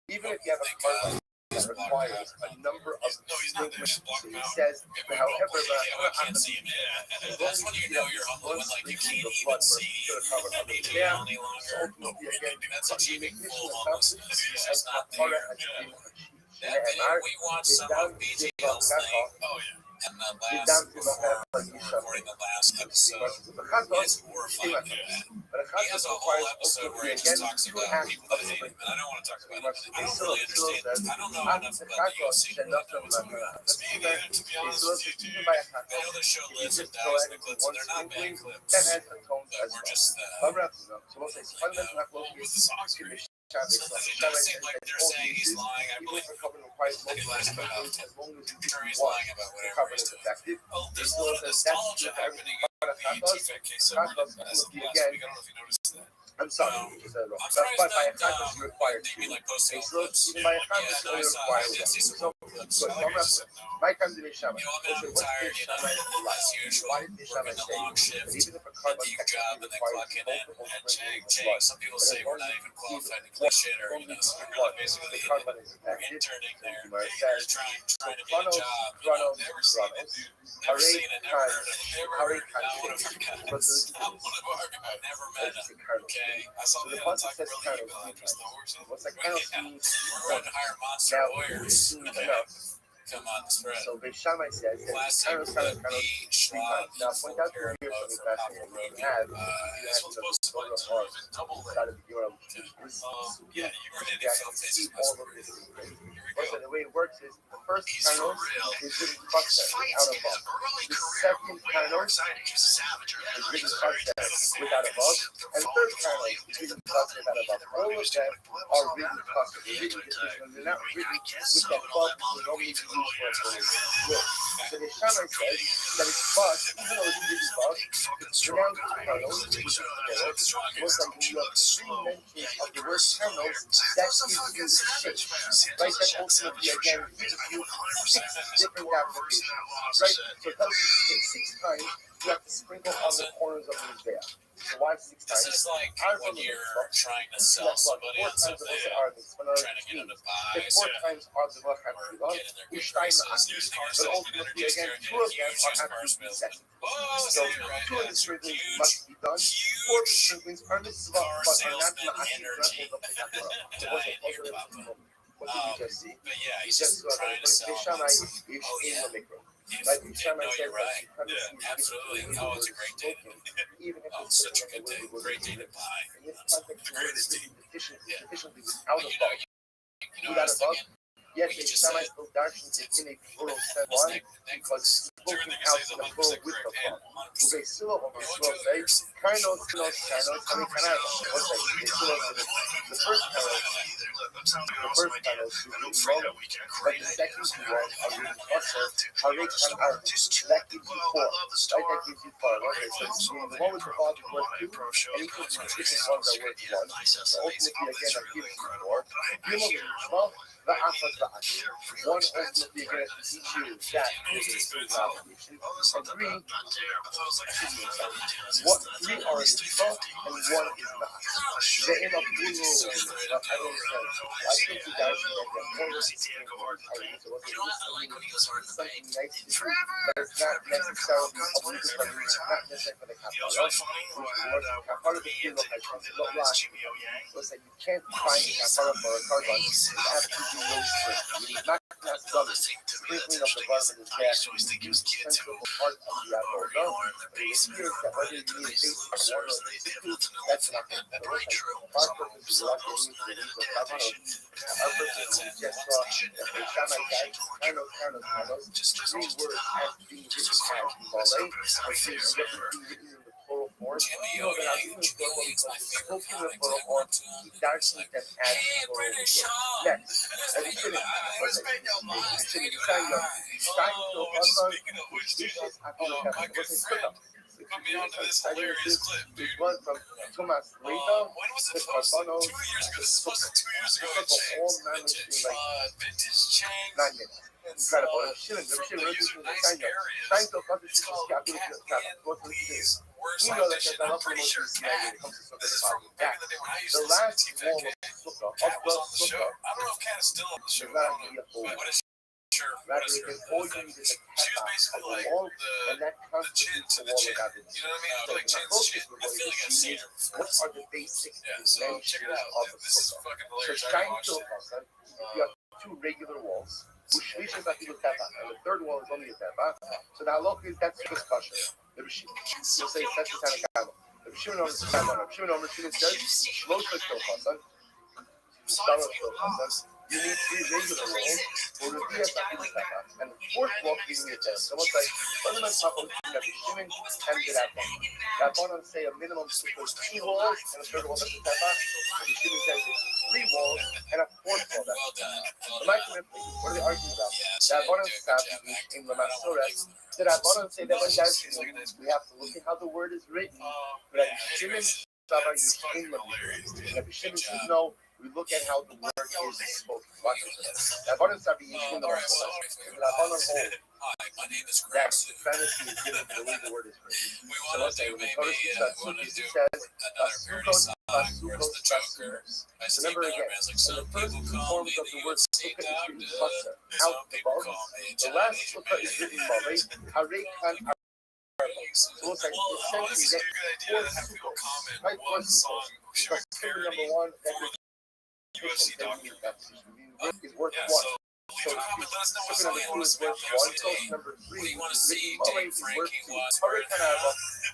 even if you have a carbohydrate that requires a number of statements, he says, however, that's when you know you're humble, when like you can't even see. Yeah, so ultimately again, that's achieving full homelessness. It's as just not part there. of That video, we watched some of BTL's thing. Oh yeah. And the last, before recording the last episode, it's horrifying. He has a whole episode where he just talks about people that hate him, and I don't want to talk about it. I don't really understand. I don't know enough about the UFC to know what's going on. Me neither, to be honest with you, dude. I know the show lives and dies in the clips, and they're not bad clips. But we're just, with the songs great. It does seem like they're saying he's lying. I believe he's lying about whatever he's doing. Oh, there's a lot of nostalgia happening in the TFAT case as of last week. I don't know if you noticed that. I'm sorry. I'm surprised that maybe like post-sale clips. Yeah, I did see some clips. I like what you said, no. My time to be shaman. You know, I'm tired, you know, as usual, working the long shift, the big job, and then clocking in at Chang. Some people say we're not even qualified to play shit, or, you know, so we're basically we're interning there. Just trying to get a job. You know, never seen it, dude. Never seen it, never heard it. Never heard it. Not one of our guys. Not one of our guys. Never met him. Okay. I saw the other type really email address, though, or something. We're going to hire monster lawyers. Come on, spread. So the Shammai says classic B Schwab full pair of notes for Papa Rogan. This one's posted by double leg. Yeah, you were hitting self-taste mesmerism. So the way it works is the first kernel is written cluster without a bug. The second kernel is written cluster without a bug. And the third kernel is written cluster without a bug. All of them are written cluster. They're not written with that bug we normally use for a word. So the Shammai says that it's bug, even though it's written bug, it's pronounced kernels, which is kernels. Most likely you have three mentions of the word kernels that gives you shape. Right? That ultimately again gives you 6 different applications. Right? So it tells you 6 times you have to sprinkle on the corners of the veil. So why 6 times? This is like when you're trying to sell somebody on something, trying to get them to buy, so 4 times are the work have to be done. Each time but ultimately again 2 of them are actually second. So 2 of the sprinklings must be done. 4 of the sprinklings are the but are not actually hold up the camera. So what did you just see? But yeah, he's just trying to sell. Oh yeah. Like no, you're right. Yeah, absolutely. Oh, it's a great day. Oh, it's such a good day. Great day to buy. The greatest day. Yeah. But you know what I was thinking? Yes, they semi spoke darkness in a plural sense. Why? Because spoken out in a plural with the form. So they still on the plural say, Carnos, I mean, the first Carnos is written wrong, but the second two ones are written also. How they can are, that gives you 4. Right, that gives you 4. Okay, so the one with the ball is worth 2, and each of the different ones are worth 1. So ultimately, again, that gives you 4. You know, One ultimately going to teach you that is an obligation. And three, what three are a mitzvah and one is not. I think you guys should get that point. Something nice to do, but it's not necessarily obligatory, not necessarily for the kapara. Kapara is still a high was that you can't find a kapara for a carbon. You have to do those things. You need not done sprinkling of the blood in his back. You use the central part of the apple. But it appears that whether you need a base of water or two, that's not going to work. Our purpose is not to use the leaves of kapara. Our purpose is just the Shammai guys, kind of, three words as being written as Malay, or being written in the plural form. You know that I'm using the plural form because it's spoken in the plural form, he directly then adds the plural word. Next, and we shouldn't put me onto this hilarious clip, dude. One from Thomas Rita. When was it posted? 2 years ago. This was posted 2 years ago in Chains. Vintage Chains. Not yet. Incredible. Nice area. It's called Please Worst Audition. I'm pretty sure Cat. This is from back in the day when I used to listen to TV. Cat was on the show. I don't know if Cat is still on the show. But it's sure. What is her? She was basically like the chin to the chin. You know what I mean? Like chin to chin. I feel like I've seen her before. What are the basic so check it out. This is fucking hilarious. I watched it. You have two regular walls. Which is like a tapa, and the third wall is only a tapa. So now look, that's discussion. The Rishon, you'll say that's the kind of gamma. The Rishon over the gamma. The Rishon over the says, Shlosh Tochasan, Shalosh Tochasan. You need three regular walls for the tapa, and the fourth wall is the tapa. So what's like, what am I talking about? Rishon and the Rabbi. Rabbi say a minimum of 2 walls and a third wall that's the tapa. Rishon says it's 3 walls and a fourth wall that's the tapa. What are they arguing about? Rabbanan Sabi in the Masoret. The Rabbanan say that when that's we have to look at how the word is written. Rabbi Shimon Sabar is in the Rabbi Shimon says no. We look at how the word is spoken. Watch this. Rabbanan Sabi is in the Masoret. Rabbanan hold. Hi, my name is That Greg. fantasy is given the way the word is written. We want to do maybe another parody song where it's the Joker. I see remember again, like some people call me forms of the word the sukkah is written doctor. out Some the people bottom. call me The last sukkah is written Malay. Harei kan so it's like essentially This would be a good idea to have people comment right, what song should we sukkah parody number one for the UFC doctor. is worth Yeah, one. so leave a comment. Let us know what Sukkah song number you two want is us to worth make one. today. Number What three do you want to is see? written Malay Dave is worth Frankie 2. Wadsworth. Harei kan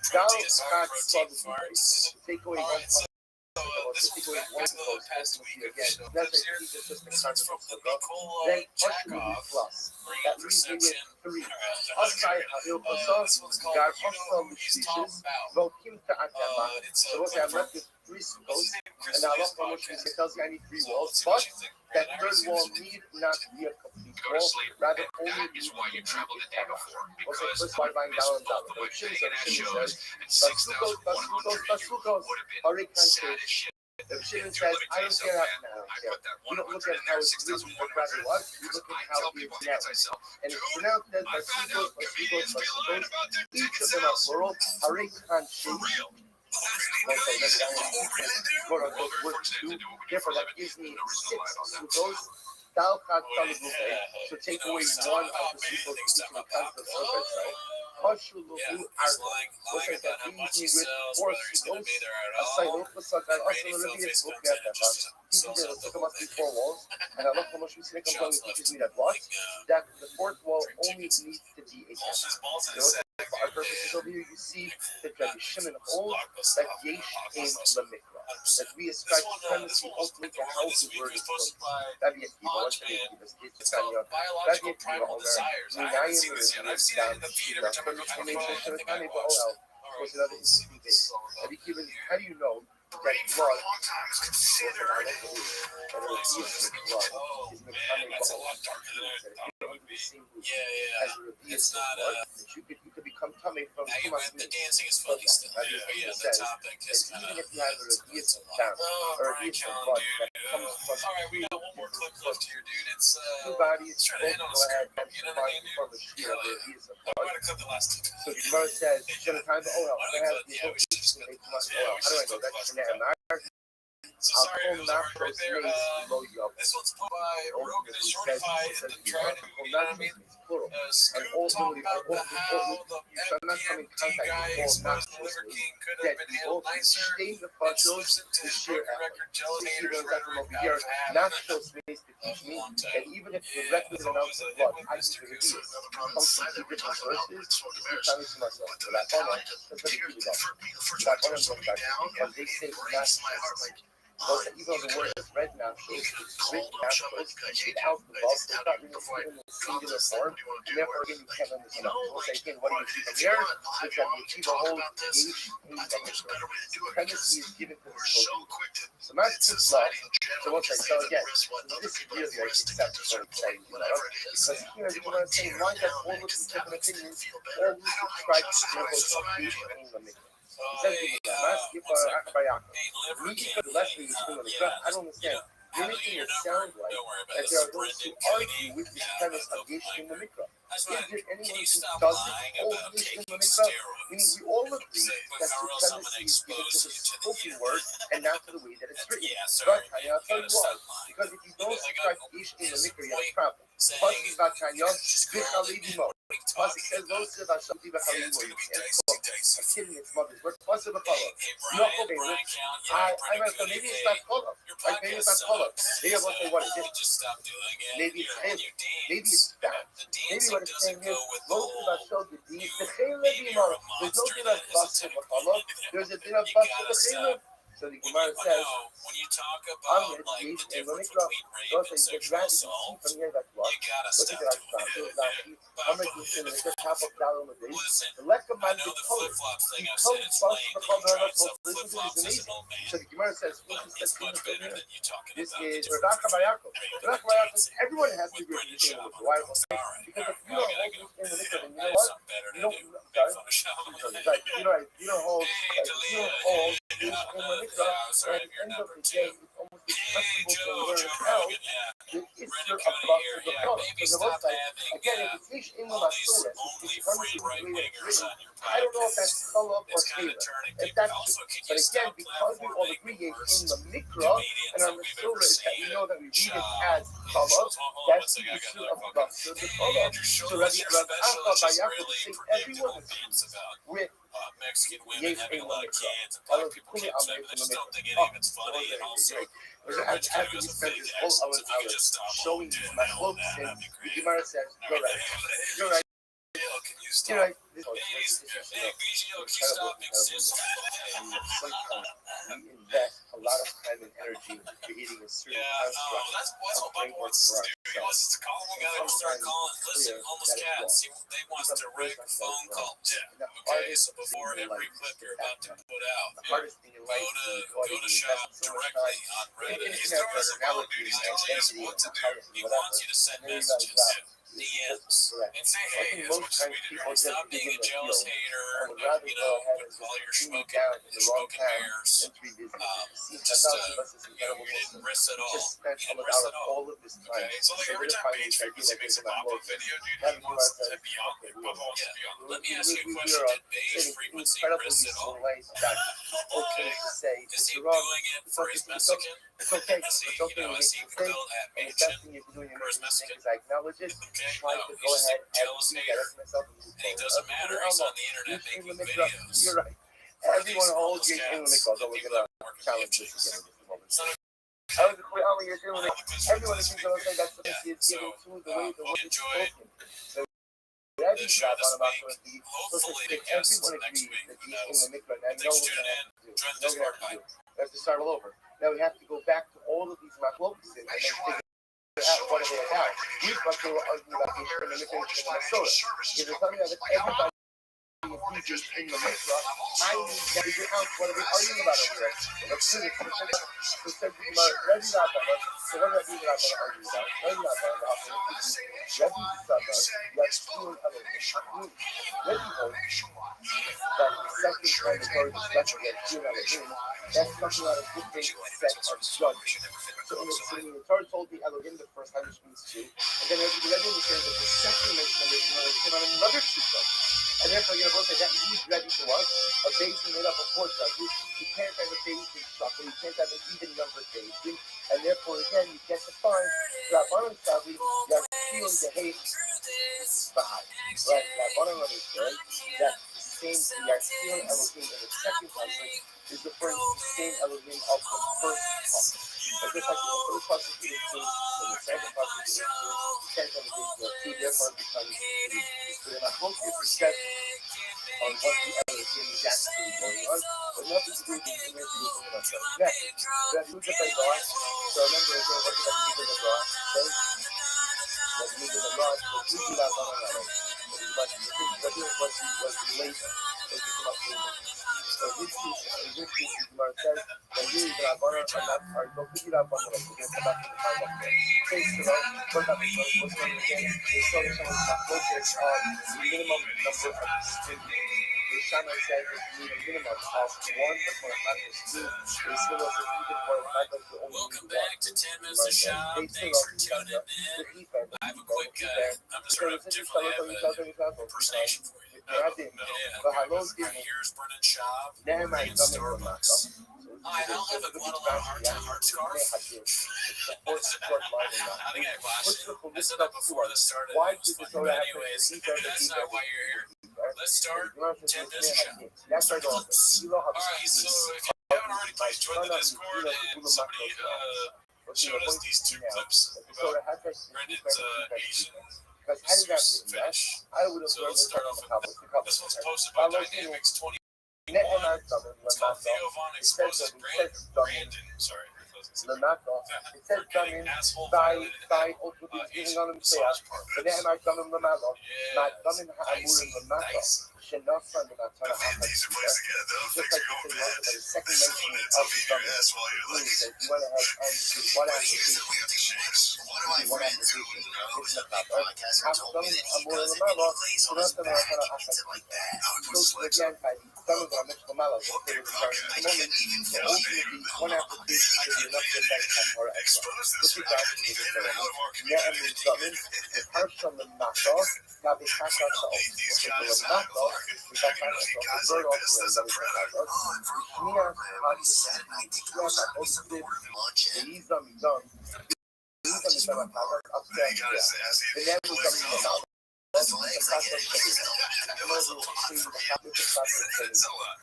Protein, sorry, protein farts. take away All one. right, so this was back to the past week of show clips here. This one's from the Nicola Then Jackoff plus. bringing That leaves me perception. with 3. Okay. This one's called God You Know Who He's Talking About. Vokim ta'atama. It's So a what's that? I'm clip left with 3 what's schools. his name? Chris And now Lee's look how much podcast. it tells you I need 3 So walls. let's see what But you think. that third wall need not be a complete wall. Rather, only That is why you traveled the day before. Okay, Because first by buying down and down. both the way Shimon Vegas says, and 6,100 would have been Harei kan sad as shit. Shimon says, I don't care that now. We don't look at how it's written or rather what. We look at how it's pronounced. And it's pronounced as Basukos, Basukos, Basukos. Each of them are plural. Harei kan shimon. Okay, quote unquote, word 2. Therefore, that gives me 6 sukos. So take away one of the sukos to each of the kinds of sukkahs, right? Yeah, he's lying about how much he sells, whether he's going to be there at all. Rainy Filthy's content just sells out the whole must be thing. 4 walls, and I love how much we see teaches me that what? That the 4th wall only needs to be a Balls his balls in You his know, sack. for our purposes over here, you see that Rabbi Shimon holds that yesh in the mikra, that we ascribe supremacy ultimately to how the word is spoken. Rabbi Akiva, what's the name of this? It's called Biological Primal Desires. I haven't seen this yet. I've seen it in the feed every time I go to the phone. I think I watched it. All right, let's see this song. Rabbi Akiva, how do you know that blood is Oh, man, that's a lot darker than I thought it would be. Yeah. It's not you could be come tummy from Hey, too much the meat. dancing is funny stuff. Now, this Yeah, thing the says topic that is kind even of. if you have a reversal down, Oh, or a Brian reversal Callen, body dude. that comes from All right, we got one more clip left here, dude. It's two bodies, trying to both hit on go the ahead script. and You know what I mean, dude? form a sheet of a reversal I'm body. gonna cut the last two. So the Gemara says, sometimes oil, Why it don't has we the cut? Yeah, we should just cut make the much last. oil. Yeah, we How do I should know? cut the That's last. Shneimar. So I'll sorry, call it was alright Nachos right there. Mace low yo. This one's put by Rogan and It Shortify says and trying to, you know what I mean? plural. Scoop And talk ultimately, about how the you shall not come in MPMT contact guy with all exposed the Nachos Liver Mace. King could That have been we handled both nicer stain the and fudgels slips into with his sheer broken effort. record jealous See, haters even rhetoric over out here, of half. Nachos Mace to teach me that even if the requisite amount of blood I use to reduce comes from two different sources, you tell me to myself, but I don't know, that's what you do. But I want to go back because they say Nachos. Those even though the word is red nachos, it's written nachos without the vowel, so it's not really in the singular form, and therefore again you can't understand. We'll say again, what do you see from here? It's that you achieve a whole pregnancy is given to the soul. So that's the law. So we'll say, so again, this is really like except for saying, because here you want to say, why does all of these different opinions all subscribe to the association in the middle? I don't understand. You're making it sound like that there are those who argue with this premise of Yeshin in the Mikra. Is there anyone who doesn't hold Yeshin in the Mikra? Meaning we all agree that supremacy is given to the spoken word and not to the way that it's written. But I'll tell you why. Because if you don't subscribe to Yeshin in the Mikra, you have a problem. Plus, it's about Tanya, Bichalidimo. Plus, it says those are about something about Halidimo. You can't cook a kid in its mother's birth. Plus, it's a color. No, okay, I'm going to maybe it's not color. Like, maybe it's not color. Maybe I won't say what it is. Maybe it's him. Maybe it's that. Maybe what it's saying is, those are about show the deed. The Chalidimo. There's no thing about bust of a color. There's a bit of bust of a Chalid. So the Gemara says, when you talk about like the difference between rape and sexual assault, you gotta stop doing it. Listen, I know the flip-flop thing I've said, it's lame, but you tried some flip-flops as an old man. So the Gemara says, But it's much better than you talking this about is the Rebecca difference Bayako. Everyone has to with agree Brendan with Schaub. the why? Because Because if you don't hold this in the Mikra, then you know I have what? something better to You don't, do. Make sorry? fun of Schaub. Like, you don't hold this in the Mikra, Sorry, and your end of number the two. day, it's almost impossible to learn how Rogan, yeah. the issue Brendan of Cody bust here, of the yeah. color. Maybe Because the stop most like, having again, if it's Ish in the all these Masura, only it's free right-wingers on your I don't know if that's podcast. color or It's kind favor. of turning If people that's off. So can but you again, stop because we all platforming agree the in worst the Mikra comedians and our that we've Masura ever is that we seen? know that we read it as color, Hold on that's one the second. I got issue another of phone call. bust of the color. Andrew So Schultz, your Rabbi specialist, just Bayako really thinks predictable everyone things about with Mexican women Yes, having a lot of Mikra. kids and black people can't swim. I just don't think any of it's funny. And also, rich guy who has a fake accent. So if you could just stop showing doing my that, clothes, that'd and be the great. Gemara says, you're right. You're right. Can you stop? You're right. Hey, BGO, can you stop being sis? We invest a lot of time and energy into creating a certain construct that's what Bible wants us to do. He wants us to call them. We gotta start calling. Listen, homeless cats. They want us to direct phone calls. Okay, so before every clip you're about to put out, go to shop directly on Reddit. He's throwing us a bone, dude. He's telling us what to do. He wants you to send messages. DMs and say, hey, that's what you tweeted, right? Stop being a jealous hater, with all your smoking bears. Just, you didn't risk it all. You didn't risk it all. Okay, so like every time Page Frequency makes a pop-up video, dude, he wants to be on there. Yeah. Let me ask you a question. Did Page Frequency risk it all? Okay. Is he doing it for his Mexican? It's okay. Is he, is he built that And the mansion best thing you can do in your for his Mexican Mexican? is acknowledge it, Okay, try no, to he's go just a ahead and jealous do hater. that myself. And he doesn't matter. He's on the internet making videos. You're right. Everyone holds you in the Mikra, though we're going to challenge this again in just a moment. Everyone is going to say that's what he is giving to the way the word is spoken. So The show this week, hopefully the guests next week, who knows. Thanks for tuning in. Join the Discord, bye. We have to start all over. Now we have to go back to all of these machlokes and then figure out what are they about. We thought they were arguing about the Israel and the Minnesota. If they're talking about everybody Jesus in the mikvah, I need to figure out what are we arguing about over here. Let's do this. So said the Gemara, Rabbi Rabbi. So what Rabbi Rabbi argue about? Rabbi Rabbi, Rabbi Saba, Yashul Elohim. Rabbi holds that the second time the Torah discussion Yashul Elohim, that's talking about a different set of judges. So in the Torah told the Elohim the first time, which means two, and then Rabbi understands that the second mention of Yashul came out another two judges. And therefore, you're both saying that he's ready to us. A basin made up of four judges. You can't have a basin structure. You can't have an even numbered basin. And therefore, again, you get to find Rabbanan Savi, Yashil and Gehav, Bahai. Right? Rabbanan understood that the same Yashil Elohim in the second conflict is referring to the same Elohim of the first conflict. But just like in the first conflict, it is two, in the second conflict, it is two, you can't have a basin of two, therefore it becomes three. So then I hope if we set on what the Elohim is actually going on, but nothing to do with the interview of ourselves. Next, that who's the Begar? So remember again, what did that mean with the Begar? That means with the Begar, so who do that on another? What was later? What did come up later? So this piece, Gemara says that really the Rabbanan are not go figure out what we're going to come back to the time of the case to know what that was going to say. They saw that someone not focused on the minimum number of students. The Shammai says that you need a minimum of one, but for a fact of two, they still also even for a fact that you only Welcome need one. back to 10 Minutes to Shop. Thanks for tuning in. I have a quick, I'm just sort of definitely have an impersonation for you. Here's Brennan Schaub in Starbucks. Hi, I'll have a Guadalajara heart scarf. I think I flashed it. I said that before the start of it. But anyways, that's not why you're here. Let's start 10 Minutes to Shop. Alright, so if you haven't already, please join the Discord, and somebody showed us these two clips about Brendan's Asian finish. So let's start off with this one's posted by Dynamics 21. It's called Theo Von Exposes Brandon. Sorry. It says Damin by ultimately giving on himself. The Nehemiah Damin Lamalo, not Damin Ha'amurim Lamato, Shenafra Lamatana Ahmad. Just like the second mention of the Damin, means that you want to have one application. One application. It's not that. Half Damin Ha'amurim Lamalo, Shenafra Lamatana Ahmad. So again, by the Damin Ha'amurim Lamalo, they were starting to moment, so ultimately one application is enough. Expose this for happening in and out of our community. Partial Mato, these guys out of our guys like this, that's a predator.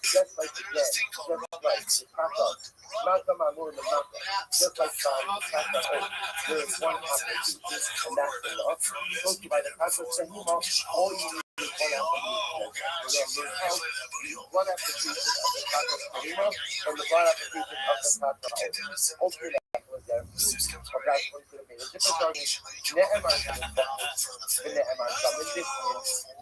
Just like the dead, just like the Kakak, Mata Mamur the Mata, just like there is one application, and that's enough. Told you by the Kakak Sahima, all you need is one application of the Kakak Sahima, and the one application of the Kakak. Ultimately, was there. So that's what could have been. A different argument. Nehemiah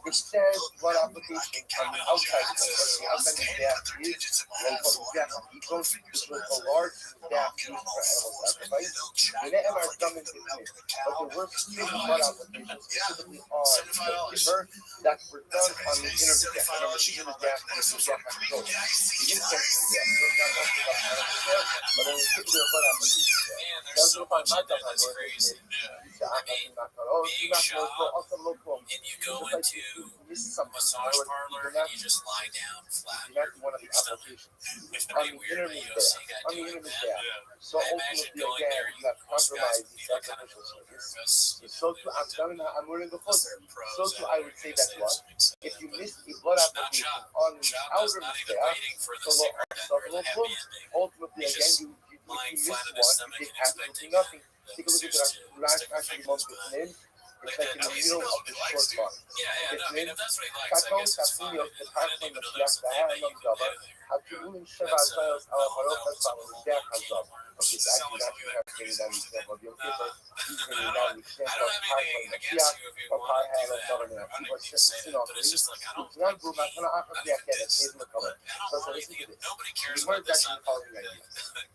it says what application on the outside of the outside of the staff is what we call staff equals, which was a large staff used for animal sacrifice. The Nehemiah Damin is it. But the worst use of what application specifically on the giver that were done on the inner staff. Remember, the inner staff is the staff control. The incense is there. So it's not only about animals there, but then we put the what application. Man, there's so much in there that's crazy. I mean, being shop, and you go into a massage parlor and you just lie down flat. Your stomach. It's pretty weird, but you'll see a guy doing that. So I imagine going there, you most guys would be like kind of nervous. So too, I'm wearing the foot. So too, I would say that what if you miss a blood application on the outer staff, ultimately again you miss one, you did absolutely nothing. Take a look at that last actually month with him. It's like in the middle of the short bar. Yeah, no, I mean, if that's what he likes, I Kakao guess it's fine. Tapunio, the I Tarpon, didn't even the know there was Shiach, the something that Haram you could Zaba, do there. Hatulim Sheva That's, Zayos, our Barokas, that our was a Shiach little Hazab. Okay, it's actually not translated on the example of Yom Kippur. Usually we now extend I from don't have Tarpon, anything the against Shiach, you if you or want to do Parhal, that. Zaba, I don't People even shit say sin that, off but it's just like, I don't It's not like Bruma, Kana Aka I Shiach, think that this, is the color. So listen to this. nobody cares The about word this actually on follows the idea.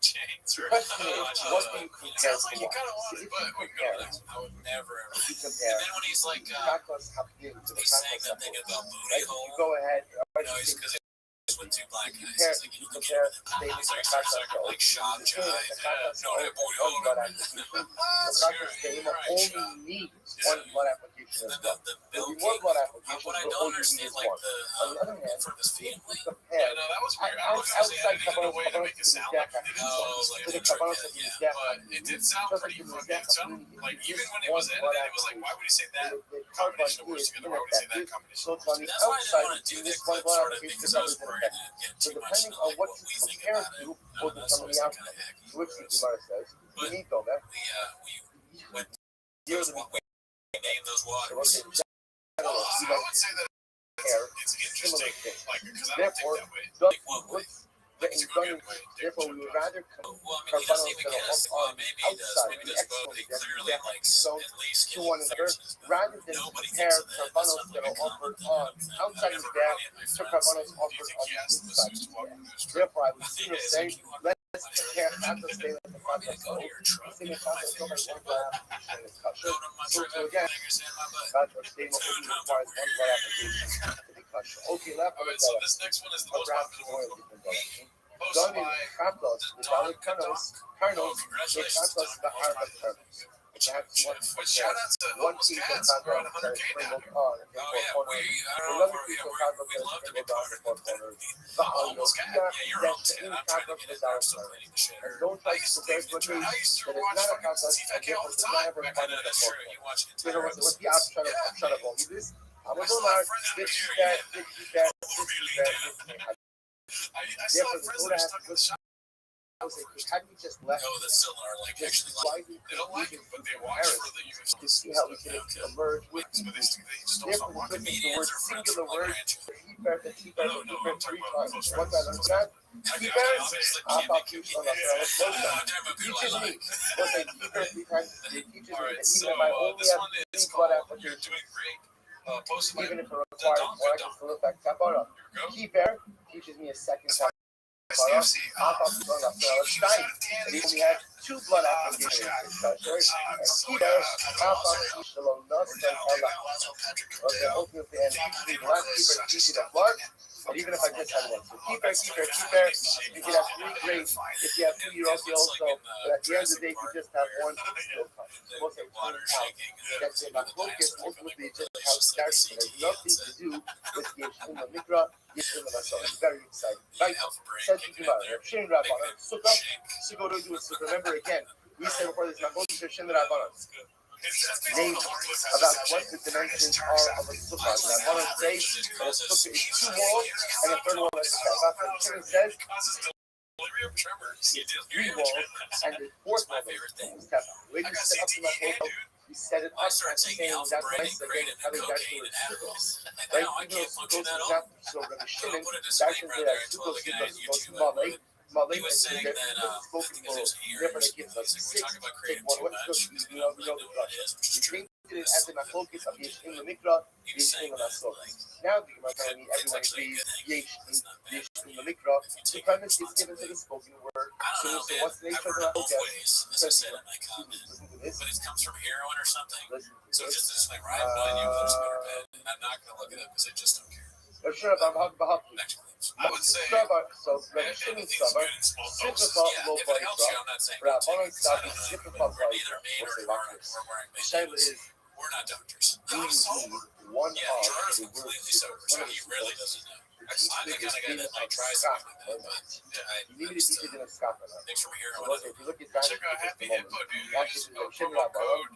James, The right? question is, what do you compare Sounds to like you what? kind of want So it, if but you we can go to compare, the next one. I would never ever. if you And compare then when he's like, Kakos Hapdim to the he's saying Kakos that thing about Hapdim, booty right? If hole. you go ahead, No, he's because he's with two black you guys. compare, He's like, you you look compare at him. statements He's of like, Kakos sorry, Hapdim, like shot you say that the jive. Kakos No, that booty one hole. blood application, the Kakos statement only needs one blood application as well. There'll be more blood applications, What I but don't all you need understand, is like one. On the other hand, for this if you family. compare Yeah, no, that was weird. I don't know if it was outside editing in a way to Kabbalah make it sound like he did to the something. Kabbalah of the Mizrach, But it did sound just like pretty the fucking, it sounded Mizrach, like, even when it was edited, it was like, why would he say that the combination of words together? Why would he say that combination so of it's words on the together? That's why I didn't outside want to do in that this one clip blood sort of application because I was covers an worried effect. to get So too much depending into on like what what you we think compare about it. to will That's determine always the like outcome. kind of hacky. Which the Gemara says, you need though, man. We went You're those the we named those so waters. what's it? Well, I would say that Compare it's similar interesting, things. like, because I don't think Therefore, that way. Like what way? Like, it's a good way. therefore, we would rather Well, I mean, he doesn't even get us. Well, maybe he does. Maybe he does both. He clearly likes at least to getting one another, fierce. rather than Nobody compare thinks of that. That's carbonos not that like a are offered common on thing. outside of that to carbonos offered on the inside of that. Therefore, I would sooner say, let's compare Kakos statement to Kakos Hapdim. This thing is Kakos Hapdim has one blood application and it's kosher. So again, Kakos statement only requires one blood application to be kosher. Okay, left on the So this next one is the most popular one. Done in Kakos, the Dalit Karnos, the Kakos, the Harvard Karnos. That's one. But shout out to One Almost piece of Cats. We're at Kakos that is 100K now. sprinkled on and then four corners. Another piece of Kakos that is sprinkled on the four corners. The Almost cat. Yeah, you're that almost in cat. I'm trying to Kakos get is it. I'm our still Karnos. cleaning the shit. And don't try to compare to a thing I used to that is watch not a fucking Kakos TFK and all the does not time. have a Back part then, of the That's four true. You corners. watch So there entire was the option of shut up all of this. I was on our this is that, this is that, this is that, this is that. I still have friends that are stuck in the shop. Had we just left, Oh, that's still our like actually like. They don't like it, but they watch for the UFC to see how we can emerge with. But they just don't Therefore, stop watching. the word singular word, keep three No, times. I'm talking about close Once I learned that, keep I thought keep on the teaches me. Was a keeper 3 times. It teaches me that even if I only have 3 blood applications, even if it requires more, I can still affect Kapara. Keeper teaches me a second time. And he only had 2 blood applications. And ultimately, and the last keeper teaches a blood. But even if I just had one, so keeper, you can have 3 great. If you have 2, you're okay also. But at the end of the day, if you just have 1, it's still fine. Most of the time, that's in my focus. Ultimately, it just counts character. It has nothing to do with Yeshua Mikra, Yeshua Masal. I'm very excited. Right? Says the Gemara. Shin Rabbanan, Sukkah, Sukkah to do with Sukkah. Remember again, we said before this, Makosh Shin Rabbanan. Named about what the dimensions are of a sukkah. Rabbanan say that a sukkah is 2 walls and a third wall is a tefach. Shin says 3 walls and the 4th wall is tefach. When you set up the Makosh, we set it up and saying that's why I said having that to its sukkahs. Right? Even though sukkahs is not so Rabbi Shimon, that is that sukkahs goes Malay. He was saying that spoken for therefore they give us 6. Take one away because we know the Rush. We treated it as the Machlokes of Yesh in the Mikra, Yesh in the Nasot. Now the Gemara telling me everyone agrees Yesh in the Mikra. The premise is given to the spoken word. So what's the nature of the Machlokes? As I said in my comment, but it comes from heroin or something. So just like Ryan, you put some better bed. I'm not gonna look it up because I just don't care. I would say, so Rabbi Shimon Saba, simplify low body drop. Rabbanan Saba, simplify body drop. What's the doctors? The Shaila is, we're not doctors. do you need one Yeah, of Gerard's the completely words? sober, so he really doesn't know. I'm the kind of guy that like tries something like that, but You need to teach it in a Scotland. thanks for hearing So what if you look at that, check out Happy Hippo, dude. that's Just the promo Shimon code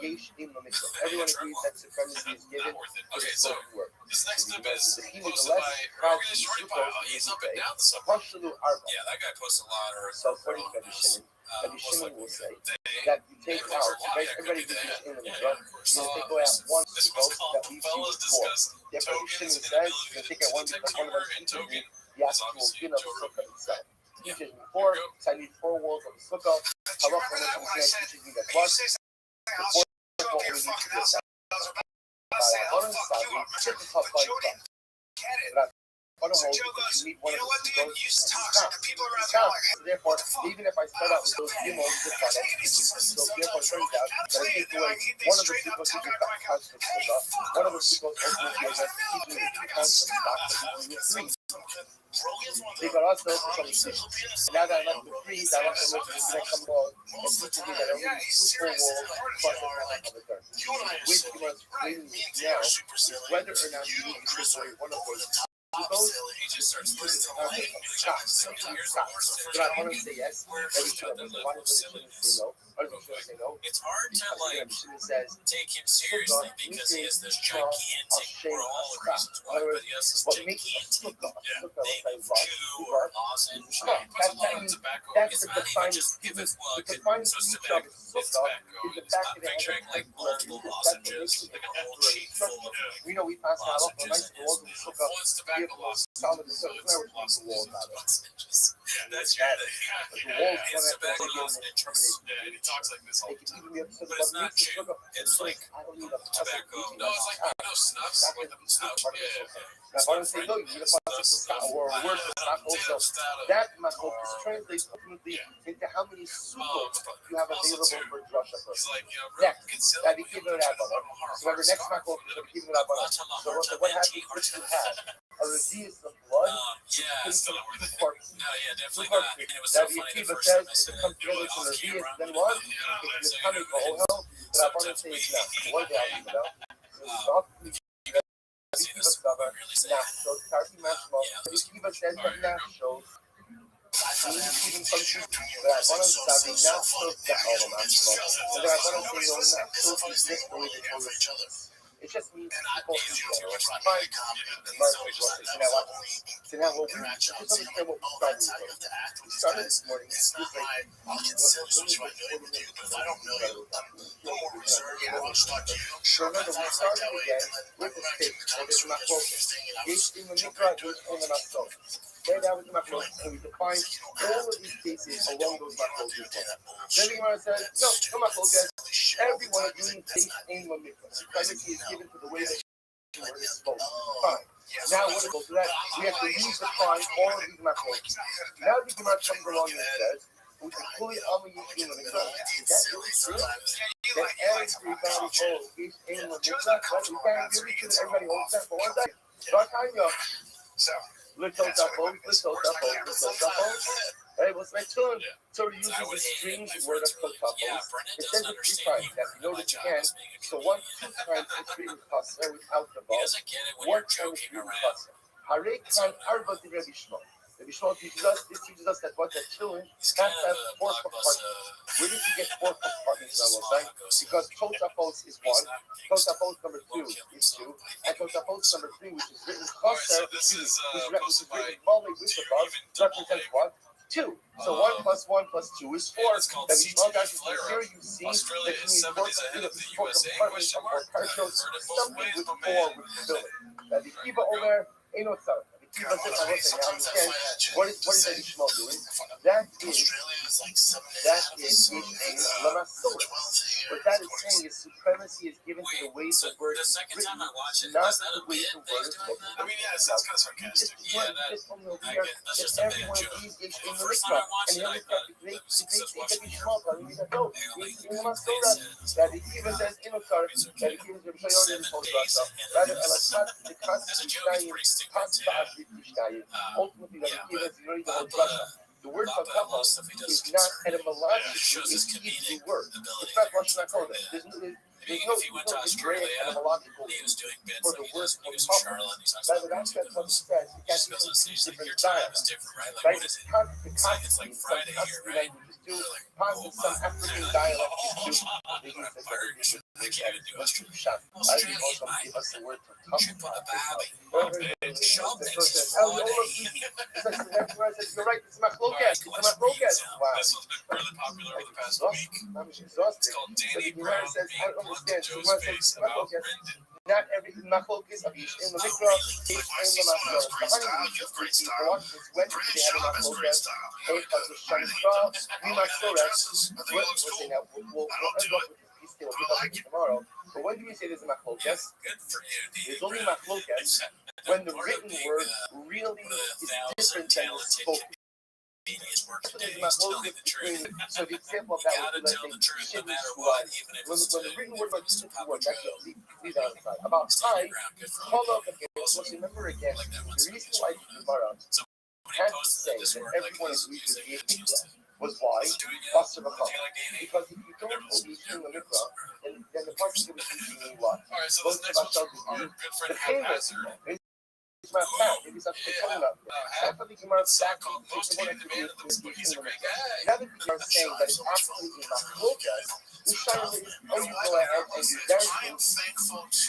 Yesh in the Mikra. Everyone agrees that supremacy is given to the Okay, so spoken word. this next clip is The he posted was by less proud to Organized be Shorty supposed Pile. to He's be up and today. down the summer. Partially Arba. Yeah, that guy posts a lot. Or So according to Rabbi Shimon will say, that you take out, right? Everybody gives you in the right? You take away out one of the goats that leaves you with four. Therefore, the Shimon says, you take out one because one of them teaches me the actual din of the sukkah itself. Teaches me four, so I need 4 walls of the sukkah. Halacha teaches me that plus, the fourth wall only needs to be a thousand. You need one of the two goats. Therefore, even if I start out with those gimels, so therefore it turns out that I take away one of the two goats, one of the two goats ultimately is keeping the constant stock of 3. They got us those from 6. Now that I'm up to 3, that I'm going to come along and teach me that I only need 2 walls plus the third. Which was bringing me now is whether or not you need to take away one of those. But I want to say yes. Every time why does the say no? Say no? It's hard to take him seriously because he has this gigantic, for all the reasons why, but he has this gigantic big Jew or lozenge. That's the defining feature of tobacco. It's not picturing like multiple lozenges, like a whole sheet full of we know we passed out of the nice walls of the sukkah. Solid and so clear with the walls out of it. That's your thing. It's tobacco lozenges. And he talks like this all the time. But it's not chew. It's like tobacco. No, it's like, snuffs. Like the snuff. Now, if I say, no, you need a pasuk or a word that's not also, that makot translates ultimately into how many sukkot you have available for drasha person. Next, that became an abba. So remember, next makot is going to keep an abba. So what happens if you have a reduce of blood? Corpse. Definitely not. It was That so funny the Yeshiva first time I says said it comes together to reduce, then what? It's coming for all hell. But I want to say it's not. What day, you know? Yeshiva says that national. Even some truth, but I want to say not so that all the national. But I want to say not so this the way they told each other. It just means people fine. So now what we just understand what we started with. We started this morning. It's not my I'll consider switching my million with you, but if I don't know you, no more reserve, yeah, I'll start you. Sure, remember, we started again with the state, and it's not focused. Each in the Mikra, each in the Nassau. There, that was my quote, and we defined all of these cases along those macros. Then the Gemara says, no, come on, folks, every one of you takes in one mikvah. Privacy is given to the way that you were exposed. Fine. Now, what goes to that? We have to redefine all of these macros. Now the Gemara comes along and says, we can fully honor you in the mikvah. Is that really true? That everybody holds each in the mikvah? We can't really do everybody holds that for one day. So, let's talk about both. Hey, what's my tune? So we use the strange word of kotapos. It says it 3 times. Now, you know that you can. So 1, 2 times it's written passer without the ball. 1 time it's written passer. Harei kan arba di Rabbi Shmuel. Rabbi Shmuel teaches us that what that tune has to have 4 compartments. Where did you get 4 compartments, I will say? Because kotapos is 1, kotapos number 2 is 2, and kotapos number 3, which is written passer, which is written volley with the ball, represents what? 2. So 1 plus 1 plus 2 is 4. That means all guys here you see that you need 4 compartments or partials, something with 4 with filling. Now the kiva over ain't no sound. The kiva says, I will say now understand what is Rabbi Shmuel doing? That is Lama Sola. What that is saying is supremacy is given to the way the word is written, not the way the word is spoken. I mean, yeah, it sounds kind of sarcastic. That's just a bad joke. The first time I watched it, I thought it was watching the that the Kiva says in a car, that the Kiva is ultimately, that the Kiva is really the whole Russia. The word Fakapa is not etymologically an easy word. It's not Russian Akota. There's no great etymological for the word Fakapa. Rather, that's what it says. It has different dialects. Right? The concept language is do possibly some African dialect to do. He says that I can't even do Australian. shot. I think also give us the word for tough. Should put a Bobby. You're right, it's Machlokes. It's Machlokes. Wow. This one's been really popular over the past week. I'm exhausted. It's called But Danny the Gemara Brown says, being I don't blunt to understand. The Joe's Gemara face says, about Machlokes. Brendan. Not every Machlokes of Ish in the Mikra, Ish in the Machlokes. Great style, you have great style. When British they have a shop has great Machlokes, style. eight of the Shanitzah, we might still rest. I think it looks cool. We'll end up with this deal. We'll talk tomorrow. But when do we say there's a Machlokes? Good for you, There's only Machlokes when the written word really is different than the spoken. So there's Machlokes between. So the example of that would be like saying when the written word was different to word, actually leave that aside. About I, call up again. Let's remember again. The reason why the Gemara had to say that everyone agreed with the Mikra was why? Because if you don't believe in the Mikra, then the person will be what? All right, so this next one's from our good friend Haphazard. It's my fact. It is actually coming up. After the Gemara back Called Most Hated Man in the Book, but he's a great guy. now that you are saying that it's absolutely Machlokes, the Shiner is how you go ahead and do dancing,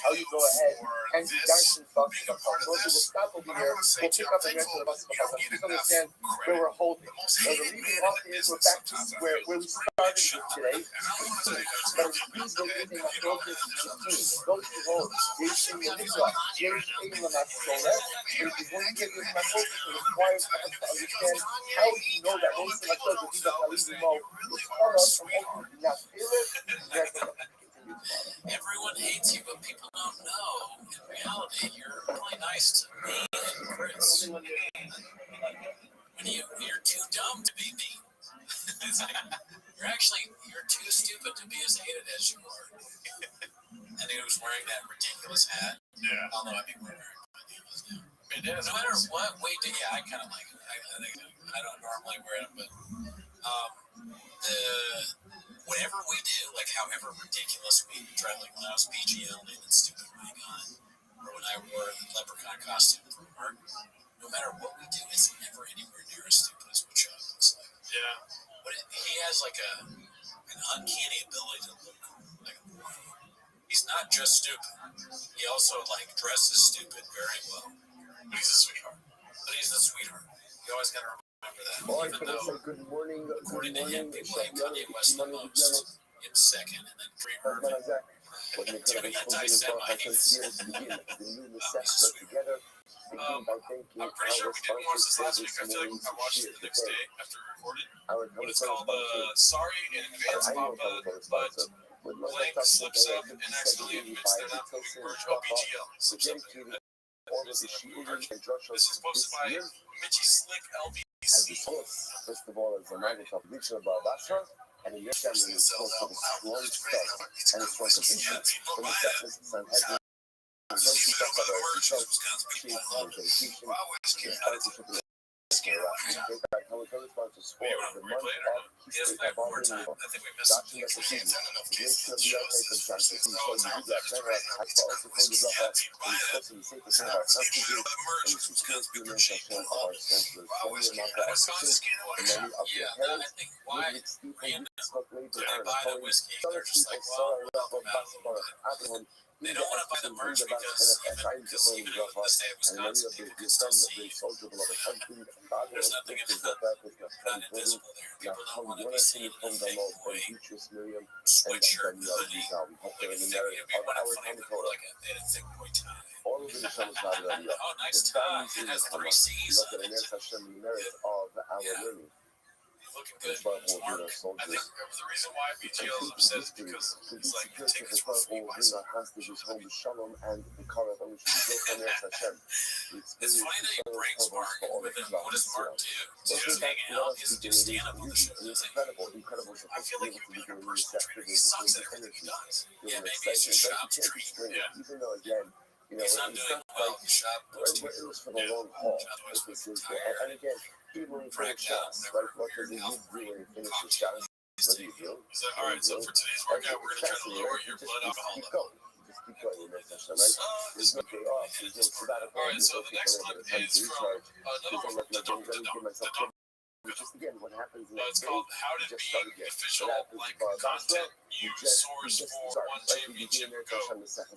how you go ahead and do dancing thoughts of the so we'll stop over here. We'll pick up the rest of the bus. Please understand where we're holding. So the reason off is we're back to where we started with today. But please go using Machlokes 15. Go to the home. Yesh in the Mikra. Yesh in the Machlokes. But if you're going to get this Machlokes, it requires us to understand how you know that most of the Machlokes is that you know it's part of from what you do not feel it. Everyone hates you, but people don't know. In reality, you're really nice to me and Chris. When you're too dumb to be mean. You're too stupid to be as hated as you are. And he was wearing that ridiculous hat. Yeah. Although I'd be wearing ridiculous now. Bandanas. No matter what, I kind of like it. I don't normally wear them, but whatever we do, like however ridiculous we try, like when I was PGL and that stupid wig on, or when I wore the leprechaun costume from work, no matter what we do, it's never anywhere near as stupid as what Chuck looks like. Yeah. But he has like an uncanny ability to look like a boy. He's not just stupid. He also like dresses stupid very well. But he's a sweetheart. You always gotta remember that. All right, Even though, good morning. according to him, people like Kanye West the most. In second, and then Irving. Doing anti-Semites. I'm pretty sure we didn't watch this last week. I feel like I watched it the next day after we recorded. But it's called Sorry in Advance, Papa, but Blank slips up and accidentally admits they're not moving merch OBGL. Slips up and admits they're not moving merch. This is posted by Mitchy Slick LBC. First of all, it's a matter of Richard Barbasra, and in your family is also the strong stuff and it's from position from the statistics and heavy. They don't want to buy the merch because even in the state of Wisconsin, people can still see you. There's nothing not invisible there. People don't want to be seen in a fake way. Sweatshirt, hoodie. Maybe one of them wore like a thick boy tie. Oh, nice tie. It has 3 C's on it. Looking good. Mark. I think the reason why BGL is upset is because it's like your tickets were free by some. It's funny that you bring Mark with him. What does Mark do? Does he just hang out? Does he just stand up on the show? I feel like you're being a personal trainer. He sucks at everything he does. Yeah, maybe it's just shop training. Yeah. He's not doing well in the shop. It was for the long haul. And again, people in shots, like what does he do when he finishes shots? What do you do? He's like, all right, so for today's workout, we're going to try to lower your blood alcohol level. Just keep going, right? There's no day off. There's no sabbatical. All right, so the next clip is from another one from the just again, what happens in It's called How Did just Being Official like Content You Source for One Championship Go. Start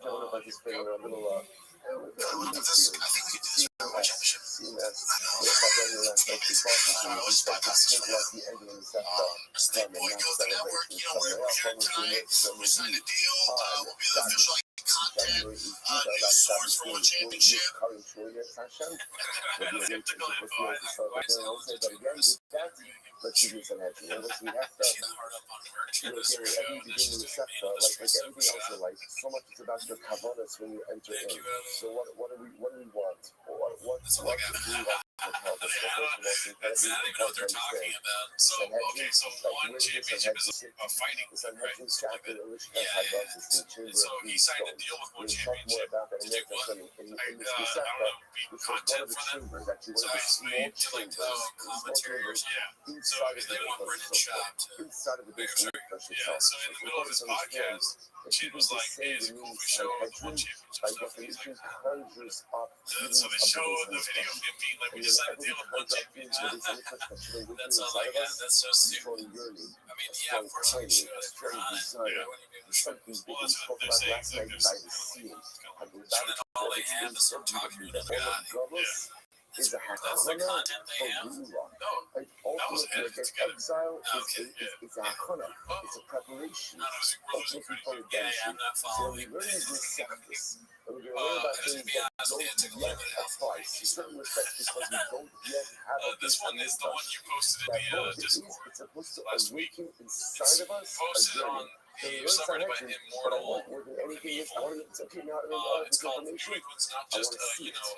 going up, participating in a little I think we could do this for one championship. CMS. As Big Boy goes to network, you know, we're here tonight. We signed a deal. We'll be the official content news source for one championship. Let's do this and we have to every beginning of Sefta, like everything else in life, so much is about your kavanas when you enter in. So what do we want? What do we want to help us? I don't even know what they're talking about. So, okay, so one championship is a fighting, right? So he signed a deal with one championship to do what? I don't know, be content for them. So basically, to like the commentators, yeah. So they want Brendan Schaub to make sure. Yeah, so in the middle of his podcast, Chin was like, hey, is it cool if we show the one championship stuff? He's like, so they show the video of him being like, we just signed a deal with one championship. That's all I got. That's so stupid. I mean, yeah, of course we should. We're on it. Yeah. Well, that's what they're saying. It's like there's all they have is some talk who doesn't got it. Yeah. Is a That's the content they have. No, ultimately, exile is a hakana. It's a preparation. Ultimately for redemption. So we learn this practice. And we're going to learn about things that don't yet apply. In certain respects, because we don't yet have a this one is the one you posted in the Discord. It's supposed to awaken inside of us. Posted on the subreddit by Immortal. It's okay now. It's called Viewing It's not just a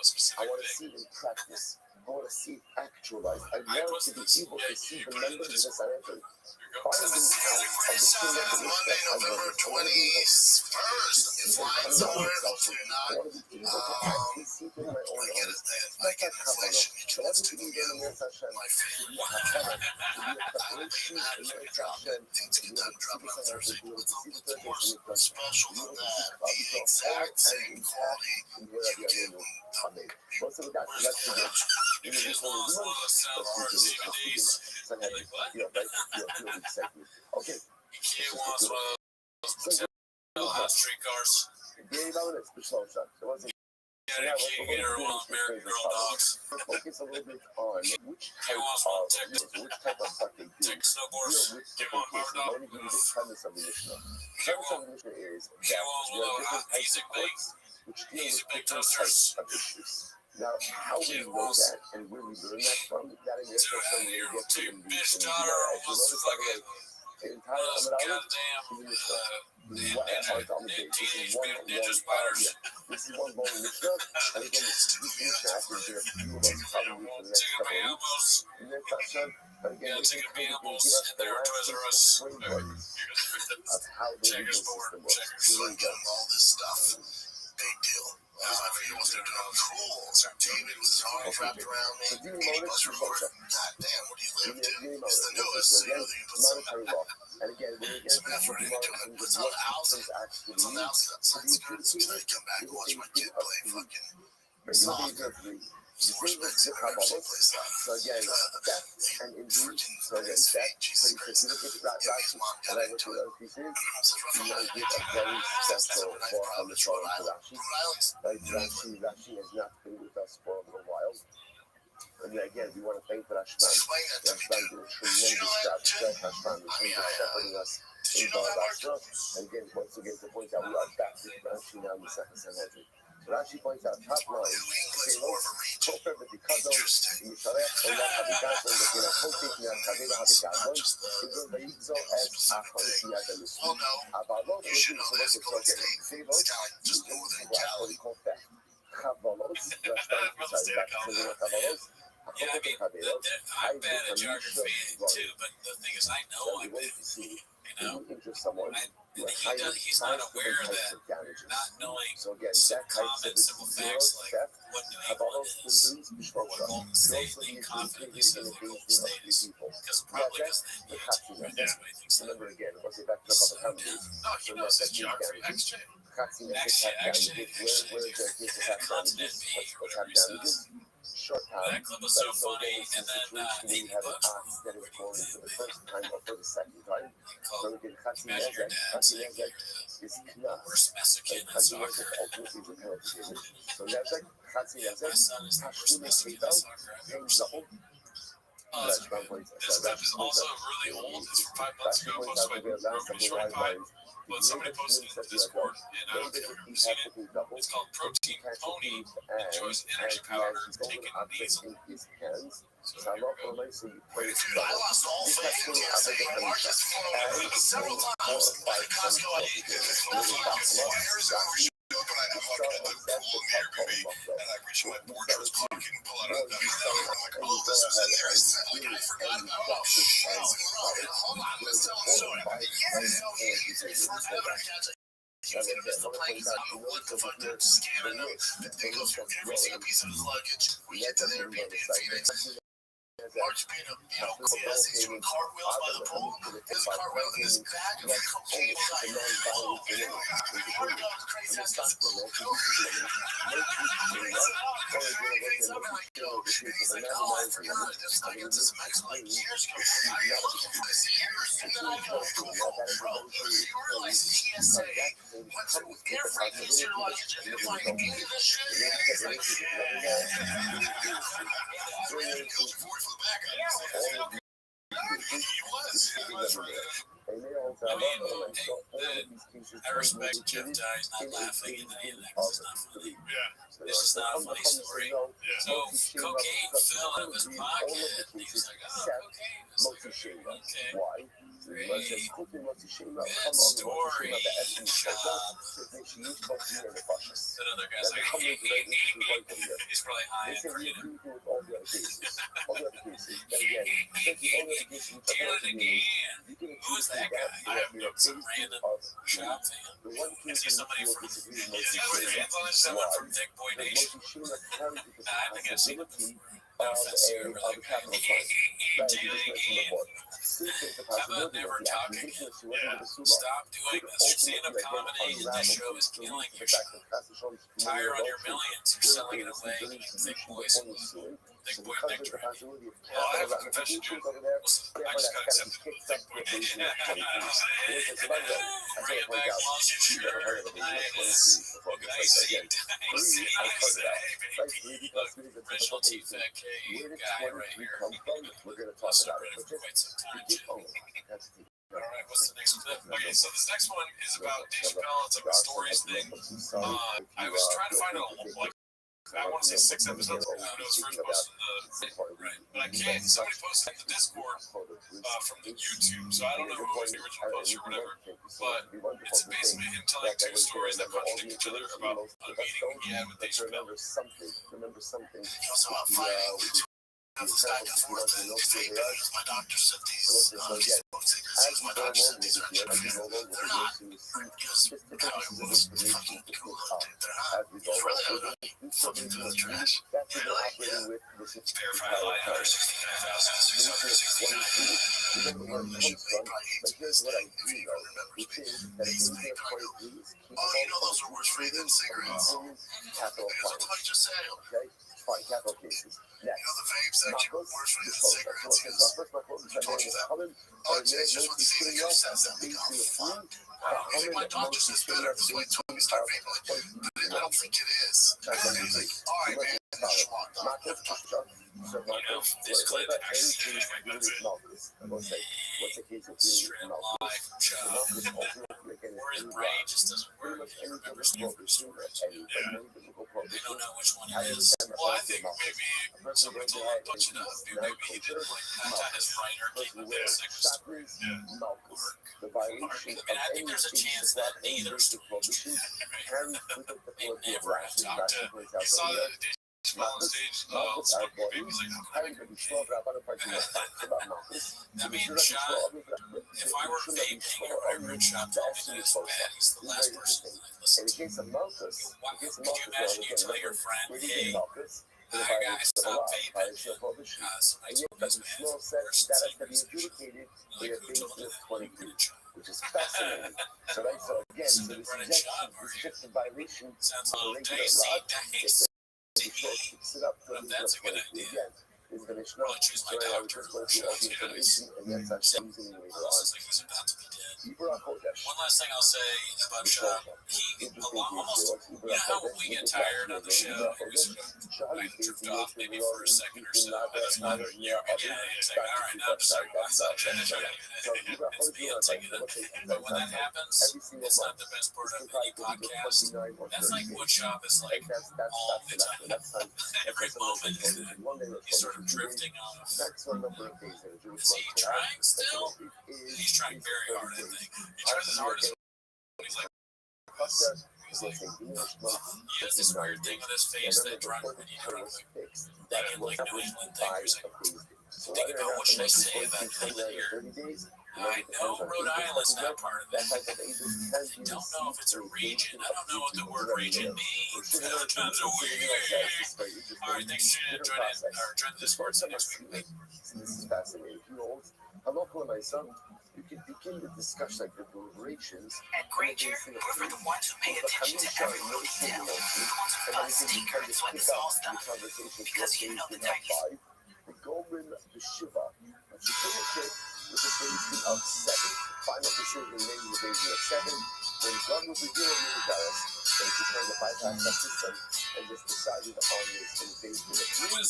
specific I want to see thing. it in practice. I want to see it actualized. I want to be able to see the members of this identity. Monday, November 21st. It flies somewhere in hopefully not. I get it, man. I get inflation. You can stick together my family. Things get done dropping on Thursday with of course special on that. The exact same quality you get when Most of the guys, let's do this. You just lost all the sound for DVDs. Like what? Okay. He wants one of those hot streetcars. Yeah, you get her one of those American Girl dogs. Focus a little bit on which He wants one of Tech snowboards. Give him a power dog. Let me give you the premise of the Mishnah. The premise of the Mishnah is that there are different types of courts which deal with different types of issues. Now, how we know that and where we learn that from, that in this session we get to in the this is one long Mishnah, and again, this Mishnah after there are few of us probably for the next couple of weeks. In this session, but again, this is going to give us the last framework of how the legal system works. Really good. All this stuff. Big deal. My video wants to do cool. David with his arms wrapped around me. Plus record. God damn, what do you live to? It's the newest, so you know that you put something out. And again, when you get some effort into it. It's on the outset. It's on the outset. So it's good. So I come back and watch my kid play fucking soccer. So again, death and injury. So again, death. So if you look at Rashi, and I look at other pieces, you might get a very special for on the show for Rashi. Like Rashi has not been with us for a little while. And again, we want to thank Rashman. Rashman did a tremendous job. Rashman is shepherding us in Basra. And again, once again, to point out, we are back with Rashi now in the second Sanhedrin. Rashi points out top line, Kofer v'tikadon, Misharech olam havikadon, v'kina kotik me'akavela havikadon, v'kina v'yigzo et achon siyad ha'misri. Avalot v'kina v'kina v'kina v'kina Kofer. Chavalos, Yeah, I mean, I'm bad at geography too, but the thing is, I know I'm bad. You know, he's not aware that not knowing some common simple facts like what New England is, what Golden State, they confidently says what Golden State is, because probably because the NBA, that's what he thinks. Remember again, what's it back to the public companies? No, he knows his geography. XJ. Where the kids have damages? What's damages? short time. That clip was so So funny, there's a and then situation where you have an act that is going for the first time or for the second time. So we get Chatzi imagine your Nezek. dad Chatzi saying Nezek you're is the Knas. worst Mexican in Chatzi soccer. Nezek ultimately is a penalty given. So Nezek, Chatzi My Nezek, son is the worst Tashlume Mexican in Keita, soccer I've Paying ever seen. double. This clip is also really old. It's from 5 months ago, posted by Roku Shorty Pie. But somebody posted it in the Discord, and I don't know if you've seen it. It's called Protein Pony Enjoys Energy Powder Taking These. So here we go. Dude, I lost all faith in TSA in March several times by the Costco ID. That's why I'm 4 years over. But I fucking had the pool near me, and I reached my Bordeaux pocket and pull out a I'm like, oh, this was in there. Like, I forgot about it. Oh, shit. Hold on, let's tell him story. Yeah, he's forever catch it. He was gonna miss the plane because I don't know what the fuck they're scamming him. They go through every single piece of his luggage. We get to the Airbnb in Phoenix. March being a, he's doing cartwheels by the pool. His cartwheel in his bag of cocaine. Oh, crazy ass guys. I forgot. This I get this Mexico like years ago. I got this years, and then I go, bro, you realize TSA went to air freight these your luggage and they're flying into this shit? It's like, I respect Jeff Dye's not laughing at any of that because it's not funny. Yeah. It's just not a funny story. So cocaine fell out of his pocket, and he was like, oh, cocaine. Okay. Why? Great. Good story. That other guy's like, he's probably high and creative. Did it again. Who is that guy? I have no Some random shop fan. Is he somebody from? Is he someone from Thick Boy Nation? I think I've seen him before. No offense to whoever that guy is. Did it again. How about never talk again? Yeah. Stop doing this. Stand-up comedy in this show is killing your show. Tire on your millions. You're selling it away. Thick boys. Thick boy picture. Well, I have a confession, dude. I just got accepted to Thick Boy Nation. Bring it back, lost your shirt. Nice. I see. Original T-Thick guy right here. Listen to Brandon for quite some time, too. All right, what's the next clip? Okay, so this next one is about Dave Chappelle. It's like a stories thing. I was trying to find I want to say 6 episodes. It was first posted but I can't. Somebody posted in the Discord from the YouTube, so I don't know who was the original poster or whatever. But it's basically him telling 2 stories that contradict each other about a meeting he had with Dave Chappelle. Remember something. So I'm finding this guy does work that is fake because my doctor said these smoke cigarettes. My doctor said these are genuine. They're not. Because how it was fucking cool. They're not. It's really flipping through the trash. Really? Yeah. Verified line number 69,669. But here's what I do know. Basically, oh, you know those are worse for you than cigarettes. Capital That's what you just said. okay? Fine, capital cases. Next. You know the vape section worse for you than cigarettes. I told you that. Oh, it's just when CEO says that, we go, fuck. I think my doctor says better because when he told me to start vaping, but I don't think it is. He's like, all right, man, I just want This clip actually that's it. Straight up live from Chubb. Or his brain just doesn't work. He remembers different stories. They don't know which one it is. Well, I think maybe somebody told him to punch it up. Maybe he didn't his writer came up with a second story. I think there's a chance that neither story is true. They never have talked to. He saw that Dave on stage smoking vape. He's like, how come I can vape? I mean, Sean, if I were vaping or I heard Sean tell me that it's bad, he's the last person I'd listen to. Could you imagine you tell your friend, hey, guys, stop vaping. Somebody told me it's bad. Person saying it's actually like, who told you? Which is fascinating. So again, so this Sounds a little dicey. mix it up. That's a good idea. Again, is the Mishnah. I'll choose my So I was doctor. just going through all the information, and then start using it later on. It's like he's about to be dead. Ibra Kodesh. One last thing I'll say about Shab. He almost, you know how we get tired of the show, we sort of like drift off maybe for a second or so, and it's not, yeah, it's like, all right, now I'm sorry, it's me, I'll take it. But when that happens, it's not the best part of any podcast. That's like what Shab is like all the time. Every moment, he's sort of drifting off. Is he trying still? He's trying very hard, I think. He tries as hard as he's like, he has this weird thing with his face that drives me thinking like New England thinkers. Think about what should I say about England here. I know Rhode Island's not part of it. I don't know if it's a region. I don't know what the word region means. All right, thanks for joining the sports next week. This is fascinating. Hello, my son. You can begin the discussion like the deliberations. At Granger, we're for the ones who pay attention to every little detail. The ones who fuss, tinker, and sweat the small stuff. Because you know the tiniest. The Goldman, the Shiva. But you finish it with a basement of 7. Final decision made in the basement of 7. When God will begin on the Dallas, they just kind of bypass that system and just decided on this in the basement of 3.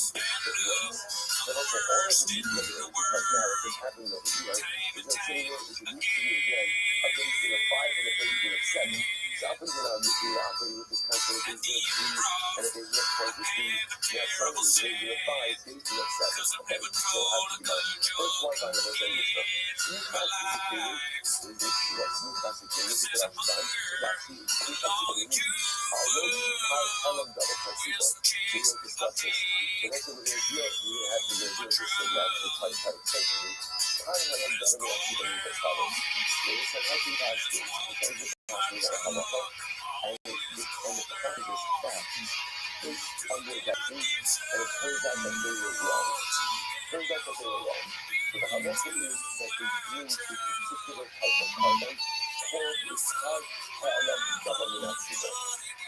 But also all of these levels, because now it just happened over here, is that saying it is a new thing again, a basement of 5 and a basement of 7. So up and down, you can operate with this concept of basement of 3 and a basement of 23. Yeah, so it's a basement of 5, basement of 7. Okay, so how do you know? First one line of the English stuff. New classification is this, what's new classification? Look at that done. Actually, new classification. Already, column double placebo. We will discuss this. So let's say we're here, we have to do this, so we have to type century. Column double placebo is as follows. There is a healthy basket, because this is happening at a halacha, and the topic is fact. It's under that thing, and it turns out that they were wrong. So the halacha is that they use a particular type of carbon called the double placebo.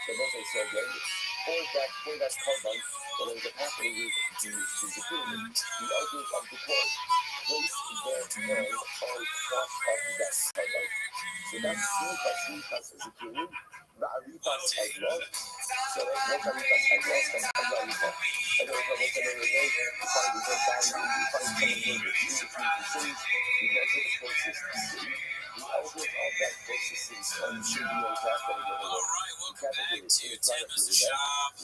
So what they said, for that carbon, what ends up happening is the elders of the court place their hand on top of that carbon. So that's sneakas as a human, the arifas as well. So what arifas as well, that's arifas. And then what they do, you find the dead body, you find someone who is in the cities, you measure the closest city. The elders of that closest city on the studios after the world. Back to Tim's shop.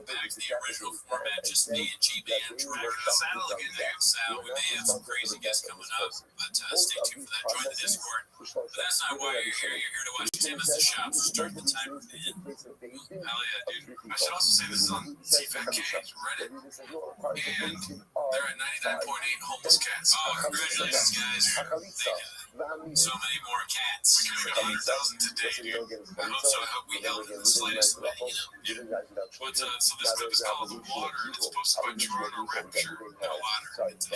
Back to the original format, just me and GB and driving the saddle again there. So we may have some crazy guests coming up, but stay tuned for that. Join the Discord. But that's not why you're here. You're here to watch Tim as the shop. Start the timer in. Hell yeah, dude. I should also say this is on CFAC's Reddit. And they're at 99.8 homeless cats. Oh, congratulations, guys. So many more cats. We're going to 100,000 today, dude. I hope we help in the slightest way, But so this clip is called The Water, and it's posted by Toronto Rapture. No water. It's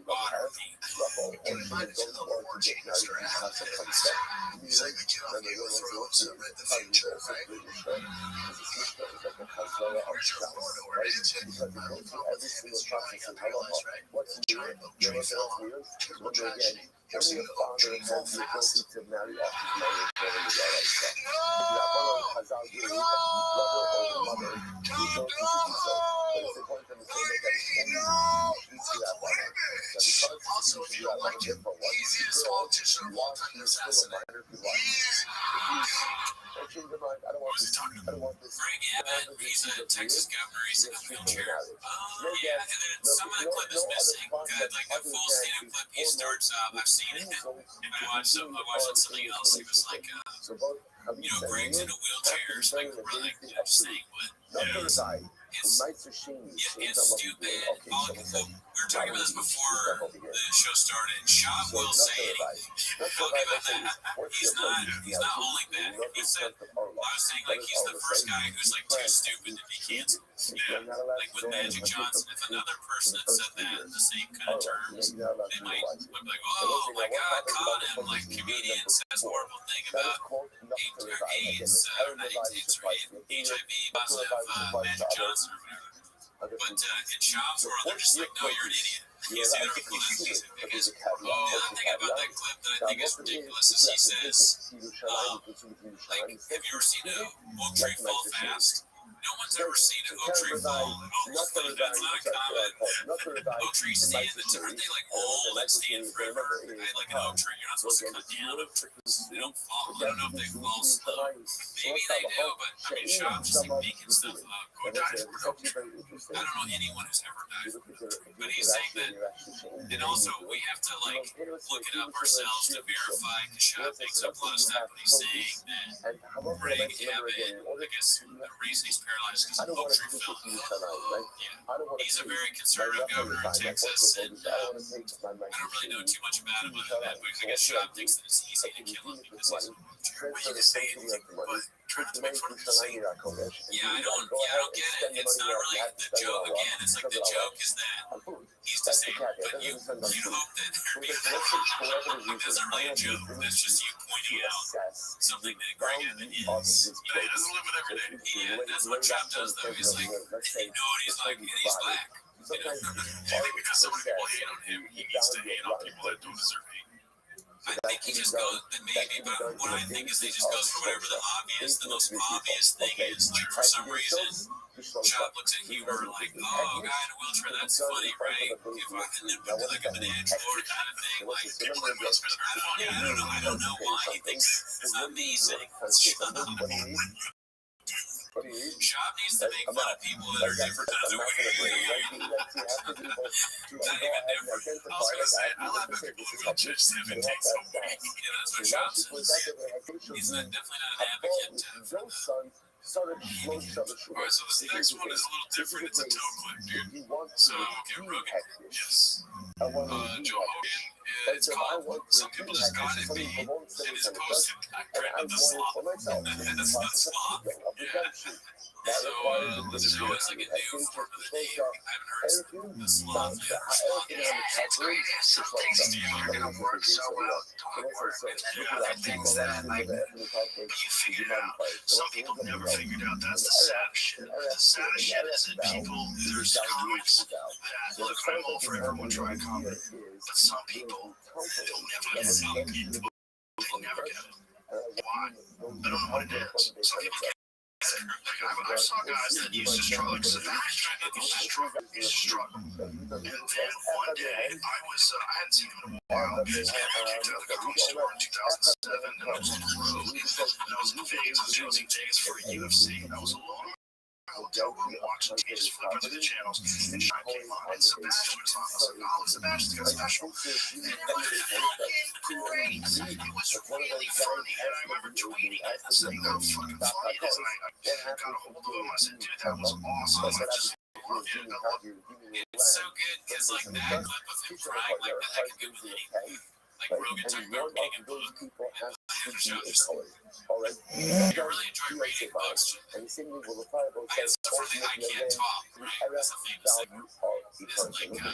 water. Invited to the orgy, Mr. Adams. He's like, Game of Thrones read the future, right? Original Florida oriented. Every single tragedy on their lives, right? Giant oak tree fell on a terrible tragedy. Ever seen an oak tree fall fast? Also, if you don't like him, easiest politician of all time to assassinate. What is he talking about? Greg Abbott, he's a Texas governor, he's in a wheelchair. Yeah, and then some of the clip is missing. Like the full stadium clip, he starts off, I've seen it. And I watched something else, he was like, Greg's in a wheelchair, so like, really, I'm saying, but, it's stupid. We were talking about this before the show started. Shop will say, he's not holding back. He said, I was saying, like, he's the first guy who's, like, too stupid to be canceled. Yeah. Like, with Magic Johnson, if another person had said that in the same kind of terms, they might be like, oh, my God, caught him. Like, comedian says horrible thing about AIDS, not AIDS, or HIV positive Magic Johnson or whatever. But in Shop's world, they're just like, no, you're an idiot. He's the other because, the other thing about that clip that I think is ridiculous is he says, like, have you ever seen a oak tree fall fast? No one's ever seen an oak tree fall. That's not a common. Oak trees stand, aren't they like old and stand forever? Right? Like an oak tree, you're not supposed to cut down oak trees. They don't fall. I don't know if they fall slow. Maybe they do, but I mean, Shop's just like making stuff up. Who died from an oak tree? I don't know anyone who's ever died from it. But he's saying that, and also we have to like look it up ourselves to verify because Shop makes up a lot of stuff when he's saying that Greg Abbott, I guess the reason he's paralyzed because of oak tree fell. Yeah, he's a very conservative governor in Texas, and I don't really know too much about him other than that, but I guess Shop thinks that it's easy to kill him because he's oak tree. Well, you can say anything, but try not to make fun of him saying it. Yeah, I don't get it. It's not really the joke. Again, it's like the joke is that he's disabled, but you hope that there'd be it doesn't really a joke. That's just you pointing out something that Greg Abbott is. You know, he doesn't live it every day. Yeah, that's what Trump does, though. He's like, you know, and he's like, and he's black. You know? I think because so many people hate on him, he needs to hate on people that don't deserve hate. I think he just goes, maybe, but what I think is he just goes for whatever the most obvious thing is. Like, for some reason, Chop looks at humor like, oh, guy in a wheelchair, that's funny, right? If I can like a banana or kind of thing, like, people in wheelchairs, I don't know why he thinks it's amazing. Shut up. Shop needs to make fun of people that are different other ways. Not even different. I was going to say, I laugh at people who just have it take so long. Yeah, that's what Shop says. He's definitely not an advocate Alright, so this next one is a little different. It's a toe clip, dude. So, okay, Rogan. Yes. Joe Hogan. It's called Some People Just Gotta Be. And his post credit the slop. That's not slop. Yeah. So, this is always like a new form of the name. I haven't heard the slop yet. Yeah, it's great. Some things are going to work so well don't work. And other things that, like, when you figure it out, some people never figured out that's the saddest shit. The saddest shit is that people, there's comics that, look, I'm all for everyone trying comedy, but some people, they'll never get it. Some people, they never get it. Why? I don't know what it is. Some people get it. Like, I saw guys that used to struggle, like Sebastian used to struggle. And then one day, I hadn't seen him in a while. He had got kicked out of the Comedy Store in 2007, and I was on the road. And I was in Vegas, I was using Vegas for UFC, and I was alone. Hotel room watching TV, just flipping through the channels, and Shine came on, and Sebastian was on. I was like, oh, Sebastian's got a special. And it was fucking great. It was really funny, and I remember tweeting it and saying how fucking funny it is, and I got a hold of him, I said, dude, that was awesome. I just loved it. It's so good because, like, that clip of him crying, like, that could go with anything. Like, Rogan talking about reading a book. I really enjoy reading books. I guess for the I can't talk, right? That's a famous thing. It's like people,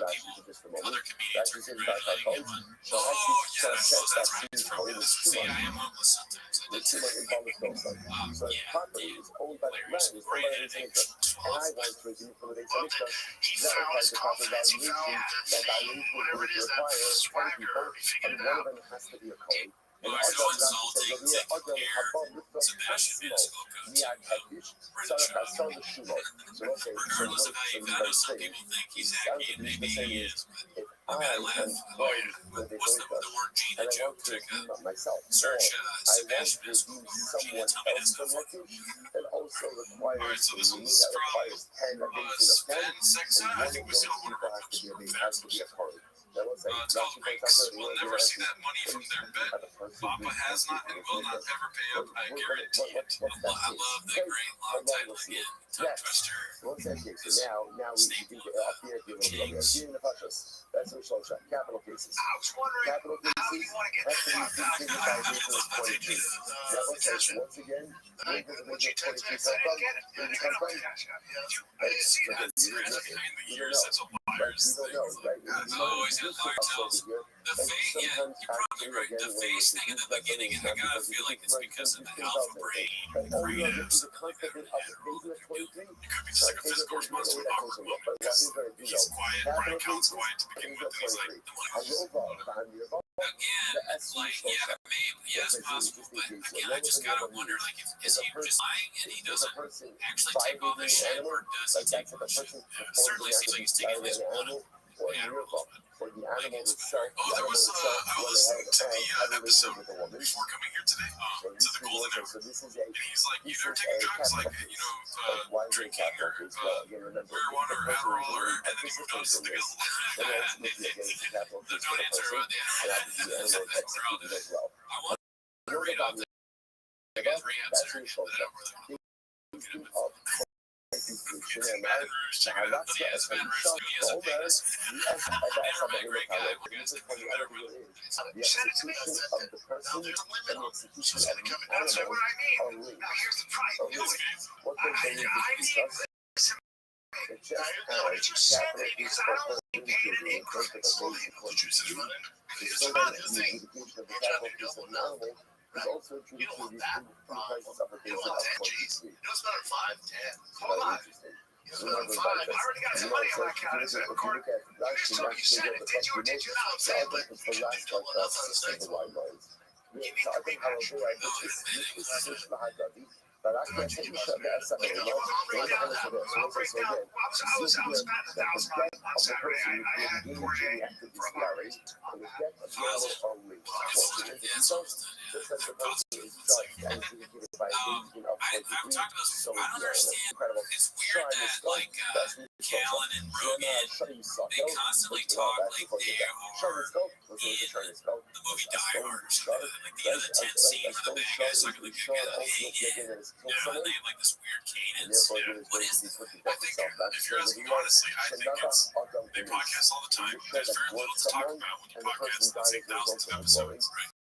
other comedians are really like, oh, yeah, that's right, it's from this. See, I am homeless sometimes. I did say hilarious, great editing. He found his confidence, he found that whatever it is, that swagger, he figured it out. Well, I know insulting to compare Sebastian Maniscalco to regardless of how you found out, some people think he's hacky, and maybe he is, but I mean, I laugh. Oh, yeah. What's the word Gina joke? Search Sebastian Maniscalco or Gina, tell me that's not funny. Alright, so this one's from Sex I think we still want to report fast. It's called Rakes. We'll never see that money from their bet. Papa has not and will not ever pay up. I guarantee it. I love the great long title again. tongue twister. What's that case? Now we can get up here, give it a little bit. Give it a touch. That's what shall check. Capital cases. I was wondering Capital how cases you want to get have to that be back. by April 22. Double check once again. Would you take that? I didn't get it. I didn't get I didn't see that. Behind the ears, that's a liars We don't know, right? Always has liar tells. The face, yeah, you're probably right. The face thing in the beginning, and I gotta feel like it's because of the alpha brain. It's a concept of the baby of 23. It could be just like a physical response to an awkward moment because he's quiet, Brian Callen's quiet to begin with, and he's like, the money was again, like, yeah, maybe, yeah, it's possible, but again, I just gotta wonder, like, is he just lying and he doesn't actually take all this shit, or does he take more shit? Yeah, it certainly seems like he's taking at least one Adderall. For the animal itself. There was, I was listening to the episode before coming here today, to the Golden Hour, and he's like, you never take drugs like, drinking or marijuana or Adderall, and then he moved on to something else. Don't answer about the I want to read off the three answers that I really want to It's also true to the prices of the basic of 23. It's better 5, 10. Hold on. I already got some money in my account. Is that recorded? So you said it. Did you or did you not? Say it, but you didn't tell us on the state. Give me the rematch. But I can't take you shut that aside. I was batting 1,000 on Saturday. I had 48 for a month. I've talked about this before. I don't understand. It's weird that, like, Callen and Rogan, they constantly talk like they are in the movie Die Hard or something. Like, the other 10 scenes of the bad guys talking like the guy that hate you. And they have like this weird cadence. What is this? I think, if you're asking me honestly, I think it's, they podcast all the time. There's very little to talk about when you podcast, let's say, thousands of episodes, right?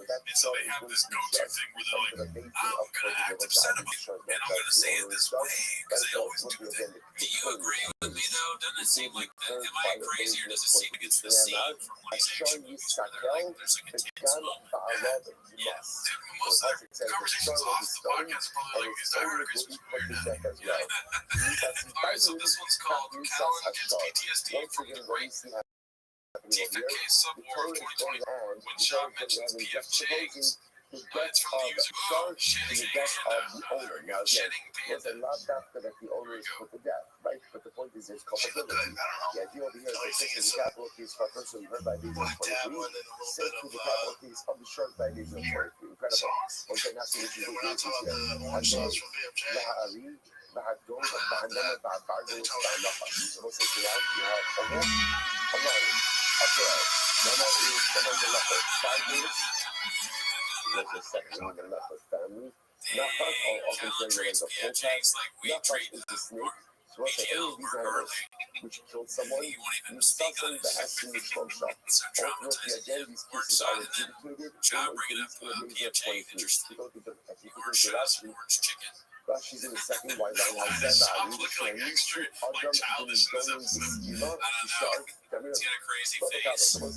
And so they have this go-to thing where they're like, I'm going to act upset about it, and I'm going to say it this way, because they always do that. Do you agree with me, though? Doesn't it seem like that? Am I crazy, or does it seem like it's the scene from one of these action movies where they're like, there's like a tense moment? Yeah. Most of their conversations off the podcast are probably like, is Die Hard a Christmas movie or not? Yeah. All right, so this one's called Callen Gets PTSD from the Great T50K Subwar of 2020, when Shaw mentions PFJs. It's from the user. Oh, shitting owner. Now, again, there's a lot after that the owner is put to death, right? But the point is, there's culpability. The idea over here is that the capital case for a person heard by these 23, sent to the capital case of the short by these 23. Incredible. Okay, now see what you do here. بعد دول عندنا بعد بعد بص الكلام يا الله الله أكبر لما كمان جلنا 5 minutes let's just second we're gonna let the family not first I'll consider it as a full task not first is the snake so what the any of these animals which killed someone you stop something that has to be strong shot ultimately again these cases are adjudicated in the age of 23 to go to the but she's in the second white line like that value Chinese I'll jump in the building you know shark he's got a crazy face. But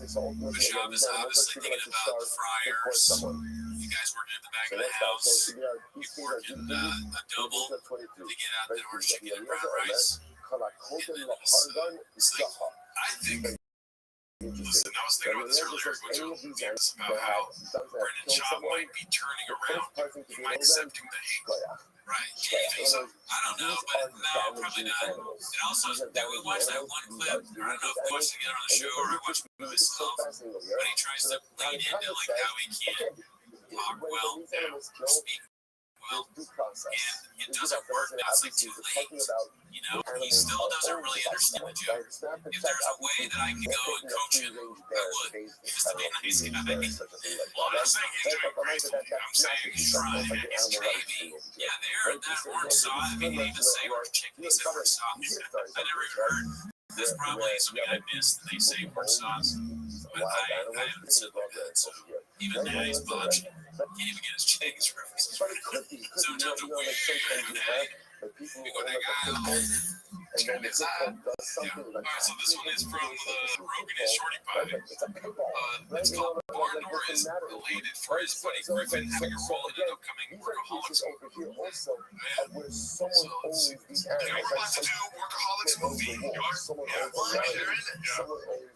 Shab is obviously thinking about the Friars. You guys working at the back of the house. You've worked in a double to get out there or chicken and brown rice. I think, listen, I was thinking about this earlier when Joe gave us about how Brendan Schaub might be turning around. He might accepting the hate. Right. So, I don't know, but no, probably not. And also, then we watched that one clip. I don't know if we watched it together on the show or I watched it myself. But he tries to lean into like how he can't talk well, speak well, due process. and it doesn't work. That's like too late. You know, he still doesn't really understand the joke. If there's a way that I could go and coach him, I would. Just to be a nice guy. Well, I'm not saying he's doing gracefully. I'm saying he's trying. He's maybe. Yeah, there, that orange sauce. I mean, he didn't even say orange chicken. He said orange sauce. I never even heard. This probably is something I missed. They say orange sauce. But I haven't said that. So even now he's botching. Can't even get his Chase references right. Sometimes I'm weird. We go that guy. Turn his eye. Yeah. Alright, so this one is from Rogan and Shorty Pie. It's called Barnor is elated for his buddy Griffin having a role in an upcoming Workaholics movie. So, you ever want to do Workaholics movie? Yeah, well, they're in it. Yeah.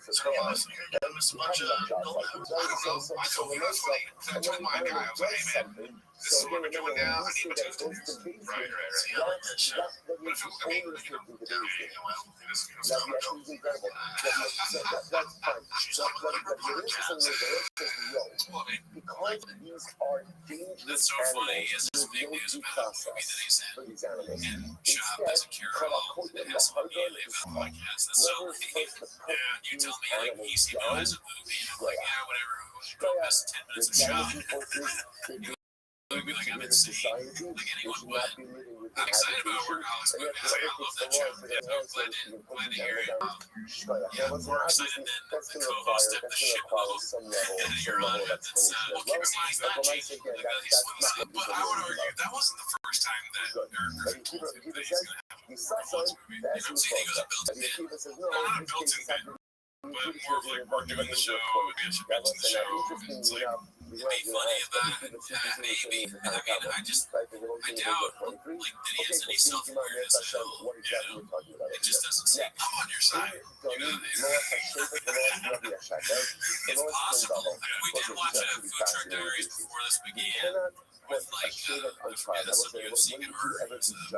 So, there's a bunch of I don't know. I told you that's funny. I told my guy, I was like, hey man, this is what we're doing now. I need materials to use. Right. See, I like that shit. But if it was, I mean, well, this is coming up. That's fine. She's on the podcast. Well, I mean, that's so funny. Is this big news about the movie that he's in? And Shop doesn't care at all. It has to be a podcast. That's so funny. Yeah, you tell me, like, Easy Mo has a movie, and I'm like, yeah, whatever. Go miss 10 minutes of Shop. Like I'm insane. Like anyone would. I'm excited about Workaholics movie. I love that show. I'm glad to hear it. Yeah, more excited than the co-host of the ship level. You're on it. That's well, keep in mind, he's not cheating. But I would argue that wasn't the first time that Griffin told him that he's going to have a Workaholics movie. You know, saying he was a built-in fan. No, not a built-in fan, but more of like we're doing the show. Maybe I should mention the show. It's like. Be funny about it. Maybe. I mean, I doubt, like, that he has any self-awareness at all. You know? It just doesn't seem, I'm on your side. You know? It's possible. We did watch Food Truck Diaries before this began with, like, I forget, that's some UFC guy. It's a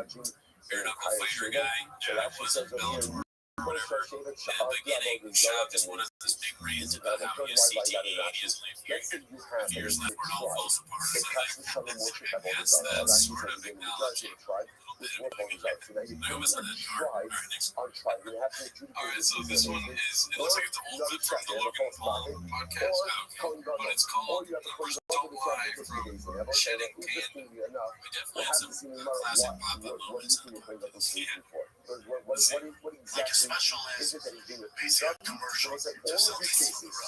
bare knuckle fighter guy. Yeah, it wasn't Bellator. Or whatever. In the beginning, Shop just wanted this big rant about how he has CTE and he has only a few years left where it all falls apart. So I guess that's sort of acknowledging a little bit of I hope it's not that dark. Alright, next one. Alright, so this one is, it looks like it's an old clip from the Logan Paul podcast. Okay. But it's called Numbers Don't Lie from Shedding Canyon. I definitely had some classic pop-up moments in it. Like a special is basically a commercial to sell people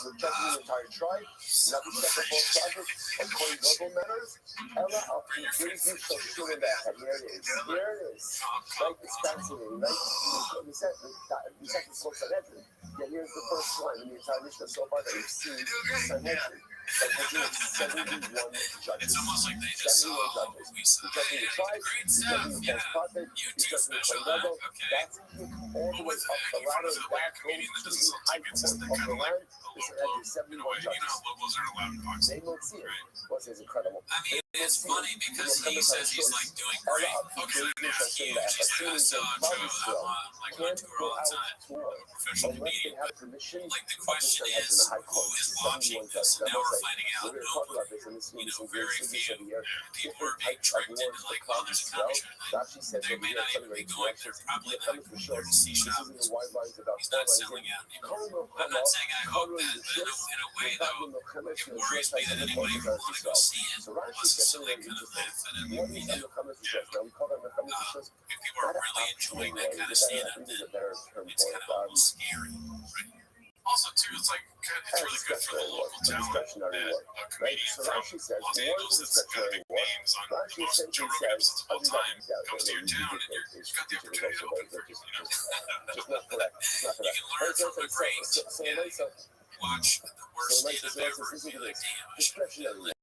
Here's the first one in the entire mission so far that we've seen Sanhedrin. It's almost like they just saw we saw great stuff. Yeah, YouTube special. Okay. That's all the way up the ladder. That comedian that doesn't sound too consistent. They're kind of like you know, locals aren't allowed in boxing. They will see it. Which is incredible. I mean, it's funny because he says he's like doing great. Okay, let me ask you. He said I saw a show. I'm like on tour all the time. I'm a professional comedian. But like the question is, who is watching this? Now we're finding out nobody. You know, very few people are being tricked into like, oh, there's a comic show. They may not even be going. They're probably not even there to see Shop. He's not selling out anymore. I'm not saying I hope that, but in a way though, it worries me that anybody would want to go see it unless it's something kind of benefit in the media. If people are really enjoying that kind of stand-up, then it's kind of almost scary, right? Also, too, it's like it's really good for the local talent that a comedian from Los Angeles that's got big names on the most Joe Rogan episodes of all time comes to your town and you've got the opportunity to open for him, you know? You can learn from the greats and watch the worst stand-up ever and be like, damn, I should have done that.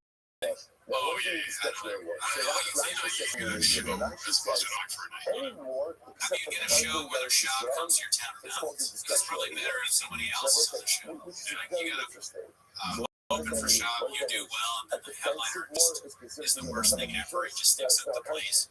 Oh, yeah, I don't know. You get a show that's busted on for a night. How do you get a show whether Shop comes to your town or not? It's probably better if somebody else does the show. You gotta open for Shop, you do well, and then the headliner is the worst thing ever. It just sticks at the place.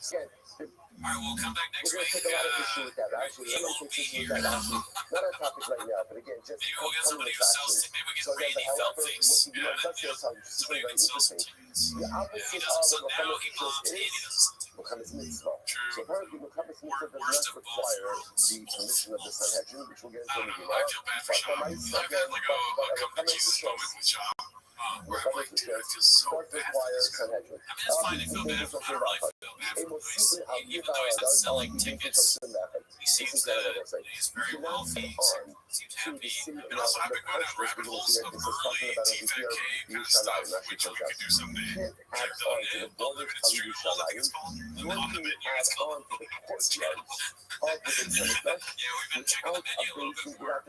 All right, we'll come back next We're going week. to take a lot of issue with that. Actually, I'm going to take issue with that. Actually, not our topic right now, but again, just Maybe we'll get somebody who sells. Maybe we get so again, Randy however, Feltface. what you know, that's your son. Somebody Very who sells some interesting. tickets. The He opposite doesn't of sell what now. Muhammad He moms and he is doesn't sell tickets. Muhammad's mitzvah. True. So apparently, Muhammad's mitzvah does Worst not of both require worlds. the permission of the Sanhedrin, which we'll get I into don't in know. I feel bad for Sean. I've had like a come to Jesus moment with Sean. Where I'm like, dude, I feel so bad for this guy. I mean, it's fine to feel bad for him. I don't really feel bad for him. Even though he's not selling tickets, he seems he's very wealthy. Seems happy. And also, I've been going down rabbit holes of early TFK kind of stuff, which we could do someday. Check that out. I'll live in a street world, I think it's called. On the menu, it's called. It's terrible. Yeah, we've been checking the menu a little bit more.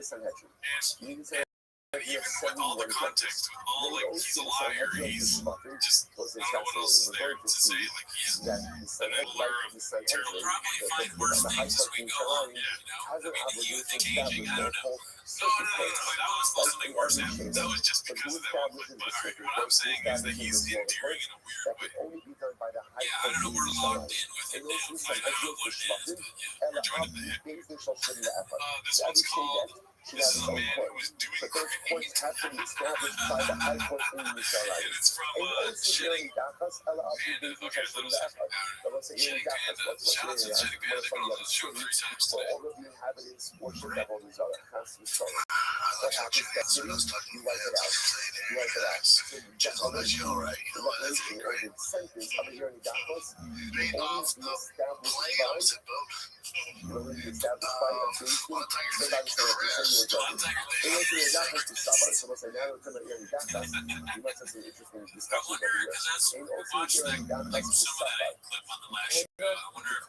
And even with all the context, with all like he's a liar, he's just I don't know what else is there to say. Like he's an enabler of terrible. Probably find worse things as we go on. You know, I mean, you think aging? I don't know. No, that was supposed to make worse happen. That was just because of that one. But all right, what I'm saying is that he's endearing in a weird way. Yeah, I don't know. We're logged in with him now. I don't know what it is, but yeah, we're joining the hip. This one's called. This is a man who was doing great. And it's from Shitting. And okay, so Shitting Panda. Shout out to Shitting Panda. They've been on the show 3 times today. What happens next? What I was talking about just to let you know, right? You know what? That's great. Being off the playoffs at both. I wonder if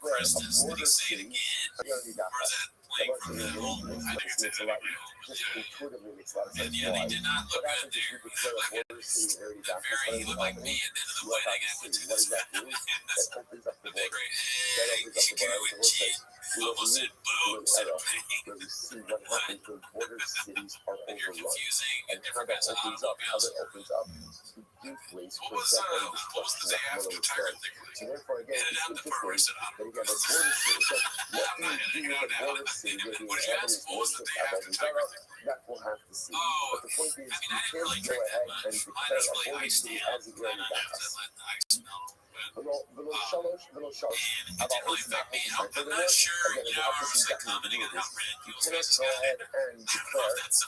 Chris did he say it again? Or is that playing from that home? I think it's in it. And yeah, they did not look good there. He looked like me at the end of the fight. I went to this the big great hey, you and cheat. Almost said boom, said pain. And you're confusing and different kinds of automobiles. What was the day after Tiger thing? Headed out to Puerto Rico. I'm not heading out now. What did you ask? What was the day after Tiger thing? Oh, I mean, I didn't really drink that much. Mine was really iced down. I just let the ice melt. It didn't really affect me. I'm not sure, you know, I was like commenting on how red he was face got. I don't know if that's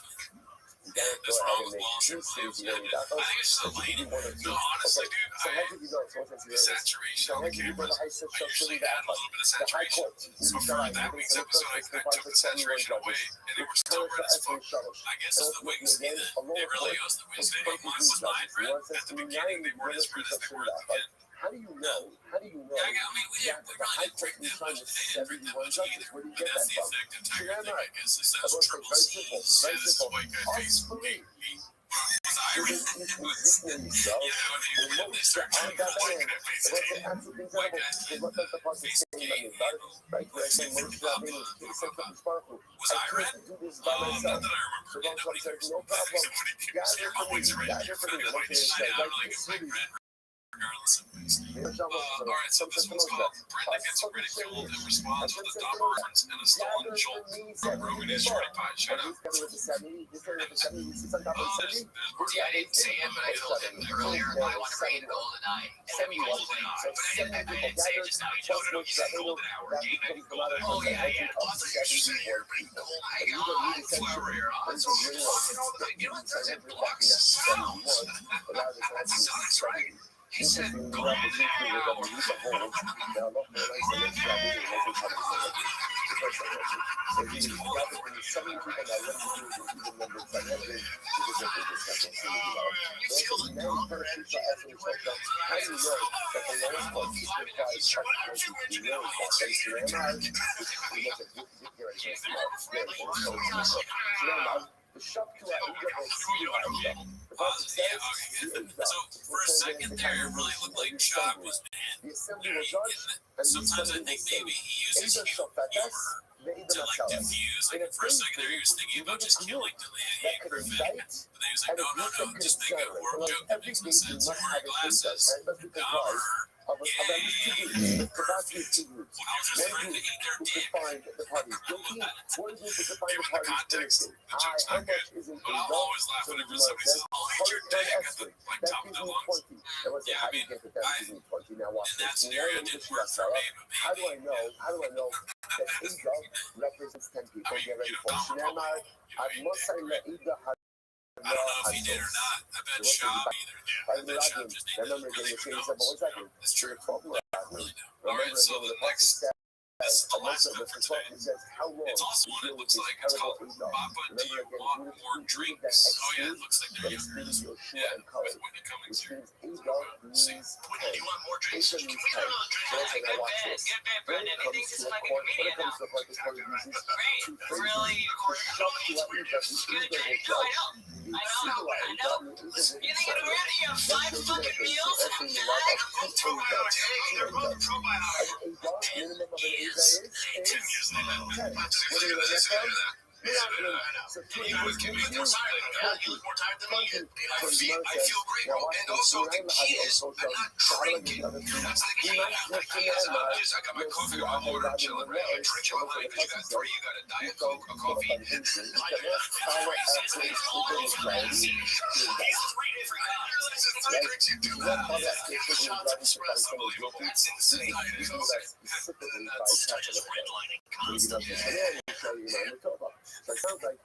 wrong with Wall Street players. I think it's just a lady. No, honestly, dude, the saturation on the cameras, I usually add a little bit of saturation. So for that week's episode, I took the saturation away, and they were still red as fuck. I guess it's the wings. It really was the wings. Mine was 9 red. At the beginning, they weren't as red as they were at the end. How do you know? Yeah, I mean, we really didn't drink that much. They didn't drink that much either. I mean, that's the effect of Tiger thing, I guess. It says triple C, says white guy face. Was Irish. You know, they start talking about white guy face. White guy face gay. Was I red? Not that I remember. And nobody cares. Nobody cares. You're always red. You're funny white. I don't really get white red. Regardless of things. Alright, so this one's called Brenda Gets Ridiculed and Responds with a dumb reference and a stolen jolt. Rogan is shorty pie. Shut up. There's Brookie, I didn't say it, but I told him earlier I want to bring in GoldenEye, and then we won't play on. But I didn't say it just now. He told me you said Golden Hour. Game ended Golden Hour. Oh, yeah. Also, you just said you're pretty cool. I got flower here. So you're talking all the, you know, it doesn't block sounds. That's right. He said, Golden Hour. The shock to our ego So for a second there, it really looked like Chop was mad. Sometimes I think maybe he uses humor to like diffuse. Like for a second there, he was thinking about just killing Delia Griffin, but then he was like, no, just make a horrible joke that makes no sense. Wearing glasses, dumb her. of at least two groups. The capacity of two groups. One group who could find the parties guilty. One group who could find the parties innocent. How much is an ego? So the Gemara says, that gives me 20. That was how do you get that gives me 20? Now watch this. How do I know that ego represents 10 people? Get ready for it. I must say that ego has I don't know if he did or not. I bet Shab either. I bet Shab just did. Remember again, you say something. What's that? That's true. Really All right, so the next, this is the last one for today. It's also one it looks like. It's called Papa, do you want more drinks? Oh yeah, it looks like they're younger. Yeah, with when you're coming through. See, Do you want more drinks? Get back, Brandon. I think this is like a comedian now. Really? I know. You think you're ready to have 5 fucking meals in a bag? They're both probiotics. 10 years. 10 years later. So he was giving me more time than me. I feel great, bro. And also, the key is I'm not drinking. That's the key. I got my coffee, I got my water, I'm chilling, right? I'm drinking my life. You got 3, you got a Diet Coke, a coffee. That's unbelievable. That's insane. Just redlining constantly. So it sounds like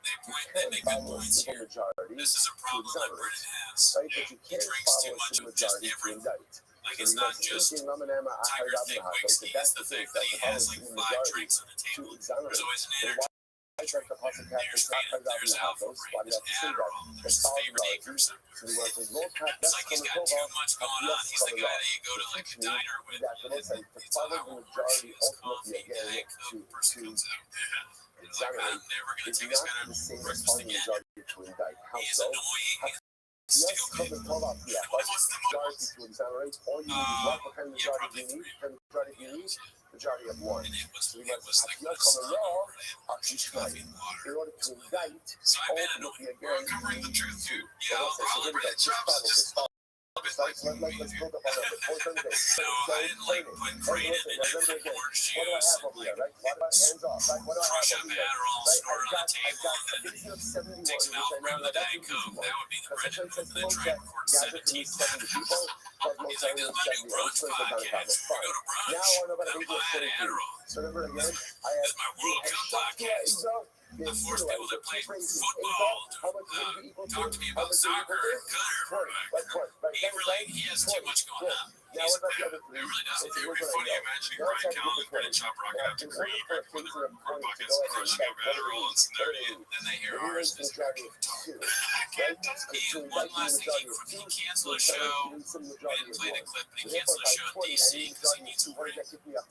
they make good points here. This is a problem that Britain has. right? But you He can't drinks too follow much the of just majority to everything. indict. Like it's not just Tiger Thick whiskey. It's the fact that he has like 5 drinks on the table. There's always an energy. There's Vita, there's Alpha Brain, there's Adderall, there's his favorite acre somewhere. It's like he's got too much going on. He's the guy that you go to like a diner with. It's all I want is coffee, Diet Coke, person comes out. Like, I'm never going to take this kind of breakfast again. He's annoying. Yes, come and call up. Yeah, What's the majority to exonerate. All you need is one. What kind of majority do you need? What kind of majority do you need? Majority of 1. And it was So like you're coming raw, coffee and water. In order to indict, so I've been annoying. We're uncovering the truth too. Yeah, all the bread drops just let's build up on that. No, I didn't like putting brain in everything. Orange What do I juice. have over here, right? Hands off, right? What do I Crush have up over here? Adderall, Right? snort it on the table, I've and got then 71, take some Alpha the Diet Coke. That would be the regimen. Then try and record 17 people, but He's like, this is my new brunch podcast. We go to brunch. Now I know about Then I'll add Adderall. So remember again, I This have is my World Cup podcast. I force people that play football to talk to me about soccer and gutter. He has too much going on. It really doesn't. It would be funny imagining Ryan Callen and Brendan Schaub rocking out to Creed right before the record podcast, crushing up Adderall and some dirty. Then they hear ours. One last thing, he canceled a show. We didn't play the clip, but he canceled a show in DC because he needs a break. You know that,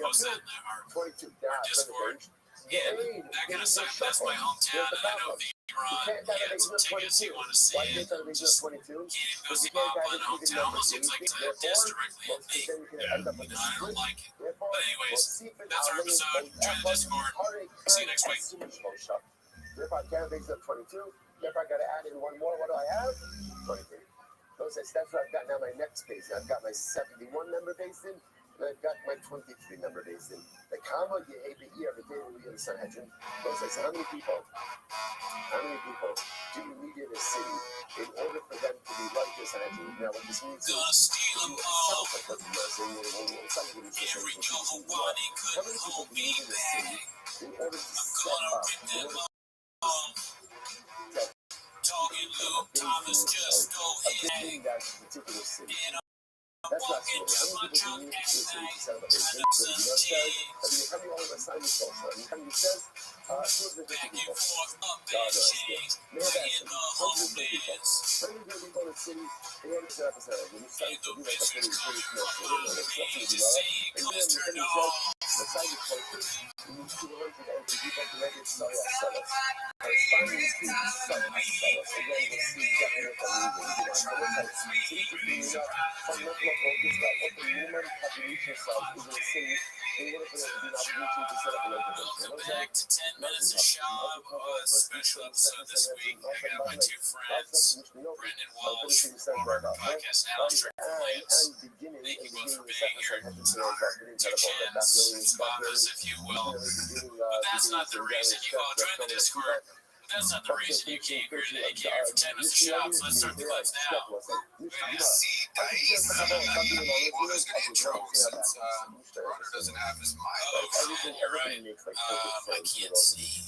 post that in our Discord. And that kind of sucks. That's my hometown, and I know Ron, he had some tickets he wanted to see it. Just can't even go see Bob in a hotel. Almost seems like a diss directly at me. I don't like it. But anyways, that's our episode. Join the Discord. See you next week. If I candidates of 22, if I got to add in one more, what do I have? 23. Those that's what I've got now. My next base. I've got my 71 member base in. And I've got my 23 member base in. The comma you hate the year of the day will be in the Sanhedrin. Those how many people do you need in a city in order for them to be like the Sanhedrin? Now what this means is Gonna steal them all. it's like what you saying. Every couple body couldn't hold me back. In order to I'm set gonna up, rip in them order all. Talking Luke Thomas, just go ahead. that particular city. I'm That's not walking true. to my How truck many at people do you night. celebrate? Trying to You know what succeed. I mean, how many all of assignments also? I mean, how many says, 250 Back and people. forth, up God, and shake. May have Bringing the 150 people. homies. 150 people in the city, they already set up a city. When you start In to the do like a business pretty come small from city, the it's me something to you know. see And then Clifford you off. side is posted. We need 200 over soya sellers. Corresponding to soya sellers. Again, we'll see definite fundamental focus about what the minimum population size is in a city in order for there to be an opportunity to set up a local business. Welcome back to 10 Minutes of Shop, a special episode this week. I got my two friends, Brendan Walsh from Robert Podcast, Alex Lance. Thank you both for being here. Two chants, fathers, if you will. But that's not the reason you all joined the Discord. That's not the reason you came here today. You came here for 10 Minutes of Shop, so let's start the clips now. Who's going to intro since Roger doesn't have his mic? Oh, you're right. I can't see.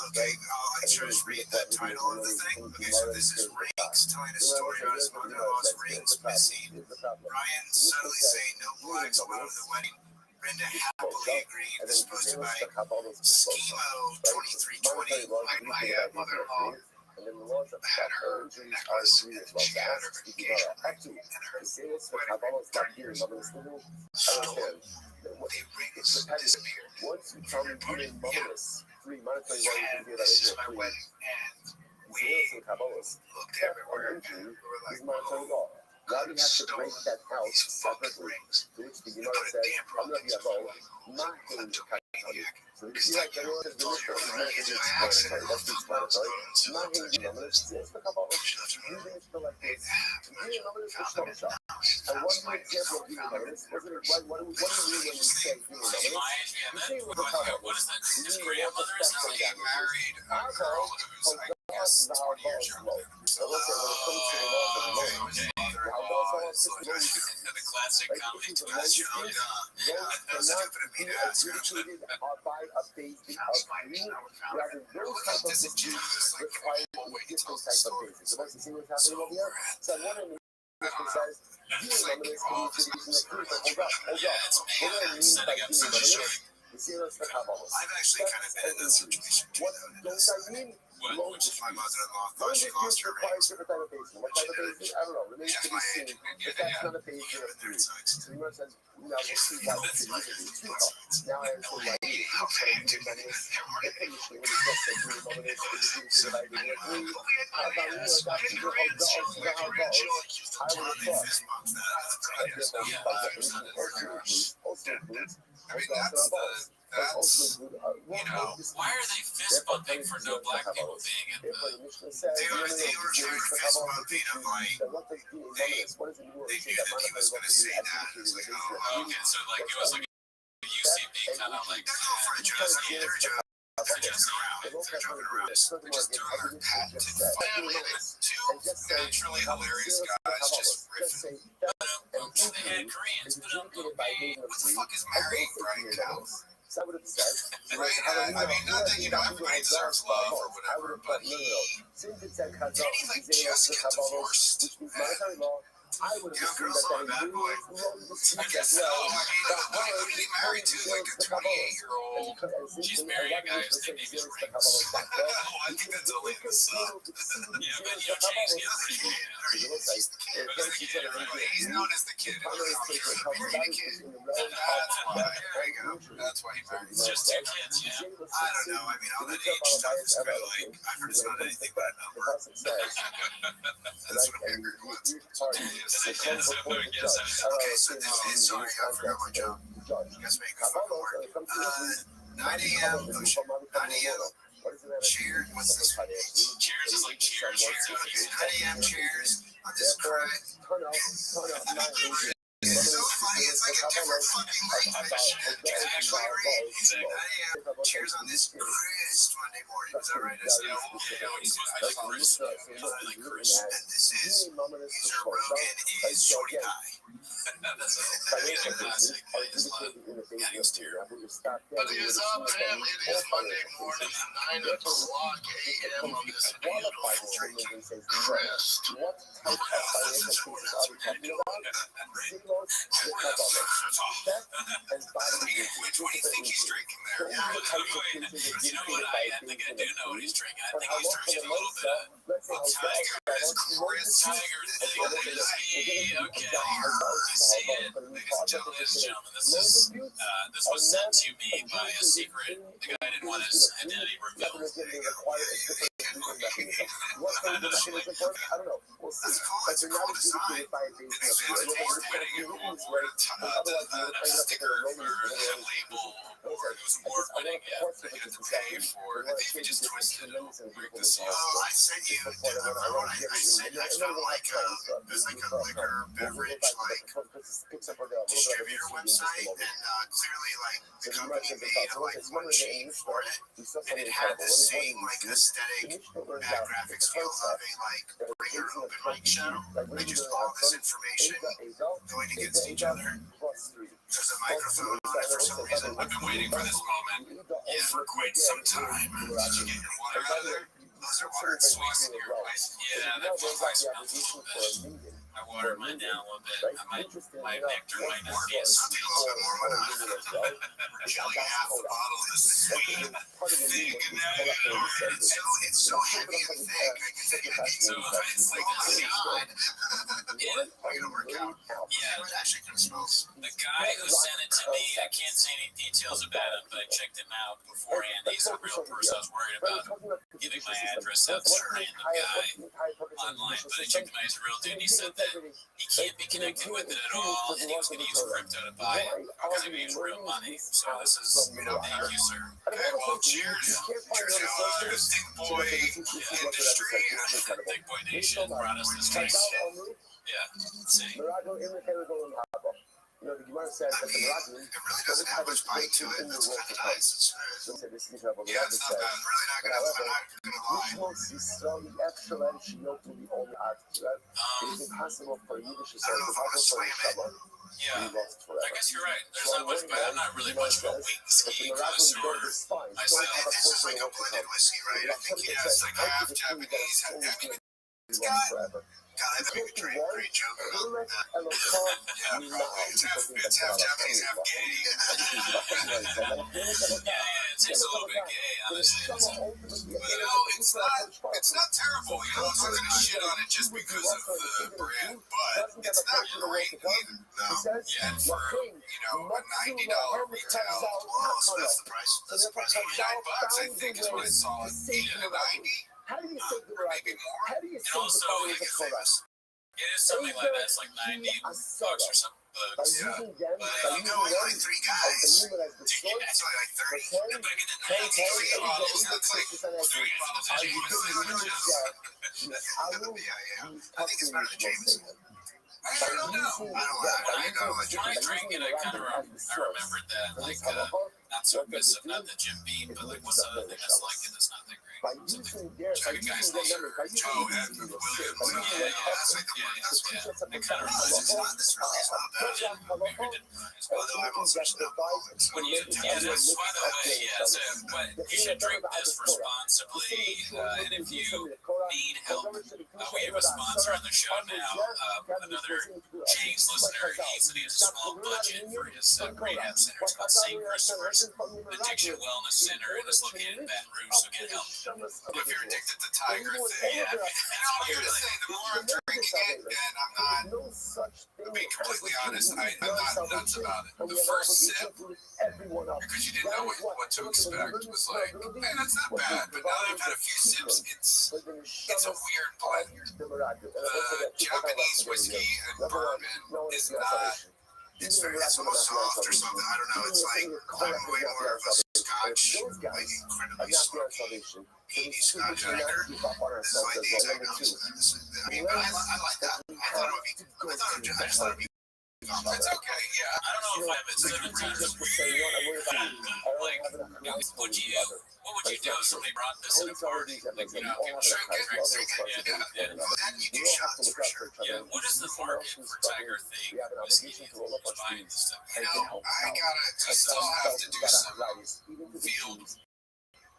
Okay, I just read that title of the thing. Okay, so this is Rings telling a story about his mother-in-law's rings missing. Ryan suddenly saying no blacks allowed at the wedding. Brenda happily agreed. This is posted by Schemo 2320. My mother-in-law had her necklace and she had her engagement ring and her wedding ring. So the rings disappeared. Once you tell me you didn't motherless, 3 months ago, And this is my wedding, and we looked everywhere. We were like, whoa. Now you have to break that out separately. To which the Gemara says, I'm not your goal. Not in the so you see, like, the Lord has been explanatory. That's explanatory. Not in the numbers. It's the Kabbalah. You didn't feel like this. You didn't know this was so shot. And one more example of you numbers. What do you mean when you say you numbers? You say with the Kabbalah. What is that? His grandmother is not He married a girl who's, I guess, 20 years younger than him. So, the classic comedy twist. Stupid of me to ask her. By a basis of green, rather those type of diseases require different type of basis. So let's see what's happening over here. So one of the says, geonumbers can be used in the clinical. Hold up. What do I mean by geonumbers? The zeros for Kabbalah. I've actually kind of been in that situation too. What don't I mean? Which is my mother-in-law thought she lost her rings. What type of basis? What type of basis? I don't know. Remains to be seen. If that's not a basis, you're a three. So the Gemara says, now we'll see why we should use it. Now I understand why you need it. Okay, do that. Why are they fist bumping for no black people being in the... They were trying to fist bump Peter, like, they knew that he was going to say that. It was like, oh, Okay, so like it was like a UCB kind of like... they're going for a job. They're joking around. They're just doing their patented family with two naturally hilarious guys just riffing. They had Koreans, but What the fuck is marrying Brian Cow? So I would have said, Right? I mean, not that, everybody deserves love or whatever, but he like Jessica divorced. I would have Girls love a bad boy. I guess so. I mean, what did he marry to? Like a 28-year-old? she's marrying a guy who's thinking he's rings. I think that's only in the sub. Yeah, but James gets He's known as the kid. That's why he married. It's just 2 kids, yeah. I don't know. I mean, all that age stuff is kind of like, I've heard it's not anything but a number. That's what I heard. Okay, So this is, sorry, I forgot my job. You guys make a fucking work. 9 a.m. 9 a.m. Cheers. What's this? Cheers is like cheers. 9 a.m. Cheers on this correct. It's so funny. It's like a different fucking language. It's actually right. Cheers on this crisp Monday morning. Is that right? I said, and this is Joe Rogan is Shorty Pie. That's a classic. But he is up, man. It is Monday morning, 9 o'clock a.m. on this beautiful crisp. Which one do you think he's drinking there? You know what? I think I do know what he's drinking. I think he's drinking a little bit of Tiger. Chris Tiger thing. Okay. You see it, ladies and gentlemen. This was sent to me by a secret. The guy didn't want his identity revealed. I don't know. We'll see. But they're not adjudicated by a base A sticker for a label, or it was award-winning. Yeah, they had to pay for it. They just twisted it over the seal. Oh, I sent you. I sent you. I found there's like a liquor beverage like distributor website, and clearly like the company made like one chain for it, and it had the same like aesthetic bad graphics feel of a like regular open mic show. They just all this information going against each other. There's a microphone on it for some reason. I've been waiting for this moment for quite some time. Did you get your water out of there? Those are water and Squeeze in your ice. Yeah, that feels like smells a little bit. I watered mine down a little bit. My nectar might not be as I'll take a little bit more. Why not? We're chilling half the bottle of this sweet, thick, and it's so heavy and thick. So it's like a shot. We're gonna work out. Yeah, It actually kind of smells. the guy who sent it to me, I can't say any details about him, but I checked him out beforehand. He's a real person. I was worried about giving my address out to a random guy online, but I checked him out. He's a real dude. He said that he can't be connected with it at all, and he was going to use crypto to buy it because he needs real money. So this is, thank you, sir. Okay, well, cheers. Cheers to the Thick Boy industry. Thick Boy Nation brought us this taste. Yeah, see. You know, the Gemara says that the Meraglim, It really doesn't have much bite to it. That's kind of nice. this is what the Yeah, it's not bad. I'm really not gonna lie. It is impossible for a Yiddish to I don't know if I'm gonna slam it. Yeah, I guess you're right. There's not much, but I'm not really much of a whiskey connoisseur. This is like a blended whiskey, right? I think it's like half Japanese. I mean, it's got. God, I bet we could drink great joke about that. Yeah, probably. It's half Japanese, half gay. Yeah, it tastes a little bit gay, honestly. But you know, it's not terrible. You know, I'm not gonna shit on it just because of the brand, but it's not great either. No. Yeah, For a $90 retail, well, so that's the price. That's the price. $89, I think, is what I saw. $80 to $90. Maybe more. and also it is something like that. It's like $90 or something. Yeah. But you know, only 3 guys. It's only like 30. And back in the 90s, 3 bottles. That's like 3 bottles of Jameson. I think it's better than Jameson. I don't know. I know. When I drank it, I kind of remembered that. Like, not so aggressive, not the Jim Beam, but like, what's the other thing that's like it that's not that great? Something. Two guys named Joe and William. Yeah, that's like the one. That's what. It kind of reminds me. This really is not bad. Although I'm also an alcoholic, so Yeah, that's, by the way, yeah, so, but you should drink this responsibly, and if you need help, we have a sponsor on the show now, another James listener. He said he has a small budget for his rehab center. It's called St. Christopher's Addiction Wellness Center, and it's located in Baton Rouge, so get help. if you're addicted to Tiger thing. Yeah. And I'm here to say, the more I'm drinking it, and I'm not, to be completely honest, I'm not nuts about it. The first sip, because you didn't know what to expect, was like, hey, that's not bad. But now that I've had a few sips, it's a weird blend. Japanese whiskey and bourbon is not. It's almost soft or something. I don't know. It's like I'm way more of a Scotch, like incredibly smoky, 80s Scotch drinker. This is like the exact opposite. I mean, but I like that. I thought it would be. I just thought it'd be. It's okay. Yeah. I don't know if I'm at 7 times. Like, what would you do if somebody brought this in a party? Like, people should get drinks. Yeah. Well, then you do shots for sure. Yeah. What is the market for Tiger thing whiskey? Who's buying this stuff? You know, I still have to do some field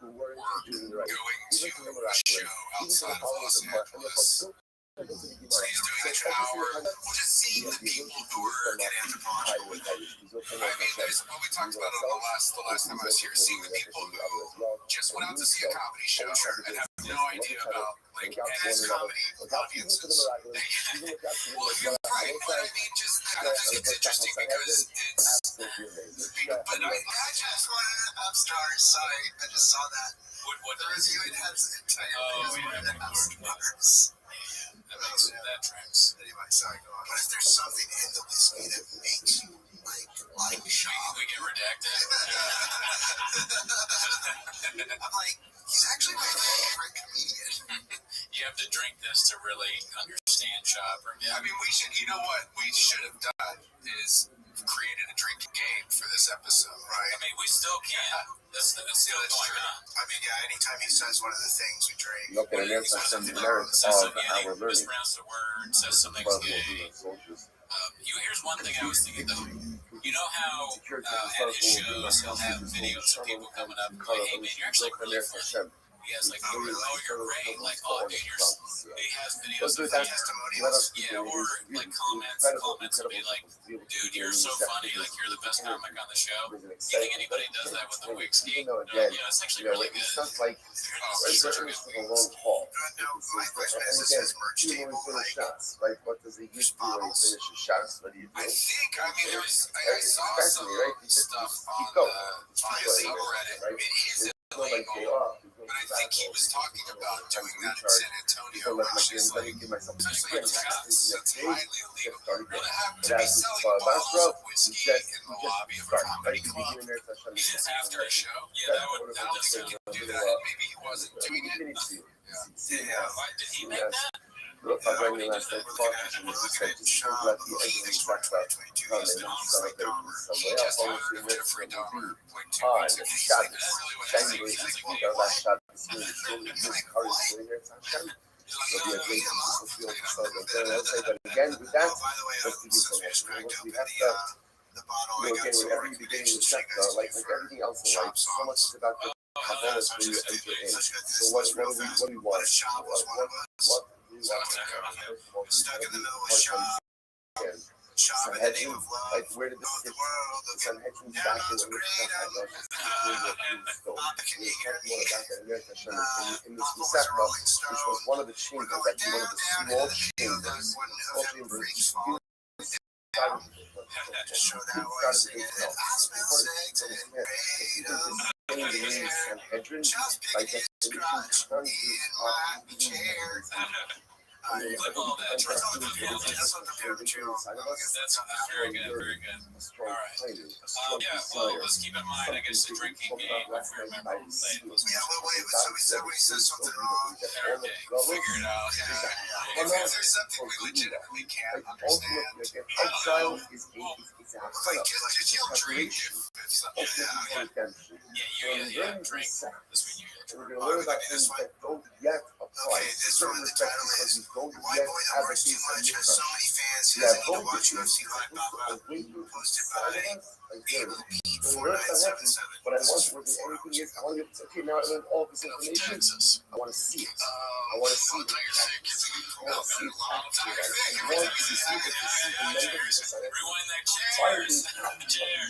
work going to a show outside of Los Angeles. he's doing a shower. Well, just seeing the people who are getting anthropological with it. I mean, there's what we talked about on the last time I was here, seeing the people who just went out to see a comedy show and have no idea about, like, and as comedy audiences. Well, you're right, but I mean, just it's interesting because it's, but I just wanted to have stars. Sorry, I just saw that. What the review it has entire wanted to have stars. That tracks. Anyway, sorry, go on. What if there's something in the whiskey that makes you like Sean? We get redacted. I'm like, he's actually my favorite comedian. You have to drink this to really understand Chop. I mean, we should. You know what we should have done is created a drinking game for this episode, right? I mean, we still can. That's still going on. I mean, yeah. Anytime he says one of the things we drink, look at it. That's some merit of our learning. Mispronounced a word, says something's gay. Here's one thing I was thinking though. You know how at his shows he'll have videos of people coming up and like, hey man, you're actually really funny. He has like, oh you're great, like, oh dude, he has videos of like testimonials, yeah, or like comments will be like, dude, you're so funny, like you're the best comic on the show. Do you think anybody does that with the whiskey? It's actually really good. It's not like it's a long haul. My question is his merch table, like, shots, right? What does he use when he finishes shots? What do you do? I mean, I saw some stuff on the subreddit. It is illegal. But I think he was talking about doing that in San Antonio, which is like, especially in Texas, it's highly illegal. Well, to have to be selling bottles of whiskey in the lobby of a comedy club after a show, yeah, I don't think he would do that. And maybe he wasn't doing it. Yeah. Did he make that? Look, I'm going to last night talking to you. Just so glad you ended the track about He just hired Jeffrey Dahmer like 2 weeks ago. Shot That's really what January, it seems our like. last shot this year, this car is sitting there. It'll be a great piece of field to start with. And I'll say that again with that, let's give you some extra. We have to, again, whenever you begin to check, like everything else in life, so much is about the components when you enter in. So what do we want? What stuck in the middle of shop. Shop in the name of love. Like, where did this get? Some hedging back in the in this Musafra, which was one of the chambers, actually one of the small chambers. Show that was singing and I smell sex and Sanhedrin, by definition, turns in my chair. Flip all that. That's very good, very good. All right. Well, let's keep in mind, I guess, the drinking game, if you remember, we played was so we said when he says something wrong, okay, figure it out. If there's something we legitimately can't understand, exile is like, you'll drink if something, you either drink this when you we're going to learn about things that don't yet apply. Okay, this one, the title is don't Why yet Boy have a Works Too piece of Much has so many fans he yeah, doesn't need to watch UFC Live posted by P497. What I want more than anything is, I want to be able to say, okay, now I learned all this information. I want to see it. I want to see it. I want to see it. I want to see it. rewind that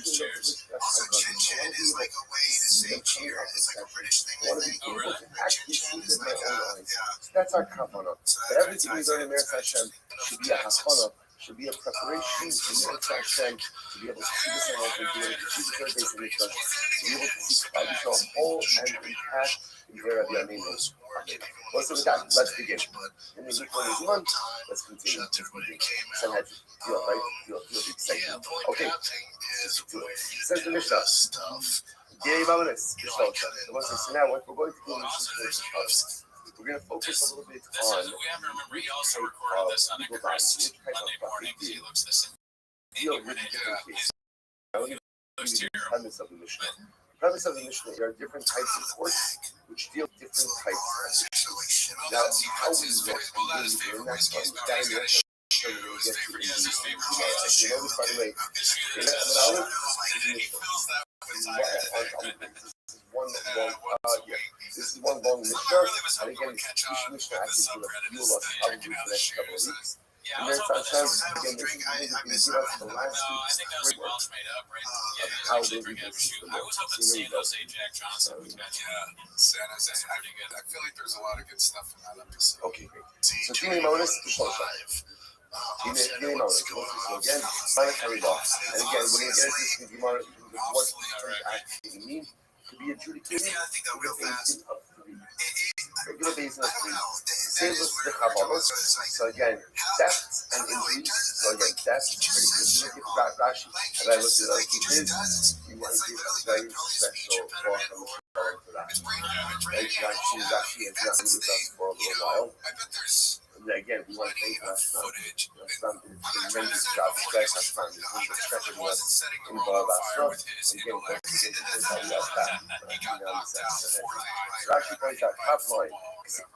cheers. Also, Chin Chin is like a way to say cheer. It's like a British thing, I think. Oh, really? Chin Chin is like that's our kafana. But everything we learn in Meretz Hashem should be a hafana, should be a preparation in Meretz Hashem to be able to see the same open, to be able to see the third base in each other, to be able to see Klal whole and intact in the Rabbi Aminu. Well, so with that, let's begin. In the Yikon month, let's continue. Sanhedrin, feel right? Feel the excitement. Okay, says the Mishnah. Gay Balanis, Mishnah. So now what we're going to do is we're going to focus a little bit on. We have to remember he also recorded this on a crisp Monday morning because he looks the same. The premise of the Mishnah. The premise of the Mishnah, there are different types of courts which deal with different types of issues. Now, how we look at his favorite whiskey is about his favorite you know this, by the way, this is one This is one long Mishnah, and again, each Mishnah actually will fuel us probably for the next couple of weeks. And then sometimes, again, this is going to give us the last week's framework of how they do this system. I was hoping to see those Jack Johnson. San Jose. I feel like there's a lot of good stuff in that episode. Okay, great. So, Tini Monis, Tini Monis. So, again, minus Haribah. And again, we're going to get into this in Gemara, what things actually mean to be adjudicated in the basin of three. Regular basin of three. Same with the Chabalos. So again, thefts and injuries. So again, thefts, pretty good. You look at Rashi, and I looked at other teachers, you want to give a very special talk on for that. Rashi has not been with us for a little while. And again, we want to thank Hashem. Hashem did a tremendous job. Thanks Hashem. He's been respecting us in Baal Basra. Again, thanks to the Rashi points out top line.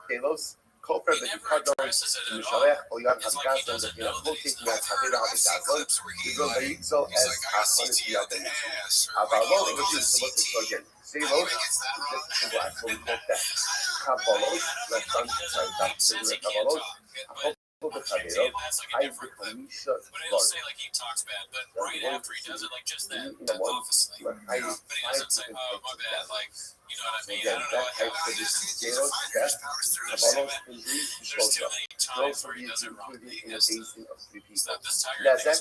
Telos, Kofer, the Kadon, Mishalech, Oyan Hadgazon, the Hinapotik, Havira Hadgazon, Israel Bayitzo as Asonis Yaden. Avalon, which is supposed to again. Telos, just to actually quote that. Kabalos, left on that cigarette Kabalos. The Havira, I become shut. But I don't say like he talks bad, but right after he does it, like just that office thing. But he doesn't say, oh, my bad, like, you know what I mean? I don't know what happened. There's too many times where he does it wrong. This Tiger thing is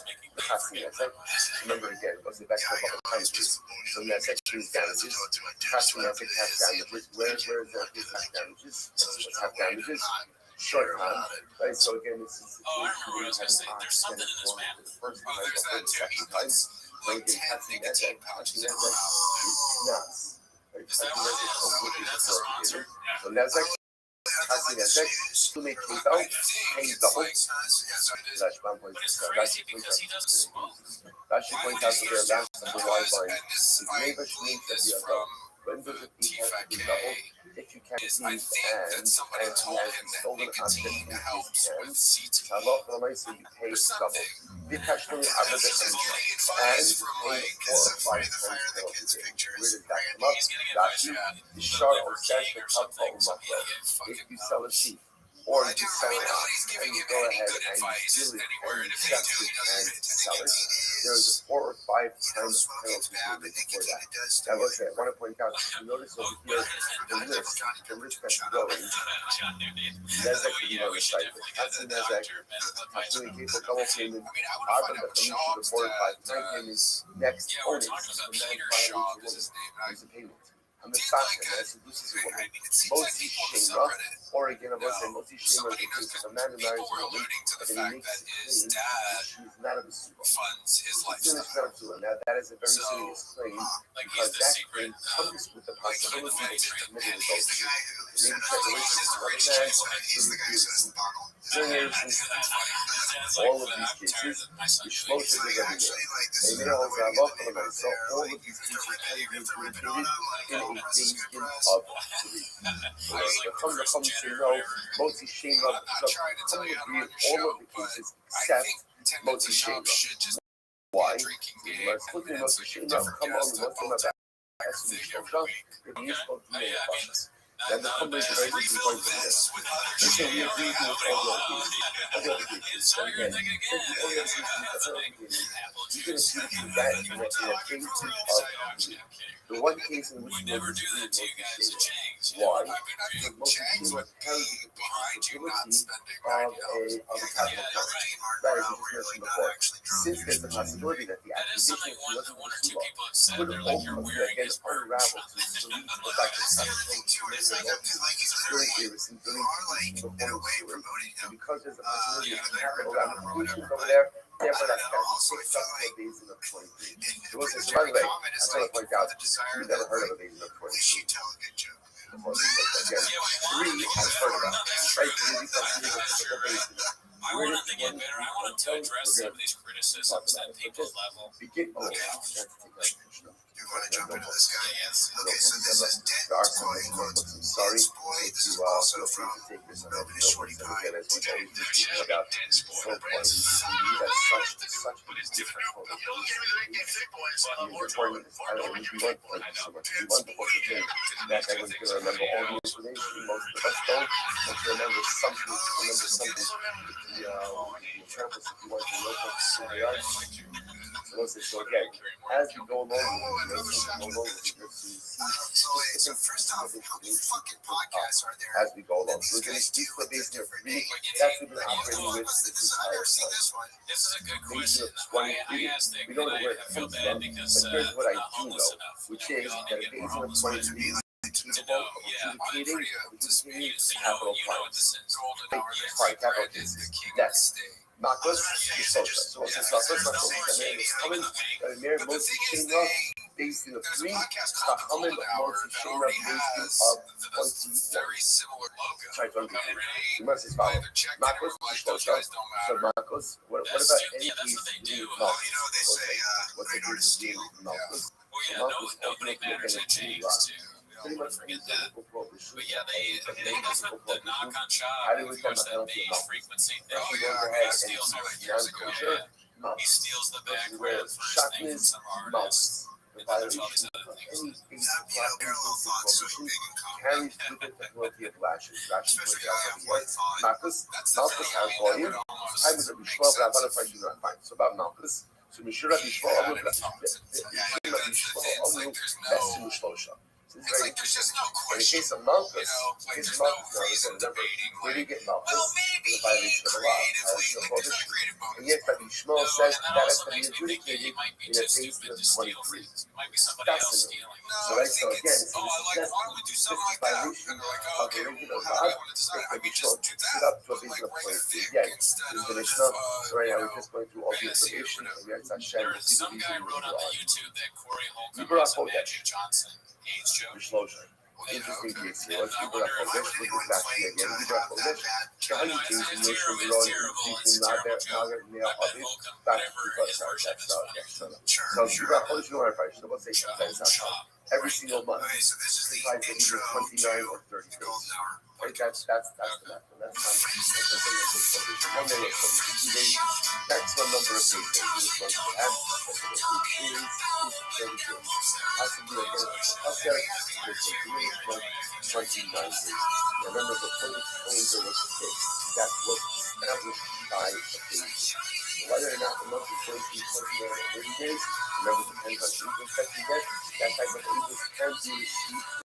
making me forget my mind. Remember again, it goes back to the damages. So Nazek brings damages. Casting Nazek has damages. Where is that his half damages? What's half damages? Short time. Right? So again, this is I remember what I was going to say. There's something in this map. The first time, the second time. When you casting Nazek is nuts. Is that what it is? That's a sponsor? So Nazek, casting Nazek, to make things out, pay double. But it's crazy because he doesn't smoke. Rashi points out that their last number wide line is neighbor means that the other. When does it be double? If you can't see and he has stolen object in his hands, Allah Almighty you pay double. The question is other than and pay 4 or 5 times penalty. Where does that come up? Rashi, the shard of cash the top of if you sell a sheep. Or you sell it and you go ahead and you deal it and you accept it and sell it. There is a 4 or 5 times penalty for that. Now, look, I want to point out, you notice over here, the list that's going. Nezek to be on the site. That's the Nezek. Actually, people come up in the Adam that comes to the 4 or 5 time payments next only. There's a payment. I'm the fashion, this is a woman. Mostly Shema, or again, I was saying, mostly Shema is the case of a man who marries a woman, and he makes it clean, she's not a Basuba. She's not a Basuba. Now, that is a very serious claim, because that claim comes with the possibility that she committed adultery. Maybe separation with another man, swingers, all of these cases, the Shmoshes is every day. And you know, so all of these cases can be included in a basin of three. The Chum say no, Motzi Shema, so Chum agree in all of the cases except Motzi Shema. Why? Let's look at Motzi Shema, come on, what's on the back? As we spoke of, if you spoke to me about this. Then the Chum is very easy point for this. You say we agree with all the other cases. So again, since all the other cases you can assume that in a basin of three. The one case in which we never do that to you guys to change. Why? Because most people carry the possibility of a capital charge. That is mentioned before. Since there's the possibility that the accusation of Suba could ultimately again unravel to lead to the fact that during Iris and during before and because there's a possibility of capital ramifications over there, therefore that's got to be fixed up in a basin of 23. So by the way, I just want to point out, you've never heard of a basin of 23. Again, 3 I've heard about. Right? 3 becomes a typical basin. I want to get better. I want to address some of these criticisms at people's level. You want to jump into this guy? Yes. Okay, so this is dead quiet. I'm sorry if you also from Melbourne Shorty Pie. About so point. Such but it's different. We want that I was going to remember all the information. Most of us don't, but you remember something. The examples if you want to know what they are. So again, as we go along, So first off, how many fucking podcasts are there? as we go along. So we're going to speak for base here. That's what we're operating with this entire time. This is a good Base question. of 23. I asked it, We don't know and where it I feel comes bad from, because but here's what I not do homeless know, enough. which is Y'all that need a to get more base of homeless men 23 to know. Yeah, capital you know what this is. Sorry, capital is that's Marcos Sosa. So what's this Marcos? Marcos is coming. Mayor Moshe Shema, based in the 3. Chachamim Moshe Shema, based of 21. Sorry, 22. You must just follow. Marcos Sosa. So Marcos, what about any case in Malchus? What's the case of Malchus? Malchus ultimately again is pretty much any biblical prohibition. But yeah, that's what the knock on shop. How do we Of course, come that beige about frequency thing. He Steals everything. He steals the background first thing from some artists. The violation of any basic prohibition carries with it the penalty of lashes. Lashes pointed out what Malchus has volume. Time is a Bishma, but I'm going to find you not fine. So about Malchus. So Mishra Bishma, It's like there's just no in the question. case of Malchus, Like there's no reason debating. where do you get Well, Malchus? maybe The violation of the law. creatively, like there's not a creative bonus. And yet, Rabbi Shmuel Well, says and that that has also to be makes me think that he adjudicated might be in a too case stupid of to steal 23. things. It might be somebody else stealing. No, So I right, so think again, it's, so oh, this like, is why don't we do something like that? violation And they're like, of oh, the okay, original well, how do God. you want to design it? I If mean, we just do put that. up to a Like, basic bring a point. thick Again, instead in of, the Mishnah, right now you we're just going through all the fantasy or information. whatever. And yet, Hashem, There's some guy wrote on the YouTube that Corey Holcomb Ibra is a Kodesh. Magic Johnson AIDS joke. Bishloshah. Interesting case here. Let's keep it up on this. Look at that again. Ibra Kodesh. Shahani changed the notion of the road between Nagar and Neo Habib. Back to the So Ibra Kodesh, you know what I find? So let's say every single month. Okay, so this is the intro 29 or 30 days. Golden Hour. Right, that's the math. That's fine. Maximum number of days that you want to have. Has to be again a 29 days. Remember, the point calendar was fixed. That was established by the days. Whether or not the month is going to be 29 or 30 days, remember, depends on the income that you get. That type of income can be received.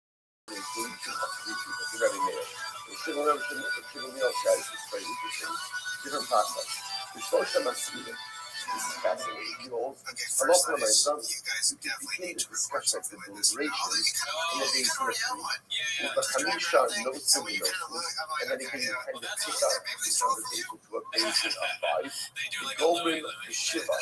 Different process. This is fascinating. You know, a lot of my sons, you guys definitely need to record discuss something the like this. deliberations in the days of Yeah, the Hamisha notes and then you can kind of pick up the conversation to a basis of 5. they do like a Goldman, Louis the Shiva.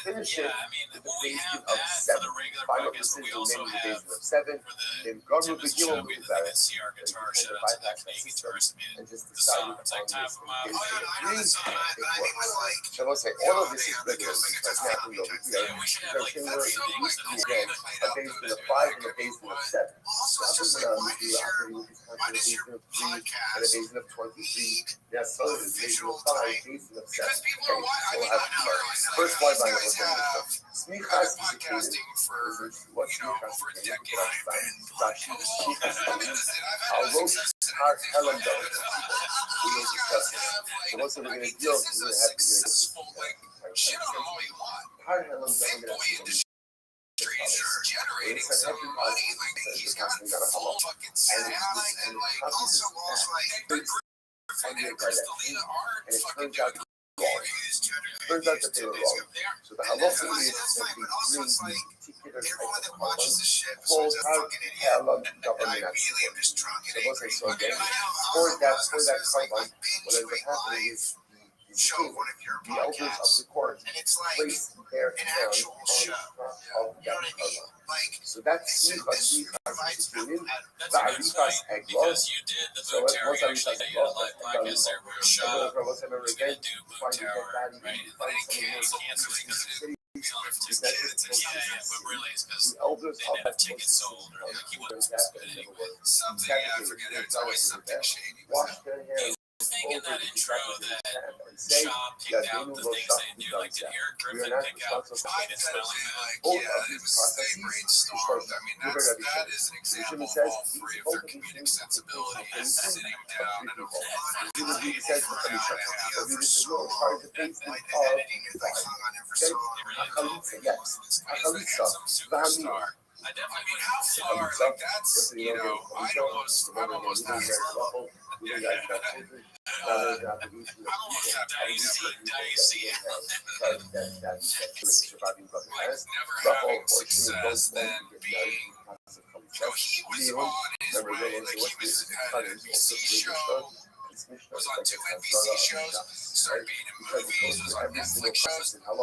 Finish it Yeah, I mean, with the well, we basis have of that 7. for the regular Final podcast, but we decision also made the have basis of 7. for the Then God will Timbers begin show, to we move the that. CR guitar, shout out to that Canadian guitarist, man. And just The song, decide it's like on top this of my case. I know that's not bad, but I mean, with like, So let's say all of this is regular. It's happening over here. Yeah, we should have like Because three it things used to that be are again a basement of 5 and a basement of 7. also, it's just like, why does your podcast of 23. Yes, so of it's visual 5, type? basement of 7. Because people are, I mean, I know. First These one by guys have Smichas been podcasting for, what's you know, over a decade. Rashi. I've I'll roast Har Helen though. We will discuss it. So like, what's we're I going mean, to deal this is with? a successful, like, shit on them all you want. Har Helen Big boy industry is generating some money. Like, he's got full fucking stats, and like, also like, good Griffin and Crystalina aren't fucking doing it. Turns out that they were wrong. So the halacha is that we bring particular everyone that type of watches this shit is called a Har fucking idiot. Helen I government. really am just drunk and So what's angry. I saw again? I know, For that like, carbon, I've been what to ends up a happening live is show one of your the elders of podcasts, the court and it's like place their an hand actual on show. of You know that what I mean? carbon. Like, So that's this provides value. That's a good sign, because you did the So Boot what's Tower. You actually did a live What's podcast there where Shah was going to do Boot Tower, right? And then he canceled because it didn't feel like his kids. And yeah, but really it's because the elders they didn't have tickets sold, or like he wasn't supposed to fit anyway. Something, yeah, I forget it. It's always something shady. Wash their hands. Thing in that intro that to say. Shop picked out the things they do. Like, did Eric We Griffin are not pick out responsible Biden for smelling like, both yeah, of it these was they processes. brainstormed. I mean, that is an example of all three of their comedic sensibilities sitting down at a He says to the Mishnah, this is no part of the basis of Achalitza, yes. Achalitza, V'hamina. I definitely mean, how far? Like that's I'd almost have having success than being. So he was on his way. Like he had an NBC show. Was on 2 NBC shows, started being in movies, was on Netflix shows, and now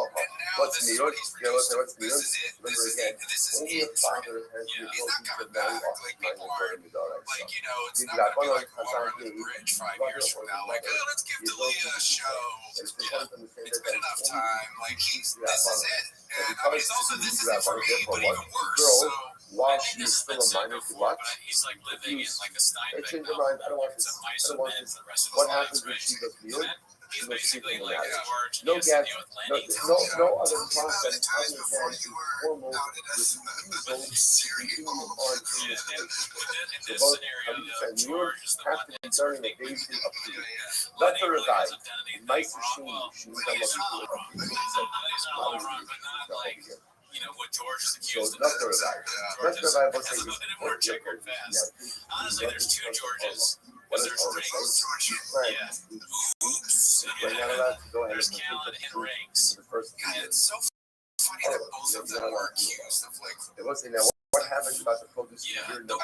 this is what he's produced. This is it. This is it. He's not coming back. Like people aren't like, it's not gonna be like water under the bridge 5 years from now. Like, oh, let's give Dalia a show. It's been enough time. Like this is it. And I mean, it's also this is it for me, but even worse. So while she is still a minor to watch, he's like living in like a Steinbeck. change her mind. I don't want this. I don't want this. What happens when she goes mute? He's basically like no guest, no other process other than the formal refusal to continue on in this case. So both of you have to be during the basic appeal. Let her revive. Nice machine. She was on what George is accused of. Let her revive. That's a bit more checkered fast. Honestly, there's 2 Georges. There's Riggs. Yeah. Oops. There's Callan and Riggs. It's so funny that both of them were accused of like. It was now what happens about the produce you're number 4.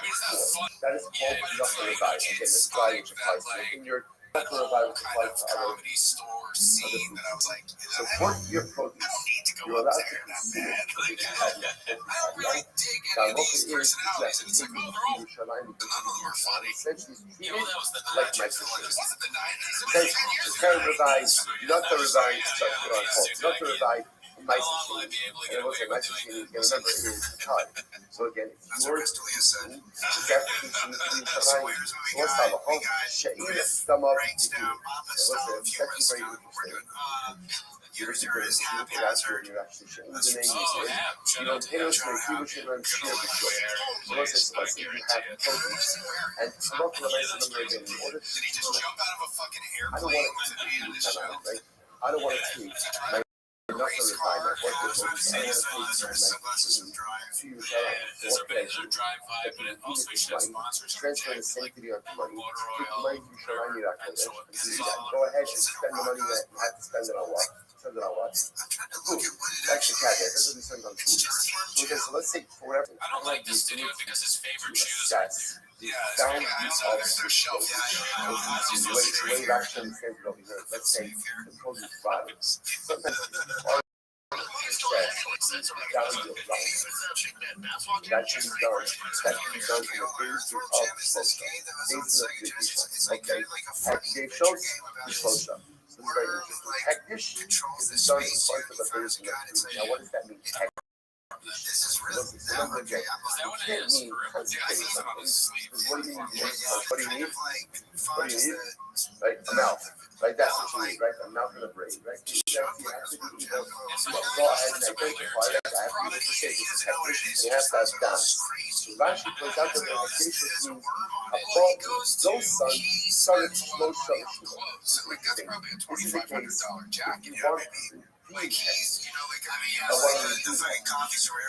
That is called Nutter Revive. Again, the try which applies to in your Nutter Revive applies to other comedy store scene that I was like, so for your produce, you're allowed to consume it. I don't really dig any of these personalities. And it's like, oh, none of them are funny. Essentially, that was the like my sister. Was it the 90s? Nutter Revive, Nutter Revive, Nutter Revive. My machine, and it was a nice machine. You can remember it is time. So again, it's yours. What's the whole shit? Stomach. It was very interesting. You're actually changing the name. You don't pay us for Jewish and share the show. So what's it supposed to be? You have produce. And some of the rest of them again, in order to I don't want to right? I don't want to teach. Not the refinement. There's a bit of drive vibe, but it also shows sponsors. Transfer the sanctity of the money. Money you shall not need go ahead and spend the money that you have to spend it on what? Spend it on what? Food. That's the caveat. This will be spent on food. Because let's say for whatever. I don't like this video because his favorite shoes. Down of the shelf. Way back to the center over here. Let's say the produce bottom. Sometimes that should be done. That should be done from the basis of okay. They shows the close up. So it's very interesting. Hektish is done in front of the base of the food. Now what does that mean? This is really Remember again, you can't mean concentrated. What do you need? What do you need? What do you need? Right? A mouth. Right? That's what you need, right? A mouth and a brain, right? You have to go ahead and identify that. I have to say this is hectic. You have to have down. So Rashi points out that the medications means above those sons started to slow shut. This is the case. If you want like he's,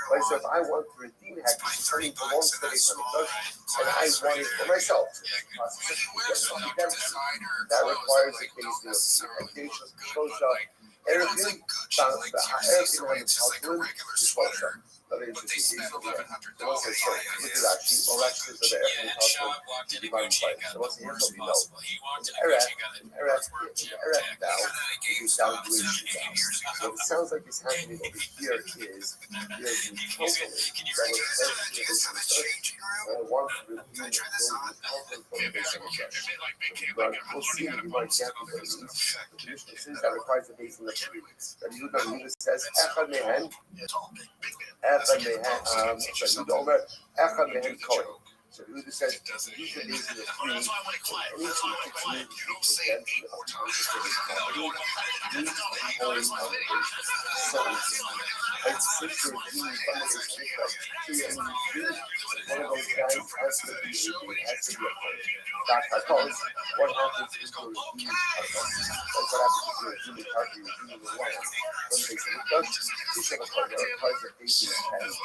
right, so if I want to redeem hectic, turning to one study from the and I want it for myself, that requires a case of medication, social, everything, but they spent $1,100. He wanted a Gucci guy that worked Jim Tech. What sounds like is happening over here is the total I want to review but we'll see if you might get the that requires a base in the that you says Echad Mehen Kohen. So the Uda says, use the days of the free. That's why I went quiet. That's why I went quiet. You don't say it 8 more times. It's sister being fundamental different. One of those guys has to be a point. That's because what happens is the review like what happens if you're a human party reviewing the line. When they say it does, you should have a point because of facing a test.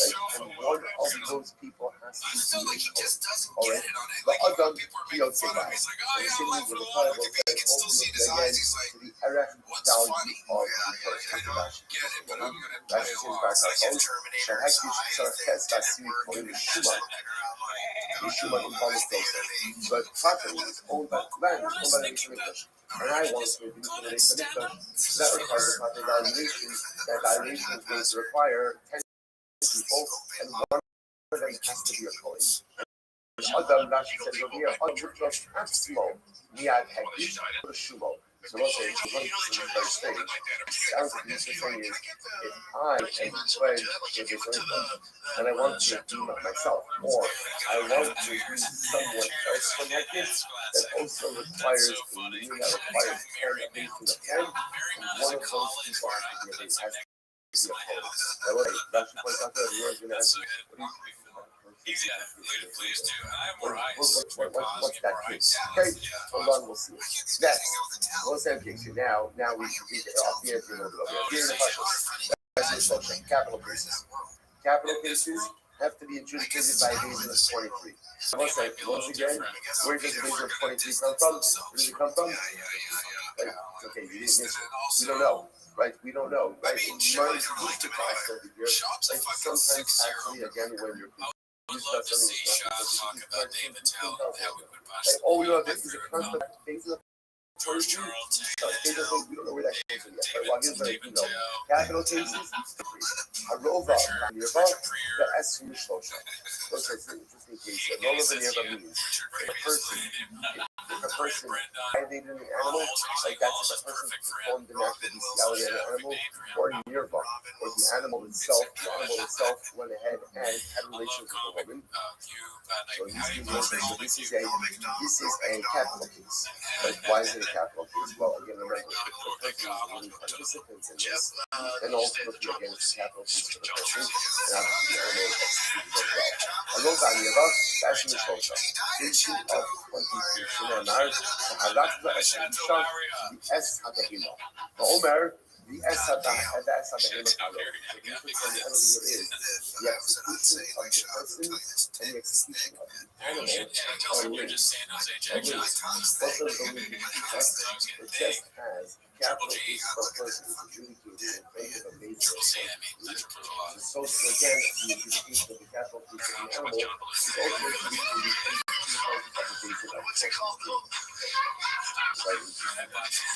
Right? And one of those people has to be alright. The other POC guy. And it's sitting with a pliable say, again, to the error value of the person. That's just in fact our own. So actually, so test that see for the Schumann. The Schumann in Palestine. But property is owned by land, owned by the English. And I want to do the English. That requires a proper valuation. That valuation is going to require 10 people, and one of them has to be a coin. Adam Rashi says over here, just Maximo, Niad Hegdish, the Shumo. So let's say it's the first stage. Sounds like the thing is, if I am playing with this income, and I want to do it myself, or I want to do someone else from like this, that also requires a meaning that requires 10 into the 10, and one of those people has to be a base, has to be a code. Now, let's say, Rashi points out that we're going to ask you, what do you what's that case? Okay, hold on, we'll see. Next, we'll say objection. Now we should read it off the end a little bit. That's the social. Capital cases. Capital cases have to be adjudicated by a reason of 23. I will say, once again, where does the reason of 23 come from? Where does it come from? Okay, you didn't miss it. We don't know. Right, we don't know. Right, in money, used to cost over here. Like sometimes, actually, again, when you're would love to see Sean talk about David Tell and how we would possibly all we know is a constant phase of George Charles, we don't know where that comes from yet. Well, here's what I do know. Tell, Capital cases, Arova, Nirva, the S from the social. Those are three interesting cases. Arova and Nirva means if a person violated an animal, like that's if a person performed an act of bestiality on an animal, or Nirva, or the animal itself went ahead and had relations with a woman. So this is a capital case. Like, why is it a capital case? Well, again, remember, the person is participants in this, and ultimately, again, it's a capital case for the person, and obviously the animal is executed as well. I wrote down here about that's in the social. Issue of 23. Shemar, Harat V'Esha, the S Adahima. The Omer, the S Adahima. The difference on the other here is the execution of the person and the execution of the animal. You're just saying those Also, the test has capital case for a person is adjudicated in favor of a major. So again, the adjudication of the capital case of the animal is also adjudicated in favor of the basic of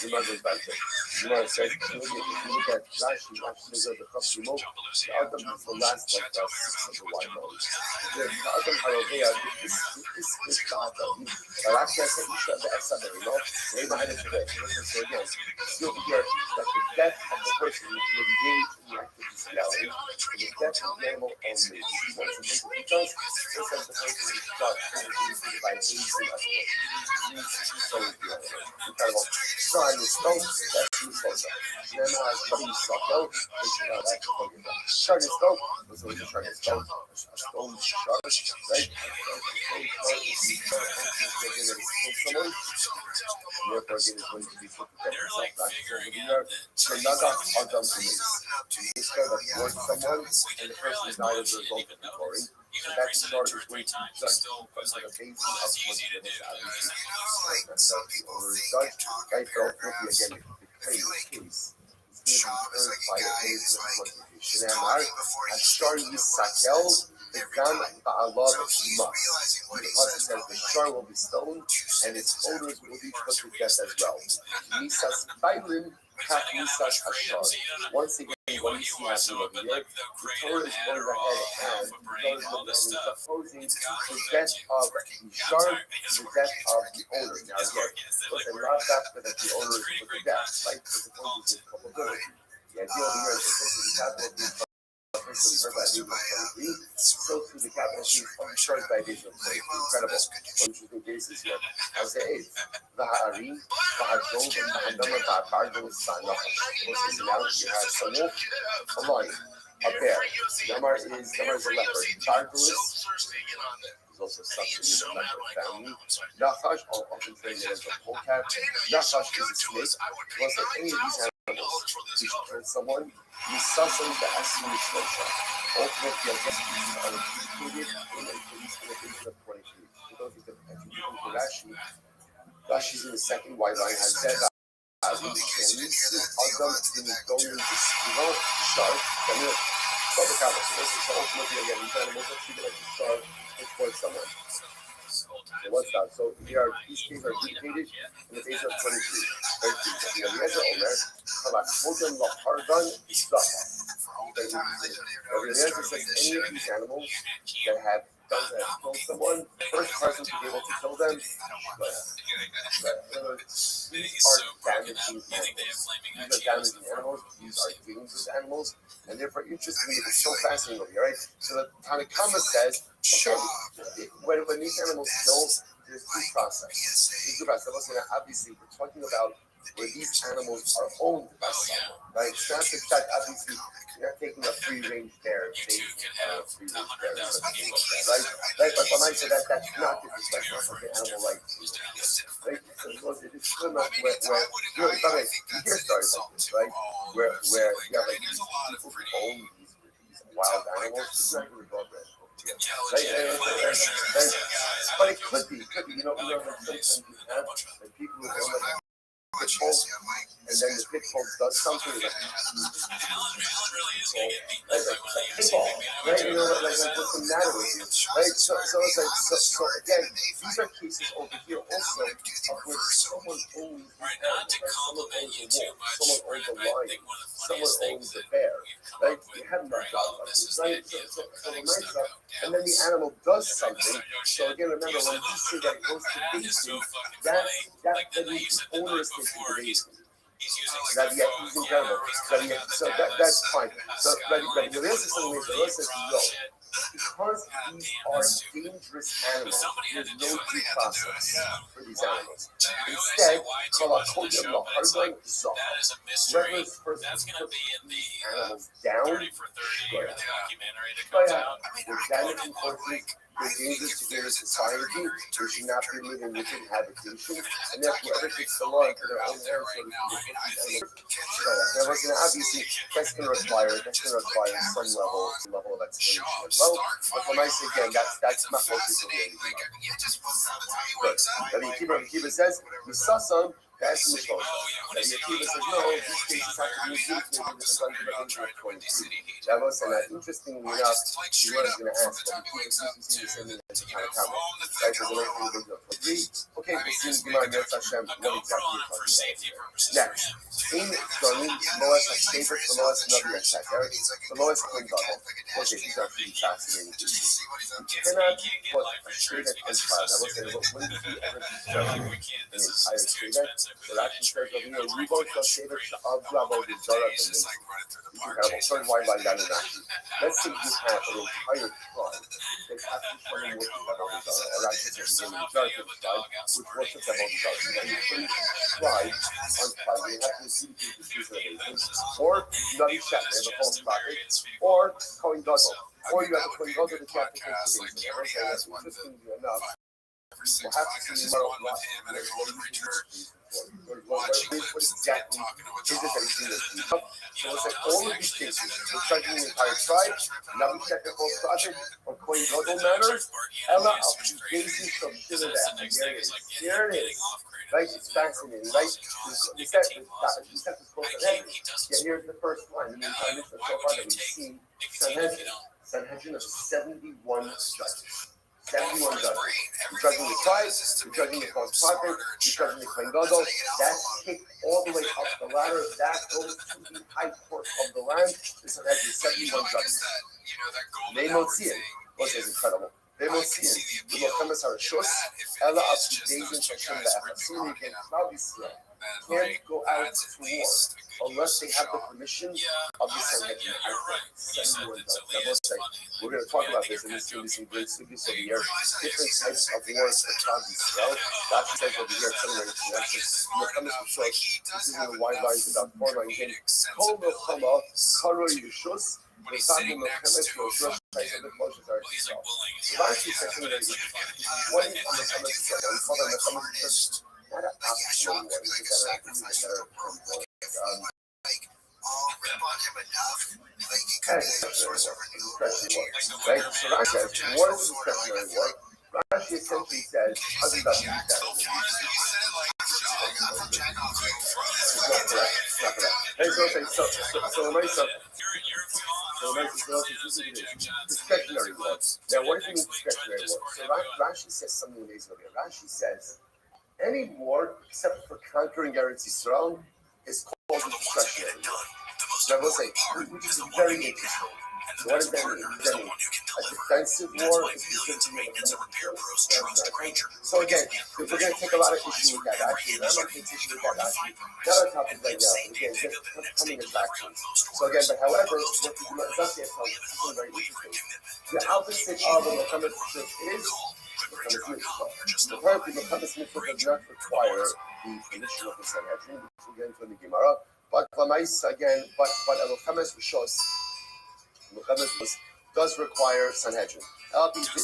Remember back there. Remember, says, if you look at Rashi, Rashi the Chaf Remote, the Adam is the last like 6 of the white notes. The Adam Harovea, this is the Adam. Rashi has said, you should have the Esa Remote, so they behind it today. So again, see over here that the death of the person who engaged in the act of bestiality, the death of the animal only. Once it because it says the person is judged by reason of so incredible. So I just don't that's the social. Then I was putting stuff out, thinking about that. Shut his throat. Was always trying to stone. A stone shut, right? Someone. Therefore, again, is going to be put to death. So Naga are done to me. It's kind of like someone, and the person died as a result of the glory. And that's the sort of way to judge from the basis of what it is. That's the owner is judged. Right? So, again, the case is being by the case of Shinamar. Ashar Yisakel, the gun Ba'alav must. The Pasuk says the shar will be stoned, and its owners will be put to death as well. Misas Bailin, Misas Ashar. Once again, what you see happening over here, the Torah is going ahead and opposing the death of the shar to the death of the owner. Now again, listen, not after that the owner is put to death, right? Because the point is culpability. The idea over here is that this is the capital So through the capital T, destroyed by vision. Incredible. Interesting cases here. As the eighth, the Ha'arim, the Ha'adol, the Ha'adama, the Ha'adol, the Ha'adol. What's this analogy? You have a wolf, a lion, a bear. Namar is a leopard. Tartarus is also something in the leopard family. Nachash, often trained as a polecat. Nachash is a snake. Was like any of these animals which killed someone, you saw some of the Asim Mishlocha. Ultimately, I guess these are educated in at least in the vision of 23. For those who can Rashi, Rashi's in the second white line has said that Adam in going to shark, public hours. So ultimately, again, these animals are treated like a shark and toward someone. So what's that? So here these cases are dedicated in the base of 23. Rabbi Eliezer says any of these animals that have killed someone, first person to be able to kill them, these are damaging animals. These are damaging animals. These are dangerous animals, and therefore, interestingly, it's so fascinating over here, right? So the Tanakama says, okay, when these animals kill, there's due process. Obviously, we're talking about where these animals are owned by someone, right? It's not the fact, obviously, you're not taking a free-range bear, right? But when I say that, that's not disrespectful for the animal rights, right? So it's still not where you hear stories like this, right? Where you have like these people who own these wild animals, it's not going to go there. Right? But it could be, you know, sometimes you have like people who own like pit bull, and then the pit bull does something like right? You know, like what's the matter with you, right? So it's like, so again, these are cases over here also of where someone owns the animal, someone owns a wolf, someone owns a lion, someone owns a bear, right? You have no doubt about this, right? So the nice stuff, and then the animal does something. So again, remember when you say that it goes to basic, that means the owner is taking the basic. He's incredible. So that's fine. So Rabbi Eliezer says, no, because these are dangerous animals, there's no due process for these animals. Instead, whoever's first put these animals down, they're damaging forces, they're dangerous to their society, they should not be living within habitation, and therefore whoever takes the law into their own hands, obviously that's going to require some level of explanation as well. But when I say again, that's not focused on the good. Rabbi Akiva says, we saw some. That's the Mishlocha. Rabbi Akiva says, no, these cases have to be used that was interestingly enough, the Lord is going to ask, but the same as the kind of comment. Right? So the Lord is going to agree. Okay, we'll see in Gemara Nets Hashem what exactly you're talking about. Next, in Dorim, Loas HaShevet, Loas Navi HaShek. Loas Klingadol. Okay, these are pretty fascinating. You cannot put a Shevet and Child. I will say, look, when did he ever be judging an entire Shevet? So that actually says over here, you both shall Shevet of Rabbi the Zara. Incredible. Third wide line down in Rashi. Let's say you have an entire tribe that has to turn and worship Rabbi Zara. Or actually, there's a majority of the tribe which worships Rabbi Zara. So when you bring tribe on tribe, you have to see the issues of the or Navi Shem, they have a false prophet, or Kohen Gadol, or you have a Kohen Gadol that you have to take the basin. That's interestingly enough. We'll have to see what exactly is it that he's doing this? So it's like all of these cases, we're judging the entire tribe, now we check the whole project on Kohen Gadol matters, Ella of the basis of Shillah. Here it is. Right? It's fascinating, right? You set this close to heaven. Yeah, here's the first one. In the entire mission so far that we've seen Sanhedrin of 71 judges. 71 judges. You're judging the tribes, you're judging the false prophet, you're judging the Kohen Gadol. That's kicked all the way up the ladder. That goes to the high court of the land. This has 71 judges. They Motziim was incredible. They Motziim. The Mochamas are Shus, Ella of the days in Hashem, the Achasuni against Cloud Yisrael. Can't go out to war unless they have the permission of the Sanhedrin high court. 71 judges. I will say, we're going to talk about this, and there's going to be some great studies over here. Different types of wars for Klal Yisrael. That says over here, this is a wide line about 4 lines in. Kol Milchama, Karo Yishus, V'Sagim Milchemet Yoshua, Shaitan Moshe Zarek Yisrael. Rashi says something very interesting. What is Milchemet Yisrael? We call that Milchemet Yisrael. Not an actual war. It's a better rip on him enough. Right? So Rashi says, what is a discretionary war? Rashi essentially says, other than that. Discretionary war. Now, what does it mean, discretionary war? So Rashi says something amazing over here. Rashi says, any war except for conquering Eretz Yisrael is called a discretionary war. Now, I will say, which is very interesting. So what does that mean? A defensive war is maintenance and repair pros trust Granger. So again, if we're going to take a lot of issue with that, actually, I'm not taking issue with that, actually. Another topic right now, again, just coming attractions. So again, but however, what the Zaki has told us is very interesting. The opposite of a Muhammad is Muhammad Mitzvah. Apparently, Muhammad Mitzvah does not require the permission of the Sanhedrin, which we'll get into in the Gemara. But again, but Muhammad shows does require Sanhedrin. This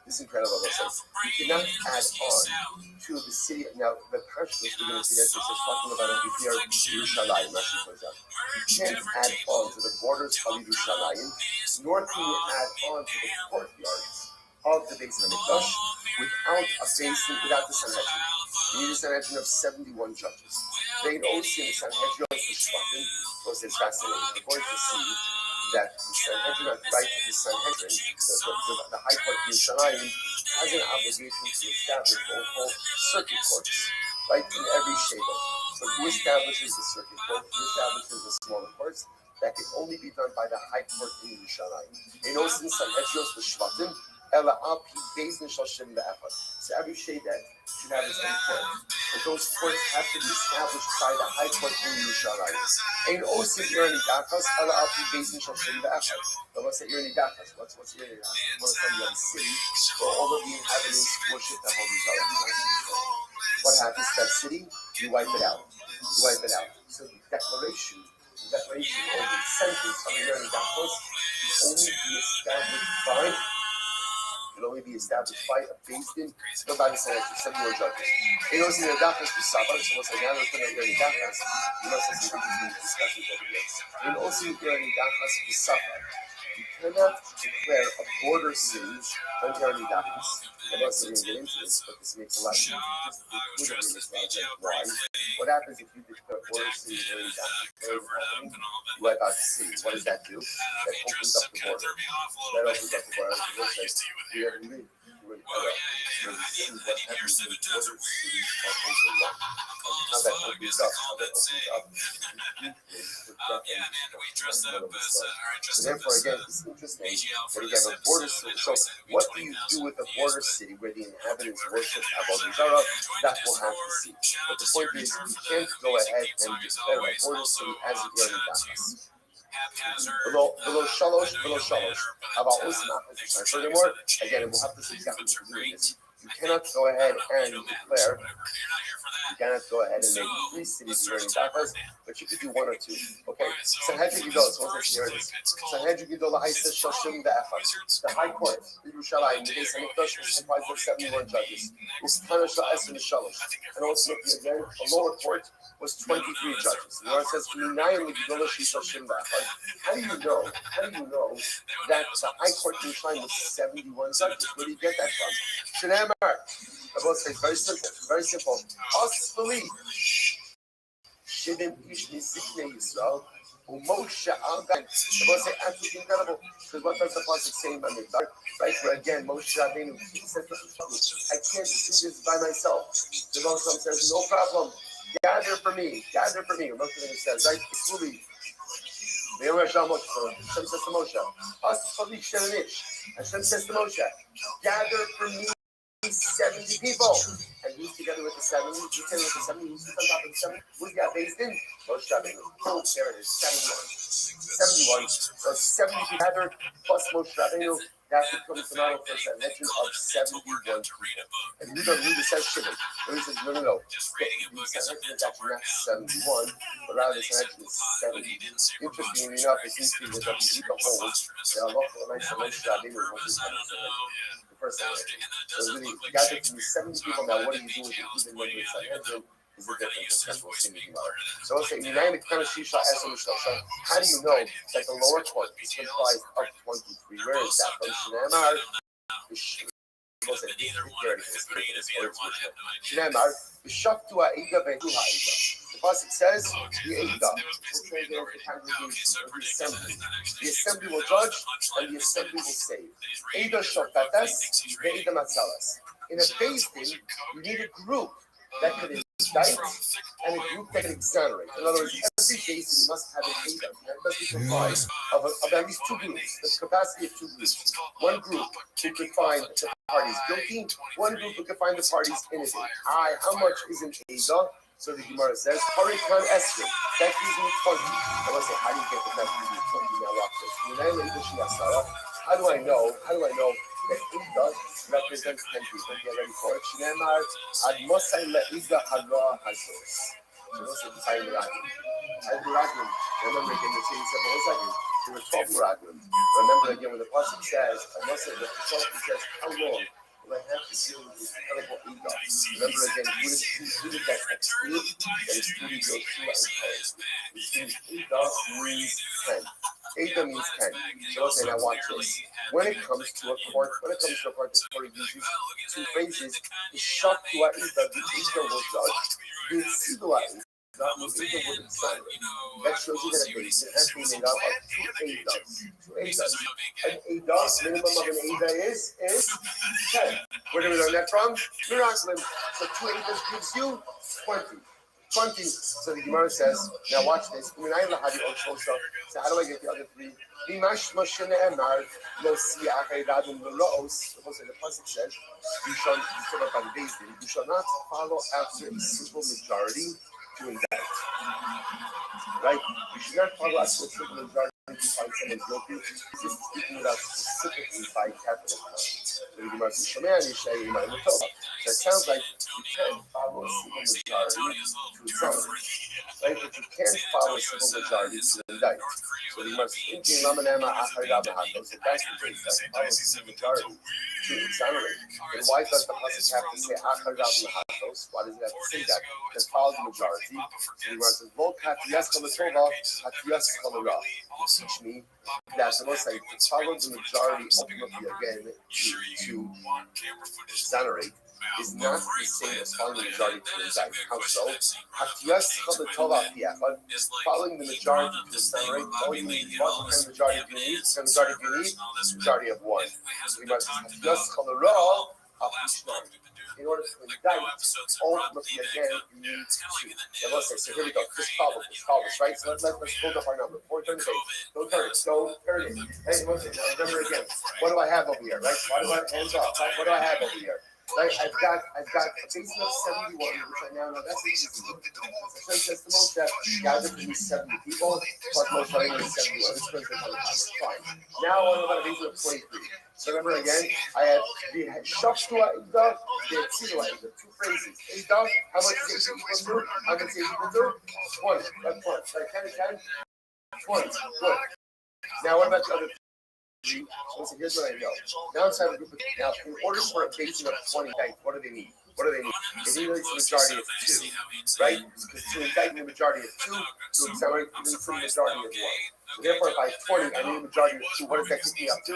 is incredible. You cannot add on to the city. Now, the Parshas we're going to see that this is talking about over here, Yerushalayim. You can't add on to the borders of Yerushalayim, nor can you add on to the courtyards of the Beis Hamikdash without the Sanhedrin. You need a Sanhedrin of 71 judges. They don't see the Sanhedrin as Shvatim. It's fascinating. We're going to see that the Sanhedrin, right, the Sanhedrin, the High Court of Yerushalayim, has an obligation to establish what we call circuit courts, right, in every sheba. So who establishes the circuit court? Who establishes the smaller courts? That can only be done by the High Court in Yerushalayim. In Osin Sanhedrin, the Shvatim, so every shaydet should have its own court. But those courts have to be established by the High Court in Yerushalayim. Ein osim irani dachas, ela alpi bezin shal shem da'achas. But what's the irani dachas? What's irani dachas? What's the city where all of the inhabitants worship the holy God? What happens to that city? You wipe it out. So the declaration or the sentence of irani dachas can only be established by a based in nobody said 71 judges. It was in the Dachas to Sabbath, so what's another thing in the Dachas, you must have some discussions over here. And also in the Dachas to Sabbath, you cannot declare a border city on the Dachas. I'm not going to get into this, but this makes a lot of sense. Just including this logic. Why? What happens if you declare border city on the Dachas? You wipe out the city. What does that do? That opens up the border. Therefore, again, it's interesting. But again, a border city. So, what do you do with a border city where the inhabitants worship Avodah Zarah? That we'll have to see. But the point is, you can't go ahead and declare a border city as a Yerushalayim Dachas. Below shalosh. Furthermore, again, we'll have to see exactly what we're doing this. You cannot go ahead and declare. You cannot go ahead and make 3 cities Yerushalayim Dachas, but you could do 1 or 2. Okay. Sanhedrin Gidol. So what's here? Sanhedrin Gidol Ha'isa Shoshim Ve'echad. The High Court, Yerushalayim, the Beis Hamikdash, was comprised of 71 judges. U'Stanash La'es V'Shalosh. And also again, a lower court was 23 judges. The Lord says, how do you know that the High Court in Yerushalayim was 71 judges? Where do you get that from? Shnei Amar. I will say very simple. Osfali. Shidem ish niziknei Yisrael. Umoshe Algan. I will say absolutely incredible. Because what does the pasuk say in Bamidbar? Right, where again, Moshe Rabbeinu, he says, I can't do this by myself. The Moshe says, no problem. Gather for me. Moshe Rabbeinu says, right, fully. Hashem says to Moshe, Hashem says to Moshe, gather for me 70 people. And who's together with the 70? Who's together with the 70? Who's on top of the 70? Who's got based in? Moshe Rabbeinu. Oh, there it is. 71. So 70 together plus Moshe Rabbeinu. That becomes the model for a legend of 71. And you don't need to say Shimon. He says, no. The Sanhedrin is actually not 71, but rather the Sanhedrin is 70. Interestingly enough, it seems to be that the Yehuda holds that Allah for the Moshe Rabbeinu was the first Sanhedrin. So really, you got to be 70 people now. What do you do with the even number of Sanhedrin? Is the difference that we'll see in the So let's say, how do you know that the lower court is comprised of 23? Where is that? From Shinemar, the pasuk says, the Eidah will translate the congregation of the assembly. The assembly will judge, and the assembly will save. Eidah shofatas, Eidah matzalas. In a Beis Din, you need a group that could indict and a group that can exonerate. In other words, every Beis Din must have an Eidah. That must be comprised of at least two groups, the capacity of two groups. One group who can find the parties guilty, one group who can find the parties innocent. How much is an Eidah? So the Gemara says, Harikan Esri, that gives me 20. I want to say, how do you get the that gives me 20? Now watch this. How do I know that Eidah represents 10 people? Get ready for it. Shinemar, Admosai Le'idah Hara Hazos. So what's the time of Raglim? Remember again, the city said, what was that? There were 12 Raglim. Remember again, when the pasuk says, Admosai, the pasuk says, how long? I have to deal with this terrible Eidah. Remember again, who did that exclude? That is through Yoshua and Caleb. Which means Eidah means 10. Eidah means 10. So okay, now watch this. When it comes to a court, the court uses two phrases. The Shaftua Eidah, the Eidah will judge. The Sidua Eidah, the Eidah will exonerate. That shows you that a Beis Din has to be made up of two Eidahs. An Eidah, minimum of an Eidah is 10. Where do we learn that from? Miraglim. So 2 Eidahs gives you 20. So the Gemara says, now watch this. So how do I get the other 3? The pasuk says, you shall not follow after a simple majority to indict. Right? You should not follow after a simple majority to find someone guilty. This is speaking about specifically by capital punishment. That sounds like you can't follow a simple majority to exonerate. Right? But you can't follow a simple majority to indict. So you must think so that's the case, that follow a simple majority to exonerate. And why does the pasuk have to say Achar Rabbi Hatos? Why does it have to say that? Because follow the majority. So the verse says, Vol Katiyas Kalatova, Katiyas Kalara. Teach me that the most like to follow the majority ultimately again to exonerate is not the same as following the majority to indict. How so? Hatiyas Kalatova, but following the majority to exonerate, all you need is what kind of majority do you need? What kind of majority do you need? Majority of one. So the verse says, Hatiyas Kalara, in order to indict, ultimately again, you need two. Now let's say, so here we go. Just follow this, right? So let's hold up our number. 438. Don't turn it. Hey, remember again, what do I have over here, right? Why do I have hands off? Right? What do I have over here? Right? I've got a basin of 71, which I now know that's easy. Hashem says to Moshe, gather to me 70 people, plus Moshe Rabbeinu is 71. This brings me to the comments. Fine. Now I'm about a basin of 23. So remember again, I have the Shaftua Eidah, the Tzidua Eidah, two phrases. Eidah, how much is Eidah equal to? How much is Eidah equal to? 20. That's 20. So 10. 20. Good. Now what about the other? So here's what I know. Now let's have a group of. Now, in order for a basin of 20 indict, what do they need? They need a majority of 2, right? Because to indict the majority of 2, to accelerate the majority of 1. So therefore, if I have 20, I need a majority of 2. What does that kick me up to?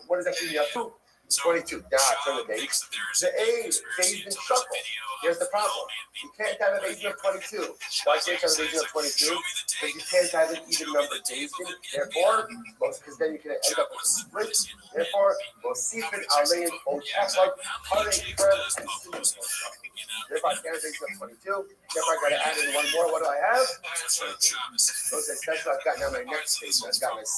What does that kick me up to? 22. Nah, turn the base. The A, Beis Din shuffle. Here's the problem. You can't have a Beis Din of 22. Why can't you have a Beis Din of 22? Because you can't have an even number Beis Din. Therefore, because then you can end up with a split. Therefore, Mosifin, Alein, Otafak, Hare, Krem, and Simon. Therefore, I can't have a Beis Din of 22. Therefore, I got to add in one more. What do I have? So that's what I've got now my next Beis Din. I've got my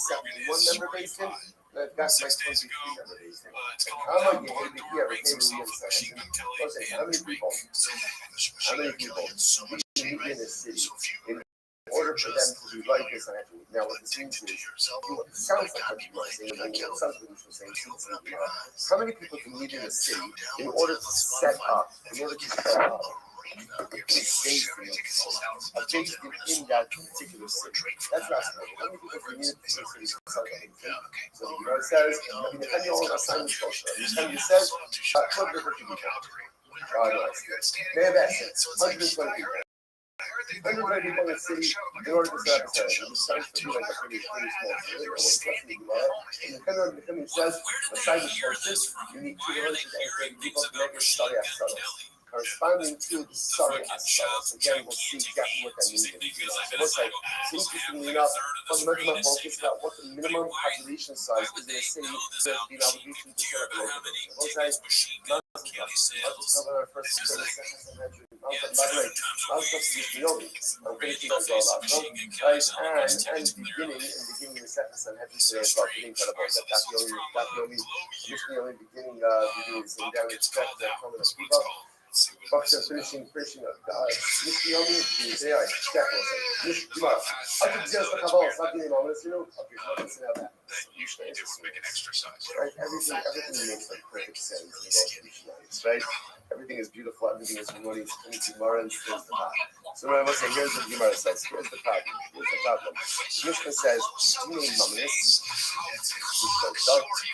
71 member Beis Din. I've got my 6 days 23 ago. memories. It's called How Outdoor many people? Ratings himself, Machine Gun Kelly, How many and people? How many people need to meet in a city in order for them to be like this? Now, what this means is, it sounds like what you were saying, and it sounds like what you were saying. How many people can meet in a city in order to set up, a base in that particular city? That's fascinating. How many people can meet in a city to set up? So the Gemara says, depending on what assignment it says, what river can be found? They have access. 120 people. 120 people in the city in order to set up a center. It sounds to be like a pretty small city. And depending on the thing it says, aside the sources, you need 230 people to make a study of corresponding to the story aspects. Again, we'll see exactly what that means. It looks like, interestingly enough, fundamental focus about what the minimum population size is in a city to the obligation to set up a local. It looks like, our first beginning the second son had to say about getting kind of like that. That's the only beginning down expect that from the people. Bucks are finishing Yomi, they are I just Kabbalah, not getting moments, okay, that. Make an exercise. Right? Everything makes like perfect sense, right? Everything is beautiful, everything is harmonious, Gemara and here's the top. So what I will say, here's what Gemara says, here's the problem. The Mishnah says,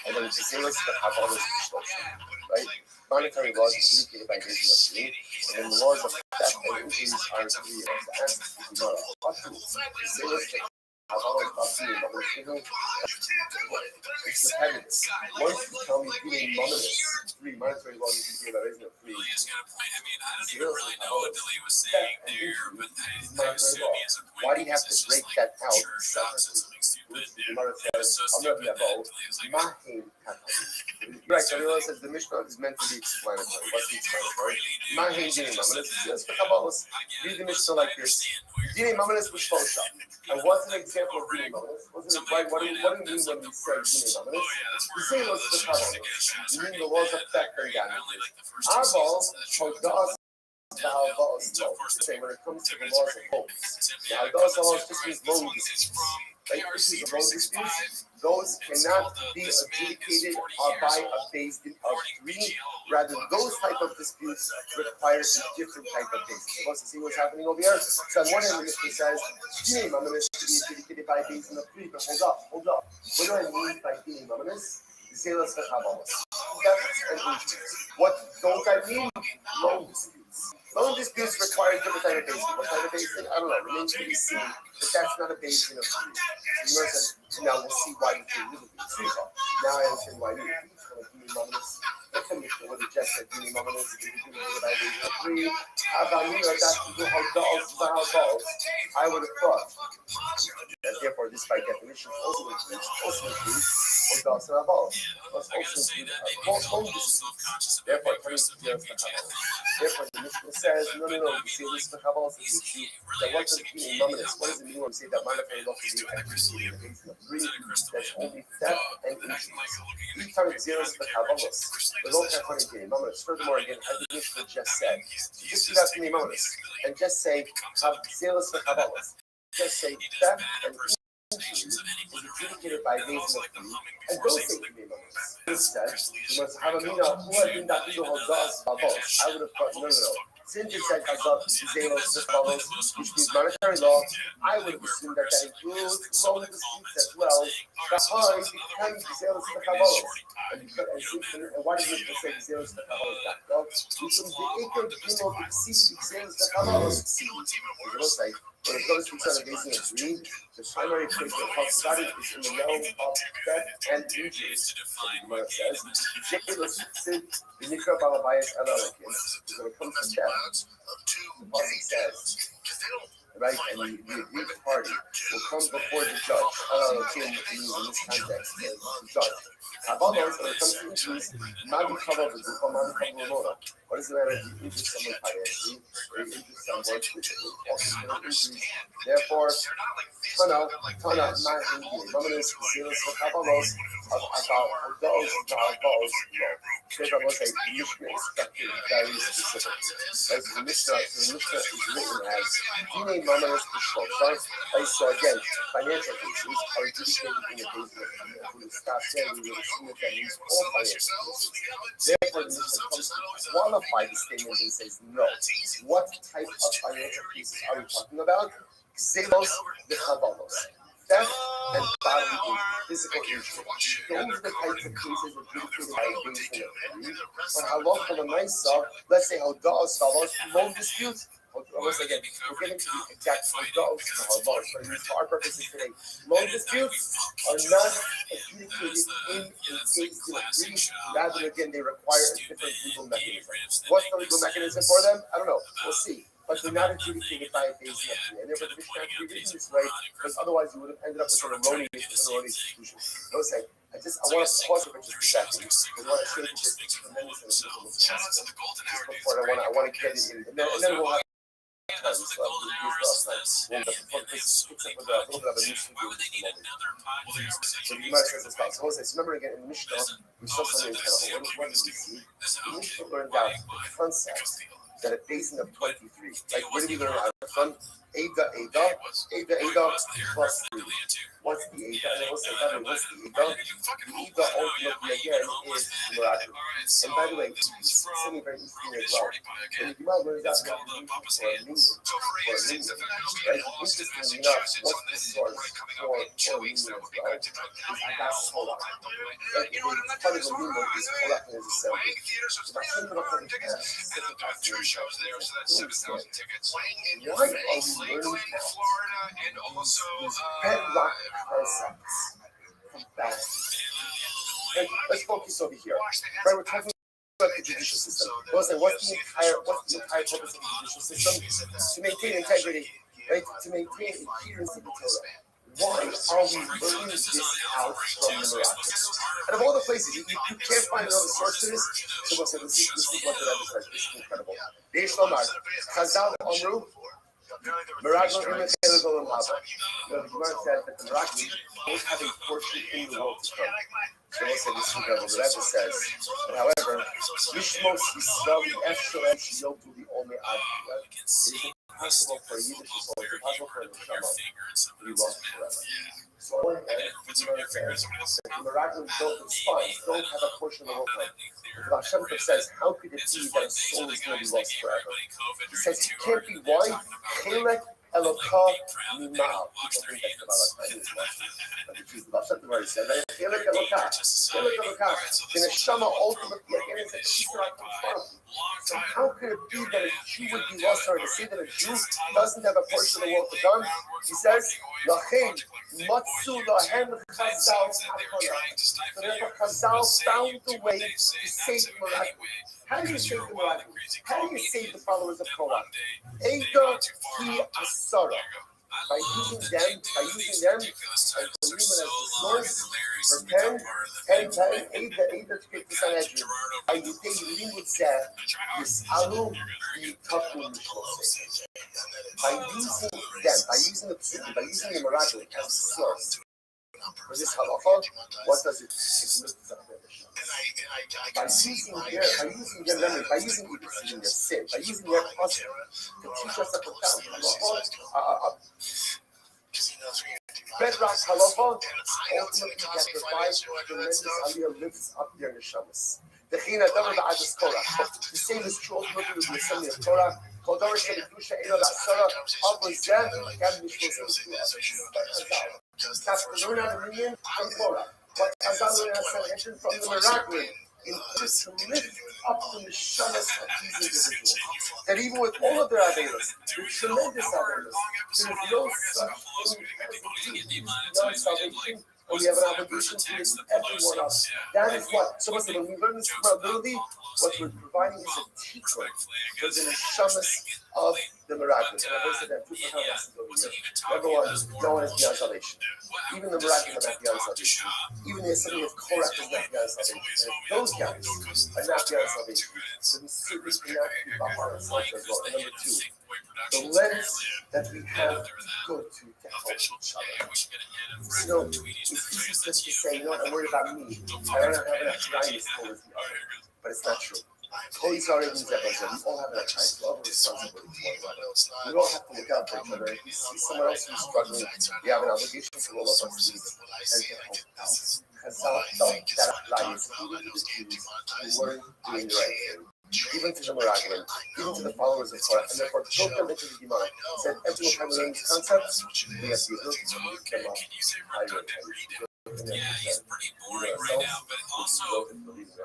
and then it's the same as the Kabbalah, right? Monetary laws is indicated by reason of three, and then the laws of theft and injuries are three. It's repetitive. Once you tell me being monotonous, three monetary laws is indicated by reason of three. I don't even really know what Billy was saying there, but I assume he has a point. Why do you have to break that out? The mother says, I'm going to be about right, so everyone says the Mishnah is meant to be explanatory. What's the explanatory? Mahin Dini Mamanis. Just for Kabbalahs, read the Mishnah like this. Dini Mamanis was Shosha. And what's an example of Dini Mamanis? What do you mean when we say Dini Mamanis? We say it was the Kabbalah. You mean the laws of theft and damages. Aval, Hodas, say when it comes to the laws of homes. Now, those laws just means loan disputes. Right? Issues of loan disputes, those cannot be adjudicated by a base of three. Rather, those type of disputes require a different type of basis. So let's see what's happening over here. So on one hand, the Mishnah says, Dini Mamanis to be adjudicated by a base of three. But hold up. What do I mean by Dini Mamanis? Zealous for Kabbalah. What don't I mean? Loan disputes. Loan disputes require a different type of basin. What type of basin? I don't know. Remains to be seen. But that's not a basin of three. Now we'll see why you can live with three. Now I understand why you can Dini Mamanis. That's the Mishnah where the just said Dini Mamanis is by a basin of three. I would have thought that therefore this by definition also includes Hodas and Aval. Must also include home disputes. Therefore, the Mishnah says, no, you see this for Kabbalah that what does it mean in Mamanis? What does it mean when we say that monetary law can be executed in the basin of three? That's only theft and injuries. Each time it's zeros for Kabbalah. But don't have money in Mamanis. Furthermore, again, as the Mishnah just said, just do that to me, Mamanis, and just say, zeros for Kabbalah. Just say theft and injuries is adjudicated by basin of three, and don't say to me, Mamanis. Instead, you must have a mina who has been that to Hodas. I would have thought, no. Since it said zeros for Kabbalah, which means monetary law, I would have assumed that includes loan disputes as well. Because it can be zeros for Kabbalah. And why did it say zeros for Kabbalah? Well, because the acre demo exceeds zeros for Kabbalah. It looks like when it goes to each other basing of three, the primary place where talk about it is in the realm of theft and injuries. What it says, the Nikra Balabayas Alalikis, when it comes to theft, the Pasuk says, right, and the aggrieved party will come before the judge. Alalakim means in this context, the judge. When it comes to injuries, what is the matter if you injure someone financially, or you injure someone physically? Therefore, Tana, Mahindi, Mamanus, Silas, Kabalos, about those, there's almost a Mishnah instructed very specific. As the Mishnah is written as Dine Mamanus Bishloshar. So again, financial cases are adjudicated in a basis of when we stop there, we will assume that means all financial cases. Therefore, the Mishnah comes to qualify the statement and says, no. What type of financial cases are we talking about? Xelos v'chavalos. Theft and bodily injury, physical injury. Those are the types of cases adjudicated by a basin of three. But halacha l'maisa, let's say hodaos valos, loan disputes. Once again, we're getting to the exact hodaos valos, but for our purposes today, loan disputes are not adjudicated in a basin of three. Rather, again, they require a different legal mechanism. What's the legal mechanism for them? I don't know. We'll see. But they're not adjudicated by a basin of three. And therefore, the Mishnah has to be written this way, because otherwise you would have ended up with an erroneous institution. I would say, I want to pause it for just a second, because I want to show you just a tremendous amount of just before I want to get it in. And then we'll have time. So you might say this about. So remember again, in Mishnah, we saw something incredible. What did we see? The Mishnah learned out the concept that a basin of 23, like where did we learn out from? Ada plus 3. What's the Ada? And what's the Ada? What's the Ada? The Ada ultimately again is miraculous. And by the way, it's something very interesting as well. And if you might learn that for a minion, right? Interestingly enough, what's the source for a minion as well? Is Adas Kolak. Right? It's part of the minion is Kolak in his assembly. Why are we learning bedrock concepts from past? Let's focus over here. Right, we're talking about the judicial system. What's the entire purpose of the judicial system? To maintain integrity, right? To maintain adherence to the Torah. Why are we learning this out from the miraculous? And of all the places, you can't find another source to this. So we'll say, this is what the Rabbi says. This is incredible. Reish Lomar, Chazal Amru, Miracle in the Taylor's Olam Haba. The Gemara says that the miraculous always have a portion in the world to come. So we'll say this is incredible. The Rebbe says, however, Mishmos Yisrael Efshalem Shiyotu the only Ad. It is impossible for a Yiddish soul, it's impossible for a Neshama to be lost forever. So on one hand, the Gemara says that the miraculous don't respond, don't have a portion of the world to come. The Hashem says, how could it be that a soul is going to be lost forever? He says, it can't be why? Chelek Elokah Mima'al. People think that's the Baal. But the Jews, the Baal Shem Tov said, Chelek Elokah. The Neshama ultimately, again, is a Shishra Kufarah. So how could it be that a Jew would be lost, or to say that a Jew doesn't have a portion of the world to come? He says, Lachem Matzu Lahem Chazal Hakona. So therefore Chazal found the way to save the miraculous. How do you save the miraculous? How do you save the followers of Korah? Eda Ki Asara. By using them as the source for 10, Eda to get the Sanhedrin. By using limud zeh, Yisalu Yitafu Mishmoseh. By using the psukim, by using the miraculous as the source for this halacha, what does it lift up their mission? By using their memory, by using their sin, by using their custom to teach us a profound halacha, bedrock halacha, ultimately that provides tremendous aliyah lifts up their neshamas. The same is true ultimately with the assembly of Torah. Learn how to read from Torah. What Chazal learned from the miraculous in order to lift up the neshamas of these individuals. That even with all of their avelos, the tremendous avelos, there is no such thing as salvation. And we have an obligation to lift everyone up. That is what. So when we learn this from our ability, what we're providing is a teacher for the neshamas of the miraculous. And I've always said that two lessons over here. Number one, no one is beyond salvation. Even the miraculous are not beyond salvation. Even the assembly of Korach is not beyond salvation. And if those guys are not beyond salvation, then we certainly cannot keep up on ourselves as well. And number two, the lens that we have to go to help each other. You know, it's easy just to say, you know what, I'm worried about me. I don't have enough kindness towards the other. But it's not true. Holy Sorry means that we all have enough kindness. We all have a responsibility towards one another. We all have to look out for each other. If we see someone else who's struggling, we have an obligation to roll up our sleeves and to help out. Because that applies even to the Jews who weren't doing the right thing. Even to the Meraglim, even to the followers of Torah, and therefore took them into the Gemara. Said every time we learn these concepts, we have the ability to lift them up higher and higher. Yeah, he's pretty boring right now, but also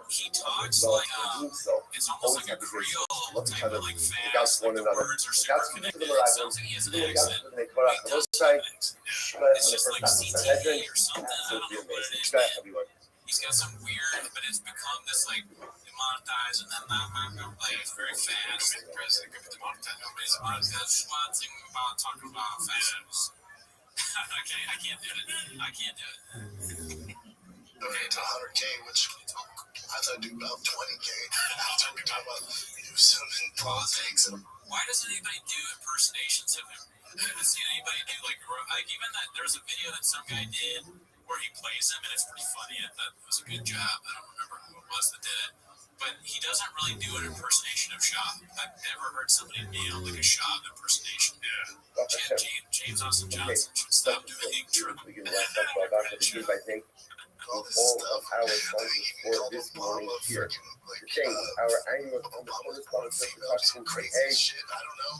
he talks like it's almost like a Creole type of like fast, like the words are super connected. It sounds like he has an accent. He does it's just like CTE or something. I don't know what it is. He's got some weird, but it's become this like demonetized and then like it's very fast. President could be demonetized. Nobody's demonetized. One thing about talking about fast. Okay, I can't do it. Okay, to 100K, which I thought I'd do about 20K. I'm talking about some politics. Why doesn't anybody do impersonations of him? I haven't seen anybody do like even that. There's a video that some guy did where he plays him, and it's pretty funny. I thought it was a good job. I don't remember who it was that did it, but he doesn't really do an impersonation of Shaw. I've never heard somebody nail like a Shaw impersonation. Yeah. James Austin Johnson should stop doing true. We can wrap up about the truth, I think. All of our sponsors for this morning here. To change our annual correspondence production A.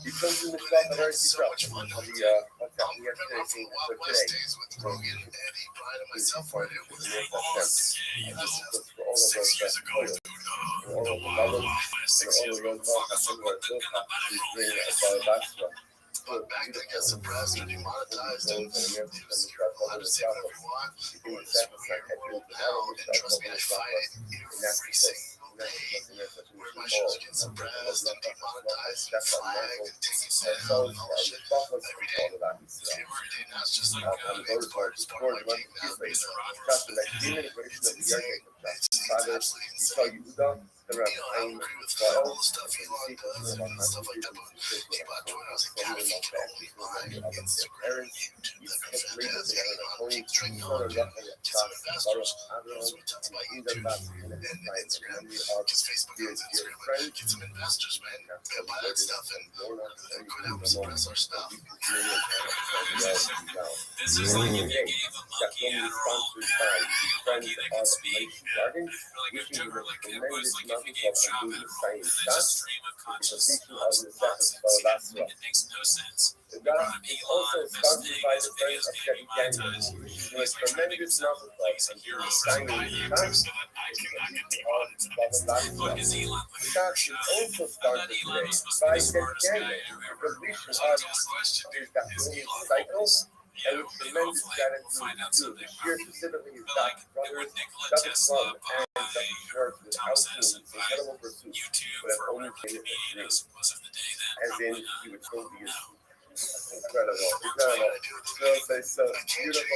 You come to the club of our stuff on the what's happening yesterday thing for today. For all of those for all of those for all of the lovers, for all of but back then, I guess the president demonetized him. Allowed to say whatever you want. It was weird. Now, and trust me, I fight it every single day. Where my shows get suppressed and demonetized and flagged and taken down and all that shit every day. And that's just like it's part of my game now. Being a Roger. It's absolutely insane. You know, I don't agree with all the stuff Elon does and stuff like that, but he bought Twitter. I was like, God, if you can only buy Instagram and YouTube, that'd be fantastic. Elon keeps drinking on it. Get some investors. That's what talks about YouTube and Instagram. Because Facebook owns Instagram. Like, get some investors, man. Buy that stuff and quit helping suppress our stuff. This is like if you gave a monkey Adderall, a monkey that can speak, like a joker, like it was like if you gave Shaw Adderall, and then just stream of conscious nonsense. It makes no sense. We brought up Elon investing in his videos being monetized. He's like trying to get some, he's a hero for somebody so that I cannot get demonetized. Look, is Elon like a Shaw? I thought Elon was supposed to be the smartest guy ever. So that's the question, dude. Is Elon yeah, we'll find out someday. But like, with Nikola Tesla by Thomas Edison by YouTube for whatever the comedian was of the day then, probably not. Incredible. So beautiful.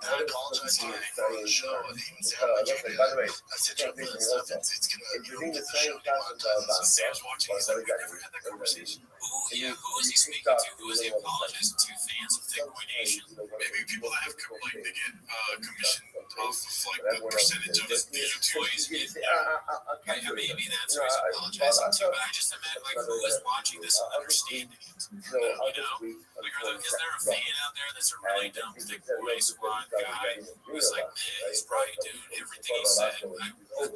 I apologize for the show. I didn't even say by the way, I said something stuff. It's gonna the show demonetized. Sam's watching. He's like, we never had that conversation. Who is he speaking to? Who is he apologizing to? Fans of Bitcoin Nation? Maybe people that have like they get commission off of like the percentage of his toys. Maybe that's who he's apologizing to. But I just imagine like who is watching this and understanding it. You know, like is there a fan out there that's a really dumb Bitcoin squad guy who's like, man, he's right, dude. Everything he said, I 100%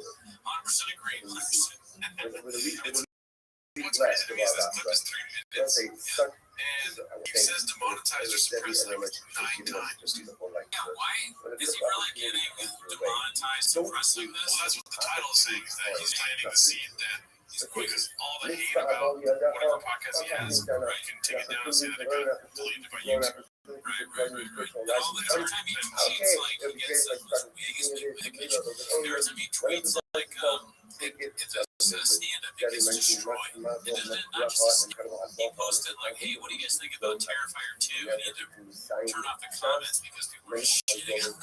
agree. 100%. What's crazy to me is this clip is 3 minutes. And he says demonetize or suppress like 9 times. Yeah, why is he really getting demonetized, suppressing this? Well, that's what the title is saying, is that he's planting the seed that because all the hate about whatever podcast he has, right, you can take it down and say that it got deleted by YouTube. Right. All the time he tweets, like, he gets like, there's a tweets like, it's a stand-up because destroy. He posted like, hey, what do you guys think about Terrifier 2? I need to turn off the comments because people are shitting on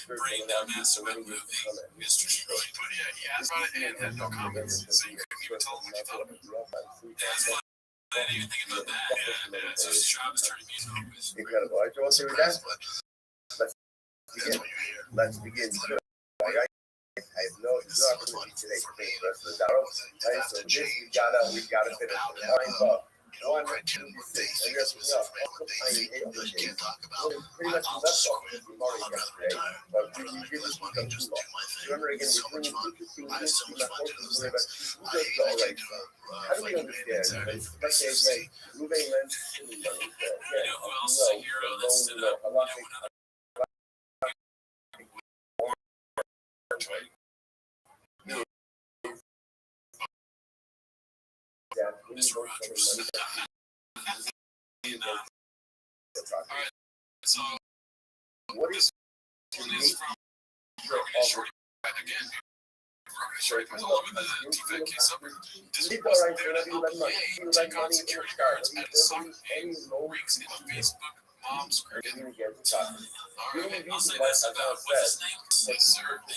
brain dumbass web movie. Mr. Destroy. But yeah, he asked about it and had no comments, so you couldn't even tell him what you thought. That's fun. I didn't even think about that. Yeah, so his job is turning music over. Incredible. All right, you want to see that? Let's begin. I have no opportunity today to finish the rest of the Darrow. Right, so this we gotta finish the line up. 1, 2, 3, and yes, pretty much left off because we already yesterday, but we didn't become too long. Remember again, we're doing interesting news to my focus about who does the alright stuff. How do we understand? Let's say again, moving lens, you know who else is a hero that stood up? So what is from again? Short all over the TFK suburb. Take on security guards at a soccer game. Reeks in Facebook mom's cricket. Alright, I'll say this about what's his name? Sir, the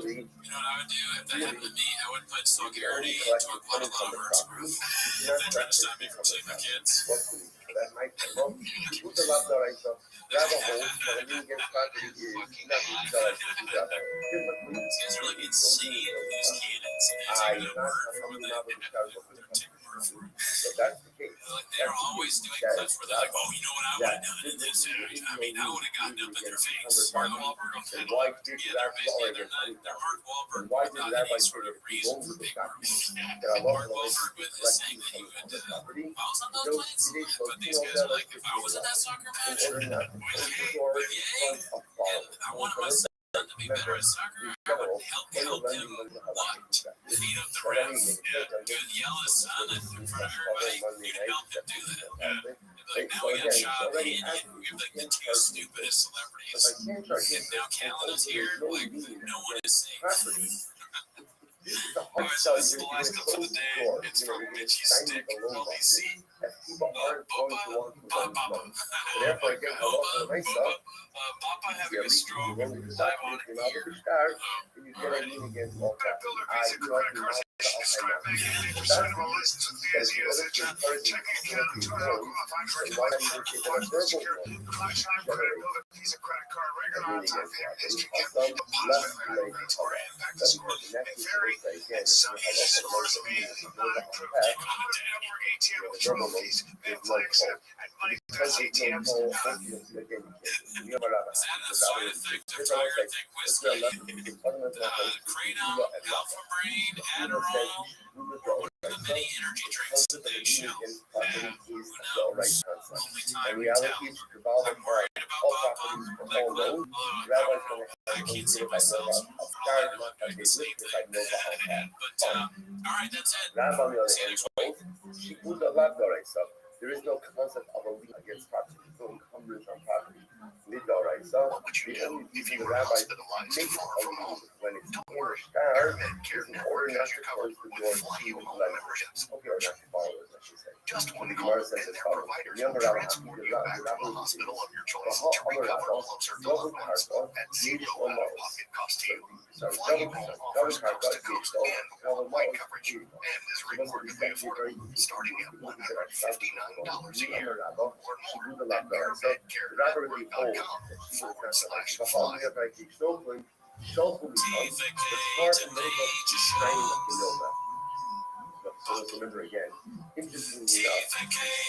You know what I would do if that happened to me? I would put security into a blood alarmers roof. They're trying to stop me from seeing my kids. That might be wrong. Who's the left or right? So grab a hold, but when you get started, it is nothing to These guys are like insane with these cannons. It's like a word for what that's the case. They're always doing clips where they're like, oh, you know what I would have done in this area? I mean, I would have gotten up in their face. Mark Wahlberg will fit why did their Mark Wahlberg without any sort of reason for being Mark Wahlberg with his saying that he would, I was on those planes, but these guys are like, if I was at that soccer match, with Yang, and I wanted my son to be better at soccer, I would help him feed up the refs, good yell at his son in front of everybody, you can help him do that. Like, now we got Shaw Payne, we have like the two stupidest celebrities, and now Callan is here, like, no one is saying Alright, so this is the last clip for the day. It's from Bitchy Stick LDC. Papa having a stroke live on here. Kratom, Alpha Brain, Adderall, the many energy drinks that they show. And who knows? Only time will tell. I'm worried about Papa. Like, look, I can't see myself for luck doing the same thing. But, alright, that's it. See you next week. There is no concept of a lien against property. There's no encumbrance on property. All right, so what would you do if you were rabbi hospitalized makes for a lien when it's Don't worry, paramedic Care is in order not has to you covered close the with door flying to home the memberships. okay, or not to followers, I should say. Just one The call, Gemara says and as their follows. providers The will transport you back to a hospital of your choice to recover all of their loved ones at zero out-of-pocket cost to you. Flying home offers coast-to-coast and worldwide coverage, and is remarkably affordable, starting at $159 a year. Learn more at paramedicare.com/fly. So let's remember again, interestingly enough,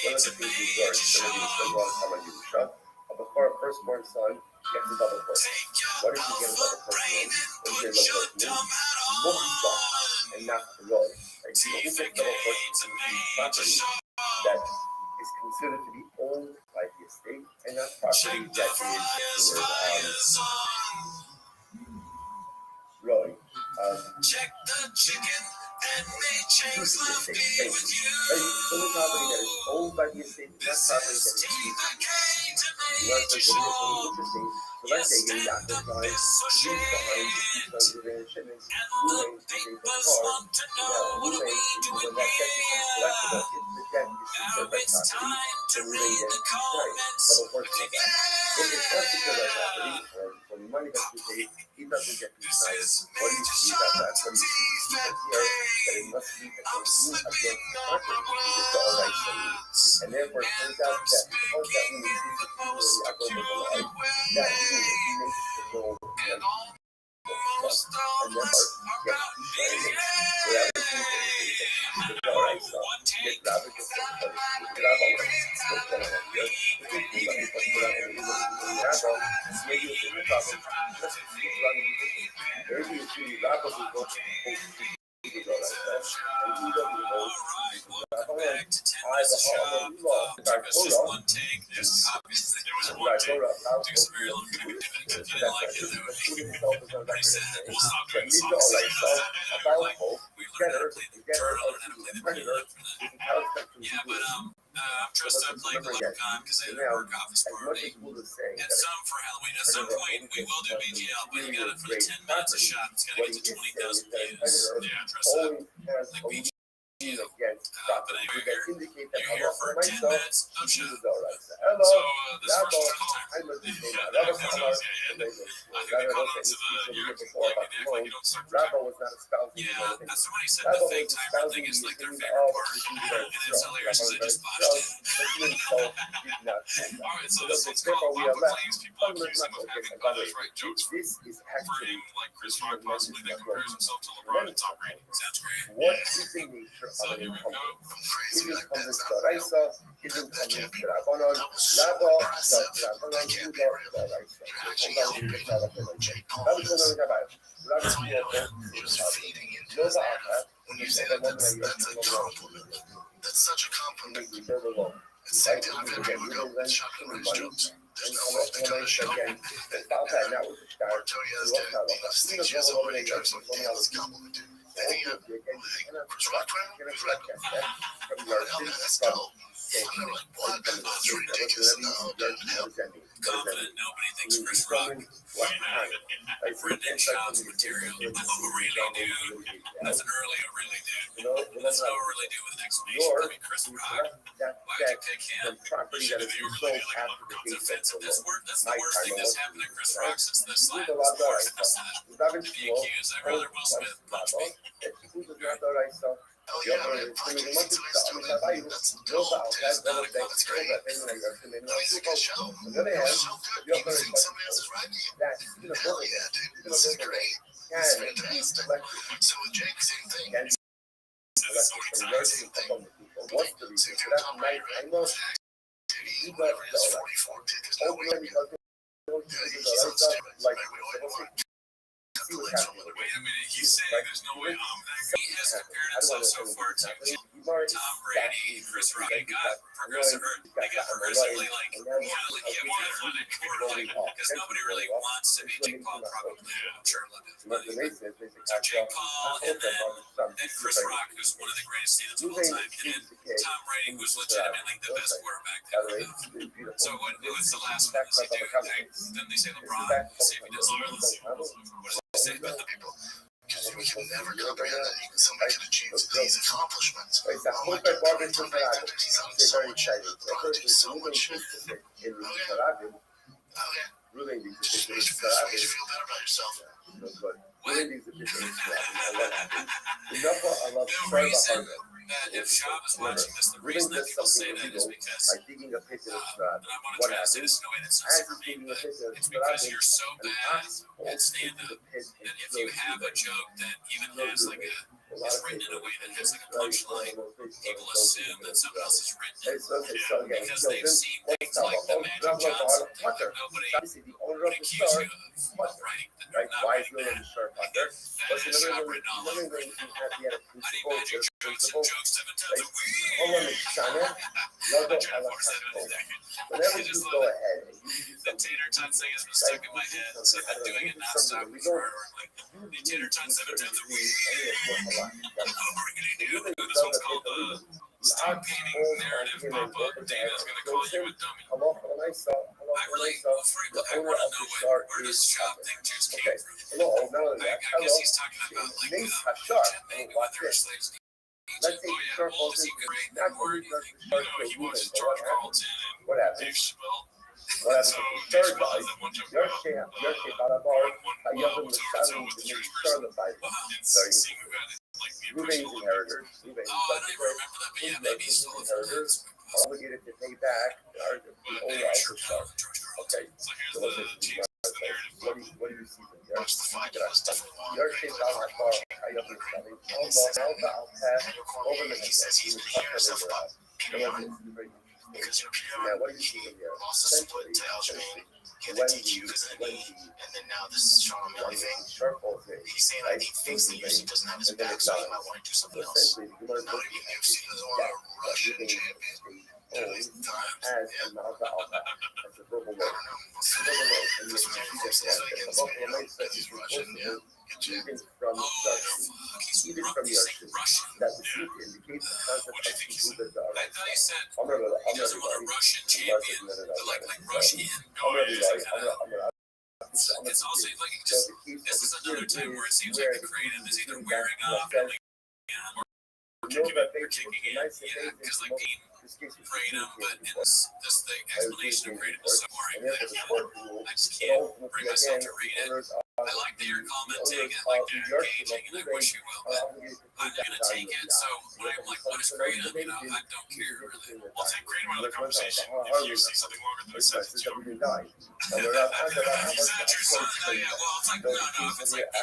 one of the things we learned, some of you spend a lot of time on Yerusha, of a firstborn son gets a double person. What if you get a double person? When you get a double person, and not the Lord. Right? the only level of property that is considered to be owned by the estate and not property that is Roy. Check the chicken and may change love be with you. Only property that is owned by the estate, not property that is used. So let's say you're not the time, you behind the shipments, you may take the car, now you may, when that check becomes collectible, the debt is secured by property, so we may get double portion of that. If it's not secured by property, or when the money has to be paid, he doesn't get these times. What do you see about that? What do you see? Because here, that it must be that they move against property, which is the all rights of me. And therefore, it turns out that because that woman is particularly a global alive, that means he makes the goal and therefore gets to share it without the people all right stuff. Get Rabbi to say, but it's Rabbi, what's going on here? Maybe it's in the problem. Let's keep running the mission. Maybe it's really Rabbi who's going to and he doesn't know I the hall and law the Torah I'm dressed up like Leprechaun because I had a work office party. And some for Halloween. At some point, we will do BGL, but you got it for the 10 minutes a shot. It's going to get to 20,000 views. Yeah, dress up like BGL. But anyway, you're here for 10 minutes of shot. So this first time, I think we called on to the year before like you don't start the time. Yeah, that's somebody said the fake timer thing is like their favorite part. And it's hilarious because I just botched it. Alright, so this one's called Pop Complaints. People accuse him of having others write jokes for him, like Chris Rock possibly that compares himself to LeBron and Tom Brady. Sounds great. What is the nature of an incumbent? Is it incumbent Raisa? Is it incumbent Drabonon? Labo, Drabonon, Judo, Raisa. That's such a compliment. It's like to have everyone go with shotgun jokes. There's no way to go to show. Tony has to be the stage has already jokes on the other's compliment. Chris Rock, that's dope. I'm like, what? That's ridiculous. No, hell. Confident nobody thinks Chris Rock. Brendan Schaub's material. Oh, really, dude? That's an early, really, dude. That's no really do with an explanation. I mean, Chris Rock. Why'd you pick him? You should have you really like what comes offensive. That's the worst thing that's happened to Chris Rock since the slap. To be accused, I'd rather Will Smith punch me. Oh yeah, man, fucking that's dope. That's not a that's great. He's a good show. It's so good. Even seeing somebody else's writing. Hell yeah, dude. This is great. It's fantastic. So with Jake, same thing. Same thing. Same thing with Tom Brady, right? He's whatever he is, 44. There's no way. Yeah, he's on steroids. Like, wait a minute, he's saying there's no way he has compared himself so far to Tom Brady, Chris Rock. They got progressively like more athletic, because nobody really wants to be Jake Paul, probably. I'm sure so Jake Paul and then Chris Rock, who's one of the greatest students of all time, and then Tom Brady, who's legitimately the best quarterback they ever have. So what's the last one? Does he do? Then they say LeBron. Let's see if he does. What does he say about the people? Because we can never comprehend that somebody can achieve these accomplishments. Oh my God, Tom Brady, he's on so much. LeBron did so much shit. Okay. Just makes you feel better about yourself. What? That if Schaub is watching this, the reason that people say that is because and I want to try to say this in a way that's not super mean, but it's because you're so bad at stand-up that if you have a joke that even has like is written in a way that has like a punchline, people assume that someone else has written it because they've seen things like the Magic Johnson thing that nobody order of the start, right? Why is really in the start partner? But you never really have yet a principle. Whenever you go ahead and you do something, stuck in my head, so I've been doing it nonstop forever. Like the tater tot 7 times a week. What we're gonna do? This one's called the Stop Painting Narrative Pop-Up. Dana's gonna call you a dummy. I really frequently want to know where this shop thing just came from. I guess he's talking about like the thing when there were slaves. let's say circles is not word. He watches George Carlton and Dave Chappelle. What So happened Dave to the Chappelle third has guy? that one joke Your about shit, one Balabar, with Jewish person. And seeing who got it, like the impression Ruben's of the inheritors. Oh, I don't even remember that, but yeah, maybe he stole it from that. Obligated to pay back the owner of the star. Okay. So here's the James narrative. What do you see from there? Watch the fight. It was definitely one. Your shit, Balabar, I don't understand. Almost I'll pass over the He says he's been hearing stuff about PBR because Yeah, what do you see from there? lost the split to Aljamain. He had the DQ because of the knee, and then now this is Sean O'Malley thing. He's saying that he thinks the UFC doesn't have his back, so he might want to do something else. Now, the UFC doesn't want a Russian champion. As a Malta Alta, as a verbal note. This was everything says against me. He's Russian, yeah. Even from Russian, that the suit indicates the concept of people that are I thought he said he doesn't want a Russian champion, but like Russian. It's also like it just, this is another time where it seems like the creative is either wearing off or kicking in. Yeah, because like Dean prayed him, but it's this thing, explanation of creative is so boring. I just can't bring myself to read it. I like that you're commenting and like that you're engaging, and I wish you will, but I'm gonna take it. So when I'm like, what is kratom? You know, I don't care really. We'll take kratom out of the conversation if you see something longer than a sentence. Is that your son? Oh yeah. Well, it's like no. If it's like 8,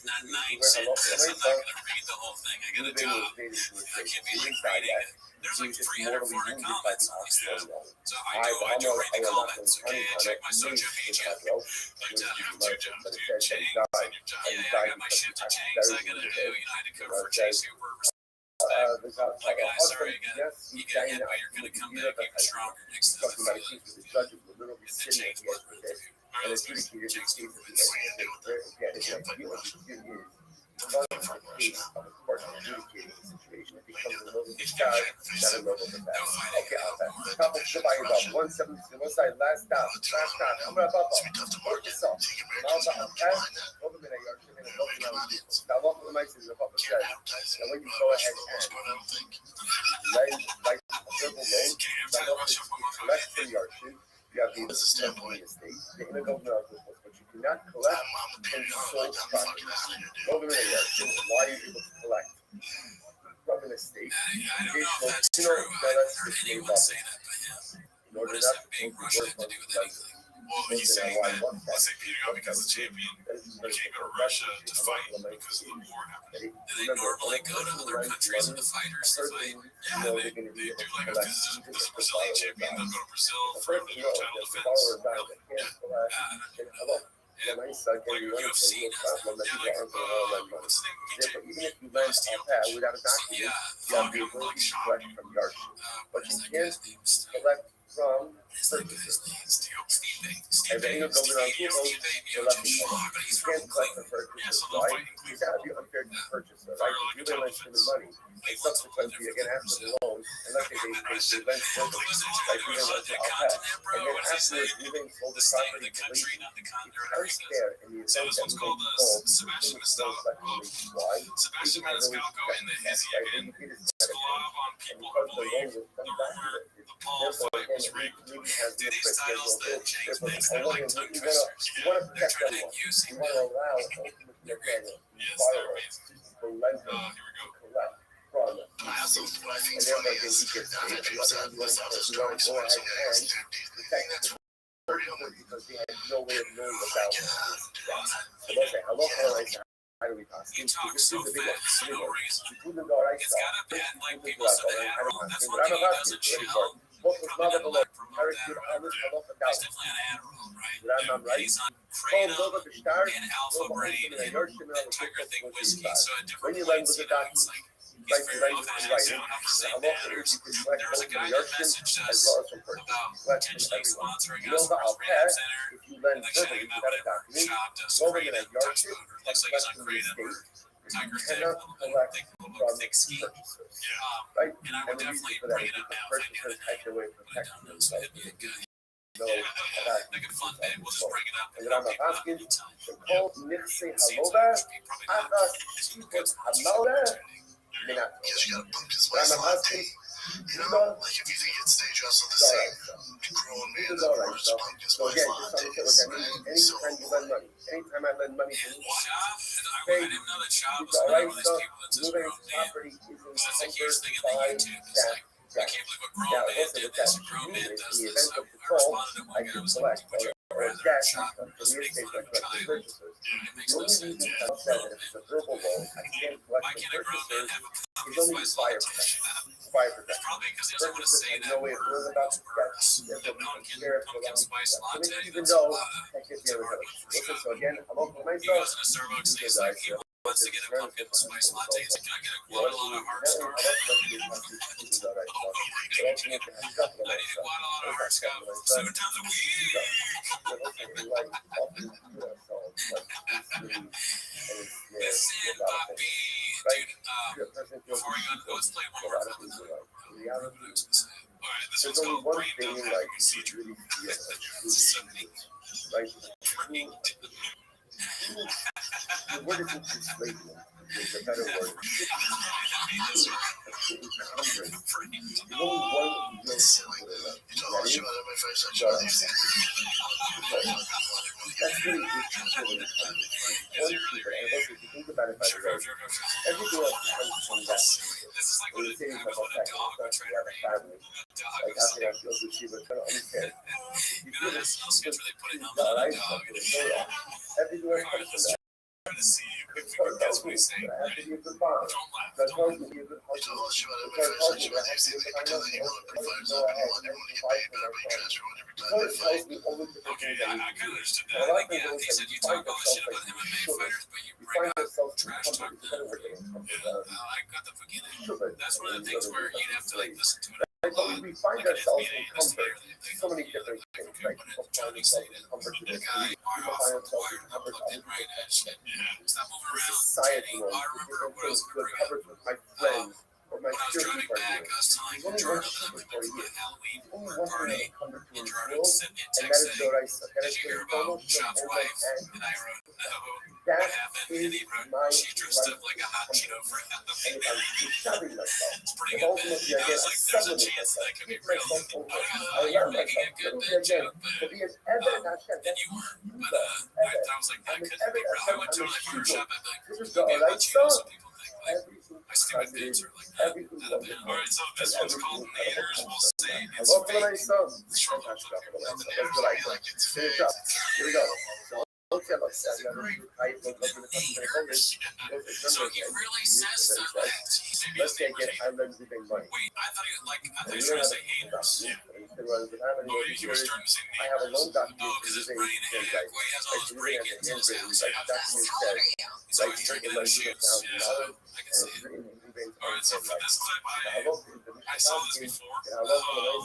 not 9 sentences, I'm not gonna read the whole thing. I got a job. I can't be like reading it. There's like 300, 400 comments on this stuff. So I do read the comments. Okay, I check my social media. But you have two jobs, dude. Chang's and your job. Yeah, I got my shift to Chang's. I gotta do. You know, I had to cover for Chang's Super. Like, sorry, you gotta hit, but you're gonna come back even stronger next time. Chang's work with you. All right, let's go. Chang's Super. You have the standpoint estate, the intergovernmental office, but you cannot collect and sold property. Government election, why are you able to collect from an estate? I don't know if that's true. I haven't heard anyone say that, but yeah. What does that big Russia have to do with anything? Well, he's saying that, let's say Peter Gunn becomes a champion, you can't go to Russia to fight because of the war happening. Do they normally go to other countries with the fighters to fight? Yeah, they do like if this is a Brazilian champion, they'll go to Brazil for the title defense. Yeah, like UFC does that. Yeah, like, what's the name? Even if you learn Alpha without a doctor, you have the ability to collect from the arch. But you can't collect from purchasers. And then you'll go around people, you'll let me know. You can't collect from purchasers, right? You gotta be unfair to the purchaser, right? You're gonna lend them money. And subsequently, you're gonna ask for the loan, and let's say they lend them, like you're gonna lend to Alpha. And then afterwards, you then sold the property to lease. It's there in the So event this that one's you called sold, Sebastian Maniscalco. Sebastian Maniscalco in the Izzy again. Sklav on people who believe the rumor the Paul fight was rigged. These titles that James makes, they're like tongue twisters. They're trying to make you seem you want to allow ultimate defense Yes, they're amazing. for lenders Here we go. to collect from it. I also, what I think And is funny therefore, is he gets that paid. people say this other You story, want to so go I ahead say, and that's protect real. because they had no way of knowing about it. God, So they'll say, hello, how do we pass? You talk so fast for no reason. You put the door, I It's saw. got a bad, like people said, Adderall. That's one thing he doesn't show. What was not of a lot. promote Harry that could or whatever. always have up and He's down. definitely on Adderall, right? Grandma, And right? he's on Called Kratom over the stars. and Alpha Brain and Tiger Thing whiskey. So at When different you went points, with the you know, doctor, it's like he's like very right, off the right. so I don't have to say I'm that. also There collect was a both guy from that Yorkshire messaged as us well as from Perth. potentially sponsoring You us know for that his I'll rehab pass center. if you lend And like Germany, shouting you out got a whatever doctor. shop does Go Kratom in or a Yorkshire, Touchstone or looks like he's on Kratom or Tiger Thing, cannot a collect little thick ski. purchasers. Um, Right? and I would definitely for that bring is it up because now if I knew purchasers the take name. away But I protection don't know, so it'd be a good, No, like a fun bit. We'll just bring it up and help Grandma people out Baskin, anytime. the call Nixie Seems Halova, like probably not Atlas as good Stupid sponsorship Hamauda, opportunity. Minato. Because you gotta pump this place Grandma latte. Baskin, You know, like if you think it's stage hustle, the same grown man that orders pumpkin So spice again, just lattes. understand what I mean. Anytime you lend money, anytime I lend money to you, Shop? I hey, didn't know that Shop it's was all another right, one of these so people that's just moving grown man. property is That's a huge thing in the by YouTube. It's like, I can't believe a grown Now, man also did with this. that A grown man community, does in the this. event of I default, responded to I one guy. I can was collect like, would you or rather gas Shop from just real make estate fun of like child? purchasers. It makes The no only sense. reason I've said that if it's a verbal loan, I can't collect Why from can't a grown man purchasers have a is pumpkin only spice fire latte? protection. Fire It's protection. probably because he doesn't want to Purchasers say have that no way of knowing word. about Those that. words. Therefore, The we can pumpkin share it pumpkin along. spice latte. Even That's though a that gives it's a you a hard one for listen, Shop. so again, I'm up to He myself. goes into Starbucks and he's like, he wants to get a pumpkin spice latte. He's like, can I get a Guadalajara hard scarf? I need a Guadalajara hard scarf 7 times a week. Listen, Bobby, dude, before we go, let's play one more clip. Alright, this one's called Brain Dump Having a Seizure. The word isn't enslavement. There's a better word. There's only one real silly. You told us about it, my face, That's really if you think about it, by the way, everything else comes from that. This is like when I was with a dog, I tried to read family. a dog. Like after I feel the she would try to understand. You know that SNL sketch where they put a helmet All on a right, dog? everything else comes from that. Trying to see if we can guess what he's saying. It has to be a good bond. Don't laugh. That Don't tells laugh. you to be a good You told us husband. about it, my face, but these things they because they want to put fires up and they want everyone to get paid, but everybody transfer on every time So they it fight. tells me all the different Okay, things that I we kind of understood A that. lot Like, of people yeah, he say said you you talk find all yourself this shit about like MMA sugar. fighters, but you You bring find up yourself trash talk comforted them. with it. I got the beginning. Sugar. That's one of the things where you'd have to like listen to it a But lot. we find Like an ourselves SBA in comfort. investigator, So many different things, right? People find themselves in comfort to the this. guy People find themselves in comfort to plugged in right at shit. Stop moving around. society Jenny, norms. I remember what else Good we bring up. comfort with my friends or my When I was peer driving group are back, doing. I was telling There's only Jordan one that I comfort went for to you. my Halloween Only work one thing party that comfort to in this Jordan world, sitting in and that Texas is saying, what I did you hear about Sean's wife? And I wrote, no. What That happened? And he is wrote, my she dressed up like a hot Cheeto for and Halloween. I'm shoving myself. It's pretty But good, man. ultimately, I again, was I like, there's a sublimate chance myself. that could be Keep real. myself over. I You're love making myself. a good Little bit, bit again. Joe, To but be as evident as Hashem. then you were. But I was like, I'm that as couldn't be evident real. as I went to I'm a like your shooter. shop. I'd be like, This is could the be right about Cheetos. stuff. And people think like, Everything my stupid bits are like that. everything All right, so this one's called Haters Will Say I It's love the Fake. nice stuff. Short That's little clip here. what I like. Finish up. Here we go. So, okay, let's say I never type of the So he really says that. Let's say get islands living money. Wait, I thought he was trying to say haters. I have a loan document. Oh, because it's brain hack. Well, he has all his break ins in his house. Like document says, He's always drinking in his shoes. Yeah, I can see it. All right, so for this clip, I saw this before,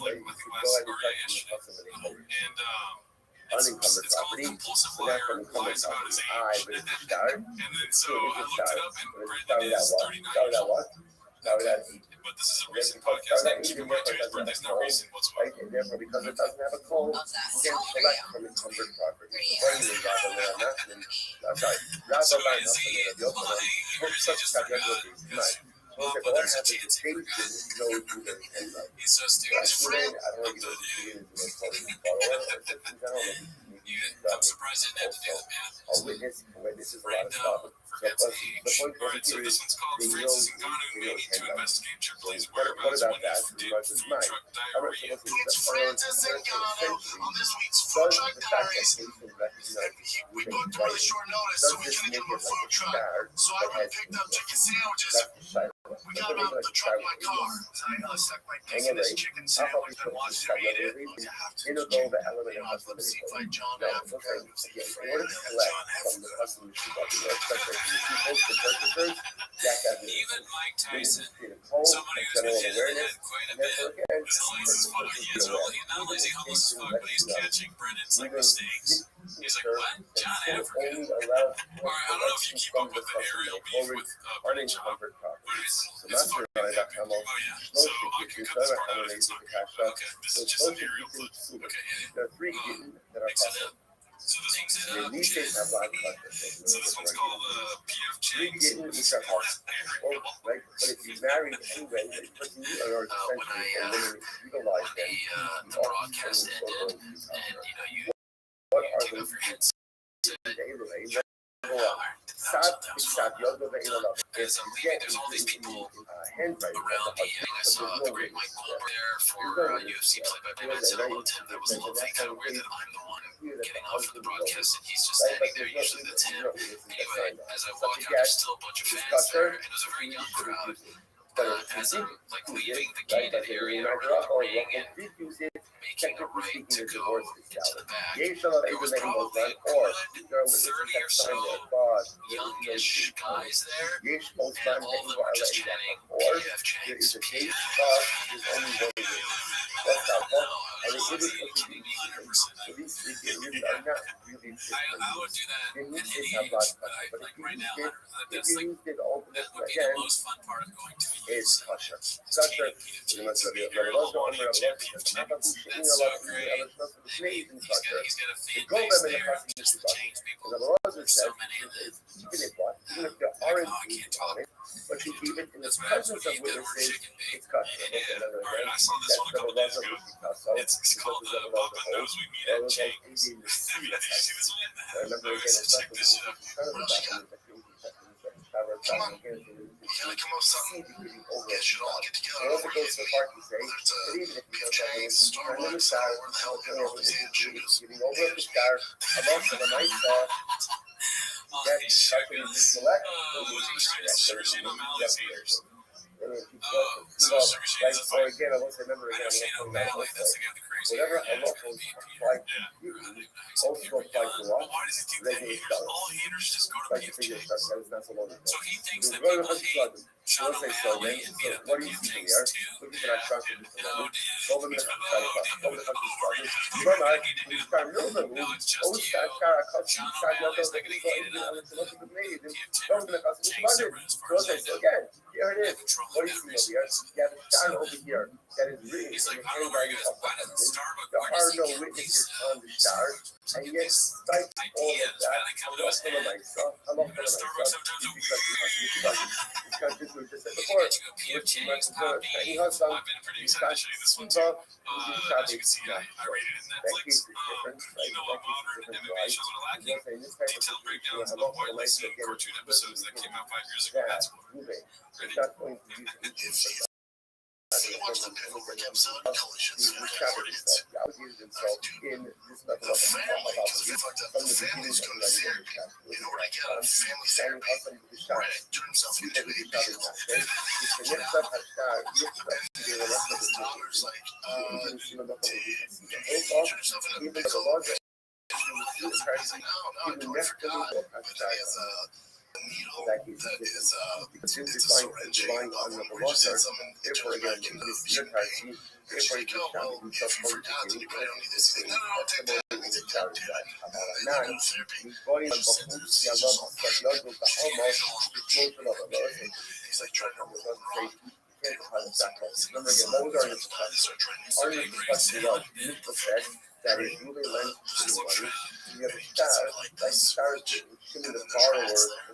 like I think last summer, yeah, yesterday. And unencumbered it's called property. Compulsive So that's Liar, unencumbered lies about his property. age. But it's start. And then so I looked it up, and Start Brandon that is what? 39 Start years that old. what? Start that. But this is a recent podcast. Keep in mind, too, his birthday's not recent whatsoever. Right, and therefore, because it doesn't have a code, you can collect from encumbered property. Sorry, So is he lying, or is he just forgot? But there's a chance he forgot. He's so stupid. I'm surprised I didn't have to do the math. A witness is a lot Brain of stuff. dump, forgets age. Alright, so this one's called Francis Ngannou may need to investigate Chipole's whereabouts when he did food truck diarrhea. It's Francis Ngannou on this week's Food Truck Diaries. We booked a really short notice so we couldn't get him a food truck. So I went and picked up chicken sandwiches. We got about the truck in my car. I stuck my dick in this chicken sandwich and watched him eat it. You have to. I put seat like John after. Even Mike Tyson, somebody who's been hit in the head quite a bit, is always as fuck. Not only is he homeless as fuck, but he's catching Brendan's like mistakes. He's like, what? John Africa? Or I don't know if you keep up with the aerial beef with Brendan John. It's fucking epic. Oh yeah. So I can cut this part out if it's not good. Okay, this is just an aerial clip. Okay, exit. So this one's called PF Chang's. But if you marry anyway, when the broadcast ended, and you take off your headset. There's all these people around me. I saw the great Mike Goldberg there for UFC play-by-play. I said hello to him. That was lovely. Kind of weird that I'm the one getting off for the broadcast and he's just standing there. Usually that's him. Anyway, as I walk out, there's still a bunch of fans there, and it was a very young crowd. As I'm leaving the gated area or the ring and making a right to go into the back, there was probably a good 30 or so youngish guys there, and all of them were just chanting PF Chang's, PF. I would do that at any age, but like right now, that would be the most fun part of going to a es kosher. Kosher, that's so great. He's got a fan base there, just to change people. There's so many of them. But you keep it in the presence of witnesses, it's kosher. I saw this one a couple days ago. It's called Papa Knows We Meet at James. Did you see this one? Check this shit out. Come on. We gotta come up with something. Get shit all get together. Over here. PF Chang's, Starbucks, where the hell get all these hand shoes? So Sugar Shane is a fight. I know Shane O'Malley, that's the guy with the crazy hair. Why does he think that haters, all haters just go to PF Chang's? So he thinks that people hate Sean O'Malley and beat up the PF Chang's too. No, dude. No, it's just you. Sean O'Malley's not gonna hate it on PF Chang's server as far as I know. Here it is. What do you see over here? You have a star over here that is really. He's like, I don't know where you guys, why doesn't Starbucks, there are no witnesses on the stars, and yet, despite all of that, I'm not full of myself. I'm not full of myself. Because this was just said before. I've been pretty excited to show you this one too. As you can see, I rated it in Netflix. You know what modern MMA shows are lacking? Detailed breakdowns of pointless cartoon episodes that came out 5 years ago. That's what. He watched the Pickleback episode of Collisions and Recordings. The family, because we fucked up, the family's going to therapy in order to get out of family therapy. Brett turned himself into a vehicle. What happened? And his daughter's like, did he turn himself into a vehicle? He's like, no, I totally forgot. But then he has a needle that is it's a syringe on the emergency something into it back into the vein. And she's like, oh, well, if you forgot, then you probably don't need this. He's like, no, take that. And he's like, don't do that. And then you go to therapy. She sends her to see yourself. He's like, trying to roll around. Remember again, those are the times start trying to start getting that is moving lens to the one. You have a star, like stars to the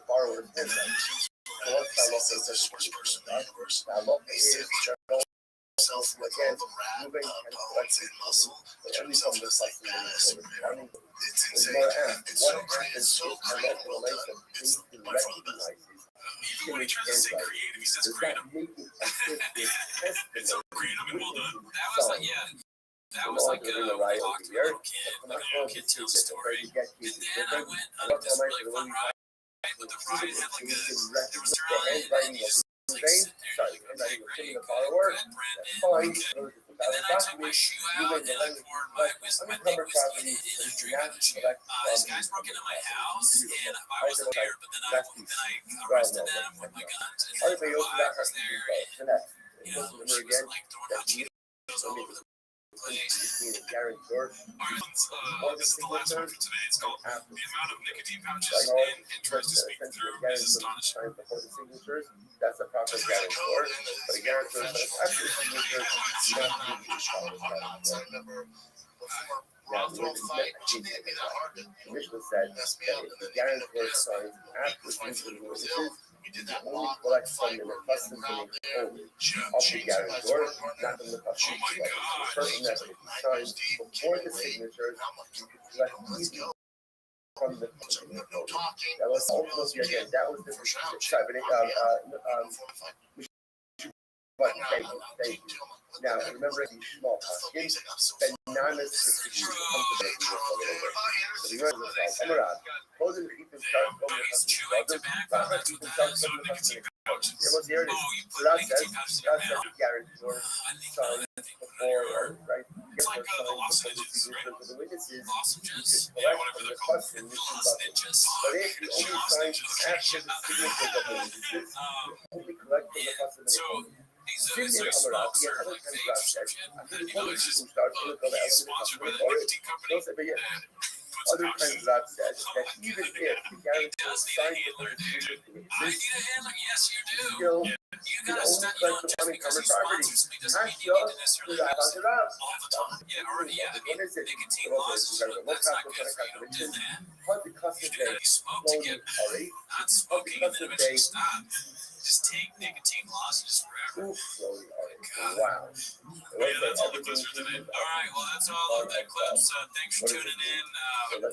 borrower's head. So what's that look like? This worst person in the universe. That look is self with all the rat bones and muscle. Turn himself into like badass superhero. It's insane. It's so great. It's so great and well done. It's by far the best. Even when he tries to say creative, he says creative. It's so creative and well done. That was like, yeah. That was like when we talked to a little kid, the little kid tells a story. And then I went on this really fun ride, but the ride had like there was turn on, and then you just vain? Sorry, I'm not even killing the borrower. That's fine. And then I took my shoe out and I poured my thing was in it and I'm drinking the shit. This guy's broke into my house and I wasn't there, but then I arrested them with my guns and then Rabbi was there and she was like throwing hot Cheetos all over the place. This is the last one for today. It's called The Amount of Nicotine Pouches and Tries to Speak Through is Astonishing. Before the signatures, that's a proper guarantor. But a guarantor says after the signatures, you don't need to follow the guarantor. Rothschild fight, she made me that hard. Commissioner said that if the guarantor signs after signature witnesses, We did that only walk collect fight from the round custom there. only of the guarantor, not from the custom. The person that signs before the signatures, you can collect easily from the custom. That was ultimately, again, that was the sorry, but thank you. Now, remember these small pumpkins, bananas to come to the so the rest of the Emerald, close and keep them start going to the custom. Keep them start going to the custom. It was here. So that says guarantor sign before, right? It's like the Lost Ninjas, right? For the witnesses, Lost you Ninjas. could Yeah, collect whatever from they're the called. custom. But if you only sign after the signatures of the witnesses, only collect from the custom. So these Jimmy smokes Amaral, are other like kinds vapes of or shit. I think You know, it's just he's sponsored by the nicotine company. Other kinds of that said that even if the guarantor does need a signs handler, dude. I the need a handler. Yes, you do. still You can gotta only start. You collect don't from just because you unencumbered sponsor property. something doesn't mean you need to necessarily use it all the time. Yeah, or yeah. I mean, nicotine laws. That's not good for you. Don't do that. But the custom You gotta day be smoked to get not smoking and then eventually stop. Just take nicotine lozenges forever. Wow. Yeah, that's all the clips for today. All right, well, that's all of the clips. Thanks for tuning in.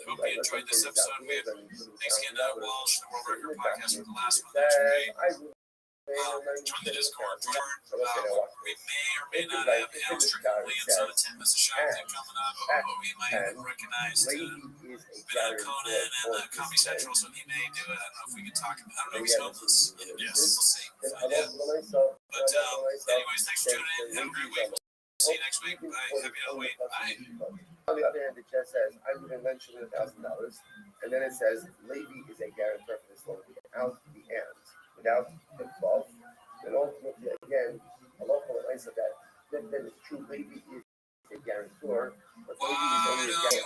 Hope you enjoyed this episode. We have thanks again to Walsh, the World Record Podcast, for the last one that you made. Join the Discord. We may or may not have Alistair Williams on a 10 minutes of shot thing coming up. We might have recognized Matt Conan and Comedy Central, so he may do it. I don't know if we can talk about it. I don't know if he's homeless. Yes, we'll see. Find out. But anyways, thanks for tuning in. Have a great week. See you next week. Bye. Happy Halloween. Bye. On the other hand, it just says, I would have mentioned $1,000. And then it says, Levy is a guarantor for this loan without the and, without the clause. And ultimately, again, a local advice of that, then it's true, Levy is a guarantor, but Levy is only a guarantor to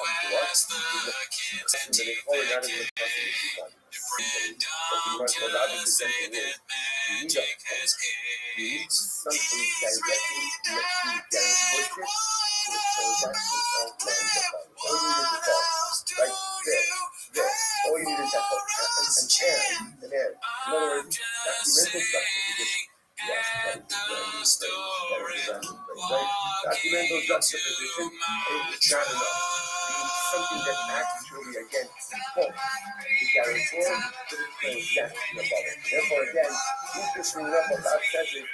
us. So they call it out of the customer. But the most obvious example is, you need something directly to the guarantorship. So that's the default. All you need is default. Right there. All you need is default. And in other words, documental juxtaposition. Yes, documental juxtaposition is not enough. You need something that actually, again, supports the guarantor to the transaction above it. Therefore, again, interestingly enough, what God says is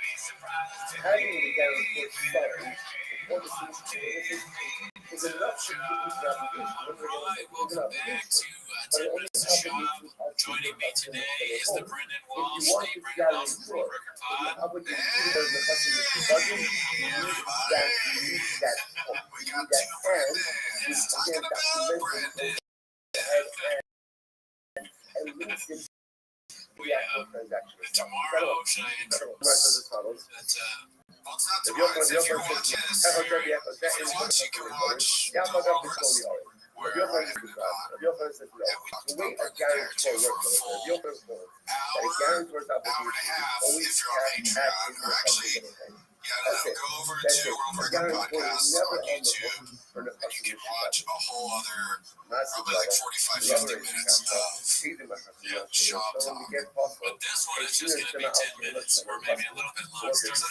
having the guarantor signed before the signature is enough to put into the application. Welcome back to 10 Minutes of Shop. Joining me today is the Brendan Walsh, the Brendan Walsh from World Record Pod. You need that Tomorrow, should I introduce that? Well, it's not tomorrow. If you're watching this, if you're watching, you can watch tomorrow wherever you want. And we talked about bringing there too for a full hour and a half if you're on Patreon, or actually, you gotta go over to World Record Podcast on YouTube, and you can watch a whole other, probably like 45-50 minutes of shop talk. But this one is just gonna be 10 minutes, or maybe a little bit longer. So this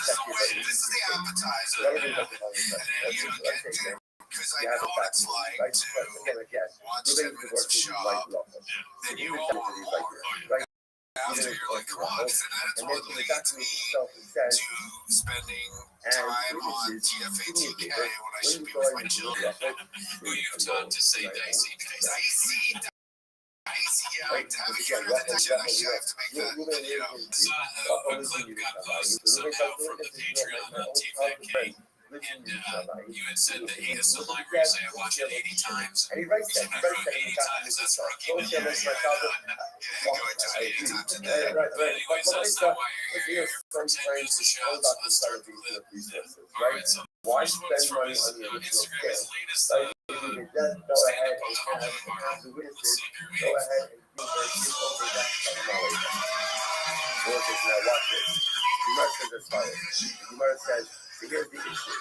is the appetizer, and then you don't get to, because I know what it's like to watch 10 minutes of shop, and you all want more. After you're like, come on, and that's what leads me to spending time on TFATK when I should be with my children, who you've taught to say dicey, dicey, dicey, Yeah, Right? having Because again, you in attention, actually, I have to make that video. So a clip got posted somehow from the Patreon TV that came, and you had said that he is some line where you say I watch it 80 times. And he writes that. And I've wrote 80 times. That's rookie. Yeah, going to 80 times a day. Right. But anyways, that's not why you're here. You're here for 10 views a shot. So let's start the clip. Alright, so the Why first one is spend from money his on the original Instagram, his scale? latest Like, if you just go ahead and have the witnesses go ahead and give over that knowledge. Moses, now watch this. Gemara says as follows. Gemara says, so here's the issue.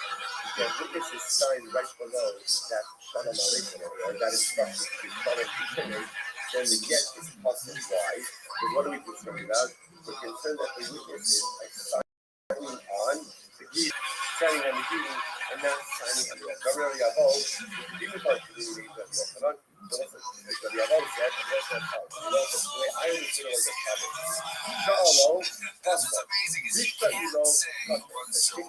The witness is signed right below that Shalom Aleichem area, that instruction to be followed to finish, then the get is possible. Why? Because what are we concerned about? We're concerned that the witness is like signing on the deed, signing on the deed, and not signing on the oath. Rabbi Yavo, he was like the deed of the oath. So Rabbi Yavo said, the way I understood it was a problem. Shalom, That's what's amazing is you can't say so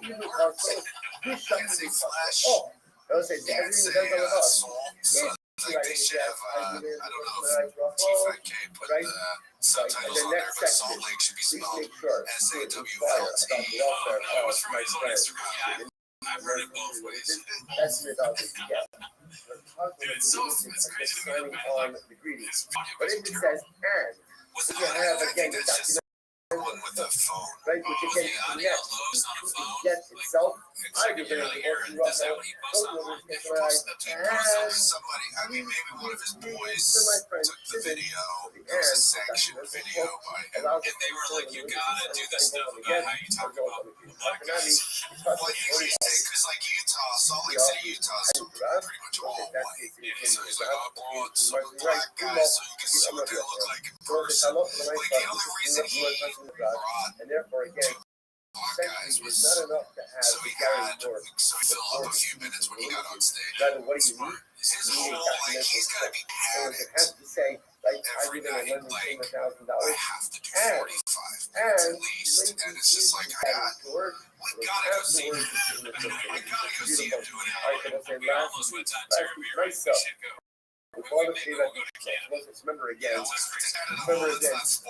oh, they'll say can't everything say depends on the Seoul. So like they should have, I don't know if T5K put the subtitles on there, but Salt Lake should be spelled SAWLT. that was from his own Instagram. I've heard it both ways. That's without the yeah. It's so it's crazy to me. On the greetings. But if it says and, Was you have again the just document, one with the phone. right, which again The audio yes, lows on a phone. yes itself. I do You're very like, Aaron, is that what he posts online? If he posted the two posts, somebody, I mean, maybe one of his boys took the video. It was a sanctioned video by him. And they were like, you gotta do this stuff about how you talk about black guys. Well, I think what he's saying, because like Utah, Salt Lake City, Utah is pretty much all white. So he's like, oh, brought some black guys so you can see what they look like in person. Like the only reason he brought and therefore again, black guys was not enough to have so he filled up a few minutes when he got on stage. rather what do you need? His whole, like, he's gotta be And it panicked has to say, like, every I'm giving night, $1,000. like, I have to do 45 minutes at least, and it's just like, we gotta go see him. We gotta go see him do an hour. We almost went on Jeremy, right? We should go. Before the Shiva, remember again, remember again, after this,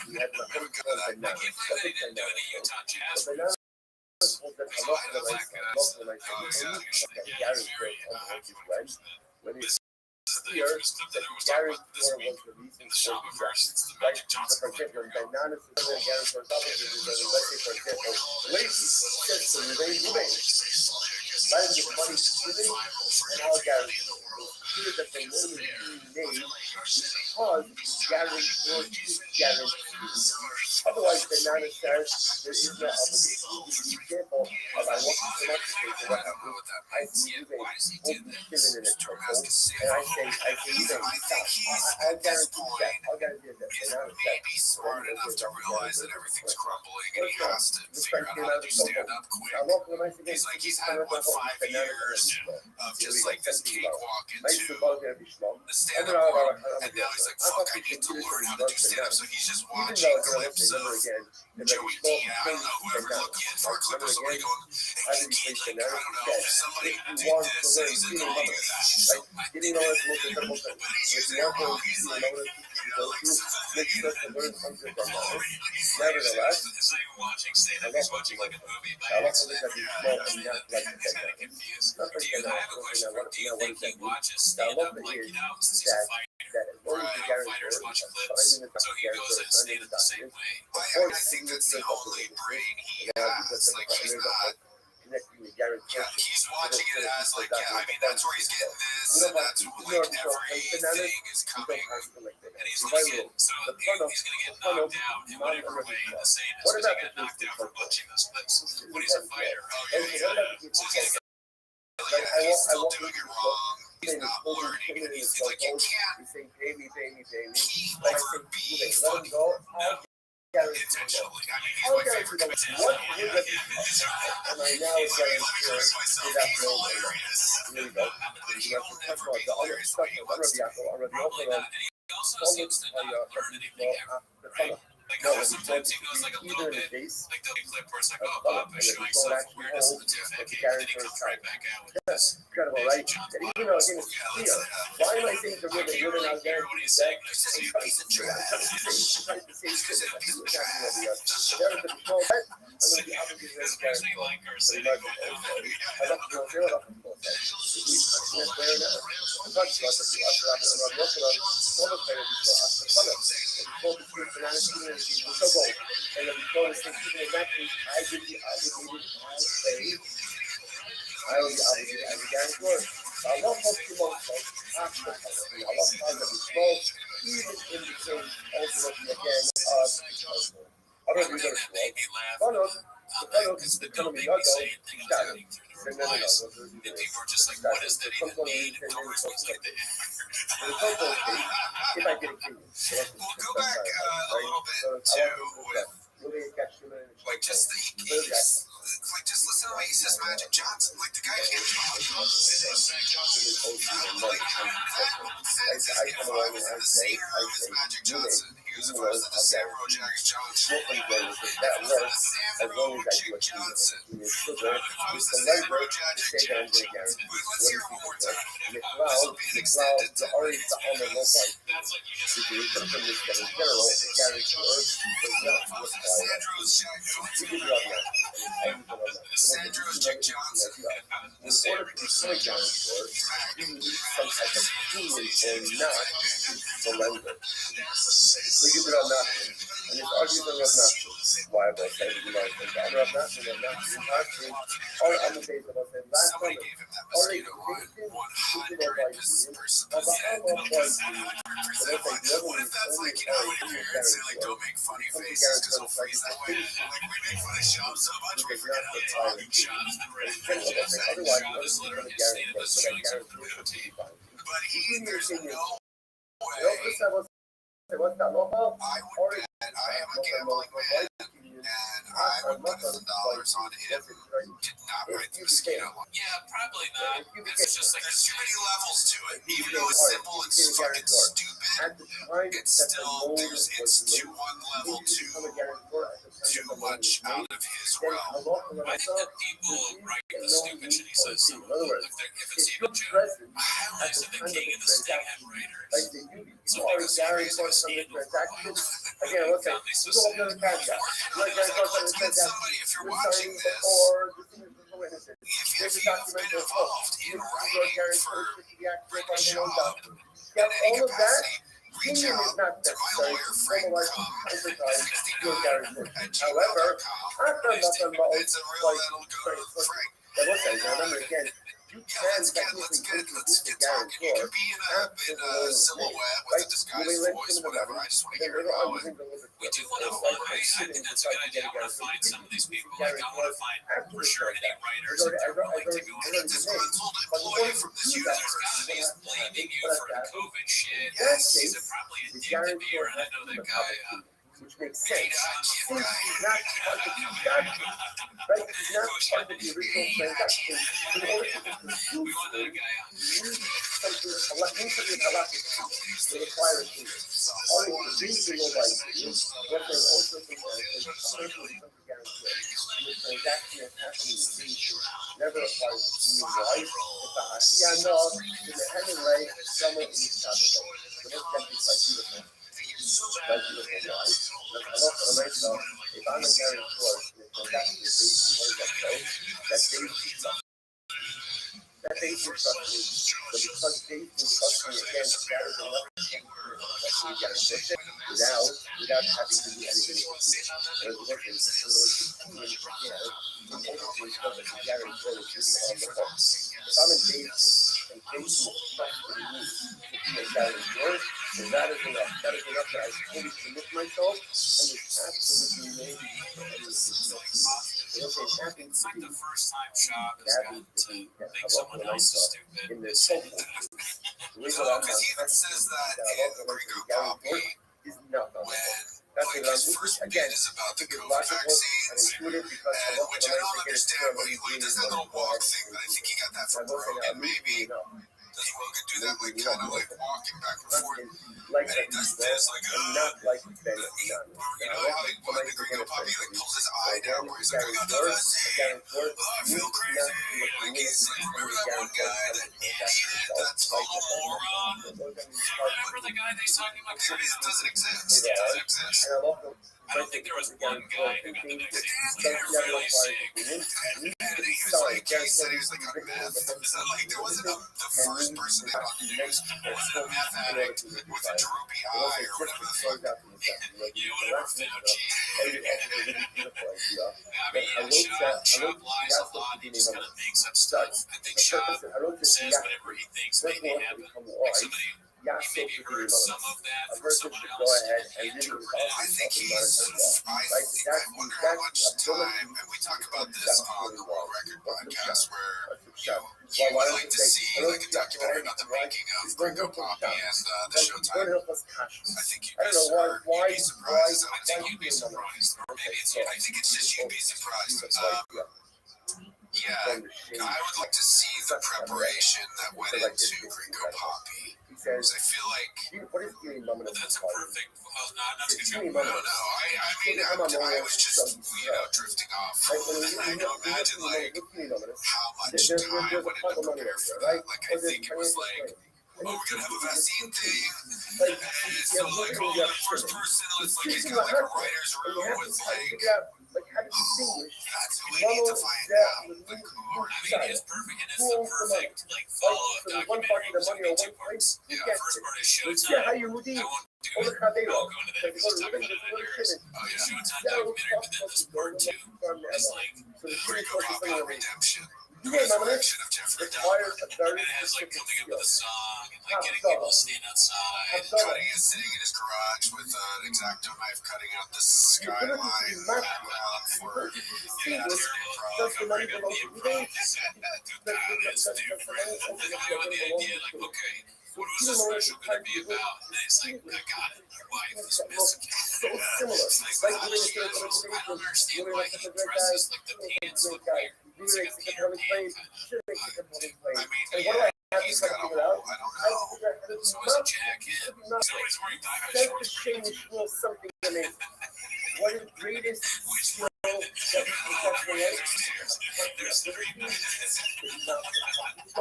we had the whole I can't believe they didn't do any Utah Jazz. When it's here, that Gary Moore was the reason for the right? So for example, in Bananas, Gary for let's say for example, Lazy says to remain remain. That is the money giving and all Gary. Here that they only made because Gary Moore is Gary. Otherwise, Bananas says there is no obligation. The example of I want to come up to what happens. I see a open given in a chokehold, and I say, I'll guarantee that. I'll guarantee that. Maybe smart enough to realize that everything's crumbling and he has to figure out how to do stand up quick. He's like, he's had, 5 years of just like this cakewalk into the stand up world, and now he's like, fuck, I need to learn how to do stand up. So he's just watching clips of Joey D. I don't know, whoever looking for a clip or somebody going, hey, kid, like, I don't know, if somebody did this and he's annoying you, that's just something I did. But he's using it wrong. He's like, Nevertheless, It's like watching stand-up. He's watching like a movie by accident. He's kind of confused. Dude, I have a question for you. Do you think he watches stand-up like, since he's a fighter? Fighters watch clips, so he goes and stand it the same way. I think that's the only brain he has. Like, he's not. He's watching it as like, I mean, that's where he's getting this, and that's like everything is coming, and he's losing. So he's gonna get knocked out in whatever way. The same as he got knocked out for watching those clips when he's a fighter. So he's gonna get like, he's still doing it wrong. He's not learning. He's like, you can't keep or being fucking intentionally. I mean, he's my favorite comedian. what would it be? And I now Let say, me correct myself. He's hilarious. here we go. He'll never be hilarious the way he wants to be. Probably not. And he also seems to not learn anything ever. Right? Like No, it's sometimes he goes like a little either in the bit, face like there'll be a clip where it's like, or oh, the Bob is showing self-awareness in the tooth but the decade, and then he guarantor comes side. right back out with this. Incredible, right? That even though again it's clear. Why am I saying to women, women out there? What he's saying, there's this Piece of trash. There is a small bit. I'm going to be obviously very actually careful. like her So saying, you might be I love to know there are nothing more. I'm there now. I'm not sure that you after I'm working on solo therapy for after color. It's called the truth and honesty community. We're so bold. And then we call this thing people in that case, I will be obligated as a I will be obligated as a guarantor. So I love most people after color. I love how that we both even in the case ultimately again of other than those because the don't make me say anything I'm getting through the replies. And people are just like, what is that even mean? And Doris was like, if I get a kid, We'll go back a little bit to like just like just listen to what he says, Magic Johnson. Like the guy can't talk. He was in the same room as Magic Johnson. He was opposed to the Samuel Jackson Johnson. Let's hear it one more time. This will be an extended 10 minutes because that's like you just Sandro's Jack Johnson. In order to become a guarantor, you need some type of fluency or not the lender. Believe it or not, and it's argument of not why I say that you might think that of not or not or on the days of us and last somebody summer, gave him that or mosquito on 100%. What if that's like, you know, when your parents say, like, don't make funny faces because we'll freeze that way? Like, we make fun of Shop so much, we forget how to talk. Shop is the red. Shop is literally a state of the streets of the videotape. But there's no way. I would bet I am a gambling man, and I would put $1,000 on him to not write the mosquito. Yeah, probably not. It's just like there's too many levels to it. Even though it's simple, it's fucking stupid. It's still it's to one level too much out of his realm. I think that people write the stupid shit he says. Some of them, if it's even true, I only said the king of the stinghead writers. So they go serious with scandal for a while. Again, let's say, So go over the caveat. somebody if you're watching this, if you've been involved in writing for Shop in any capacity, reach out to my lawyer, Frank However, it's a real that'll go to Frank. again, you let's get talking. You can be in a silhouette with a disguised voice, whatever. I just want to hear how it. We do want to find. I think that's a good idea. I want to find some of these people. Like I want to find for sure any writers that they're willing to go. Any disgruntled employee from this universe is blaming you for the COVID shit. He's probably addicted to beer, and I know that guy. Which makes sense. Since he's not part of the transaction, right? He's not part of the original transaction. In order to pursue it, you need something halakhic to require a fee. Or if you bring to your life, what there's also sometimes a person who becomes a guarantor. And the transaction is happening in nature. Never applies to your life. It's a hasiya no, in the heaven way, somewhere in the shadow way. So let's get this like beautiful. Like beautiful life. If I'm a guarantor, that's the that they trust me. But because they trust me again, that is enough without having to do anything. If I'm engaged and facing and guarantor, then that is enough. That is enough that I fully commit myself and it's absolutely amazing. It's like the first time Shop has gotten to think someone else is stupid. Because he even says that in Gringo Copy when his first bit is about the COVID vaccines, which I don't understand, but he does that little walk thing, but I think he got that from Rogan, maybe. Does Rogan do that, like kind of like walking back and forth? Like And he does this, like, not like Ben. you know how like when the Gringo Poppy like pulls his eye down where he's like, I got the vaccine. Oh, I feel crazy. Like he's like, remember that one guy that idiot, that total moron? Remember the guy they talking about? It doesn't exist. It doesn't exist. I don't think there was one guy who got the vaccine. They're really sick. And he was like, he said he was like on meth. Is that like, there wasn't the first person they got on the news. It wasn't a meth addict with a droopy eye or whatever the fuck. You would have found cheating. I mean, Shop lies a lot. He just kind of makes up stuff. I think Shop says whatever he thinks maybe happened. Like somebody, he maybe heard some of that from someone else. He interpreted it. I think I wonder how much time, and we talk about this on the World Record podcast, where you would like to see like a documentary about the making of Gringo Poppy and the Showtime. I think you'd be surprised. I think you'd be surprised. Or maybe it's, I think it's just you'd be surprised. Yeah, I would like to see the preparation that went into Gringo Poppy. Because I feel like That's a perfect. Well, not to get you. no. I was just drifting off. I know. Imagine like how much time went into prepare for that. Like I think it was like, oh, we're gonna have a vaccine thing, and so like, oh, the first person, it's like he's got like a writer's room with like. That's who we need to find out. Like, I mean, it's perfect, and it's the perfect like follow-up documentary. It's gonna be 2 parts. Yeah, first part is Showtime. I won't do it. I'll go into that because it's talking about it years. Oh yeah, Showtime documentary, but then this part 2 is like Gringo Poppy Redemption. The Yeah, resurrection of Jeffrey Dahmer. and it has like coming up with a song and like getting people to stand outside. Cutting is sitting in his garage with an X-Acto knife cutting out the skyline background for Terrible. Bring up the improv. It's different. And I had the idea like, okay, what was this special gonna be about? And it's like, I got it. My wife is missing. It's like, how does she? I don't understand why he dresses like the pants look weird. It's like a Peter Pan kind of. I mean, he's got a whole, I don't know. So is a jacket. Somebody's wearing thigh-high shorts. What is greatest skill that There's 3 minutes. I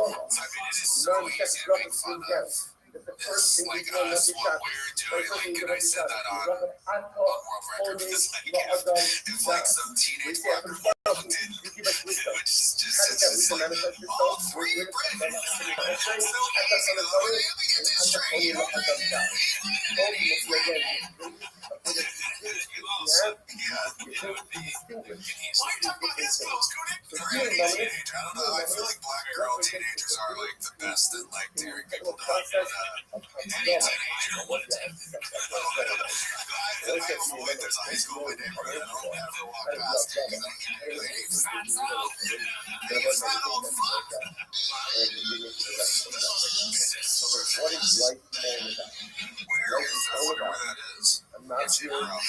mean, it is so easy to make fun of. It's like us, what we're doing. Like, and I said that on World Record because if like some teenage rocker walked in, which just all 3 Brandon. Let me get this straight. Why talk about his clothes, Cody? Or any teenager. I don't know. I feel like black girl teenagers are like the best at like tearing people down. Any teenager wouldn't have. I avoid there's a high school in my neighborhood. I don't ever walk past it. Hey, fatso. Hey, fat old fuck. What is life more about? Where is that? I wonder where that is. It's improv.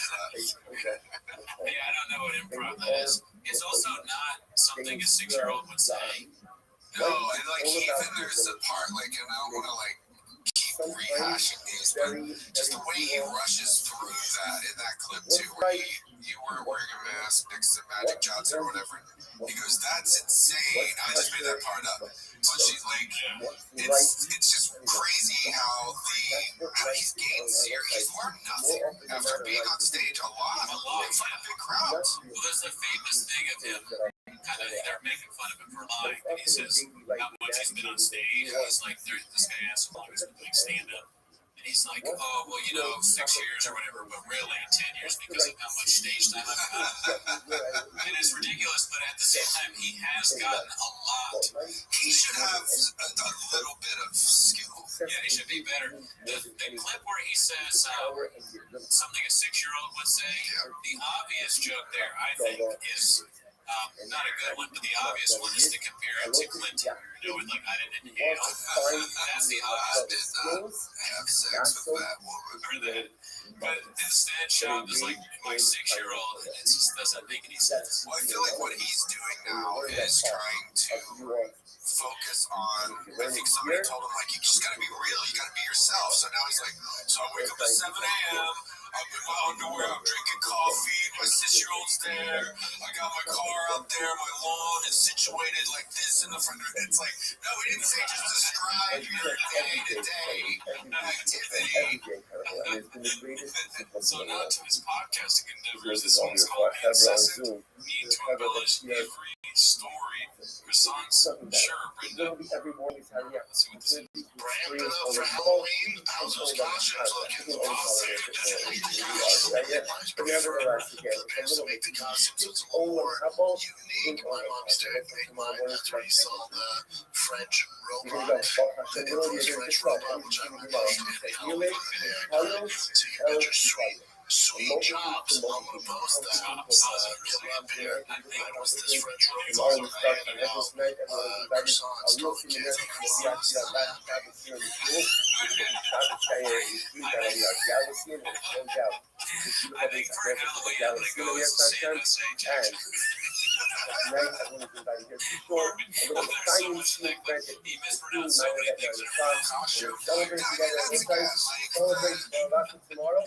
Yeah, I don't know what improv that is. It's also not something a 6-year-old would say. No, and like even there's a part like, and I don't want to like keep rehashing these, but just the way he rushes through that in that clip too, where you were wearing a mask next to Magic Johnson or whatever. He goes, "That's insane." I just made that part up. So she's like, it's just crazy how he's gained he's learned nothing after being on stage a lot in front of big crowds. Well, there's a famous thing of him. Kind of, they're making fun of him for lying. And he says how much he's been on stage. He's like, this guy asked how long he's been doing stand-up. And he's like, oh, well, 6 years or whatever, but really 10 years because of how much stage time I've had. And it's ridiculous, but at the same time, he has gotten a lot. He should have a little bit of skill. Yeah, he should be better. The clip where he says something a 6-year-old would say, the obvious joke there, I think, is Not a good one, but the obvious one is to compare it to Clinton, with like I didn't Yale. That's the obvious. I did not have sex with that woman. But instead, Shop is like my 6-year-old, and it just doesn't make any sense. Well, I feel like what he's doing now is trying to focus on. I think somebody told him like you just gotta be real, you gotta be yourself. So now he's like, so I wake up at 7 a.m. I'm in my underwear, I'm drinking coffee, my 6-year-old's there, I got my car out there, my lawn is situated like this in the front. It's like, no, we didn't say just describe your day-to-day activity. So now to his podcasting endeavors, this one's called Incessant Need to Embellish Every Story. Croissants, sure, Brenda. Let's see what this is. Ramping up for Halloween. How's those costumes looking? The pants to make the costumes a little more unique. My mom's dad made mine after he saw the French robot, the infamous French robot, which I would love in Halloween. So you got your sweet chops. I'm gonna post that. Get up here. I was this French robot. I handed out croissants to all the kids. I think for Halloween, I'm gonna go as Santa say Jack. He mispronounced so many things in her costume. Tomorrow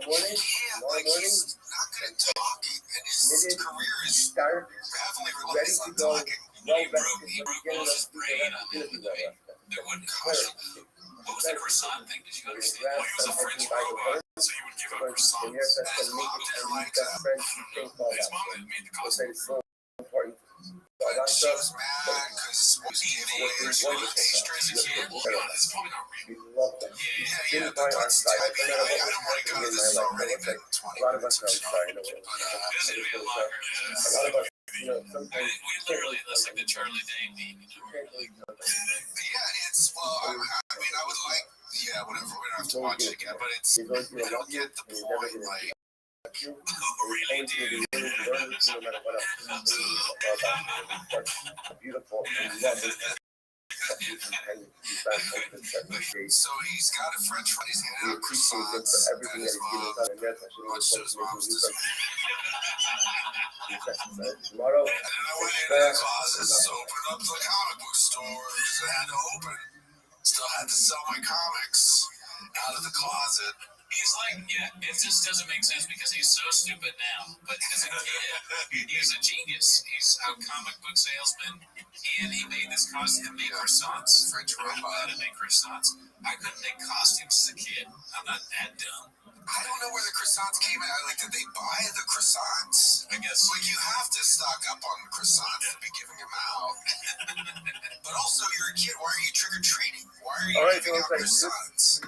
morning. He's not good at talking, and his career is Start heavily ready relies to on go. talking. He broke Moses' brain on the wooden costume. What was the croissant thing? Did you understand? Well, he was a French robot, so he would give out croissants. His mom didn't like that. His mom made the costume. But she was mad because he was extra as a kid. It's probably not real. Yeah, that's typing. I don't want to go to this. It's already been 20 minutes or so. This would be a longer. We literally, that's like the Charlie Day meme. Yeah, it's, well, I mean, I would like, yeah, whatever, we don't have to watch it again, but it's, I don't get the point, like, really, dude. Beautiful. So he's got a French fry, he's handing out croissants at his mom, much to his mom's dismay. Tomorrow. And then I went into the closet to open up the comic book store, because I had to open. Still had to sell my comics out of the closet. He's like, yeah, it just doesn't make sense because he's so stupid now. But as a kid, he was a genius. He's a comic book salesman, and he made this costume, made croissants. French I robot. had to make croissants. I couldn't make costumes as a kid. I'm not that dumb. I don't know where the croissants came in. Like, did they buy the croissants? I guess. Like, you have to stock up on croissants and be giving them out. But also, you're a kid. Why are you trick-or-treating? Why are you giving out croissants?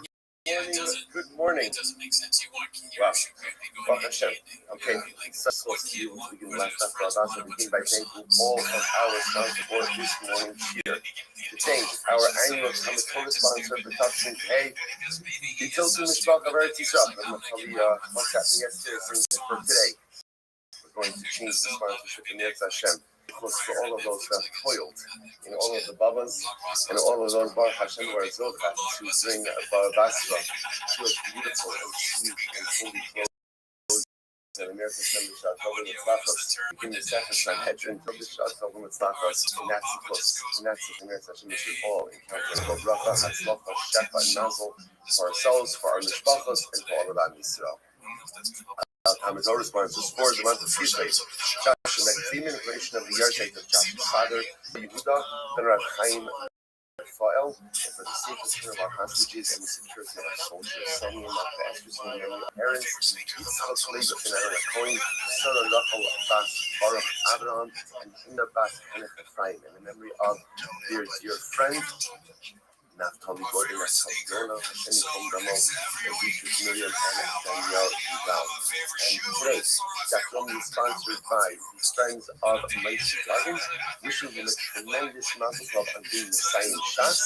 Yeah, it doesn't. Good morning. It doesn't make sense. You want Wow. should be going to Hashem. candy. Okay, Like, successful what kid students. We can was last his up friends our wanted begin to by put thanking croissants. all of our sponsors for this morning here. Today, our annual Hamakona sponsor for Tufton K. The Tilton Mishpach of Eretz Yisrael. What's happening yesterday for today. We're going to change the sponsorship in Yetz Hashem. Because for all of those that have toiled in all of the Babas and all of those Baruch Hashem who are Zochat to bring Bar Basra to a beautiful, sweet, and holy clothes. And American Assembly Shah Tova Mitzvahos. We can Mitzvah Sanhedrin Tova Shah Tova Mitzvahos. And that's the close. And that's the American Assembly should all encounter the Bracha, Hatzlacha, Shefa, and Mazel for ourselves, for our Mishpachos, and for all of Am Yisrael. Our sponsors for the month of Kislev. Josh Magazine in creation of the Yahrzeit of Josh's father, Yehuda, Ben Rav Chaim Raphael, and for the safest care of our hostages and the security of our soldiers. Sending them out to ashes in the name of our parents, Yitzchak Leib, Ben Aaron Cohen, Sarah Rachel Bas Baruch Abraham, and Hinda Bas Kenneth Ephraim, in the memory of their dear friend, Naftali Gordon, Naftali Yona, Hashem Yikom Damo, Yishuv Miriam, and Daniel Yuval. And today, Dr. is sponsored by the Friends of Mighty Gardens, wishing him a tremendous mazel tov on being the Sayin Shas,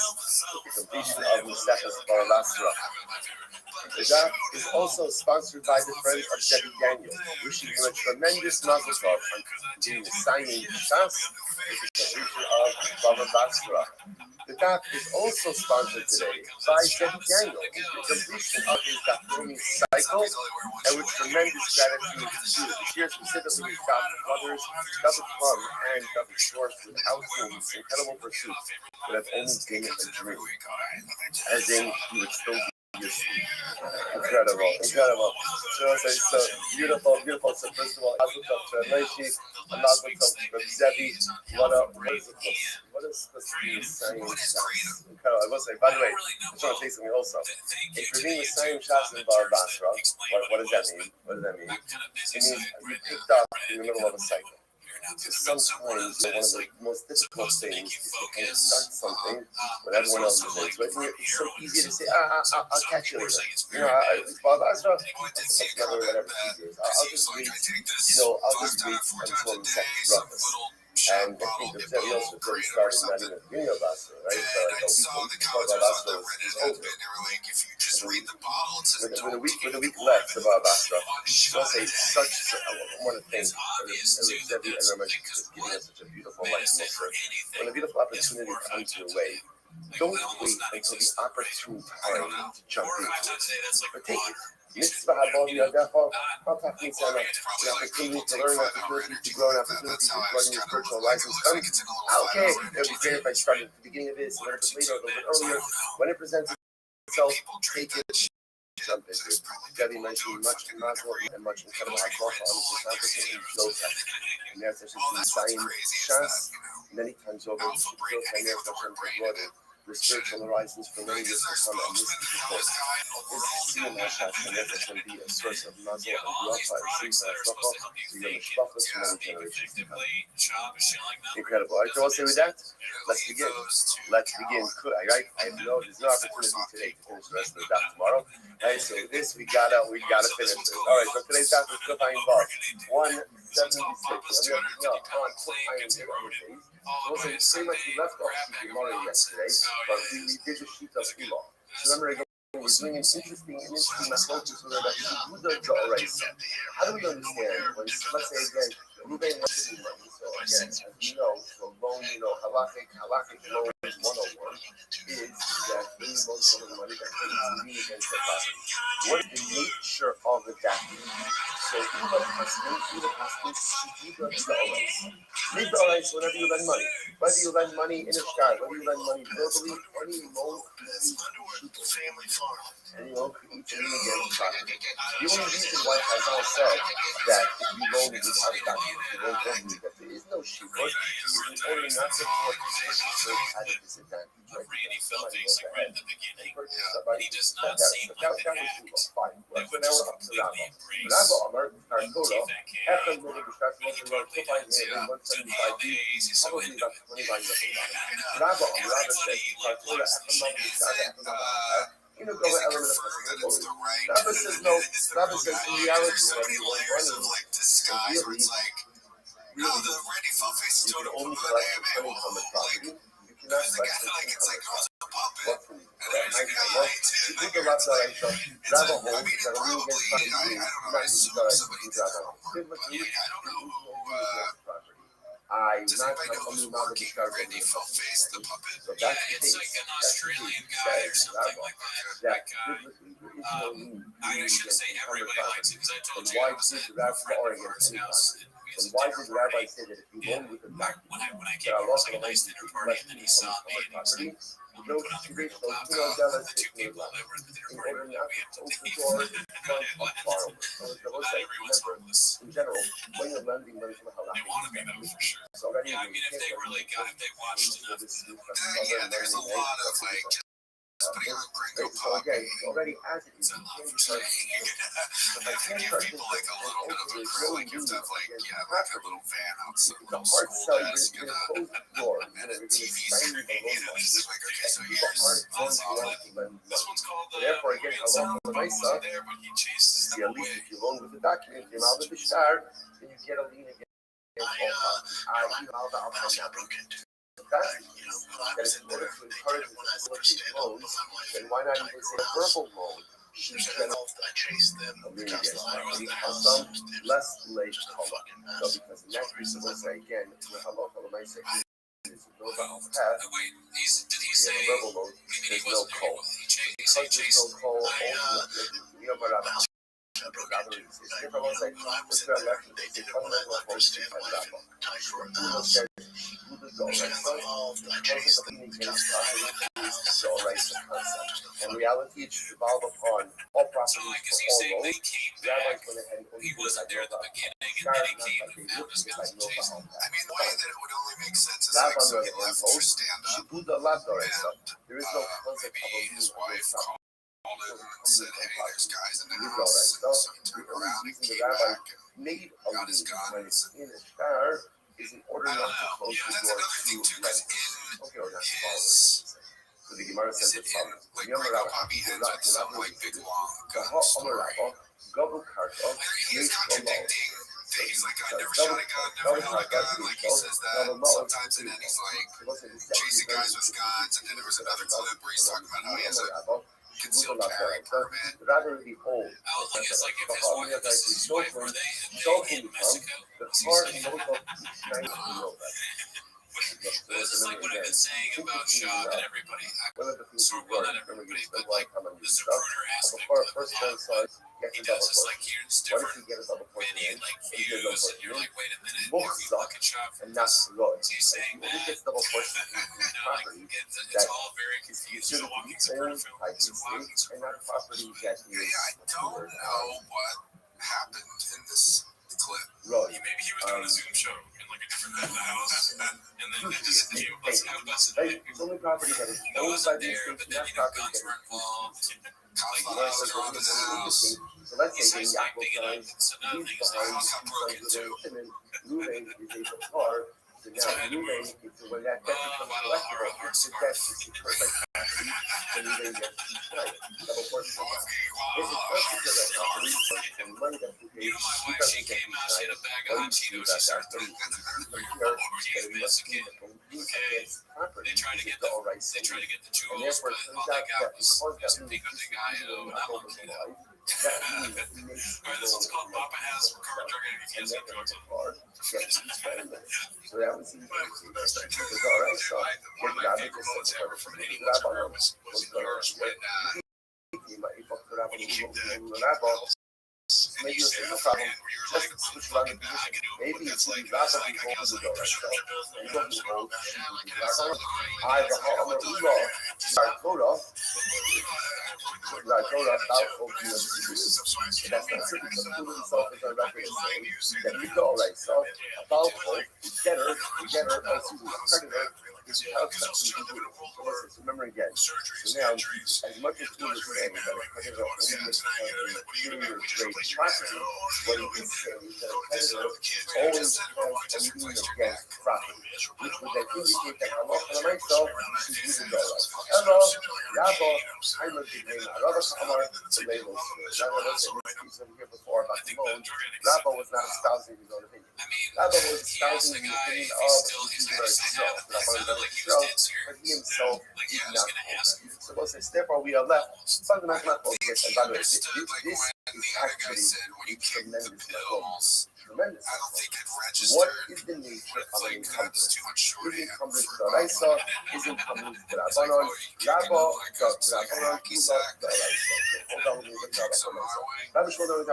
with the completion of Mesechus Baralasra. The daf is also sponsored by the Friends of Zevi Daniel, wishing him a tremendous mazel tov on being the Sayin Shas, with the completion of Baba Basra. The daf is also sponsored today by Zevi Daniel, with the completion of his Dafyomi cycle, and with tremendous gratitude to this year specifically with Dr. Brothers, Dr. Plum, and Dr. Short, without whom this incredible pursuit would have only been a dream. As in, he would still be asleep. Incredible. So beautiful. So first of all, Mazel Tov to Leishi, and Mazel Tov to Zevi. What is supposed to be the same Shas? Incredible. I will say, by the way, I just want to say something also. If you're being the same Shas in Bar Basra, what does that mean? It means you picked up in the middle of a cycle. Sometimes one of the most difficult things is to kind of start something when everyone else is into it. It's so easy to say, I'll catch you later. It's Bob Asra, that's another whatever 2 years. I'll just wait until the second breakfast. And I think the Zevi also really started not even at the beginning of Asra, right? Before Bob Asra was over. With a week left of Bob Asra, I'll say such one of the things. Zevi and Rabbi just giving us such a beautiful life message. When a beautiful opportunity comes your way, don't wait until the opportune time to jump into it, but take it. Mitzvah Habal Yadacho, the opportunity to learn, an opportunity to grow, an opportunity to broaden your spiritual horizons. Okay, it would be great if I started at the beginning of this, a little bit later, a little bit earlier. When it presents itself, take it. Jump into it. Zevi mentioned much mazel and much incredible halacha on this accomplishment in Shloka. And there's such a Sayin Shas many times over. Shloka and there's no term for broaden the spiritual horizons for many years to come. And this is because this Sayin Shas and therefore can be a source of mazel and bracha and simcha and halacha to your mishpachos for many generations to come. Incredible. All right, so I'll say with that, let's begin. Right? I know there's no opportunity today to finish the rest of the daf tomorrow. Right, so this we gotta finish this. All right, so today's daf is Kufayim Bar 176. On Kufayim Bar. We'll say pretty much we left off Gemara yesterday, but we did the sheet of Elo. So remember, we're doing an interesting machlokus with Rabbi Yehuda D'Oraisa. How do we understand when, let's say again, Ruben wants to do money? So again, as you know, so loan, halachic loan 101 is that when you loan someone money, that means against their property. What is the nature of the debt? So Ula whenever you lend money, whether you lend money in a sky, whether you lend money verbally, any loan could each be against property. The only reason why Chazal said that if you loan it without a document, you loan verbally, that there is no shikos, is in order not to put purchaser at a disadvantage. Right? Somebody goes ahead and purchases somebody. That was shikos. Fine. So now we're up to Rabbi. Rabbi Amar, our total, after the movie, the start to look around 175 probably about 25 Rabbi says, our total, go with element of possibility. Rabbi says no. Rabbi says in reality, when you want money, really, you can only collect the money from the property. You cannot collect the money from the property. What for me? You think the Rabbi holds that a rule against property is not used by property. I'm not only not the discard of the puppet. So that's the case. That's the case. That biblically there is no need against everybody likes it because I told you why did the Rabbi against any property? And why did the Rabbi say that if you loan with a document, that Allah can only take less than public property? No consideration of $2 in order not to open the door funds of borrowers. So the Lord said, remember, in general, when you're lending money from a halal, it's already if they really got it, they watched enough. There's a lot of putting on Gringo So Pop. again, already as it is, So you can't obviously, charge I can give people like a little bit of a crew, like if that's like, yeah, like a little van outside, a little hard school sell. desk You're and gonna close the door. and a TV screen, you know, it's just like, okay, so People here's aren't going that's to all want that. to lend This money. one's called Therefore, again, Movie and hello Sound. from Bob my wasn't son. there, but he chases See, them at least away. if you loan with the document, you know, the start, then you get a lien against all the I broke into. That's, You know, when I that was is in in order there, to encourage when I and first facilitate stayed home loans, with my wife, then why not even say a verbal loan? there's an involved. I chased them because I was the house. Some less late Just a color. fucking So mess. because the next reason will say again, hello, my say is no about Wait, path. did he We say? have a verbal loan. There's no call. He Because there's no call, ultimately, you know, but I broke into. If I was in there, they did it when I left for staying wife and tied for the house. There's an involved. I chased them because I was so right the concept. In reality, it should evolve upon all properties So like, for is he all saying they loans. came Rabbi back? went ahead and only He did wasn't it there at the by beginning, and Start then he not came like and they found look his at guns like and no chased him. Baal. I mean, the way that it would only make sense is Rabbi like, so on he the left other for stand up, Shibuda Labdor, and there is no concept of a maybe his wife called him and said, hey, there's guys in the He's house. all right. So he turned around and The came rabbi back and made a got his lead gun when and it's said, in a star is in order I not don't to know. close Yeah, the that's door another thing to too, because lenders. Okay, or not his, followers. So the Gemara says is it as in, follows. like, Yom Gringo Rabbi, Poppy ends with some, like, big, long gun Gaha story. Amar Rabba, Gabu Karta, He's Yesh Lomar. contradicting things, like, I never shot a gun, never held a gun, like, he says that sometimes, and then he's, like, chasing guys with guns, and then there was another clip where he's talking about how he has a concealed carry permit. Rather be old. It's like if his wife, were they in Mexico? The Was he car saying knows that? of nice to know that. This is like what I've been saying about Shaw and everybody. One of the things Sort we of, well, learned not when we everybody, spend but a lot like of time on the this stuff, Zapruder aspect before of our first it. one side, you have He to does double this point. like here's What different if you get a double point? many like views, and you're like, wait a minute, Both if you suck look at Shaw from and not this, good. is he saying When it that? gets double point, Like, property it's all very is confusing. considered to be Walking Zapruder owned film, by the it's a walking state and not Zapruder film. property that is Yeah, I don't know what happened in this clip. right. Maybe he was doing a Zoom show in like a different house, and then they just knew let's have us. It's only property that is No, owned it's by not the there, state, but then not you know property guns that were is involved. like, Guns are in the house. so let's He's say saying the big Yaakov enough, so signs, nothing. he's His behind house got broken two too. sons of and Ruben is able to car. So now Ruben, when that debt becomes collectible, hard the debt is secured by property, and Ruben gets right. Double portion of that. If it's not secured by property, and money that you pay, You know, my he wife, doesn't she get came out, she had a bag of what hot do you do Cheetos. She about started that? throwing them From at here, her. He's that he must be Mexican. use against property. They tried to is get the the all right they tried to get the and jewels, therefore, but it all turns they out got that was because that Pico de Gallo, not not over the Moquito. life, that means he makes Alright, this one's called Papa Has for Car Drug Addict. He has got drugs on him. So that was the all right. So One of my favorite moments ever from an 81 career was yours when you kicked the maybe you it's said no a problem. friend where you were Just like, switch I'm around the fucking back position. into it. Maybe That's it's like, not I guess like prescription pills and you then don't just know. yeah, like I saw the I the Hama Ula, Sarkoda, Sarkoda, Balfour, that's not certain. Some people himself is on record saying that we go right. So Balfour, getter, predator, is how remember again. So now, as much as we were saying that a predator only is inferior grade property, what he is saying is that a predator always has a lien against property, which would then indicate that Allah for myself is using the right. However, Rabbi, I looked at him, Rabbi Kamar, the labels. Rabbi was here before about the loan. Rabbi was not espousing his own opinion. Rabbi was espousing the opinion of himself. But he himself did not so we'll say, therefore we are left fundamentally focused. And by the way, this is actually a tremendous tremendous. What is the nature of an encumbrance? Is encumbrance the Raisa? Is encumbrance the Rabbanon? Rabba, the Rabbanon, Kula, the Raisa. Hold on, we'll look at it. Rabbi Shmuel,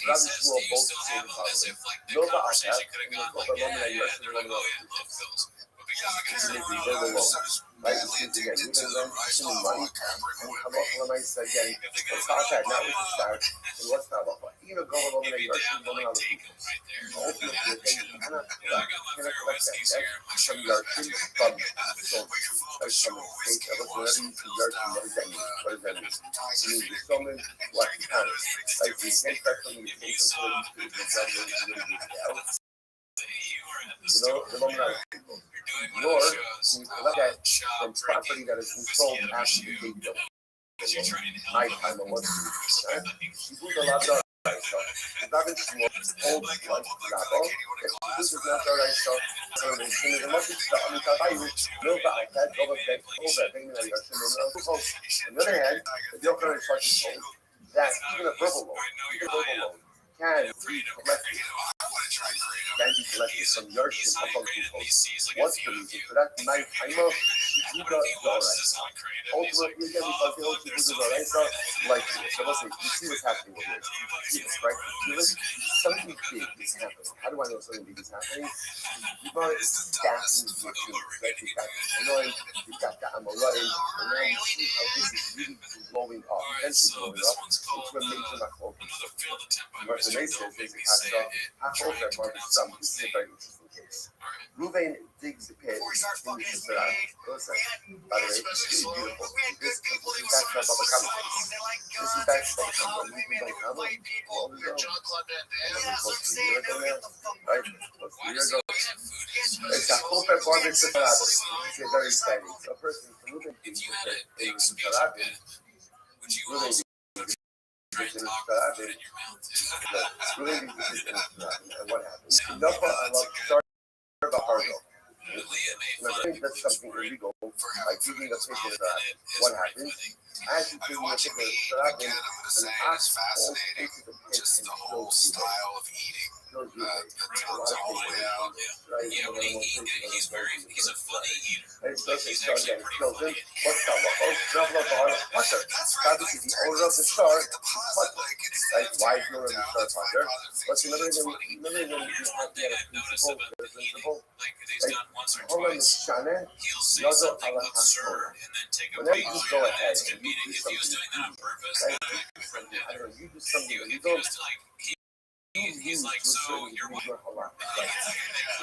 Rabbi Shmuel both say the following. No Ba'atat, and the Kobanon, and the Russian one of right? Again, we've been learning money, and Halacha L'maisa again. What's not that? Not with the start, and what's not about? even go along with your shit, go other people. Ultimately, again, you cannot collect that from your shit, from soldiers, like from the state of whatever you see your shit, what does that mean? What does that mean? It means the summon, what kind? Like, you can't collect from the state until you do the judgment, you know, the moment I people. Nor can you collect that from property that has been sold after the date of my time of what people do a lot of so it's not been old like Rabbi. This is not our so it's in the most I'm telling you, no about that over that thing that you're saying. On the other hand, if you're going to try to hold that even a verbal loan can be collected. Can be collected from your shit up on people. What's the reason for that? My timer, you got ultimately, again, because the whole people do alright, so like, so listen, you see what's happening with this. You see this, right? You feel it? Something big is happening. How do I know something big is happening? You've got stacks into your tunes, right? You've got the Hanoi, you've got the Amalai, and now you see how this is really blowing up, eventually blowing up into a major macro. What the says is it has half over about some. This is a very interesting case. Ruvain digs a pit in the Shizarah. By the way, it's really beautiful. This is back to Baba Kama case. This is back to Baba Kama. We don't have it. Well, we don't. Close to a year ago now, right? Close to a year ago. It's a whole fair barbecue Shizarah. It's very exciting. So a person from Ruvain digs a pit in the Shizarah. Ruvain and what happens? I think that's something illegal, like giving a patient what happens? As you give a patient an axe falls into the pit and kills you. Kills you. He's a funny eater. It's just a star that kills him. What's that? What's that? This is the owner of the star. Like, why is the owner of the star Potter? What's another thing? Another thing you have to get a principle. Like, hold on, Shana. Yazo Allah Hasbro. Whenever you go ahead and you do something, right? I don't know, you do something illegal. He's like, so you're what? So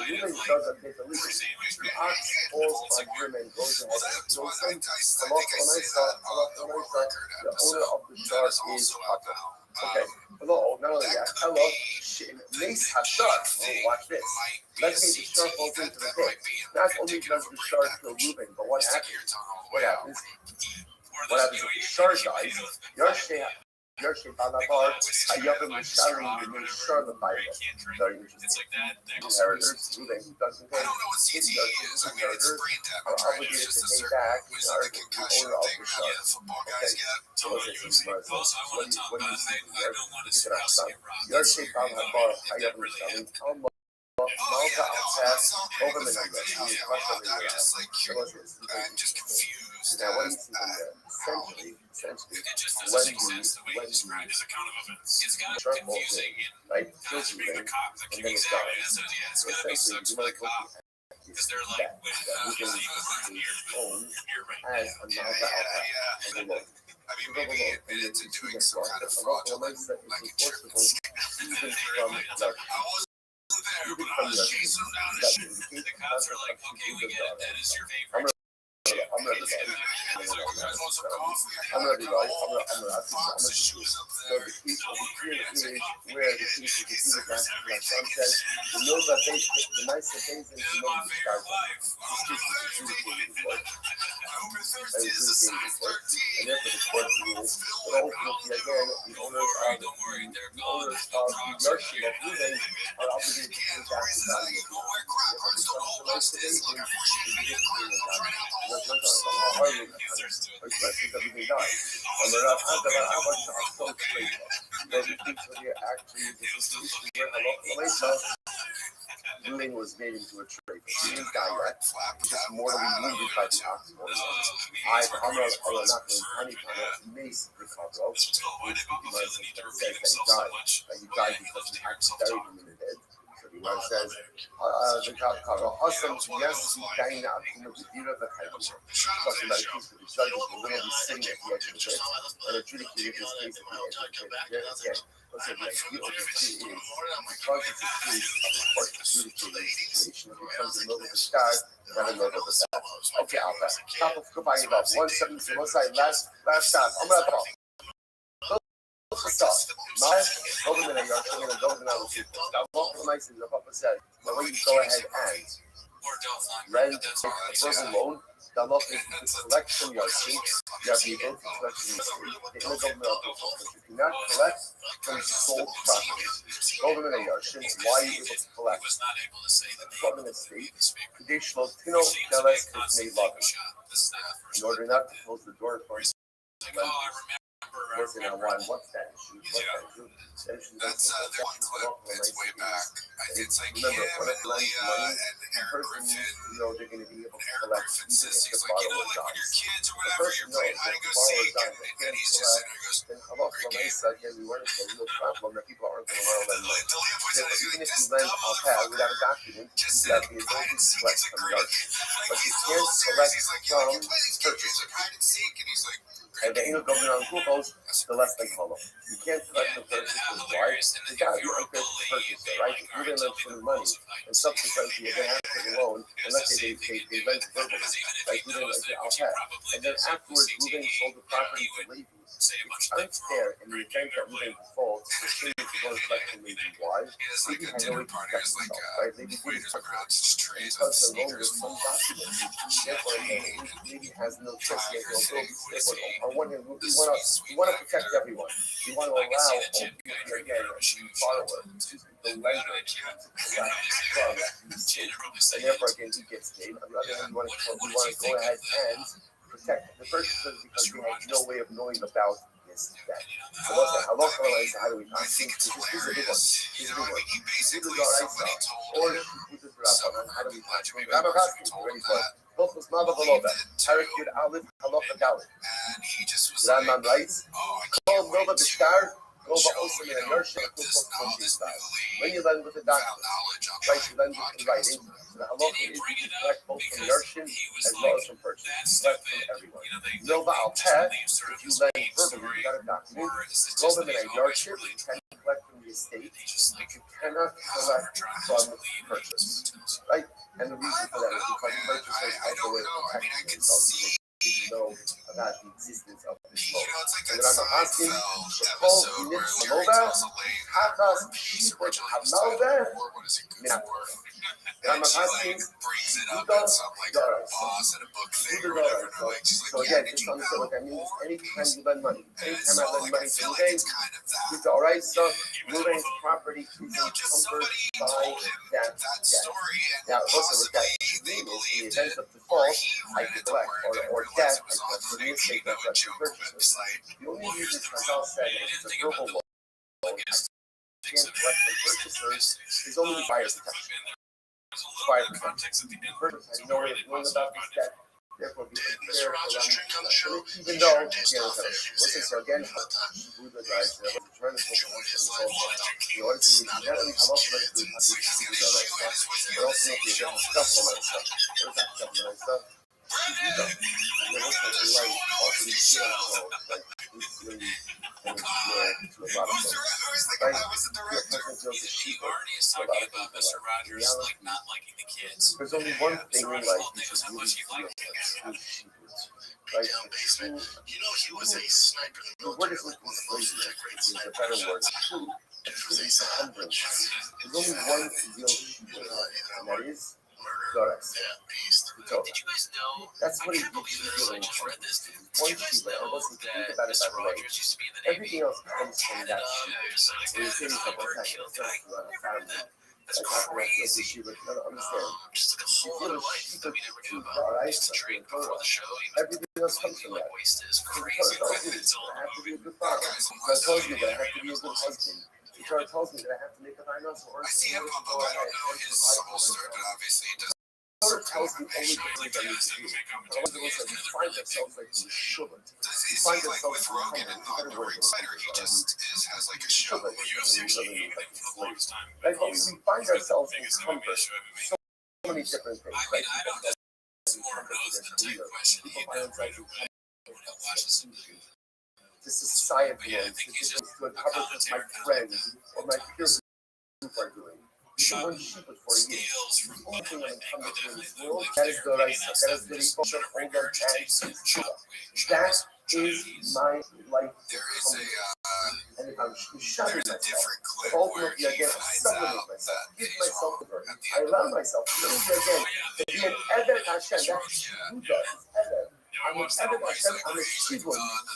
you really doesn't take the lead. The ox falls on him and goes ahead and kills him. The owner of the star is Papa. Okay. Hello, not only that. Hello. Mace Hashar. Oh, watch this. Let's say the star falls into the pit. Not only does the star kill Reuben, but what happens? What happens? What happens if the star dies? Yoshi Balabar, Hayabim Sharing, the new Charlotte Bible. Very interesting. Inheritors, Reuben doesn't pay. His inheritors are obligated to pay back the owner of the star. Okay. So what do you see here? Yoshi Balabar, Hayabim Sharing, Malta Altas, Overman I'm just confused. Now, what do you see here? Essentially, when you start confusing, right? Kills you, and then it's gone. So essentially, you might go because they're like, we can use his phone as a Malta Alta alone. I mean, maybe it's doing some kind of fraudulent, like enforceable, even from the there, but I was chasing him down and shit. The cops are like, okay, we get it. That is your favorite. I'm ready to go. I'm ready to go. I'm shoes up there. The piece over here is where the piece is the like Sam says, the know that they, the nicer things is the know the start. This piece is really good. And therefore the court rules, but ultimately again, the owners of the Yorkshire that do they are obligated to pay back the value of Ruling was made into a trade. He didn't die yet. He's just mortally wounded by the ox. I'm not going to mace the Congo, which says that he died. He died because he actually buried him in the dead. He says, the Hassan, yes, he died now. Talking about a case where the judges were literally sitting at the edge of the pit and adjudicated this case at the edge of the pit. So the idea of the tree is, because it's a tree, of course, it's beautiful situation. It becomes a logo of the sky, not a logo of the sky. Okay, I'll pass. Top of Kubai, about 170, one side, last time. I'm gonna talk. Stop. My government and your government out of people. Now, what the nice thing the Papa said, the way you go ahead and rent a verbal loan, the law is to collect from your seats, your vehicle, to collect from your seat. The government office, if you cannot collect from sold property, government and your seats, why are you able to collect from the state? Conditional, Dallas is made law. In order not to close the door for working on what's that issue? That's the one clip. It's way back. It's like him and Eric Griffin. They're going to be able to Eric collect Griffin says, he's like, like when your kids or whatever, you're playing hide and go seek, and he's just sitting there, goes, we weren't a real problem that people aren't going to learn that. Dalia points out, Even if this you lend dumb Alpha without a motherfucker document, just you said have the hide ability and to seek collect is a from great. the Like, but you he's a can't little serious. He's like, collect you play this game, it's like hide and seek, and he's like, and the anal government on Google's, the less they call them. You can't collect from purchasers. Why? You got to be unfair to the purchaser, right? If you're going to lend someone money, and subsequently you're going to have to take a loan, unless they lend verbally, like we didn't like the Alpha. And then afterwards, Ruben sold the property to Levy. It's unfair in the event that Ruben defaults, the city is going to collect from Levy. Why? Levy had no way to protect himself, right? Levy didn't protect himself. Because the loan was undocumented. Therefore, Levy has no choice, he has no bills. Therefore, on one hand, we want to protect everyone. We want to allow all people, again, the borrower, the lender, to collect from the state. And therefore, again, he gets paid. On the other hand, we want to go ahead and protect the purchasers because we have no way of knowing about this debt. So what's that? How do we think this is a big one? This is a big one. This is our ice or this is how do we Rabbi, ready for it? Both was Mava Beloba. Tarek Yud Aleph Halacha Dalet. Rambam writes, Kol Nova Bishkar, Nova Osam and Yersha when you lend with a document, right, you lend with the writing, so the halacha is to collect both from Yershin as well as from purchase. Collect from everyone. Nova Al Peh, if you lend verbally, you got a document. Nova and Yershin, you can collect from the estate, but you cannot collect from purchase. Right? And the reason for that is because purchasers have the way of protecting themselves. They didn't know about the existence of this loan. And then I'm asking, Shekol Nitzmoda, Hakas Shibot Hamalda, Minat. I'm asking, so again, just to understand what that means, anytime you lend money, anytime I lend money to Ruben, it's all right, so Ruben's property is encumbered by that debt. Now, also with that, in the event of default, I can collect, or debt, I collect from the estate, I collect from purchasers. The only reason Chazal said it's a verbal loan, I can't collect from purchasers, is only buyer protection. Buyer protection. Purchasers have no way of knowing about this debt. Therefore, be unfair for them. Even though, listen, so again, Buddha guys, there was a tremendous in order to read, not only halacha but to read Buddha right stuff, but also not the again stuff on that stuff. What is that stuff on that stuff? There was like a light, also these shit on like this really and to a lot of things. Right? The sheep are a lot of things in reality. There's only one thing in life you should really feel right? He was a sniper. The word is like is a better word. There's only one real sheep, and that is Doras. So, that's what it is. One sheep, but I wasn't thinking about it by the way. Everything else comes from that sheep. There's things that one time it's just a family. Like how the rest of the sheep, but you don't understand. You feel a sheep of two Doras, everything else comes from that. The Torah tells me that I have to be a good father. The Torah tells me that I have to be a good husband. The Torah tells me that I have to make a financial order. I see him pop up. I don't know his whole story, but obviously it does. The Torah tells me only the things I need to do. Otherwise, it looks like we find ourselves like we shouldn't. We find ourselves with Rogan and on the ringside, or he just has like a show. Right, but we find ourselves encumbered so many different things. Right? People find themselves encumbered. the society is, to uncover what my friends or my peers are doing. You've been one sheep for years. The only thing I'm coming to in this world, that is the Raisa, that is the Ribosha, Olam, and Tshuva. That is my life. And if I'm shutting myself, ultimately again, I sublimate myself, give myself the burden. I allow myself to again to be an Eved Hashem. That's who does. Eved. I'm an Eved Hashem. I'm a Shivun.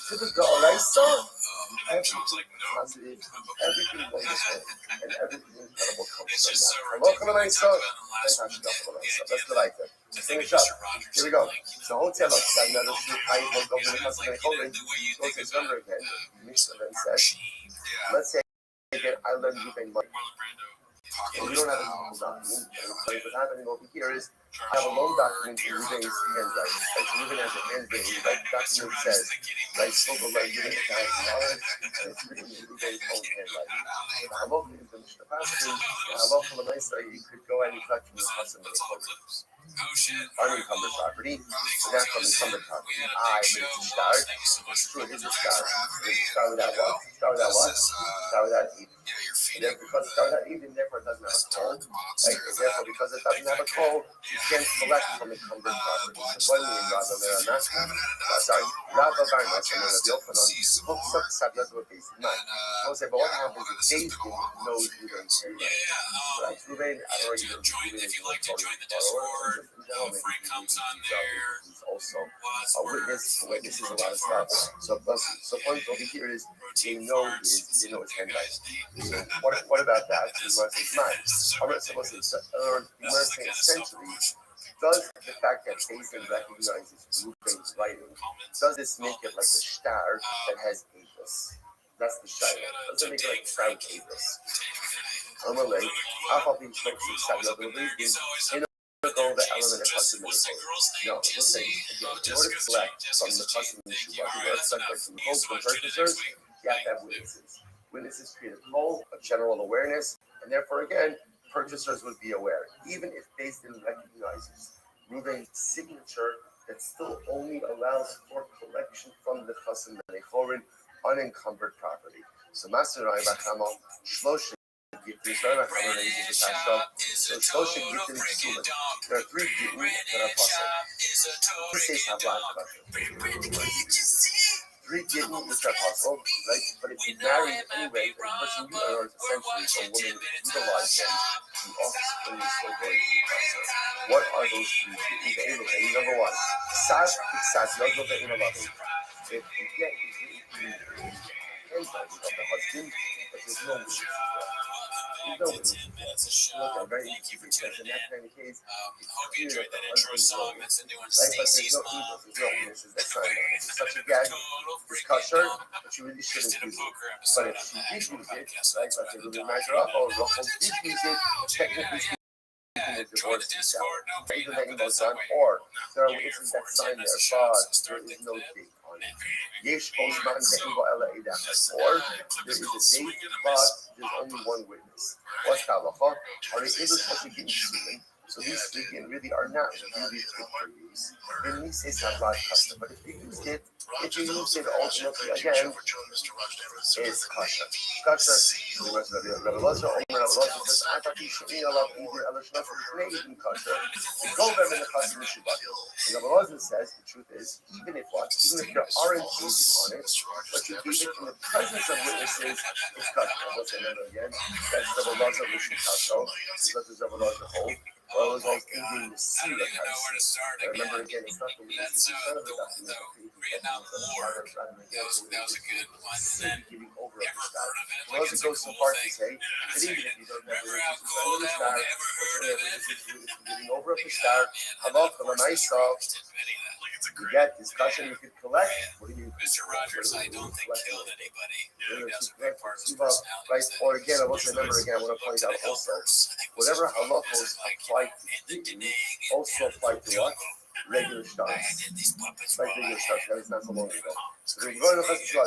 To the Raisa, everything positive, everything wonderful, and everything incredible comes from that. Welcome to Raisa. That's the right thing. Finish up. Here we go. So hotel outside another shoot. I will go to the customer calling. Goes his number again. Mishnah then says, let's say again, I learned you pay money. And we don't have a loan document. So what's happening over here is I have a loan document in Ruben's handwriting. Like Ruben has a handwriting. Like the document says, like Silver Lake giving $1,000, and it's written in Ruben's own handwriting. Halacha is the Mishnah Pasuk. Halacha l'maisa, you could go and collect from the customer unencumbered property. So that's unencumbered property. I made a star. It's true, it is a star. It's a star without what? Star without what? Star without Eden. And because star without Eden, therefore it doesn't have a toll. Right? And therefore, because it doesn't have a toll, you can't collect from encumbered property. So what do you mean, Rabbi? Sorry, Rabbi Barnas, and then the open on books up subject of a basic mind. I'll say, but what happens if David knows Ruben's handwriting? Right? Ruben, I don't know if you like to join the Discord. Frank comes on there. He's also a witness. Witness is a lot of stuff. So point over here is they know his handwriting. So what about that? You must say mine. I'm not supposed to say essentially. Does the fact that Jason recognizes Ruben's writing, does this make it like a star that has Avis? That's the shine. Does it make it like a star with Avis? I'm a late. I'll help you check the go the element of custom. No, listen, again, in order to select from the custom issue, in order to select from the host from purchasers, you have to have witnesses. Witnesses create a whole of general awareness, and therefore, again, purchasers would be aware, even if Din recognizes Ruben's signature that still only allows for collection from the custom foreign unencumbered property. So, Master Rayvachamo, Shlosh. There are 3 gittin that are possible. He says have live questions. 3 gittin which are possible, right? But if you marry anyway, the person you are essentially a woman utilized them to offspring or going to process. What are those 3 gittin? Number 1, Sad Yodel Ve'inalavi. If you get handwriting of the husband, but there's no witness there. Look, I'm very easy because in that kind of case, hope you enjoyed that intro song. That's a new one. Stacey's mom. There's no witnesses that sign on. It's such a gag. It's kosher, but you really shouldn't use it. But if she did use it, right, let's say Ruben Mazarov or Rothschild did use it, technically speaking, the divorce is out. Either that email's done, or there are witnesses that sign there, but there is no date on it. Yesh Postman Ve'ingo Ela Eida. Or there is a date, but there's only one witness. What's halacha? Are they able to get human? So these 3 really are not really good for use. In these cases, have live custom. But if you used it, ultimately again, is kosher. Kosher. Rabbi Lazar says, I thought you should eat a lot either other stuff or even kosher. You go them in the custom Shabbat. And Rabbi Lazar says the truth is, even if there aren't Jews on it, but you keep it in the presence of witnesses, it's kosher. I'll say that again. That's Rabbi Lazar Rishon Kasho. Because there's Rabbi Lazar hold. Well, it was like eating the seed of Christ. Remember again, it's not the witnesses in front of the document. Vietnam War. That was a good one. And then over the star. Well, it goes so far to say that even if you don't have the star, giving over the star, halach for the nice you get discussion you could collect. What do you Mr. Rogers, I don't think killed anybody. Right? Or again, I want to remember again, I want to point out also, whatever halachos apply to also apply to what? Regular stars. Like regular stars, that is not so long ago. So we're going to so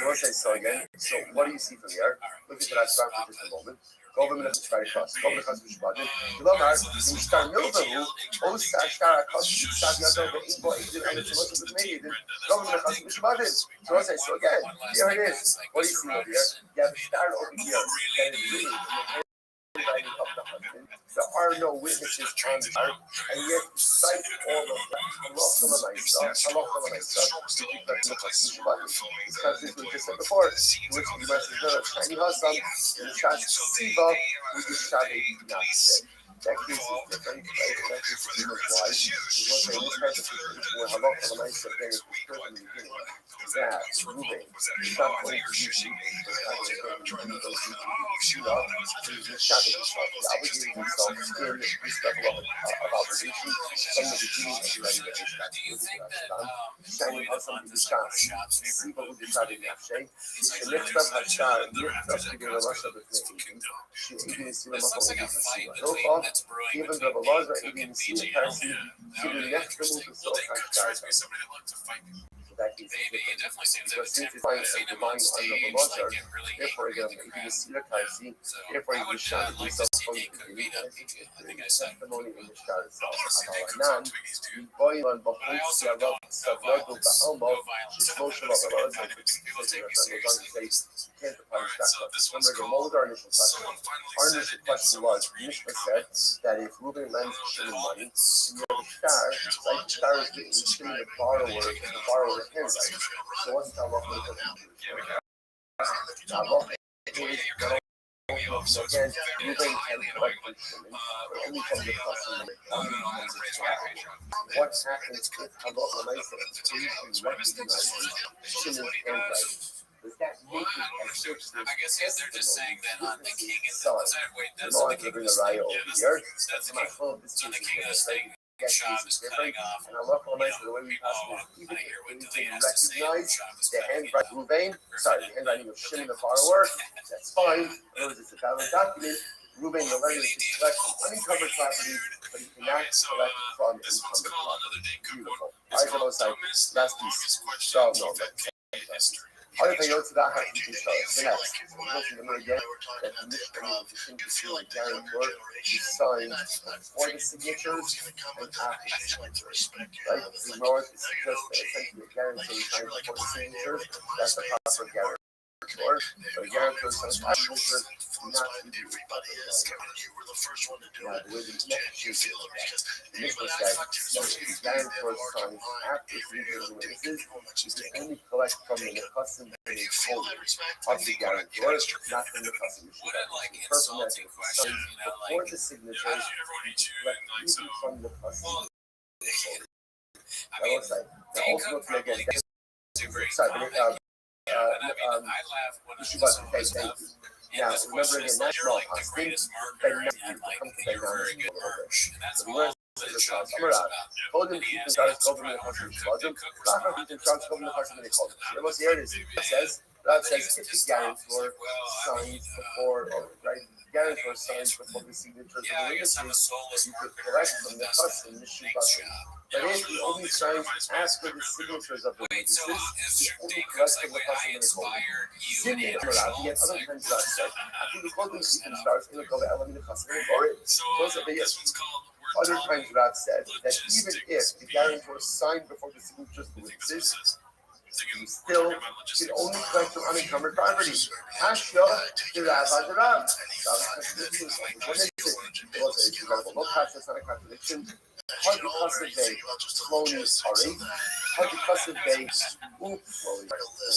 let's say so again. So what do you see from here? Look at that star for just a moment. גובה מן השטר קוס, גובה לחס משבדים, כלומר, אם שטר מילבהו, או שטר הקוס שטר ידו ואין בו עדין על עצמות ובדמי עדין, גובה מן החס משבדים. So I say, so again, here it is. What do you see over here? You have a star over here that is written in the handwriting of the husband. There are no witnesses on the star, and yet despite all of that, Allah because this we just said before, which we must have tiny husband in the shot Siva, which is shot that case is different, right? That case is why. Because in this type of situation where Allah Almighty again is described in the beginning, that Ruben is not going to use you, but not going to those who shoot up, he's just shouting himself. He's obligating himself in this level of obligation from the beginning of the writing of his shot. Shining husband in the shot, Siva who decided Nafshay, she lifts up her shot, lifts up to the Rosh of the Flame. She even see him up on the Siva. Even though the laws are even seen in person, she will next remove the soul from the so that is because since it's like the mind on the laws are, therefore again, even the Sira Karsi, therefore you shall do something from the beginning, testimony in the star itself. Anan, boy on Bahus, Yarab, Savladu, Ba'almo, Shishmoshal of the laws, and can't apply the remember the mold our initial question. Our initial question was, Mishma said that if Reuben lends Shimon money, and you have a star, like the star is getting Shimon the borrower handwriting. So what's the law of the again, Reuben can collect from Shimon, but only from the customer, only from the child. What happens if Allah recognizes Shimon's handwriting? Does that make it as if I guess they're just saying that on the king and that's the king of the raya over here. That's my fault. So the king is saying Shab is cutting off. And Allah Almighty, the way we possibly even recognize the handwriting of Ruvain, sorry, the handwriting of Shimon the borrower, that's fine. In other words, it's a valid document. Ruvain, the letter is to collect from unencumbered property, but he cannot collect from encumbered property. Beautiful. All right, so last piece. So, no, how did they go to that? How did you start? The next. Listen to me again. That the Mishnah is distinct between a guarantor who signs before the signatures and after the signatures. Right? The Lord is just essentially a guarantor who signs before the signatures. That's the proper guarantor. But a guarantor signs after the signatures, not to be everybody else. You were the first one to do it. The way the Mishnah said that the guarantor signs after the signatures and witnesses is only collect from the custom and holder of the guarantor, not from the custom. The person that signs before the signatures, collect even from the custom. I will say, now ultimately again, sorry, issue about the face, thank you. Now, remember again, that's not hosting, but now you come to the non-issue a little bit. So we want to say the shots. Hold him, keep the shots, over the custom, hold him, not keep the shots, over the custom, and they call them. Here it is. It says, if the guarantor signs before, right? Guarantor signs before the signatures of the witnesses, you could collect from the custom, issue about but if he only signs after the signatures of the witnesses, he only collects from the custom and the holder. Similar, yet other times God said, after the holding even starts in the cover element of the custom and or it. Other times God said that even if the guarantor signed before the signatures of the witnesses, you still can only collect from unencumbered property. Kashya, the Rabbi, the Rab. What is it? Well, it's incredible. No kashya, it's not a contradiction. How do custom bay slowly already? How do custom bay slowly?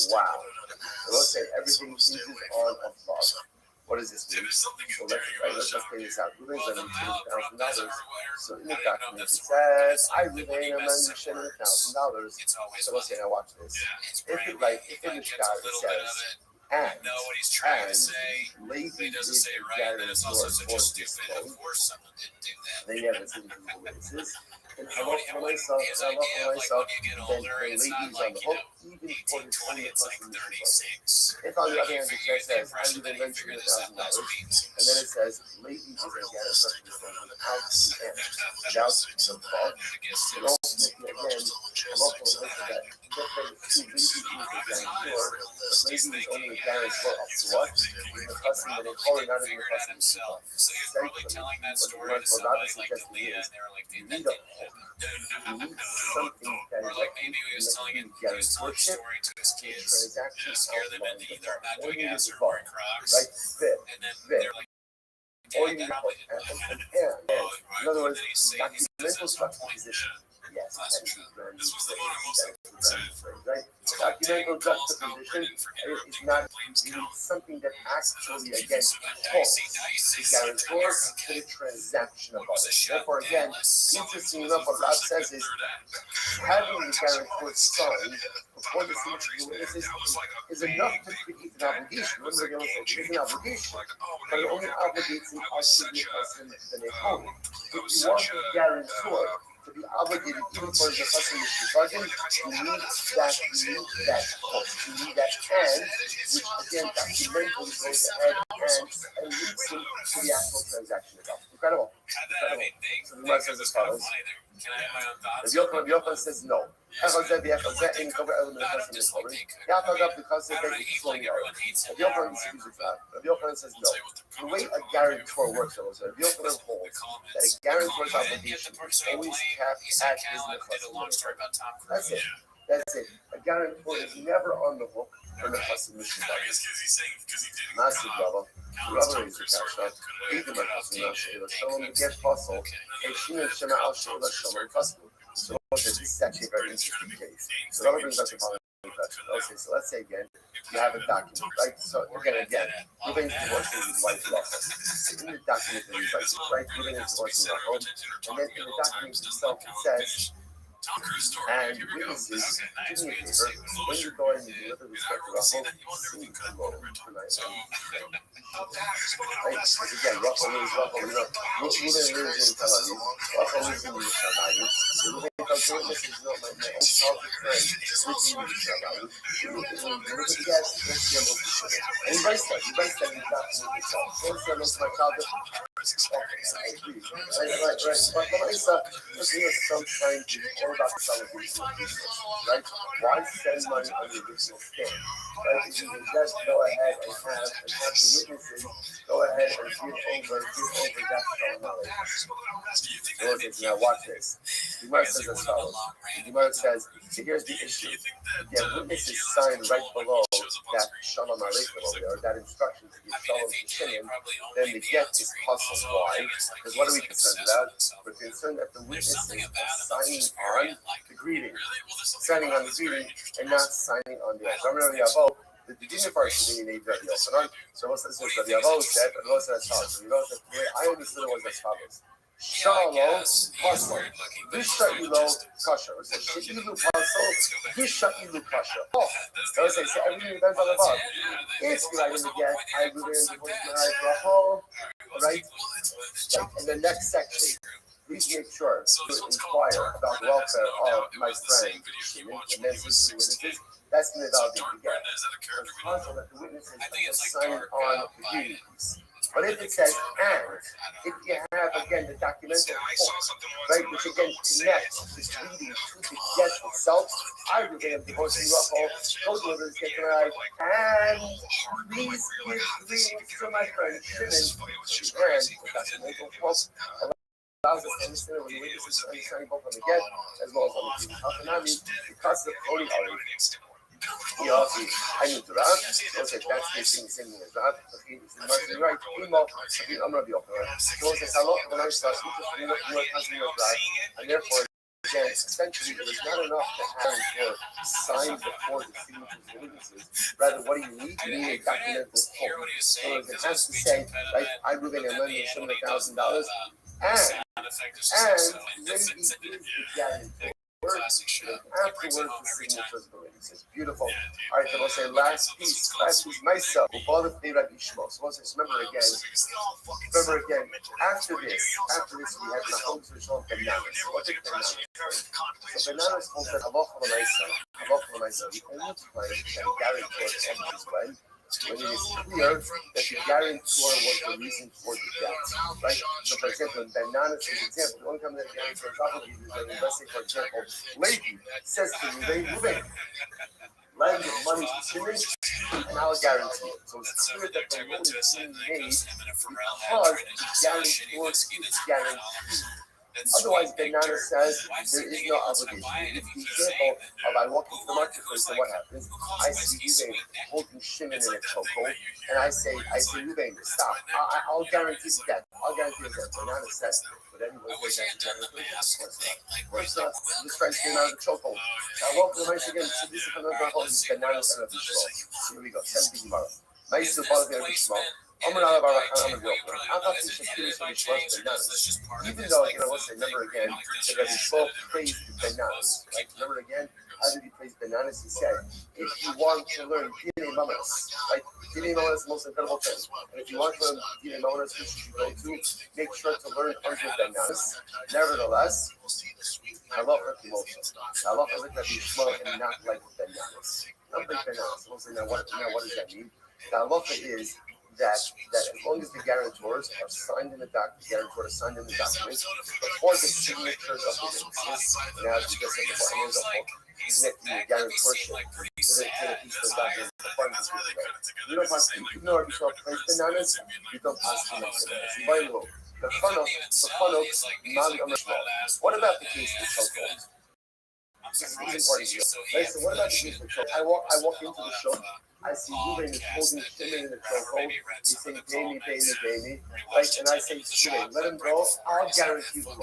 Wow. Let's say everything hinges on a thought. What does this mean? So let's just play this out. Ruben is $1,000. So in the document it says, I Ruben am $1,000. So let's say, now watch this. If in the sky it says, and lazy is a guarantor for this loan, they never see the witnesses. And I love for myself, then the ladies on the hook, even for the 20 If on the other hand the check says, I'm going to mention $1,000, and then it says, ladies is a guarantor for this loan without the end, without the fault, and ultimately again, I'm also going to that maybe he's only a guarantor up to what? In the custom that they call it, not in the custom. So he was probably telling that story to somebody like Leah, and they were like, you need a hook. You need something that is like maybe he was telling the story to his kids to scare them into either not doing acid or wearing Crocs, right? and then they're like, or you need a hook. In other words, documental juxtaposition. Yes, that is very This was the moment most right? Documental juxtaposition is not something that actually, again, holds the guarantor to the transaction of others. Therefore, again, interesting enough, what Rob says is having the guarantor signed before the signature of the witnesses is enough to create an obligation. Remember, again, it is an obligation, but it only obligates an activity person than a home. If you want the guarantor to be obligated even for the custom bargain, you need that hook, you need that hand, which again documentally goes ahead and leads him to the actual transaction itself. Incredible. So the Gemara says as follows. Rabbi Yochanan says no. Rabbi Yochanan says no. The way a guarantor works, Rabbi Yochanan holds that a guarantor's obligation is always capped at his nefashim. That's it. That's it. A guarantor is never on the hook for the custom mission. Massive Rabbi. Rabbi is a kasha. Either my custom mission, Shalom get fossil. Shina Shema al Shema Shalom custom. So this is actually a very interesting case. So Rabbi brings up the following question. Okay, so let's say again, you have a document, right? So again, Ruben is divorcing his wife, Rothschild. In the document that he's writing, right? Ruben is divorcing Rothschild, and then in the document itself, it says, and witnesses, do me a favor, when you go and you deliver this back to Rothschild, sing alone tonight. Right? Because again, Rothschild is Rothschild, Ruben lives in Tel Aviv, Rothschild lives in Yerushalayim, so Ruben comes to witnesses, my old childhood friend, lives in Yerushalayim. And he writes that in the document itself. So he says, my childhood. Sometimes it's all about celebration, right? Why spend money on the original stand? Right? If you can just go ahead and have the witnesses go ahead and give over that knowledge. Now watch this. The Gemara says as follows. The Gemara says, so here's the issue. The witness is signed right below that Shalom Aleichem or that instruction to give Shalom to Shimon, then the get is possible. Why? Because what are we concerned about? We're concerned that the witnesses are signing on the greeting. Signing on the greeting and not signing on the oath. The dignifier should be named Rabbi Yochanan. So what says Rabbi Yavo said, Rabbi Yavo said as follows. Rabbi Yavo said, the way I understood it was as follows. Shalom, pasal. Visha ilo kasha. It says, she'ilu pasal, visha ilu kasha. Oh, so it says, everything depends on the above. If you are in the get, I would in the point right? And the next section, please make sure to inquire about the welfare of my friend, and then since the witnesses, that's going to validate the get. It's possible that the witnesses are signing on the greetings. But if it says and, if you have again the documental form, right, which again connects the greeting to the get itself, I would get the hosting ruffle, go deliver this get tonight, and please give greetings to my friend Shimon, and the documental form allows us to understand when the witnesses are understanding both on the get as well as on the greeting. How can I mean because of the coding already? He also, I knew to Rab, so said that's the same thing as Rab, but he must be right. I'm Rabbi Yochanan. So he says, hello, when I start speaking, you are constantly with Rab, and therefore, again, essentially, it was not enough to have your signs before the signatures of witnesses. Rather, what do you need? You need a documented form. So it has to say, like, I Ruben and lending Shimon $1,000, and maybe is the guarantee. Afterwards, the signatures of the witnesses. Beautiful. All right, then we'll say last piece, myself. We'll the Rabbi Shmuel. So we'll say, remember again, after this, we have the homes which hold bananas. What is bananas? So bananas hold that halacha l'maisa. The only time that a guarantor enters when when it is clear that the guarantor was the reason for the debt, right? So, for example, in Bananas, for example, the only time that guarantor is obligated is when, let's say, for example, Levi says to Ruben, lend money to Shimon, and I'll guarantee it. So it's clear that the loan is being made because the guarantor is guaranteed. Otherwise, Banana says there is no obligation. It's the example of I walk into the marketplace and what happens? I see Ruben holding Shimon in a chokehold, and I say, Ruben, stop. I'll guarantee the debt. I'll guarantee the debt. Banana says, but anyway, of course not. This price came out of the chokehold. Now, welcome to Mice again. So this is another whole Banana and a Bishmal. Here we go. 17 tomorrow. Mice to follow the Bishmal. Even though, what's the number again? That Rabbi Shmuel praised bananas. Right? Remember again? How did he praise bananas? He said, if you want to learn Dine Mamas, right? Dine Mamas is the most incredible thing. And if you want to learn Dine Mamas, which you should go to, make sure to learn under bananas. Nevertheless, I love Rabbi Moshe. I love Rabbi Shmuel and not like bananas. Not like bananas. We'll say, now what does that mean? The halacha is that as long as the guarantors are signed in the documents before the signatures of the witnesses, now as we just said before, connecting the guarantorship to the piece of the document before the signature. You don't pass the bananas, you don't pass the bananas. The funnel, what about the case of the chokehold? This is important here. Right, so what about the case of the chokehold? I walk into the shop. I see Ruben is holding Shimon in the chokehold. He's saying, pay me. Right? And I say, Shimon, let him go. I'll guarantee the loan.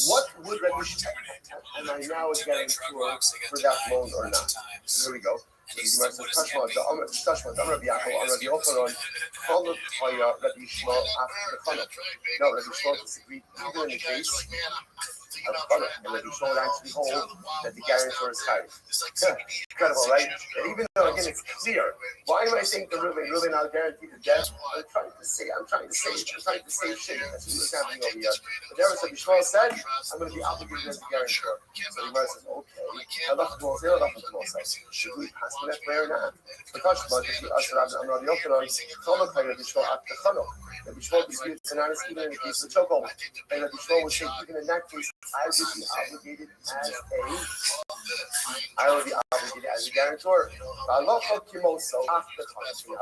What would Rabbi Shmuel, and I now a guarantor for that loan or not? Here we go. So the Gemara says, Tashma, Rabbi Yaakov, Rabbi Yochanan, followed by Rabbi Shmuel after the funnel. No, Rabbi Shmuel disagreed even in the case of funnel. And Rabbi Shmuel actually hold that the guarantor is high. Incredible, right? And even though, again, it's clear. Why am I saying to Ruben, I'll guarantee the debt? I'm trying to say shit. That's what's happening over here. But there was Rabbi Shmuel said, I'm going to be obligated as a guarantor. So the Gemara says, okay. I love the Moshe. Should we pass on that prayer or not? The Tashma, I'm Rabbi Yochanan, Cholok by Rabbi Shmuel at the Chanok. Rabbi Shmuel disputed bananas even in the case of the chokehold. And Rabbi Shmuel would say, even in that case, I would be obligated as a guarantor. Allah Kimoso after the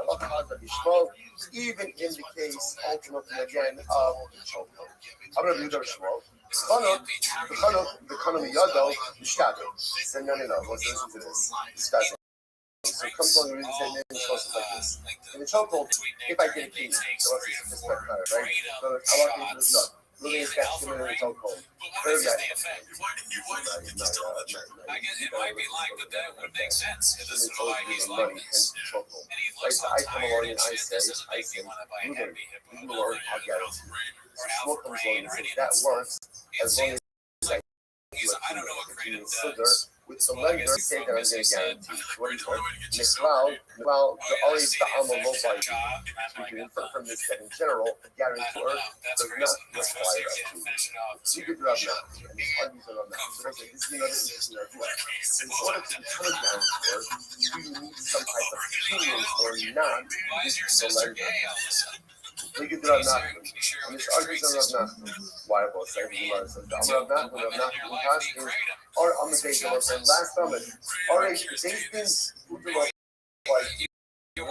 Allah Rabbi Shmuel, even in the case, ultimately again, of the chokehold. I'm going to do Rabbi Shmuel. The Chanok Yado, the Shtato. So no. Let's listen to this. Discussing. So it comes along and read the like this. In the chokehold, if I get a key, so let's just right? So I walk into the stuff. Looking at that in the chokehold. Very good. I guess it might be like, but that would make sense. This is why he's like this. And he looks so I come along and I say, Ruben, you Lord, I'll guarantee. Smoke comes along and says, that works as long as I don't know what creative does. With the lender, say that I'm going to guarantee. What is it? Well, the always the Alma Mobile we can infer from this that in general, a guarantor does not require a fee. You could drop now, and these arguments are on that. So this is another interesting idea. In order to become a guarantor, you need some type of premium or not the lender. We could drop now, and this argument is on Rav Nachman. Why both say the Gemara says the Rav Nachman or on the base of our friend last moment, or the base who do not quite. Of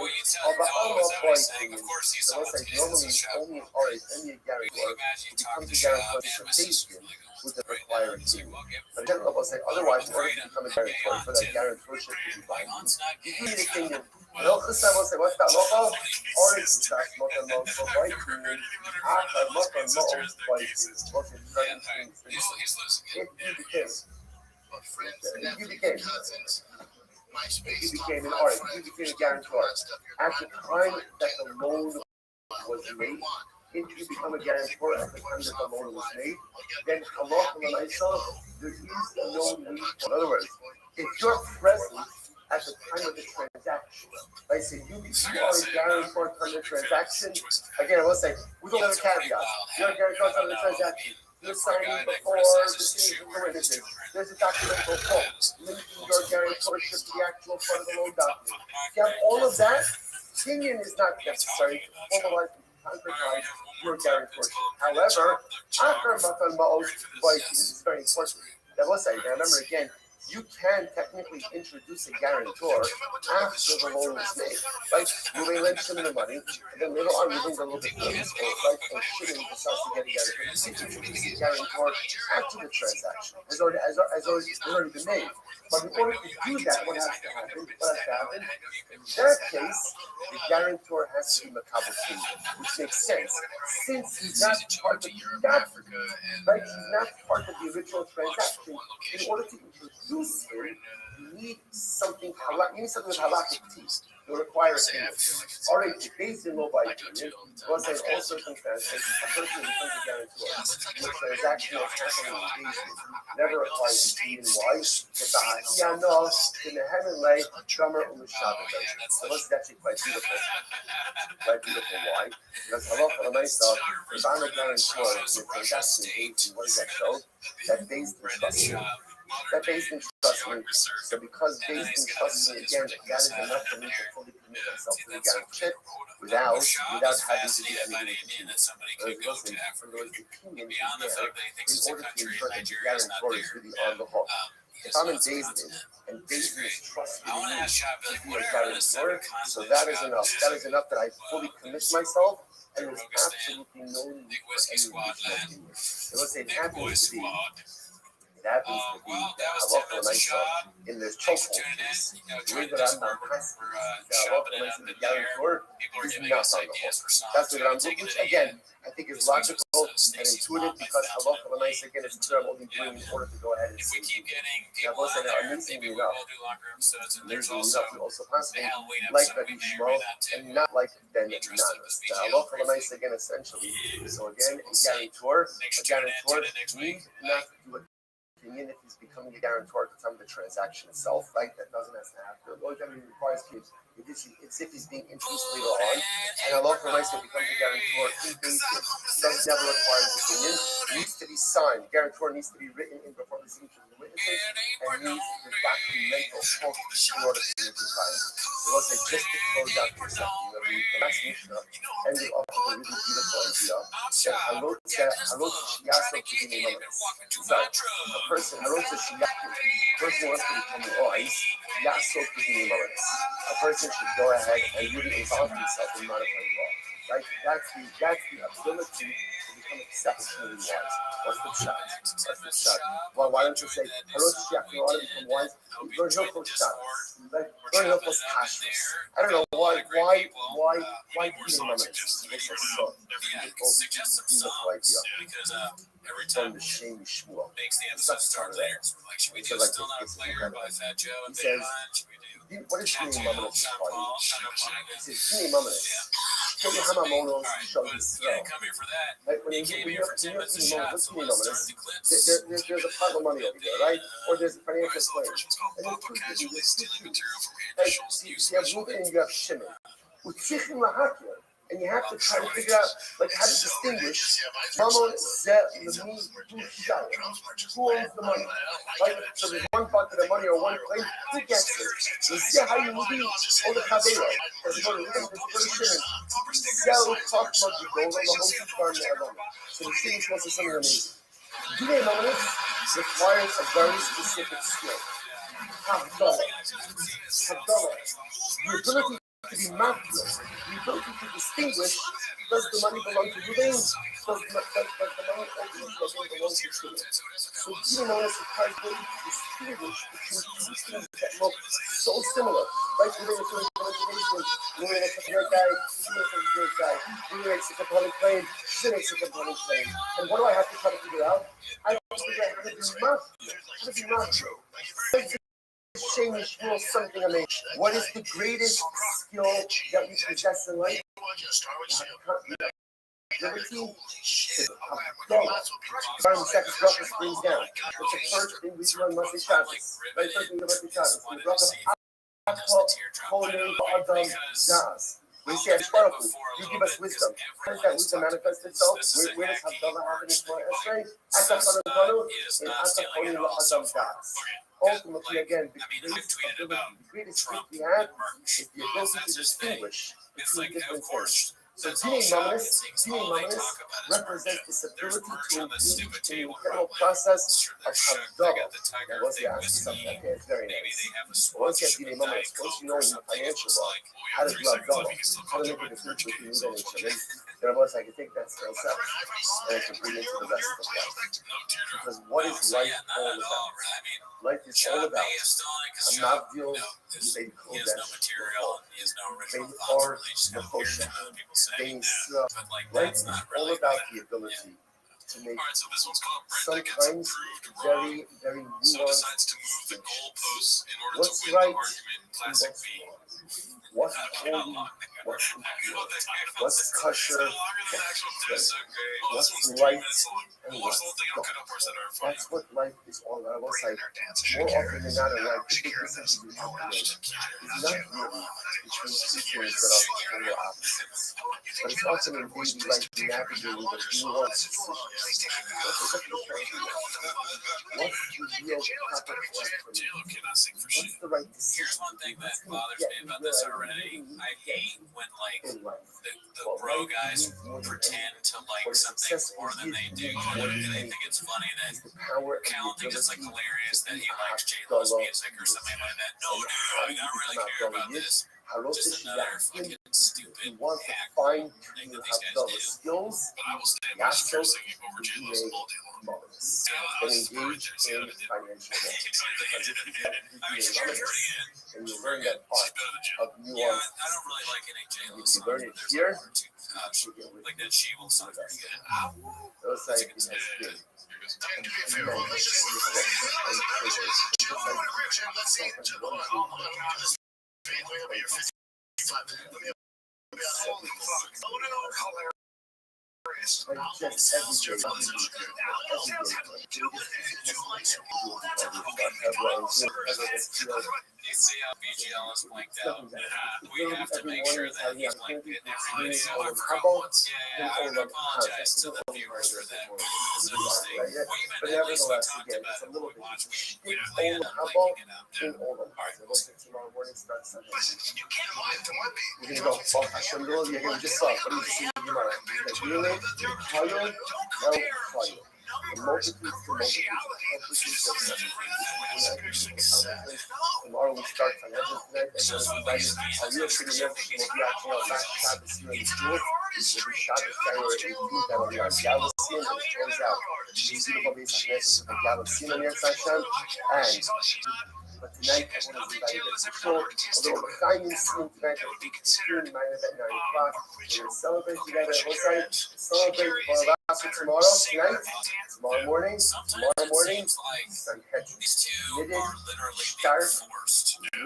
course, he's normally only or any guarantor becomes a guarantor with the required fee. But then Rabbi say otherwise, in order to become a guarantor for that guarantorship to be binding, you need a kingdom. Look, this time we'll say, what's that? Local? Or is it that? Local, local, white food. After local, local, white food. If you became an artist, you became a guarantor. At the time that the loan was made, if you become a guarantor at the time that the loan was made, then Allah, there is a no need. In other words, if you're present at the time of the transaction, right? So you are a guarantor at the time of the transaction. Again, I will say, with another caveat, you're a guarantor at the time of the transaction. You're signing before the city of the witnesses. There's a documental form linking your guarantorship to the actual front of the loan document. If you have all of that, opinion is not necessary to formalize and concretize your guarantorship. However, after Matan Ma'od, this is very important. That was I remember again. You can technically introduce a guarantor after the loan is made, right? You may lend Shimon the money, and then later on you bring a little bit more, right? Or Shimon decides to get a guarantor. You can introduce a guarantor after the transaction. It's already been made. But in order to do that, what has to happen? In that case, the guarantor has to be makabel fee, which makes sense. Since he's not part of right? He's not part of the original transaction. In order to introduce him, you need something with halakhic teeth. It requires him. Already, based in law by opinion, was in all circumstances, a person who becomes a guarantor in a transaction that's happening in engagement never applies to T and Y. In the Hemingway, drummer on the Shabbat. So this is actually quite beautiful. Quite beautiful. Why? Because halacha l'maisa, if I'm a guarantor in a transaction engagement, what does that show? That based in trust me. That based in trust me. So because based in trust me, again, that is enough for me to fully commit myself to the guarantee without having to do anything. Listen, for those opinions there, in order to ensure that the guarantor is really on the hook. If I'm in David and David is trusting me to be a guarantor, so that is enough. That is enough that I fully commit myself, and there's absolutely no need for any additional opinion. So let's say it happens to be that halacha l'maisa in this chokehold case. The way that I'm not asking is that halacha l'maisa, the guarantor is not on the hook. That's what I'm doing, which again, I think is logical and intuitive because halacha l'maisa, again, it's clear I'm only doing in order to go ahead and see. Now, both say that amazingly enough, we also possibly like Rabbi Shmuel and not like Ben Nanas. The halacha l'maisa, again, essentially, so again, a guarantor need not do it. If he's becoming a guarantor at the time of the transaction itself, right? That doesn't have to happen. The only time he requires kids, it's if he's being introduced later on, and a law firm becomes a guarantor in basic, does never require his opinion. It needs to be signed. The guarantor needs to be written in before the signature of the witnesses, and needs the documental book in order to be signed. So let's say just to close out for a second, the last Mishnah ended off with a really beautiful idea that I wrote to Shiyasa to be named. So a person wants to become wise, a person should go ahead and really involve himself in monetary law. Right? That's the ability to become exceptionally wise. What's the shot? Well, why don't you say, I want to become wise? Learn Hilchos Shabbos. Learn Hilchos Kashrus. I don't know why being Mormonists makes us so beautiful idea. From the Shem Shmuel. It's such a part of that. He says, what is being Mormonist? He says, being Mormonist. Tell you how my monos show this throw. Like when you're being Mormonist, there's a pile of money over there, right? Or there's a financial claim. And there's two things. Like, you have Reuben and you have Shimon. And you have to try to figure out, like, how to distinguish Mamon, Zeh, Lemi, who owns the money. Right? So there's one bucket of money or one claim, who gets it? You see how you will be on the Kabbalah. There's a Shimon. Zeh, who talks about the gold on the whole garden of Adam. So the Shimon supposed to something amazing. Today, Mamonists requires a very specific skill. Havdalah. The ability to be mafia, the ability to distinguish, does the money belong to Reuben? Does the money ultimately belong to Shimon? So being honest requires the ability to distinguish between two things that look so similar. Right? Reuben is doing Reuben is a great guy, Shimon is a great guy, Reuben makes a compelling claim, Shimon makes a compelling claim. And what do I have to try to figure out? I have to figure out how to be mafia. Shame is something amazing. What is the greatest skill that we possess in life? Ability is Havdalah. The second bracha brings down. It's the first thing we do on Masay Shabbos. Right? First thing we do on Masay Shabbos. The bracha Akol Kolei Ba'adam Zaz. We say historically, you give us wisdom. How does that wisdom manifest itself? Where does Havdalah happen in Torah Esrei? Ultimately, again, the greatest gift we have is the ability to distinguish between different things. So Dinei Mamonis represents this ability to engage in the internal process of Havdalah. Now, once you ask something, okay, it's very nice. But once you have Dinei Mamonis, once you know in the financial law how to do Havdalah, how to make a distinction between you and each other, then I was like, I think that's myself, and I can bring it to the rest of life. Because what is life all about? Life is all about a Navdil, Bein Kodesh, Bein Or, Nefosha, Bein Sra. Life is all about the ability to make sometimes very, very nuanced distinctions. What's right and what's wrong? What's holy, what's impure, what's kosher, what's light, and what's dark. That's what life is all about. I was like, more often than not in life, the big difference is not really between two things that are polar opposites. But it's often in daily life navigating the nuanced decisions. What's the real proper path for me? What's the right decision? Here's one thing that bothers me about this already. I hate when the bro guys pretend to like something more than they do. They think it's funny that Cal thinks it's like hilarious that he likes J-Lo's music or something like that. No, dude, I don't really care about this. Just another fucking stupid you want to find you have the skills, not so over J-Lo's all day long. And engage in financial and you learn that part of nuance. Yeah, I don't really like any J-Lo songs. You learn it here. Like that She Will song. Those like has been. You see how BGL is blanked out? We have to make sure that he's like in everybody. So I forgot once. Yeah, I apologize to the viewers for that. It's a mistake. Well, even at least we talked about it when we watched. We planned on blanking it out. Alright. Tomorrow morning starts Sunday. We're gonna go off Hashem Lord. You're gonna just start. What do you see tomorrow? Really? Fire? No fire. The multitudes to tomorrow we start from heaven tonight, and then invited our real city members will be actually on back Shabbos here in the school. It will be Shabbos January 18th, that will be our Galaxian, and it goes out. These beautiful bases of the Galaxian on your session, and but tonight everyone is invited to show a little behind the scenes tonight at 15 minus at 9 o'clock. We're going to celebrate together at Rothschild, celebrate for tomorrow, tonight, tomorrow morning, Sanhedrin, knitted, sharp,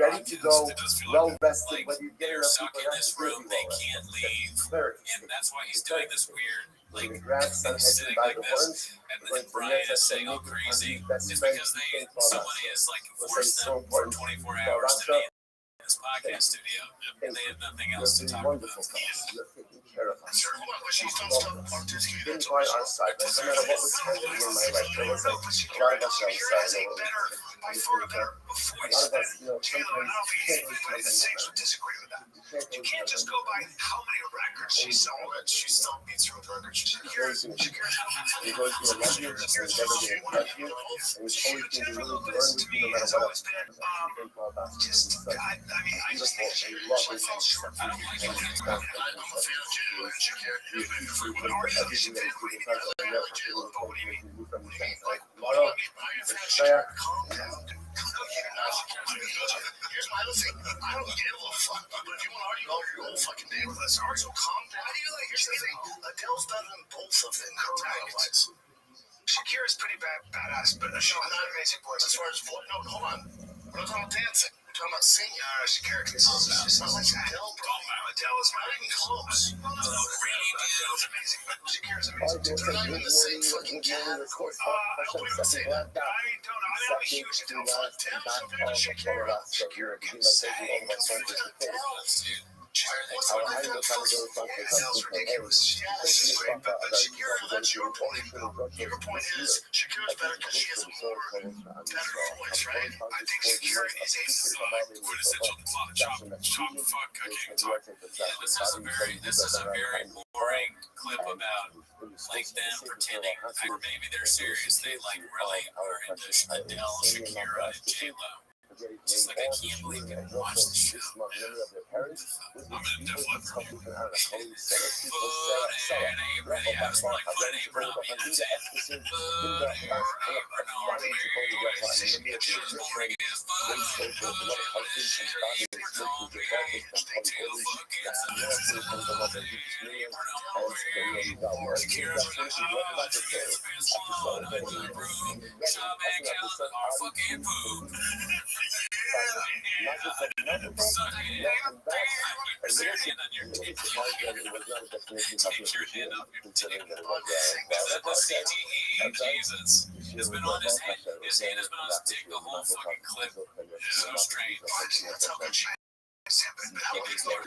ready to go, well rested, whether you get enough people or not, room, they can't leave, and that's why he's doing this weird, like, Sanhedrin by the horns, and then Brian is saying all crazy. It's because somebody is like forced them for 24 hours to be in this podcast studio, and they have nothing else to talk about. You've been by our side, no matter what was happening in my life. There was a lot of us on the side. A lot of us, sometimes you can't just go by how many records she sold. She still beats her with records. You're going to love you, and never going to touch you, and it's always going to be willing to learn with you no matter what else happens. Beautiful, and you love it, Here's my other thing. I don't give a fuck. But if you want to argue all your own fucking day with us, alright, so calm down. How do you like? Here's the thing. Adele's better than both of them. Correct. Shakira's pretty badass, but she's not amazing voice. As far as voice, no, hold on. We're not talking about dancing. We're talking about singing. Shakira can sing. It's not like Adele, bro. Adele is not even close. No, really, Adele's amazing. But Shakira's amazing too. They're not even the same fucking cat. I wouldn't even say that. I don't know. I'm a huge Adele fan. I'm so big into Shakira. Shakira can sing. Adele. What's up with that first performance? It sounds ridiculous. She is great, but Shakira, that's your point. Your point is Shakira's better because she has a more better voice, right? I think Shakira is a Quintessential chop fuck. I can't talk. Yeah, this is a very boring clip about like them pretending or maybe they're serious. They like really are into Adele, Shakira, and J-Lo. Just like I can't believe you watch the show. I'm in Def Leppard. Jesus. It's been on his hand. His hand has been on his dick the whole fucking clip. It's so strange. That's how good she is. How big is Laura?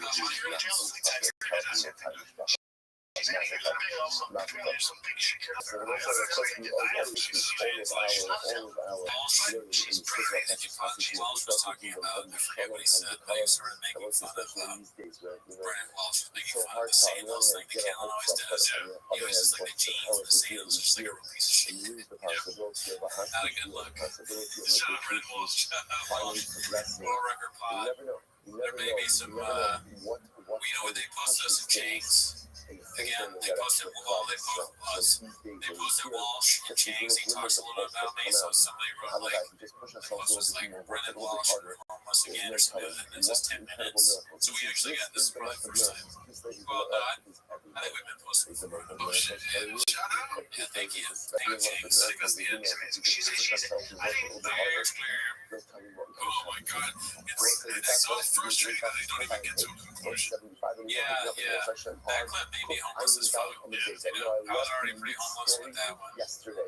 She's not here to be also apparently some big Shakira. She's pretty Walsh was talking about, I forget what he said, but he was sort of making fun of Brennan Walsh, making fun of the sandals like the Kellen always does. He always just like the jeans and the sandals, just like a real piece of shit. Not a good look. Shut up, Brennan Walsh. World record pot. There may be some, we know what they posted us some chains. Again, they posted Walsh and Chains. He talks a little bit about me, so somebody wrote like, was just like Brennan Walsh homeless again or something, and it's just 10 minutes. So we actually got this for the first time. Well, I think we've been posting for oh shit. Yeah, thank you. Thank you, Chains. I think that's the end. she's I think The air is clear. Oh my god. It's so frustrating that they don't even get to a conclusion. Yeah. That clip made me homeless as fuck. I was already pretty homeless with that one.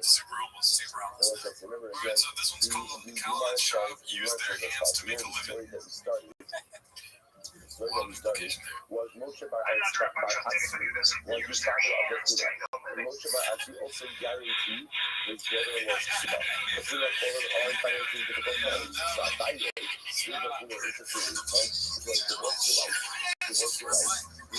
Super almost. Alright, so this one's called College Shop Use Their Hands to Make a Living. Location there. I'm not trusting you this. Use their hands to make a living. Moshe Barati also guaranteed his brother was if we look forward all financially difficult times, so I thought he was interested in divorce your life.